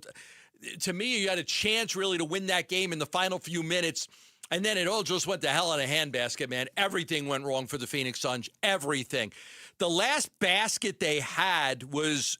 to me, you had a chance really to win that game in the final few minutes. And then it all just went to hell in a handbasket, man. Everything went wrong for the Phoenix Suns. Everything. The last basket they had was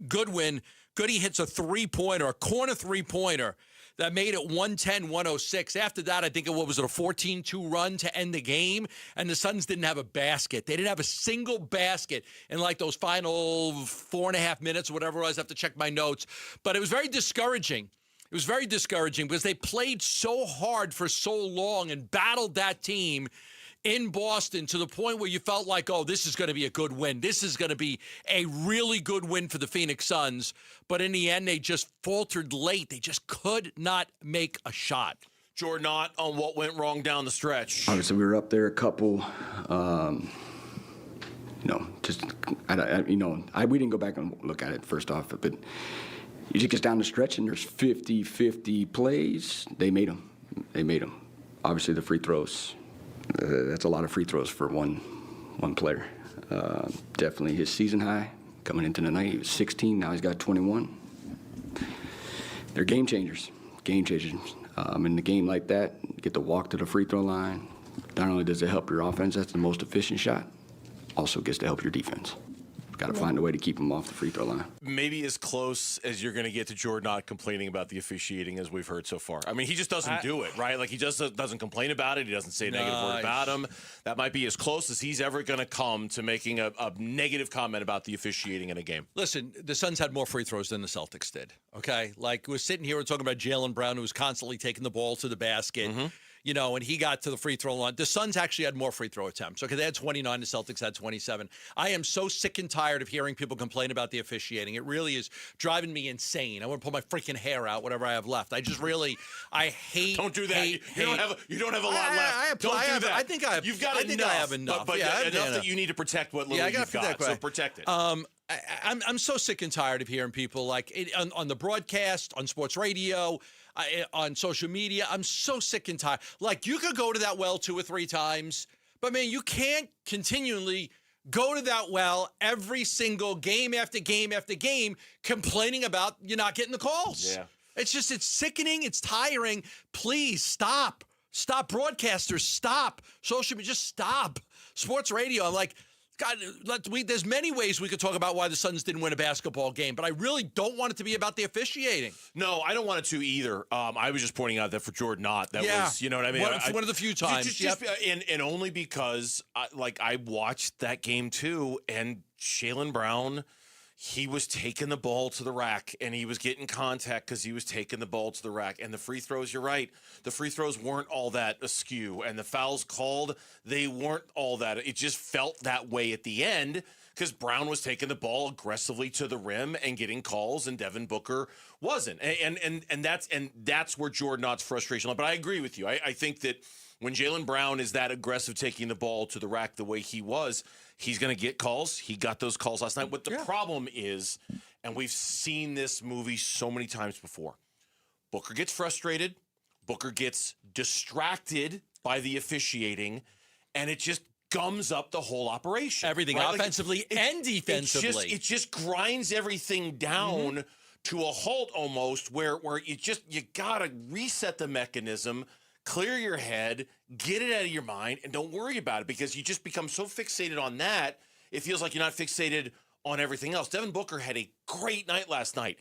Goodwin. Goody hits a three-pointer, a corner three-pointer that made it 110-106. After that, I think it was a 14-2 run to end the game, and the Suns didn't have a basket. They didn't have a single basket in like those final 4.5 minutes or whatever it was. I have to check my notes. But it was very discouraging. It was very discouraging because they played so hard for so long and battled that team in Boston to the point where you felt like, oh, this is going to be a good win. This is going to be a really good win for the Phoenix Suns. But in the end, they just faltered late. They just could not make a shot. Jordan Ott on what went wrong down the stretch. Obviously, we were up there a couple. We didn't go back and look at it first off, but you just get down the stretch and there's 50-50 plays. They made them. Obviously, the free throws. That's a lot of free throws for one player. Definitely his season high coming into the night. He was 16. Now he's got 21. They're game changers. In a game like that, get to walk to the free throw line. Not only does it help your offense, that's the most efficient shot, also gets to help your defense. Got to find a way to keep them off the free throw line. Maybe as close as you're going to get to Jordan Ott complaining about the officiating as we've heard so far. I mean, he just doesn't do it, right? Like, he just doesn't complain about it. He doesn't say a negative word about him. That might be as close as he's ever going to come to making a negative comment about the officiating in a game. Listen, the Suns had more free throws than the Celtics did, okay? Like, we're sitting here and talking about Jaylen Brown, who was constantly taking the ball to the basket. You know, and he got to the free throw line. The Suns actually had more free throw attempts. Okay, they had 29. The Celtics had 27. I am so sick and tired of hearing people complain about the officiating. It really is driving me insane. I want to pull my freaking hair out, whatever I have left. I hate. Don't do that. You don't have a lot left. Don't do that. I think I have. You've got enough. I think I have enough. But yeah, enough that you need to protect what little you've got. So protect it. I'm so sick and tired of hearing people like on the broadcast, on sports radio, on social media. I'm so sick and tired. Like, you could go to that well 2 or 3 times, but man, you can't continually go to that well every single game after game after game complaining about you not getting the calls. Yeah. It's sickening. It's tiring. Please stop. Stop, broadcasters. Stop. Social media, just stop. Sports radio. I'm like, God, there's many ways we could talk about why the Suns didn't win a basketball game, but I really don't want it to be about the officiating. No, I don't want it to either. I was just pointing out that for Jordan Ott, that was, you know what I mean? One of the few times. And only because, I watched that game too, and Jaylen Brown, he was taking the ball to the rack, and he was getting contact because he was taking the ball to the rack. And the free throws, you're right, the free throws weren't all that askew. And the fouls called, they weren't all that. It just felt that way at the end because Brown was taking the ball aggressively to the rim and getting calls, and Devin Booker wasn't. And that's where Jordan Ott's frustration. But I agree with you. I think that when Jaylen Brown is that aggressive taking the ball to the rack the way he was, he's going to get calls. He got those calls last night. What the problem is, and we've seen this movie so many times before, Booker gets frustrated. Booker gets distracted by the officiating, and it just gums up the whole operation. Everything, right? Offensively and defensively. It just grinds everything down to a halt almost, where you got to reset the mechanism, clear your head, get it out of your mind, and don't worry about it, because you just become so fixated on that, it feels like you're not fixated on everything else. Devin Booker had a great night last night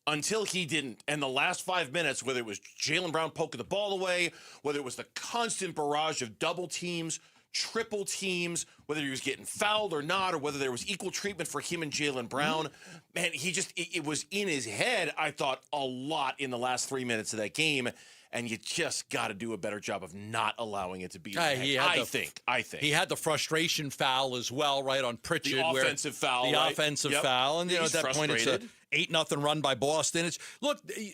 until he didn't. And the last 5 minutes, whether it was Jaylen Brown poking the ball away, whether it was the constant barrage of double teams, triple teams, whether he was getting fouled or not, or whether there was equal treatment for him and Jaylen Brown, man, it was in his head, I thought, a lot in the last 3 minutes of that game. And you just got to do a better job of not allowing it to be. I think he had the frustration foul as well, right, on Pritchard. The offensive foul, the offensive foul, and at that point it's a 8-0 run by Boston.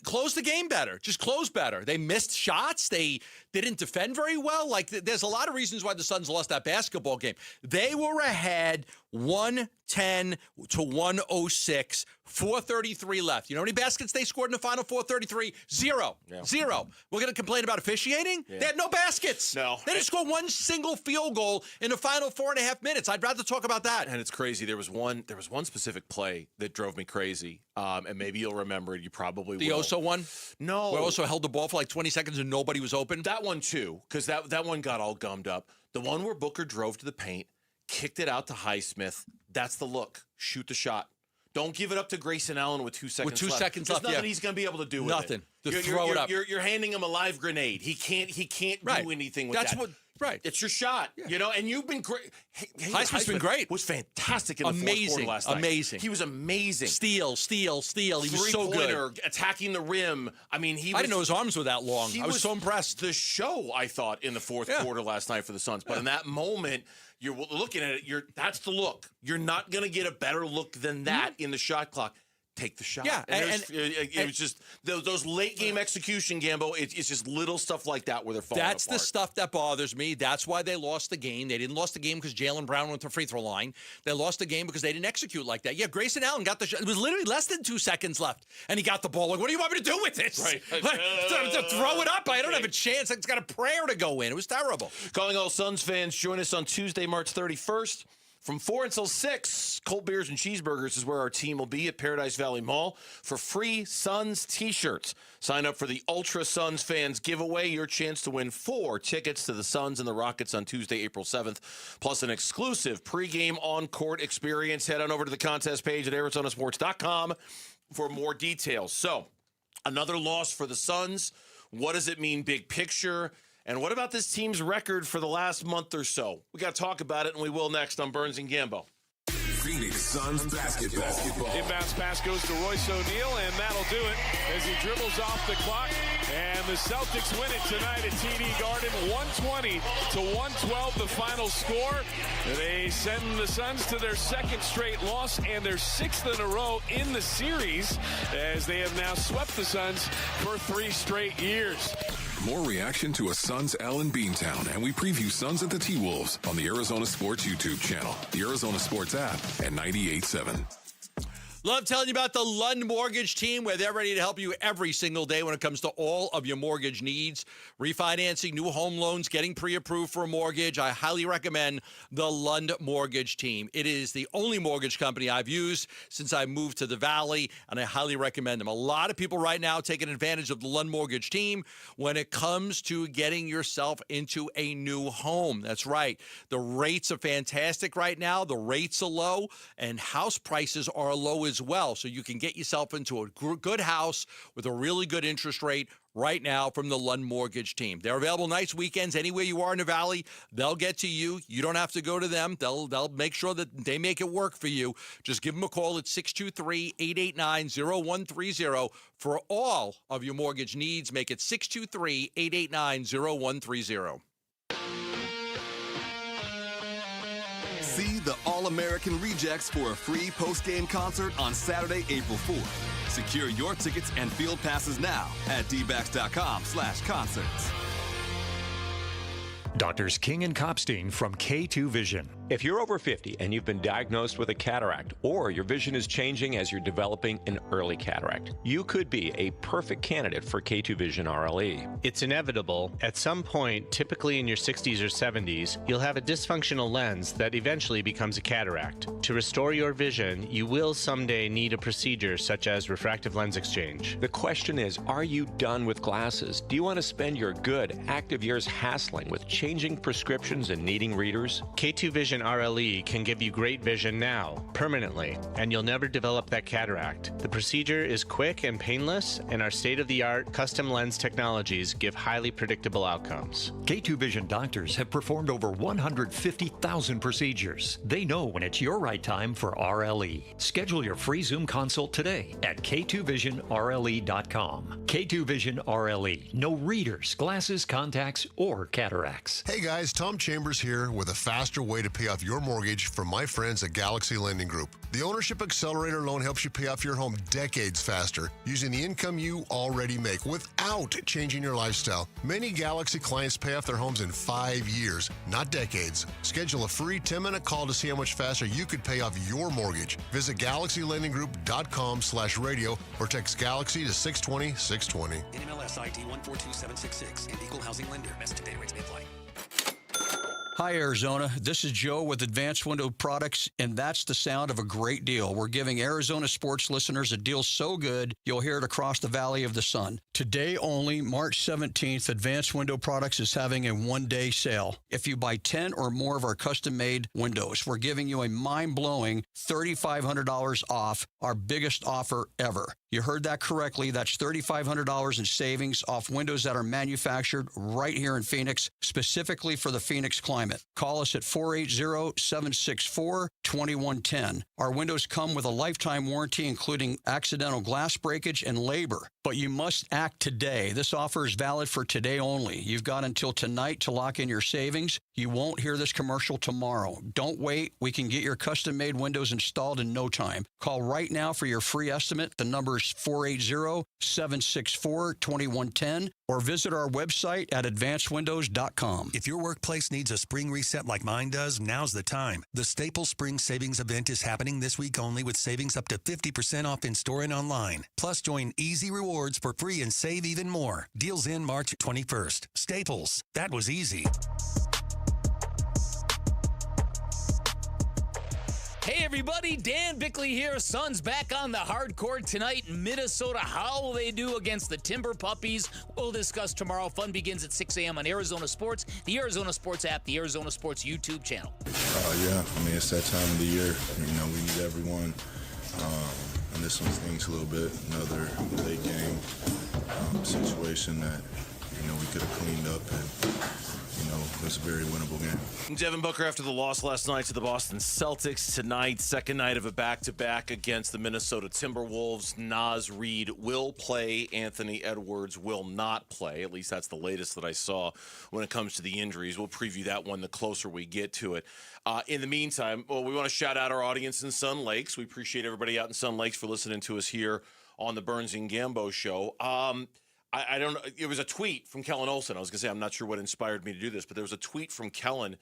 Close the game better. Just close better. They missed shots. They didn't defend very well. Like, there's a lot of reasons why the Suns lost that basketball game. They were ahead 110 to 106, 4:33 left. You know how many baskets they scored in the final? 4:33? Zero. We're going to complain about officiating? They had no baskets. No. They didn't score one single field goal in the final 4.5 minutes. I'd rather talk about that. And it's crazy. There was one specific play that drove me crazy. And maybe you'll remember it. You probably will. The Oso one? No. Where Oso held the ball for like 20 seconds and nobody was open? That one too, because that one got all gummed up. The one where Booker drove to the paint, kicked it out to Highsmith. That's the look. Shoot the shot. Don't give it up to Grayson Allen with 2 seconds left. With 2 seconds left, There's nothing he's going to be able to do with nothing. it. Nothing. Throw it up. You're handing him a live grenade. He can't do anything with that. Right. It's your shot, and you've been great. Highsmith's been great. Was fantastic in the fourth quarter last night. Amazing. He was amazing. Steal. He was so good. Attacking the rim. I mean, I didn't know his arms were that long. I was so impressed. The show, I thought, in the fourth quarter last night for the Suns. But in that moment, you're looking at it, that's the look. You're not going to get a better look than that in the shot clock. take the shot. Yeah, and it was just those late game execution, Gambo. It's just little stuff like that where they're falling That's apart. the stuff that bothers me. That's why they lost the game. They didn't lost the game because Jaylen Brown went to the free throw line. They lost the game because they didn't execute like that. Yeah, Grayson Allen got the shot. It was literally less than 2 seconds left, and he got the ball. Like, what do you want me to do with this? Right. to throw it up? I don't have a chance. It's got a prayer to go in. It was terrible. Calling all Suns fans, join us on Tuesday, March 31st. From 4 until 6, Cold Beers and Cheeseburgers is where our team will be at Paradise Valley Mall for free Suns t-shirts. Sign up for the Ultra Suns Fans giveaway. Your chance to win 4 tickets to the Suns and the Rockets on Tuesday, April 7th, plus an exclusive pregame on-court experience. Head on over to the contest page at ArizonaSports.com for more details. So, another loss for the Suns. What does it mean big picture? And what about this team's record for the last month or so? We got to talk about it, and we will next on Burns and Gambo. Phoenix Suns basketball. Inbounds pass goes to Royce O'Neal, and that'll do it as he dribbles off the clock. And the Celtics win it tonight at TD Garden, 120-112, the final score. They send the Suns to their second straight loss and their 6th in a row in the series, as they have now swept the Suns for 3 straight years. More reaction to a Suns L in Beantown, and we preview Suns at the T-Wolves on the Arizona Sports YouTube channel, the Arizona Sports app, and 98.7. Love telling you about the Lund Mortgage Team, where they're ready to help you every single day when it comes to all of your mortgage needs. Refinancing, new home loans, getting pre-approved for a mortgage. I highly recommend the Lund Mortgage Team. It is the only mortgage company I've used since I moved to the Valley, and I highly recommend them. A lot of people right now taking advantage of the Lund Mortgage Team when it comes to getting yourself into a new home. That's right. The rates are fantastic right now. The rates are low, and house prices are low as well. So you can get yourself into a good house with a really good interest rate right now from the Lund Mortgage Team. They're available nights, weekends, anywhere you are in the Valley. They'll get to you. You don't have to go to them. They'll make sure that they make it work for you. Just give them a call at 623-889-0130 for all of your mortgage needs. Make it 623-889-0130. See the All-American Rejects for a free post-game concert on Saturday, April 4th. Secure your tickets and field passes now at dbacks.com/concerts. Doctors King and Kopstein from K2 Vision. If you're over 50 and you've been diagnosed with a cataract, or your vision is changing as you're developing an early cataract, you could be a perfect candidate for K2 Vision RLE. It's inevitable. At some point, typically in your 60s or 70s, you'll have a dysfunctional lens that eventually becomes a cataract. To restore your vision, you will someday need a procedure such as refractive lens exchange. The question is, are you done with glasses? Do you want to spend your good, active years hassling with changing prescriptions and needing readers? K2 Vision RLE can give you great vision now, permanently, and you'll never develop that cataract. The procedure is quick and painless, and our state-of-the-art custom lens technologies give highly predictable outcomes. K2 Vision doctors have performed over 150,000 procedures. They know when it's your right time for RLE. Schedule your free Zoom consult today at k2visionrle.com. K2 Vision RLE. No readers, glasses, contacts, or cataracts. Hey guys, Tom Chambers here with a faster way to pay off your mortgage from my friends at Galaxy Lending Group. The Ownership Accelerator loan helps you pay off your home decades faster using the income you already make without changing your lifestyle. Many Galaxy clients pay off their homes in 5 years, not decades. Schedule a free 10-minute call to see how much faster you could pay off your mortgage. Visit GalaxyLendingGroup.com/radio or text Galaxy to 620-620. NMLS ID 142766 and Equal Housing Lender. Message and data rates may apply. Hi, Arizona. This is Joe with Advanced Window Products, and that's the sound of a great deal. We're giving Arizona sports listeners a deal so good, you'll hear it across the Valley of the Sun. Today only, March 17th, Advanced Window Products is having a one-day sale. If you buy 10 or more of our custom-made windows, we're giving you a mind-blowing $3,500 off, our biggest offer ever. You heard that correctly. That's $3,500 in savings off windows that are manufactured right here in Phoenix, specifically for the Phoenix climate. Call us at 480-764-2110. Our windows come with a lifetime warranty, including accidental glass breakage and labor. But you must act today. This offer is valid for today only. You've got until tonight to lock in your savings. You won't hear this commercial tomorrow. Don't wait. We can get your custom-made windows installed in no time. Call right now for your free estimate. The number is 480-764-2110 or visit our website at advancedwindows.com. If your workplace needs a spring reset like mine does, now's the time. The Staples Spring Savings Event is happening this week only with savings up to 50% off in-store and online. Plus, join Easy Rewards for free and save even more. Deals in March 21st. Staples. That was easy. Hey everybody, Dan Bickley here. Suns back on the hard court tonight in Minnesota. How will they do against the Timber Puppies? We'll discuss tomorrow. Fun begins at 6 a.m. on Arizona Sports, the Arizona Sports app, the Arizona Sports YouTube channel. Yeah, I mean, it's that time of the year. You know, we need everyone. And this one stinks a little bit. Another late game situation that, you know, we could have cleaned up and, you know, it was a very winnable game. Devin Booker after the loss last night to the Boston Celtics. Tonight, second night of a back-to-back against the Minnesota Timberwolves. Naz Reid will play. Anthony Edwards will not play. At least that's the latest that I saw when it comes to the injuries. We'll preview that one the closer we get to it. In the meantime, we want to shout out our audience in Sun Lakes. We appreciate everybody out in Sun Lakes for listening to us here on the Burns and Gambo show. I don't know. It was a tweet from Kellen Olson. I was going to say, I'm not sure what inspired me to do this, but there was a tweet from Kellen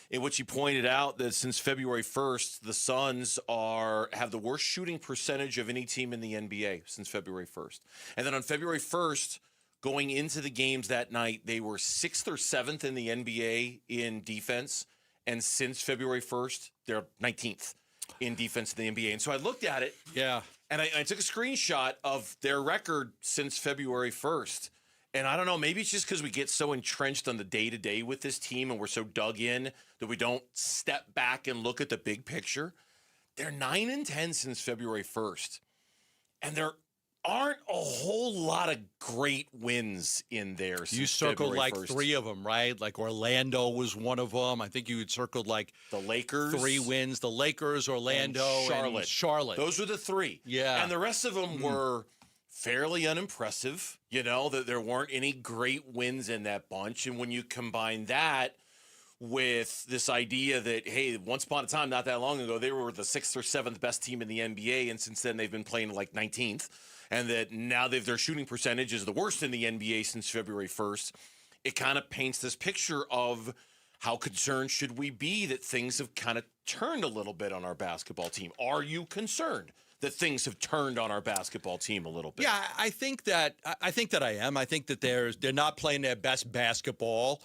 in which he pointed out that since February 1st, the Suns have the worst shooting percentage of any team in the NBA since February 1st. And then on February 1st, going into the games that night, they were 6th or 7th in the NBA in defense. And since February 1st, they're 19th in defense in the NBA. And so I looked at it. Yeah. And I took a screenshot of their record since February 1st. And I don't know, maybe it's just because we get so entrenched on the day-to-day with this team and we're so dug in that we don't step back and look at the big picture. They're 9-10 since February 1st. And there aren't a whole lot of great wins in there since You circled February like 1st. 3 of them, right? Like Orlando was one of them. I think you had circled like the Lakers, 3 wins. The Lakers, Orlando, and Charlotte. Those were the 3. Yeah. And the rest of them were fairly unimpressive. You know, that there weren't any great wins in that bunch. And when you combine that with this idea that, hey, once upon a time, not that long ago, they were the 6th or 7th best team in the NBA. And since then, they've been playing like 19th. And that now their shooting percentage is the worst in the NBA since February 1st. It kind of paints this picture of how concerned should we be that things have kind of turned a little bit on our basketball team. Are you concerned that things have turned on our basketball team a little bit? Yeah, I think that I am. I think that they're not playing their best basketball.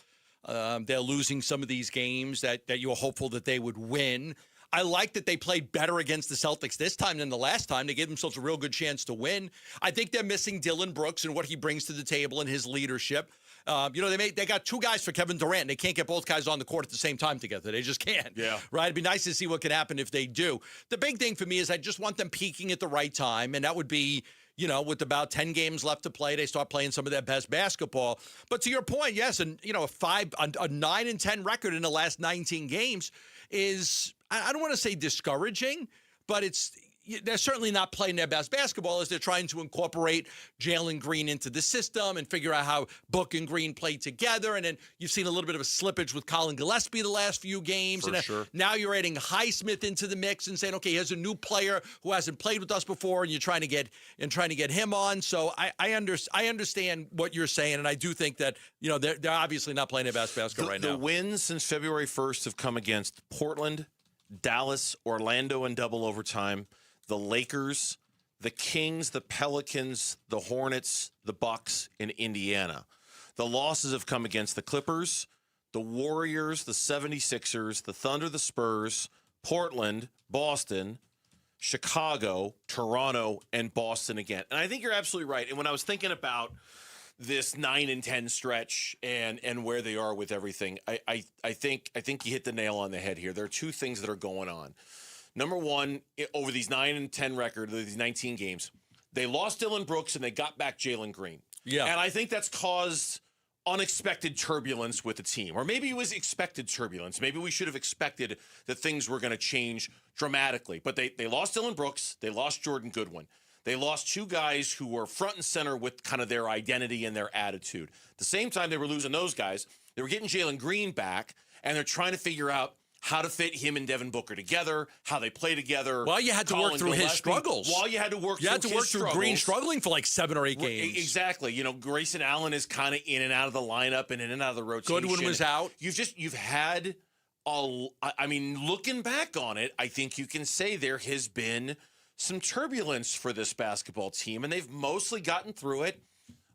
They're losing some of these games that you were hopeful that they would win. I like that they played better against the Celtics this time than the last time. They gave themselves a real good chance to win. I think they're missing Dylan Brooks and what he brings to the table and his leadership. They got 2 guys for Kevin Durant. They can't get both guys on the court at the same time together. They just can't. Yeah. Right? It'd be nice to see what can happen if they do. The big thing for me is I just want them peaking at the right time, and that would be, with about 10 games left to play, they start playing some of their best basketball. But to your point, yes, and a 9-10 record in the last 19 games is, I don't want to say discouraging, but they're certainly not playing their best basketball as they're trying to incorporate Jalen Green into the system and figure out how Book and Green play together. And then you've seen a little bit of a slippage with Colin Gillespie the last few games. For sure. Now you're adding Highsmith into the mix and saying, okay, here's a new player who hasn't played with us before, and you're trying to get him on. So I understand what you're saying, and I do think that they're obviously not playing their best basketball right now. The wins since February 1st have come against Portland, Dallas, Orlando in double overtime, the Lakers, the Kings, the Pelicans, the Hornets, the Bucks, and Indiana. The losses have come against the Clippers, the Warriors, the 76ers, the Thunder, the Spurs, Portland, Boston, Chicago, Toronto, and Boston again. And I think you're absolutely right. And when I was thinking about this 9-10 stretch and where they are with everything, I think you hit the nail on the head here. There are 2 things that are going on. Number one, over these 9-10 record, these 19 games, They lost Dylan Brooks and they got back Jalen Green. Yeah. And I think that's caused unexpected turbulence with the team. Or maybe it was expected turbulence. Maybe we should have expected that things were going to change dramatically. But they lost Dylan Brooks. They lost Jordan Goodwin. They lost two guys who were front and center with kind of their identity and their attitude. At the same time they were losing those guys, they were getting Jalen Green back, and they're trying to figure out how to fit him and Devin Booker together, how they play together. Well, you had to work through his struggles. While you had to work through Green struggling for like 7 or 8 games. Exactly. You know, Grayson Allen is kind of in and out of the lineup and in and out of the rotation. Goodwin was out. You've had I mean, looking back on it, I think you can say there has been some turbulence for this basketball team, and they've mostly gotten through it.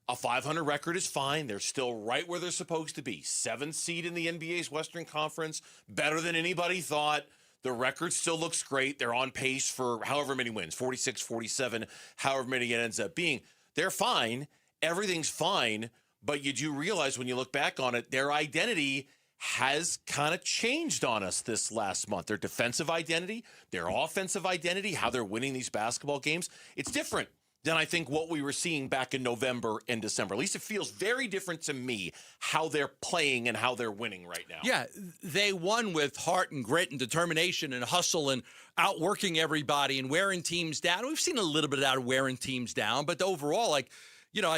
A 500 record is fine. They're still right where they're supposed to be. 7th seed in the NBA's Western Conference, better than anybody thought. The record still looks great. They're on pace for however many wins, 46, 47, however many it ends up being. They're fine. Everything's fine. But you do realize when you look back on it, their identity has kind of changed on us this last month. Their defensive identity, their offensive identity, how they're winning these basketball games, it's different than I think what we were seeing back in November and December. At least it feels very different to me how they're playing and how they're winning right now. Yeah, they won with heart and grit and determination and hustle and outworking everybody and wearing teams down. We've seen a little bit out of wearing teams down, but overall, I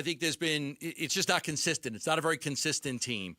think it's just not consistent. It's not a very consistent team.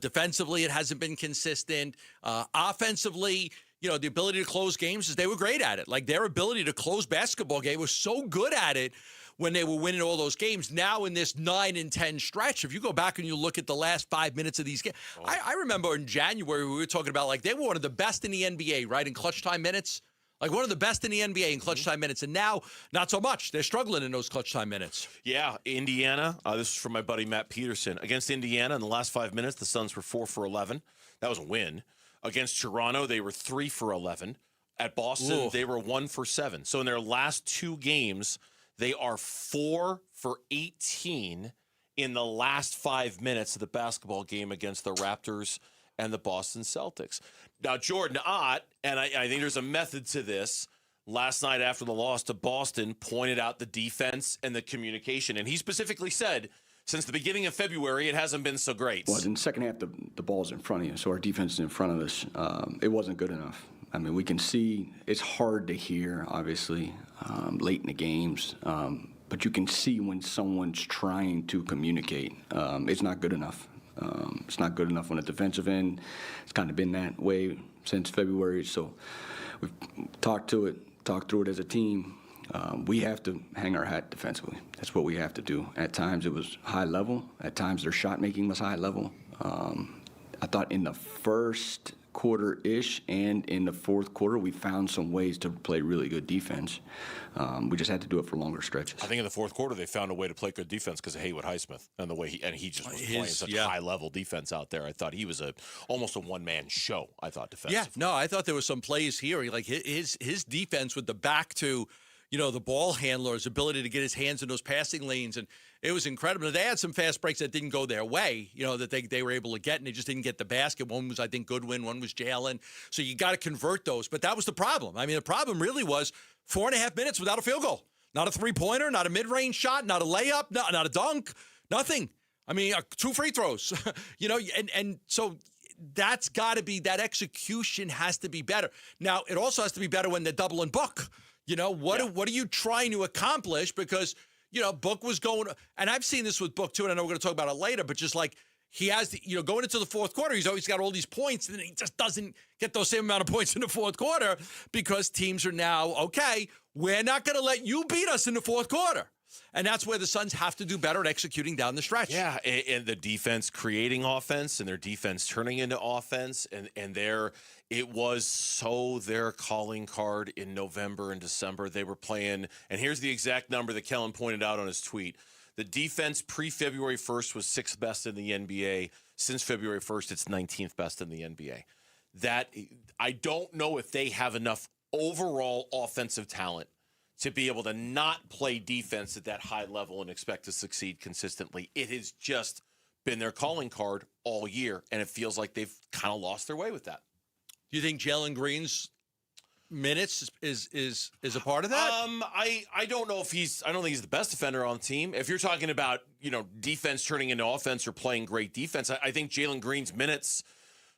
Defensively, it hasn't been consistent. Offensively, the ability to close games, they were great at it. Like, their ability to close basketball game was so good at it when they were winning all those games. Now in this 9-10 stretch, if you go back and you look at the last 5 minutes of these games, I remember in January we were talking about, like, they were one of the best in the NBA, right, in clutch time minutes. Like, one of the best in the NBA in clutch time minutes. And now, not so much. They're struggling in those clutch time minutes. Yeah, Indiana. This is from my buddy Matt Peterson. Against Indiana, in the last 5 minutes, the Suns were 4 for 11. That was a win. Against Toronto, they were 3 for 11. At Boston, they were 1 for 7. So in their last 2 games, they are 4 for 18 in the last 5 minutes of the basketball game against the Raptors and the Boston Celtics. Now, Jordan Ott, and I think there's a method to this, last night after the loss to Boston, pointed out the defense and the communication. And he specifically said, since the beginning of February, it hasn't been so great. Well, in the second half, the ball's in front of you, so our defense is in front of us. It wasn't good enough. I mean, we can see it's hard to hear, obviously, late in the games. But you can see when someone's trying to communicate. It's not good enough. It's not good enough on the defensive end. It's kind of been that way since February. So we've talked through it as a team. We have to hang our hat defensively. That's what we have to do. At times it was high level. At times their shot making was high level. I thought in the first quarter-ish and in the fourth quarter, we found some ways to play really good defense. We just had to do it for longer stretches. I think in the fourth quarter, they found a way to play good defense because of Haywood Highsmith and the way he just was playing such high-level defense out there. I thought he was almost a one-man show, I thought, defensively. Yeah, no, I thought there was some plays here. Like, his defense with the back to, the ball handler's ability to get his hands in those passing lanes, and it was incredible. They had some fast breaks that didn't go their way, that they were able to get, and they just didn't get the basket. One was, I think, Goodwin. One was Jalen. So you got to convert those. But that was the problem. I mean, the problem really was 4.5 minutes without a field goal. Not a three-pointer, not a mid-range shot, not a layup, not a dunk, nothing. I mean, 2 free throws, and so that's got to be, that execution has to be better. Now, it also has to be better when they're doubling Book. What are you trying to accomplish? Because, Book was going, and I've seen this with Book too, and I know we're going to talk about it later, but just like he has, going into the fourth quarter, he's always got all these points, and then he just doesn't get those same amount of points in the fourth quarter because teams are now, okay, we're not going to let you beat us in the fourth quarter. And that's where the Suns have to do better at executing down the stretch. Yeah, and the defense creating offense and their defense turning into offense. And it was so their calling card in November and December. They were playing, and here's the exact number that Kellen pointed out on his tweet. The defense pre-February 1st was 6th best in the NBA. Since February 1st, it's 19th best in the NBA. That, I don't know if they have enough overall offensive talent to be able to not play defense at that high level and expect to succeed consistently. It has just been their calling card all year, and it feels like they've kind of lost their way with that. Do you think Jalen Green's minutes is a part of that? I don't know if I don't think he's the best defender on the team. If you're talking about, defense turning into offense or playing great defense, I think Jalen Green's minutes,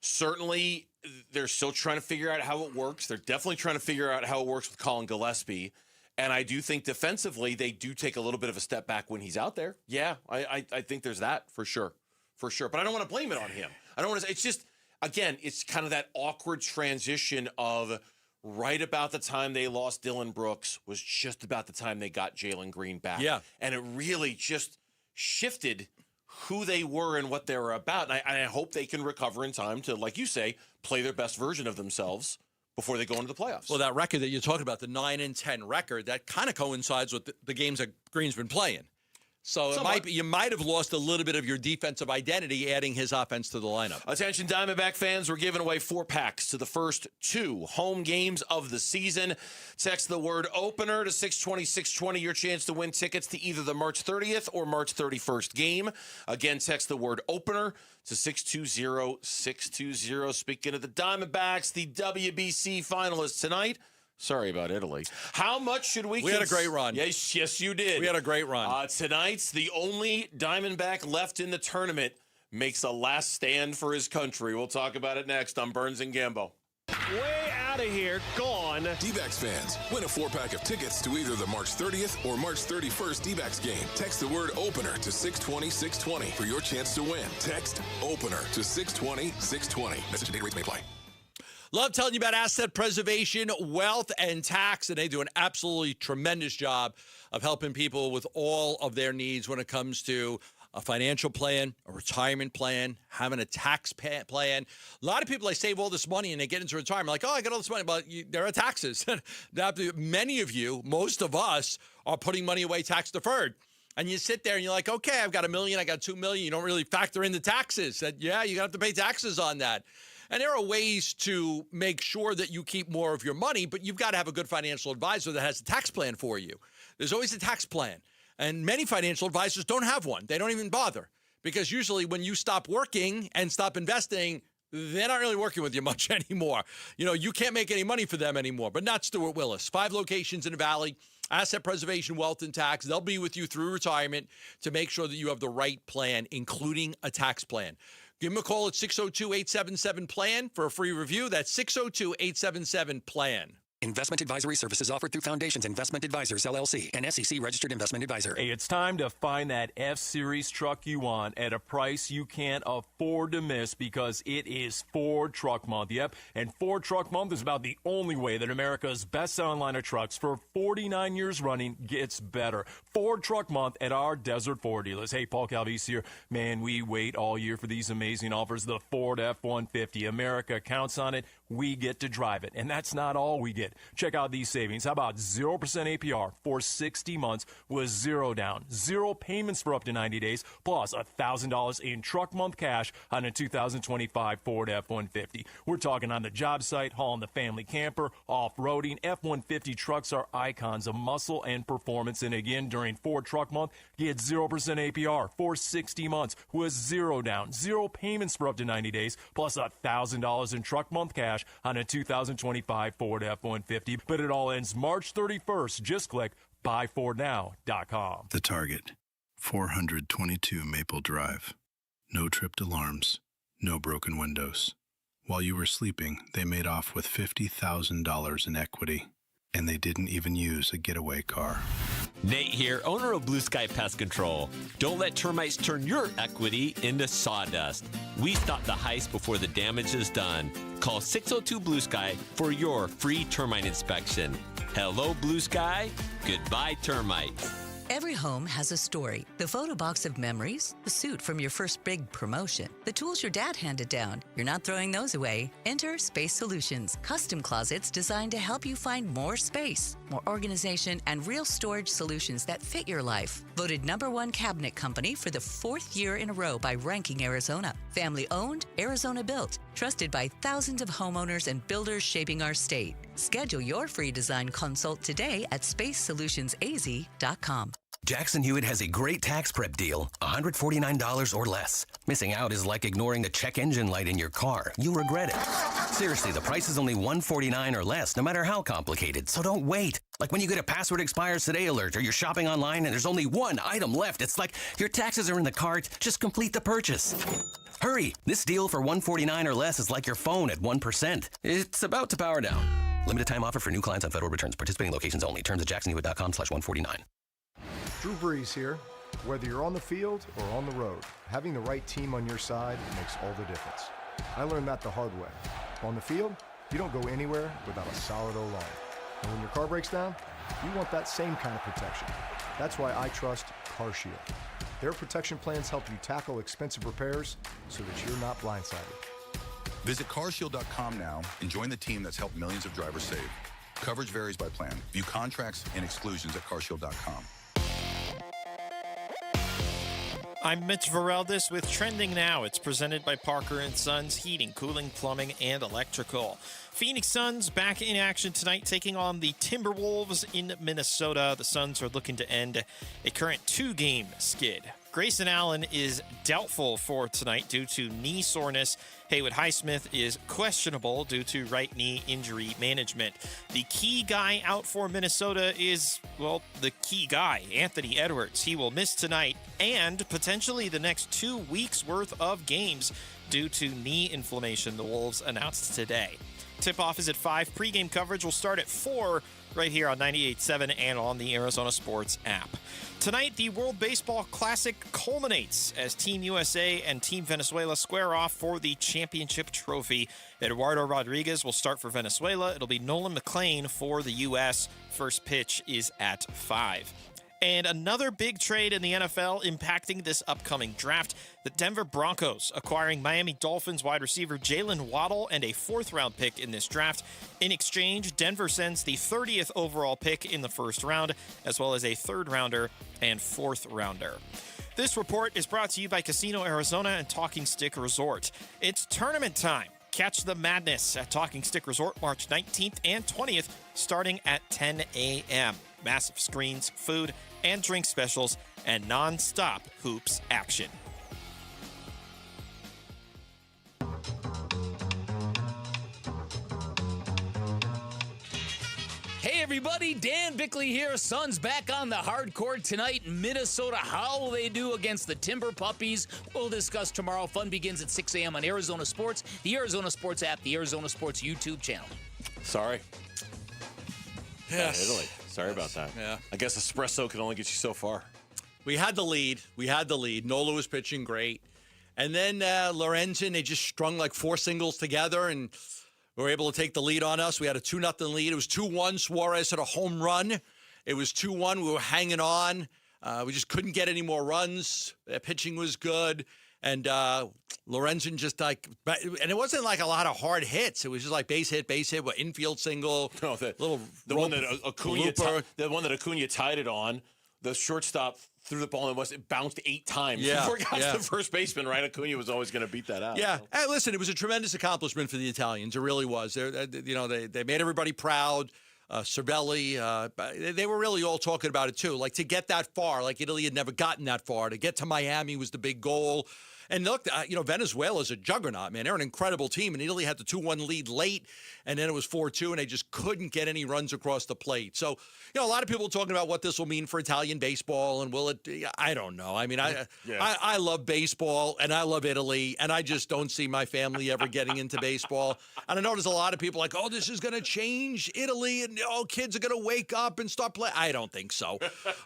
certainly they're still trying to figure out how it works. They're definitely trying to figure out how it works with Colin Gillespie. And I do think defensively, they do take a little bit of a step back when he's out there. Yeah, I think there's that for sure. For sure. But I don't want to blame it on him. I don't want to. It's just, again, it's kind of that awkward transition of right about the time they lost Dylan Brooks was just about the time they got Jalen Green back. Yeah. And it really just shifted who they were and what they were about. And I hope they can recover in time to, like you say, play their best version of themselves before they go into the playoffs. Well, that record that you're talking about, the 9-10 record, that kind of coincides with the games that Green's been playing. So you might have lost a little bit of your defensive identity adding his offense to the lineup. Attention Diamondback fans, we're giving away 4 packs to the first 2 home games of the season. Text the word opener to 620-620, your chance to win tickets to either the March 30th or March 31st game. Again, text the word opener to 620-620. Speaking of the Diamondbacks, the WBC finalists tonight. Sorry about Italy. How much should we... We had a great run. Yes, you did. We had a great run. Tonight's the only Diamondback left in the tournament makes a last stand for his country. We'll talk about it next on Burns and Gambo. Way out of here. Gone. D-backs fans, win a 4-pack of tickets to either the March 30th or March 31st D-backs game. Text the word opener to 620-620 for your chance to win. Text opener to 620-620. Message and data rates may apply. Love telling you about asset preservation, wealth, and tax, and they do an absolutely tremendous job of helping people with all of their needs when it comes to a financial plan, a retirement plan, having a tax plan. A lot of people, they save all this money and they get into retirement like, oh, I got all this money, but there are taxes. Many of you, most of us, are putting money away tax deferred. And you sit there and you're like, okay, I've got $1 million, I got $2 million. You don't really factor in the taxes. Yeah, you're going to have to pay taxes on that. And there are ways to make sure that you keep more of your money, but you've got to have a good financial advisor that has a tax plan for you. There's always a tax plan. And many financial advisors don't have one. They don't even bother. Because usually when you stop working and stop investing, they're not really working with you much anymore. You can't make any money for them anymore. But not Stuart Willis. 5 locations in the Valley. Asset preservation, wealth, and tax. They'll be with you through retirement to make sure that you have the right plan, including a tax plan. Give them a call at 602-877-PLAN for a free review. That's 602-877-PLAN. Investment advisory services offered through Foundations Investment Advisors, LLC, an SEC-registered investment advisor. Hey, it's time to find that F-Series truck you want at a price you can't afford to miss because it is Ford Truck Month. Yep, and Ford Truck Month is about the only way that America's best-selling line of trucks for 49 years running gets better. Ford Truck Month at our Desert Ford dealers. Hey, Paul Calvise here. Man, we wait all year for these amazing offers. The Ford F-150. America counts on it. We get to drive it. And that's not all we get. Check out these savings. How about 0% APR for 60 months with 0 down, 0 payments for up to 90 days, plus $1,000 in truck month cash on a 2025 Ford F-150. We're talking on the job site, hauling the family camper, off-roading. F-150 trucks are icons of muscle and performance. And again, during Ford Truck Month, get 0% APR for 60 months with 0 down, 0 payments for up to 90 days, plus $1,000 in truck month cash on a 2025 Ford F-150. But it all ends March 31st. Just click buyfordnow.com. The Target, 422 Maple Drive. No tripped alarms, no broken windows. While you were sleeping, they made off with $50,000 in equity, and they didn't even use a getaway car. Nate here, owner of Blue Sky Pest Control. Don't let termites turn your equity into sawdust. We stop the heist before the damage is done. Call 602 Blue Sky for your free termite inspection. Hello, Blue Sky. Goodbye, termites. Every home has a story. The photo box of memories, the suit from your first big promotion, the tools your dad handed down. You're not throwing those away. Enter Space Solutions, custom closets designed to help you find more space, more organization, and real storage solutions that fit your life. Voted #1 cabinet company for the 4th year in a row by Ranking Arizona. Family owned, Arizona built, trusted by thousands of homeowners and builders shaping our state. Schedule your free design consult today at spacesolutionsaz.com. Jackson Hewitt has a great tax prep deal, $149 or less. Missing out is like ignoring a check engine light in your car. You'll regret it. Seriously, the price is only $149 or less, no matter how complicated, so don't wait. Like when you get a password expires today alert or you're shopping online and there's only one item left. It's like your taxes are in the cart, just complete the purchase. Hurry, this deal for $149 or less is like your phone at 1%. It's about to power down. Limited time offer for new clients on federal returns. Participating locations only. Terms at jacksonhewitt.com/149. Drew Brees here. Whether you're on the field or on the road, having the right team on your side makes all the difference. I learned that the hard way. On the field, you don't go anywhere without a solid O-line. And when your car breaks down, you want that same kind of protection. That's why I trust CarShield. Their protection plans help you tackle expensive repairs so that you're not blindsided. Visit carshield.com now and join the team that's helped millions of drivers save. Coverage varies by plan. View contracts and exclusions at carshield.com. I'm Mitch Vareldis with Trending Now. It's presented by Parker & Sons Heating, Cooling, Plumbing, and Electrical. Phoenix Suns back in action tonight, taking on the Timberwolves in Minnesota. The Suns are looking to end a current 2-game skid. Grayson Allen is doubtful for tonight due to knee soreness. Haywood Highsmith is questionable due to right knee injury management. The key guy out for Minnesota is, well, the key guy, Anthony Edwards. He will miss tonight and potentially the next 2 weeks' worth of games due to knee inflammation, the Wolves announced today. Tip-off is at 5. Pre-game coverage will start at 4 right here on 98.7 and on the Arizona Sports app. Tonight, the World Baseball Classic culminates as Team USA and Team Venezuela square off for the championship trophy. Eduardo Rodriguez will start for Venezuela. It'll be Nolan McLean for the U.S. First pitch is at 5. And another big trade in the NFL impacting this upcoming draft. The Denver Broncos acquiring Miami Dolphins wide receiver Jalen Waddle and a 4th-round pick in this draft. In exchange, Denver sends the 30th overall pick in the first round, as well as a 3rd-rounder and 4th-rounder. This report is brought to you by Casino Arizona and Talking Stick Resort. It's tournament time. Catch the madness at Talking Stick Resort March 19th and 20th, starting at 10 a.m. Massive screens, food, and drink specials, and non-stop hoops action. Hey everybody, Dan Bickley here. Suns back on the hard court tonight in Minnesota. How will they do against the Timber Puppies? We'll discuss tomorrow. Fun begins at 6 a.m. on Arizona Sports, the Arizona Sports app, the Arizona Sports YouTube channel. Sorry. Yes. Italy. Sorry about that. Yeah. I guess espresso can only get you so far. We had the lead. Nola was pitching great. And then Lorenzen, they just strung like 4 singles together and were able to take the lead on us. We had a 2-0 lead. It was 2-1. Suarez hit a home run. It was 2-1. We were hanging on. We just couldn't get any more runs. Pitching was good. And Lorenzen just and it wasn't like a lot of hard hits. It was just like base hit, what infield single. No, the one that Acuna tied it on. The shortstop threw the ball and it bounced 8 times before it got to the first baseman. Right, Acuna was always going to beat that out. Yeah, So. hey, listen, it was a tremendous accomplishment for the Italians. It really was. They made everybody proud. Cervelli, they were really all talking about it too. Like to get that far, like Italy had never gotten that far. To get to Miami was the big goal. And look, Venezuela's a juggernaut, man. They're an incredible team. And Italy had the 2-1 lead late, and then it was 4-2, and they just couldn't get any runs across the plate. So, a lot of people talking about what this will mean for Italian baseball, and will it? I don't know. I mean, I love baseball, and I love Italy, and I just don't see my family ever getting into baseball. And I know there's a lot of people like, oh, this is going to change Italy, and kids are going to wake up and start playing. I don't think so.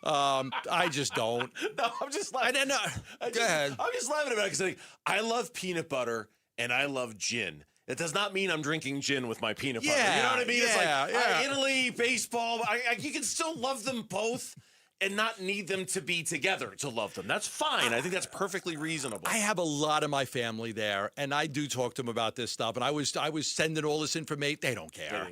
I just don't. No, I'm just laughing. Go ahead. I'm just laughing about it because I love peanut butter and I love gin. It does not mean I'm drinking gin with my peanut butter. You know what I mean? It's like Italy, baseball. You can still love them both and not need them to be together to love them. That's fine. I think that's perfectly reasonable. I have a lot of my family there, and I do talk to them about this stuff. And I was sending all this information. They don't care.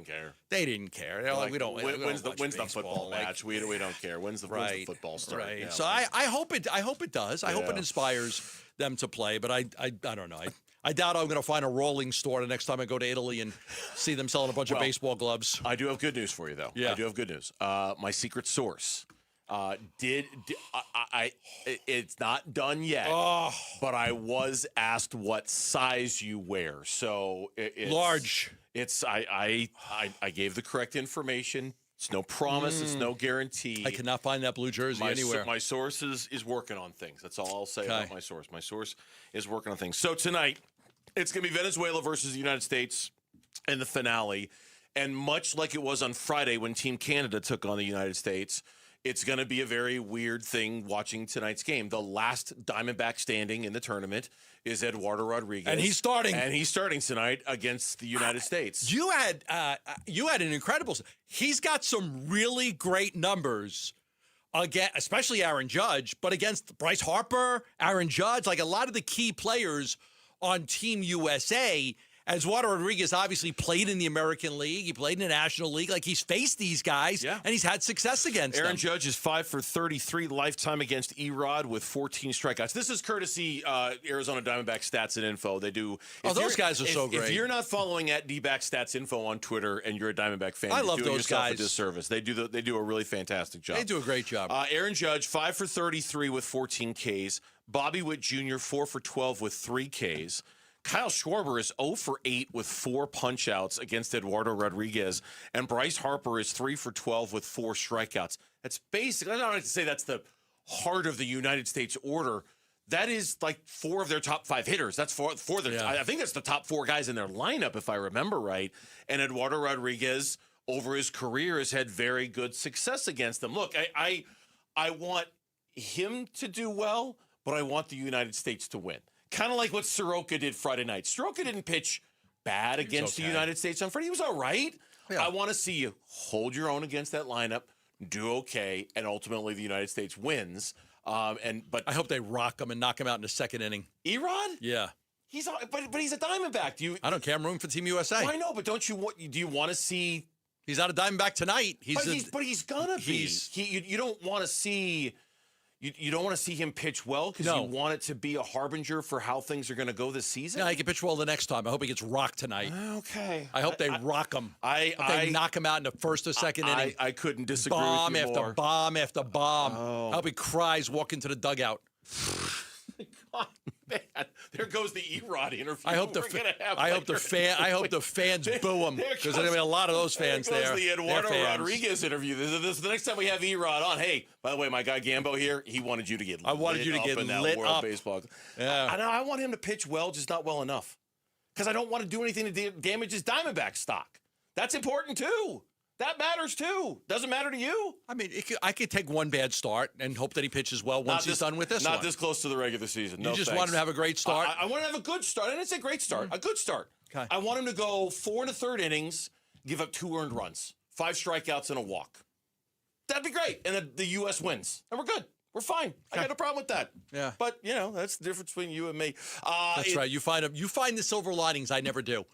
They didn't care. They're like, we don't. When's the football match? We don't care. When's the football start? Right. Yeah, so I hope it does. I hope it inspires them to play. But I don't know. I doubt I'm going to find a rolling store the next time I go to Italy and see them selling a bunch of baseball gloves. I do have good news for you, though. Yeah. I do have good news. My secret source It's not done yet, but I was asked what size you wear. So it's large. I gave the correct information. It's no promise. It's no guarantee. I cannot find that blue jersey anywhere. My source is working on things. That's all I'll say about my source. My source is working on things. So tonight, it's going to be Venezuela versus the United States in the finale. And much like it was on Friday when Team Canada took on the United States, it's going to be a very weird thing watching tonight's game. The last Diamondback standing in the tournament is Eduardo Rodriguez. And he's starting. And he's starting tonight against the United States. You had an incredible. He's got some really great numbers, again, especially Aaron Judge, but against Bryce Harper, Aaron Judge, like a lot of the key players on Team USA. As Eduardo Rodriguez obviously played in the American League, he played in the National League. Like, he's faced these guys, and he's had success against them. Aaron Judge is 5 for 33 lifetime against Erod with 14 strikeouts. This is courtesy Arizona Diamondback Stats and Info. They do. Those guys are so great. If you're not following at D-Back Stats Info on Twitter and you're a Diamondback fan, I you're love doing those yourself guys. a disservice. They do a really fantastic job. They do a great job. Aaron Judge 5 for 33 with 14 Ks. Bobby Witt Jr. 4 for 12 with 3 Ks. Kyle Schwarber is 0 for 8 with 4 punch-outs against Eduardo Rodriguez, and Bryce Harper is 3 for 12 with 4 strikeouts. That's basically, I don't like to say that's the heart of the United States order. That is like 4 of their top 5 hitters. That's for the. I think that's the top 4 guys in their lineup, if I remember right. And Eduardo Rodriguez, over his career, has had very good success against them. Look, I want him to do well, but I want the United States to win. Kind of like what Soroka did Friday night. Soroka didn't pitch bad against the United States on Friday. He was all right. Yeah. I want to see you hold your own against that lineup, do okay, and ultimately the United States wins. But I hope they rock him and knock him out in the second inning. Erod? Yeah. But he's a Diamondback. I don't care. I'm rooting for Team USA. I know, but do you want to see? He's not a Diamondback tonight. But he's gonna be. You don't want to see. You don't want to see him pitch well because you want it to be a harbinger for how things are going to go this season? Yeah, he can pitch well the next time. I hope he gets rocked tonight. Okay. I hope they rock him. They knock him out in the first or second inning. I couldn't disagree bomb with you after more. bomb after bomb. Oh. I hope he cries walking to the dugout. God, man, there goes the Erod interview. I hope the fans boo him because there's gonna be a lot of those fans there. There goes the Eduardo Rodriguez interview. This is the next time we have Erod on. Hey, by the way, my guy Gambo here, he wanted you to get. I wanted you to get in that lit World up. Baseball. Yeah, I want him to pitch well, just not well enough, because I don't want to do anything to damage his Diamondback stock. That's important too. That matters too. Doesn't matter to you. I mean, I could take one bad start and hope that he pitches well once he's done with this one. Not this close to the regular season. You just want him to have a great start? I want him to have a good start. And it's a great start. A good start. Okay. I want him to go 4 1/3 innings, give up 2 earned runs, 5 strikeouts, and a walk. That'd be great. And the U.S. wins. And we're good. We're fine. I got no problem with that. Yeah. But, that's the difference between you and me. That's right. You find the silver linings. I never do.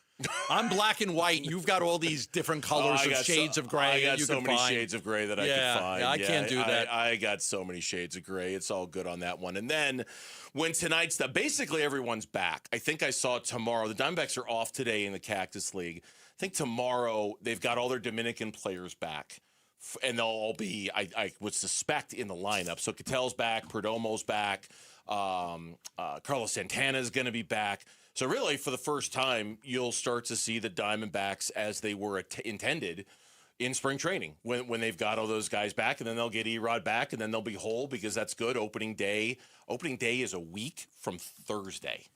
I'm black and white. You've got all these different colors of shades of gray. I got so many shades of gray that I can find. Yeah, I can't do that. I got so many shades of gray. It's all good on that one. And then when tonight's basically everyone's back. I think I saw tomorrow. The Diamondbacks are off today in the Cactus League. I think tomorrow they've got all their Dominican players back. And they'll all be, I would suspect, in the lineup. So Catel's back, Perdomo's back, Carlos Santana's going to be back. So really, for the first time, you'll start to see the Diamondbacks as they were intended in spring training when they've got all those guys back, and then they'll get Erod back, and then they'll be whole because that's good. Opening day is a week from Thursday.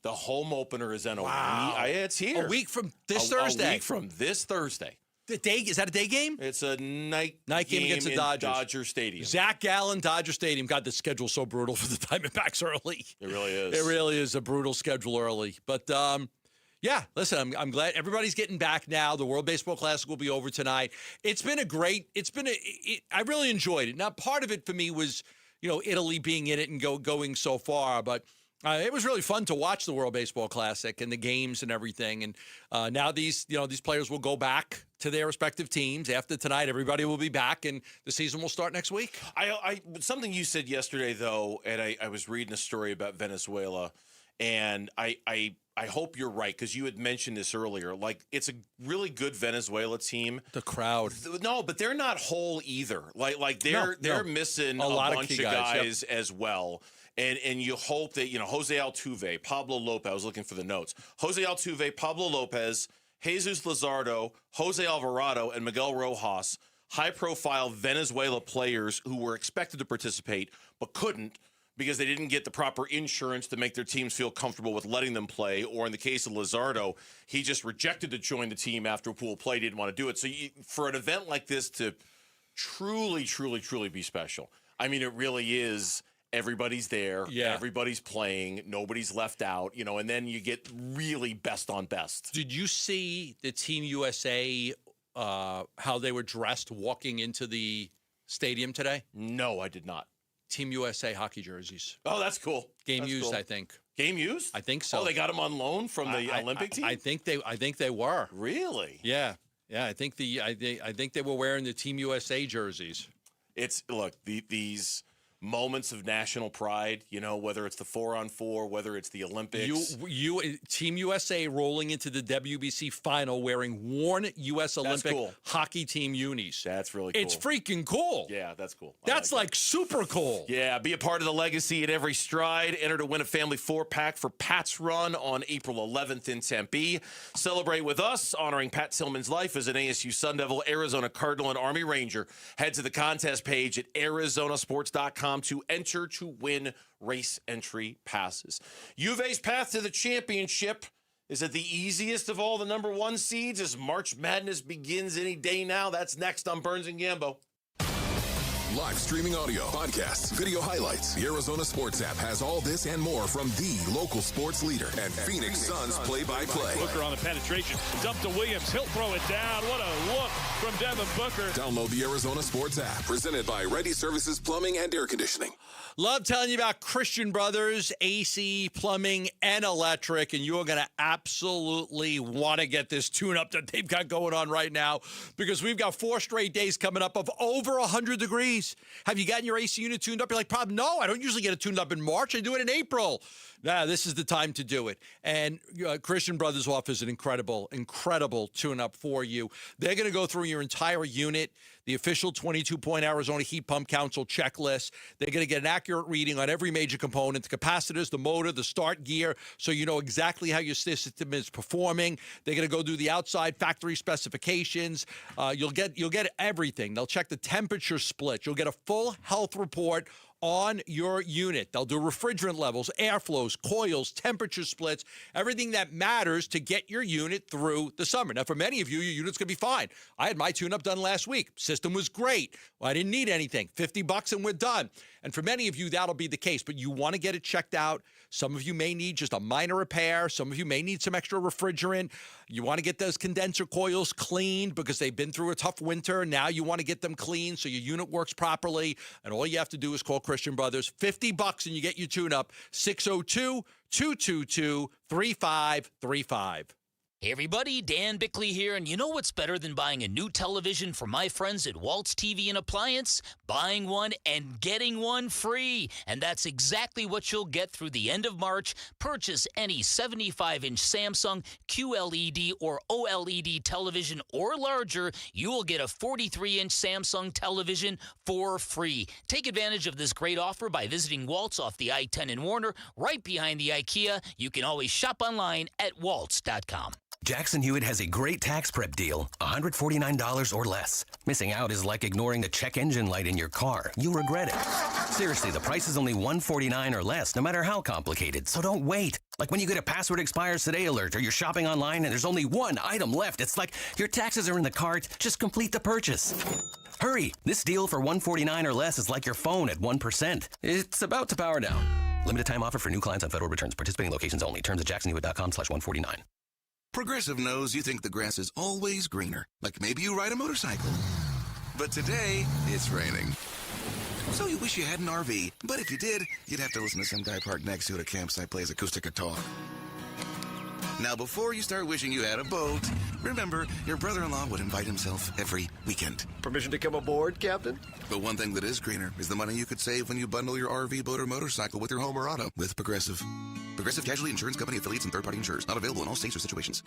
The home opener is in a week. It's here. A week from this Thursday. A week from this Thursday. Is that a day game? It's a night game against the Dodgers. Dodger Stadium. Zach Gallen, Dodger Stadium. God, the schedule's so brutal for the Diamondbacks early. It really is. It really is a brutal schedule early. But, listen, I'm glad everybody's getting back now. The World Baseball Classic will be over tonight. I really enjoyed it. Now, part of it for me was, Italy being in it and going so far. But it was really fun to watch the World Baseball Classic and the games and everything. And now these players will go back to their respective teams after tonight. Everybody will be back, and the season will start next week. Something you said yesterday, though, and I was reading a story about Venezuela, and I I hope you're right, because you had mentioned this earlier. Like, it's a really good Venezuela team. The crowd. No, but they're not whole either. Like they're missing a lot bunch of key of guys, guys as well. And you hope that, Jose Altuve, Pablo Lopez, I was looking for the notes. Jose Altuve, Pablo Lopez, Jesus Luzardo, Jose Alvarado, and Miguel Rojas, high-profile Venezuela players who were expected to participate but couldn't because they didn't get the proper insurance to make their teams feel comfortable with letting them play. Or in the case of Luzardo, he just rejected to join the team after pool play, didn't want to do it. So for an event like this to truly, truly, truly be special, I mean, it really is. Everybody's there. Yeah. Everybody's playing. Nobody's left out, and then you get really best on best. Did you see the Team USA, how they were dressed walking into the stadium today? No, I did not. Team USA hockey jerseys. Oh, that's cool. Game That's used, cool. I think. Game used? I think so. Oh, they got them on loan from the Olympic team? I think they were. Really? Yeah. I think they were wearing the Team USA jerseys. These moments of national pride, whether it's the 4-on-4, whether it's the Olympics. You Team USA rolling into the WBC final wearing worn U.S. Olympic hockey team unis. That's really cool. It's freaking cool. Yeah, that's cool. That's like super cool. Yeah, be a part of the legacy at every stride. Enter to win a family 4-pack for Pat's Run on April 11th in Tempe. Celebrate with us, honoring Pat Tillman's life as an ASU Sun Devil, Arizona Cardinal, and Army Ranger. Head to the contest page at arizonasports.com to enter to win race entry passes. UVA's path to the championship is it the easiest of all the number 1 seeds as March Madness begins any day now? That's next on Burns and Gambo. Live streaming audio, podcasts, video highlights. The Arizona Sports app has all this and more from the local sports leader and Phoenix Suns play-by-play. Booker on the penetration. Dump to Williams. He'll throw it down. What a look from Devin Booker. Download the Arizona Sports app. Presented by Ready Services Plumbing and Air Conditioning. Love telling you about Christian Brothers, AC, plumbing, and electric, and you are going to absolutely want to get this tune-up that they've got going on right now because we've got 4 straight days coming up of over 100 degrees. Have you gotten your AC unit tuned up? You're like, Bob, no, I don't usually get it tuned up in March. I do it in April. Nah, this is the time to do it. And Christian Brothers offers an incredible tune-up for you. They're going to go through your entire unit, the official 22-point Arizona Heat Pump Council checklist. They're going to get an accurate reading on every major component, the capacitors, the motor, the start gear, so you know exactly how your system is performing. They're going to go do the outside factory specifications. You'll get everything. They'll check the temperature split. You'll get a full health report on your unit. They'll do refrigerant levels, airflows, coils, temperature splits, everything that matters to get your unit through the summer. Now, for many of you, your unit's going to be fine. I had my tune-up done last week. System was great. Well, I didn't need anything. $50 and we're done. And for many of you, that'll be the case, but you want to get it checked out. Some of you may need just a minor repair. Some of you may need some extra refrigerant. You want to get those condenser coils cleaned because they've been through a tough winter. Now you want to get them clean so your unit works properly. And all you have to do is call Christian Brothers. $50 and you get your tune-up. 602-222-3535. Hey everybody, Dan Bickley here, and you know what's better than buying a new television from my friends at Waltz TV and Appliance? Buying one and getting one free. And that's exactly what you'll get through the end of March. Purchase any 75-inch Samsung QLED or OLED television or larger, you will get a 43-inch Samsung television for free. Take advantage of this great offer by visiting Waltz off the I-10 in Warner, right behind the IKEA. You can always shop online at waltz.com. Jackson Hewitt has a great tax prep deal, $149 or less. Missing out is like ignoring the check engine light in your car. You'll regret it. Seriously, the price is only $149 or less, no matter how complicated, so don't wait. Like when you get a password expires today alert or you're shopping online and there's only one item left. It's like your taxes are in the cart, just complete the purchase. Hurry, this deal for $149 or less is like your phone at 1%. It's about to power down. Limited time offer for new clients on federal returns. Participating locations only. Terms at jacksonhewitt.com/149. Progressive knows you think the grass is always greener, like maybe you ride a motorcycle. But today, it's raining. So you wish you had an RV, but if you did, you'd have to listen to some guy parked next to it at a campsite plays acoustic guitar. Now, before you start wishing you had a boat, remember, your brother-in-law would invite himself every weekend. Permission to come aboard, Captain? But one thing that is greener is the money you could save when you bundle your RV, boat, or motorcycle with your home or auto with Progressive. Progressive Casualty Insurance Company affiliates and third-party insurers. Not available in all states or situations.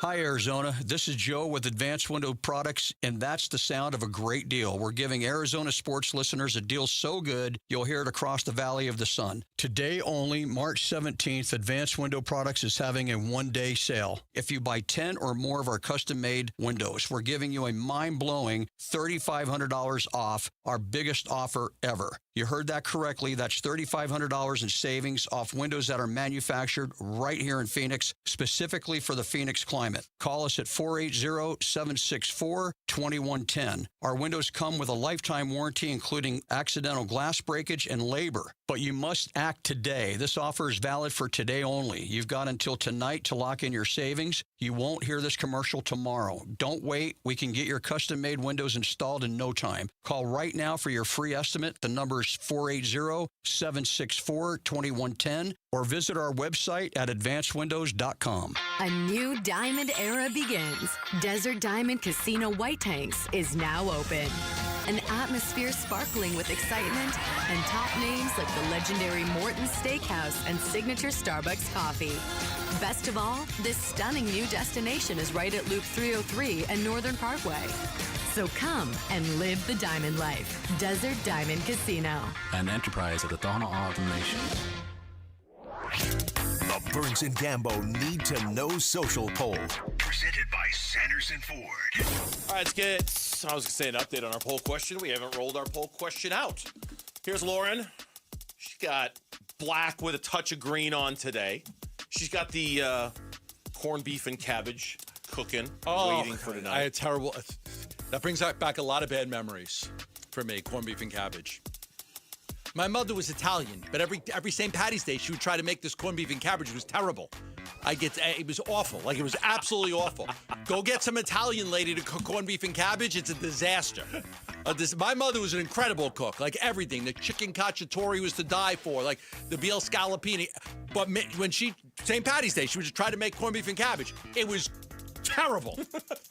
Hi, Arizona. This is Joe with Advanced Window Products, and that's the sound of a great deal. We're giving Arizona sports listeners a deal so good, you'll hear it across the Valley of the Sun. Today only, March 17th, Advanced Window Products is having a one-day sale. If you buy 10 or more of our custom-made windows, we're giving you a mind-blowing $3,500 off, our biggest offer ever. You heard that correctly. That's $3,500 in savings off windows that are manufactured right here in Phoenix, specifically for the Phoenix climate. Call us at 480-764-2110. Our windows come with a lifetime warranty, including accidental glass breakage and labor. But you must act today. This offer is valid for today only. You've got until tonight to lock in your savings. You won't hear this commercial tomorrow. Don't wait. We can get your custom-made windows installed in no time. Call right now for your free estimate. The number is 480-764-2110 or visit our website at advancedwindows.com. A new diamond era begins. Desert Diamond Casino White Tanks is now open. An atmosphere sparkling with excitement and top names like the legendary Morton's Steakhouse and signature Starbucks coffee. Best of all, this stunning new destination is right at Loop 303 and Northern Parkway. So come and live the diamond life. Desert Diamond Casino. An enterprise of the Tohono O'odham Nation. The Burns and Gambo Need to Know Social Poll. Presented by Sanderson Ford. All right, let's get, I was going to say, an update on our poll question. We haven't rolled our poll question out. Here's Lauren. She got black with a touch of green on today. She's got the corned beef and cabbage cooking, waiting for tonight. I had terrible. That brings back a lot of bad memories for me, corned beef and cabbage. My mother was Italian, but every St. Patty's Day, she would try to make this corned beef and cabbage. It was terrible. It was awful. Like, it was absolutely awful. Go get some Italian lady to cook corned beef and cabbage. It's a disaster. My mother was an incredible cook. Like, everything. The chicken cacciatore was to die for. Like, the veal scallopini. But when St. Patty's Day, she would just try to make corned beef and cabbage. It was terrible.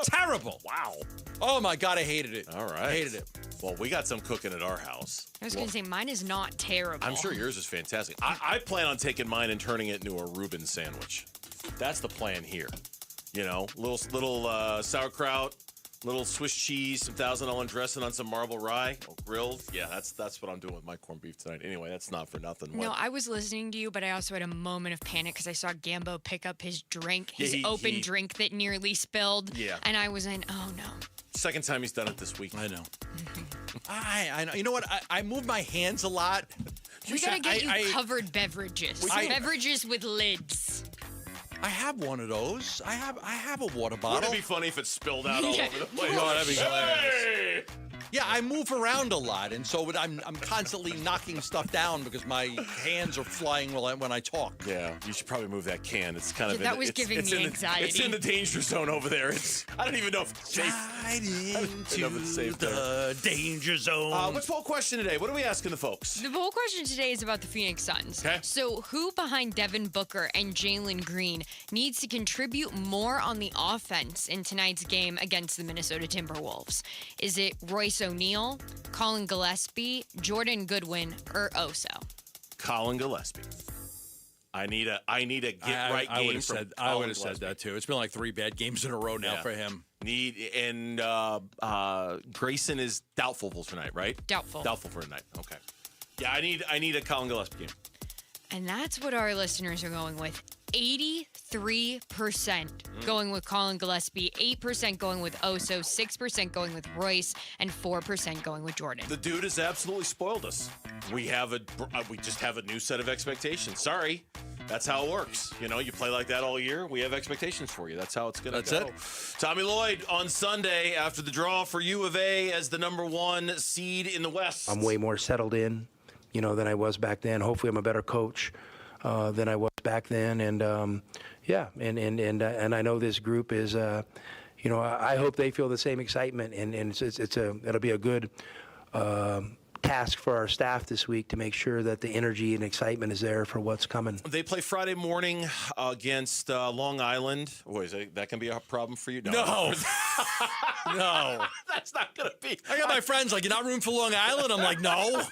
Terrible. Wow. Oh, my God, I hated it. All right. I hated it. Well, we got some cooking at our house. I was going to say, mine is not terrible. I'm sure yours is fantastic. I plan on taking mine and turning it into a Reuben sandwich. That's the plan here. You know, little sauerkraut, little Swiss cheese, some Thousand Island dressing on some marble rye, grilled. Yeah, that's what I'm doing with my corned beef tonight. Anyway, that's not for nothing. No, I was listening to you, but I also had a moment of panic because I saw Gambo pick up his drink, his open drink that nearly spilled. Yeah. And I was in, oh no. Second time he's done it this week. I know. I know. You know what? I move my hands a lot. We got to get you covered beverages. Beverages with lids. I have one of those. I have a water bottle. Wouldn't it be funny if it spilled out all over the place? Oh, that'd be hilarious. Yeah, I move around a lot, and so I'm constantly knocking stuff down because my hands are flying when I talk. Yeah, you should probably move that can. It's kind of that was giving me anxiety. It's in the danger zone over there. I don't even know if it's safe. The danger zone. What's the poll question today? What are we asking the folks? The poll question today is about the Phoenix Suns. Okay. So who behind Devin Booker and Jalen Green needs to contribute more on the offense in tonight's game against the Minnesota Timberwolves? Is it Royce O'Neal, Colin Gillespie, Jordan Goodwin, or Oso? Colin Gillespie. I need a get-right game from Colin I would have said that, too. It's been like 3 bad games in a row now for him. Grayson is doubtful for tonight, right? Doubtful. Doubtful for tonight. Okay. Yeah, I need a Colin Gillespie game. And that's what our listeners are going with. 83% going with Colin Gillespie, 8% going with Oso, 6% going with Royce, and 4% going with Jordan. The dude has absolutely spoiled us. We just have a new set of expectations. Sorry. That's how it works. You know, you play like that all year, we have expectations for you. That's how it's going to go. That's it. Tommy Lloyd on Sunday after the draw for U of A as the #1 seed in the West. I'm way more settled in, than I was back then. Hopefully I'm a better coach than I was back then. And, and I know this group is, I hope they feel the same excitement. And it'll be a good task for our staff this week to make sure that the energy and excitement is there for what's coming. They play Friday morning against Long Island. Boy, that can be a problem for you? No. No. That's not going to be. I got my friends like, you're not rooting for Long Island? I'm like, no.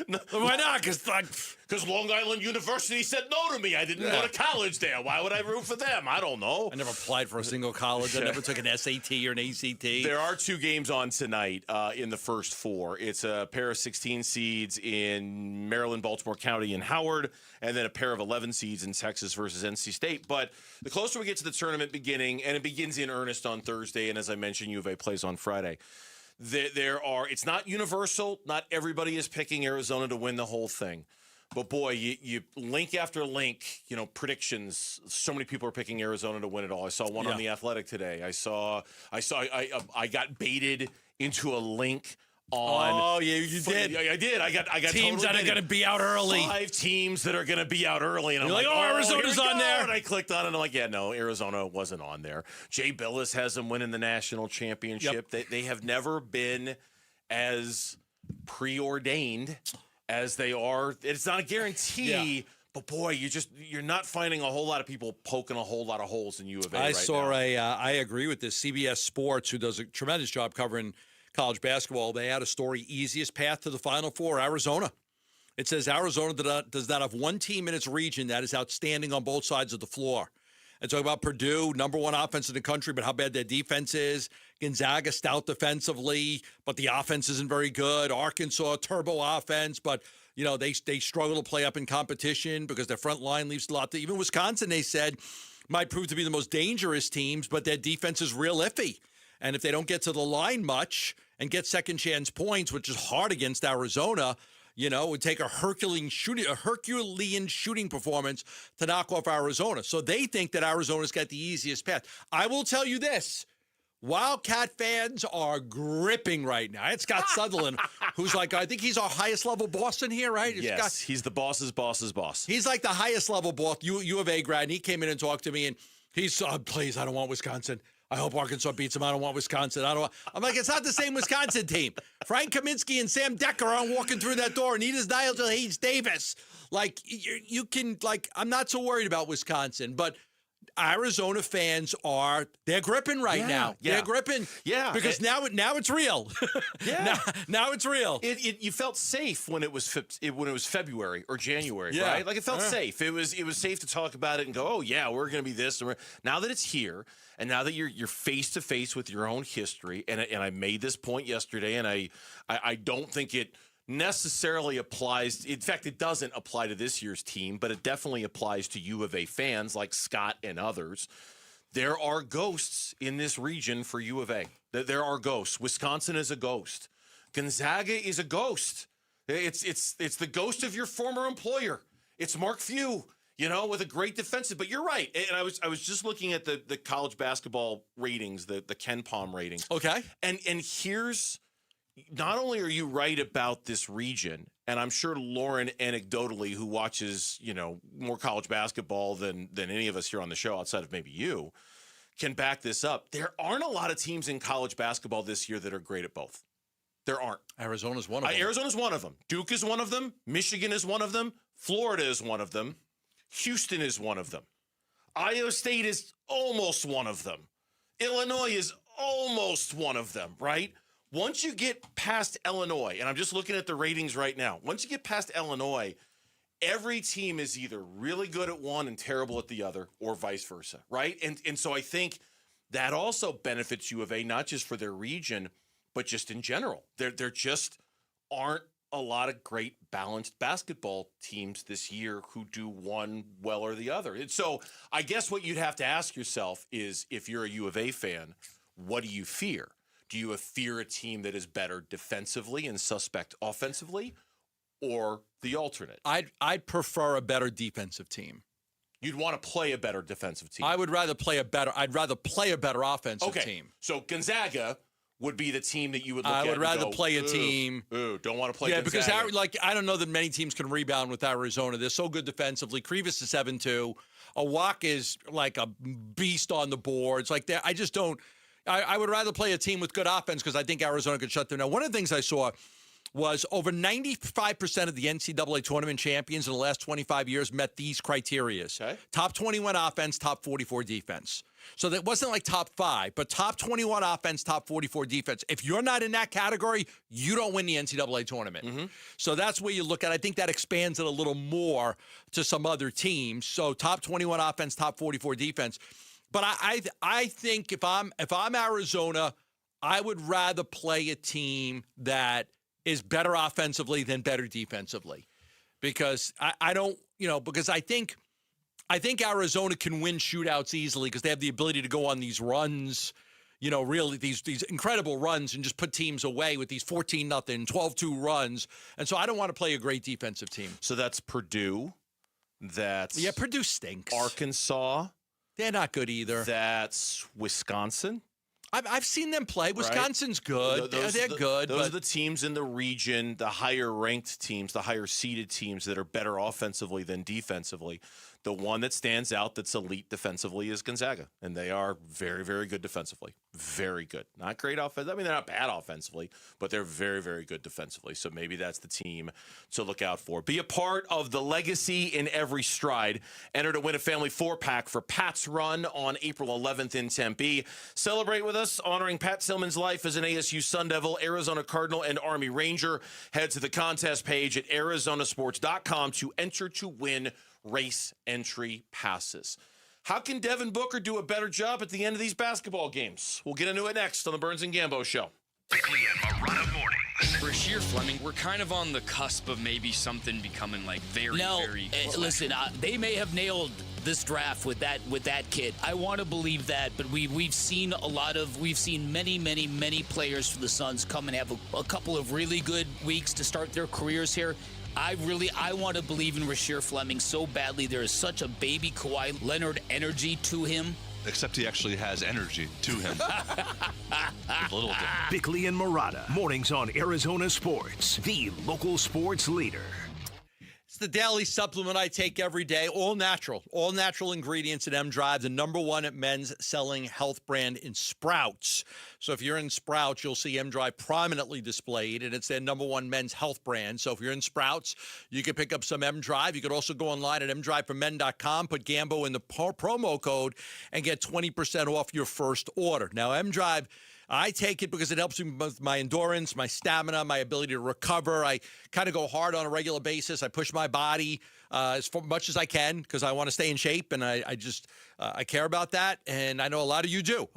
No, why not? Because Long Island University said no to me. I didn't go to college there. Why would I root for them? I don't know. I never applied for a single college. I never took an SAT or an ACT. There are 2 games on tonight in the first 4. It's a pair of 16 seeds in Maryland, Baltimore County, and Howard, and then a pair of 11 seeds in Texas versus NC State. But the closer we get to the tournament beginning, and it begins in earnest on Thursday, and as I mentioned, U of A plays on Friday. It's not universal. Not everybody is picking Arizona to win the whole thing. But boy, you link after link, predictions. So many people are picking Arizona to win it all. I saw one on The Athletic today. I got baited into a link on. Oh, yeah, you did. I did. I got teams totally that are going to be out early. 5 teams that are going to be out early, and You're I'm like, Arizona's on there. And I clicked on it, and I'm like, yeah, no, Arizona wasn't on there. Jay Billis has them winning the national championship. Yep. They have never been as preordained as they are. It's not a guarantee. But boy, you're not finding a whole lot of people poking a whole lot of holes in U of A. I agree with this. CBS Sports, who does a tremendous job covering college basketball, they had a story, easiest path to the Final Four, Arizona. It says Arizona does not have one team in its region that is outstanding on both sides of the floor. And talk about Purdue, number 1 offense in the country, but how bad their defense is. Gonzaga, stout defensively, but the offense isn't very good. Arkansas, turbo offense, but they struggle to play up in competition because their front line leaves a lot to. Even Wisconsin, they said, might prove to be the most dangerous teams, but their defense is real iffy. And if they don't get to the line much and get second chance points, which is hard against Arizona, it would take a Herculean shooting performance to knock off Arizona. So they think that Arizona's got the easiest path. I will tell you this. Wildcat fans are gripping right now. It's Scott Sutherland, who's like, I think he's our highest level boss in here, right? Yes, he's the boss's boss's boss. He's like the highest level boss, U of A grad, and he came in and talked to me, and he's, please, I don't want Wisconsin. I hope Arkansas beats them. I don't want Wisconsin. I'm like, it's not the same Wisconsin team. Frank Kaminsky and Sam Decker aren't walking through that door. Neither is Nigel Hayes-Davis. Like, you can, I'm not so worried about Wisconsin, but Arizona fans they're gripping right now. Yeah. They're gripping. Yeah. Because now it's real. Yeah. now it's real. You felt safe when it was February or January, Yeah. right? Like, it felt safe. It was safe to talk about it and go, oh yeah, we're going to be this. Now that it's here, and now that you're face to face with your own history, and I made this point yesterday, and I don't think it necessarily applies. In fact, it doesn't apply to this year's team, but it definitely applies to U of A fans like Scott and others. There are ghosts in this region for U of A. There are ghosts. Wisconsin is a ghost. Gonzaga is a ghost. It's the ghost of your former employer. It's Mark Few, with a great defensive. But you're right. And I was just looking at the college basketball ratings, the Ken Palm ratings. Okay. And here's, not only are you right about this region, and I'm sure Lauren, anecdotally, who watches, more college basketball than any of us here on the show, outside of maybe you, can back this up. There aren't a lot of teams in college basketball this year that are great at both. There aren't. Arizona's one of them. Arizona's one of them. Duke is one of them. Michigan is one of them. Florida is one of them. Houston is one of them. Iowa State is almost one of them. Illinois is almost one of them, right? Once you get past Illinois, and I'm just looking at the ratings right now, once you get past Illinois, every team is either really good at one and terrible at the other, or vice versa, right? And so I think that also benefits U of A, not just for their region, but just in general. There just aren't a lot of great balanced basketball teams this year who do one well or the other. And so I guess what you'd have to ask yourself is, if you're a U of A fan, what do you fear? Do you fear a team that is better defensively and suspect offensively, or the alternate? I'd prefer a better defensive team. You'd want to play a better defensive team. I'd rather play a better offensive team. So Gonzaga would be the team that you would look at. I would rather go, play a team. Don't want to play Gonzaga. Because I don't know that many teams can rebound with Arizona. They're so good defensively. Krivas is 7-2. Awak is like a beast on the boards. Like that, I just don't. I would rather play a team with good offense because I think Arizona could shut them down. One of the things I saw was over 95% of the NCAA tournament champions in the last 25 years met these criteria. Okay. Top 21 offense, top 44 defense. So that wasn't like top 5, but top 21 offense, top 44 defense. If you're not in that category, you don't win the NCAA tournament. Mm-hmm. So that's where you look at. I think that expands it a little more to some other teams. So top 21 offense, top 44 defense. But I think if I'm Arizona, I would rather play a team that is better offensively than better defensively, because because I think Arizona can win shootouts easily because they have the ability to go on these runs, really these incredible runs and just put teams away with these 14-0, 12-2 runs. And so I don't want to play a great defensive team. So that's Purdue. That's Purdue stinks. Arkansas. They're not good either. That's Wisconsin. I've seen them play. Wisconsin's good. They're good. Those are the teams in the region, the higher-ranked teams, the higher-seeded teams that are better offensively than defensively. The one that stands out that's elite defensively is Gonzaga, and they are very, very good defensively. Very good. Not great offense. I mean, they're not bad offensively, but they're very, very good defensively. So maybe that's the team to look out for. Be a part of the legacy in every stride. Enter to win a family 4-pack for Pat's Run on April 11th in Tempe. Celebrate with us, honoring Pat Tillman's life as an ASU Sun Devil, Arizona Cardinal, and Army Ranger. Head to the contest page at arizonasports.com to enter to win race entry passes. How can Devin Booker do a better job at the end of these basketball games? We'll get into it next on the Burns and Gambo Show. Bickley and Marotta mornings. Rasheer Fleming, we're kind of on the cusp of maybe something becoming like very listen, they may have nailed this draft with that kid. I want to believe that, but we've seen many players for the Suns come and have a couple of really good weeks to start their careers here. I want to believe in Rasheer Fleming so badly. There is such a baby Kawhi Leonard energy to him. Except he actually has energy to him. A little bit. Bickley and Marotta, mornings on Arizona Sports, the local sports leader. It's the daily supplement I take every day, all natural ingredients at M-Drive, the #1 men's selling health brand in Sprouts. So if you're in Sprouts, you'll see M-Drive prominently displayed, and it's their #1 men's health brand. So if you're in Sprouts, you can pick up some M-Drive. You could also go online at mdriveformen.com, put Gambo in the promo code, and get 20% off your first order. Now, M-Drive, I take it because it helps me with my endurance, my stamina, my ability to recover. I kind of go hard on a regular basis. I push my body as much as I can because I want to stay in shape, and I care about that, and I know a lot of you do.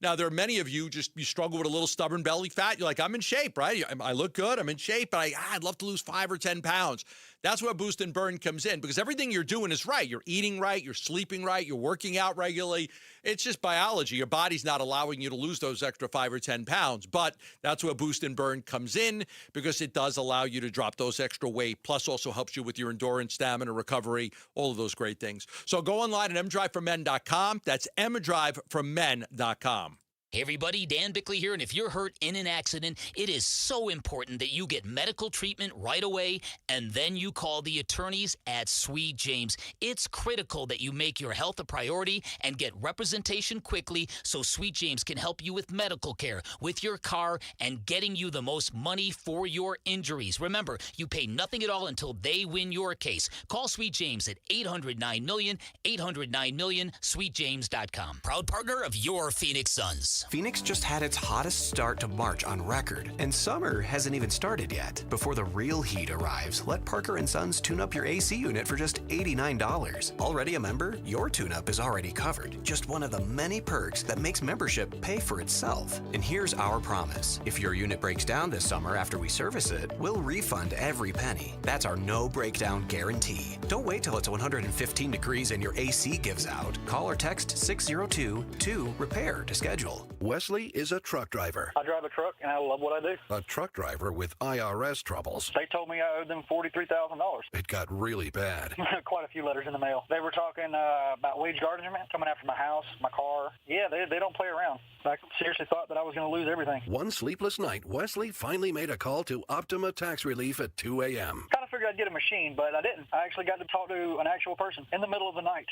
Now, there are many of you you struggle with a little stubborn belly fat. You're like, I'm in shape, right? I look good. I'm in shape, but I'd love to lose 5 or 10 pounds. That's where Boost and Burn comes in because everything you're doing is right. You're eating right. You're sleeping right. You're working out regularly. It's just biology. Your body's not allowing you to lose those extra 5 or 10 pounds, but that's where Boost and Burn comes in because it does allow you to drop those extra weight, plus also helps you with your endurance, stamina, recovery, all of those great things. So go online at mdriveformen.com. That's mdriveformen.com. Hey everybody, Dan Bickley here, and if you're hurt in an accident, it is so important that you get medical treatment right away, and then you call the attorneys at Sweet James. It's critical that you make your health a priority and get representation quickly so Sweet James can help you with medical care, with your car, and getting you the most money for your injuries. Remember, you pay nothing at all until they win your case. Call Sweet James at 800-9-MILLION, 800-9-MILLION, sweetjames.com. Proud partner of your Phoenix Suns. Phoenix just had its hottest start to March on record, and summer hasn't even started yet. Before the real heat arrives, let Parker & Sons tune up your AC unit for just $89. Already a member? Your tune-up is already covered. Just one of the many perks that makes membership pay for itself. And here's our promise. If your unit breaks down this summer after we service it, we'll refund every penny. That's our no breakdown guarantee. Don't wait till it's 115 degrees and your AC gives out. Call or text 602-2-REPAIR to schedule. Wesley is a truck driver. I drive a truck, and I love what I do. A truck driver with IRS troubles. They told me I owed them $43,000. It got really bad. Quite a few letters in the mail. They were talking about wage garnishment, coming after my house, my car. Yeah, they don't play around. I seriously thought that I was going to lose everything. One sleepless night, Wesley finally made a call to Optima Tax Relief at 2 a.m. Kind of figured I'd get a machine, but I didn't. I actually got to talk to an actual person in the middle of the night.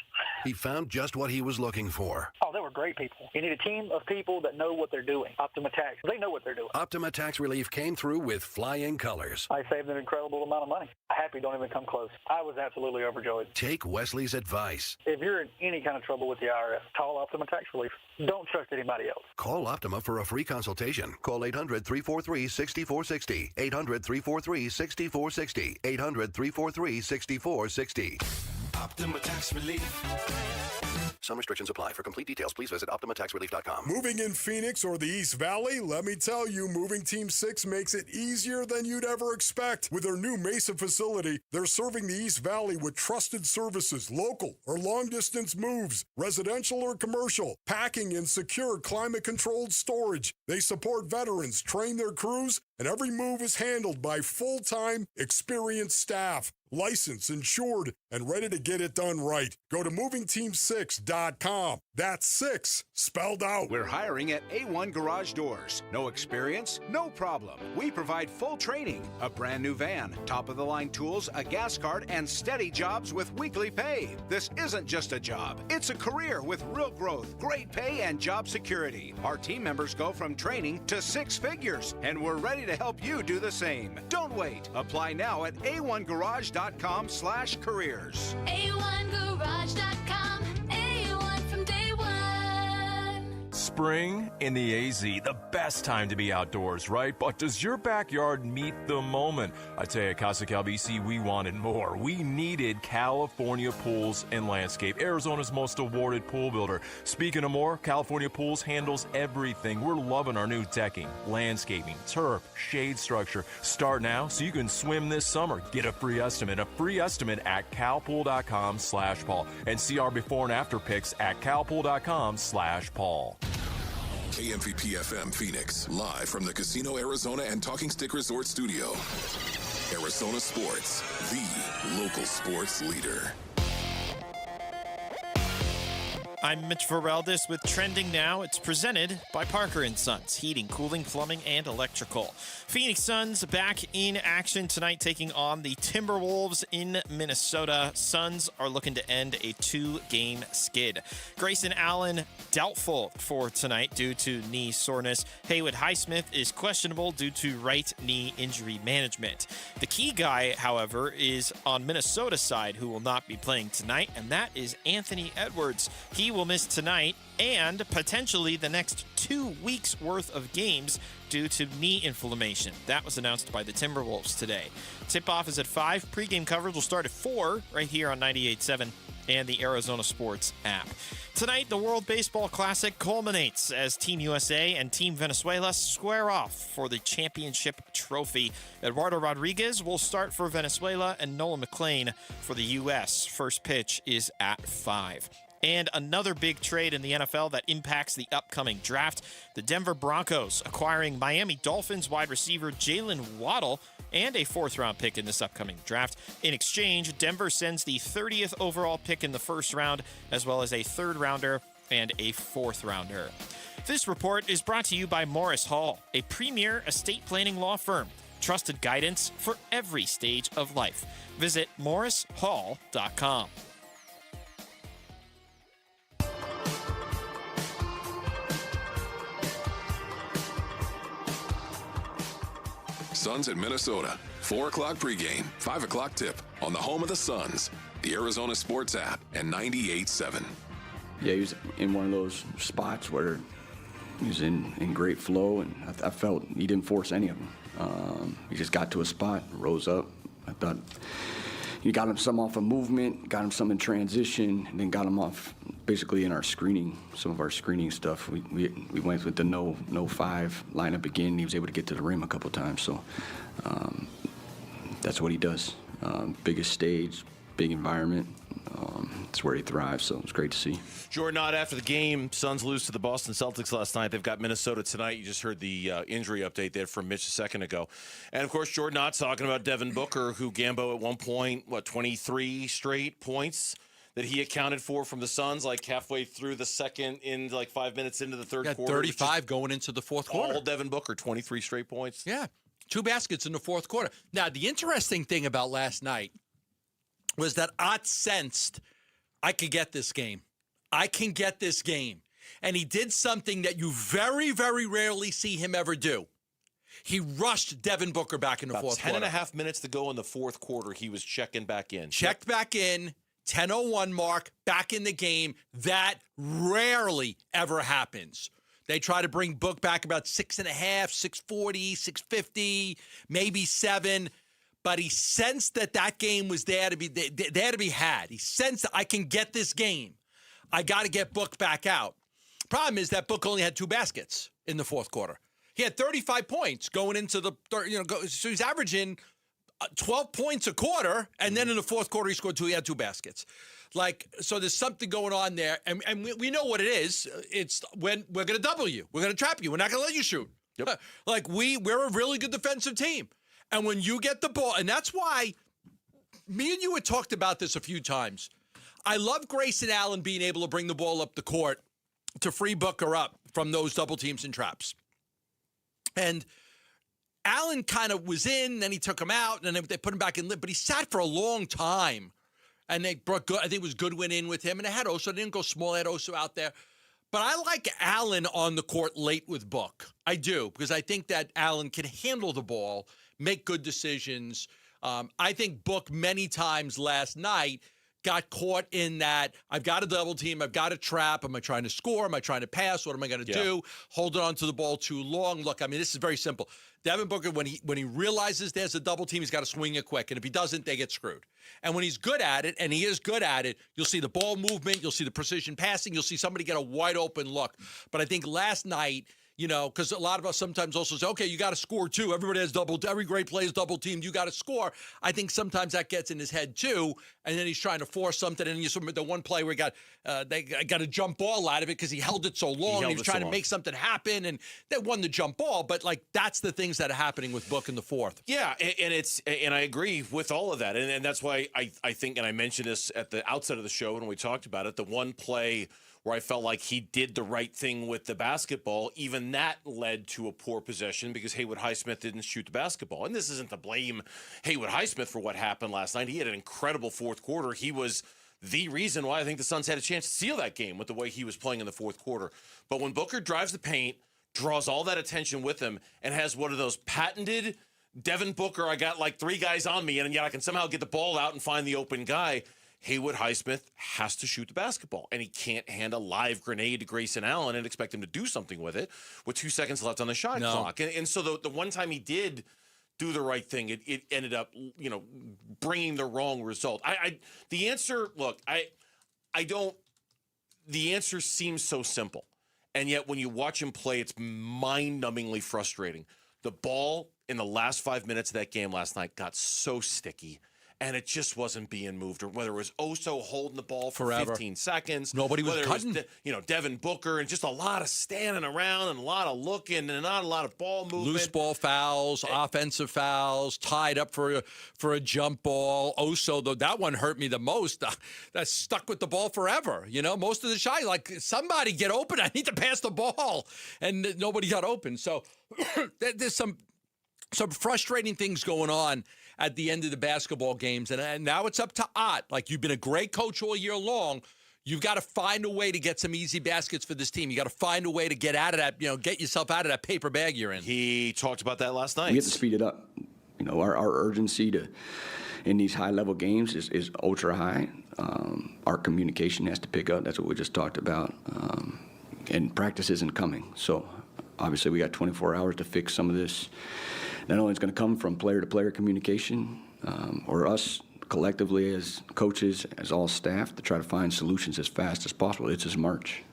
He found just what he was looking for. Oh, Oh, they were great people. You need a team of people that know what they're doing. Optima Tax, they know what they're doing. Optima Tax Relief came through with flying colors. I saved an incredible amount of money. Happy don't even come close. I was absolutely overjoyed. Take Wesley's advice. If you're in any kind of trouble with the IRS, call Optima Tax Relief. Don't trust anybody else. Call Optima for a free consultation. Call 800-343-6460. 800-343-6460. 800-343-6460. Optima Tax Relief. Some restrictions apply. For complete details, please visit OptimaTaxRelief.com. Moving in Phoenix or the East Valley? Let me tell you, Moving Team 6 makes it easier than you'd ever expect. With their new Mesa facility, they're serving the East Valley with trusted services, local or long-distance moves, residential or commercial, packing and secure climate-controlled storage. They support veterans, train their crews, and every move is handled by full-time, experienced staff, licensed, insured, and ready to get it done right. Go to MovingTeam6.com. That's 6 spelled out. We're hiring at A1 Garage Doors. No experience? No problem. We provide full training, a brand new van, top-of-the-line tools, a gas card, and steady jobs with weekly pay. This isn't just a job. It's a career with real growth, great pay, and job security. Our team members go from training to 6 figures, and we're ready to help you do the same. Don't wait. Apply now at a1garage.com/careers. A1garage.com. A1 from day one. Spring in the AZ, the best time to be outdoors, right? But does your backyard meet the moment? I tell you, at Casa Cal BC, we wanted more. We needed California Pools and Landscape, Arizona's most awarded pool builder. Speaking of more, California Pools handles everything. We're loving our new decking, landscaping, turf, shade structure. Start now so you can swim this summer. Get a free estimate at calpool.com/Paul, and see our before and after pics at calpool.com/Paul. KMVP FM Phoenix, live from the Casino Arizona and Talking Stick Resort Studio. Arizona Sports, the local sports leader. I'm Mitch Vareldes with Trending Now. It's presented by Parker & Sons, heating, cooling, plumbing, and electrical. Phoenix Suns back in action tonight, taking on the Timberwolves in Minnesota. Suns are looking to end a 2-game skid. Grayson Allen doubtful for tonight due to knee soreness. Haywood Highsmith is questionable due to right knee injury management. The key guy, however, is on Minnesota's side who will not be playing tonight, and that is Anthony Edwards. He will miss tonight and potentially the next 2 weeks worth of games due to knee inflammation. That was announced by the Timberwolves today. Tip-off is at 5. Pre-game coverage will start at 4 right here on 98.7 and the Arizona Sports app. Tonight, the World Baseball Classic culminates as Team USA and Team Venezuela square off for the championship trophy. Eduardo Rodriguez will start for Venezuela and Nolan McLean for the U.S. First pitch is at 5. And another big trade in the NFL that impacts the upcoming draft. The Denver Broncos acquiring Miami Dolphins wide receiver Jalen Waddle and a 4th-round pick in this upcoming draft. In exchange, Denver sends the 30th overall pick in the first round, as well as a 3rd-rounder and a 4th-rounder. This report is brought to you by Morris Hall, a premier estate planning law firm. Trusted guidance for every stage of life. Visit morrishall.com. Suns at Minnesota. 4 o'clock pregame, 5 o'clock tip on the home of the Suns, the Arizona Sports app, and 98.7. Yeah, he was in one of those spots where he was in great flow, and I felt he didn't force any of them. He just got to a spot, rose up. I thought he got him some off of movement, got him some in transition, and then got him off basically in our screening, some of our screening stuff. We went with the no 5 lineup again. He was able to get to the rim a couple times, so that's what he does. Biggest stage, big environment. It's where he thrives, so it's great to see. Jordan Ott, after the game, Suns lose to the Boston Celtics last night. They've got Minnesota tonight. You just heard the injury update there from Mitch a second ago. And, of course, Jordan Ott's talking about Devin Booker, who Gambo at one point, 23 straight points that he accounted for from the Suns, like halfway through the second, in like 5 minutes into the third quarter. 35 going into the fourth quarter. All Devin Booker, 23 straight points. Yeah, 2 baskets in the fourth quarter. Now, the interesting thing about last night was that Ott sensed, I could get this game. I can get this game. And he did something that you very, very rarely see him ever do. He rushed Devin Booker back in the fourth quarter. 10 and a half minutes to go in the fourth quarter, he was checking back in. Checked back in, 10:01 mark, back in the game. That rarely ever happens. They try to bring Book back about 6.5, 6:40, 6:50, maybe 7. But he sensed that game was there to be had. He sensed that I can get this game. I got to get Book back out. Problem is that Book only had 2 baskets in the fourth quarter. He had 35 points going into the third, so he's averaging 12 points a quarter, and then in the fourth quarter he scored 2. He had 2 baskets. So there's something going on there, and we know what it is. It's when we're going to double you, we're going to trap you, we're not going to let you shoot. Yep. We're a really good defensive team, and when you get the ball, and that's why me and you had talked about this a few times. I love Grayson Allen being able to bring the ball up the court to free Booker up from those double teams and traps. And Allen kind of was in, then he took him out, and then they put him back in. But he sat for a long time. And they brought, I think it was Goodwin in with him. And they had Oso. They didn't go small. They had Oso out there. But I like Allen on the court late with Book. I do, because I think that Allen can handle the ball, make good decisions. I think Book many times last night got caught in that I've got a double team, I've got a trap. Am I trying to score? Am I trying to pass? What am I going to do? Holding on to the ball too long. Look, I mean, this is very simple. Devin Booker, when he realizes there's a double team, he's got to swing it quick. And if he doesn't, they get screwed. And when he's good at it, and he is good at it, you'll see the ball movement, you'll see the precision passing, you'll see somebody get a wide open look. But I think last night, because a lot of us sometimes also say, okay, you got to score too. Everybody has every great play is double teamed. You got to score. I think sometimes that gets in his head too, and then he's trying to force something. And you saw the one play where they got a jump ball out of it because he held it so long. He was trying to make something happen, and they won the jump ball. But that's the things that are happening with Book in the fourth. Yeah, and I agree with all of that, and that's why I think, and I mentioned this at the outset of the show when we talked about it, the one play where I felt like he did the right thing with the basketball, even that led to a poor possession because Haywood Highsmith didn't shoot the basketball. And this isn't to blame Haywood Highsmith for what happened last night. He had an incredible fourth quarter. He was the reason why I think the Suns had a chance to seal that game with the way he was playing in the fourth quarter. But when Booker drives the paint, draws all that attention with him, and has one of those patented Devin Booker, I got 3 guys on me, and yet I can somehow get the ball out and find the open guy, Haywood Highsmith has to shoot the basketball, and he can't hand a live grenade to Grayson Allen and expect him to do something with it with 2 seconds left on the shot clock. And so the one time he did do the right thing, it ended up, bringing the wrong result. The answer, look, the answer seems so simple, and yet when you watch him play, it's mind-numbingly frustrating. The ball in the last 5 minutes of that game last night got so sticky, and it just wasn't being moved, or whether it was Oso holding the ball for forever. 15 seconds. Nobody was cutting. It was, Devin Booker, and just a lot of standing around and a lot of looking and not a lot of ball movement. Loose ball fouls, offensive fouls, tied up for a jump ball. Oso, though, that one hurt me the most. That stuck with the ball forever. Most of the shots, somebody get open. I need to pass the ball. And nobody got open. So there's some frustrating things going on at the end of the basketball games. And now it's up to Ott. You've been a great coach all year long. You've got to find a way to get some easy baskets for this team. You got to find a way to get out of that, get yourself out of that paper bag you're in. He talked about that last night. We have to speed it up. Our urgency in these high-level games is ultra high. Our communication has to pick up. That's what we just talked about. And practice isn't coming. So obviously we got 24 hours to fix some of this. Not only it's going to come from player-to-player communication, or us collectively as coaches, as all staff, to try to find solutions as fast as possible. It's just March.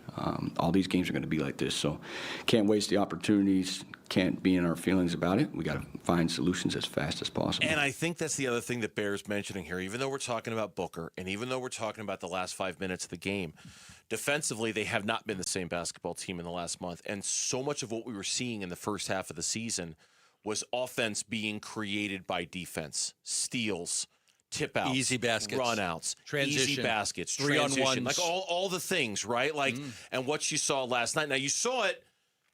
All these games are going to be like this, so can't waste the opportunities, can't be in our feelings about it. We got to find solutions as fast as possible. And I think that's the other thing that bears mentioning here. Even though we're talking about Booker, and even though we're talking about the last 5 minutes of the game, defensively, they have not been the same basketball team in the last month. And so much of what we were seeing in the first half of the season was offense being created by defense. Steals, tip outs, easy baskets, run outs, transition, easy baskets, 3-on-1s, all the things, right? And what you saw last night. Now you saw it,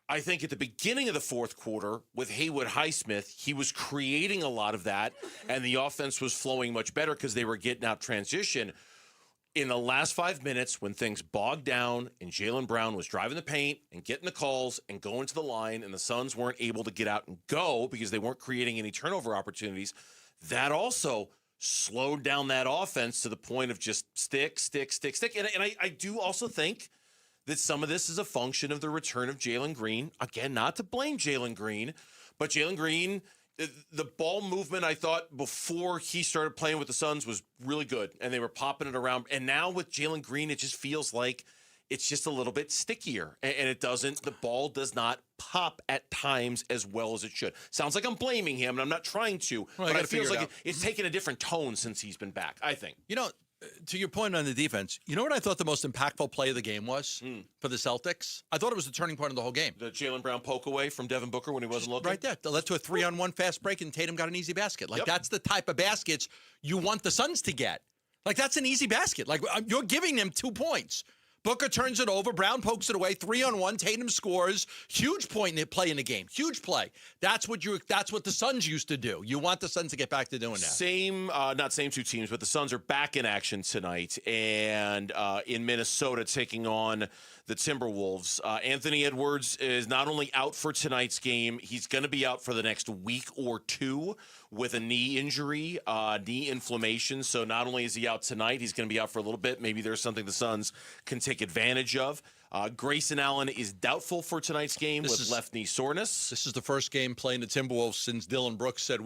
I think, at the beginning of the fourth quarter with Haywood Highsmith. He was creating a lot of that, and the offense was flowing much better because they were getting out transition. in the last 5 minutes when things bogged down and Jaylen Brown was driving the paint and getting the calls and going to the line and the Suns weren't able to get out and go because they weren't creating any turnover opportunities, that also slowed down that offense to the point of just stick. And I do also think that some of this is a function of the return of Jalen Green. Again, not to blame Jalen Green, but Jalen Green, the ball movement, I thought, before he started playing with the Suns was really good, and they were popping it around. And now with Jalen Green, it just feels like it's just a little bit stickier, and the ball does not pop at times as well as it should. Sounds like I'm blaming him, and I'm not trying to, but it feels like it's taken a different tone since he's been back, I think. To your point on the defense, you know what I thought the most impactful play of the game was for the Celtics? I thought it was the turning point of the whole game. The Jaylen Brown poke away from Devin Booker when he wasn't looking? Right there. That led to a 3-on-1 fast break, and Tatum got an easy basket. That's the type of baskets you want the Suns to get. That's an easy basket. You're giving them 2 points. Booker turns it over. Brown pokes it away. 3-on-1. Tatum scores. Huge point in play in the game. Huge play. That's what the Suns used to do. You want the Suns to get back to doing that. Not same two teams, but the Suns are back in action tonight and in Minnesota taking on the Timberwolves. Anthony Edwards is not only out for tonight's game, he's going to be out for the next week or two with a knee injury, knee inflammation. So not only is he out tonight, he's going to be out for a little bit. Maybe there's something the Suns can take advantage of. Grayson Allen is doubtful for tonight's game with left knee soreness. This is the first game playing the Timberwolves since Dylan Brooks said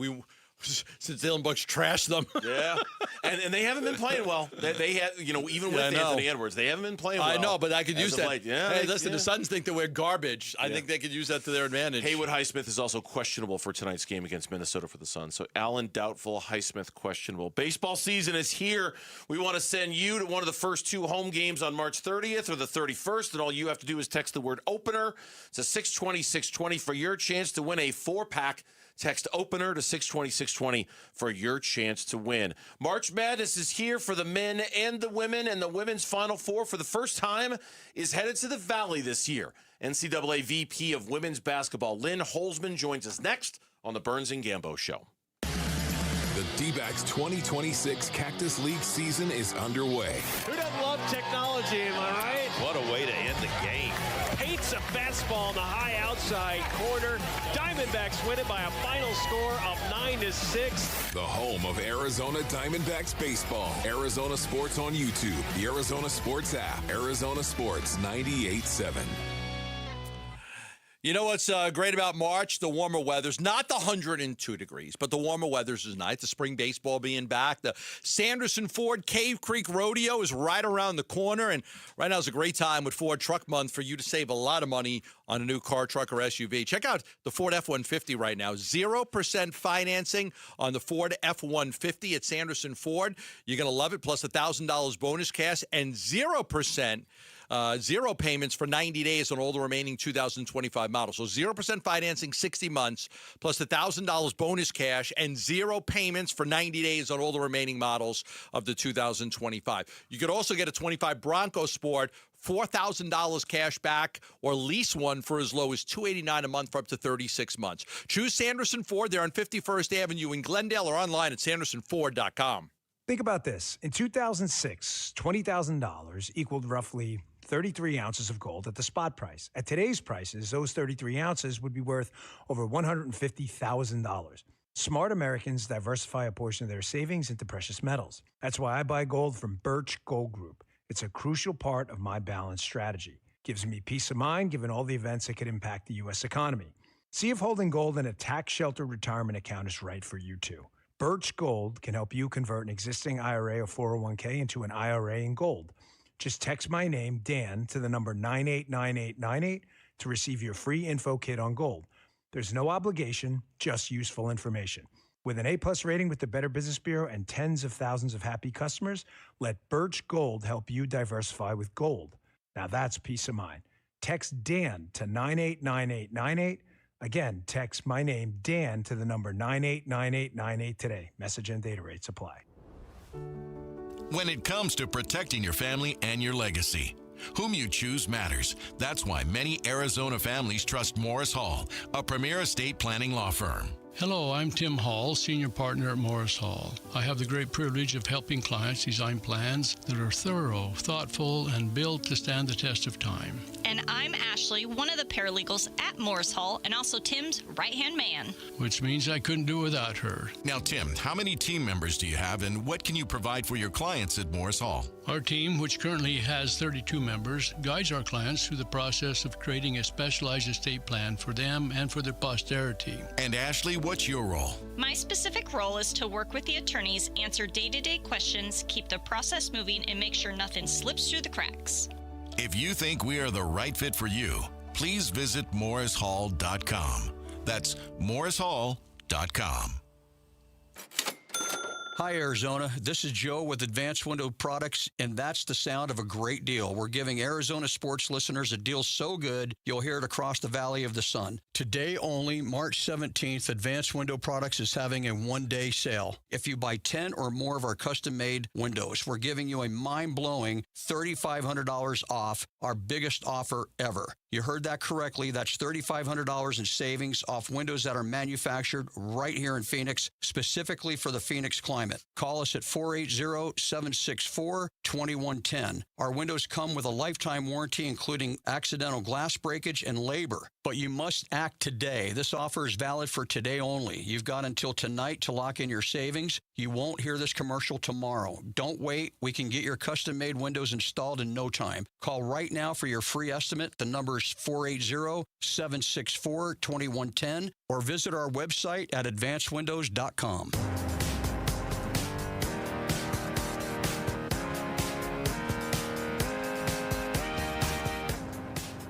since Dylan Brooks trashed them. Yeah, and they haven't been playing well. They had, even with Anthony Edwards, they haven't been playing well. I know, but I could use that. Yeah, hey, listen, the Suns think that we're garbage. I think they could use that to their advantage. Haywood Highsmith is also questionable for tonight's game against Minnesota for the Suns. So Allen doubtful, Highsmith questionable. Baseball season is here. We want to send you to one of the first 2 home games on March 30th or the 31st, and all you have to do is text the word opener to 620-620 for your chance to win a 4-pack. Text opener to 620-620 for your chance to win. March Madness is here for the men and the women, and the women's Final Four for the first time is headed to the Valley this year. NCAA VP of Women's Basketball Lynn Holzman joins us next on the Burns and Gambo Show. The D-backs 2026 Cactus League season is underway. Who doesn't love technology, am I right? What a way to end the game. Paints a fastball in the high outside corner. Diamondbacks win it by a final score of 9-6. The home of Arizona Diamondbacks baseball. Arizona Sports on YouTube. The Arizona Sports app. Arizona Sports 98.7. You know what's great about March? The warmer weather's not the 102 degrees, but the warmer weather's is nice. The spring baseball being back. The Sanderson Ford Cave Creek Rodeo is right around the corner, and right now is a great time with Ford Truck Month for you to save a lot of money on a new car, truck, or SUV. Check out the Ford F-150 right now. 0% financing on the Ford F-150 at Sanderson Ford. You're going to love it, plus $1,000 bonus cash and 0%. 0 payments for 90 days on all the remaining 2025 models. So 0% financing, 60 months, plus $1,000 bonus cash and 0 payments for 90 days on all the remaining models of the 2025. You could also get a 25 Bronco Sport, $4,000 cash back, or lease one for as low as $289 a month for up to 36 months. Choose Sanderson Ford. They're on 51st Avenue in Glendale or online at sandersonford.com. Think about this. In 2006, $20,000 equaled roughly 33 ounces of gold at the spot price. At today's prices, those 33 ounces would be worth over $150,000. Smart Americans diversify a portion of their savings into precious metals. That's why I buy gold from Birch Gold Group. It's a crucial part of my balanced strategy. Gives me peace of mind given all the events that could impact the U.S. economy. See if holding gold in a tax-sheltered retirement account is right for you, too. Birch Gold can help you convert an existing IRA or 401k into an IRA in gold. Just text my name, Dan, to the number 989898 to receive your free info kit on gold. There's no obligation, just useful information. With an A-plus rating with the Better Business Bureau and tens of thousands of happy customers, let Birch Gold help you diversify with gold. Now that's peace of mind. Text Dan to 989898. Again, text my name, Dan, to the number 989898 today. Message and data rates apply. When it comes to protecting your family and your legacy, whom you choose matters. That's why many Arizona families trust Morris Hall, a premier estate planning law firm. Hello, I'm Tim Hall, Senior Partner at Morris Hall. I have the great privilege of helping clients design plans that are thorough, thoughtful, and built to stand the test of time. And I'm Ashley, one of the paralegals at Morris Hall, and also Tim's right-hand man. Which means I couldn't do without her. Now, Tim, how many team members do you have, and what can you provide for your clients at Morris Hall? Our team, which currently has 32 members, guides our clients through the process of creating a specialized estate plan for them and for their posterity. And Ashley, what's your role? My specific role is to work with the attorneys, answer day-to-day questions, keep the process moving, and make sure nothing slips through the cracks. If you think we are the right fit for you, please visit morrishall.com. That's morrishall.com. Hi, Arizona. This is Joe with Advanced Window Products, and that's the sound of a great deal. We're giving Arizona sports listeners a deal so good, you'll hear it across the Valley of the Sun. Today only, March 17th, Advanced Window Products is having a one-day sale. If you buy 10 or more of our custom-made windows, we're giving you a mind-blowing $3,500 off, our biggest offer ever. You heard that correctly. That's $3,500 in savings off windows that are manufactured right here in Phoenix, specifically for the Phoenix climate. Call us at 480-764-2110. Our windows come with a lifetime warranty, including accidental glass breakage and labor. But you must act today. This offer is valid for today only. You've got until tonight to lock in your savings. You won't hear this commercial tomorrow. Don't wait. We can get your custom-made windows installed in no time. Call right now for your free estimate. The number is 480-764-2110 or visit our website at advancedwindows.com.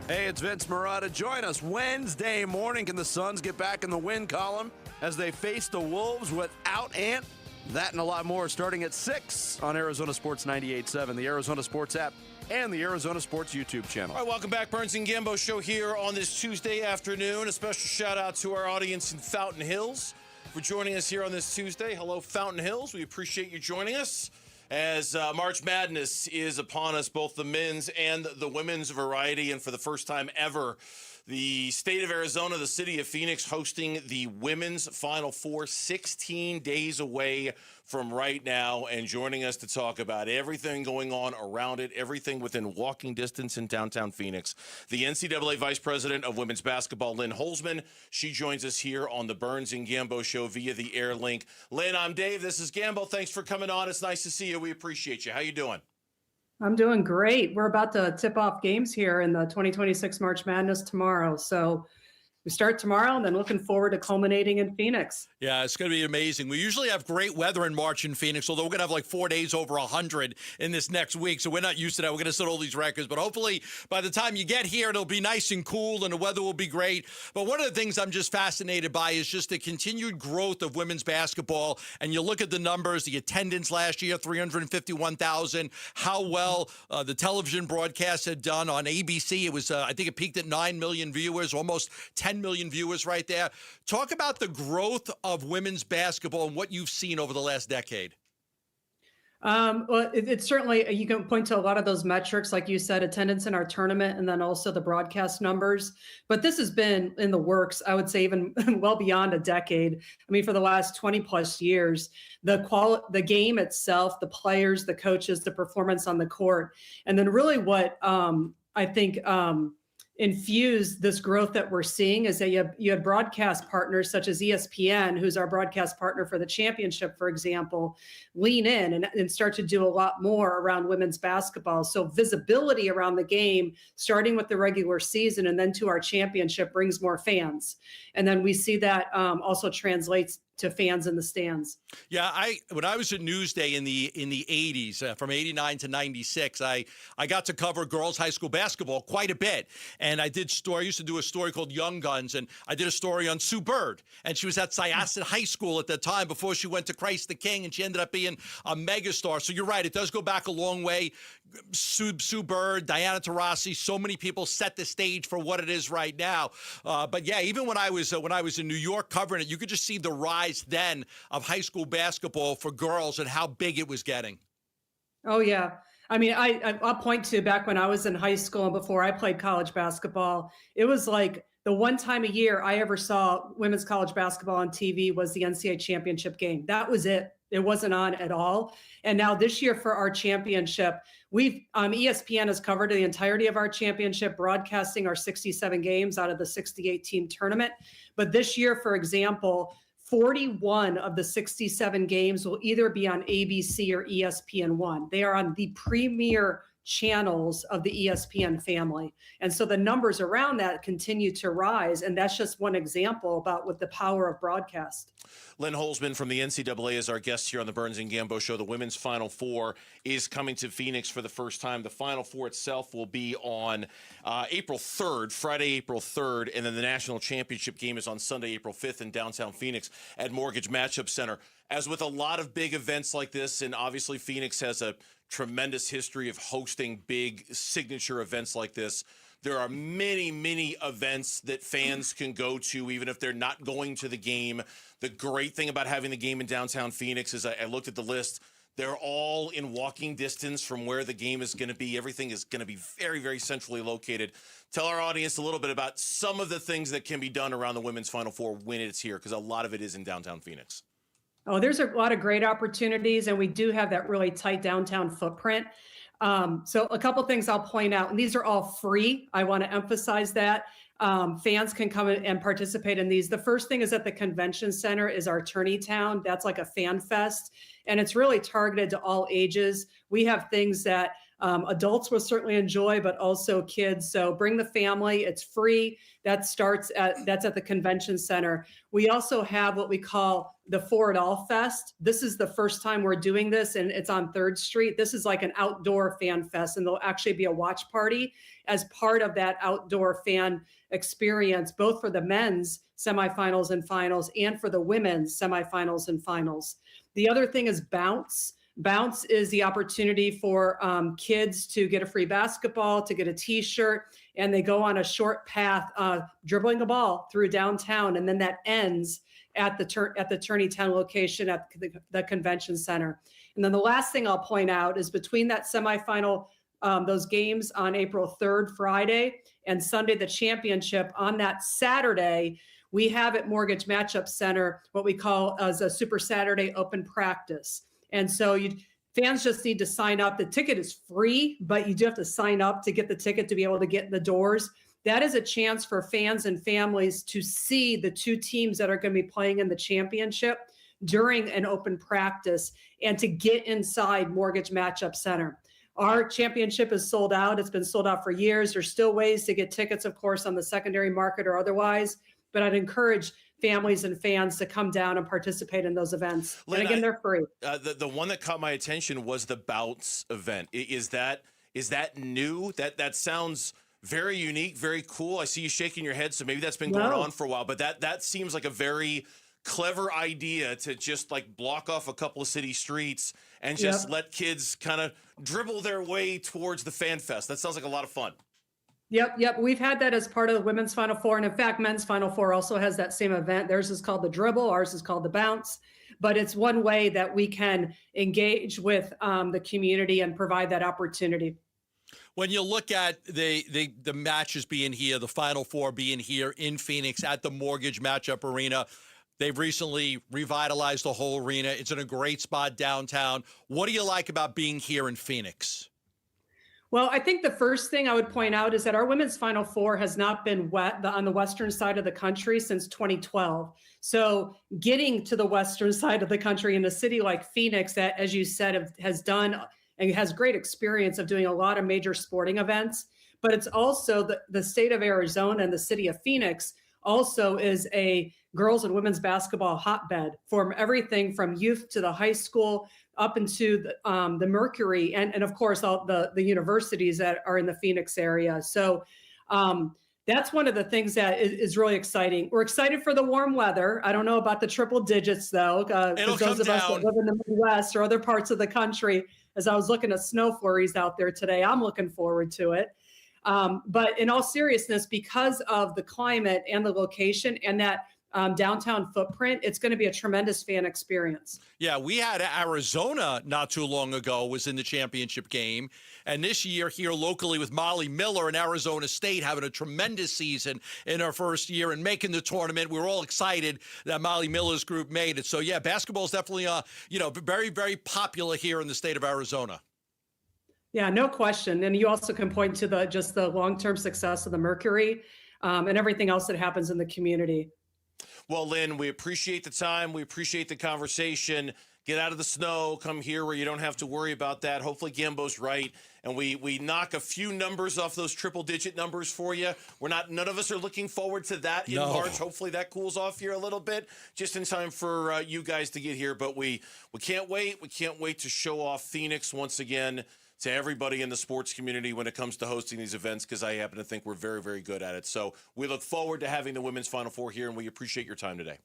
Hey, it's Vince Marotta. Join us Wednesday morning. Can the Suns get back in the win column as they face the Wolves without Ant? That and a lot more starting at 6 on Arizona Sports 98.7, the Arizona Sports app, and the Arizona Sports YouTube channel. All right, welcome back. Burns and Gambo show here on this Tuesday afternoon. A special shout out to our audience in Fountain Hills for joining us here on this Tuesday. Hello, Fountain Hills. We appreciate you joining us as March Madness is upon us, both the men's and the women's variety. And for the first time ever, the state of Arizona, the city of Phoenix, hosting the women's Final Four 16 days away from right now, and joining us to talk about everything going on around it, everything within walking distance in downtown Phoenix, the NCAA Vice President of Women's Basketball, Lynn Holzman. She joins us here on the Burns and Gambo show via the Air Link. Lynn, I'm Dave. This is Gambo. Thanks for coming on. It's nice to see you. We appreciate you. How you doing? I'm doing great. We're about to tip off games here in the 2026 March Madness tomorrow. So we start tomorrow and then looking forward to culminating in Phoenix. Yeah, it's going to be amazing. We usually have great weather in March in Phoenix, although we're going to have like 4 days over 100 in this next week, so we're not used to that. We're going to set all these records, but hopefully by the time you get here, it'll be nice and cool and the weather will be great. But one of the things I'm just fascinated by is just the continued growth of women's basketball, and you look at the numbers, the attendance last year, 351,000, how well the television broadcast had done on ABC. It was, I think it peaked at 9 million viewers, almost 10 million viewers right there. Talk about the growth of women's basketball and what you've seen over the last decade. Well, it's certainly, you can point to a lot of those metrics, like you said, attendance in our tournament, and then also the broadcast numbers. But this has been in the works, I would say, even well beyond a decade. I mean, for the last 20 plus years, the game itself, the players, the coaches, the performance on the court, and then really what I think infuse this growth that we're seeing is that you have broadcast partners such as ESPN, who's our broadcast partner for the championship, for example, lean in and start to do a lot more around women's basketball. So visibility around the game, starting with the regular season and then to our championship, brings more fans. And then we see that also translates to fans in the stands. Yeah, when I was at Newsday in the 80s, from 89 to 96, I got to cover girls high school basketball quite a bit. And I used to do a story called Young Guns, and I did a story on Sue Bird. And she was at Syosset High School at the time before she went to Christ the King, and she ended up being a megastar. So you're right, it does go back a long way. Sue Bird, Diana Taurasi, so many people set the stage for what it is right now. But yeah, even when I was in New York covering it, you could just see the rise then of high school basketball for girls and how big it was getting. Oh, yeah. I mean, I'll point to back when I was in high school and before I played college basketball, it was like the one time a year I ever saw women's college basketball on TV was the NCAA championship game. That was it. It wasn't on at all. And now this year for our championship, ESPN has covered the entirety of our championship, broadcasting our 67 games out of the 68 team tournament. But this year, for example, 41 of the 67 games will either be on ABC or ESPN1. They are on the premier channels of the ESPN family. And so the numbers around that continue to rise. And that's just one example about what the power of broadcast. Lynn Holzman from the NCAA is our guest here on the Burns and Gambo Show. The women's Final Four is coming to Phoenix for the first time. The Final Four itself will be on April 3rd, Friday, April 3rd, and then the national championship game is on Sunday, April 5th in downtown Phoenix at Mortgage Matchup Center. As with a lot of big events like this, and obviously Phoenix has a tremendous history of hosting big signature events like this, there are many, many events that fans can go to, even if they're not going to the game. The great thing about having the game in downtown Phoenix is I looked at the list. They're all in walking distance from where the game is going to be. Everything is going to be very, very centrally located. Tell our audience a little bit about some of the things that can be done around the women's Final Four when it's here, because a lot of it is in downtown Phoenix. Oh, there's a lot of great opportunities, and we do have that really tight downtown footprint. So a couple things I'll point out, and these are all free. I want to emphasize that. Fans can come in and participate in these. The first thing is at the convention center is our Tourney Town. That's like a fan fest, and it's really targeted to all ages. We have things that adults will certainly enjoy, but also kids. So bring the family. It's free. That's at the convention center. We also have what we call the For It All Fest. This is the first time we're doing this, and it's on 3rd Street. This is like an outdoor fan fest, and there'll actually be a watch party as part of that outdoor fan experience, both for the men's semifinals and finals and for the women's semifinals and finals. The other thing is Bounce. Bounce is the opportunity for kids to get a free basketball, to get a T-shirt, and they go on a short path, dribbling a ball through downtown, and then that ends at the Tourney Town location at the convention center. And then the last thing I'll point out is between that semifinal, those games on April 3rd, Friday, and Sunday, the championship, on that Saturday, we have at Mortgage Matchup Center what we call as a Super Saturday Open Practice. And so fans just need to sign up. The ticket is free, but you do have to sign up to get the ticket to be able to get in the doors. That is a chance for fans and families to see the two teams that are going to be playing in the championship during an open practice and to get inside Mortgage Matchup Center. Our championship is sold out. It's been sold out for years. There's still ways to get tickets, of course, on the secondary market or otherwise, but I'd encourage families and fans to come down and participate in those events. Lynn, and again, they're free. The one that caught my attention was the Bounce event. Is that new? That sounds very unique, very cool. I see you shaking your head, so maybe that's been going on for a while, but that seems like a very clever idea to just like block off a couple of city streets and just let kids kind of dribble their way towards the fan fest. That sounds like a lot of fun. Yep. We've had that as part of the women's Final Four. And in fact, men's Final Four also has that same event. Theirs is called the Dribble. Ours is called the Bounce. But it's one way that we can engage with the community and provide that opportunity. When you look at the matches being here, the Final Four being here in Phoenix at the Mortgage Matchup Arena, they've recently revitalized the whole arena. It's in a great spot downtown. What do you like about being here in Phoenix? Well, I think the first thing I would point out is that our women's Final Four has not been on the western side of the country since 2012. So getting to the western side of the country in a city like Phoenix that, as you said, has done and has great experience of doing a lot of major sporting events, but it's also the state of Arizona and the city of Phoenix also is a girls and women's basketball hotbed for everything from youth to the high school up into the Mercury and of course all the universities that are in the Phoenix area. So that's one of the things that is really exciting. We're excited for the warm weather. I don't know about the triple digits though, because those of us that live in the Midwest or other parts of the country, as I was looking at snow flurries out there today, I'm looking forward to it. But in all seriousness, because of the climate and the location and that downtown footprint, it's going to be a tremendous fan experience. Yeah, we had Arizona not too long ago was in the championship game. And this year here locally with Molly Miller and Arizona State having a tremendous season in our first year and making the tournament. We were all excited that Molly Miller's group made it. So, yeah, basketball is definitely, very, very popular here in the state of Arizona. Yeah, no question. And you also can point to the long-term success of the Mercury and everything else that happens in the community. Well, Lynn, we appreciate the time. We appreciate the conversation. Get out of the snow. Come here where you don't have to worry about that. Hopefully Gambo's right. And we knock a few numbers off those triple-digit numbers for you. None of us are looking forward to that in March. Hopefully that cools off here a little bit, just in time for you guys to get here. But we can't wait. We can't wait to show off Phoenix once again to everybody in the sports community when it comes to hosting these events, because I happen to think we're very, very good at it. So we look forward to having the Women's Final Four here, and we appreciate your time today.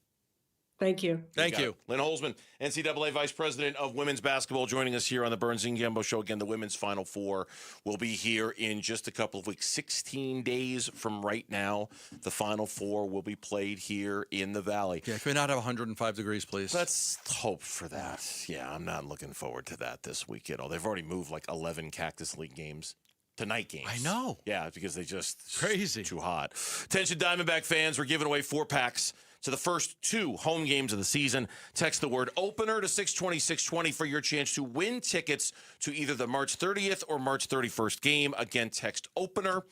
Thank you. Thank you. Lynn Holzman, NCAA Vice President of Women's Basketball, joining us here on the Burns and Gambo Show. Again, the Women's Final Four will be here in just a couple of weeks. 16 days from right now, the Final Four will be played here in the Valley. Yeah, can we not have 105 degrees, please? Let's hope for that. Yeah, I'm not looking forward to that this weekend. They've already moved like 11 Cactus League games to night games. I know. Yeah, because they just crazy too hot. Attention Diamondback fans, we're giving away 4-packs to the first 2 home games of the season. Text the word opener to 620-620 for your chance to win tickets to either the March 30th or March 31st game. Again, text opener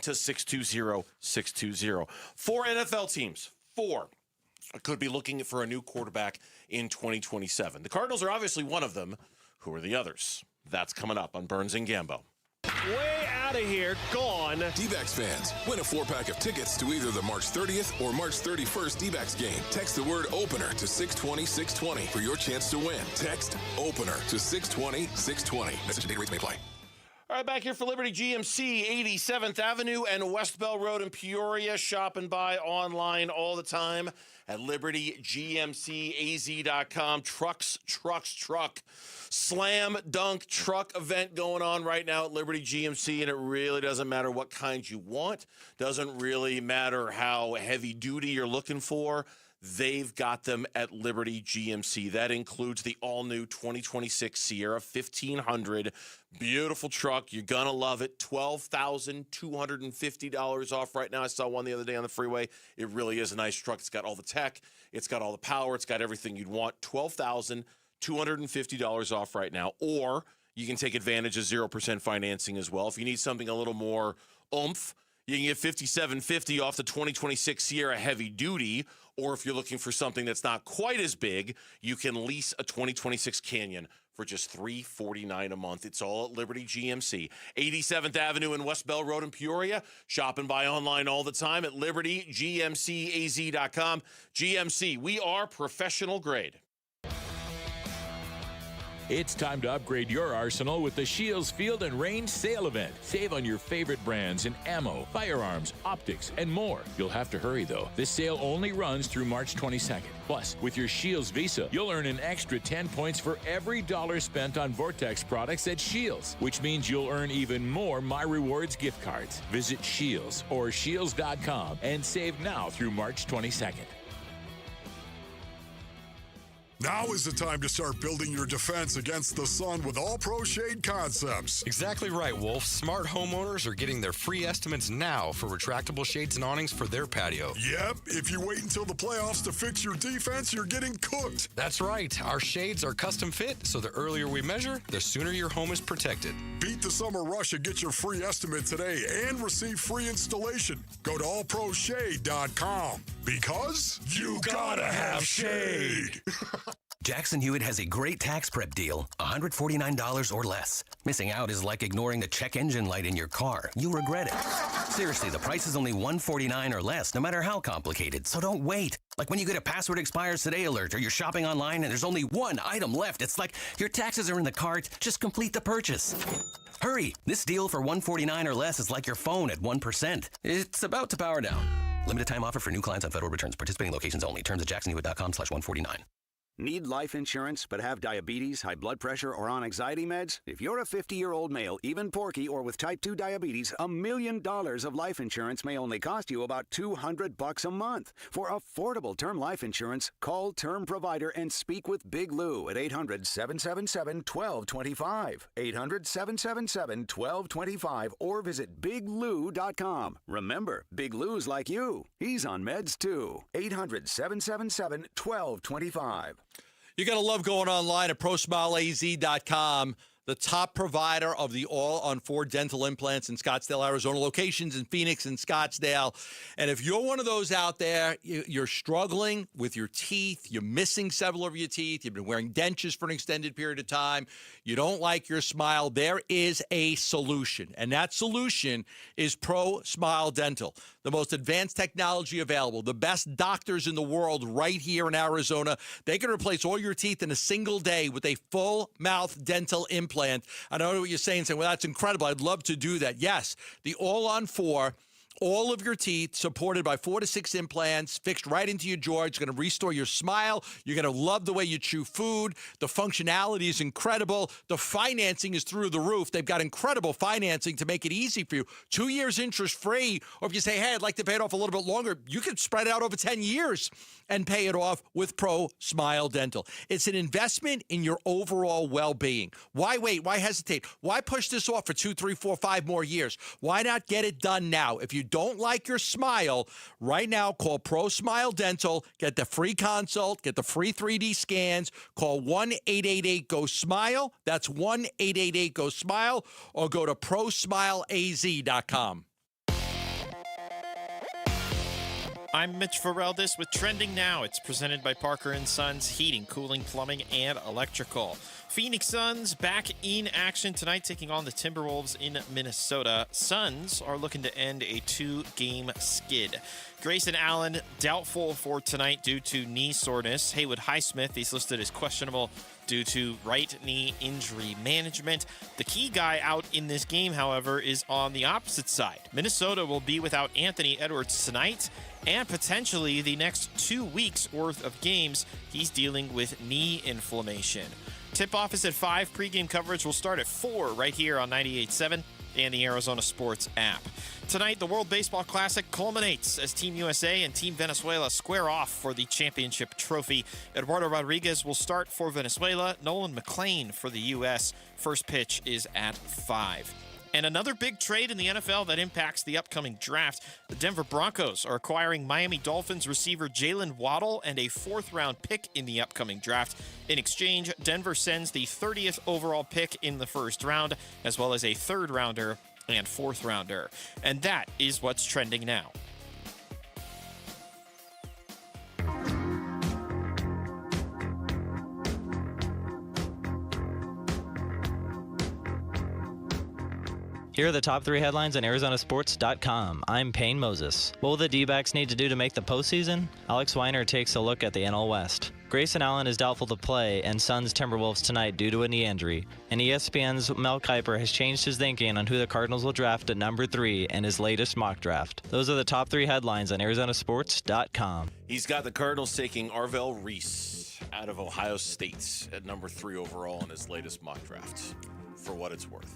to 620-620. 4 NFL teams, 4 could be looking for a new quarterback in 2027. The Cardinals are obviously one of them. Who are the others? That's coming up on Burns and Gambo. Way out of here, gone. D-backs fans, win a 4-pack of tickets to either the March 30th or March 31st D-backs game. Text the word opener to 620-620 for your chance to win. Text opener to 620-620. Message and data rates may apply. All right, back here for Liberty GMC, 87th Avenue and West Bell Road in Peoria. Shop and buy online all the time at libertygmcaz.com. Truck. Slam dunk truck event going on right now at Liberty GMC, and it really doesn't matter what kind you want. Doesn't really matter how heavy duty you're looking for. They've got them at Liberty GMC. That includes the all-new 2026 Sierra 1500. Beautiful truck. You're going to love it. $12,250 off right now. I saw one the other day on the freeway. It really is a nice truck. It's got all the tech. It's got all the power. It's got everything you'd want. $12,250 off right now. Or you can take advantage of 0% financing as well. If you need something a little more oomph, you can get $5,750 off the 2026 Sierra Heavy Duty. Or if you're looking for something that's not quite as big, you can lease a 2026 Canyon for just $349 a month. It's all at Liberty GMC. 87th Avenue and West Bell Road in Peoria. Shop and buy online all the time at libertygmcaz.com. GMC, we are professional grade. It's time to upgrade your arsenal with the Shields Field and Range Sale Event. Save on your favorite brands in ammo, firearms, optics, and more. You'll have to hurry, though. This sale only runs through March 22nd. Plus, with your Shields Visa, you'll earn an extra 10 points for every $1 spent on Vortex products at Shields, which means you'll earn even more My Rewards gift cards. Visit Shields or Shields.com and save now through March 22nd. Now is the time to start building your defense against the sun with All Pro Shade Concepts. Exactly right, Wolf. Smart homeowners are getting their free estimates now for retractable shades and awnings for their patio. Yep, if you wait until the playoffs to fix your defense, you're getting cooked. That's right. Our shades are custom fit, so the earlier we measure, the sooner your home is protected. Beat the summer rush and get your free estimate today and receive free installation. Go to allproshade.com because you gotta have shade. Jackson Hewitt has a great tax prep deal, $149 or less. Missing out is like ignoring the check engine light in your car. You'll regret it. Seriously, the price is only $149 or less, no matter how complicated, so don't wait. Like when you get a password expires today alert or you're shopping online and there's only one item left. It's like your taxes are in the cart, just complete the purchase. Hurry, this deal for $149 or less is like your phone at 1%. It's about to power down. Limited time offer for new clients on federal returns. Participating locations only. Terms at jacksonhewitt.com/149. Need life insurance but have diabetes, high blood pressure, or on anxiety meds? If you're a 50-year-old male, even porky, or with type 2 diabetes, $1 million of life insurance may only cost you about $200 a month. For affordable term life insurance, call Term Provider and speak with Big Lou at 800-777-1225. 800-777-1225 or visit biglou.com. Remember, Big Lou's like you. He's on meds too. 800-777-1225. You're going to love going online at ProSmileAZ.com, the top provider of the all-on-4 dental implants in Scottsdale, Arizona, locations in Phoenix and Scottsdale. And if you're one of those out there, you're struggling with your teeth, you're missing several of your teeth, you've been wearing dentures for an extended period of time, you don't like your smile, there is a solution. And that solution is Pro Smile Dental, the most advanced technology available, the best doctors in the world right here in Arizona. They can replace all your teeth in a single day with a full mouth dental implant. I know what you're saying, well, that's incredible. I'd love to do that. Yes, the all-on-4, all of your teeth supported by 4 to 6 implants fixed right into your jaw. It's going to restore your smile. You're going to love the way you chew food. The functionality is incredible. The financing is through the roof. They've got incredible financing to make it easy for you. 2 years interest-free. Or if you say, hey, I'd like to pay it off a little bit longer, you can spread it out over 10 years and pay it off with Pro Smile Dental. It's an investment in your overall well-being. Why wait? Why hesitate? Why push this off for 2, 3, 4, 5 more years? Why not get it done now? If you don't like your smile, right now, call Pro Smile Dental. Get the free consult. Get the free 3D scans. Call 1-888-GO-SMILE. That's 1-888-GO-SMILE. Or go to ProSmileAZ.com. I'm Mitch Ferreldis with Trending Now. It's presented by Parker & Sons Heating, Cooling, Plumbing, and Electrical. Phoenix Suns back in action tonight, taking on the Timberwolves in Minnesota. Suns are looking to end a 2-game skid. Grayson Allen doubtful for tonight due to knee soreness. Haywood Highsmith, he's listed as questionable due to right knee injury management. The key guy out in this game, however, is on the opposite side. Minnesota will be without Anthony Edwards tonight and potentially the next 2 weeks worth of games. He's dealing with knee inflammation. Tip-off is at 5. Pre-game coverage will start at 4 right here on 98.7 and the Arizona Sports app. Tonight, the World Baseball Classic culminates as Team USA and Team Venezuela square off for the championship trophy. Eduardo Rodriguez will start for Venezuela. Nolan McLean for the U.S. First pitch is at 5. And another big trade in the NFL that impacts the upcoming draft. The Denver Broncos are acquiring Miami Dolphins receiver Jalen Waddle and a 4th-round pick in the upcoming draft. In exchange, Denver sends the 30th overall pick in the first round, as well as a 3rd-rounder and 4th-rounder. And that is what's trending now. Here are the top 3 headlines on Arizonasports.com. I'm Payne Moses. What will the D-backs need to do to make the postseason? Alex Weiner takes a look at the NL West. Grayson Allen is doubtful to play, and Suns Timberwolves tonight due to a knee injury. And ESPN's Mel Kiper has changed his thinking on who the Cardinals will draft at number 3 in his latest mock draft. Those are the top 3 headlines on Arizonasports.com. He's got the Cardinals taking Arvell Reese out of Ohio State at number 3 overall in his latest mock draft, for what it's worth.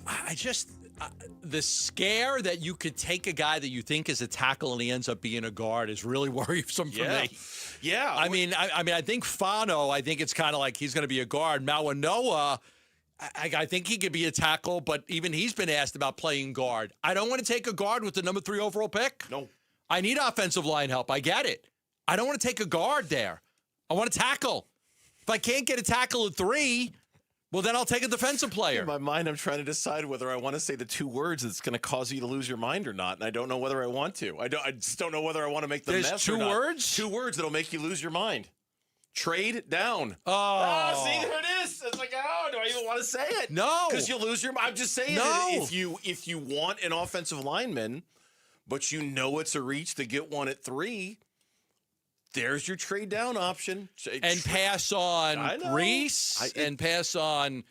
The scare that you could take a guy that you think is a tackle and he ends up being a guard is really worrisome for me. Yeah. I think Fano, I think it's kind of like he's going to be a guard. Mawanoa, I think he could be a tackle, but even he's been asked about playing guard. I don't want to take a guard with the number 3 overall pick. No. I need offensive line help. I get it. I don't want to take a guard there. I want to tackle. If I can't get a tackle at 3, well, then I'll take a defensive player. In my mind, I'm trying to decide whether I want to say the 2 words that's going to cause you to lose your mind or not, and I don't know whether I want to. I just don't know whether I want to make the mess or not. There's 2 words? 2 words that'll make you lose your mind. Trade down. Oh. See, there it is. It's like, oh, do I even want to say it? No. Because you'll lose your mind. I'm just saying that if you want an offensive lineman, but you know it's a reach to get one at 3, there's your trade down option. And pass on Reese and pass on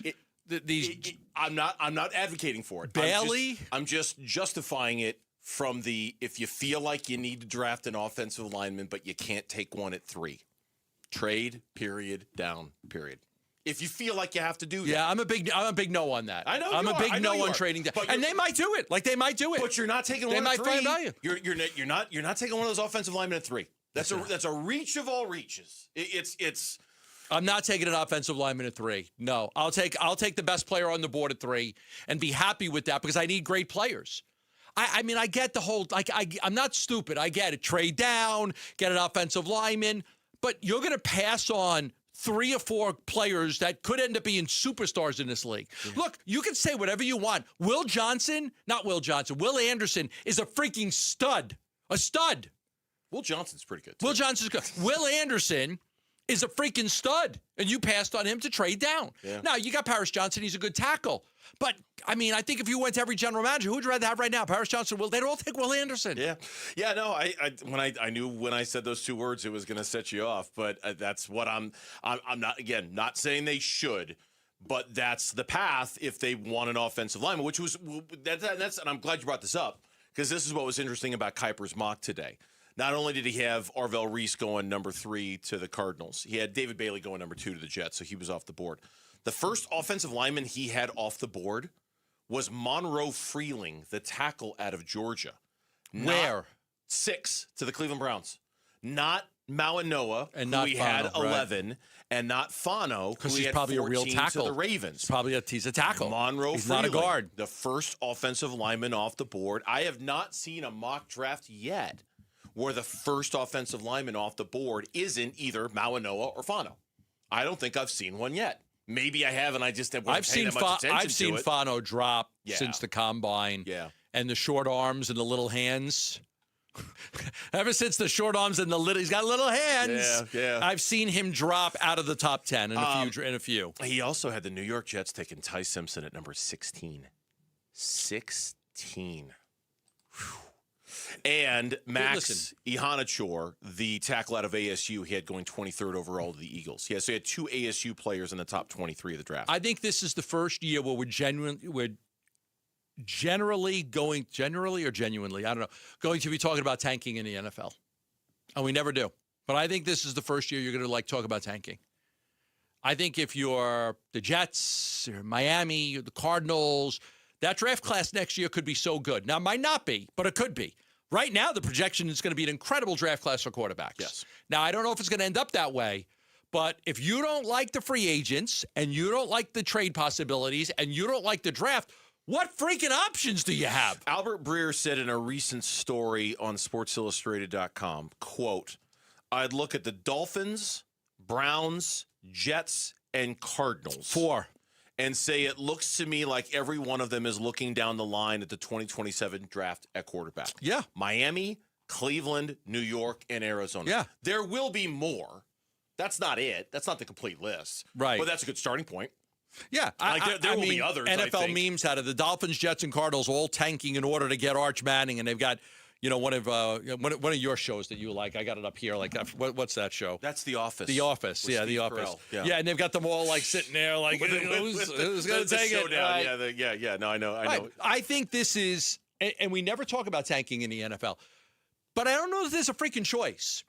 these. I'm not advocating for it. Bailey? I'm just justifying it from the if you feel like you need to draft an offensive lineman, but you can't take one at 3. Trade, period, down, period. If you feel like you have to do that. Yeah, I'm a big no on that. I know I'm you a are. big I know no you on are. trading down. But And they might do it. Like, they might do it. But you're not taking they one might at 3. find value. You're not taking one of those offensive linemen at 3. That's a reach of all reaches. It's I'm not taking an offensive lineman at 3. No, I'll take the best player on the board at 3 and be happy with that because I need great players. I mean, I get the whole, I'm not stupid. I get it. Trade down, get an offensive lineman, but you're going to pass on 3 or 4 players that could end up being superstars in this league. Yeah. Look, you can say whatever you want. Will Anderson is a freaking stud. A stud. Will Johnson's pretty good, too. Will Johnson's good. Will Anderson is a freaking stud, and you passed on him to trade down. Yeah. Now, you got Paris Johnson. He's a good tackle. But, I mean, I think if you went to every general manager, who would you rather have right now? Paris Johnson, they'd all take Will Anderson. Yeah. Yeah, no, I knew when I said those 2 words, it was going to set you off. But that's what I'm not, again, not saying they should, but that's the path if they want an offensive lineman, which was, that's, and I'm glad you brought this up, because this is what was interesting about Kuiper's mock today. Not only did he have Arvell Reese going number 3 to the Cardinals, he had David Bailey going number 2 to the Jets, so he was off the board. The first offensive lineman he had off the board was Monroe Freeling, the tackle out of Georgia. Where? 6 to the Cleveland Browns. Not Mauanoa, and who not he Fano, had 11, right. And not Fano, because who he's he had probably 14 a real tackle. to the Ravens. He's a tackle. Monroe he's Freeling, not a guard. The first offensive lineman off the board. I have not seen a mock draft yet where the first offensive lineman off the board isn't either Mauanoa or Fano. I don't think I've seen one yet. Maybe I have, and I just haven't paid that much attention I've seen Fano drop since the combine. Yeah. And the short arms and the little hands. Ever since the short arms and he's got little hands. Yeah. I've seen him drop out of the top 10 in a few. He also had the New York Jets taking Ty Simpson at number 16. 16. Whew. And Max Ihanachor, the tackle out of ASU, he had going 23rd overall to the Eagles. Yeah, so he had 2 ASU players in the top 23 of the draft. I think this is the first year where we're genuinely, I don't know, going to be talking about tanking in the NFL. And we never do. But I think this is the first year you're going to talk about tanking. I think if you're the Jets, or Miami, the Cardinals, that draft class next year could be so good. Now, it might not be, but it could be. Right now, the projection is going to be an incredible draft class for quarterbacks. Yes. Now, I don't know if it's going to end up that way, but if you don't like the free agents and you don't like the trade possibilities and you don't like the draft, what freaking options do you have? Albert Breer said in a recent story on SportsIllustrated.com, quote, I'd look at the Dolphins, Browns, Jets, and Cardinals. 4. And say it looks to me like every one of them is looking down the line at the 2027 draft at quarterback. Yeah. Miami, Cleveland, New York, and Arizona. Yeah. There will be more. That's not it. That's not the complete list. Right. But that's a good starting point. Yeah. There will be others, I NFL think. memes out of the Dolphins, Jets, and Cardinals all tanking in order to get Arch Manning, and they've got one of your shows that you like. I got it up here. Like, what's that show? That's The Office. The Office. Yeah, The Office. Yeah, and they've got them all sitting there like, who's going to take it? Right. Yeah. No, I know. Right. I think this is, and we never talk about tanking in the NFL, but I don't know if there's a freaking choice.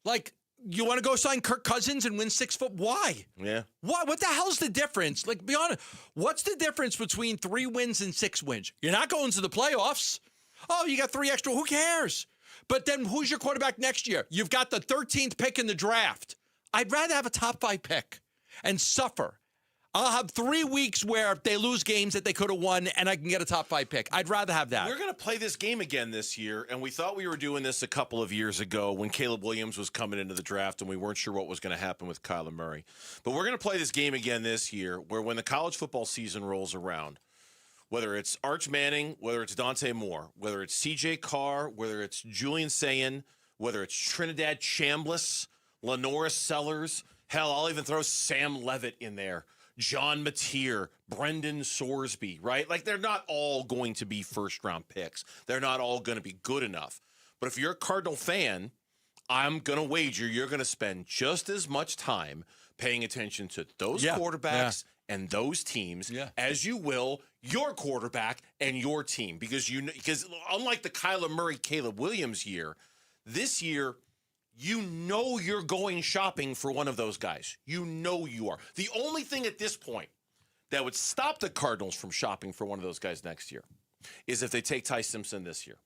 Like, you want to go sign Kirk Cousins and win 6 foot? Why? Yeah. Why? What the hell's the difference? Like, be honest. What's the difference between 3 wins and 6 wins? You're not going to the playoffs. Oh, you got 3 extra. Who cares? But then who's your quarterback next year? You've got the 13th pick in the draft. I'd rather have a top 5 pick and suffer. I'll have 3 weeks where they lose games that they could have won, and I can get a top 5 pick. I'd rather have that. We're going to play this game again this year, and we thought we were doing this a couple of years ago when Caleb Williams was coming into the draft, and we weren't sure what was going to happen with Kyler Murray. But we're going to play this game again this year, where when the college football season rolls around, whether it's Arch Manning, whether it's Dante Moore, whether it's C.J. Carr, whether it's Julian Sayin, whether it's Trinidad Chambliss, Lenoris Sellers, hell, I'll even throw Sam Levitt in there, John Mateer, Brendan Sorsby, right? Like, they're not all going to be first-round picks. They're not all going to be good enough. But if you're a Cardinal fan, I'm going to wager you're going to spend just as much time paying attention to those quarterbacks and those teams as you will your quarterback and your team, because unlike the Kyler Murray, Caleb Williams year, this year you know you're going shopping for one of those guys. You know you are. The only thing at this point that would stop the Cardinals from shopping for one of those guys next year is if they take Ty Simpson this year.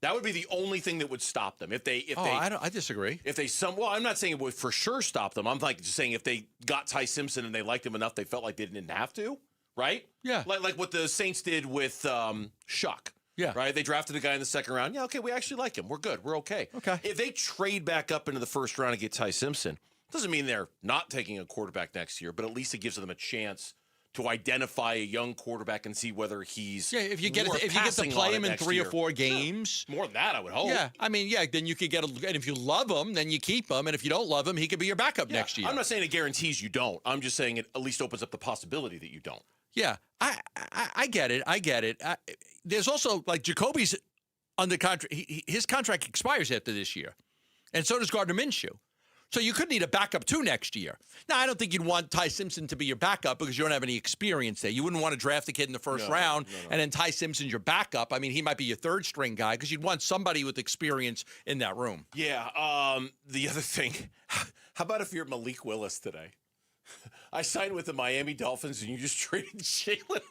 That would be the only thing that would stop them. I disagree. I'm not saying it would for sure stop them. I'm just saying if they got Ty Simpson and they liked him enough, they felt like they didn't have to, right? Yeah. Like what the Saints did with Shuck. Yeah. Right? They drafted a guy in the second round. Yeah, okay, we actually like him. We're good. We're okay. Okay. If they trade back up into the first round and get Ty Simpson, doesn't mean they're not taking a quarterback next year, but at least it gives them a chance to identify a young quarterback and see whether he's if you get to play him in 3 or 4 games. More than that, I would hope. Yeah, I mean, then you could get and if you love him, then you keep him, and if you don't love him, he could be your backup next year. I'm not saying it guarantees you don't. I'm just saying it at least opens up the possibility that you don't. Yeah, I get it. There's also, like, Jacoby's under contract. His contract expires after this year, and so does Gardner Minshew. So you could need a backup, too, next year. Now, I don't think you'd want Ty Simpson to be your backup because you don't have any experience there. You wouldn't want to draft a kid in the first round, and then Ty Simpson's your backup. I mean, he might be your third-string guy because you'd want somebody with experience in that room. Yeah. The other thing, how about if you're Malik Willis today? I signed with the Miami Dolphins, and you just traded Jalen.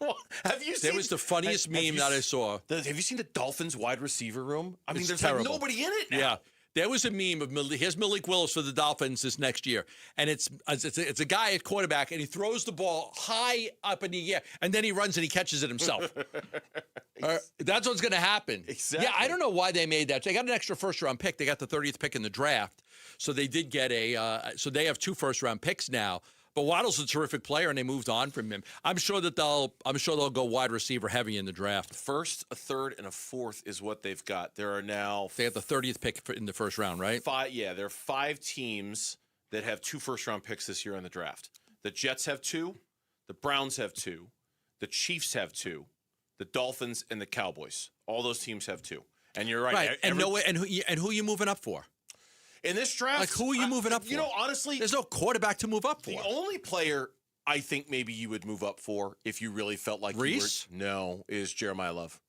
Have you seen? That was the funniest meme that I saw. Have you seen the Dolphins wide receiver room? I mean, there's terrible. like nobody in it now. Yeah. There was a meme of here's Malik Willis for the Dolphins this next year, and it's a guy at quarterback, and he throws the ball high up in the air, and then he runs and he catches it himself. That's what's going to happen. Exactly. Yeah, I don't know why they made that. They got an extra first-round pick. They got the 30th pick in the draft, so they did get so they have 2 first-round picks now. But Waddle's a terrific player, and they moved on from him. I'm sure they'll go wide receiver heavy in the draft. First, a third, and a fourth is what they've got. There are now they have the 30th pick in the first round, right? 5. Yeah, there are 5 teams that have 2 first-round picks this year in the draft. The Jets have 2, the Browns have 2, the Chiefs have 2, the Dolphins and the Cowboys. All those teams have 2. And you're right. Right. And who are you moving up for? In this draft, like, who are you moving up for? You know, honestly, there's no quarterback to move up for. The only player I think maybe you would move up for if you really felt like Reese? is Jeremiah Love.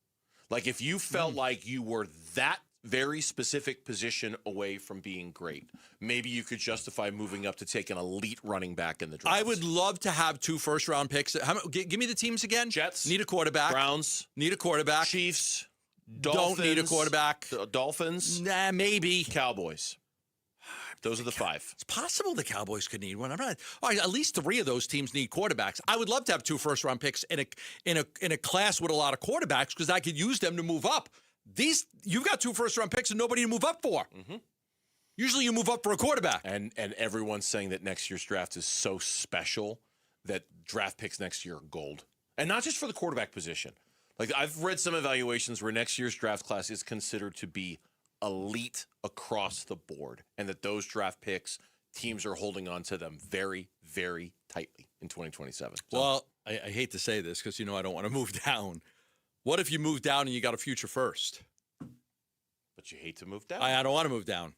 Like, if you felt like you were that very specific position away from being great, maybe you could justify moving up to take an elite running back in the draft. I would love to have 2 first-round picks. Give me the teams again. Jets. Need a quarterback. Browns. Need a quarterback. Chiefs. Dolphins. Don't need a quarterback. Dolphins. Nah, maybe. Cowboys. Those are the 5. It's possible the Cowboys could need one. I'm not. All right, at least 3 of those teams need quarterbacks. I would love to have 2 first-round picks in a class with a lot of quarterbacks because I could use them to move up. You've got 2 first-round picks and nobody to move up for. Mm-hmm. Usually you move up for a quarterback. And everyone's saying that next year's draft is so special that draft picks next year are gold. And not just for the quarterback position. Like, I've read some evaluations where next year's draft class is considered to be elite across the board, and that those draft picks, teams are holding on to them very, very tightly in 2027. So, well, I hate to say this because, I don't want to move down. What if you move down and you got a future first? But you hate to move down. I don't want to move down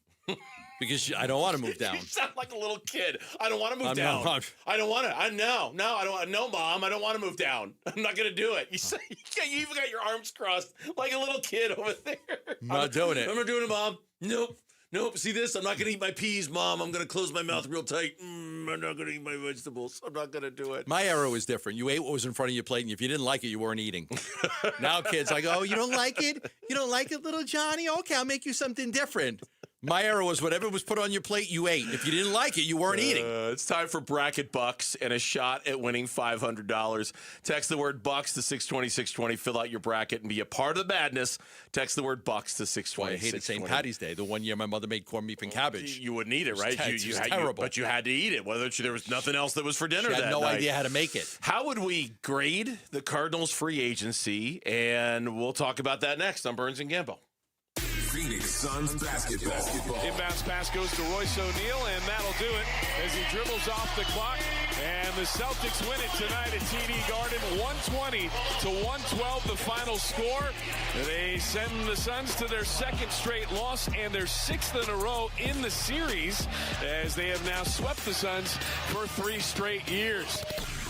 because I don't want to move down. You sound like a little kid. I don't want to move down. Not. I don't want to. I don't. No, Mom, I don't want to move down. I'm not going to do it. You even got your arms crossed like a little kid over there. I'm not doing it. I'm not doing it, Mom. Nope. See this? I'm not going to eat my peas, Mom. I'm going to close my mouth real tight. I'm not going to eat my vegetables. I'm not going to do it. My era was different. You ate what was in front of your plate, and if you didn't like it, you weren't eating. Now kids like, oh, you don't like it? You don't like it, little Johnny? Okay, I'll make you something different. My era was whatever was put on your plate, you ate. If you didn't like it, you weren't eating. It's time for Bracket Bucks and a shot at winning $500. Text the word Bucks to 620-620. Fill out your bracket and be a part of the madness. Text the word Bucks to 620-620. I hated St. Patty's Day. The one year my mother made corned beef and cabbage. You wouldn't eat it, right? It was terrible. But you had to eat it. There was nothing else that was for dinner that night. She had no idea how to make it. How would we grade the Cardinals' free agency? And we'll talk about that next on Burns and Gambo. Phoenix Suns basketball. Inbounds pass goes to Royce O'Neal, and that'll do it as he dribbles off the clock. And the Celtics win it tonight at TD Garden, 120-112, the final score. They send the Suns to their 2nd straight loss and their 6th in a row in the series, as they have now swept the Suns for 3 straight years.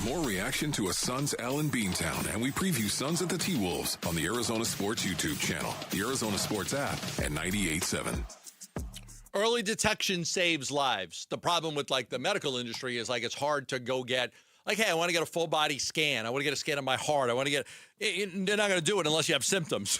More reaction to a Suns Allen Beantown, and we preview Suns at the T-Wolves on the Arizona Sports YouTube channel, the Arizona Sports app, and 98.7. Early detection saves lives. The problem with like the medical industry is like it's hard to go get, like, hey, I want to get a full body scan. I want to get a scan of my heart. I want to get, they're not going to do it unless you have symptoms.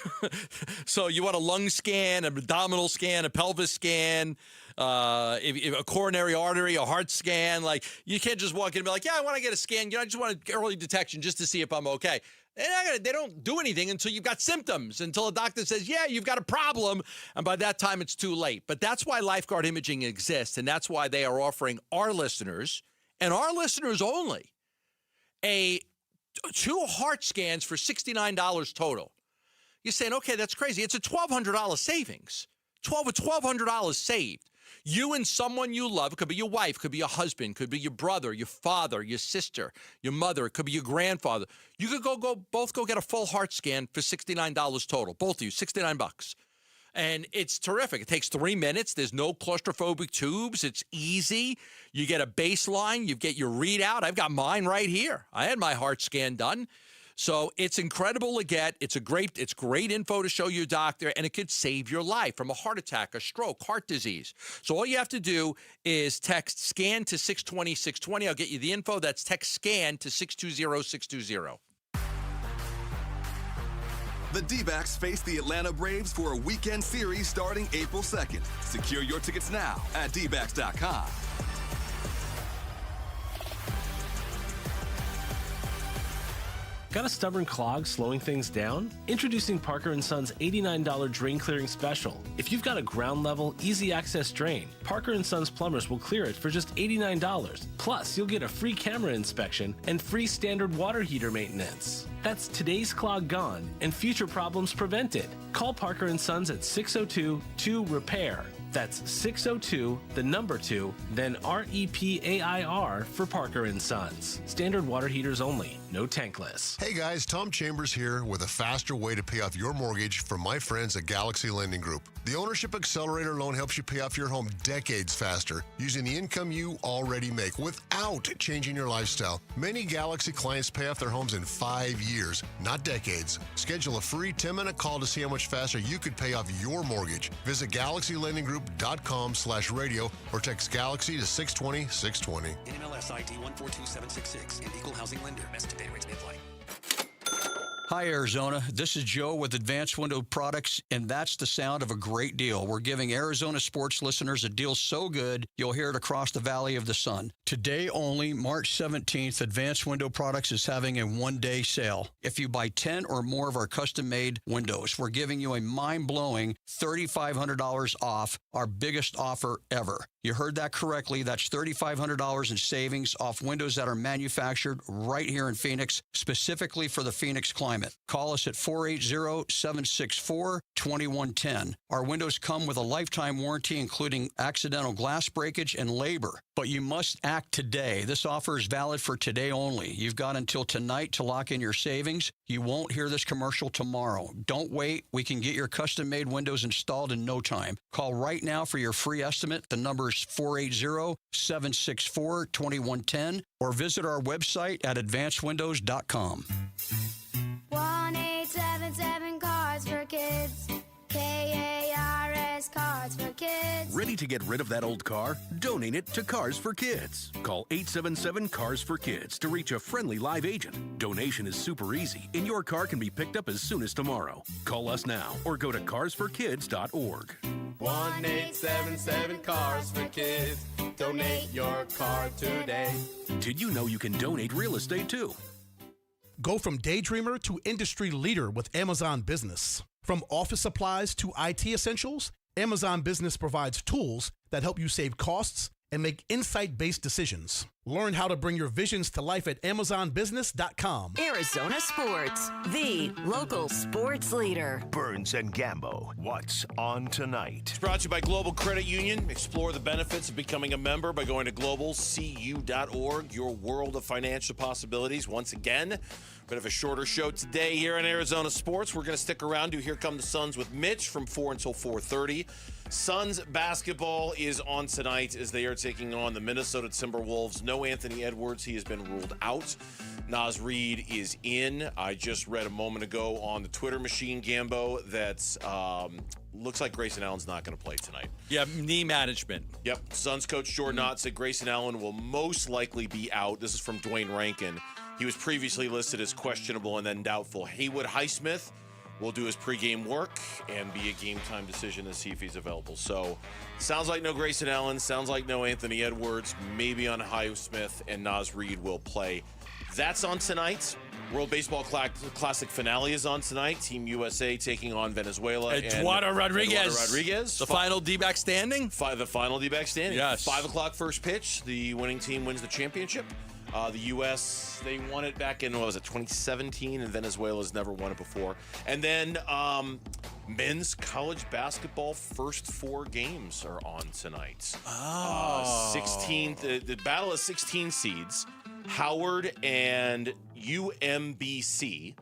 So you want a lung scan, an abdominal scan, a pelvis scan, if a coronary artery, a heart scan. Like, you can't just walk in and be like, yeah, I want to get a scan. I just want early detection just to see if I'm okay. They don't do anything until you've got symptoms, until a doctor says, yeah, you've got a problem. And by that time, it's too late. But that's why Lifeguard Imaging exists. And that's why they are offering our listeners, and our listeners only, 2 heart scans for $69 total. You're saying, okay, that's crazy. It's a $1,200 savings. $1,200 saved. You and someone you love, it could be your wife, could be your husband, could be your brother, your father, your sister, your mother, it could be your grandfather. You could both go get a full heart scan for $69 total. Both of you, $69. And it's terrific. It takes 3 minutes. There's no claustrophobic tubes. It's easy. You get a baseline. You get your readout. I've got mine right here. I had my heart scan done. So it's incredible to get. It's great info to show your doctor, and it could save your life from a heart attack, a stroke, heart disease. So all you have to do is text SCAN to 620-620. I'll get you the info. That's text SCAN to 620-620. The D-backs face the Atlanta Braves for a weekend series starting April 2nd. Secure your tickets now at dbacks.com. Got a stubborn clog slowing things down? Introducing Parker & Son's $89 drain clearing special. If you've got a ground level, easy access drain, Parker & Son's plumbers will clear it for just $89. Plus, you'll get a free camera inspection and free standard water heater maintenance. That's today's clog gone and future problems prevented. Call Parker & Sons at 602-2-REPAIR. That's 602, the number 2, then REPAIR for Parker & Sons. Standard water heaters only, no tankless. Hey guys, Tom Chambers here with a faster way to pay off your mortgage from my friends at Galaxy Lending Group. The Ownership Accelerator loan helps you pay off your home decades faster using the income you already make without changing your lifestyle. Many Galaxy clients pay off their homes in 5 years, not decades. Schedule a free 10-minute call to see how much faster you could pay off your mortgage. Visit GalaxyLendingGroup.com/radio or text Galaxy to 620-620. NMLS ID 142766 and Equal Housing Lender. Best pay rates may apply. Hi, Arizona. This is Joe with Advanced Window Products, and that's the sound of a great deal. We're giving Arizona sports listeners a deal so good, you'll hear it across the Valley of the Sun. Today only, March 17th, Advanced Window Products is having a one-day sale. If you buy 10 or more of our custom-made windows, we're giving you a mind-blowing $3,500 off, our biggest offer ever. You heard that correctly. That's $3,500 in savings off windows that are manufactured right here in Phoenix, specifically for the Phoenix climate. Call us at 480-764-2110. Our windows come with a lifetime warranty, including accidental glass breakage and labor. But you must act today. This offer is valid for today only. You've got until tonight to lock in your savings. You won't hear this commercial tomorrow. Don't wait. We can get your custom-made windows installed in no time. Call right now for your free estimate. The number is 480-764-2110 or visit our website at advancedwindows.com. 1-877 Cars for Kids. KARS Cars for Kids. Ready to get rid of that old car? Donate it to Cars for Kids. Call 877 Cars for Kids to reach a friendly live agent. Donation is super easy, and your car can be picked up as soon as tomorrow. Call us now or go to carsforkids.org. 1-877 Cars for Kids. Donate your car today. Did you know you can donate real estate too? Go from daydreamer to industry leader with Amazon Business. From office supplies to IT essentials, Amazon Business provides tools that help you save costs and make insight-based decisions. Learn how to bring your visions to life at AmazonBusiness.com. Arizona Sports, the local sports leader. Burns and Gambo, what's on tonight? It's brought to you by Global Credit Union. Explore the benefits of becoming a member by going to globalcu.org, your world of financial possibilities. Once again, bit of a shorter show today here on Arizona Sports. We're going to stick around to Here Come the Suns with Mitch from 4 until 4:30. Suns basketball is on tonight as they are taking on the Minnesota Timberwolves. No Anthony Edwards. He has been ruled out. Naz Reid is in. I just read a moment ago on the Twitter machine, Gambo, that looks like Grayson Allen's not going to play tonight. Yeah, knee management. Yep. Suns coach Jordan Ott said Grayson Allen will most likely be out. This is from Dwayne Rankin. He was previously listed as questionable and then doubtful. Haywood Highsmith will do his pregame work and be a game-time decision to see if he's available. So, sounds like no Grayson Allen. Sounds like no Anthony Edwards. Maybe on Highsmith, and Naz Reid will play. That's on tonight. World Baseball Classic finale is on tonight. Team USA taking on Venezuela. Eduardo Rodriguez. The final D-back standing? The final D-back standing. Yes. 5 o'clock first pitch. The winning team wins the championship. The U.S., they won it back in, 2017? And Venezuela's never won it before. And then men's college basketball first 4 games are on tonight. 16. The battle of 16 seeds. Howard and UMBC,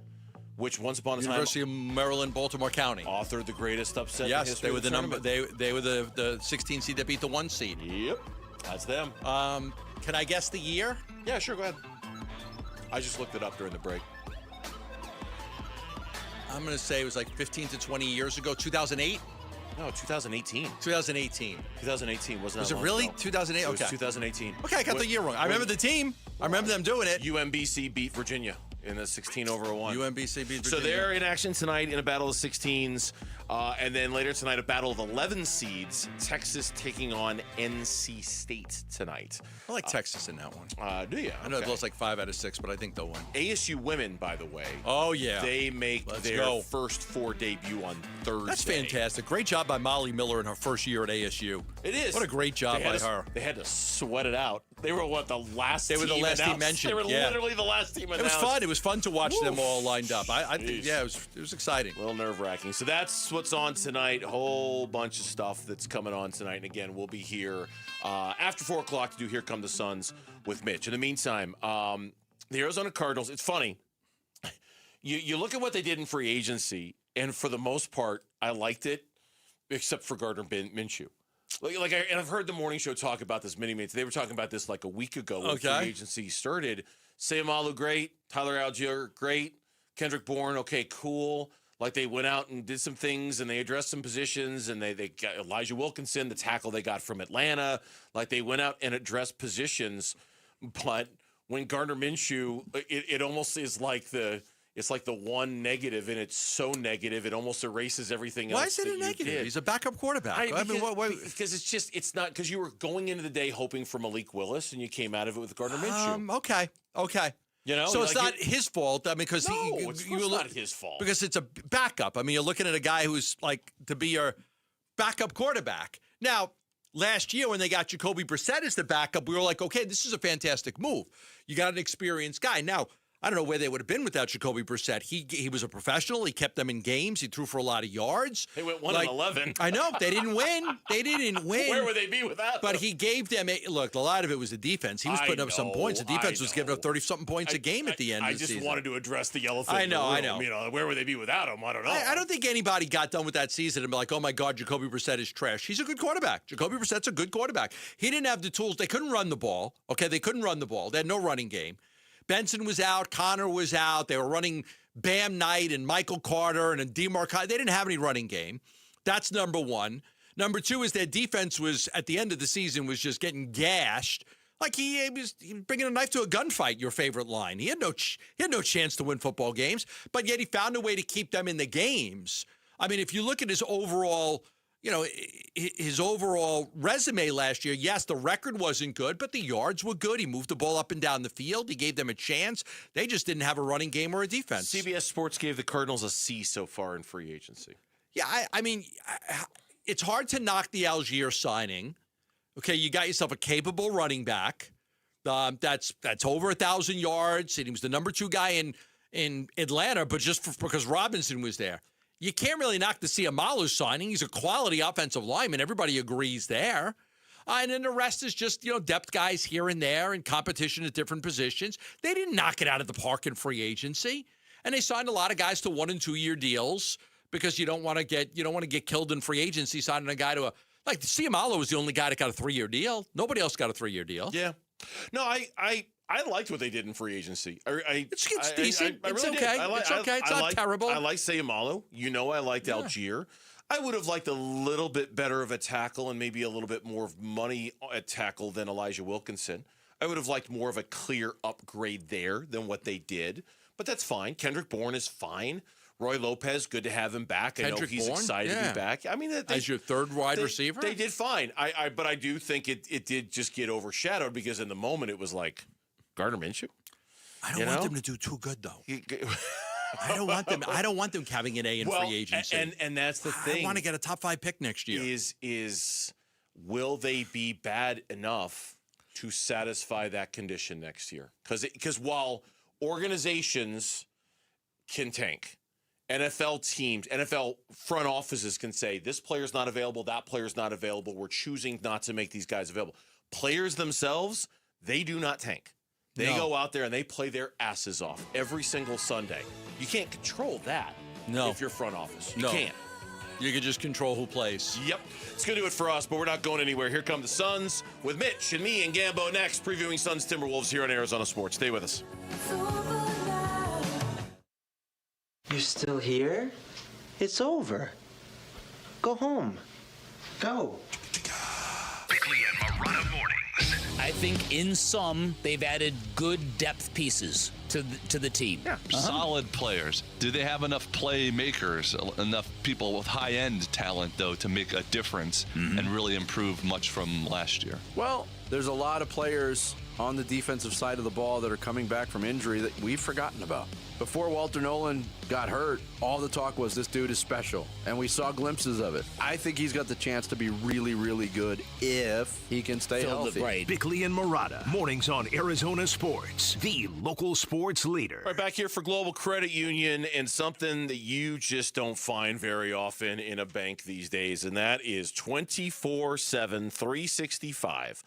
which once upon a time, University of Maryland, Baltimore County, authored the greatest upset. Yes, in history they were of the number. tournament. They were the 16 seed that beat the 1 seed. Yep, that's them. Can I guess the year? Yeah, sure. Go ahead. I just looked it up during the break. I'm going to say it was like 15 to 20 years ago. 2008. No, 2018. 2018. 2018 wasn't. Was it really 2008? It was Okay. 2018. Okay, I got the year wrong. I remember the team. I remember them doing it. UMBC beat Virginia in the 16-1. UMBC beat Virginia. So they're in action tonight in a battle of 16s. And then later tonight, a battle of 11 seeds. Texas taking on NC State tonight. I like Texas in that one. Do you? I know they've lost like 5 out of 6, but I think they'll win. ASU women, by the way. Oh, yeah. They make their first 4 debut on Thursday. That's fantastic. Great job by Molly Miller in her first year at ASU. It is. What a great job by her. They had to sweat it out. They were the last They were the last team mentioned. They were literally the last team announced. It was fun. It was fun to watch them all lined up. I think, yeah, it was exciting. A little nerve-wracking. So that's what's on tonight. Whole bunch of stuff that's coming on tonight. And again, we'll be here after 4 o'clock to do Here Come the Suns with Mitch. In the meantime, the Arizona Cardinals, it's funny. You look at what they did in free agency, and for the most part, I liked it, except for Gardner Minshew. And I've heard the morning show talk about this many minutes. They were talking about this like a week ago when free agency started. Sayamalu, great. Tyler Algier, great. Kendrick Bourne, okay, cool. Like they went out and did some things and they addressed some positions and they got Elijah Wilkinson, the tackle they got from Atlanta. Like they went out and addressed positions. But when Gardner Minshew, it almost is like it's like the one negative, and it's so negative it almost erases everything else. Why is it a negative? He's a backup quarterback. Because it's not because you were going into the day hoping for Malik Willis and you came out of it with Gardner Minshew. Okay. You know, so it's not his fault. I mean, because it's not his fault. Because it's a backup. I mean, you're looking at a guy who's like to be your backup quarterback. Now, last year when they got Jacoby Brissett as the backup, we were like, okay, this is a fantastic move. You got an experienced guy. Now, I don't know where they would have been without Jacoby Brissett. He was a professional. He kept them in games. He threw for a lot of yards. They went 1-11. I know. They didn't win. Where would they be without him? But he gave them a lot of it was the defense. He was putting up some points. The defense was giving up 30-something points a game at the end of the season. I just wanted to address the elephant I know. You know, where would they be without him? I don't know. I don't think anybody got done with that season and be like, oh, my God, Jacoby Brissett is trash. He's a good quarterback. Jacoby Brissett's a good quarterback. He didn't have the tools. They couldn't run the ball. Okay, they couldn't run the ball. They had no running game. Benson was out. Connor was out. They were running Bam Knight and Michael Carter and DeMarco. They didn't have any running game. That's number one. Number two is their defense was, at the end of the season, was just getting gashed. Like he was bringing a knife to a gunfight, your favorite line. He had no chance to win football games, but yet he found a way to keep them in the games. I mean, if you look at his overall resume last year, yes, the record wasn't good, but the yards were good. He moved the ball up and down the field. He gave them a chance. They just didn't have a running game or a defense. CBS Sports gave the Cardinals a C so far in free agency. Yeah, I mean, it's hard to knock the Algier signing. Okay, you got yourself a capable running back that's over 1,000 yards, and he was the number 2 guy in Atlanta, but just because Robinson was there. You can't really knock the Sayamalu signing. He's a quality offensive lineman. Everybody agrees there. And then the rest is just, depth guys here and there and competition at different positions. They didn't knock it out of the park in free agency. And they signed a lot of guys to 1- and 2-year deals because you don't want to get killed in free agency signing a guy to like Sayamalu was the only guy that got a 3-year deal. Nobody else got a 3-year deal. Yeah. No, I liked what they did in free agency. It's decent. I it's really okay. did. It's okay. It's not terrible. I like Sayamalu. I liked Algier. I would have liked a little bit better of a tackle and maybe a little bit more of money at tackle than Elijah Wilkinson. I would have liked more of a clear upgrade there than what they did, but that's fine. Kendrick Bourne is fine. Roy Lopez, good to have him back. I know he's excited to be back. I mean, as your third wide receiver, they did fine. But I do think it did just get overshadowed because in the moment it was like Gardner Minshew. I don't want them to do too good though. I don't want them having an A in free agency. And that's the thing. I want to get a top 5 pick next year. Is will they be bad enough to satisfy that condition next year? Because while organizations can tank, NFL teams, NFL front offices can say, this player's not available, that player's not available, we're choosing not to make these guys available. Players themselves, they do not tank. They go out there and they play their asses off every single Sunday. You can't control that if you're front office. You can't. You can just control who plays. Yep. It's going to do it for us, but we're not going anywhere. Here come the Suns with Mitch and me and Gambo next, previewing Suns Timberwolves here on Arizona Sports. Stay with us. You're still here? It's over. Go home. Go. Bickley and Marotta mornings. I think in sum, they've added good depth pieces to the team. Yeah, solid players. Do they have enough playmakers, enough people with high-end talent, though, to make a difference and really improve much from last year? Well, there's a lot of players on the defensive side of the ball that are coming back from injury that we've forgotten about. Before Walter Nolan got hurt, all the talk was this dude is special, and we saw glimpses of it. I think he's got the chance to be really, really good if he can stay healthy. Bickley and Marotta, mornings on Arizona Sports, the local sports leader. All right, back here for Global Credit Union, and something that you just don't find very often in a bank these days, and that is 24/7, 365.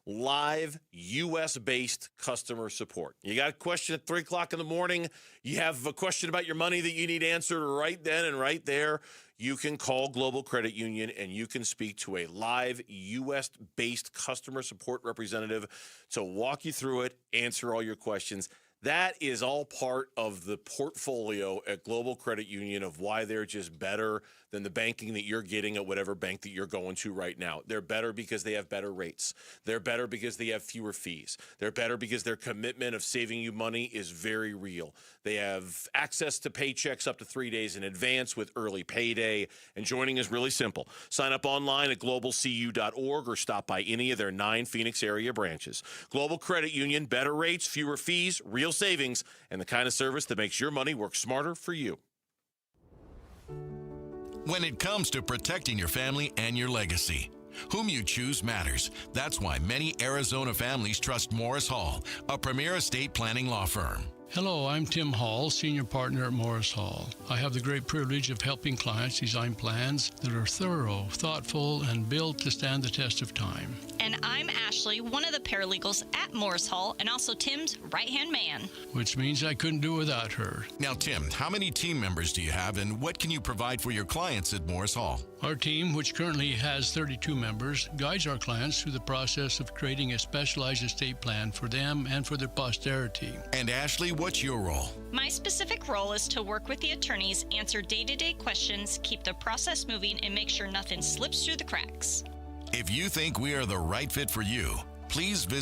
Live U.S.-based customer support. You got a question at 3 o'clock in the morning. You have a question about your money that you need answered right then and right there. You can call Global Credit Union and you can speak to a live U.S.-based customer support representative to walk you through it, answer all your questions. That is all part of the portfolio at Global Credit Union of why they're just better than the banking that you're getting at whatever bank that you're going to right now. They're better because they have better rates. They're better because they have fewer fees. They're better because their commitment of saving you money is very real. They have access to paychecks up to 3 days in advance with early payday. And joining is really simple. Sign up online at globalcu.org or stop by any of their 9 Phoenix area branches. Global Credit Union, better rates, fewer fees, real savings, and the kind of service that makes your money work smarter for you. When it comes to protecting your family and your legacy, whom you choose matters. That's why many Arizona families trust Morris Hall, a premier estate planning law firm. Hello, I'm Tim Hall, Senior Partner at Morris Hall. I have the great privilege of helping clients design plans that are thorough, thoughtful, and built to stand the test of time. And I'm Ashley, one of the paralegals at Morris Hall, and also Tim's right-hand man. Which means I couldn't do without her. Now, Tim, how many team members do you have, and what can you provide for your clients at Morris Hall? Our team, which currently has 32 members, guides our clients through the process of creating a specialized estate plan for them and for their posterity. And Ashley, what's your role? My specific role is to work with the attorneys, answer day-to-day questions, keep the process moving, and make sure nothing slips through the cracks. If you think we are the right fit for you, please visit